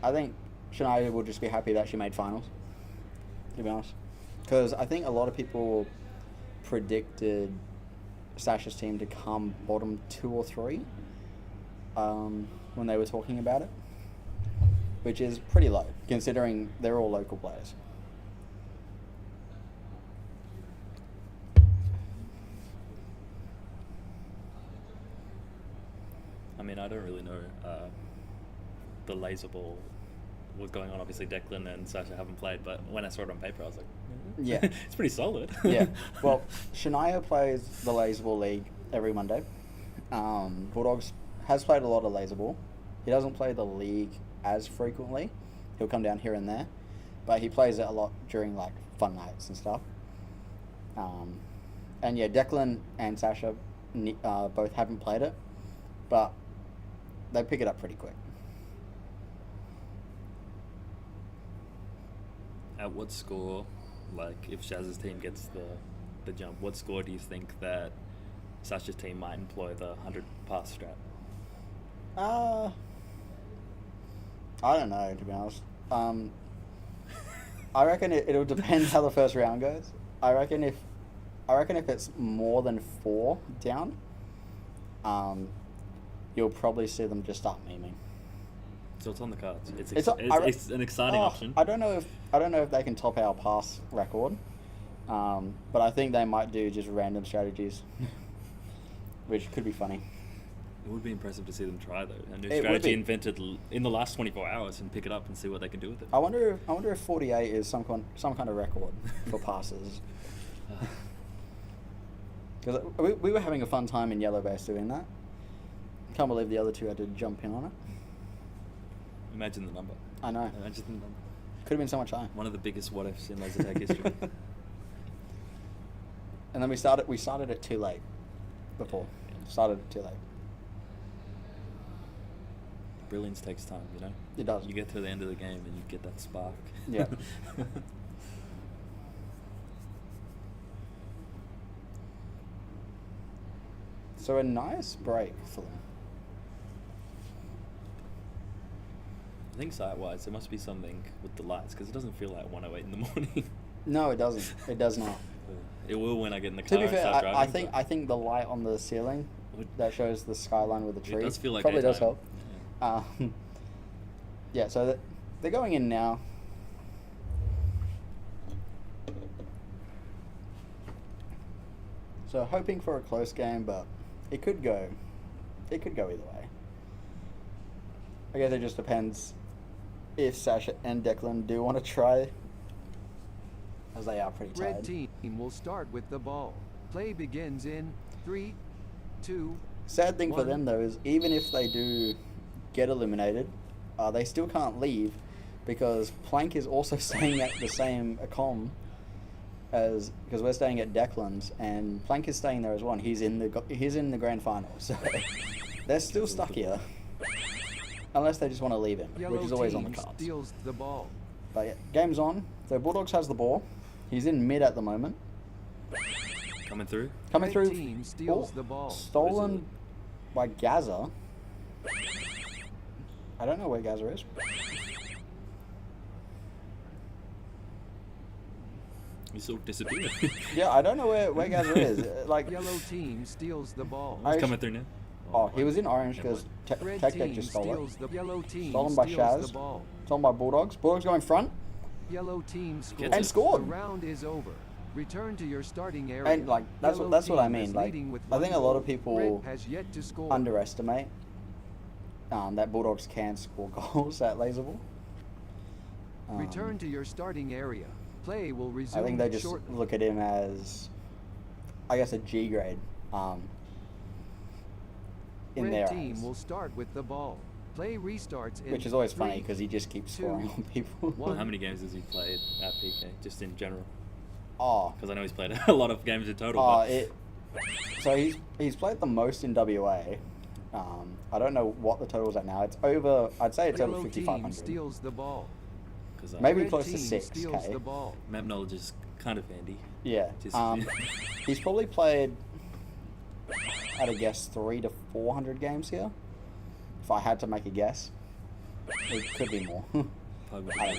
I think Shania will just be happy that she made finals, to be honest. Because I think a lot of people predicted Sasha's team to come bottom 2 or 3 when they were talking about it, which is pretty low, considering they're all local players. I mean, I don't really know the laser ball was going on. Obviously, Declan and Sasha haven't played, but when I saw it on paper, I was like, Yeah. it's pretty solid. Yeah. Well, Shania plays the Laserball League every Monday. Bulldogs has played a lot of Laserball. He doesn't play the league as frequently. He'll come down here and there, but he plays it a lot during like fun nights and stuff. And yeah, Declan and Sasha both haven't played it, but they pick it up pretty quick. At what score, like if Shaz's team gets the jump, what score do you think that Sasha's team might employ the 100 pass strat? I don't know, to be honest. I reckon it'll depend how the first round goes. I reckon if it's more than 4 down, you'll probably see them just start memeing. So it's on the cards. It's an exciting option. I don't know if they can top our pass record, but I think they might do just random strategies, which could be funny. It would be impressive to see them try though. A new It would strategy be. invented in the last 24 hours and pick it up and see what they can do with it. I wonder if 48 is some kind of record for passes. Because we were having a fun time in Yellow Base doing that. Can't believe the other two had to jump in on it. Imagine the number. I know. Imagine the number. Could have been so much higher. One of the biggest what ifs in laser tag history. And then we started it too late. Before. Started it too late. Brilliance takes time, you know? It does. You get to the end of the game and you get that spark. Yeah. So a nice break for them. I think site-wise, there must be something with the lights because it doesn't feel like 1:08 in the morning. No, it doesn't. It does not. It will when I get in the To car be and fair, start driving. I think the light on the ceiling that shows the skyline with the It trees does feel like probably does daytime. help. Yeah, so they're going in now. So hoping for a close game, but it could go either way. I guess it just depends if Sasha and Declan do want to try, as they are pretty tired. Red team will start with the ball. Play begins in 3, 2. Sad thing for 1. them though is even if they do get eliminated, they still can't leave because Plank is also staying at the same accom as because we're staying at Declan's and Plank is staying there as well. And he's in the grand final, so they're still stuck here unless they just want to leave him, Yellow which is always on the team cards. steals the ball. But yeah, game's on. So Bulldogs has the ball. He's in mid at the moment. Coming through. Coming Red through. team steals the ball. Stolen by Gaza. I don't know where Gaza is. He sort of disappeared. Yeah, I don't know where Gaza is. Like, Yellow team steals the ball. He's coming through now. Oh, he was in orange because Red Tech team just stole steals it. the yellow team Stolen by steals Shaz. the ball. Stolen by Bulldogs. Bulldogs going front. Yellow team scores. And scored. The round is over. Return to your starting area. And like that's Yellow what I team mean. is Like leading with I think a one lot of goal. people Red has yet to score. underestimate that Bulldogs can score goals at Laserville. Return to your starting area. Play will resume I think they just shortly. look at him as, I guess, a G grade. In Red their team eyes. will start with the ball. Play restarts in Which is always 3, funny because he just keeps 2, scoring on people. How many games has he played at PK, just in general? Oh. Because I know he's played a lot of games in total. Oh, but so he's played the most in WA. I don't know what the total's at now. It's over. I'd say it's over Yellow team 5,500. steals the ball. Maybe Red close to team 6K. steals the ball. Map knowledge is kind of handy. Yeah. Just- He's probably played, I'd guess, 300 to 400 games here. If I had to make a guess, it could be more. I don't know.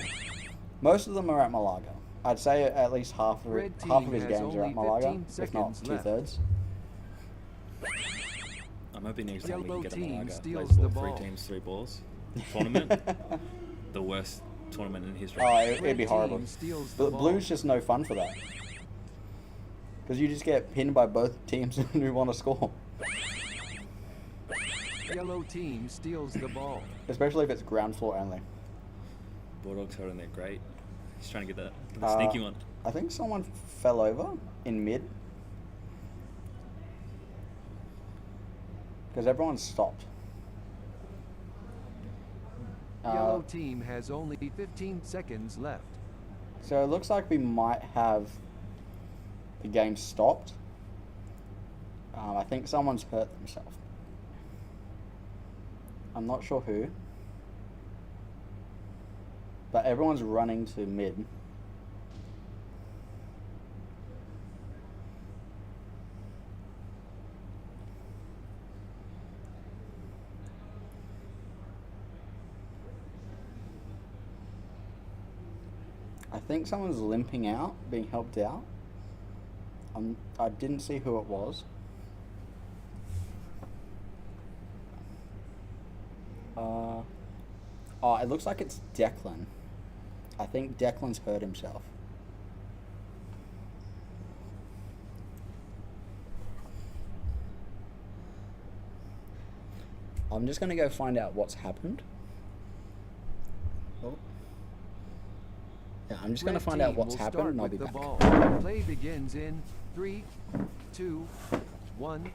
Most of them are at Malaga. I'd say at least half of Red half team of his has games are only at Malaga, 15 if not seconds left. 2/3. I'm hoping next time we Yellow can get a team Malaga steals plays the ball, ball. 3 teams, 3 balls tournament. The worst tournament in history. Oh, it'd be Red horrible. team steals the But ball. Blue's just no fun for that. Because you just get pinned by both teams who want to score. Yellow team steals the ball. Especially if it's ground floor only. Bulldogs holding there great. He's trying to get the sneaky one. I think someone fell over in mid. Because everyone stopped. Yellow team has only 15 seconds left. So it looks like we might have the game stopped. I think someone's hurt themselves. I'm not sure who. But everyone's running to mid. I think someone's limping out, being helped out. I didn't see who it was. Oh, it looks like it's Declan. I think Declan's hurt himself. I'm just gonna go find out what's happened. Oh. Yeah, I'm just gonna Red find out team what's will happened start and I'll with be the back. ball. Play begins in 3, 2, 1.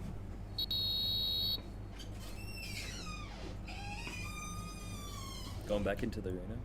Going back into the arena.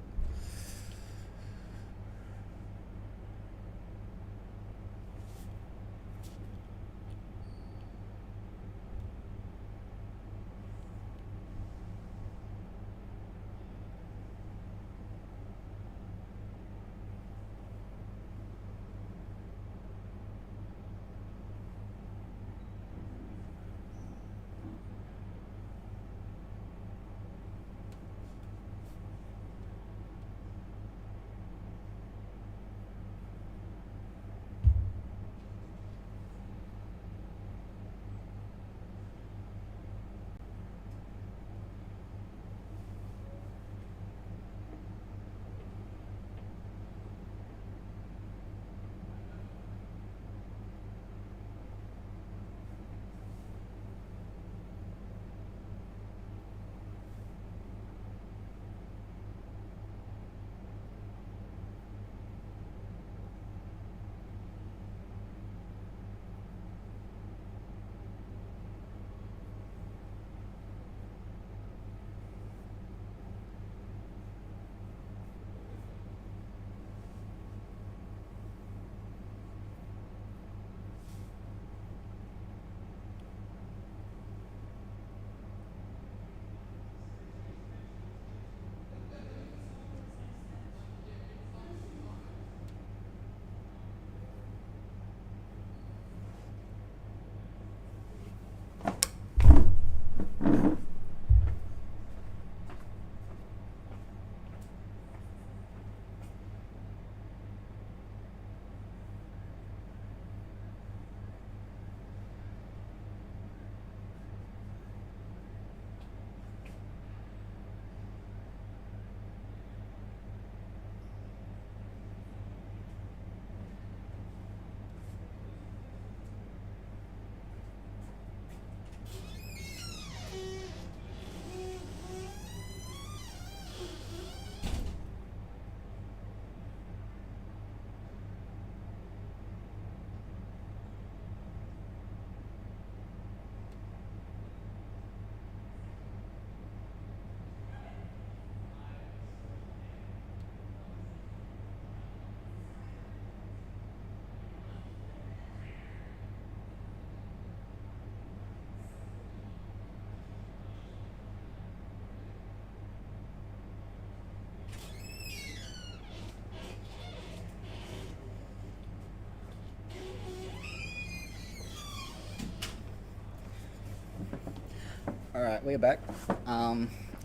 we're back.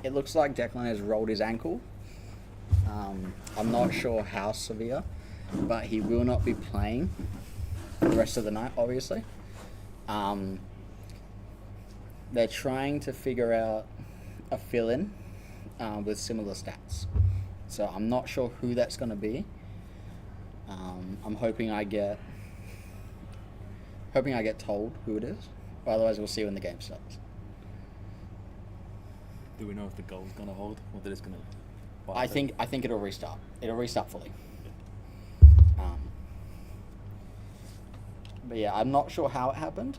It looks like Declan has rolled his ankle. I'm not sure how severe, but he will not be playing the rest of the night, obviously. They're trying to figure out a fill-in with similar stats. So I'm not sure who that's going to be. I'm hoping I get told who it is. Otherwise, we'll see when the game starts. Do we know if the goal's gonna hold or they're just gonna? I think it'll restart. It'll restart fully. But yeah, I'm not sure how it happened.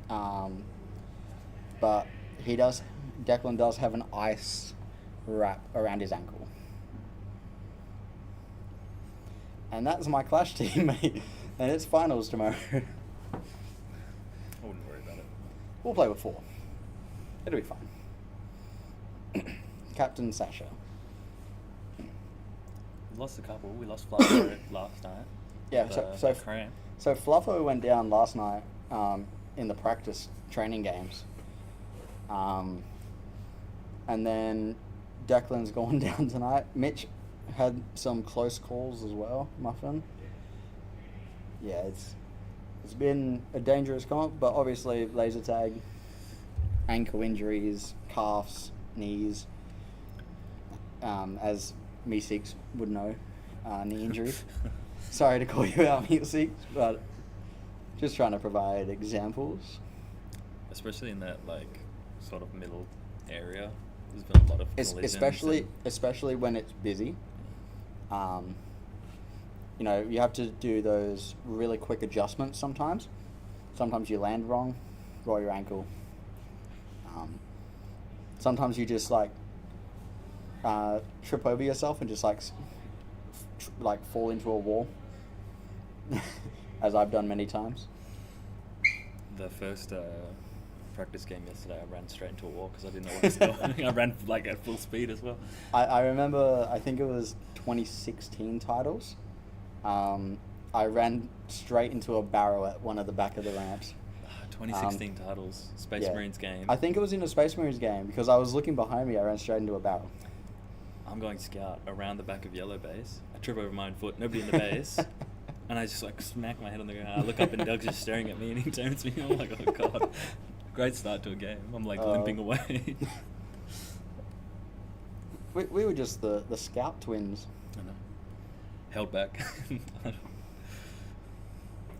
But Declan does have an ice wrap around his ankle. And that's my Clash team, mate. And it's finals tomorrow. I wouldn't worry about it. We'll play with 4. It'll be fine. Captain Sasha. We lost a couple. We lost Fluffo last night. Yeah, with, cramp. so Fluffo went down last night in the practice training games. And then Declan's gone down tonight. Mitch had some close calls as well, Muffin. Yeah, it's been a dangerous comp, but obviously laser tag, ankle injuries, calves, knees, as Meeseeks would know, knee injuries. Sorry to call you out, Meeseeks, but just trying to provide examples. Especially in that like sort of middle area, there's been a lot of collisions especially when it's busy. You know, you have to do those really quick adjustments sometimes. Sometimes you land wrong, roll your ankle. Sometimes you just like trip over yourself and just like fall into a wall, as I've done many times. The first practice game yesterday, I ran straight into a wall because I didn't know what was going. I ran like at full speed as well. I remember, I think it was 2016 titles. I ran straight into a barrow at one of the back of the ramps. 2016 titles, Space Marines game. I think it was in a Space Marines game because I was looking behind me. I ran straight into a barrel. I'm going scout around the back of yellow base. I trip over my own foot, nobody in the base, and I just like smack my head on the ground. I look up and Doug's just staring at me and he turns me. I'm like, oh god, great start to a game. I'm like limping away. we were just the scout twins. I know. Held back.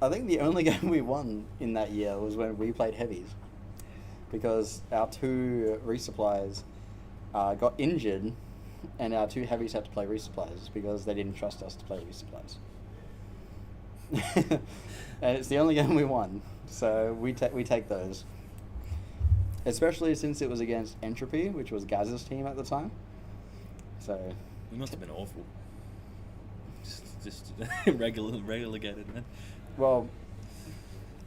I think the only game we won in that year was when we played heavies, because our 2 resupplies got injured, and our 2 heavies had to play resupplies because they didn't trust us to play resupplies. And it's the only game we won, so we take those. Especially since it was against Entropy, which was Gaz's team at the time. So we must have been awful. Just relegated, man. Well,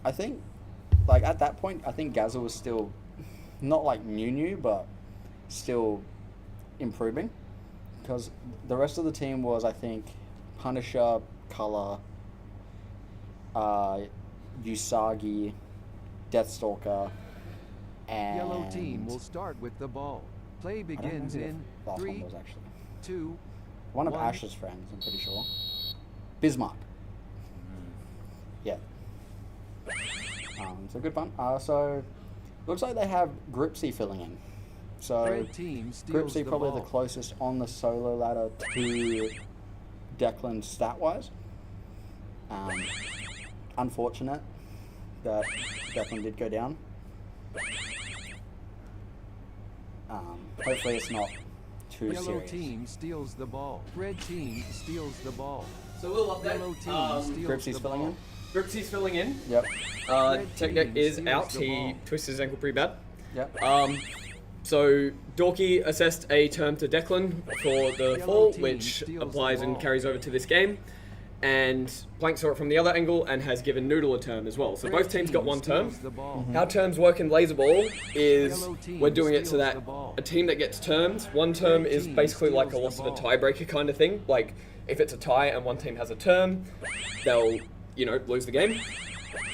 I think, like, at that point, I think Gaza was still not like new, but still improving. Because the rest of the team was, I think, Punisher, Color, Usagi, Deathstalker, and... Yellow team will start with the ball. Play begins in 3, 2, one of Ash's friends, I'm pretty sure. Bismarck. Yeah. So good fun. So looks like they have Gripsy filling in. So Gripsy probably the closest on the solo ladder to Declan stat-wise. Unfortunate that Declan did go down. Hopefully it's not too Yellow serious. team steals the ball. Red team steals the ball. So we'll update. Yellow team steals Gripsy's the filling ball. in. Gripsy's filling in. Yep. Technic is out. He twisted his ankle pretty bad. Yep. So Dorky assessed a term to Declan for the fall, which applies and carries over to this game. And Plank saw it from the other angle and has given Noodle a term as well. So both teams got one term. How terms work in Laser Ball is we're doing it so that a team that gets terms, one term is basically like a loss of a tiebreaker kind of thing. Like if it's a tie and one team has a term, they'll, lose the game.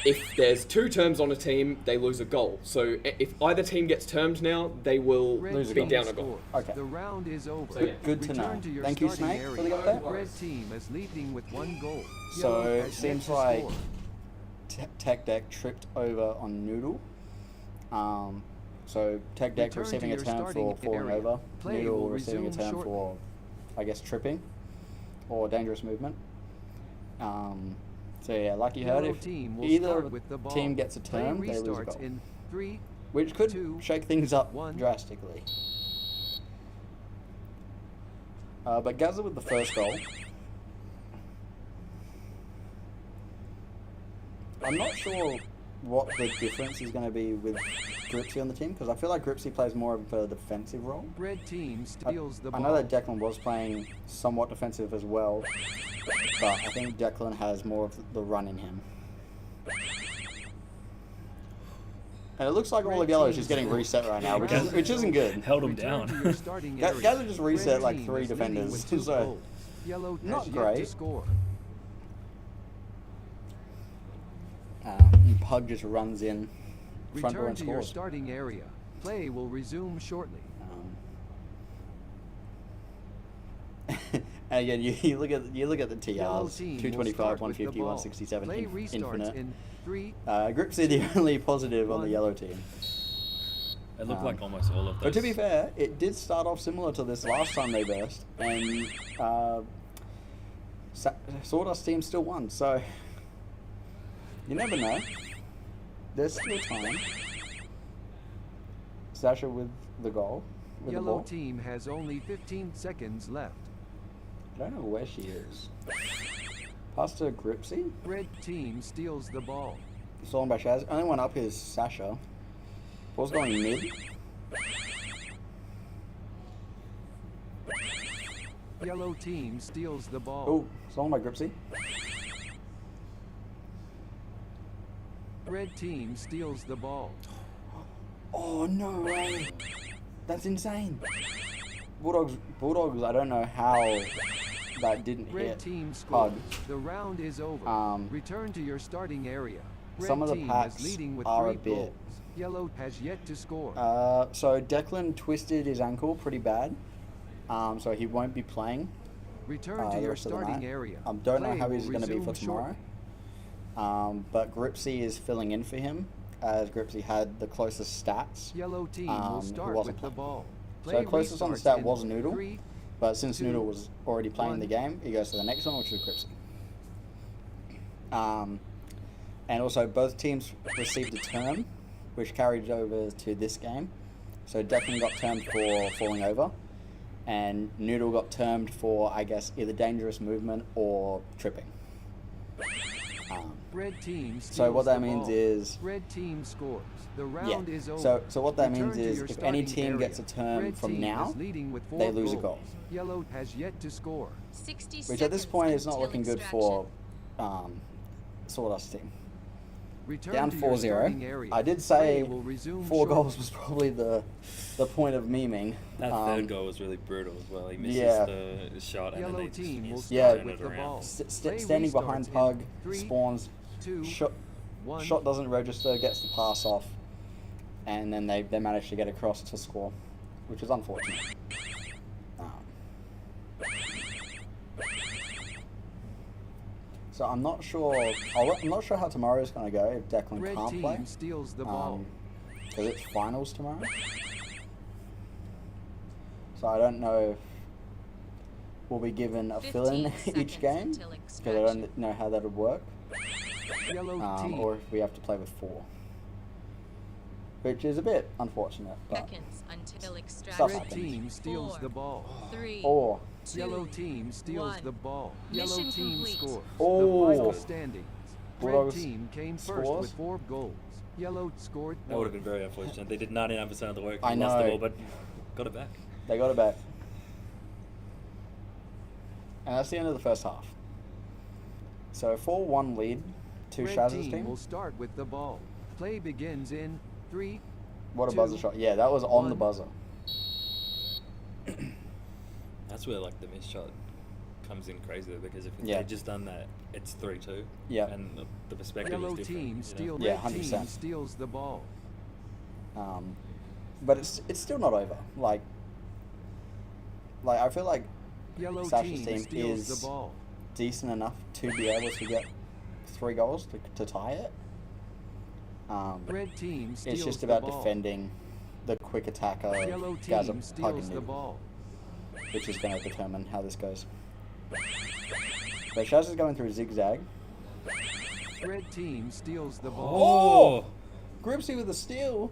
if there's 2 terms on a team, they lose a goal. So if either team gets termed now, they will be down a goal. Okay. The round is over. Good to know. Return to your Thank you, starting Snake, for area. the update. Red team is leading with 1 goal. So Yellow it has seems yet to like score. Tech Deck tripped over on Noodle. So Tech Deck Return receiving to a your turn starting for falling area. over. Play Noodle will receiving a resume turn shortly. for, I guess, tripping or dangerous movement. So yeah, like you heard, Yellow if team will either start with the ball. team gets a Play turn, they lose a restarts goal. in 3, Which could 2, shake things up 1. drastically. But Gaza with the first goal. I'm not sure what the difference is going to be with Gripsy on the team, because I feel like Gripsy plays more of a defensive role. Red team steals the I ball. know that Declan was playing somewhat defensive as well, but I think Declan has more of the run in him. And it looks like all of yellow is just getting reset right now, which isn't good. Held him down. Gaza just reset like 3 defenders, so Yellow has not yet great. to score. And Pug just runs in front door Return and to your scores. starting area. Play will resume shortly. And again, you look at the Yellow TRs: team will 225, start with 150, the ball. 167, Play restarts infinite. in 3. Gripsy the only positive on the yellow team. It looked like almost all of those. But to be fair, it did start off similar to this last time they burst, and Sawdust team still won. So you never know. There's still time. Sasha with the goal. With the Yellow ball. team has only 15 seconds left. I don't know where she is. Pass to Gripsy. Red team steals the ball. Stolen by Shaz. Only one up is Sasha. Ball's going mid. Yellow team steals the ball. Oh, stolen by Gripsy. Red team steals the ball. Oh no way! That's insane. Bulldogs. I don't know how that didn't Red hit. team scores. Pug. The round is over. Return to your starting area. Red Some of the team packs is leading with are 3 a bit. goals. Yellow has yet to score. So Declan twisted his ankle pretty bad. So he won't be playing. Return the to your rest of the starting night. area. Don't know Play how will he's going to be for resume tomorrow. But Gripsy is filling in for him, as Gripsy had the closest stats. Yellow team will who start wasn't with the playing. ball. So Play closest on the restarts stat in was Noodle, 3, but since 2, Noodle was already playing the 1. game, he goes to the next one, which is Gripsy. And also both teams received a term, which carried over to this game. So Declan got termed for falling over, and Noodle got termed for, I guess, either dangerous movement or tripping. Red team So what steals that the means ball. is, Red team scores. The round is over. So what that Return means to is, your if any starting team area. gets a turn Red from team now, is leading with 4 they lose a goals. goal. Yellow has yet to score. 60 Which at this seconds point is not until looking good for Sawdust team. Return Down to your 4-0. starting area. I did Play say will resume 4 shortly. goals was probably the point of memeing. That third goal was really brutal as well. He misses yeah. the shot and Yellow then they team will just start turn with it the around. ball. Play Standing restarts behind in Pug, 3, spawns, 2, shot 1. shot doesn't register, gets the pass off, and then they manage to get across to score, which is unfortunate. So I'm not sure. I'm not sure how tomorrow's going to go if Declan Red can't team play. steals the ball. Because it's finals tomorrow. So I don't know if we'll be given a fill-in 15 each game, seconds because until I don't know how that would work. Yellow team. Or if we have to play with 4. Which is a bit unfortunate, but Seconds until stuff extraction. Red happens. team steals 4, the ball. 3, Or 2, Yellow team steals 1. the ball. Mission Yellow team complete. scores. Oh. The final standings. Red Bulldogs team came first scores. with 4 goals. Yellow scored That would have 1. been very unfortunate. They did 99% of the work. I Lost the know. ball, but got it back. they got it back. And that's the end of the first half. So 4-1 lead to Red Shaz's team team. will start with the ball. Play begins in 3. What a 2, buzzer shot. Yeah, that was on the 1. buzzer. That's where like the missed shot comes in crazy though, because if Yeah. they'd just done that, it's 3-2. Yeah. And the perspective Yellow is different. team you know? steal. Yeah, Red 100%. team steals the ball. But it's still not over. Like I feel like Yellow Sasha's team team steals is the ball. decent enough to be able to get 3 goals to tie it. Red team It's steals just the about ball. defending the quick attacker Yellow Gaza team steals the Puganu, ball. which is going to determine how this goes. But Shaz is going through zigzag. Red team steals the ball. Oh! Gripsy with a steal.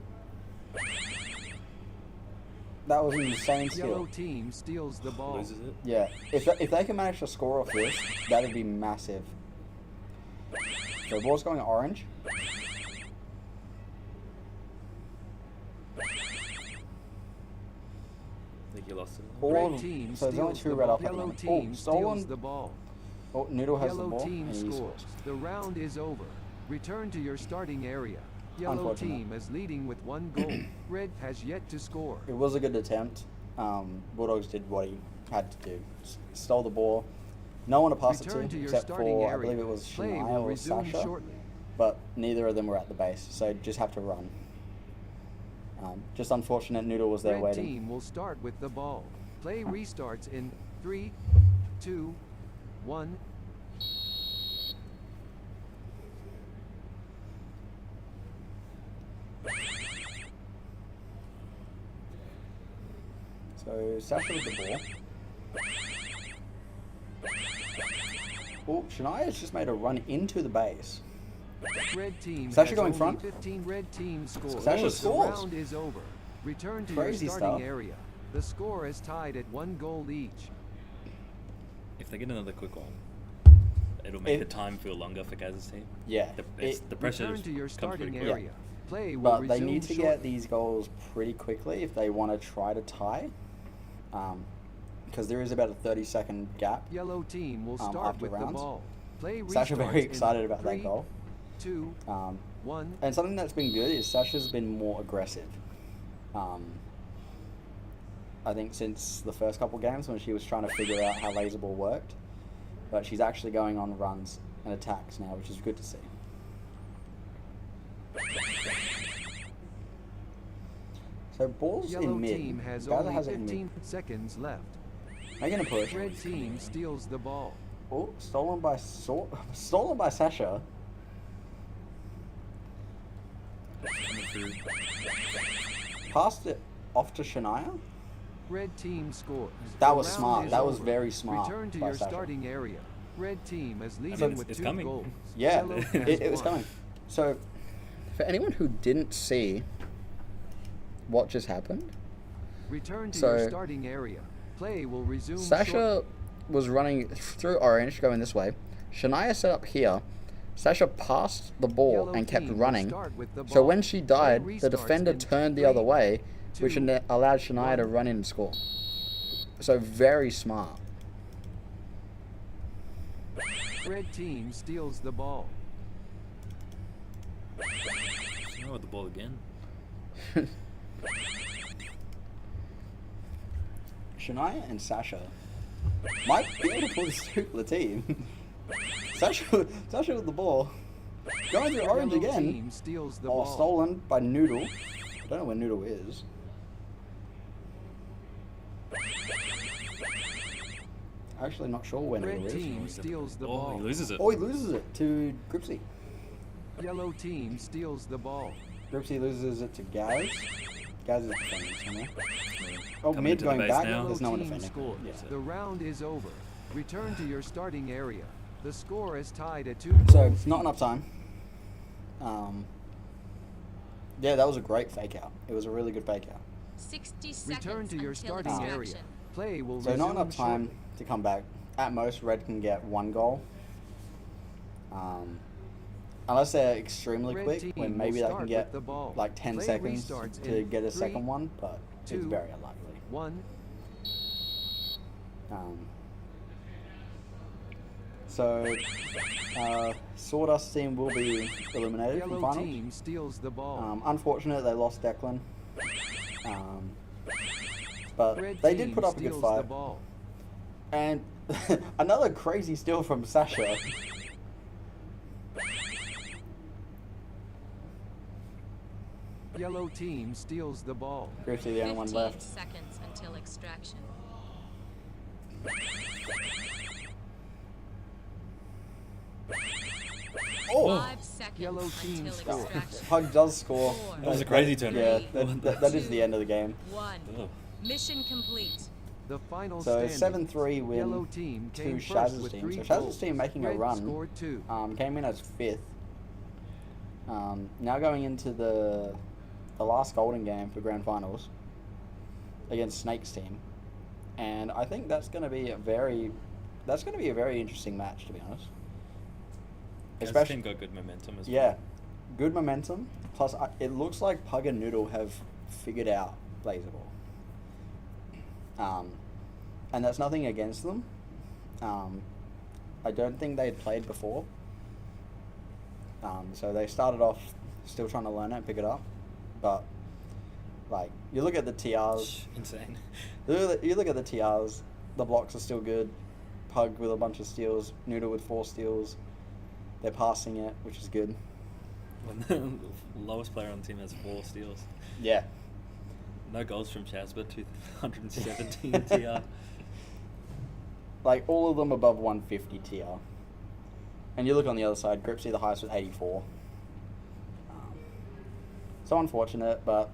That was an insane Yellow steal. team steals the ball. Loses it. Yeah, if they can manage to score off this, that would be massive. So the ball's going orange. I think you lost it. All Red of- team so there's only steals 2 the red ball. up at the Yellow moment. team Oh, steals stolen. the ball. Oh, Noodle has Yellow the ball team and he scores. scores. The round is over. Return to your starting area. Yellow Unfortunate. team is leading with 1 goal. Red has yet to score. It was a good attempt. Bulldogs did what he had to do. Stole the ball. No one to pass Return it to to, your except starting for, I area. believe it was Play Shania will or resume Sasha. shortly. But neither of them were at the base, so just have to run. Just unfortunate Noodle was there Red waiting. team will start with the ball. Play restarts in 3, 2, 1. So Sasha with the ball. Oh, Shania's just made a run into the base. Red team Sasha has going only front? 15. Red team scores. Sasha The scores. round is over. Return to Crazy your starting stuff. area. The score is tied at 1 goal each. If they get another quick one, it'll make the time feel longer for Gaz's team. Yeah. The pressure Return just to your comes starting pretty quick. area. Play will But they resume need to shortly. get these goals pretty quickly if they want to try to tie. Because there is about a 30-second gap. Yellow team will start after with the rounds. ball. Play Sasha restarts very in excited about 3, that goal. 2, 1. And something that's been good is Sasha's been more aggressive. I think since the first couple games when she was trying to figure out how laser ball worked, but she's actually going on runs and attacks now, which is good to see. So balls Yellow in mid. team has Gaza only has it in 15 mid. seconds left. Making a push. Red team steals the ball. Oh, stolen by Sasha. Passed it off to Shania. Red team scores. That The was round smart. is That was over. very smart Return to by your Sasha. starting area. Red team is leading So with it's 2 coming. goals. Yeah, Yellow has it was won. coming. So, for anyone who didn't see what just happened, Return to So, your starting area. Play will resume Sasha shortly. was running through orange, going this way. Shania set up here. Sasha passed the ball Yellow and kept team will running. start with the So ball. when she died, Play the restarts defender in turned the 3, other way, which 2, allowed Shania to run in and score. So very smart. Red team steals the ball. Oh, with the ball again. Shania and Sasha might be able to pull this through for the team. Sasha with the ball. Going through orange Yellow again. team steals the Oh, ball. stolen by Noodle. I don't know where Noodle is. Actually not sure where Red Noodle team is. steals the Oh, ball. he loses it. Oh, he loses it to Gripsy. Yellow team steals the ball. Gripsy loses it to Gaz. Gaz is defending somewhere. Oh, Coming mid into the going base back. now. There's no one Team defending. scores. Yeah. The round is over. Return to your starting area. The score is tied at 2 So, goals. not enough time. Yeah, that was a great fake out. It was a really good fake out. 60 seconds Return to your until starting area. extraction. Play will So resume not enough time shortly. to come back. At most, Red can get 1 goal. Unless they're extremely Red quick, team when will maybe they start can with get the ball. like 10 Play seconds restarts to in get a 3, second one, but it's 2, very unlikely. 1. So, Sawdust team will be eliminated from Yellow finals. team steals the ball. Unfortunate they lost Declan. But Red they team did put up a good steals fight. the ball. And Another crazy steal from Sasha. Yellow team steals the ball. Griffey, the only one 15 left. seconds until extraction. Oh! 5 seconds Yellow team until scores. extraction. Pug does score. That was a crazy turn. Yeah, that is the end of the game. 1. Mission complete. The final So standings. 7-3 win Yellow team to came first Shaz's with team. 3 So Shaz's goals. team making a Red run. scored 2. Came in as 5th. Now going into the last Golden game for Grand Finals against Snake's team, and I think that's going to be a very interesting match, to be honest. Gaz's team got good momentum as well. Yeah, good momentum. Plus, it looks like Pug and Noodle have figured out Laser Ball. And that's nothing against them. I don't think they'd played before. So they started off still trying to learn it, pick it up. But, like, you look at the TRs. Insane. You look at the TRs, the blocks are still good. Pug with a bunch of steals, Noodle with 4 steals. They're passing it, which is good. When the lowest player on the team has 4 steals. Yeah. No goals from Chaz, but 217 TR. Like, all of them above 150 TR. And you look on the other side, Gripsy the highest with 84. So unfortunate, but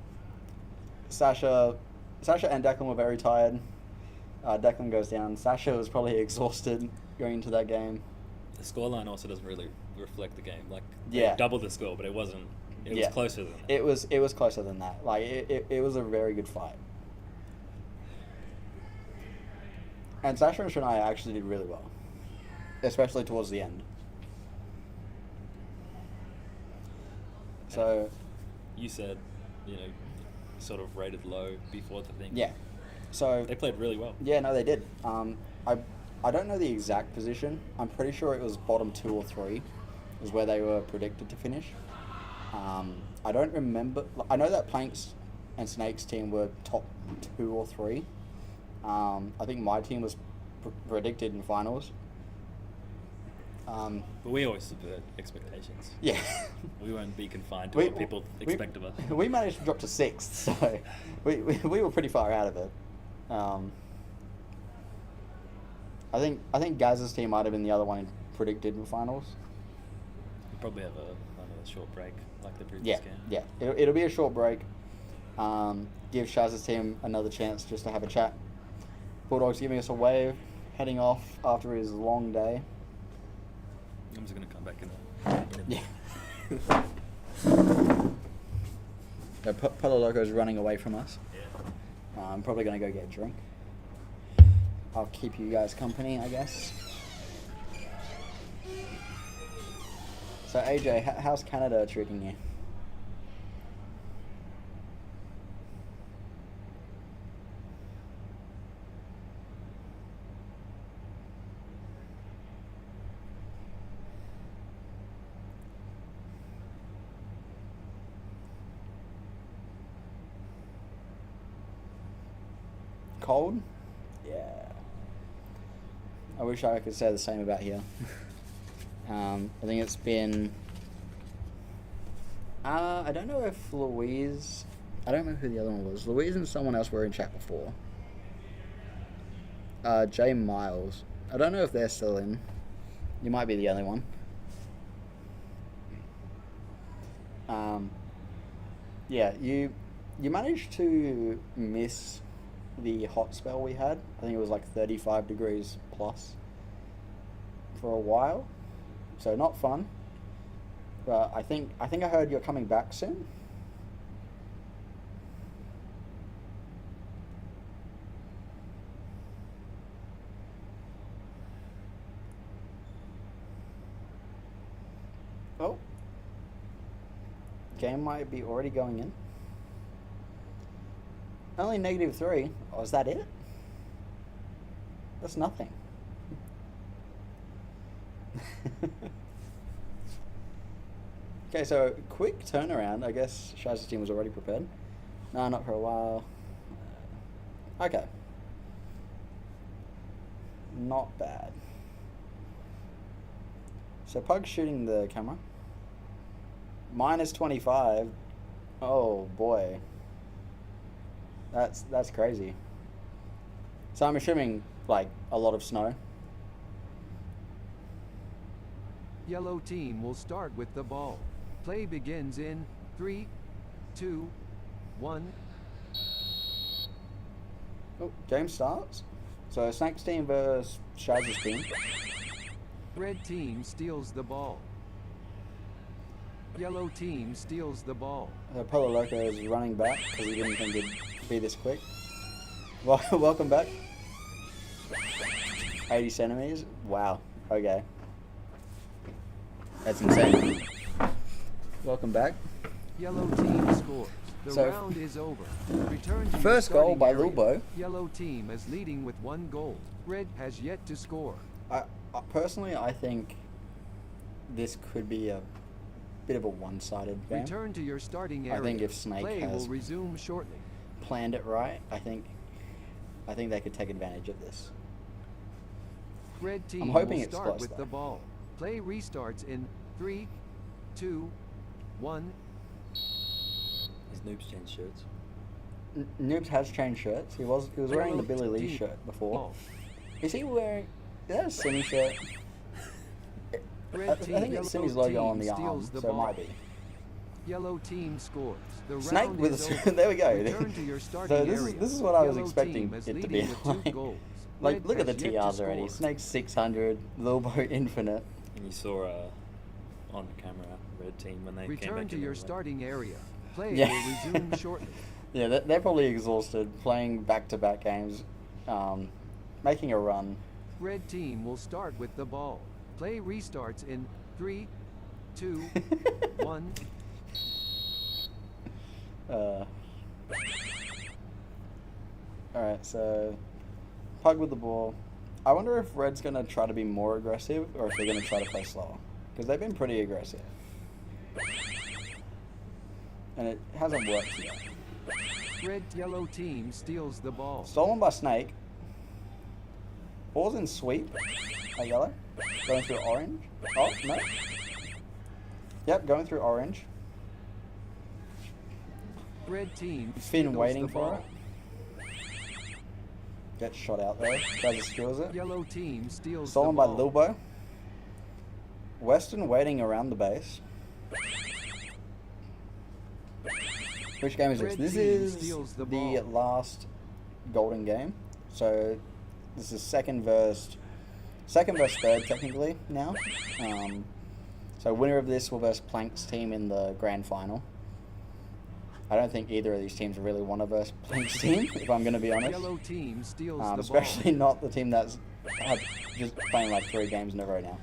Sasha and Declan were very tired. Declan goes down. Sasha was probably exhausted going into that game. The scoreline also doesn't really reflect the game. Like, they Yeah. doubled the score, but it wasn't. It was closer than that. It was closer than that. Like, it was a very good fight. And Sasha and Shania actually did really well, especially towards the end. So, You said, sort of rated low before the thing. yeah. So They played really well. Yeah, no, they did. I don't know the exact position. I'm pretty sure it was bottom 2 or 3 is where they were predicted to finish. I don't remember. I know that Planks and Snake's team were top 2 or 3. I think my team was predicted in finals. But we always subvert expectations. Yeah. We won't be confined to what people expect of us. We managed to drop to 6th, so we were pretty far out of it. I think Gaz's team might have been the other one predicted in finals. We'll probably have another short break like the previous game. Yeah. It'll be a short break. Give Shaz's team another chance just to have a chat. Bulldog's giving us a wave, heading off after his long day. I'm just going to come back in a Yeah. So Polo Loco's running away from us. Yeah. I'm probably going to go get a drink. I'll keep you guys company, I guess. So AJ, how's Canada treating you? Cold? Yeah. I wish I could say the same about here. I think it's been... I don't know if Louise... I don't remember who the other one was. Louise and someone else were in chat before. Jay Miles. I don't know if they're still in. You might be the only one. Yeah, you managed to miss the hot spell we had. I think it was like 35 degrees plus for a while. So not fun. But I think I heard you're coming back soon. Oh. Game might be already going in. Only -3. Oh, is that it? That's nothing. Okay, so quick turnaround. I guess Shaz's team was already prepared. No, not for a while. Okay. not bad. So Pug's shooting the camera. Minus 25. Oh boy. That's crazy. So I'm assuming like a lot of snow. Yellow team will start with the ball. Play begins in 3, 2, 1. Oh, game starts. So Snake's team versus Shaz's team. Red team steals the ball. Yellow team steals the ball. Polo Loco is running back because he didn't think it'd be this quick. Well, welcome back. 80 centimeters. Wow. Okay. That's insane. Welcome back. Yellow team scores. The So, round is over. Return to your first goal starting by area. Lilbo. Yellow team is leading with 1 goal. Red has yet to score. Personally, I think this could be a bit of a one-sided game. Return to your starting area. I think if Snake Play has will resume shortly. planned it right, I think they could take advantage of this. Red team I'm hoping will it's start close, with though. the ball. Play restarts in 3, 2, 1. His noobs change shirts. Noobs has changed shirts. He was wearing the Yellow Billy Lee team. shirt before. Ball. Is he wearing? Is that a Simi shirt? Red I team, think it's yellow Simi's logo team on the arm, steals the so it ball. might be. Yellow team scores. The Snake round with is a over. there we go. Return to your So starting this area. is what I was Yellow expecting team is it to leading be with 2 like. goals. Like, Red look at the has yet to TRs already. score. Snake 600, Lilbo Infinite. And you saw on camera, red team when they came Return back to in, your they were like, starting area. Play Yeah. will resume shortly. Yeah, they're probably exhausted playing back-to-back games, making a run. Red team will start with the ball. Play restarts in 3, 2, 1. Alright, so Pug with the ball. I wonder if Red's going to try to be more aggressive or if they're going to try to play slower. Because they've been pretty aggressive. And it hasn't worked yet. Red yellow team steals the ball. Stolen by Snake. Ball's in sweep. Yellow. Going through orange. Oh, no. Yep, going through orange. Red team Finn steals waiting the for ball. it. Gets shot out there. Gaza steals it. Yellow team steals Stolen the by ball. Lilbo. Western waiting around the base. Which game is this? Red This team is steals the the ball. last golden game. So this is second versus third technically now. So winner of this will versus Plank's team in the grand final. I don't think either of these teams really want to verse Plank's team, if I'm going to be honest. Yellow team steals the Especially ball. not the team that's just playing like 3 games in a row now.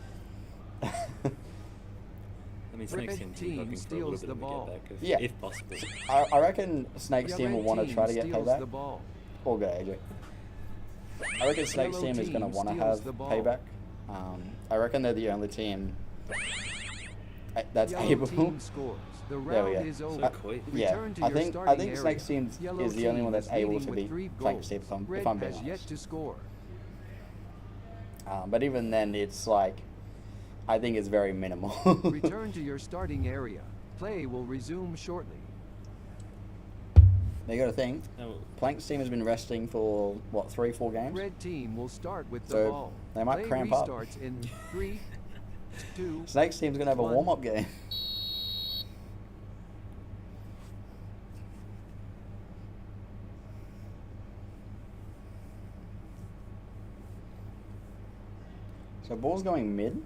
I mean, Snake's Red team hoping for a little steals bit the of a ball. get back, Yeah. if possible. I reckon Snake's team will want to Red try to team get steals payback. the ball. All good, AJ. I reckon Snake's Yellow team is going to team want to steals have the ball. payback. I reckon they're the only team that's Yellow able. team scores. The There we round go. is over. Yeah, Return to I your think starting Snake's area. team Yellow is the only team one that's is able leading to with beat 3 Plank's goals. team, Red if I'm being has honest. yet to score. But even then, it's like, I think it's very minimal. Return to your starting area. Play will resume shortly. They got to think. Plank's team has been resting for what 3-4 games. Red team will start with the So, ball. they might Play cramp up. restarts in 3, 2. Snake's team's gonna have a 1. warm-up game. So ball's going mid.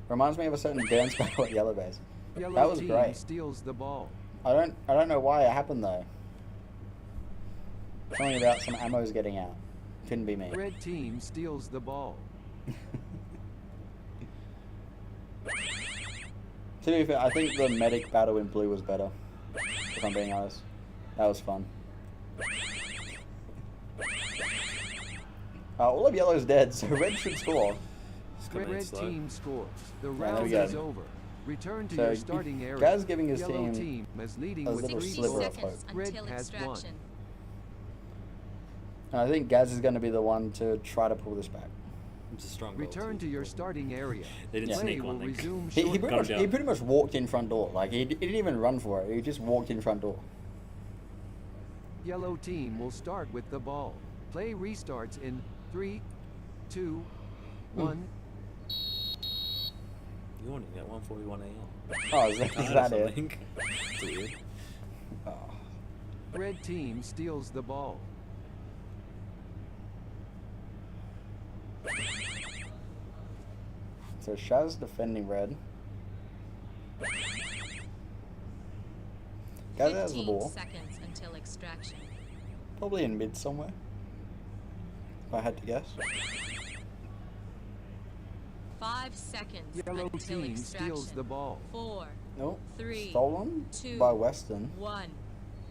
Reminds me of a certain dance battle at Yellow Base. Yellow That was team great. steals the ball. I don't know why it happened though. Something about some ammo's getting out. Couldn't be me. Red team steals the ball. To be fair, I think the medic battle in blue was better. If I'm being honest. That was fun. All of yellow's dead, so red should score. Red team scores. The Yeah, there round we go. is over. Return to So, your starting area. Gaz giving his Yellow team is leading a with little 3 sliver goals. of hope. Red until has won. extraction. And I think Gaz is going to be the one to try to pull this back. It's a strong Return to your starting area. They didn't Yeah. Play sneak will one. They resume He shortly. pretty much walked in front door. Like, he didn't even run for it. He just walked in front door. Yellow team will start with the ball. Play restarts in 3, 2, 1. Yawning at 1:41 a.m. Oh, is that it? Something. It's weird. Red team steals the ball. So Shaz defending red. Gaz has the 15 ball. seconds until extraction. Probably in mid somewhere. If I had to guess. 5 seconds Yellow until team extraction. steals the ball. 4, Nope. 3, Stolen 2, by Western. 1.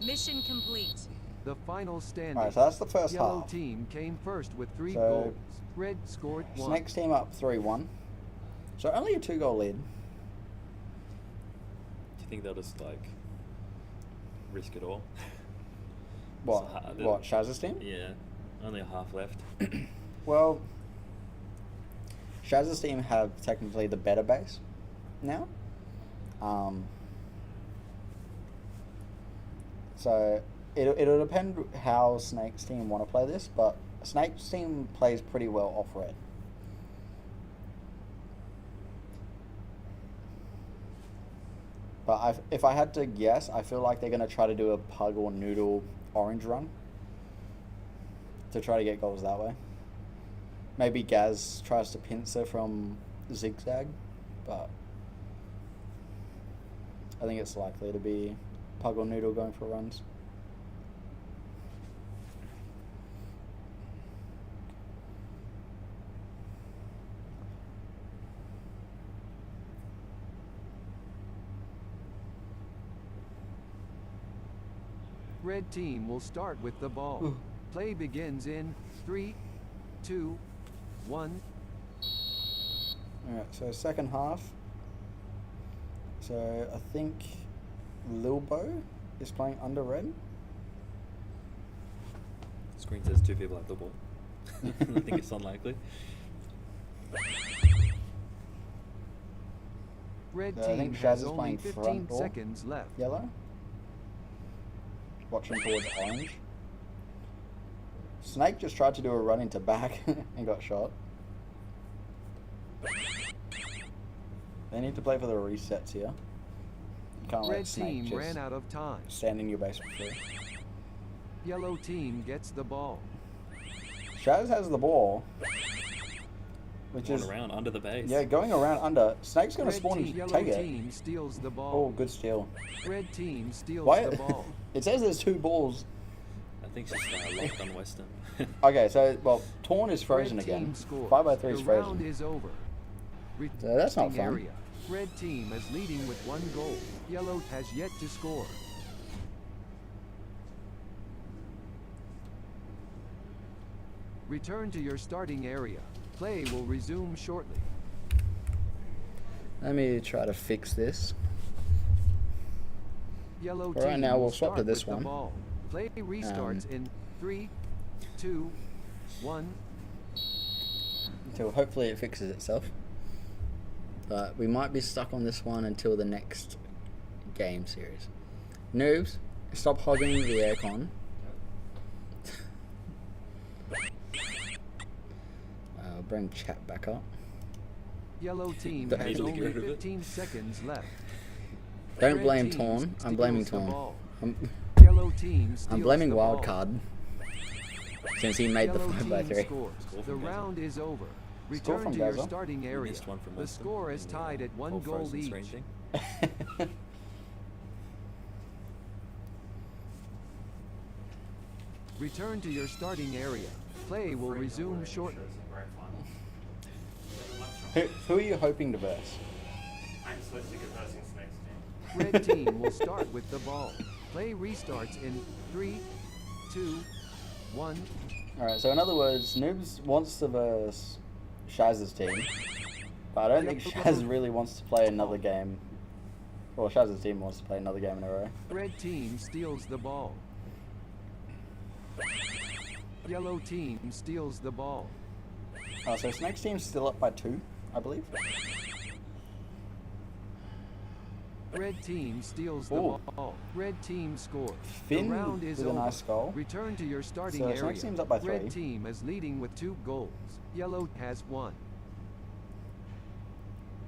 Mission complete. The final standing. Alright, so that's the first Yellow half. team came first with 3 So, goals. Red scored 1. Snakes team up 3-1. So only a 2-goal lead. Do you think they'll just like risk it all? What? So, What? Shaz's team? Yeah, only a half left. Well, Shaz's team have technically the better base now. So it'll depend how Snake's team want to play this, but Snake's team plays pretty well off red. But if I had to guess, I feel like they're going to try to do a pug or noodle orange run to try to get goals that way. Maybe Gaz tries to pincer from zigzag, but I think it's likely to be pug or noodle going for runs. Red team will start with the ball. Play begins in 3, 2, 1. Alright, so second half. So I think Lilbo is playing under red. Screen says 2 people have the ball. I think it's unlikely. Red I team think Shaz has is only playing 15 front door. seconds left. Yellow. Watching towards orange. Snake just tried to do a run into back and got shot. They need to play for the resets here. You can't Red let Snake team just ran out of time. stand in your base for free. Yellow team gets the ball. Shaz has the ball. Which Going is around under the base. Yeah, going around under. Snake's gonna Red spawn team, and yellow take it. team steals the Oh, ball. good steal. Red team steals Why? the ball. It says there's 2 balls. I think she's locked on Western. Okay, so well, Torn is frozen Red again. team scores. 5x3 is The round frozen. is over. So that's not Resting fun. area. Red team is leading with 1 goal. Yellow has yet to score. Return to your starting area. Play will resume shortly. Let me try to fix this. Yellow For right team now, will we'll swap to start this with the one. ball. Play restarts in 3, 2, 1. Until hopefully it fixes itself. But we might be stuck on this one until the next game series. Noobs, stop hogging the aircon. Bring chat back up. Yellow team Don't has need to only get rid of it. 15 seconds left. Don't Red blame team Torn. I'm steals blaming the Torn. ball. I'm, Yellow team steals I'm blaming the ball. Wildcard. Since he made Yellow the 5x3. team scores. The round is over. Score Return from to your Gaza. starting area. missed one from The Western. score is tied at 1 Whole goal frozen each. screen thing. Return to your starting area. Play will resume shortly. Who are you hoping to verse? I'm supposed to get versing Snake's team. Red team will start with the ball. Play restarts in 3, 2, 1. Alright, so in other words, Noobs wants to verse Shaz's team. But I don't think Shaz really wants to play another game. Well, Shaz's team wants to play another game in a row. Red team steals the ball. Yellow team steals the ball. Oh, so Snake's team's still up by 2, I believe. Red team steals the Ooh. ball. Red team scores. Finn the round is with a over. nice goal. Return to your starting So area. Snake's team's up by 3. Red team is leading with 2 goals. Yellow has 1.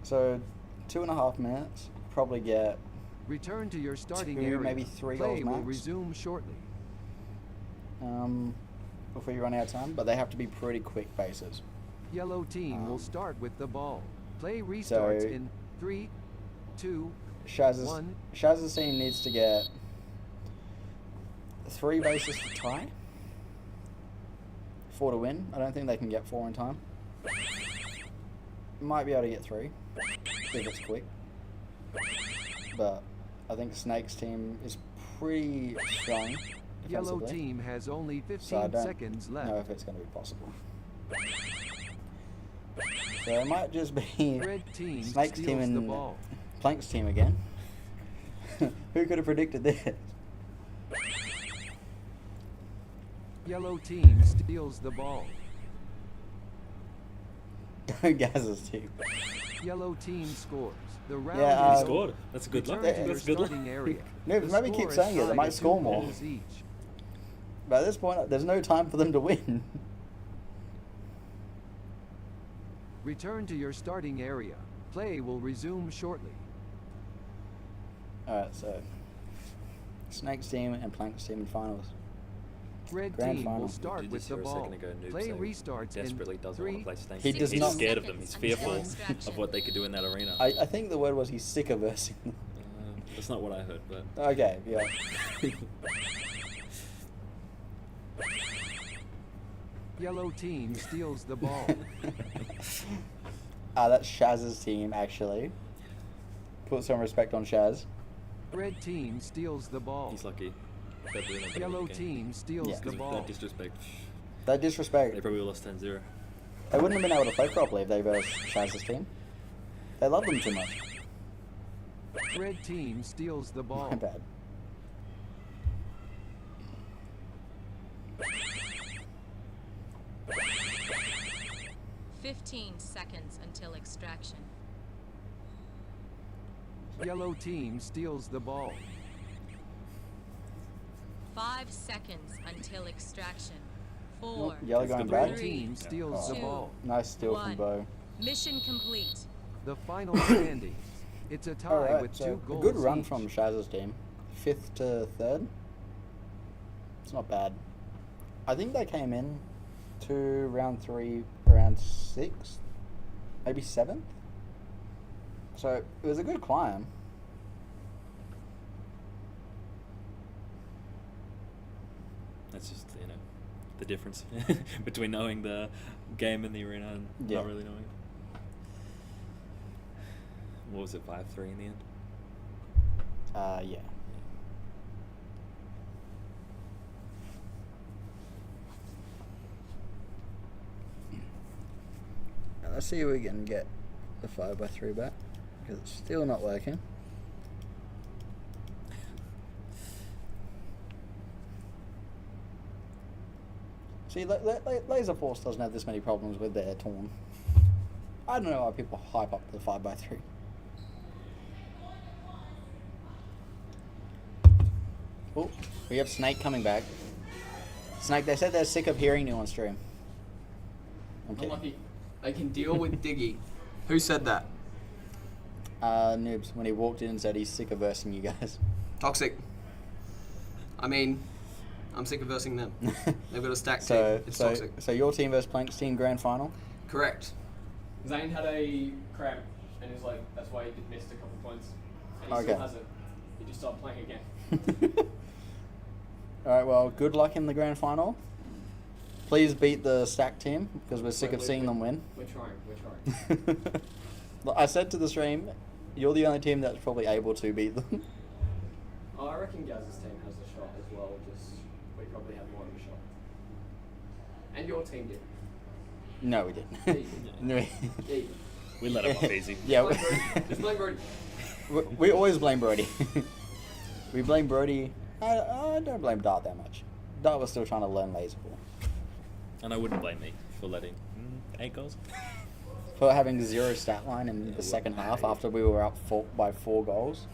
So 2.5 minutes. Probably get Return to your starting 2, area. maybe 3 Play goals will max. resume shortly. Before you run out of time, but they have to be pretty quick bases. Yellow team will start with the ball. Play restarts So- in 3, 2, Shaz's 1. team needs to get 3 bases to tie. 4 to win. I don't think they can get 4 in time. Might be able to get 3 if it's quick. But I think Snake's team is pretty strong Yellow defensively. team has only So I 15 don't seconds left. know if it's going to be possible. So it might just be Red team Snake's team steals the and ball. Plank's team again. Who could have predicted this? Yellow team steals the ball. Go Gaz's team. Yellow team scores. The round Yeah, is He scored. over. That's a good luck. Return to your That's good luck. starting area. No, The maybe score keep is saying it. They tied might at score 2 more. goals each. But at this point, there's no time for them to win. Return to your starting area. Play will resume shortly. Alright, so Snake's team and Plank's team in finals. Red Grand team final. will start Did with just the hear a ball. second ago, Noob Play say restarts desperately in doesn't want 3, to play Snake. He does He's not- scared of them. He's fearful Extraction. of what they could do in that arena. I think the word was he's sick of versing them. That's not what I heard, but Okay, yeah. Yellow team steals the ball. That's Shaz's team, actually. Put some respect on Shaz. Red team steals the ball. he's lucky. They're doing a Yellow game. team steals Yeah. the Because of ball. that disrespect, That disrespect. they probably lost 10-0. They wouldn't have been able to play properly if they versed Shaz's team. They love them too much. Red team steals the ball. My bad. Fifteen seconds until extraction. Yellow team steals the ball. 5 seconds until extraction. 4. Yellow going back. Red team steals the Two. ball. Nice steal from One. Bo. Mission complete. The final standings. It's a tie Alright, with so 2 a goals good run each. from Shaz's team. 5th to 3rd. It's not bad. I think they came in to round 3 around 6th, maybe 7th. So it was a good climb. That's just, the difference between knowing the game in the arena and Yeah. not really knowing it. What was it, 5-3 in the end? Yeah. Now let's see if we can get the 5x3 back, because it's still not working. See, Laser Force doesn't have this many problems with their Torn. I don't know why people hype up the 5x3. Oh, we have Snake coming back. Snake, they said they're sick of hearing you on stream. I'm kidding. Unlucky. I can deal with Diggy. Who said that? Noobs, when he walked in and said he's sick of versing you guys. Toxic. I mean, I'm sick of versing them. They've got a stacked So, team. It's so, toxic. so your team versus Plank's team grand final? Correct. Zane had a cramp and he's like, that's why he missed a couple points. And he Okay. still hasn't. He just stopped playing again. Alright, well, good luck in the grand final. Please beat the stack team, because we're sick of seeing them win. We're trying. Look, I said to the stream, you're the only team that's probably able to beat them. Oh, I reckon Gaz's team has a shot as well, just we probably have more of a shot. And your team did. No, we didn't. Yeah, you did. No, Yeah, you did. We let him off easy. Yeah, Blame Brody. Just blame Brody. we always blame Brody. We blame Brody. I don't blame Dart that much. Dart was still trying to learn laser ball. And I wouldn't blame me for letting 8 goals. For having 0 stat line in the second half after we were up by 4 goals.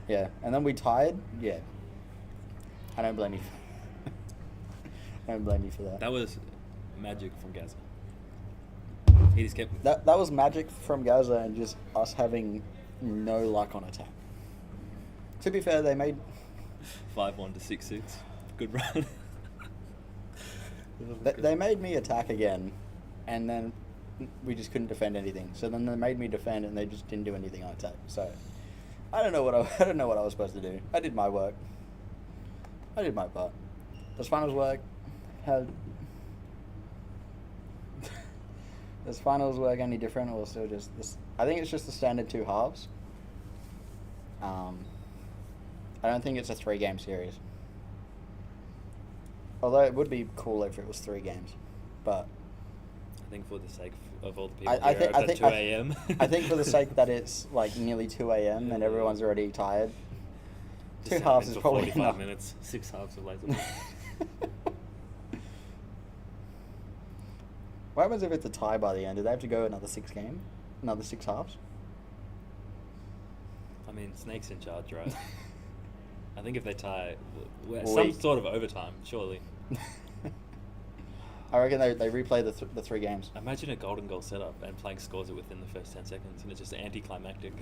Yeah, and then we tied. Yeah, I don't blame you. I don't blame you for that. That was magic from Gaza. He just kept... That was magic from Gaza and just us having no luck on attack. To be fair, they made 5-1 to 6-6. Good run. they made me attack again, and then we just couldn't defend anything. So then they made me defend, and they just didn't do anything on attack. So I don't know what I was supposed to do. I did my work. I did my part. Does finals work? Does finals work any different, or still just this? I think it's just the standard 2 halves. I don't think it's a 3-game series. Although it would be cool if it was 3 games, but I think for the sake of all the people I here at 2 a.m. I think for the sake that it's like nearly 2 a.m. and everyone's already tired, 2 halves is probably 45 enough. minutes, 6 halves of laser ball. What happens if it's a tie by the end? Do they have to go another 6 halves? I mean, Snake's in charge, right? I think if they tie, Weak. some sort of overtime, surely. I reckon they replay the 3 games. Imagine a golden goal setup and Plank scores it within the first 10 seconds, and it's just anticlimactic.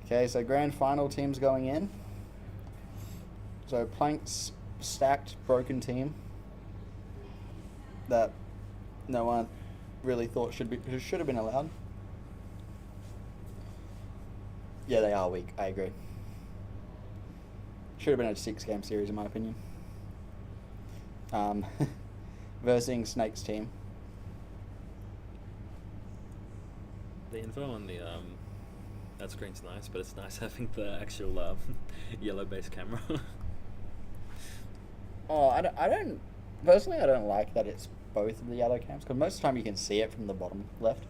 Okay, so grand final teams going in. So Plank's stacked, broken team that no one really thought should have been allowed. Yeah, they are weak. I agree. Should have been a 6-game series, in my opinion. Versing Snake's team. The info on the that screen's nice, but it's nice having the actual yellow base camera. Oh, I don't personally. I don't like that it's both of the yellow cams, because most of the time you can see it from the bottom left.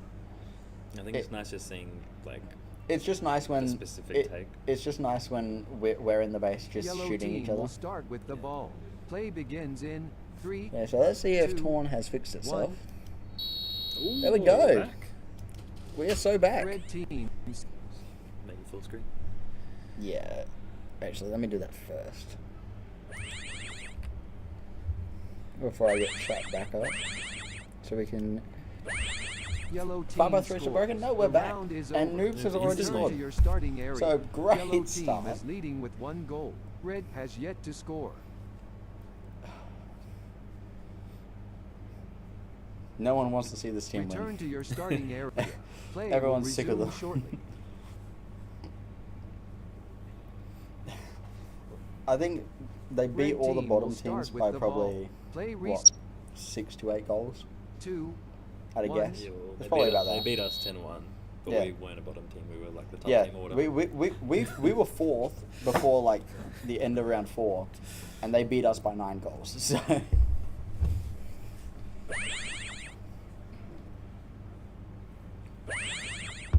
I think it's nice just seeing like. It's just nice when specific take. It's just nice when we're in the base just Yellow shooting team each other. will start with the ball. Play begins in 3. Yeah, so let's see if 2, Torn has fixed itself. 1. There we go. We are so back. Red team. Make it full screen. Yeah. Actually, let me do that first. Before I get shut back up. So we can... Yellow team 5x3s are broken? No, we're back. And Noobs has already scored. Your starting area. So great Yellow team start. is leading with 1 goal. Red has yet to score. No one wants to see this team Return win. to your starting area. Play Everyone's will sick of resume them. shortly. I think they beat Red all the team bottom will start teams with by the probably ball. Play what, 6 to 8 goals. 2. I'd 1. guess. Yeah, well, It's they probably beat about us, that. They beat us 10-1, but Yeah. we weren't a bottom team. We were like the top Yeah, team order. we were 4th before like the end of round 4, and they beat us by 9 goals. So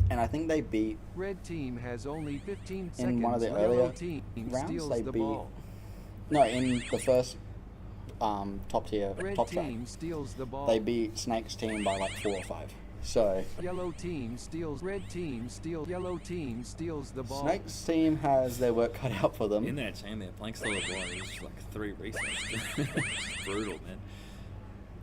and I think they beat Red team has only 15 seconds. in one of the Yellow earlier team rounds. steals They the beat ball. no in the first top tier Red top track. team steals the ball. They beat Snake's team by like 4 or 5. So Yellow team steals. Red team steals. Yellow team steals the ball. Snake's team has their work cut out for them. In that chain there, Plank stole the ball and it was just like 3 resets. It's brutal, man.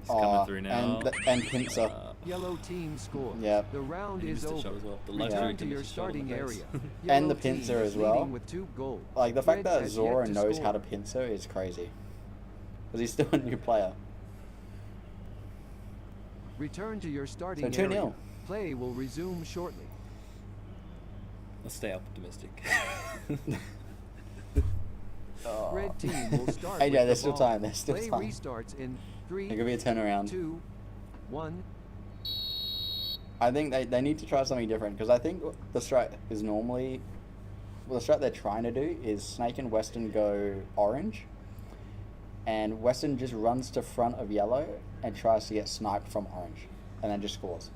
He's coming through now. And Pincer. Yellow team scores. Yep. The round He is missed a over. shot as well. The Return left to wing your missed a shot on the starting face. area. And the Yellow team pincer is as well. leading with 2 goals. Like the fact Red that has Zora yet to knows score. how to pincer is crazy. Because he's still a new player. Return to your starting So 2-0. area. Play will resume shortly. Let's stay optimistic. Red team will start Hey, with yeah, the there's still ball. time. There's still Play time. restarts in 3. It could be a turnaround. 2, 1. I think they need to try something different, because I think the strat is normally... Well, the strat they're trying to do is Snake and Western go orange, and Western just runs to front of yellow and tries to get sniped from orange, and then just scores.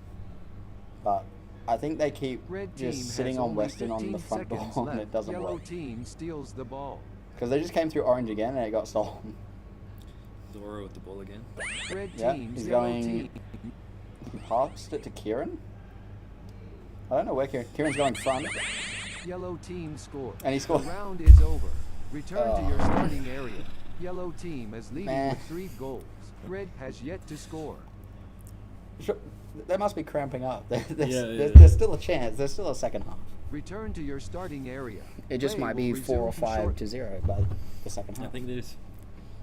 But I think they keep Red team just has sitting on only Western on 15 the front door, seconds and left. it doesn't Yellow work. team steals the ball. Because they just came through orange again and it got stolen. Zoro with the ball again. Red Yeah, team's he's yellow going. team. He passed it to Kieran. I don't know where Kieran. Kieran's going front. Yellow team scores. And he scored. The round is over. Return to your starting area. Yellow team is leading Meh. with 3 goals. Red has yet to score. Sure, they must be cramping up. Yeah. There's still a chance. There's still a second half. Return to your starting area. It just Play might be will 4 or resume 5 shortly. to 0 by the second half. I think there's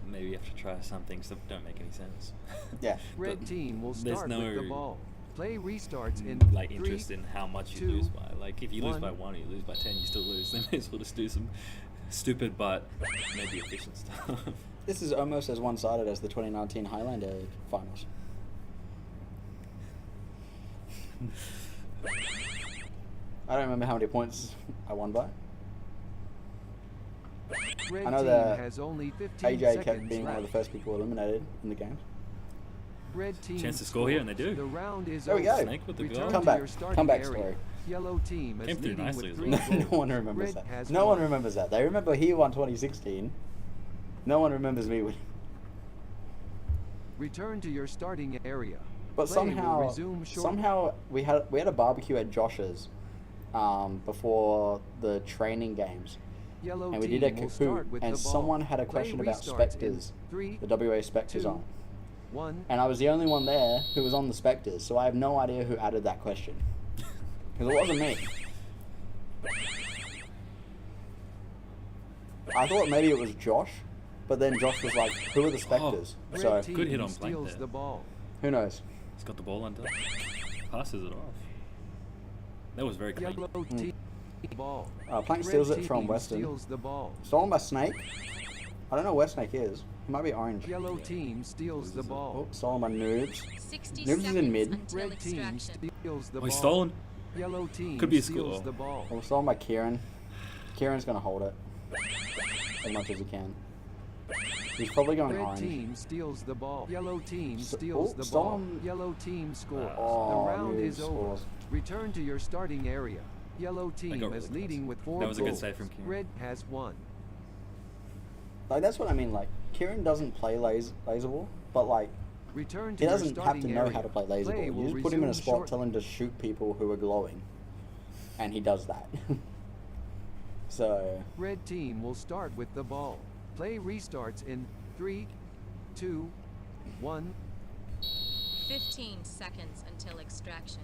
maybe you have to try some things that don't make any sense. Yeah. Red But team will there's start no with the ball. Play restarts in like 3, interest in how much you 2, lose by. Like if you lose 1. by 1 or you lose by 10, you still lose. They may as well just do some stupid but maybe efficient stuff. This is almost as one-sided as the 2019 Highlander finals. I don't remember how many points I won by. Red I know team that has only 15 AJ kept seconds being one of the left. first people eliminated in the game. Red team Chance to score here, and they do. The round is There we over. go. Snake with the Return goal. to Comeback. your starting Comeback area. story. Yellow team is Came through leading nicely with as 3 well. goals. No one remembers Red that. has No one won. remembers that. They remember he won 2016. No one remembers me winning. Return to your starting area. But Play will somehow, resume shortly. somehow we had a barbecue at Josh's before the training games, Yellow and we did a team will Kahoot, start with and the ball. someone had a Play question about restarts in Spectres, 3, the WA Spectres 2, on, 1. and I was the only one there who was on the Spectres, so I have no idea who added that question, because it wasn't me. I thought maybe it was Josh, but then Josh was like, "Who are the Spectres?" Red So team Good hit on Plank steals there. the ball. who knows? He's got the ball under. Passes it off. That was very clean. Yellow team ball. Plank Red steals it team from Western. Steals the ball. Stolen by Snake. I don't know where Snake is. He might be orange. Yellow team steals the ball. Oh, stolen by Noobs. 60 Noobs is in mid. seconds until Red team extraction. steals the Oh, ball. he's stolen. Yellow team Could be a steals score. the ball. Oh, stolen by Kieran. Kieran's gonna hold it as much as he can. He's probably going Red orange. team steals the ball. Yellow team So- steals oh, the ball. stolen. Yellow team scores. Oh, the round Noob is over. scores. Return to your starting area. Yellow team got is really leading close. with 4 That was a good goals. save from Kieran. Red has 1. Like that's what I mean. Like Kieran doesn't play laser ball, but like Return to he your doesn't have starting to know area. how to play laser Play ball. will You just put him in a resume spot, shortly. tell him to shoot people who are glowing, and he does that. So Red team will start with the ball. Play restarts in 3, 2, 1. 15 seconds until extraction.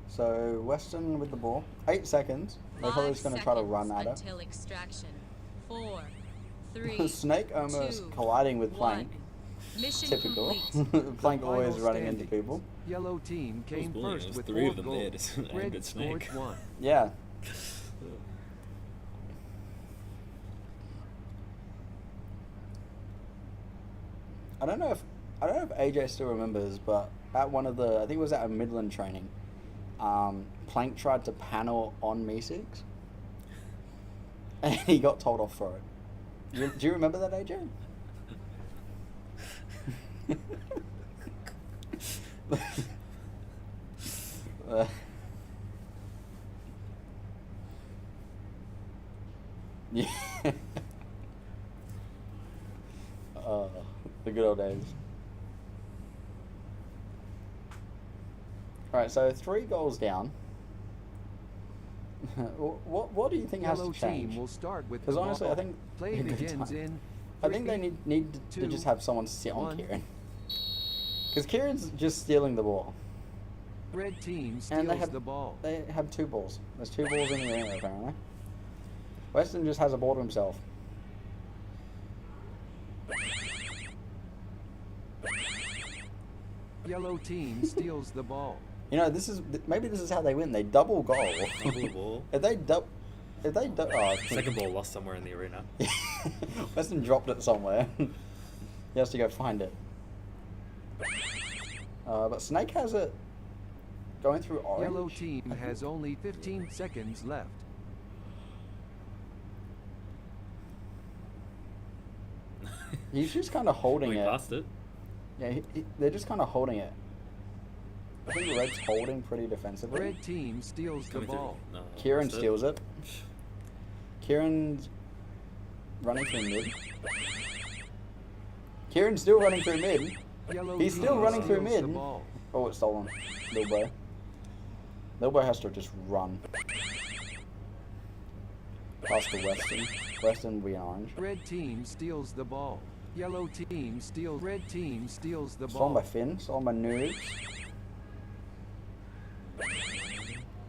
So Western with the ball. 8 seconds. They're probably 5 just gonna try to run seconds at it. until extraction. 4, 3, Snake almost 2, colliding with 1. Plank. Mission Typical. complete. Plank Final always running into standing. people. Yellow team came bullying? first There was with 3 4 of them there goals. to aim Red at scored Snake. 1. Yeah. I don't know if AJ still remembers, but at one of the I think it was at a Midland training, Plank tried to panel on Meeseeks, and he got told off for it. Do you remember that, AJ? Yeah. The good old days. Alright, so 3 goals down. What do you think Yellow has to change? team will start with Because the honestly, ball. I think Play in good begins time- in I think they 3, need to 2, just have someone sit on 1. Kieran. Because Kieran's just stealing the ball. Red team And steals they have the ball. They have 2 balls. There's 2 balls in the arena apparently. Weston just has a ball to himself. Yellow team steals the ball. You know, maybe this is how they win. They double goal. Double the ball. If they oh, Second ball lost somewhere in the arena. Weston dropped it somewhere. He has to go find it. But Snake has it going through orange. Yellow team has only 15 seconds left. He's just kind of holding Oh, he it. passed it. Yeah, they're just kind of holding it. I think Red's holding pretty defensively. Red team steals the Coming through. ball. No, Kieran lost it. steals it. Kieran's running through mid. Kieran's still running through mid. He's still running through mid. Oh, it's stolen. Lilbo. Lilbo has to just run. Past the Western. Western will be orange. Red team steals the ball. Yellow team steals. Red team steals the Stolen ball. by Finn. Stolen by Noobs.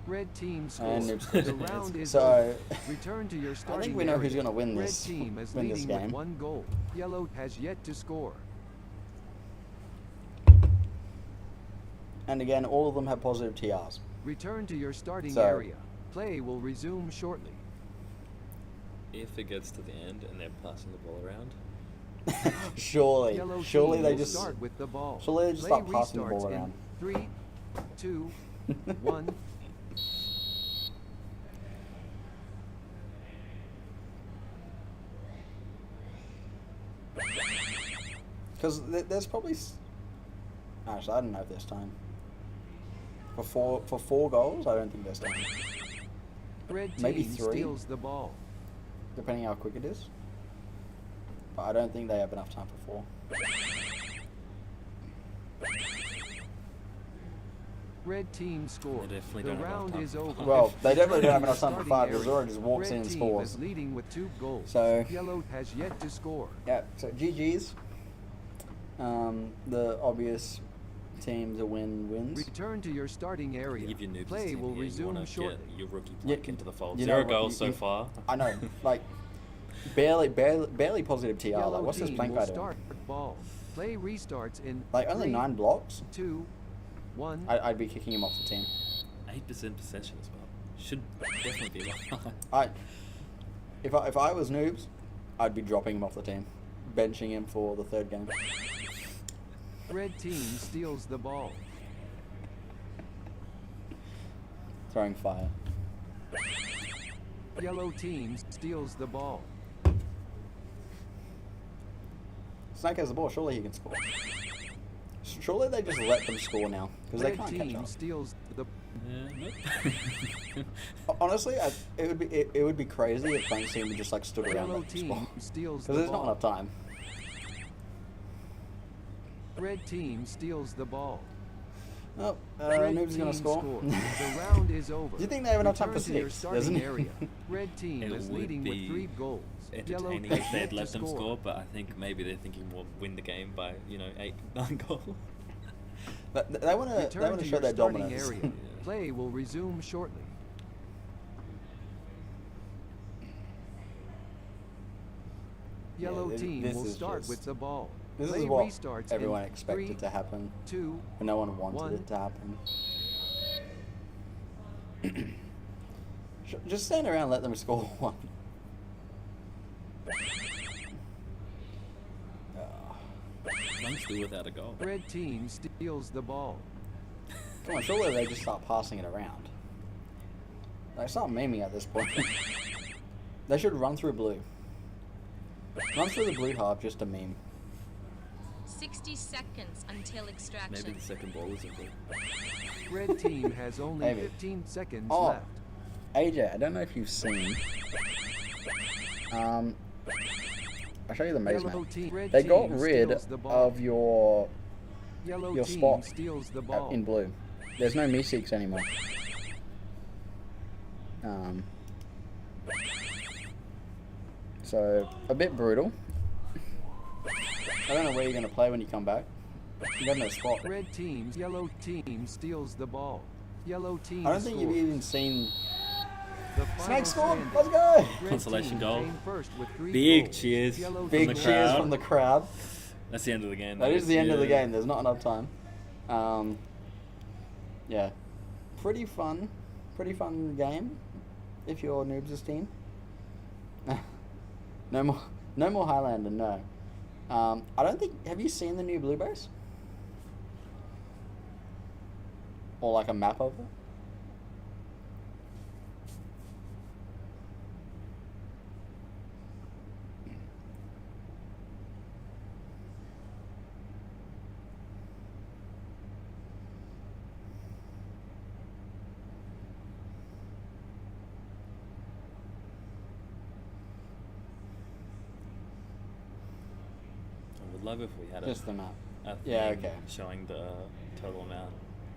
Red team And scores. Noobs. The round is So, over. Return to your I starting think we know who's area. going to win Red this. team is Win this leading with game. 1 goal. Yellow has yet to score. And again, all of them have positive TRs. Return to your starting So- area. Play will resume shortly. If it gets to the end and they're passing the ball around, Surely. Yellow Surely team they will just start with the ball. Surely they just Play start passing the ball restarts in around. 3, 2, 1. Because there's probably. Actually, I don't know this time. For four goals, I don't think there's time. Red Maybe team 3, steals the ball. depending how quick it is. But I don't think they have enough time for 4. Red team scores. They definitely The don't have enough round time is for over. 5. Well, they definitely don't have enough time for Starting 5 because area. Zora just walks Red in and team scores. is leading with 2 goals. So- Yellow has yet to score. Yeah, so GG's. The obvious team to win wins. Return to your starting area. Give your noobs Play team will here, you resume wanna shortly. get your rookie Yeah, plank into the fold. you know 0 what, goals you- so far. I know, like barely positive TR. Like, Yellow what's this team plank will guy doing? start ball. Play restarts in Like only 3, 9 blocks. 2, 1. I'd be kicking him off the team. 8% possession as well. Should definitely be like If I was noobs, I'd be dropping him off the team, benching him for the 3rd game. Red team steals the ball. Throwing fire. Yellow team steals the ball. Snake has the ball. Surely he can score. Surely they just let them score now because they Red can't catch team up. steals the. Honestly, it would be crazy if Plains team just like stood around Yellow letting them team score steals because the there's not ball. enough time. Red team steals the ball. Oh, Red Noob's gonna team score. scores. The round is over. Do you think they have enough time for Return to your 6? starting Doesn't it? area. Red team It is would leading with be 3 goals. Yellow entertaining has if they'd yet let to them score, but I think maybe they're thinking we'll win the game by 8, 9 goals. But they want to Return to show your their starting dominance. area. Play will resume shortly. Yellow this- team this will is start just- with the ball. This Play is what restarts everyone in expected 3, to happen, 2, but no one wanted 1. it to happen. Just stand around and let them score one. I'm still without a goal. Red team steals the ball. Come on, surely they just start passing it around. Like, it's not memeing at this point. They should run through blue. Run through the blue half just to meme. 60 seconds until extraction. Maybe the second ball isn't good. Red team has only Maybe. 15 seconds Oh, left. AJ, I don't know if you've seen. I'll show you the maze Yellow map. team- red They got team rid steals the ball. of your Yellow team spot steals the ball. in blue. There's no Meeseeks anymore. So a bit brutal. I don't know where you're gonna play when you come back. You got no spot. Red team's yellow team steals the ball. Yellow team I don't think you've scores. even seen. The Snake final scored. standing. Let's go. Red Consolation team goal. came first with 3 Big goals. cheers. Yellow Big team- cheers from the crowd. That's the end of the game. That is the end of the yeah. game. There's not enough time. Yeah, pretty fun game. If you're Noobs' team. no more Highlander. No. I don't think. Have you seen the new blue base? Or like a map of it? would love if we had Just the map. a Yeah, thing okay. showing the total amount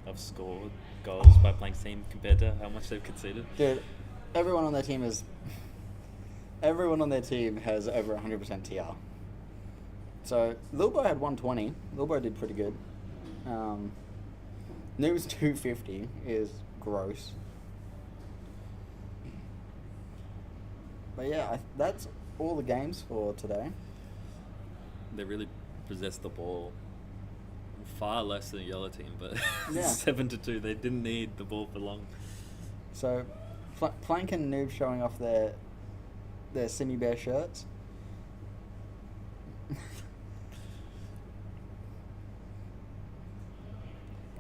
of scored goals by Plank's team compared to how much they've conceded. Dude, everyone on their team has over 100% TR. So Lilbo had 120. Lilbo did pretty good. Noob's 250 is gross. But yeah, that's all the games for today. They really possessed the ball far less than the yellow team, but Yeah. 7-2. They didn't need the ball for long. So, Plank and Noob showing off their Simi Bear shirts.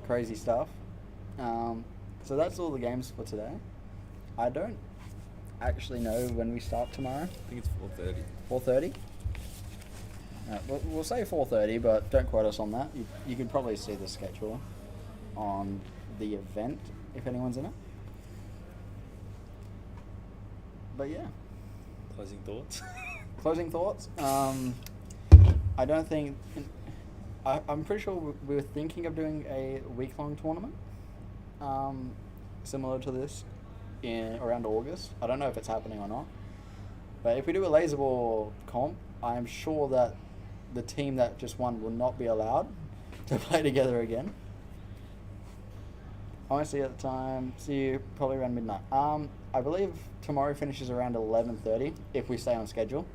Crazy stuff. So that's all the games for today. I don't actually know when we start tomorrow. I think it's 4:30. 4:30? We'll say 4:30, but don't quote us on that. You could probably see the schedule on the event if anyone's in it. But yeah. Closing thoughts? Closing thoughts? I don't think... I'm pretty sure we were thinking of doing a week-long tournament, similar to this, in around August. I don't know if it's happening or not. But if we do a laser ball comp, I'm sure that the team that just won will not be allowed to play together again. I won't see you at the time. See you probably around midnight. I believe tomorrow finishes around 11:30 if we stay on schedule.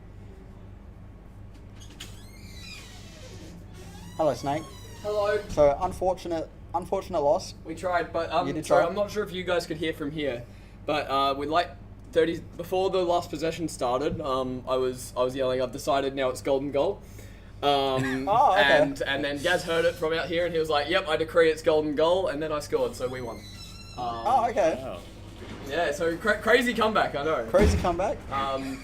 Hello, Snake. Hello. So unfortunate loss. We tried, but You did sorry, try? I'm not sure if you guys could hear from here, but with like 30 before the last possession started, I was yelling, "I've decided now it's golden goal." Okay. And then Gaz heard it from out here, and he was like, "Yep, I decree it's golden goal," and then I scored, so we won. Okay. Yeah, so crazy comeback, I know. Crazy comeback.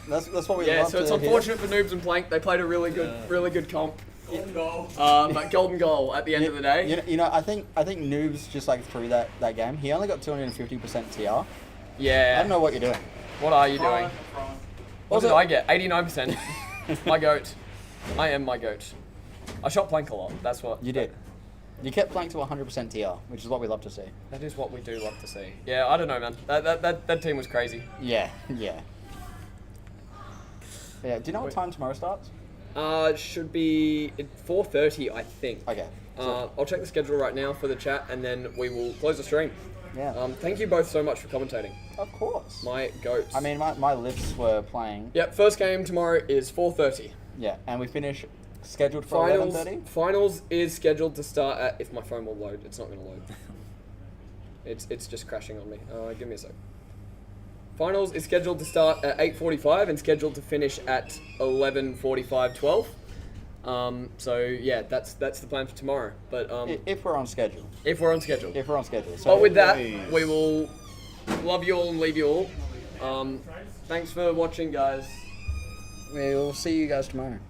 That's what we Yeah, love so it's to hear. unfortunate for Noobs and Plank. They played a really good comp. Golden goal. But golden goal at the end of the day. You know, I think Noobs just like threw that game. He only got 250% TR. Yeah. I don't know what you're doing. What are you doing? What did I get? 89%. My goat. I am my goat. I shot Plank a lot. That's what. You did. You kept Plank to 100% TR, which is what we love to see. That is what we do love to see. Yeah, I don't know, man. That team was crazy. Yeah. Yeah. Do you know what time tomorrow starts? It should be at 4:30, I think. Okay. I'll check the schedule right now for the chat, and then we will close the stream. Yeah. Thank you both so much for commentating. Of course. My goats. I mean, my lifts were playing. Yep. First game tomorrow is 4:30. Yeah, and we finish scheduled for 11:30. Finals is scheduled to start at. If my phone will load, it's not going to load. It's just crashing on me. Give me a sec. Finals is scheduled to start at 8:45 and scheduled to finish at 11:45, 12. So yeah, that's the plan for tomorrow. But if we're on schedule. If we're on schedule. If we're on schedule. So but with that, we will love you all and leave you all. Thanks for watching, guys. We'll see you guys tomorrow.